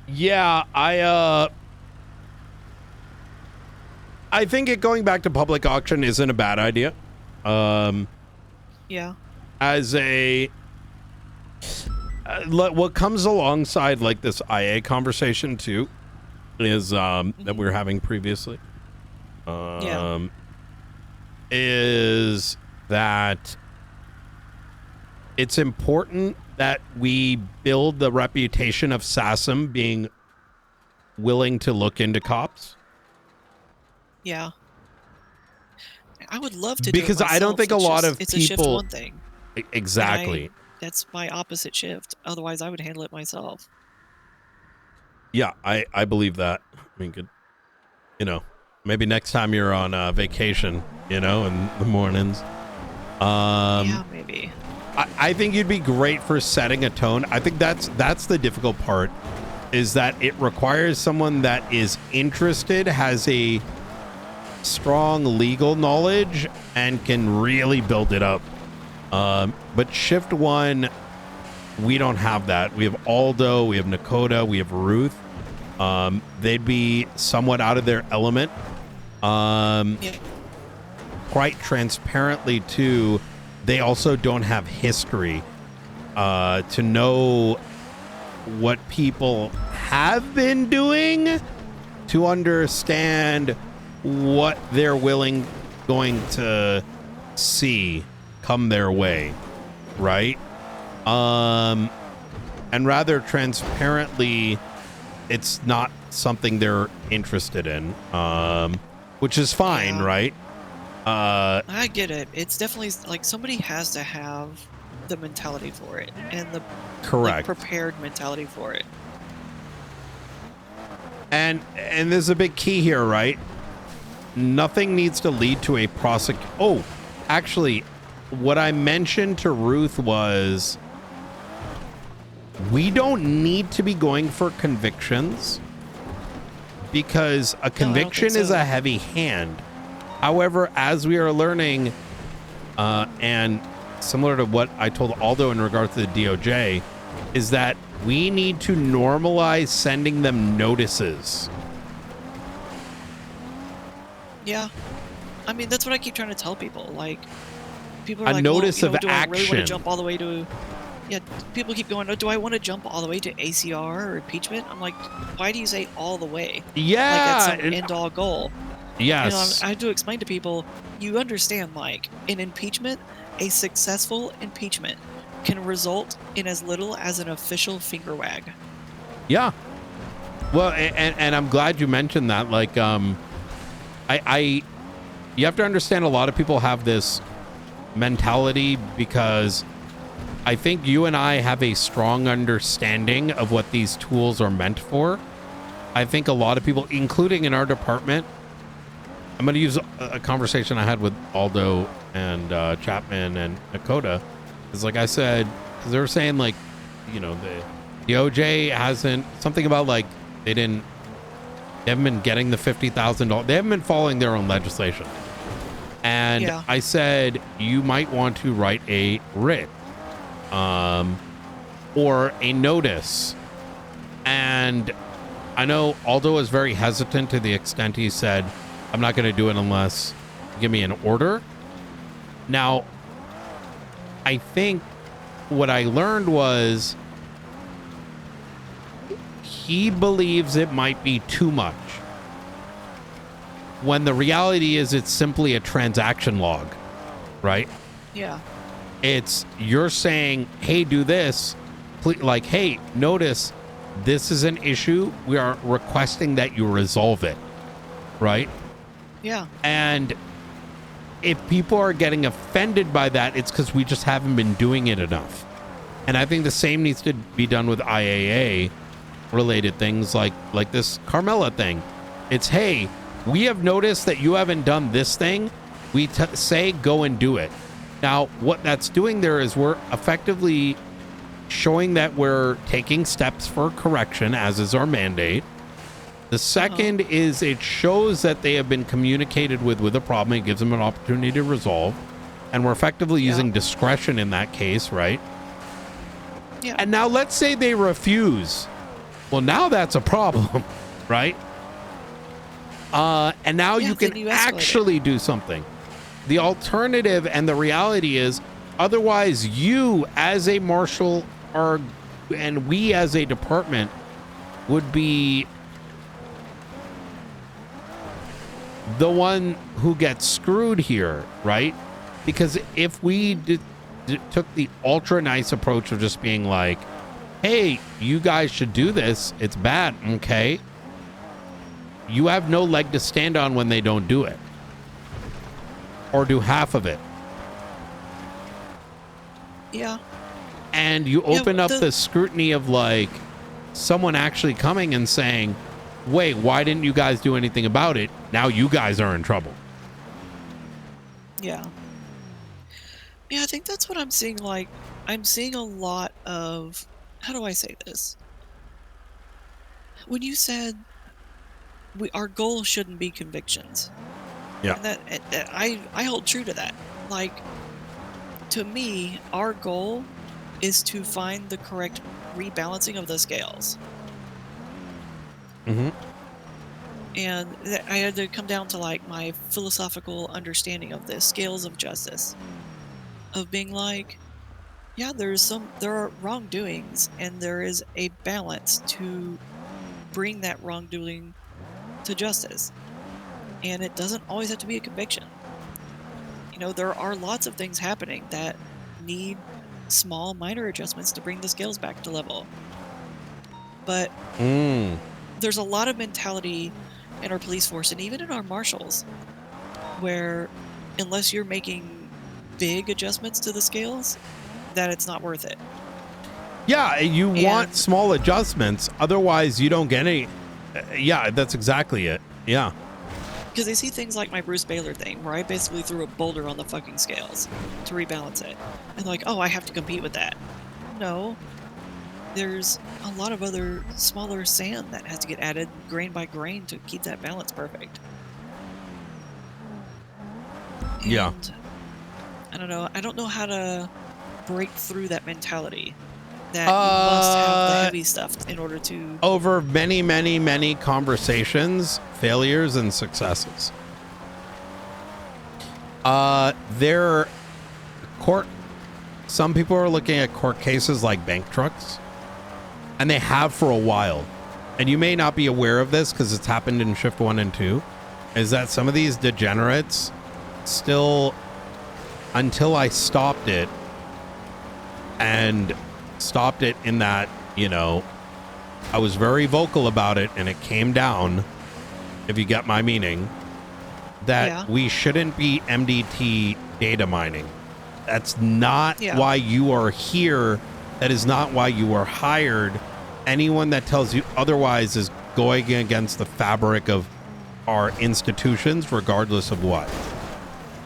Yeah, I think it going back to public auction isn't a bad idea. Yeah. As a what comes alongside like this IA conversation too is that we were having previously. Is that it's important that we build the reputation of SASM being willing to look into cops. Yeah. I would love to because do it I don't myself. think a It's lot just- of it's a shift people one thing. Exactly. That's my opposite shift. Otherwise, I would handle it myself. Yeah, I believe that. I mean, good. You know, maybe next time you're on vacation, you know, in the mornings. Yeah, maybe. I think you'd be great for setting a tone. I think that's the difficult part, is that it requires someone that is interested, has a strong legal knowledge, and can really build it up. But shift one, we don't have that. We have Aldo, we have Nakota, we have Ruth. They'd be somewhat out of their element. Quite transparently too, they also don't have history to know what people have been doing, to understand what they're going to see come their way, right? And rather transparently, it's not something they're interested in, which is fine, right? I get it. It's definitely like somebody has to have the mentality for it and the Correct. prepared mentality for it. And there's a big key here, right? Nothing needs to lead to a prosecution. Oh, actually, what I mentioned to Ruth was we don't need to be going for convictions, because a conviction is a heavy hand. However, as we are learning, and similar to what I told Aldo in regards to the DOJ, is that we need to normalize sending them notices. Yeah. I mean, that's what I keep trying to tell people. Like, people A are like, notice well, of do I really want action. to jump all the way to... Yeah, people keep going, oh, do I want to jump all the way to ACR or impeachment? I'm like, why do you say all the way? Yeah, Like, that's some and- end-all goal. Yes. I have to explain to people, you understand, like, in impeachment, a successful impeachment can result in as little as an official finger wag. Yeah. Well, and I'm glad you mentioned that. Like, you have to understand, a lot of people have this mentality because I think you and I have a strong understanding of what these tools are meant for. I think a lot of people, including in our department, I'm going to use a conversation I had with Aldo and Chapman and Nakota. It's like I said, because they were saying, like, you know, the OJ hasn't, something about like they didn't They haven't been getting the $50,000. They haven't been following their own legislation. And Yeah. I said, you might want to write a writ or a notice. And I know Aldo was very hesitant to the extent he said, I'm not going to do it unless you give me an order. Now, I think what I learned was he believes it might be too much, when the reality is it's simply a transaction log, right? Yeah. It's you're saying, hey, do this. Please, like, hey, notice this is an issue. We are requesting that you resolve it, right? Yeah. And if people are getting offended by that, it's because we just haven't been doing it enough. And I think the same needs to be done with IAA related things like this Carmela thing. It's, hey, we have noticed that you haven't done this thing. We say go and do it. Now, what that's doing there is we're effectively showing that we're taking steps for correction, as is our mandate. The second is it shows that they have been communicated with a problem. It gives them an opportunity to resolve. And we're effectively using discretion in that case, right? Yeah. And now let's say they refuse. Well, now that's a problem, right? And now you can actually do something. The alternative and the reality is, otherwise you as a marshal are, and we as a department would be the one who gets screwed here, right? Because if we took the ultra nice approach of just being like, hey, you guys should do this, it's bad, okay? You have no leg to stand on when they don't do it. Or do half of it. Yeah. And you open up the scrutiny of like someone actually coming and saying, wait, why didn't you guys do anything about it? Now you guys are in trouble. Yeah. Yeah, I think that's what I'm seeing. Like, I'm seeing a lot of, how do I say this? When you said our goal shouldn't be convictions. Yeah. And that I hold true to that. Like, to me, our goal is to find the correct rebalancing of the scales. Mm-hmm. And I had to come down to like my philosophical understanding of the scales of justice, of being like, yeah, there are wrongdoings, and there is a balance to bring that wrongdoing to justice. And it doesn't always have to be a conviction. You know, there are lots of things happening that need small, minor adjustments to bring the scales back to level. But there's a lot of mentality in our police force, and even in our marshals, where unless you're making big adjustments to the scales, that it's not worth it. Yeah, you want small adjustments, otherwise you don't get any. Yeah, that's exactly it. Yeah. Because they see things like my Bruce Baylor thing, where I basically threw a boulder on the fucking scales to rebalance it. And like, oh, I have to compete with that. No. There's a lot of other smaller sand that has to get added grain by grain to keep that balance perfect. Yeah. And I don't know. I don't know how to break through that mentality that you must have the heavy stuff in order to... Over many, many, many conversations, failures, and successes. Some people are looking at court cases like bank trucks, and they have for a while. And you may not be aware of this because it's happened in shift 1 and 2, is that some of these degenerates still, until I stopped it, and stopped it in that, you know, I was very vocal about it and it came down, if you get my meaning, that we shouldn't be MDT data mining. That's not why you are here. That is not why you are hired. Anyone that tells you otherwise is going against the fabric of our institutions, regardless of what.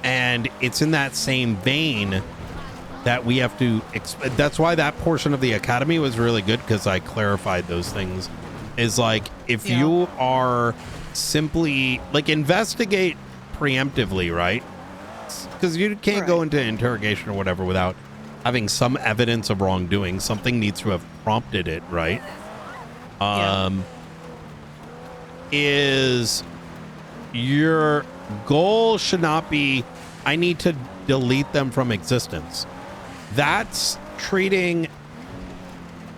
And it's in that same vein that we have to, that's why that portion of the academy was really good, because I clarified those things is like, if you are simply like investigate preemptively, right? Because you can't go into interrogation or whatever without having some evidence of wrongdoing. Something needs to have prompted it, right? Is your goal should not be, I need to delete them from existence. That's treating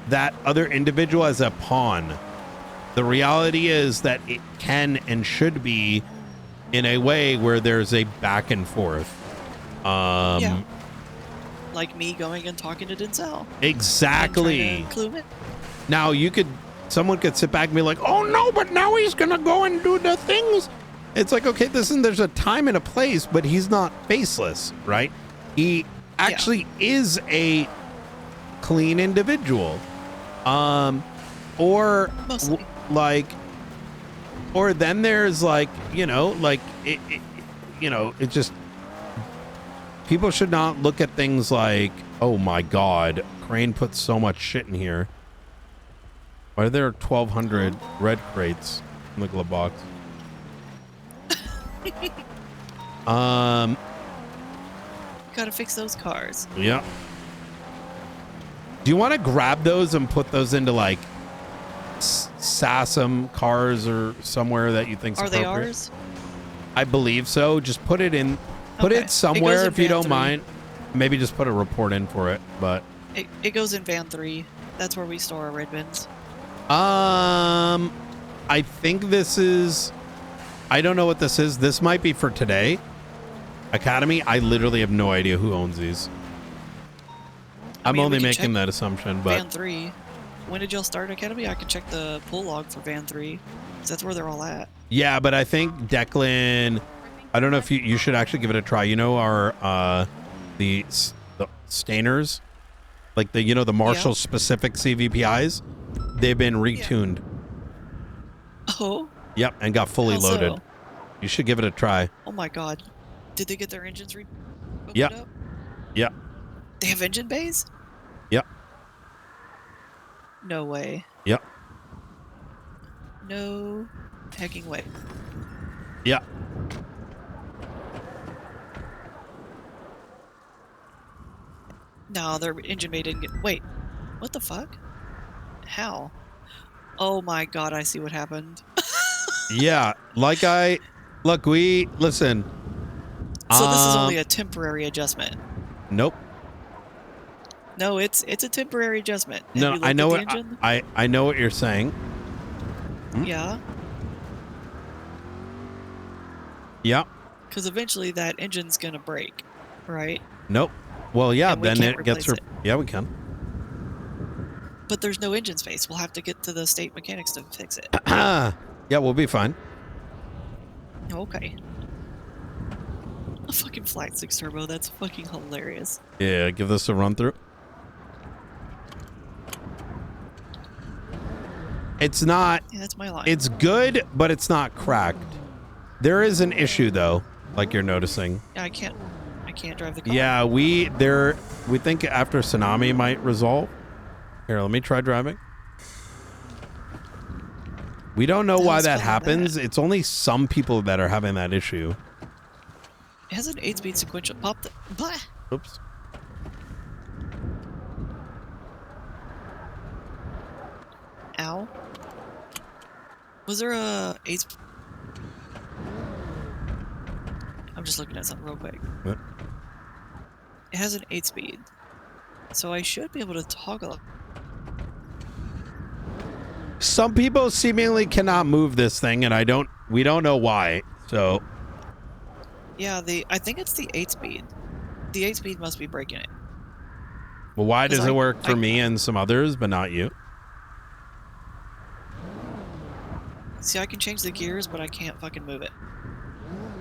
that other individual as a pawn. The reality is that it can and should be in a way where there's a back and forth. Like me going and talking to Denzel. Exactly. Clue it. Now someone could sit back and be like, oh no, but now he's gonna go and do the things. It's like, okay, there's a time and a place, but he's not faceless, right? He actually is a clean individual. Or then there's like, it just, people should not look at things like, oh my God, Crane puts so much shit in here. Why are there 1,200 red crates in the glove box? Gotta fix those cars. Yeah. Do you want to grab those and put those into like SASM cars or somewhere that you think's appropriate? Are they ours? I believe so. Just put it in. Put it somewhere if you don't mind. Maybe just put a report in for it. But it goes in van 3. That's where we store our red bins. I think this is. I don't know what this is. This might be for today. Academy. I literally have no idea who owns these. I'm only making that assumption, but van 3. When did y'all start Academy? I can check the pull log for van 3. 'Cause that's where they're all at. yeah, but I think Declan. I don't know if you should actually give it a try. You know our the stainers, like the Marshall specific CVPIs. They've been retuned. Oh. Yep, and got fully loaded. So? You should give it a try. Oh my God. Did they get their engines Yep. up? Yep. They have engine bays? Yep. No way. Yep. No hecking way. Yep. No, their engine bay didn't get. Wait, what the fuck? How? Oh my God, I see what happened. Yeah, look. Listen. So this is only a temporary adjustment. Nope. No, it's a temporary adjustment. Have No, you looked I know at the what engine? I know what you're saying. Yeah. Yep. Because eventually that engine's gonna break, right? Nope. Well, yeah, And we then can't it gets. replace it. Yeah, we can. But there's no engine space. We'll have to get to the state mechanics to fix it. Yeah, we'll be fine. Okay. A fucking flat 6 turbo. That's fucking hilarious. Yeah, give this a run through. It's not. Yeah, that's my line. It's good, but it's not cracked. There is an issue though, like you're noticing. Yeah, I can't drive the car. Yeah, we think after tsunami might resolve. Here, let me try driving. We don't know why that happens. It's only some people that are having that issue. It has an 8-speed sequential pop. Blah. Oops. Ow. Was there a 8? I'm just looking at something real quick. What? It has an 8-speed, so I should be able to toggle. Some people seemingly cannot move this thing, and we don't know why. So Yeah, I think it's the 8-speed. The 8-speed must be breaking it. well, why does it work for me and some others, but not you? See, I can change the gears, but I can't fucking move it.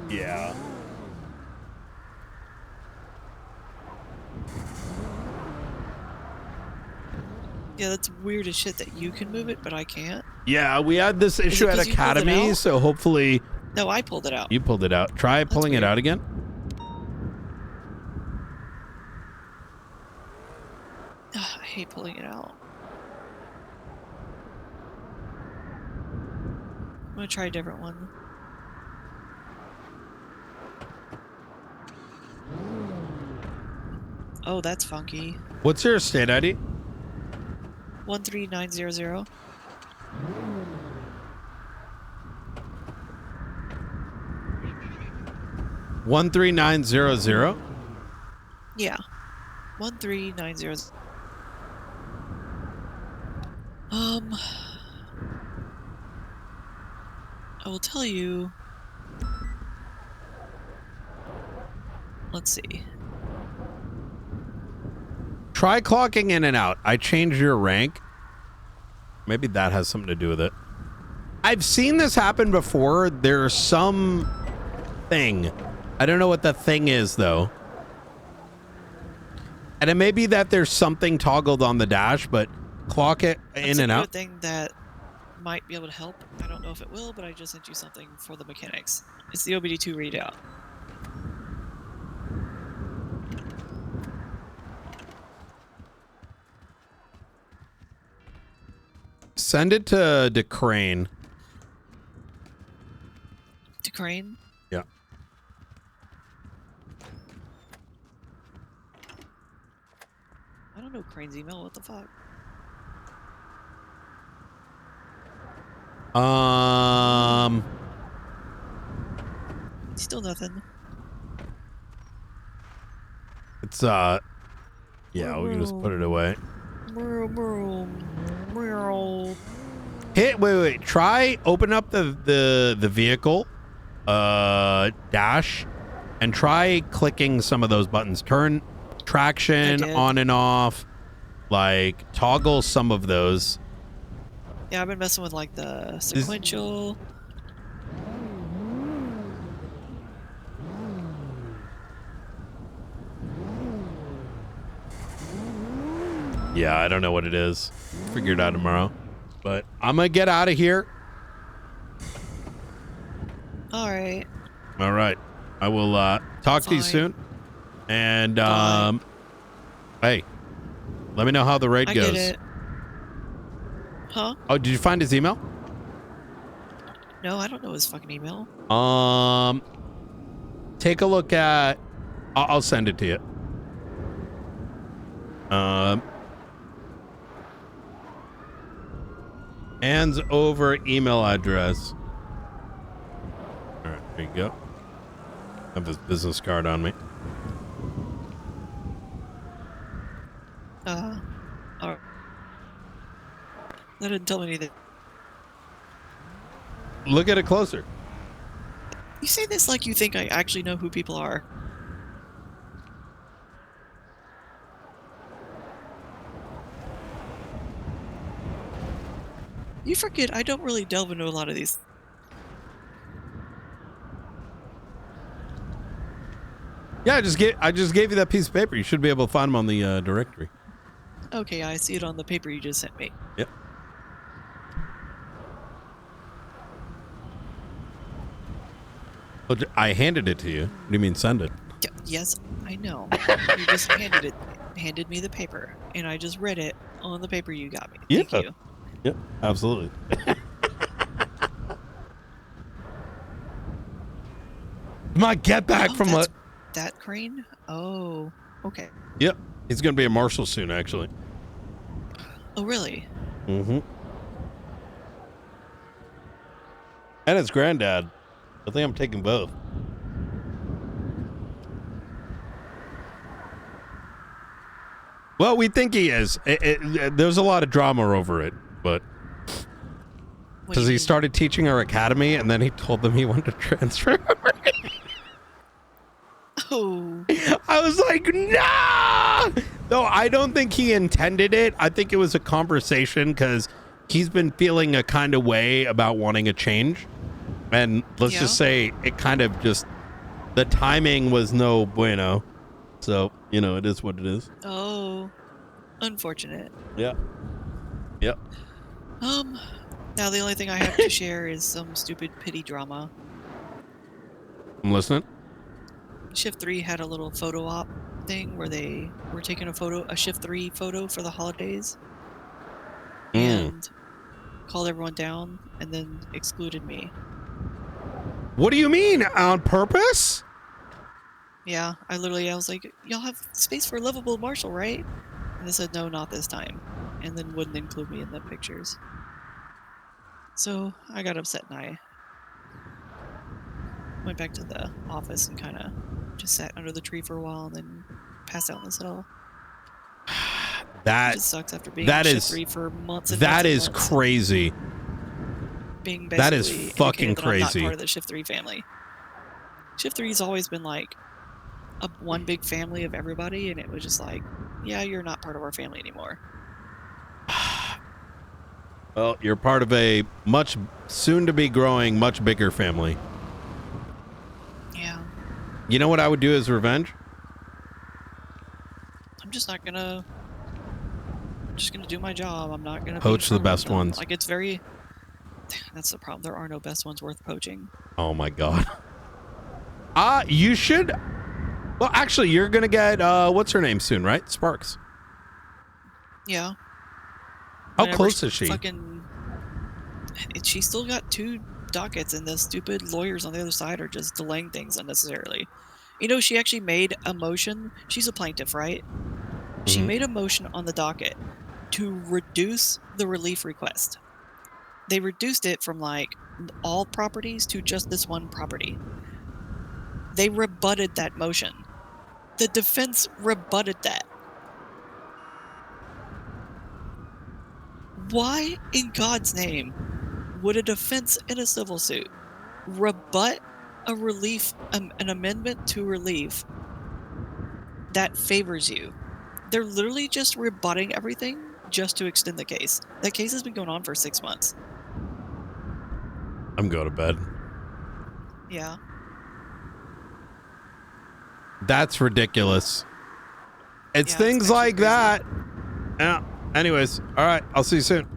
Yeah. Yeah, that's weird as shit that you can move it, but I can't. Yeah, we had this Is it issue at 'cause you pulled it Academy, out? so hopefully No, I pulled it out. you pulled it out. Try pulling it out again. I hate pulling it out. I'm gonna try a different one. Oh, that's funky. What's your state ID? 13900. One 13900. Yeah. 13900. I will tell you. Let's see. Try clocking in and out. I changed your rank. Maybe that has something to do with it. I've seen this happen before. There's some thing. I don't know what the thing is, though. And it may be that there's something toggled on the dash, but clock it in and out. That's a thing that might be able to help. I don't know if it will, but I just sent you something for the mechanics. It's the OBD2 readout. Send it to DeCrane. DeCrane? Yeah. I don't know Crane's email. What the fuck? Still nothing. It's yeah, we can just put it away. Wait. Try open up the vehicle dash and try clicking some of those buttons. Turn traction on and off. Like toggle some of those. Yeah, I've been messing with like the sequential. Yeah, I don't know what it is. Figure it out tomorrow. But I'm gonna get out of here. All right. All right. I will talk to you soon. And hey, let me know how the raid goes. Get it. Huh? Oh, did you find his email? No, I don't know his fucking email. Take a look at. I'll send it to you. Hands over email address. All right, there you go. I have this business card on me. All right. That didn't tell me anything. Look at it closer. You say this like you think I actually know who people are. You forget I don't really delve into a lot of these. Yeah, I just gave you that piece of paper. You should be able to find them on the directory. Okay, I see it on the paper you just sent me. Yep. Well, I handed it to you. What do you mean send it? Yes, I know. You just handed me the paper, and I just read it on the paper you got me. Yeah. Thank you. Yep, absolutely. Come on, get back from what? That Crane? Oh, okay. Yep, he's gonna be a marshal soon, actually. Oh, really? Mm-hmm. And his granddad. I think I'm taking both. Well, we think he is. There's a lot of drama over it, but because he started teaching our academy, and then he told them he wanted to transfer. Oh. I was like, no! No, I don't think he intended it. I think it was a conversation because he's been feeling a kind of way about wanting a change. And let's just say it kind of just, the timing was no bueno. So, you know, it is what it is. Oh, unfortunate. Yeah. Yep. Now the only thing I have to share is some stupid pity drama. I'm listening. Shift 3 had a little photo op thing where they were taking a Shift 3 photo for the holidays. And called everyone down, and then excluded me. What do you mean? On purpose? Yeah, I was like, y'all have space for a livable marshal, right? And they said, no, not this time. And then wouldn't include me in the pictures. So I got upset and I went back to the office and kind of just sat under the tree for a while and then passed out in the cell. That just sucks after being that in is shift 3 for months and that months is and months. crazy. Being That is basically fucking indicated that I'm not crazy. part of the shift 3 family. Shift 3's always been like one big family of everybody, and it was just like, yeah, you're not part of our family anymore. Well, you're part of a much soon to be growing, much bigger family. Yeah. You know what I would do as revenge? I'm just gonna do my job. I'm not gonna Poach the best ones. Like, it's very, that's the problem. There are no best ones worth poaching. Oh my god. You should. Well, actually, you're gonna get what's her name soon, right? Sparks. Yeah. How Whenever close is she? She still got 2 dockets, and the stupid lawyers on the other side are just delaying things unnecessarily. You know, she actually made a motion. She's a plaintiff, right? She Mhm. made a motion on the docket to reduce the relief request. They reduced it from like all properties to just this one property. They rebutted that motion. The defense rebutted that. Why in God's name would a defense in a civil suit rebut a relief, an amendment to relief that favors you? They're literally just rebutting everything just to extend the case. That case has been going on for 6 months. I'm going to bed. Yeah. That's ridiculous. It's things like that. Yeah. Anyways, all right. I'll see you soon.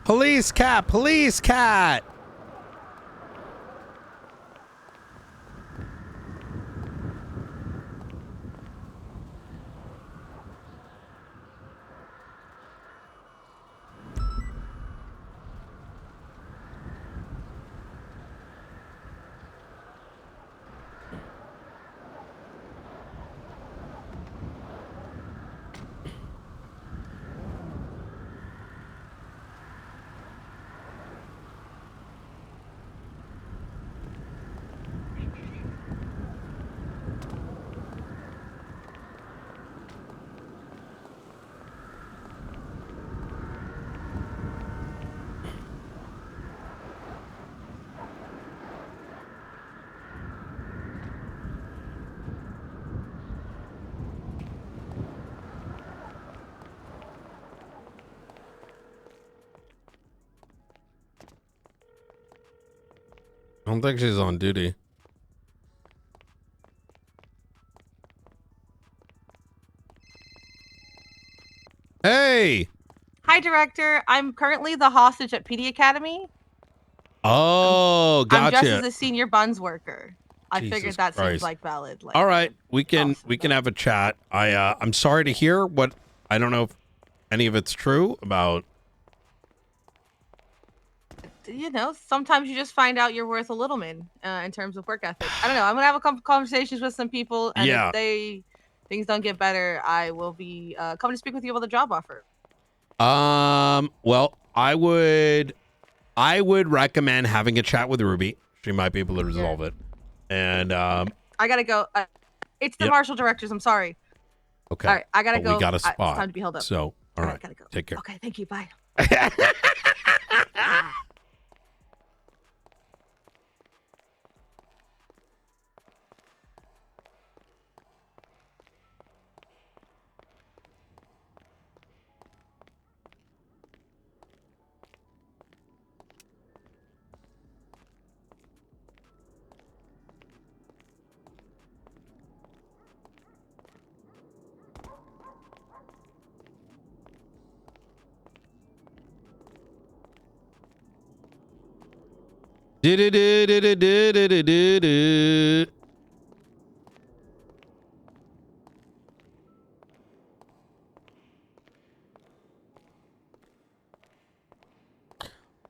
Police cat, police cat. I don't think she's on duty. Hey! Hi, Director. I'm currently the hostage at PD Academy. Oh, I'm dressed gotcha. as a senior buns worker. I Jesus figured that Christ. seems like valid. Like, All right, we can have a chat. I'm sorry to hear what I don't know if any of it's true about. you know, sometimes you just find out you're worth a little man in terms of work ethic. I don't know. I'm gonna have a couple conversations with some people, and if things don't get better, I will be coming to speak with you about the job offer. Well, I would recommend having a chat with Ruby. She might be able to resolve it. And I gotta go. It's the Yep. marshal directors. I'm sorry. okay. All right, I gotta But go. we got a It's spot. time to be held up. So, all right. Gotta go. Take care. Okay, thank you. Bye.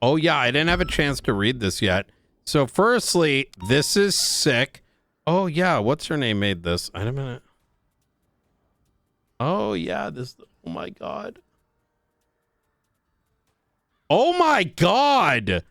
Oh yeah, I didn't have a chance to read this yet. So firstly, this is sick. Oh yeah, what's her name made this? Wait a minute. Oh yeah, this. Oh my god. Oh my god.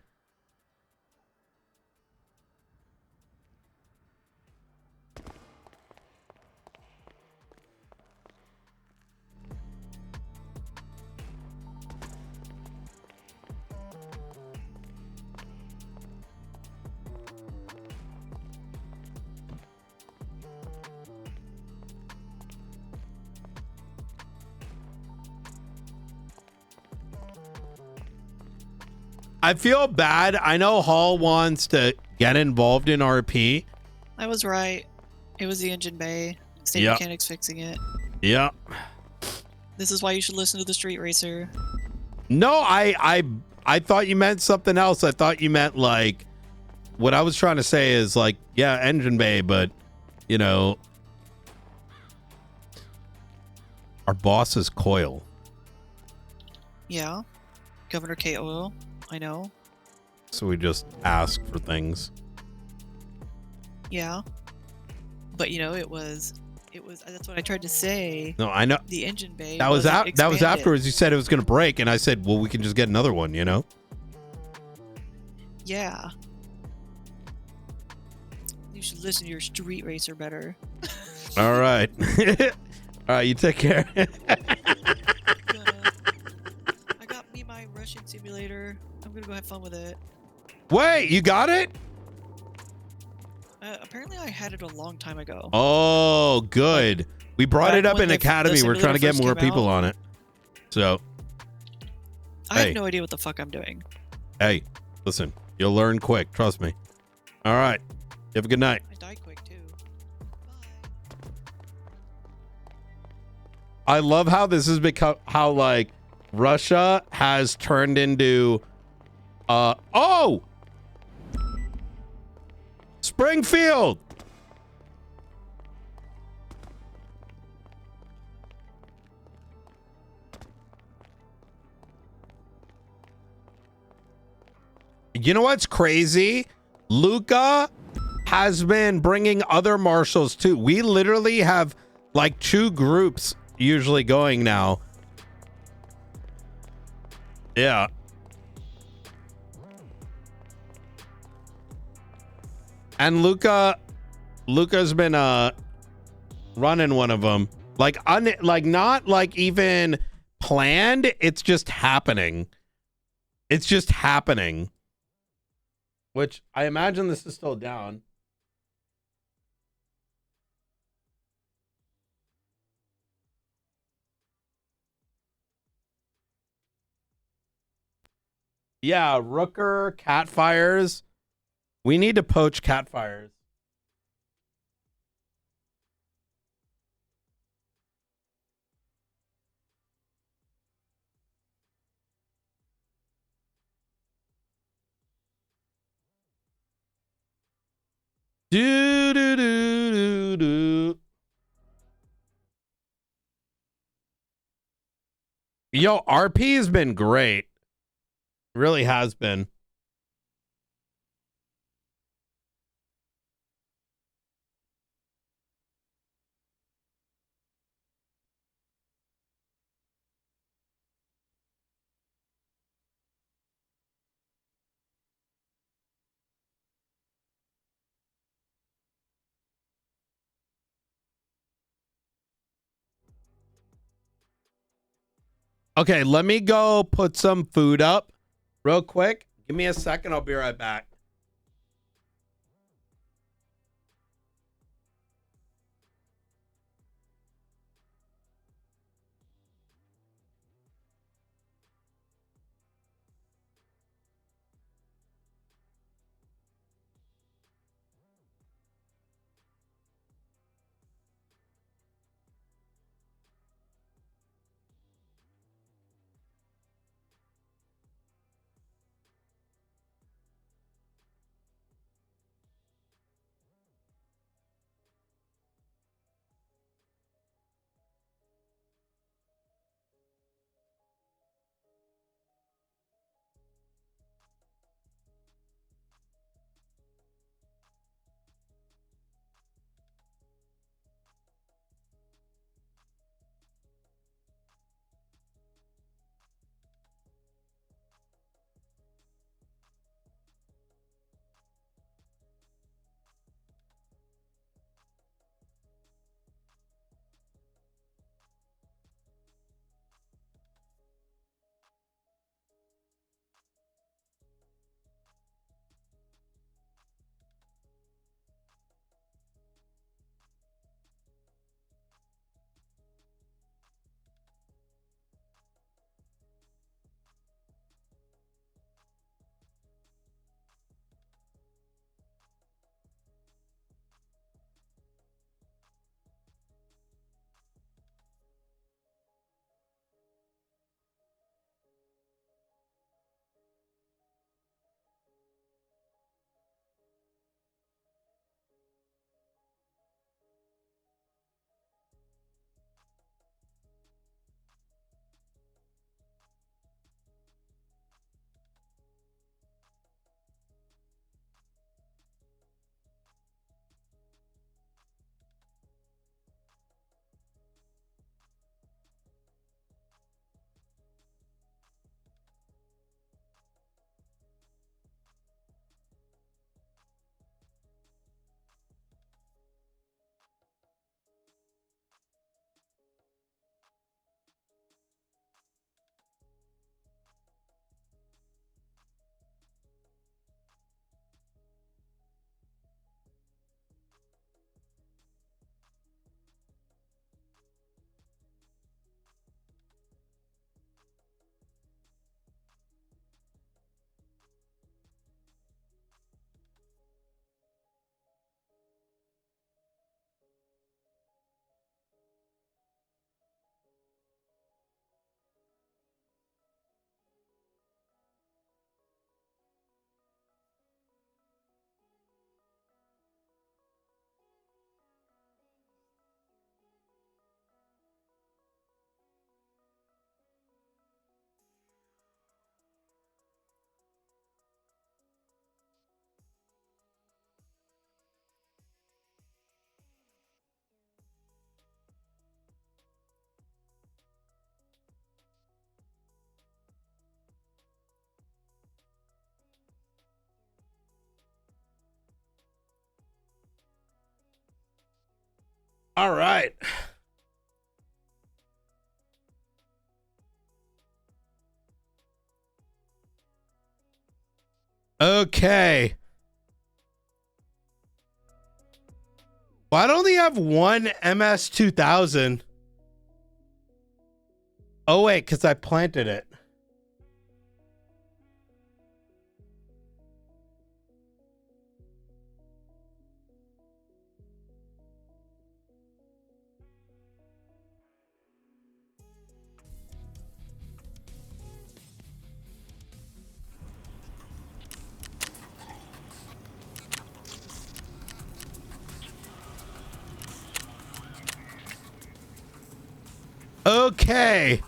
I feel bad. I know Hall wants to get involved in RP. I was right. It was the engine bay. State Yep. mechanics fixing it. Yeah. This is why you should listen to the street racer. No, I thought you meant something else. I thought you meant like what I was trying to say is like, yeah, engine bay, but you know, our boss is Coil. Yeah. Governor K. Oil. I know. So we just ask for things. Yeah. But you know, it was that's what I tried to say. No, I know. The engine bay. That was wasn't that was expanded. afterwards. You said it was going to break, and I said, well, we can just get another one, you know? Yeah. You should listen to your street racer better. All right. All right, you take care. I got me my Russian simulator. I'm gonna go have fun with it. Wait, you got it? Apparently I had it a long time ago. Oh, good. We brought Back it up when in the Academy. We're trying to get simulator more first came people out. on it. So, I hey. have no idea what the fuck I'm doing. Hey, listen, you'll learn quick. Trust me. All right. You have a good night. I die quick too. I love how this has become, how like Russia has turned into, oh! Springfield! You know what's crazy? Luca has been bringing other marshals too. We literally have like 2 groups usually going now. Yeah. And Luca's been running one of them. Like not like even planned, it's just happening. It's just happening. Which I imagine this is still down. Yeah, Rooker, Catfires. We need to poach Catfires. Do do do do do. Yo, RP has been great. Really has been. Okay, let me go put some food up real quick. Give me a second. I'll be right back. All right. Okay. Why don't they have one MS-2000? Oh, wait, because I planted it. Okay.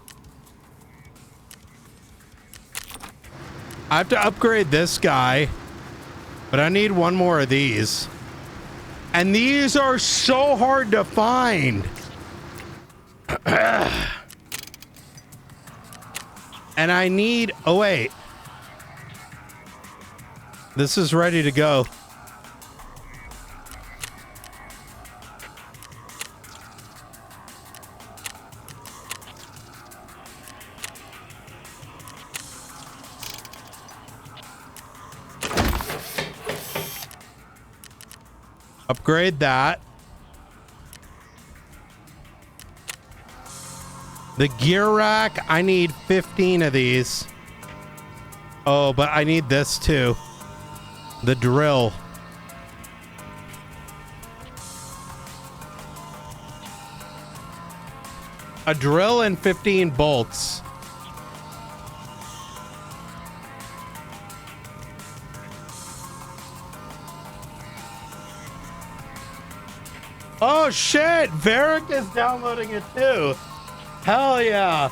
I have to upgrade this guy, but I need one more of these. And these are so hard to find. And I need, oh wait. This is ready to go. Upgrade that. The gear rack, I need 15 of these. Oh, but I need this too. The drill. A drill and 15 bolts. Oh shit! Varric is downloading it too. Hell yeah.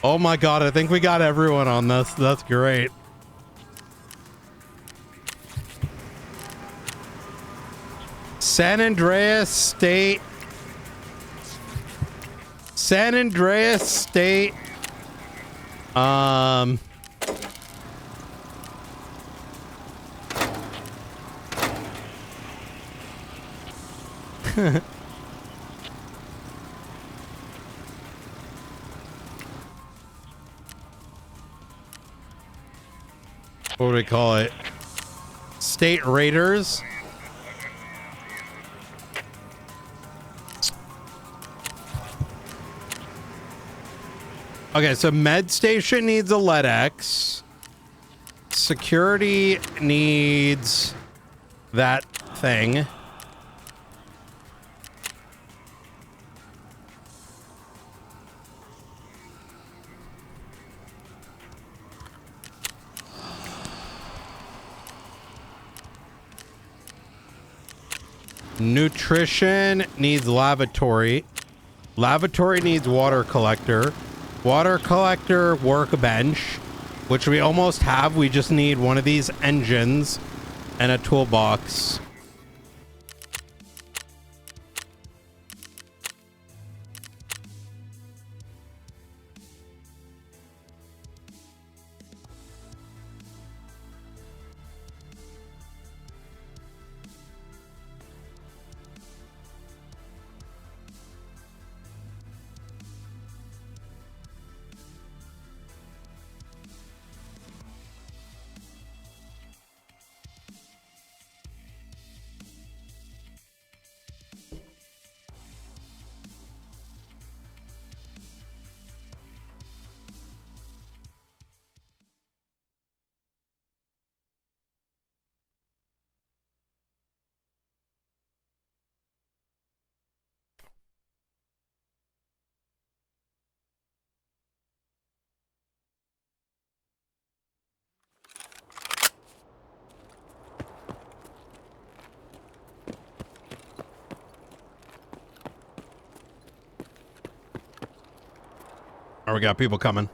Oh my god, I think we got everyone on this. That's great. San Andreas State. San Andreas State. What do we call it? State Raiders. Okay, so med station needs a LEDX. Security needs that thing. Nutrition needs lavatory. Lavatory needs water collector. Water collector workbench, which we almost have. We just need one of these engines and a toolbox. All right, we got people coming.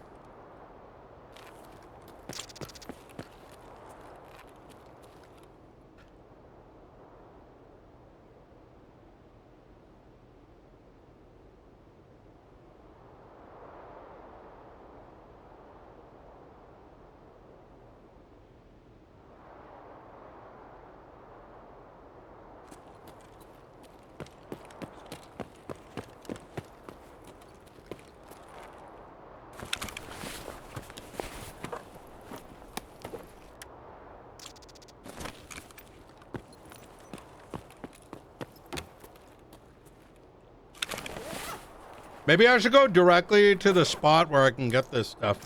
Maybe I should go directly to the spot where I can get this stuff.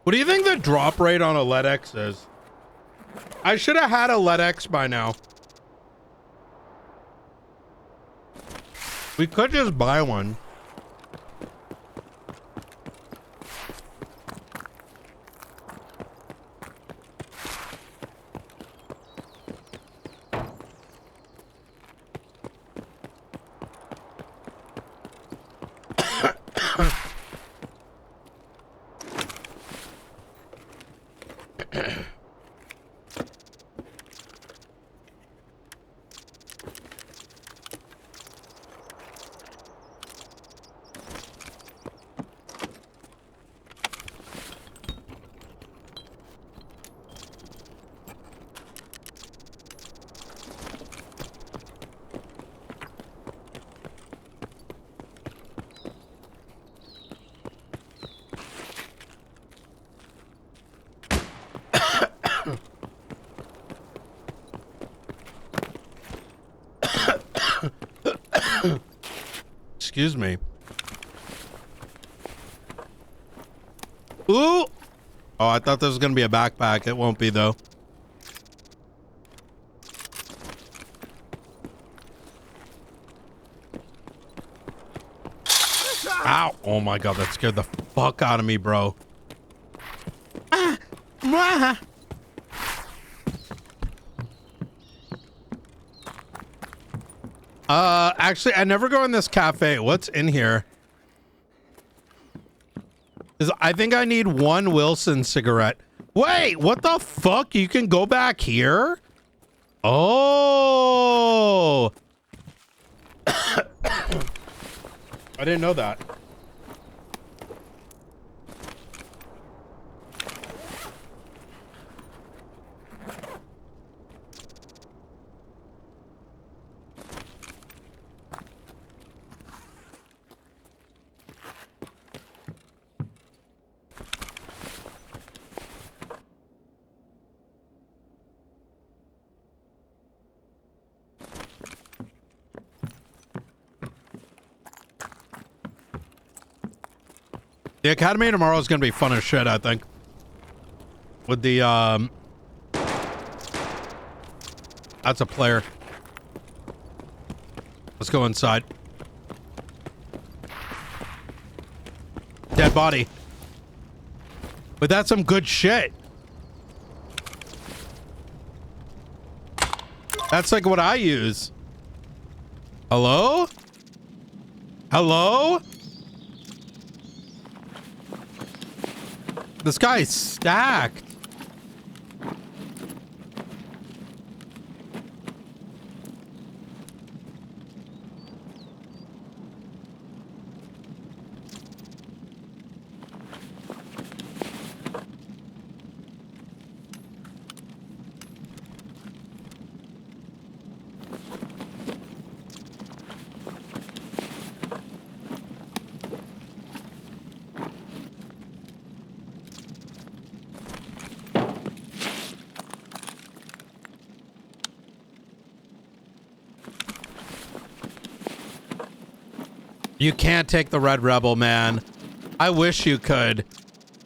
What do you think the drop rate on a LEDX is? I should have had a LEDX by now. We could just buy one. excuse me. Ooh! Oh, I thought this was going to be a backpack. It won't be, though. Ow! Oh my god, that scared the fuck out of me, bro. Actually, I never go in this cafe. What's in here? I think I need one Wilson cigarette. Wait, what the fuck? You can go back here? Oh! I didn't know that. The Academy tomorrow is going to be fun as shit, I think. With the, that's a player. Let's go inside. Dead body. But that's some good shit. That's like what I use. Hello? Hello? This guy is stacked. You can't take the Red Rebel, man. I wish you could.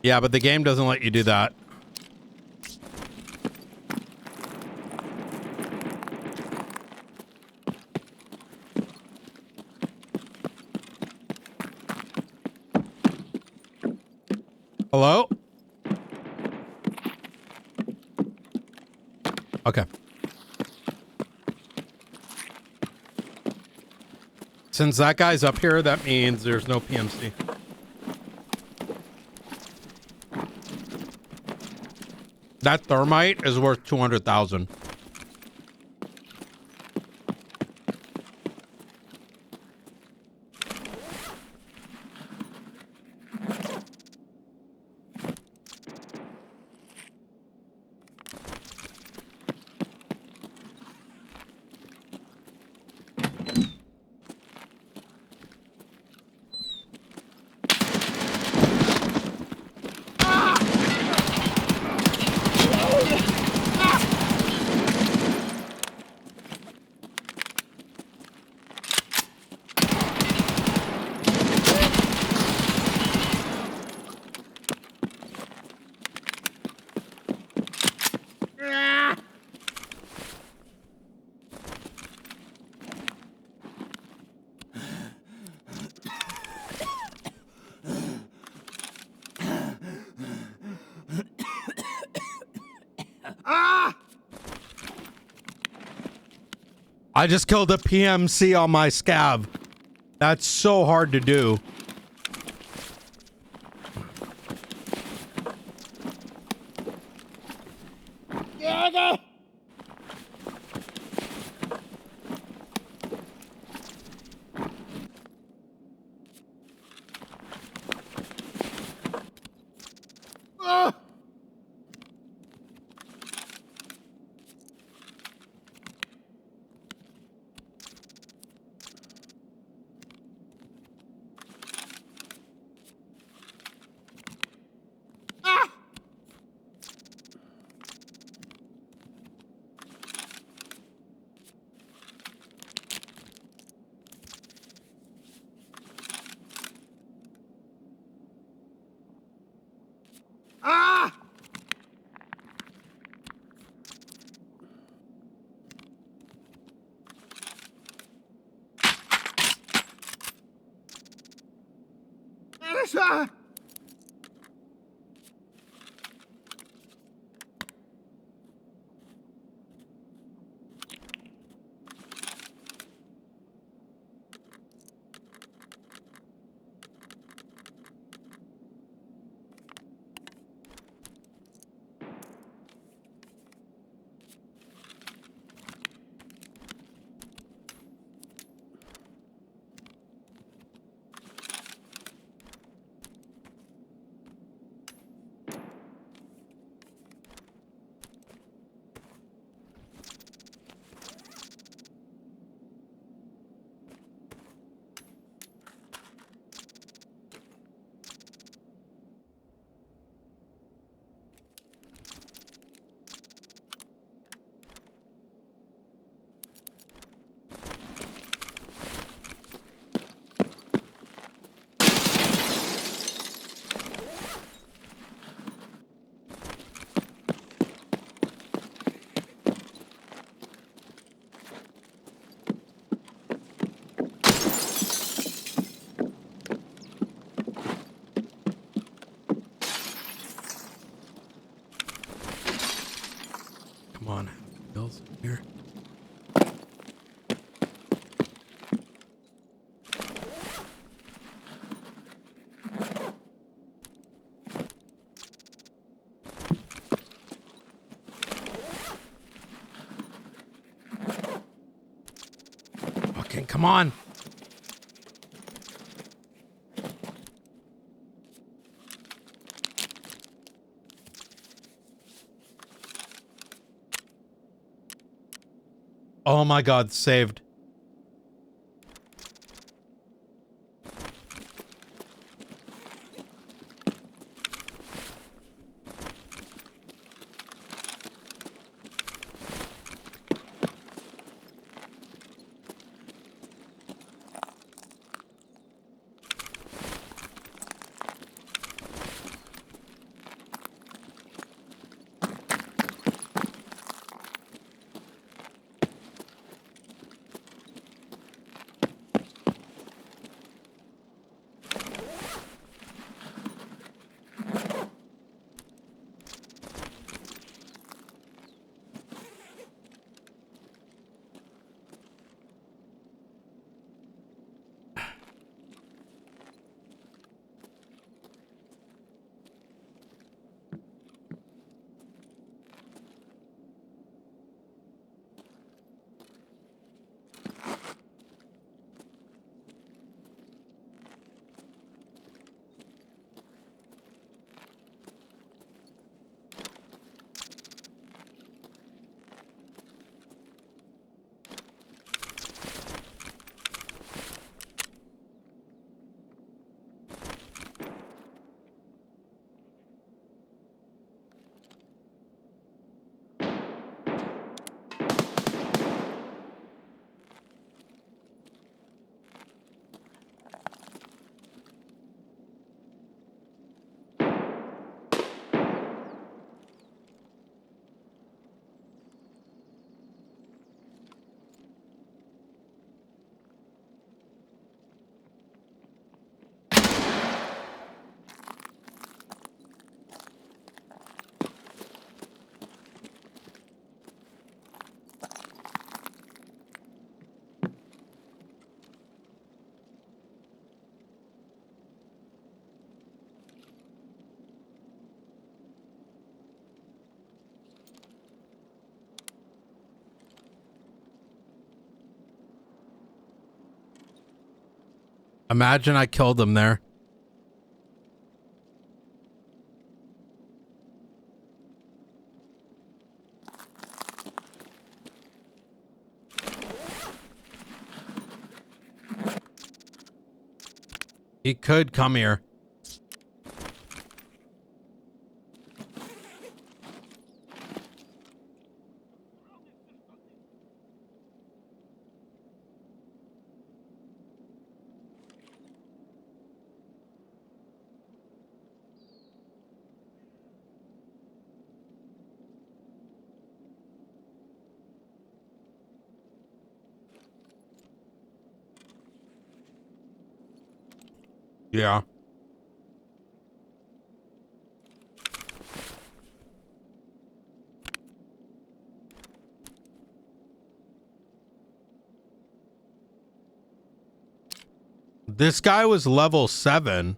Yeah, but the game doesn't let you do that. Hello? Okay. Since that guy's up here, that means there's no PMC. That thermite is worth 200,000. I just killed a PMC on my scav. That's so hard to do. Melissa! Come on, Bill's here. Okay, come on. Oh my God, saved. Imagine I killed him there. He could come here. Yeah. This guy was level 7.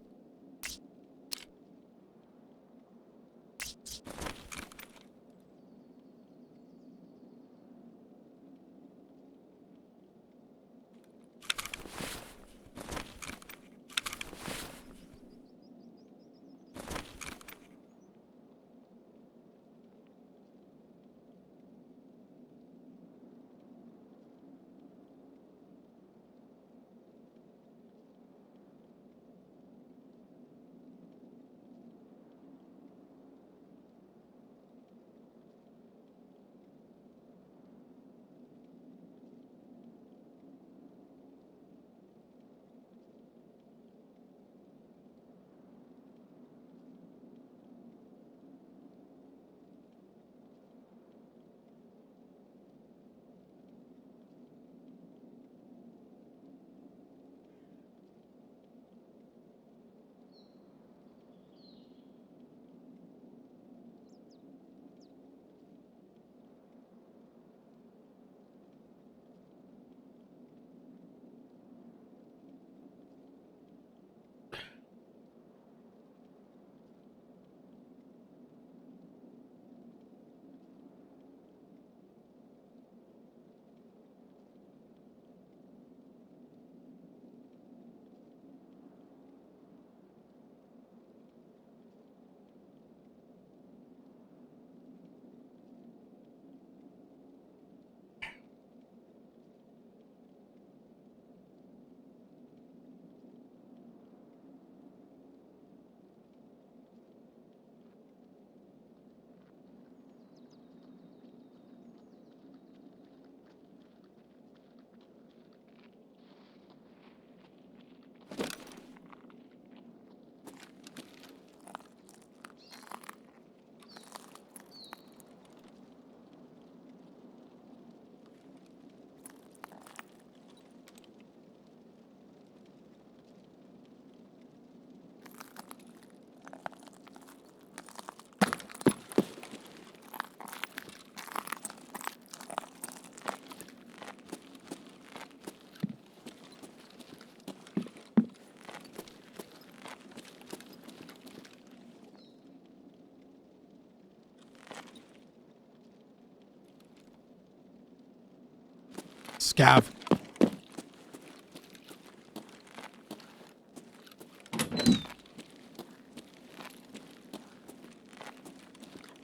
Scav.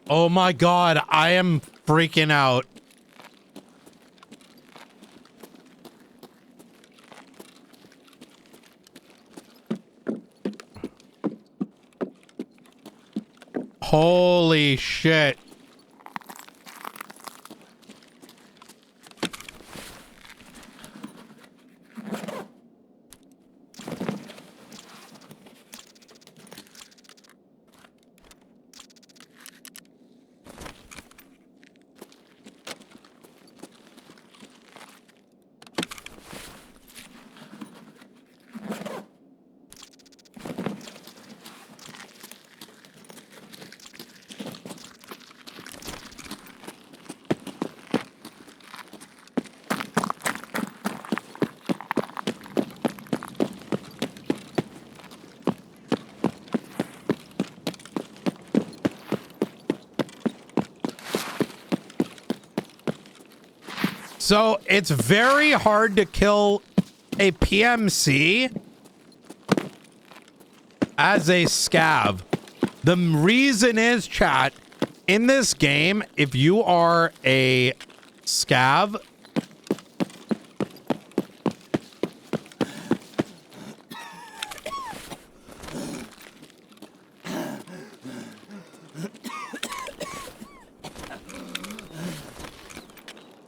Oh my god, I am freaking out. Holy shit. So it's very hard to kill a PMC as a scav. The reason is, chat, in this game, if you are a scav,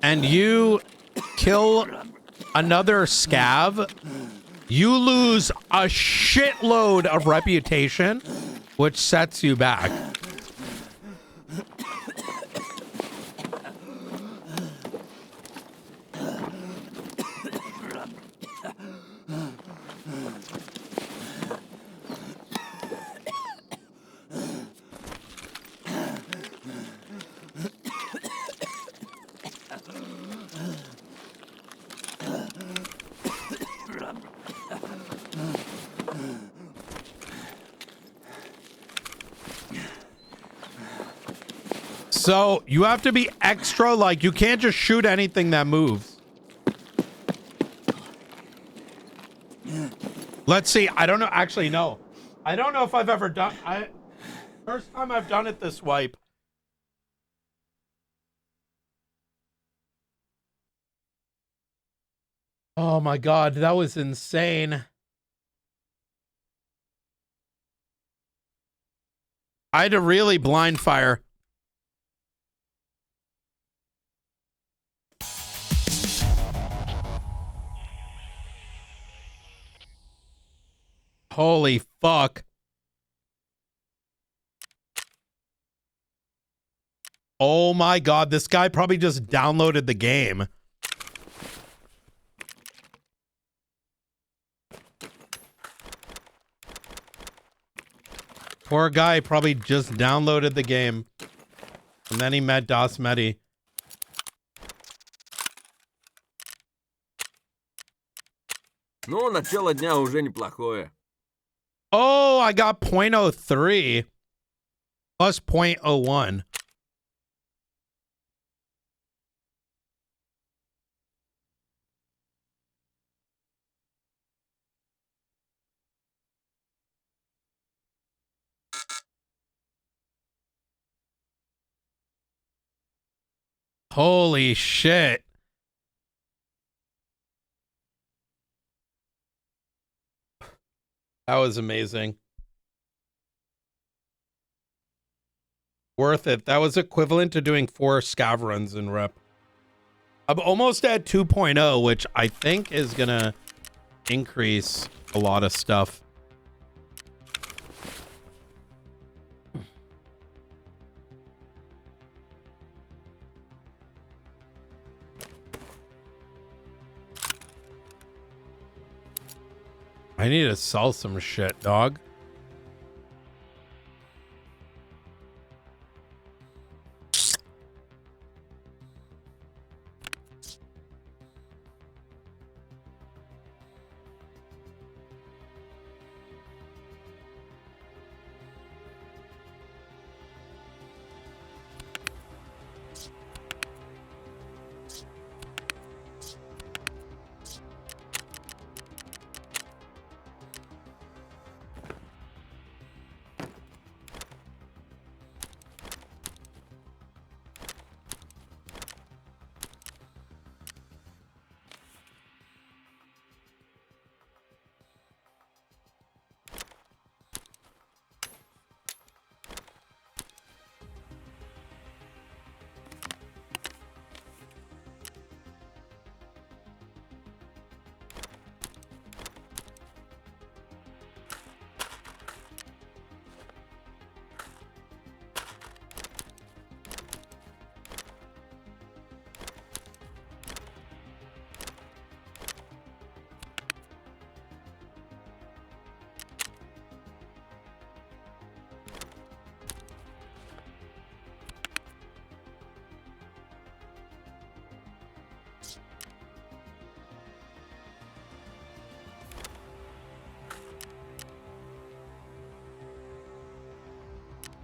and you kill another scav, you lose a shitload of reputation, which sets you back. So you have to be extra, like you can't just shoot anything that moves. Let's see. I don't know. Actually, no. I don't know if I've ever done. First time I've done it this wipe. Oh my God, that was insane. I had to really blind fire. Holy fuck. Oh my God, this guy probably just downloaded the game. Poor guy probably just downloaded the game. And then he met dasMEHDI. Ну, начало дня уже неплохое. Oh, I got 0.03 plus 0.01. Holy shit. That was amazing. Worth it. That was equivalent to doing 4 scav runs in rep. I'm almost at 2.0, which I think is going to increase a lot of stuff. I need to sell some shit, dog.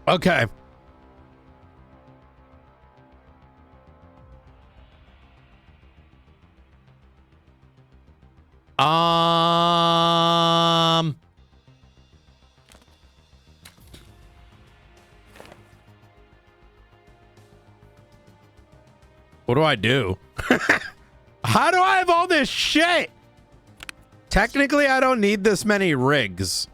Okay. What do I do? How do I have all this shit? Technically, I don't need this many rigs.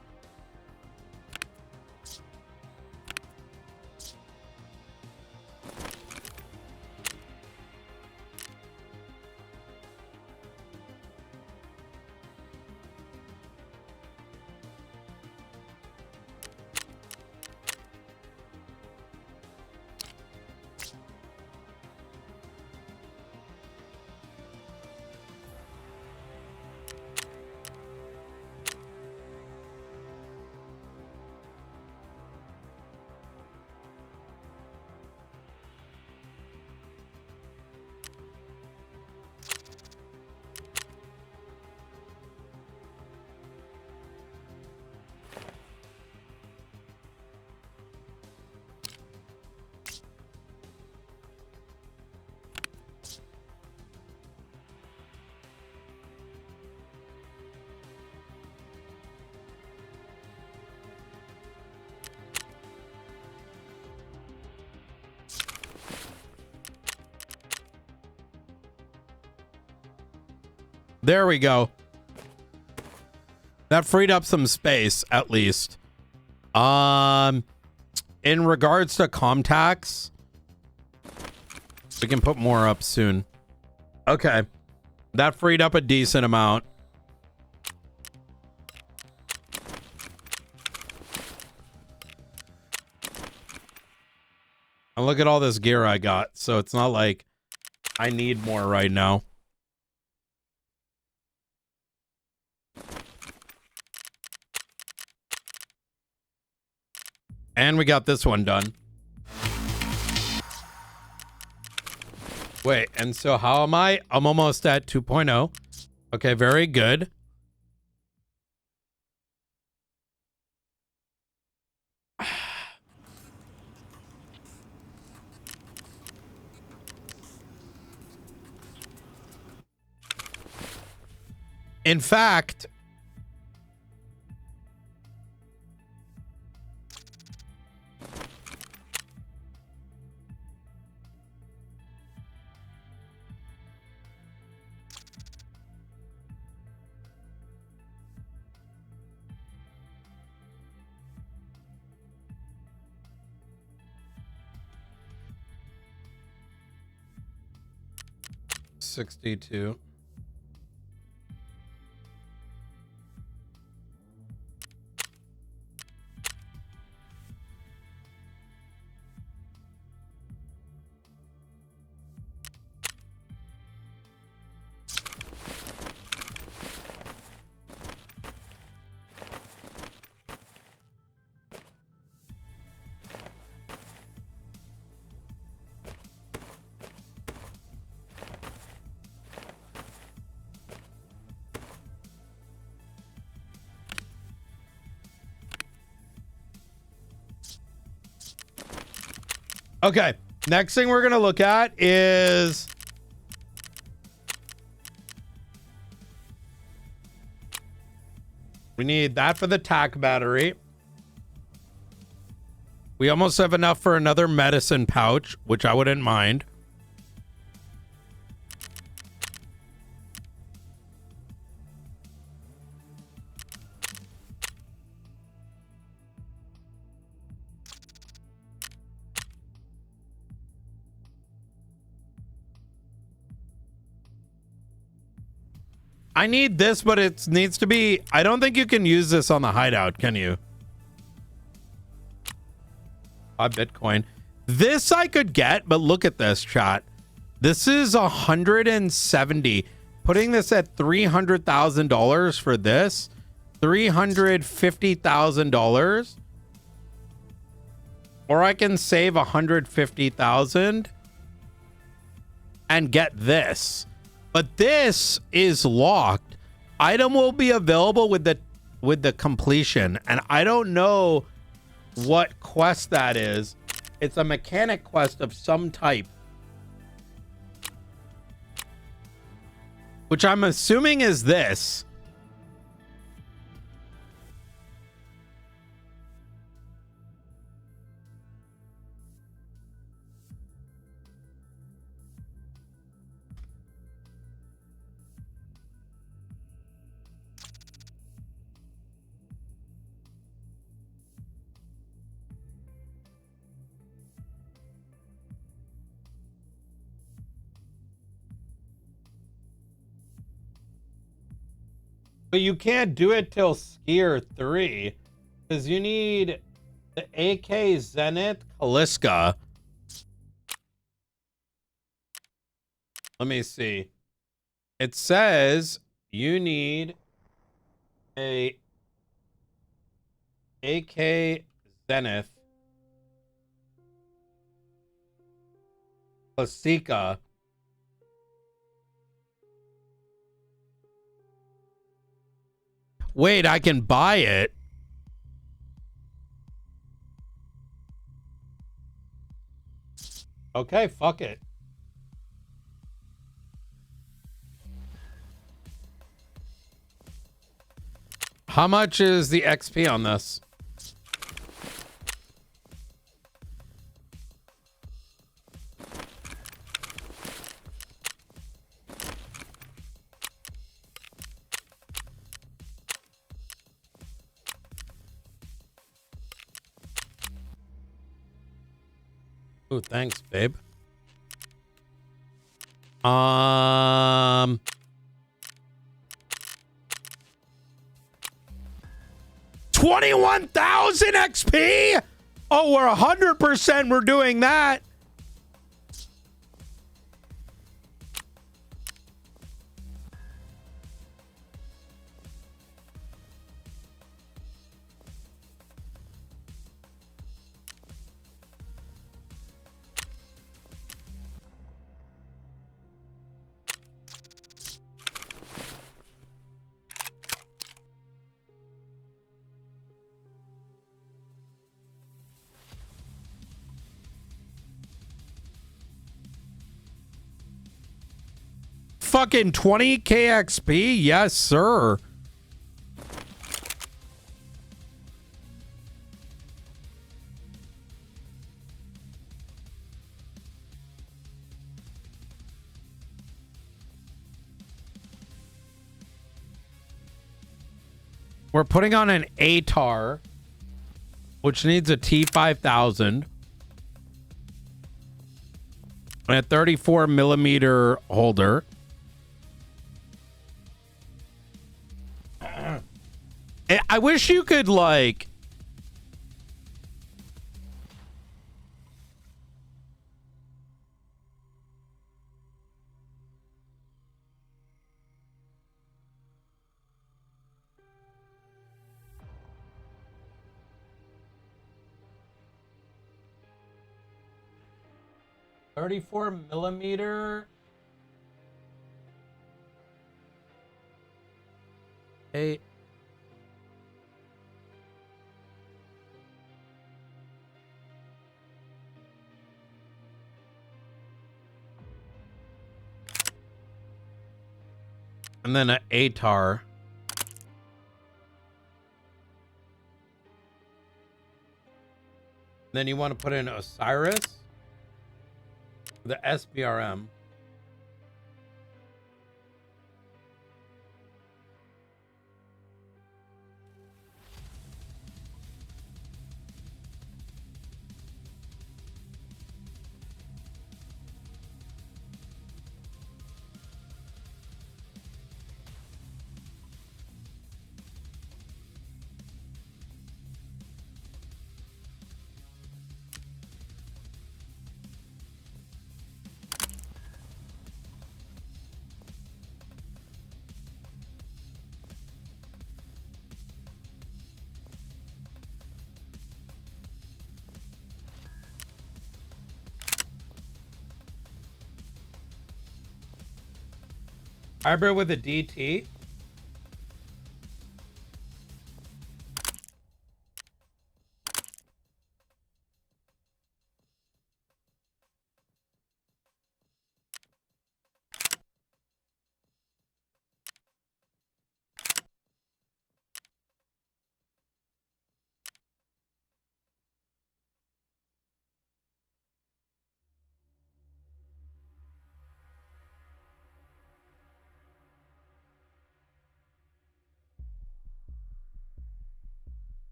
There we go. That freed up some space, at least. In regards to Comtax, we can put more up soon. Okay. That freed up a decent amount. And look at all this gear I got. So it's not like I need more right now. And we got this one done. Wait, and so how am I? I'm almost at 2.0. Okay, very good. In fact, $62. Okay, next thing we're gonna look at is we need that for the TAC battery. We almost have enough for another medicine pouch, which I wouldn't mind. I need this, but it needs to be... I don't think you can use this on the hideout, can you? Bitcoin. This I could get, but look at this, chat. This is 170. Putting this at $300,000 for this. $350,000. Or I can save 150,000 and get this. But this is locked. Item will be available with the completion, and I don't know what quest that is. It's a mechanic quest of some type, which I'm assuming is this. But you can't do it till Skier 3 because you need the AK Zenith Kaliska. Let me see. It says you need a AK Zenith Kaliska. Wait, I can buy it. Okay, fuck it. How much is the XP on this? Oh, thanks, babe. 21,000 XP? Oh, we're 100% we're doing that. Fucking 20k XP? Yes, sir. We're putting on an ATAR, which needs a T5000 and a 34 millimeter holder. I wish you could like .34 millimeter. Hey. And then an ATAR. Then you want to put in Osiris, the SBRM. Hybrid with a DT.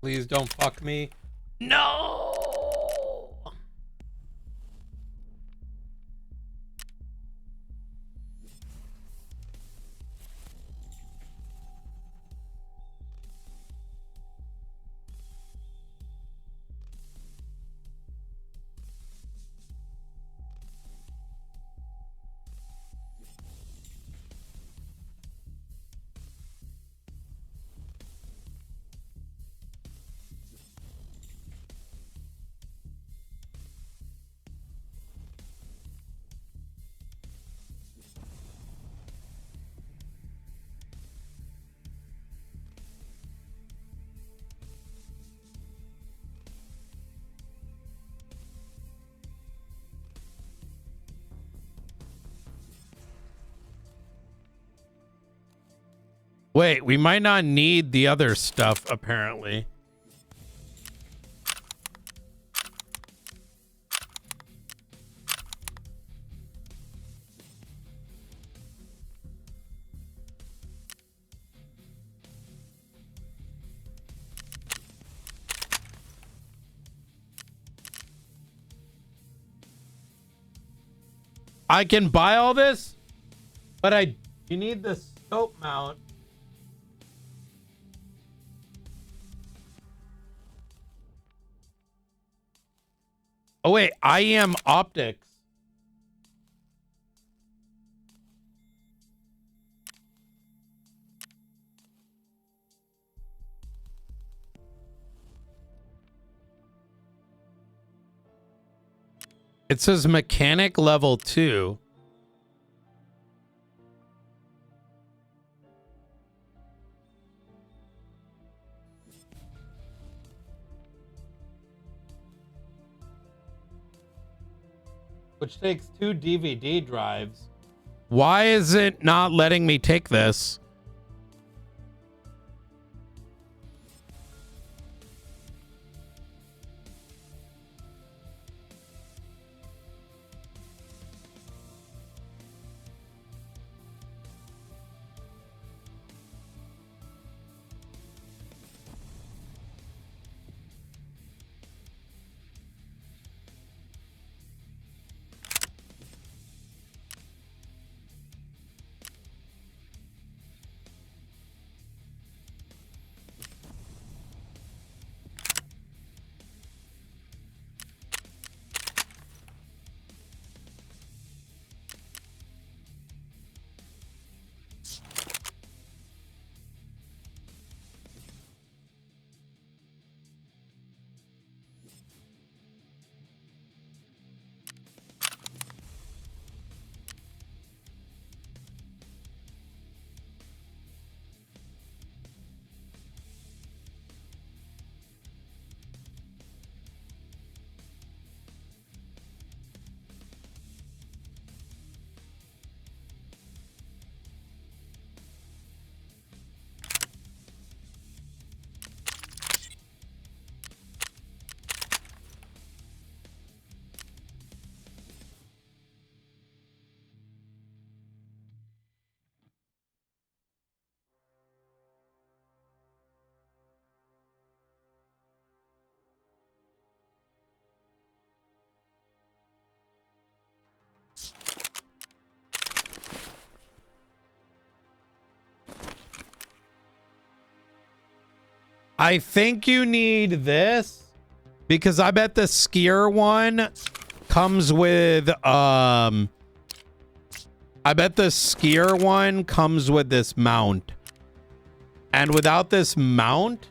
Please don't fuck me. No! Wait, we might not need the other stuff, apparently. I can buy all this, but you need the scope mount. Oh wait, IM optics. It says mechanic level 2. Which takes 2 DVD drives. Why is it not letting me take this? I think you need this because I bet the skier one comes with I bet the skier one comes with this mount. And without this mount,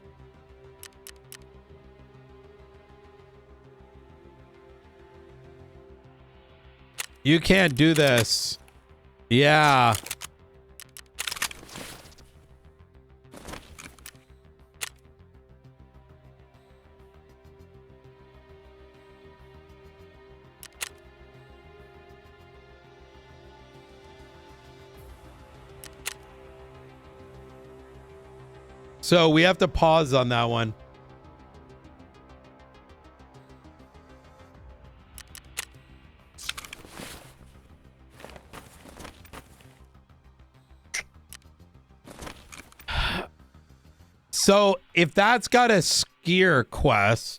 you can't do this. Yeah. So we have to pause on that one. So if that's got a skier quest,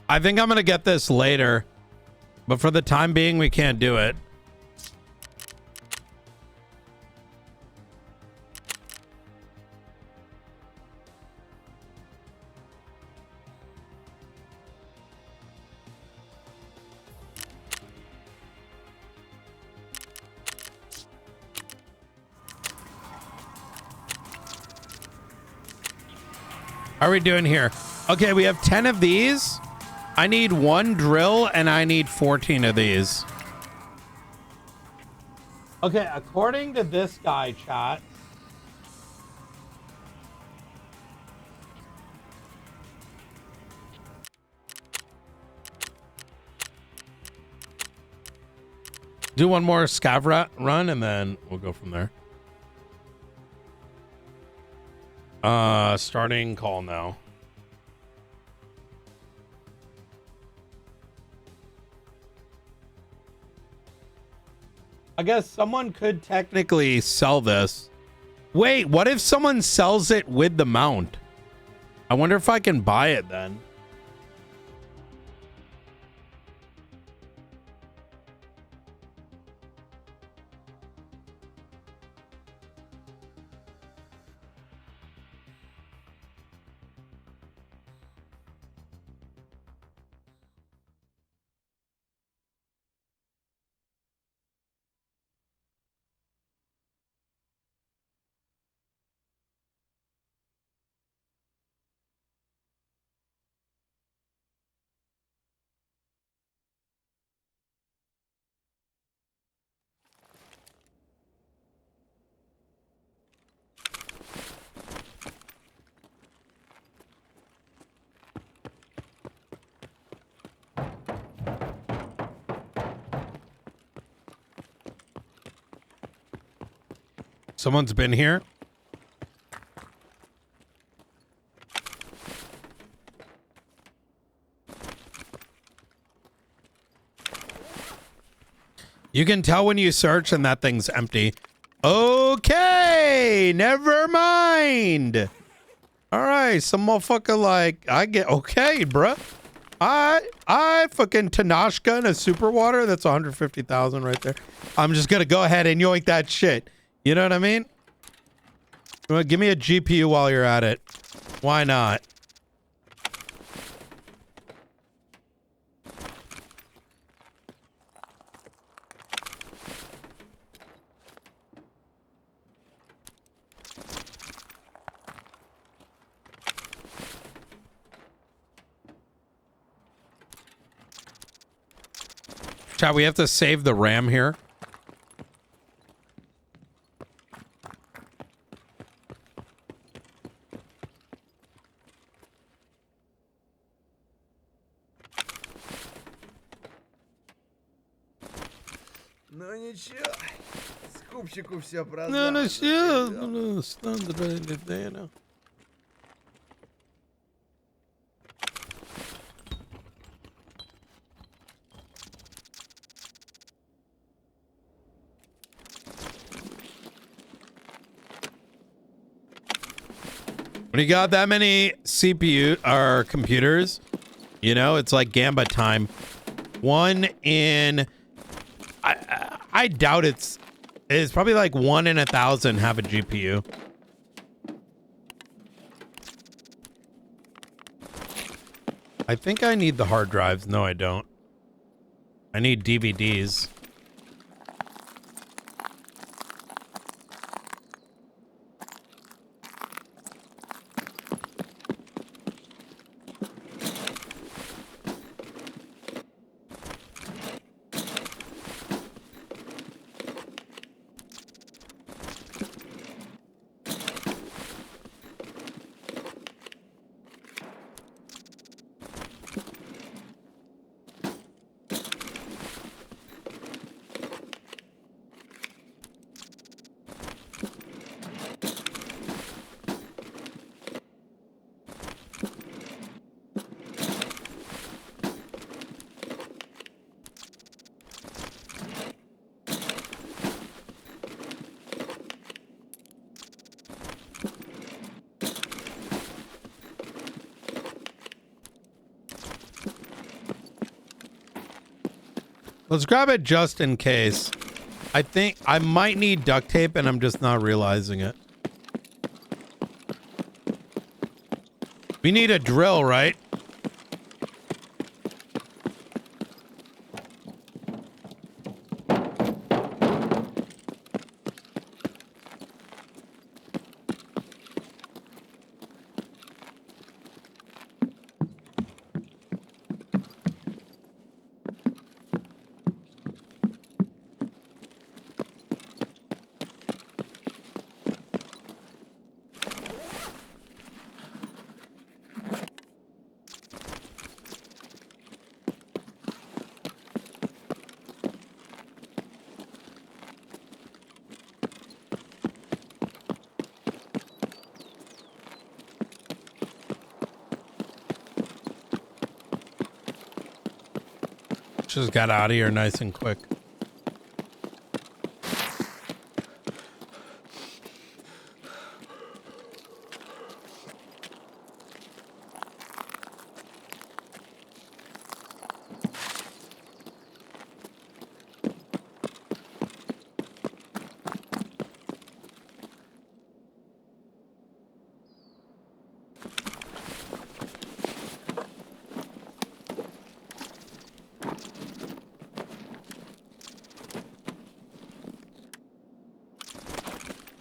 I think I'm going to get this later, but for the time being, we can't do it. How are we doing here? Okay, we have 10 of these. I need 1 drill and I need 14 of these. Okay, according to this guy, chat. Do one more scav run and then we'll go from there. Starting call now. I guess someone could technically sell this. Wait, what if someone sells it with the mount? I wonder if I can buy it then. Someone's been here. You can tell when you search and that thing's empty. Okay, never mind. All right, some motherfucker like, I get, okay, bruh. I fucking Tanashka and a super water. That's 150,000 right there. I'm just gonna go ahead and yoink that shit. You know what I mean? Well, give me a GPU while you're at it. Why not? Chat, we have to save the RAM here. Ну ничего, скупщику все продам. Ну все, стандартно. When you got that many CPU or computers, you know, it's like Gamba time. One in, I doubt it's probably like 1 in 1,000 have a GPU. I think I need the hard drives. No, I don't. I need DVDs. Let's grab it just in case. I think I might need duct tape and I'm just not realizing it. We need a drill, right? Just got out of here nice and quick.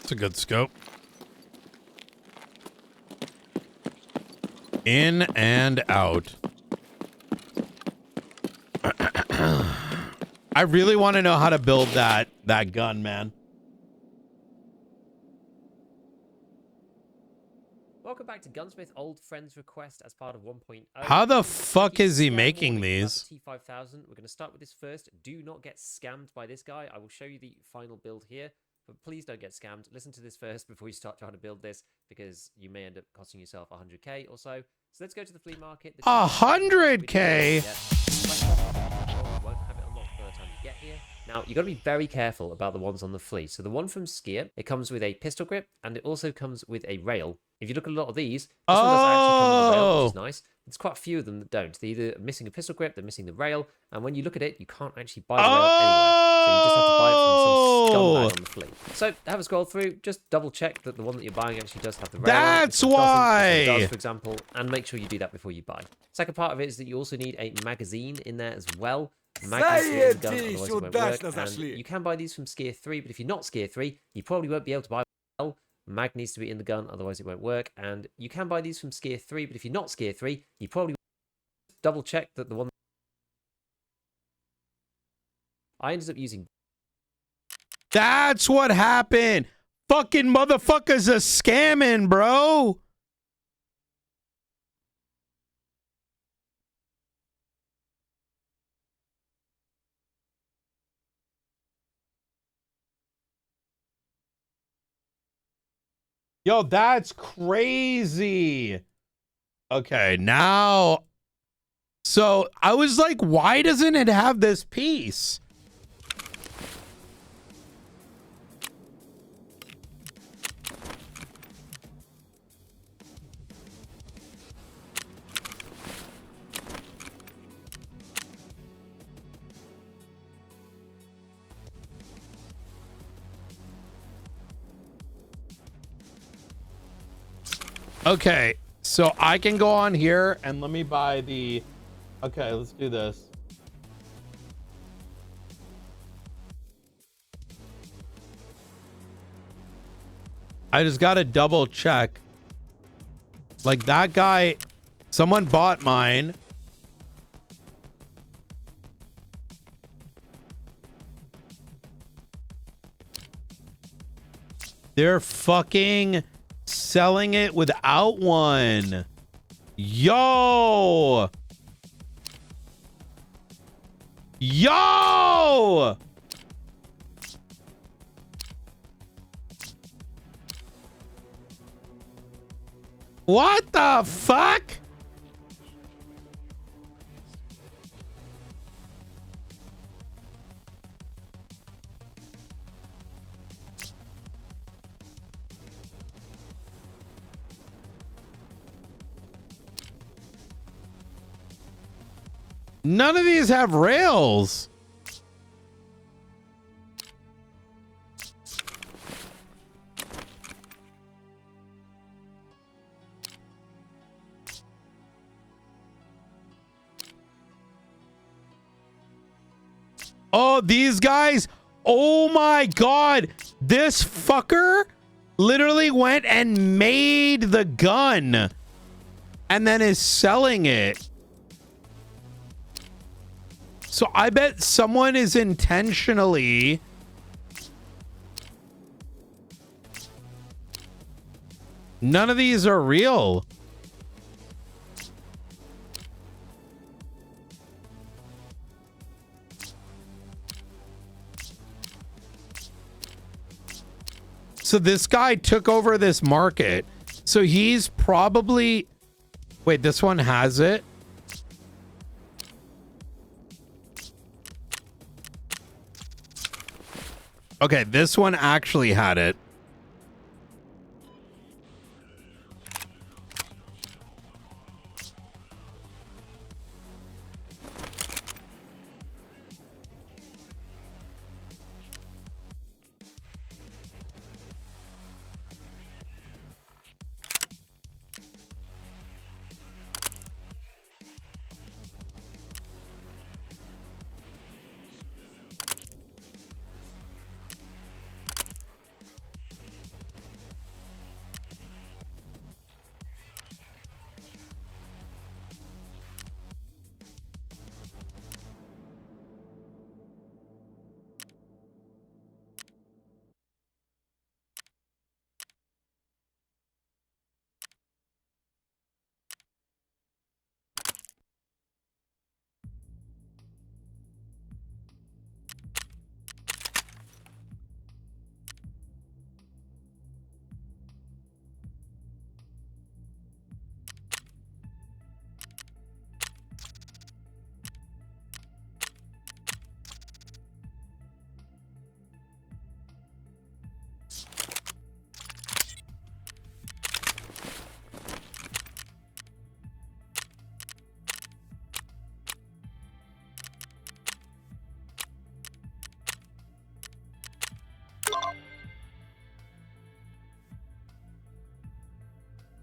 A good scope. In and out. I really want to know how to build that gun, man. Welcome back to Gunsmith Old Friends Request as part of 1.0. How the fuck is he making these? T5000. We're going to start with this first. Do not get scammed by this guy. I will show you the final build here. But please don't get scammed. Listen to this first before you start trying to build this, because you may end up costing yourself 100k or so. So let's go to the flea market. 100k? Won't have it unlocked by the time you get here. Now, you've got to be very careful about the ones on the flea. So the one from Skier, it comes with a pistol grip, and it also comes with a rail. If you look at a lot of these, this one does actually come with a rail, which is nice. There's quite a few of them that don't. They're either missing a pistol grip, they're missing the rail, and when you look at it, you can't actually buy the rail anywhere. So you just have to buy it from some scumbag on the flea. So have a scroll through, just double check that the one that you're buying actually does have the rail. That's why! It does, for example, and make sure you do that before you buy. Second part of it is that you also need a magazine in there as well. Magazine gun, otherwise it won't work. And you can buy these from Skier 3, but if you're not Skier 3, you probably won't be able to buy well. Mag needs to be in the gun, otherwise it won't work. And you can buy these from Skier 3, but if you're not Skier 3, you probably double check that the one I ended up using. That's what happened. Fucking motherfuckers are scamming, bro. Yo, that's crazy. Okay, now. So I was like, why doesn't it have this piece? Okay, so I can go on here and let me buy the... Okay, let's do this. I just got to double check. Like that guy, someone bought mine. They're fucking selling it without one. Yo! Yo! What the fuck? None of these have rails. Oh, these guys. Oh my God. This fucker literally went and made the gun and then is selling it. So I bet someone is intentionally none of these are real. So this guy took over this market. So he's probably... Wait, this one has it? Okay, this one actually had it.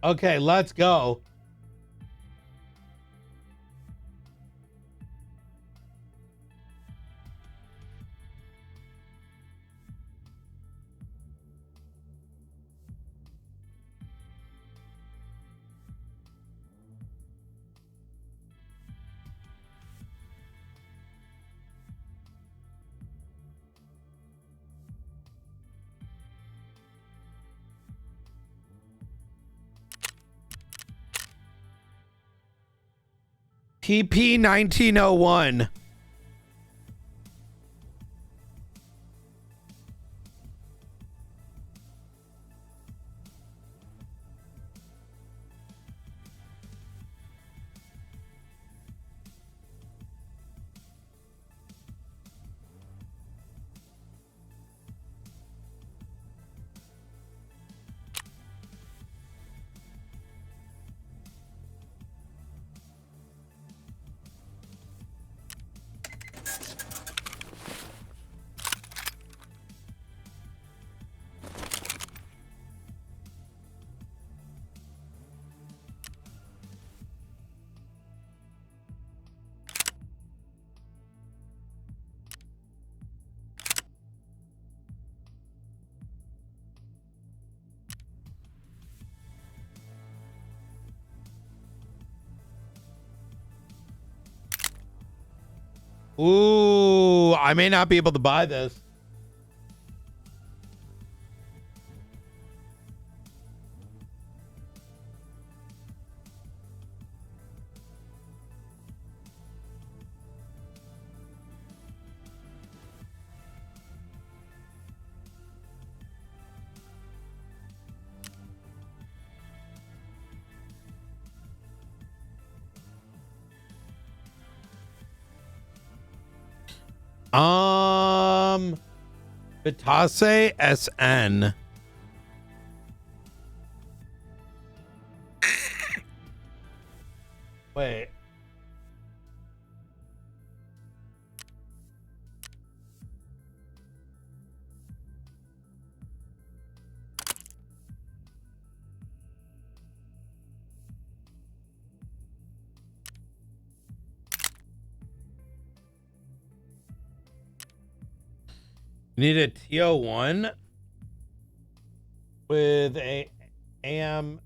Okay, let's go. PP 1901. Ooh, I may not be able to buy this. Vitase SN. Wait. Need a TO1 with a AMSH.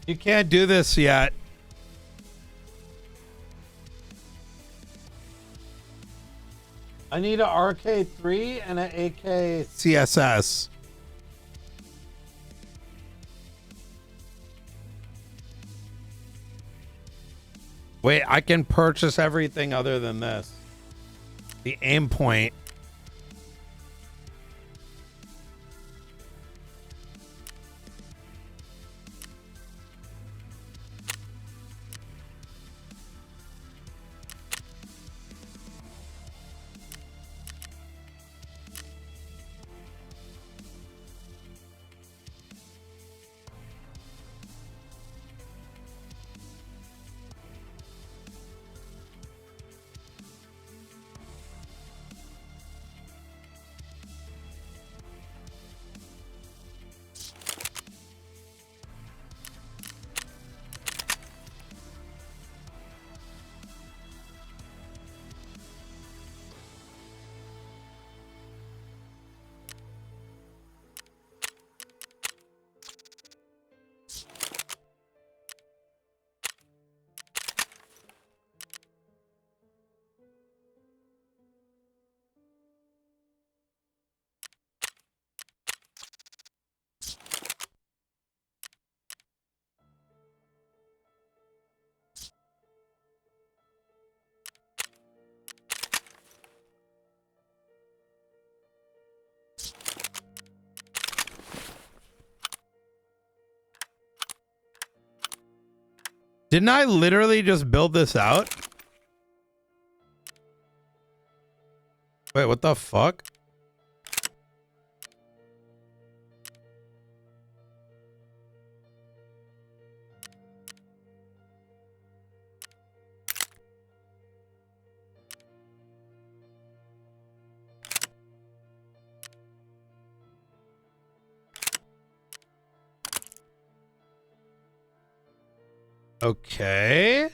You can't do this yet. I need an RK3 and an AK CSS. Wait, I can purchase everything other than this. The aim point. Didn't I literally just build this out? Wait, what the fuck? Okay.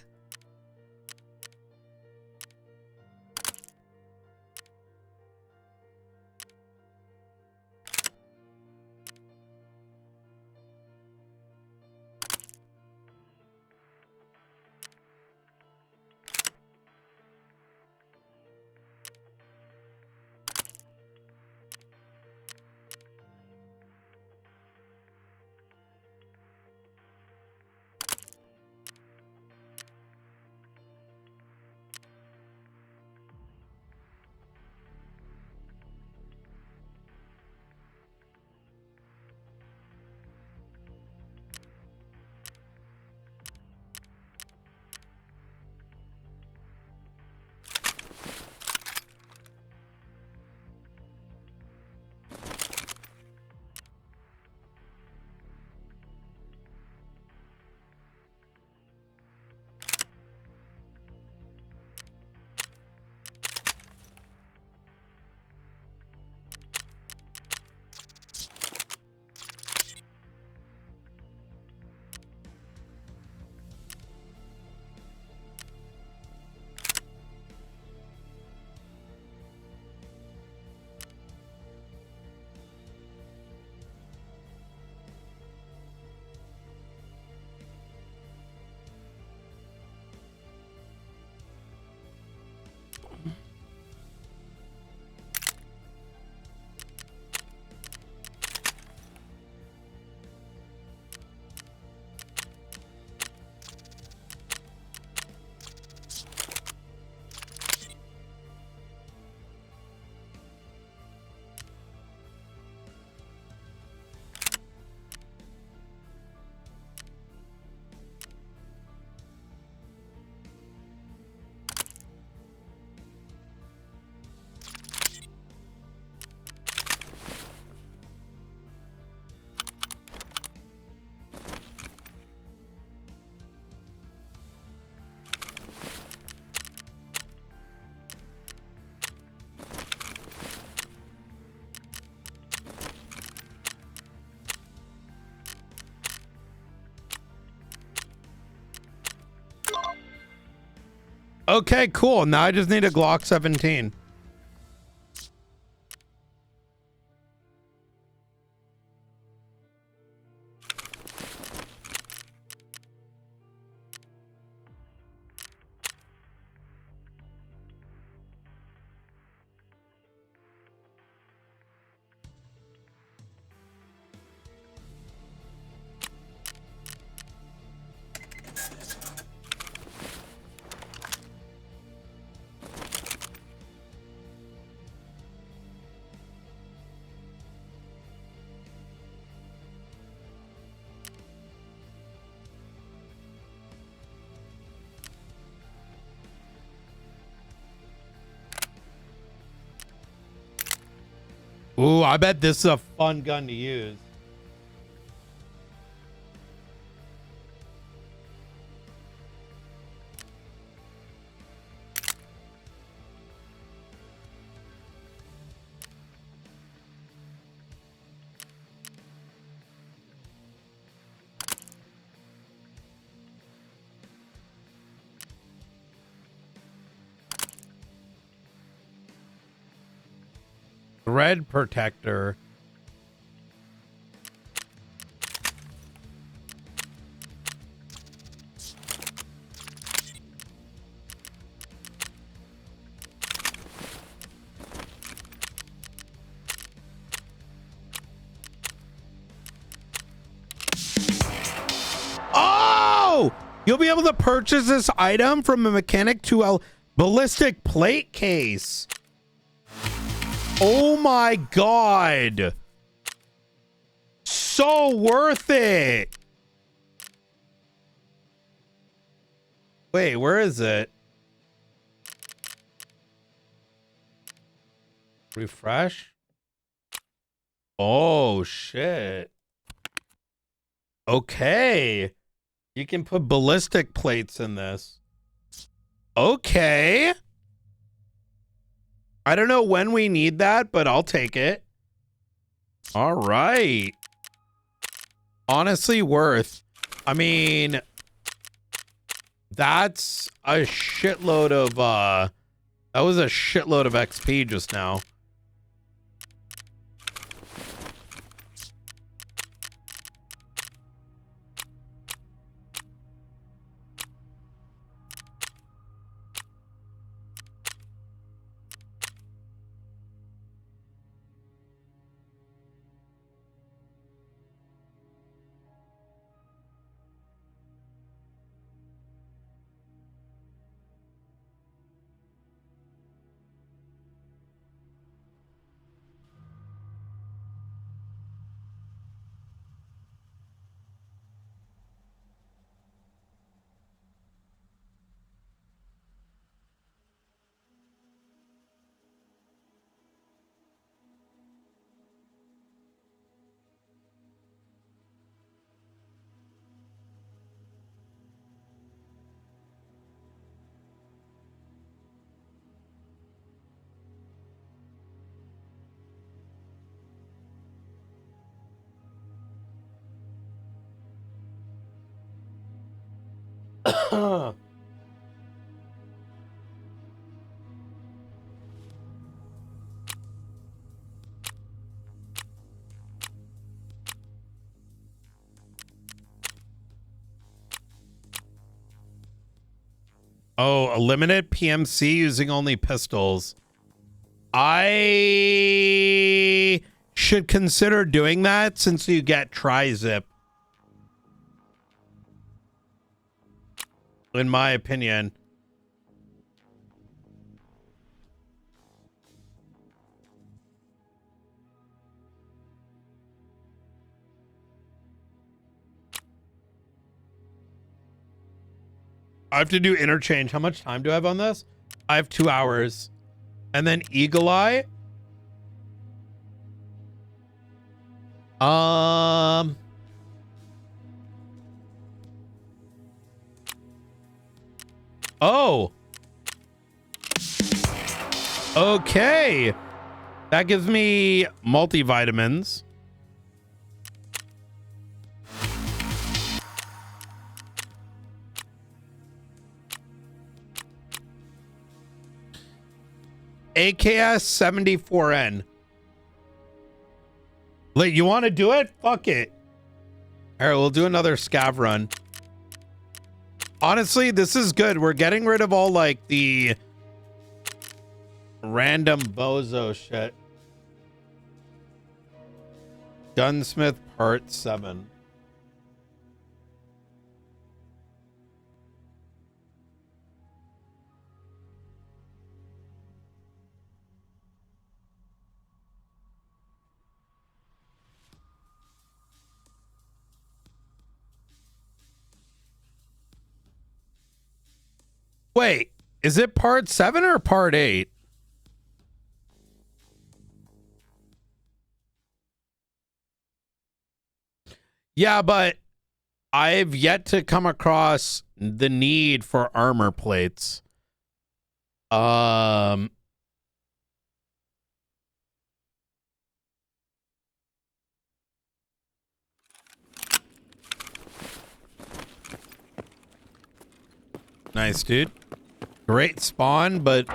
Okay, cool. Now I just need a Glock 17. Ooh, I bet this is a fun gun to use. Thread protector. Oh! You'll be able to purchase this item from a mechanic to a ballistic plate case. Oh my god. So worth it. Wait, where is it? Refresh. Oh shit. Okay. You can put ballistic plates in this. Okay. I don't know when we need that, but I'll take it. All right. Honestly, worth. I mean, that's a shitload of, that was a shitload of XP just now. Oh, eliminate PMC using only pistols. I should consider doing that since you get tri-zip. In my opinion. I have to do interchange. How much time do I have on this? I have 2 hours. And then Eagle Eye. Oh. Okay. That gives me multivitamins. AKS 74N. Like, you want to do it? Fuck it. All right, we'll do another scav run. Honestly, this is good. We're getting rid of all, like, the random bozo shit. Gunsmith Part 7. Wait, is it part 7 or part 8? Yeah, but I've yet to come across the need for armor plates. Nice, dude. Great spawn, but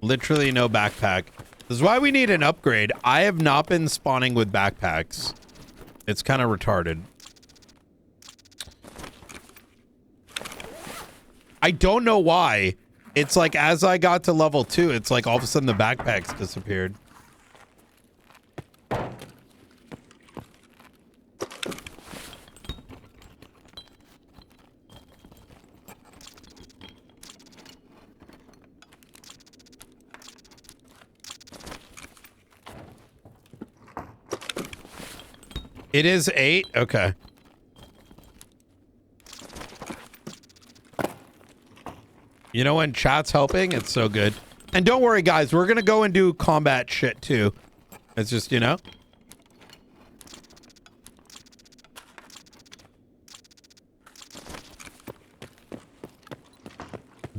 literally no backpack. This is why we need an upgrade. I have not been spawning with backpacks. It's kind of retarded. I don't know why. It's like as I got to level 2, it's like all of a sudden the backpacks disappeared. It is 8? Okay. You know when chat's helping? It's so good. And don't worry, guys. We're going to go and do combat shit, too. It's just, you know.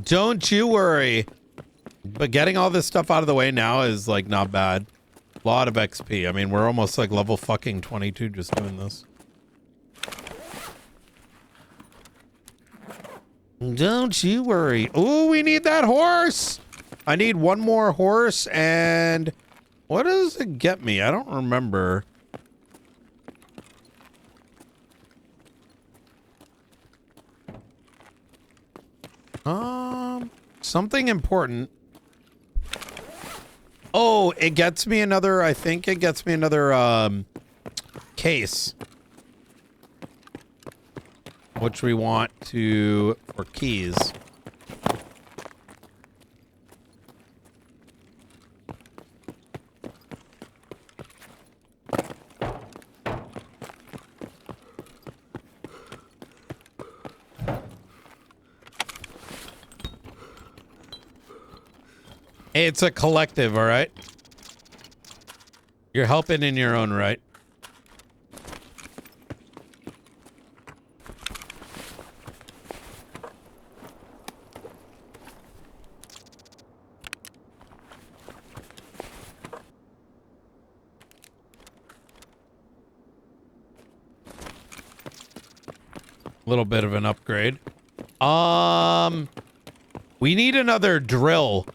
Don't you worry. But getting all this stuff out of the way now is, like, not bad. A lot of XP. I mean, we're almost, like, level fucking 22 just doing this. Don't you worry. Oh, we need that horse. I need one more horse. And what does it get me? I don't remember. Something important. Oh, it gets me another, I think it gets me another case. Which we want to for keys. It's a collective, all right? You're helping in your own right. Little bit of an upgrade. We need another drill.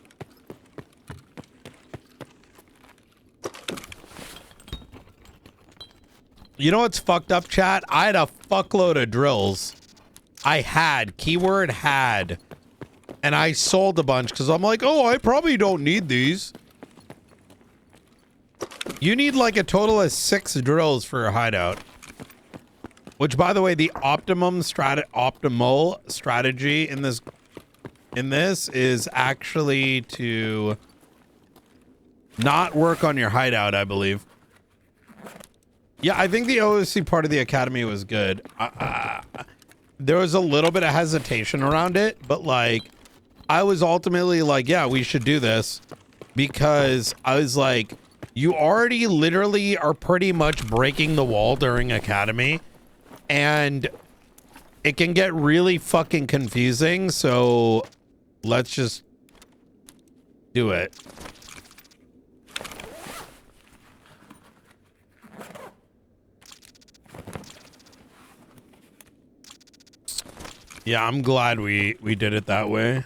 You know what's fucked up, chat? I had a fuckload of drills. I had, keyword had. And I sold a bunch because I'm like, oh, I probably don't need these. You need like a total of 6 drills for your hideout. Which, by the way, the optimal strategy in this is actually to not work on your hideout, I believe. Yeah, I think the OOC part of the academy was good. There was a little bit of hesitation around it, but like, I was ultimately like, yeah, we should do this because I was like, you already literally are pretty much breaking the wall during academy. And it can get really fucking confusing, so let's just do it. Yeah, I'm glad we did it that way.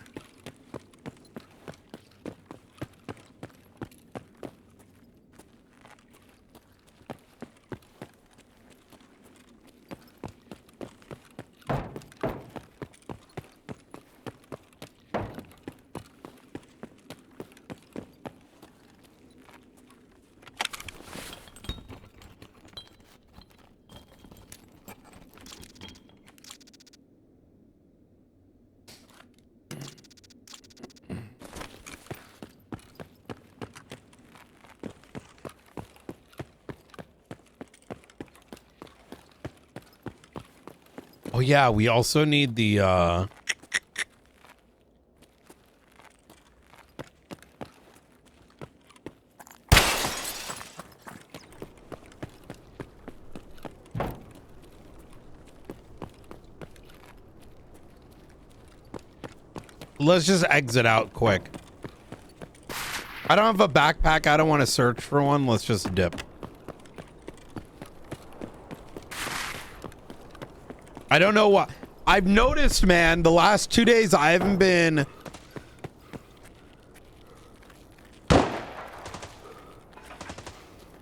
Oh yeah, we also need the Let's just exit out quick. I don't have a backpack. I don't want to search for one. Let's just dip. I don't know what. I've noticed, man, the last 2 days I haven't been...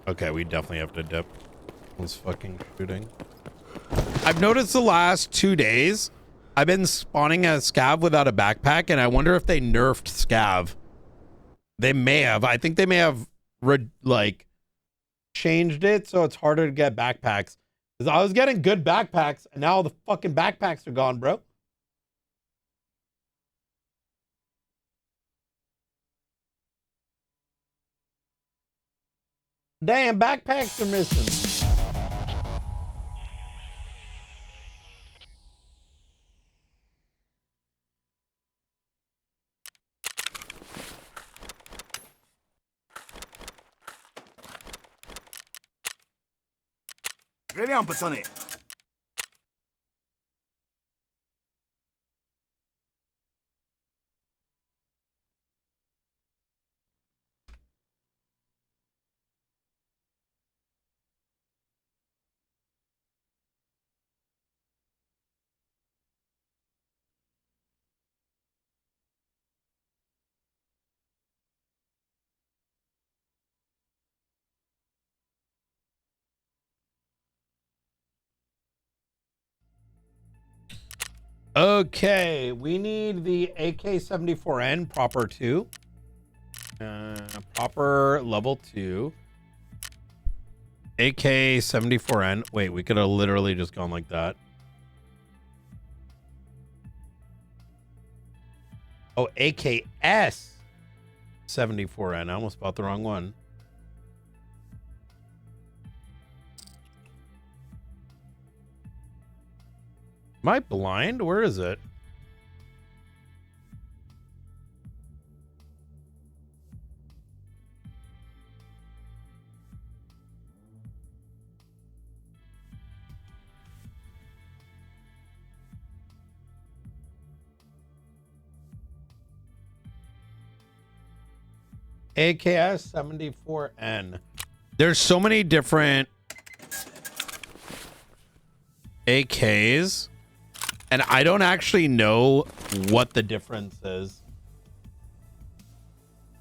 Okay, we definitely have to dip. This fucking shooting. I've noticed the last 2 days I've been spawning as Scav without a backpack, and I wonder if they nerfed Scav. They may have. I think they may have like changed it so it's harder to get backpacks. Because I was getting good backpacks, and now the fucking backpacks are gone, bro. Damn, backpacks are missing. Brilliant, пацаны. Okay, we need the AK-74N proper 2. Proper level 2. AK-74N. Wait, we could have literally just gone like that. Oh, AKS-74N. I almost bought the wrong one. Am I blind? Where is it? AKS-74N. There's so many different AKs. And I don't actually know what the difference is.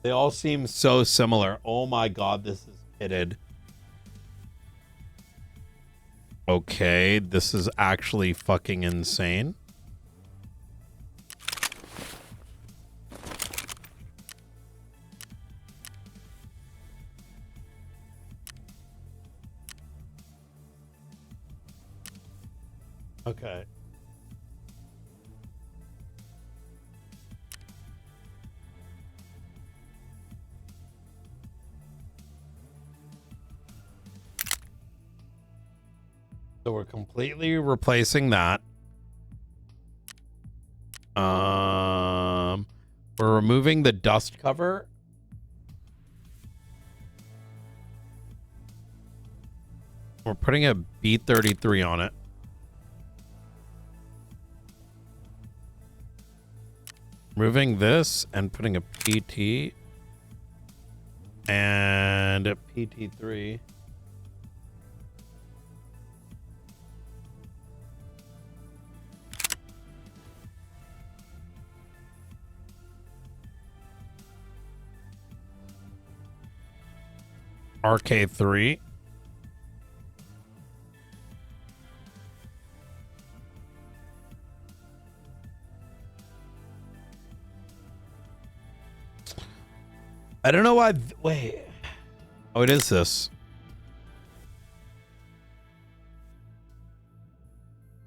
They all seem so similar. Oh my god, this is pitted. Okay, this is actually fucking insane. Okay. So we're completely replacing that. We're removing the dust cover. We're putting a B33 on it. Removing this and putting a PT and a PT3. RK3. I don't know why. Wait. Oh, it is this.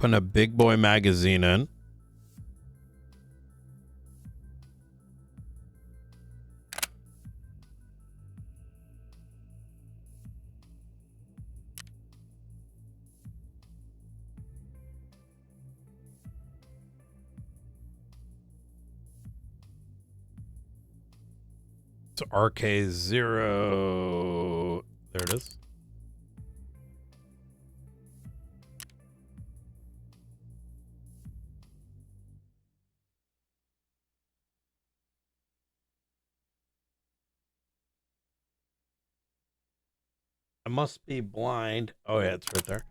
Putting a big boy magazine in. So RK0. There it is. I must be blind. Oh yeah, it's right there.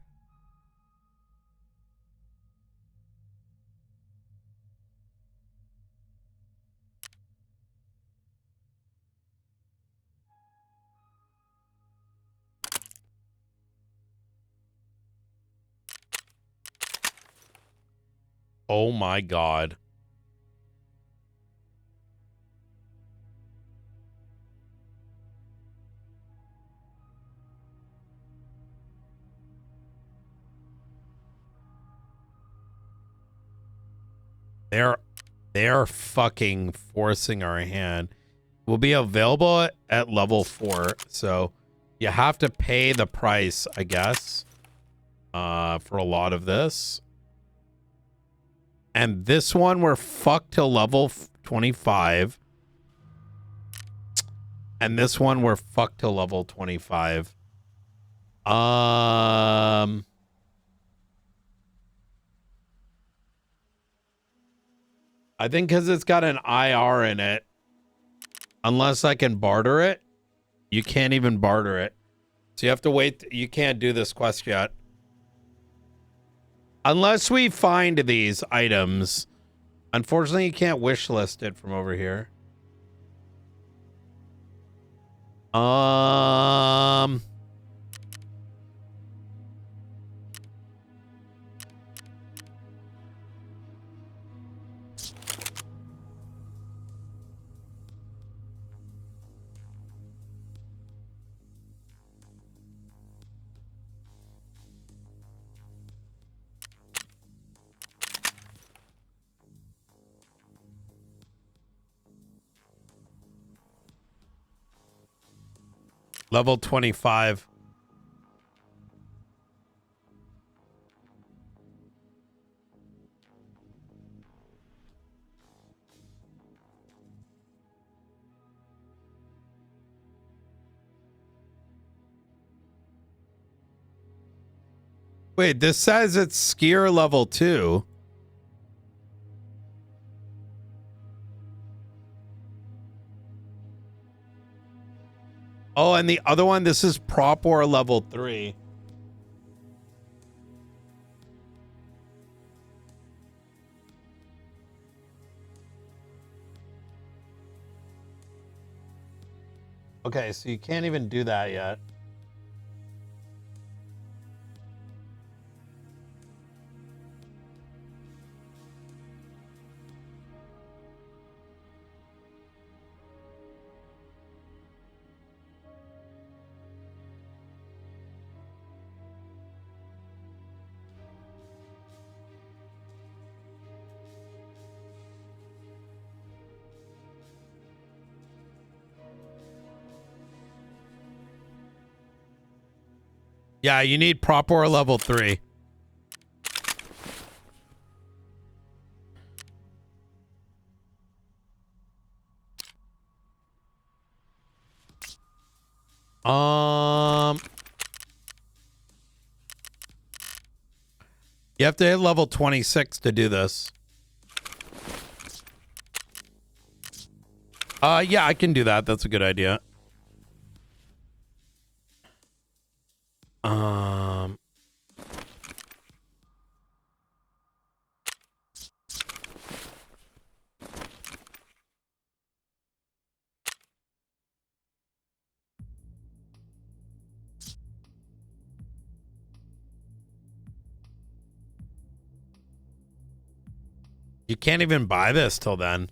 Oh my God. They're fucking forcing our hand. Will be available at level 4, so you have to pay the price, I guess, for a lot of this. And this one we're fucked till level 25. And this one we're fucked till level 25. I think because it's got an IR in it, unless I can barter it, you can't even barter it. So you have to wait. You can't do this quest yet. Unless we find these items. Unfortunately, you can't wish list it from over here. Level 25. Wait, this says it's skier level 2. Oh, and the other one, this is prop war level 3. Okay, so you can't even do that yet. Yeah, you need prop war level 3. You have to hit level 26 to do this. Yeah, I can do that. That's a good idea. You can't even buy this till then.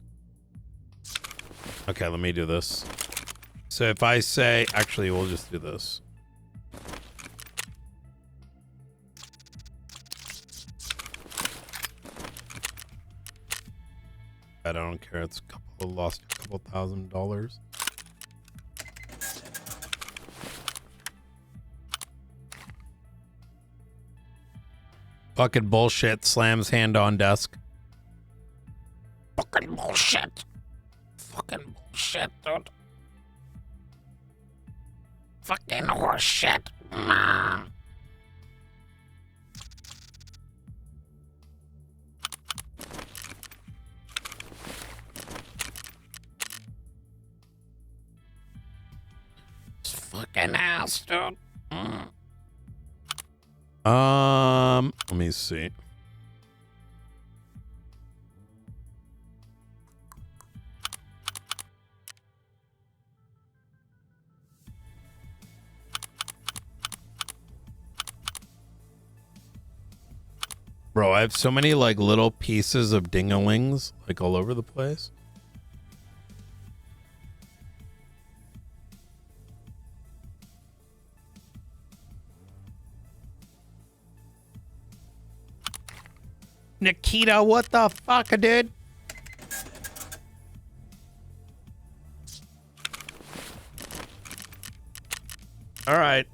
Okay, let me do this. So if I say, actually, we'll just do this. I don't care. It's lost a couple $1,000. Fucking bullshit. Slams hand on desk. Fucking bullshit. Fucking bullshit, dude. Fucking horse shit. Fucking ass, dude. Let me see. Bro, I have so many like little pieces of dingalings like all over the place. Nikita, what the fuck, dude? All right.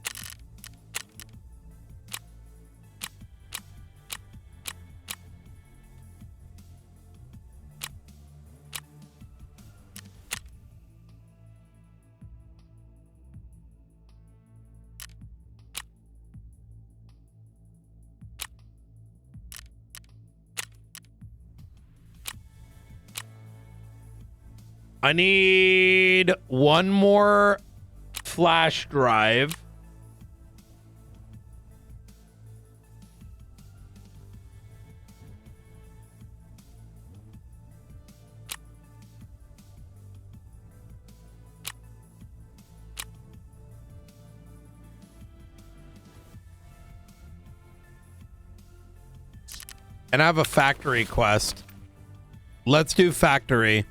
I need one more flash drive. And I have a factory quest. Let's do factory.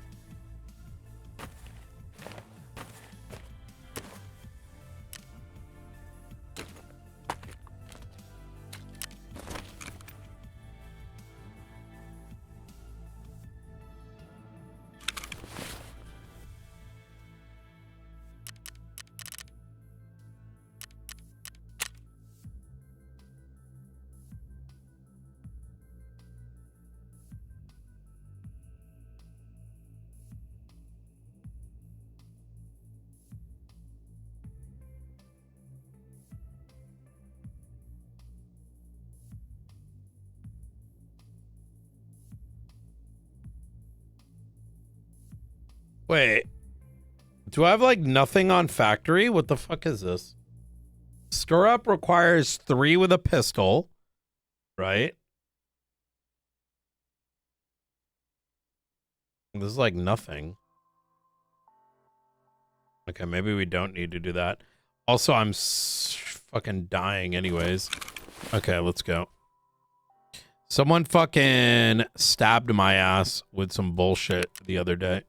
Wait, do I have like nothing on factory? What the fuck is this? Store up requires 3 with a pistol, right? This is like nothing. Okay, maybe we don't need to do that. Also, I'm fucking dying anyways. Okay, let's go. Someone fucking stabbed my ass with some bullshit the other day.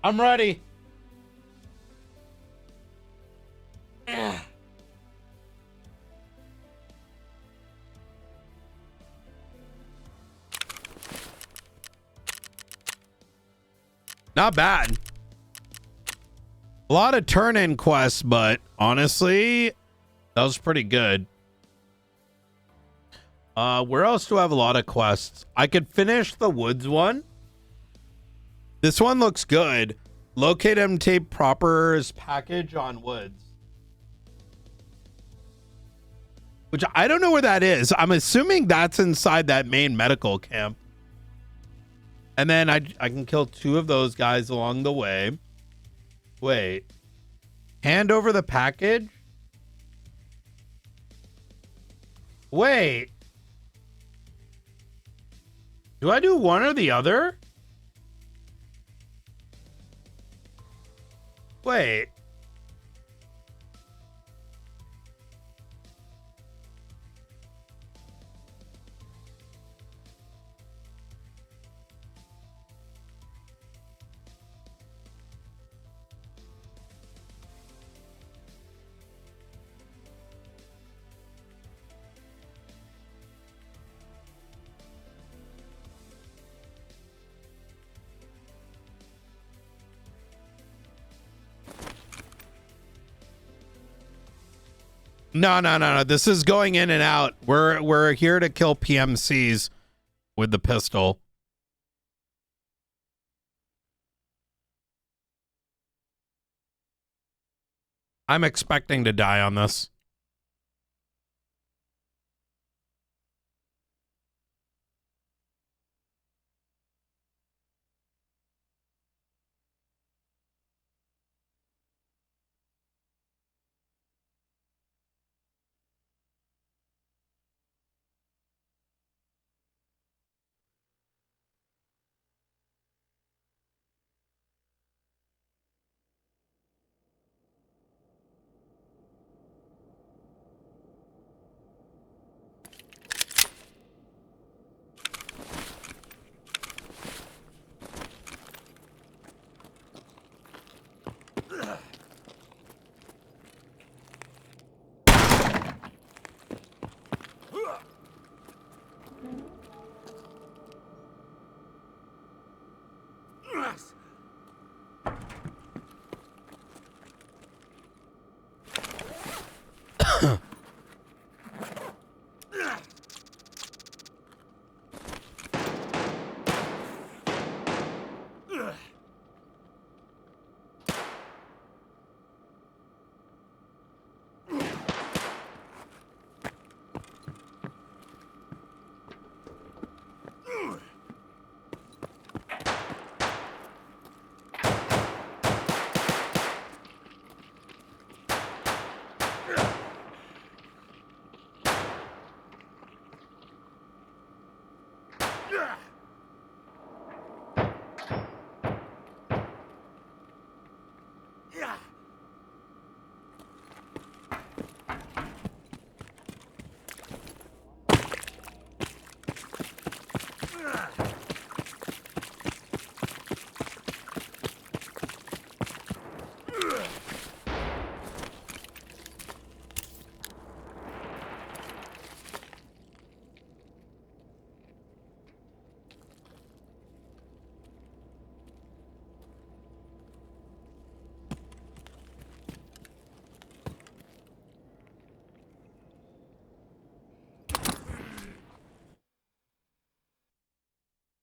I'm ready. Not bad. A lot of turn-in quests, but honestly, that was pretty good. Where else do I have a lot of quests? I could finish the woods one. This one looks good. Locate and tape Proper's package on woods. Which I don't know where that is. I'm assuming that's inside that main medical camp. And then I can kill 2 of those guys along the way. Wait. Hand over the package? Wait. Do I do one or the other? Wait. No. This is going in and out. We're here to kill PMCs with the pistol. I'm expecting to die on this.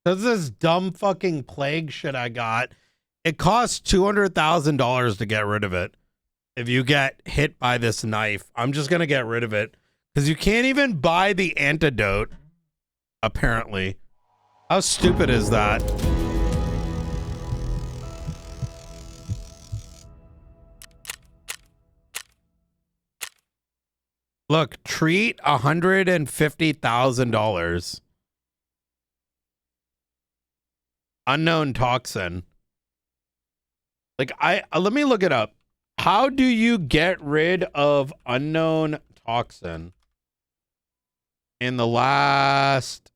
Does this dumb fucking plague shit I got? It costs $200,000 to get rid of it. If you get hit by this knife, I'm just gonna get rid of it because you can't even buy the antidote. Apparently, how stupid is that? Look, treat $150,000. Unknown toxin. Like let me look it up. How do you get rid of unknown toxin in the last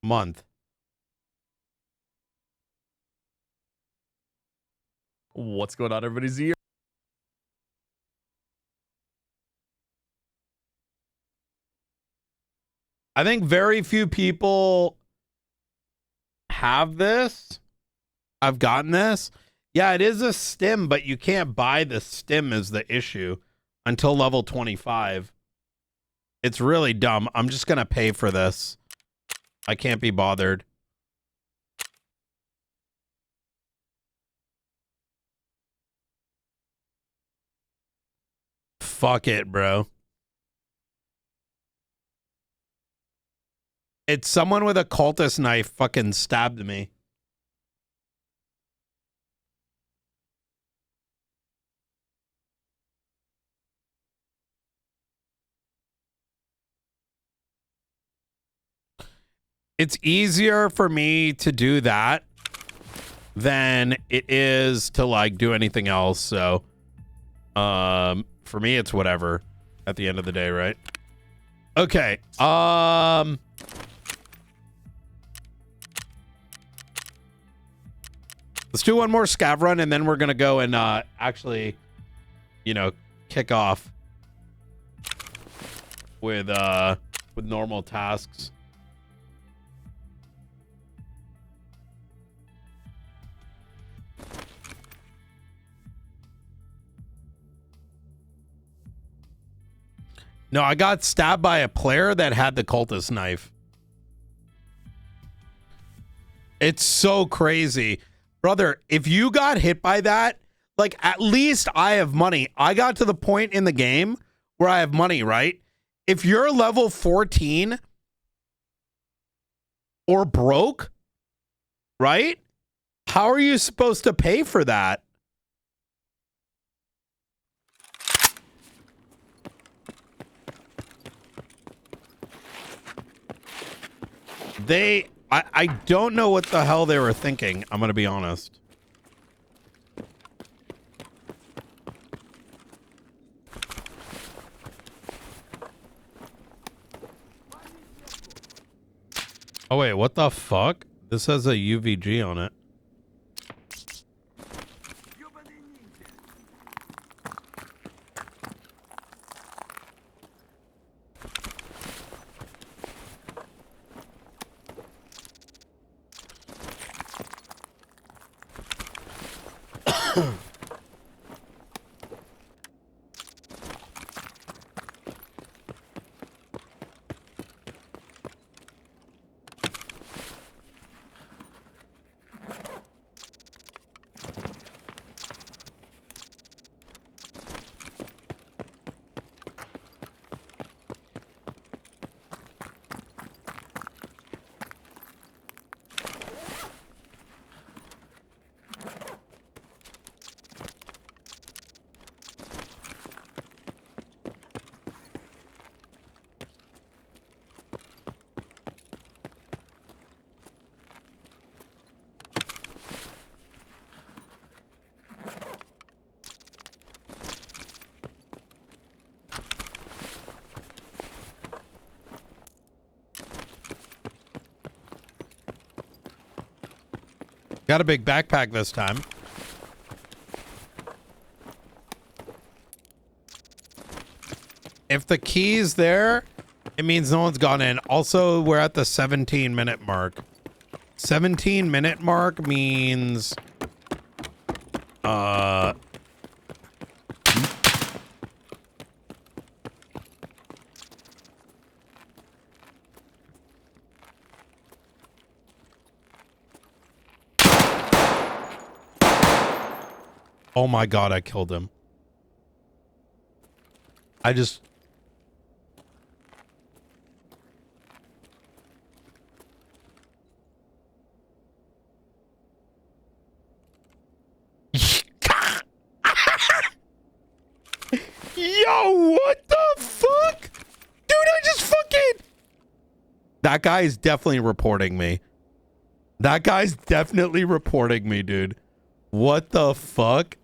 month? What's going on, everybody's here? I think very few people have this. I've gotten this. Yeah, it is a stim, but you can't buy the stim is the issue until level 25. It's really dumb. I'm just going to pay for this. I can't be bothered. Fuck it, bro. It's someone with a cultist knife fucking stabbed me. It's easier for me to do that than it is to like do anything else. So, for me, it's whatever at the end of the day, right? Okay. Let's do one more scav run, and then we're gonna go and actually, you know, kick off with normal tasks. No, I got stabbed by a player that had the cultist knife. It's so crazy. Brother, if you got hit by that, like, at least I have money. I got to the point in the game where I have money, right? If you're level 14 or broke, right? How are you supposed to pay for that? I don't know what the hell they were thinking. I'm going to be honest. Oh, wait, what the fuck? This has a UVG on it. Got a big backpack this time. If the key's there, it means no one's gone in. Also, we're at the 17-minute mark. 17-minute mark means... Oh my god, I killed him. I just... Yo, what the fuck? Dude, I just fucking... That guy is definitely reporting me. That guy's definitely reporting me, dude. What the fuck?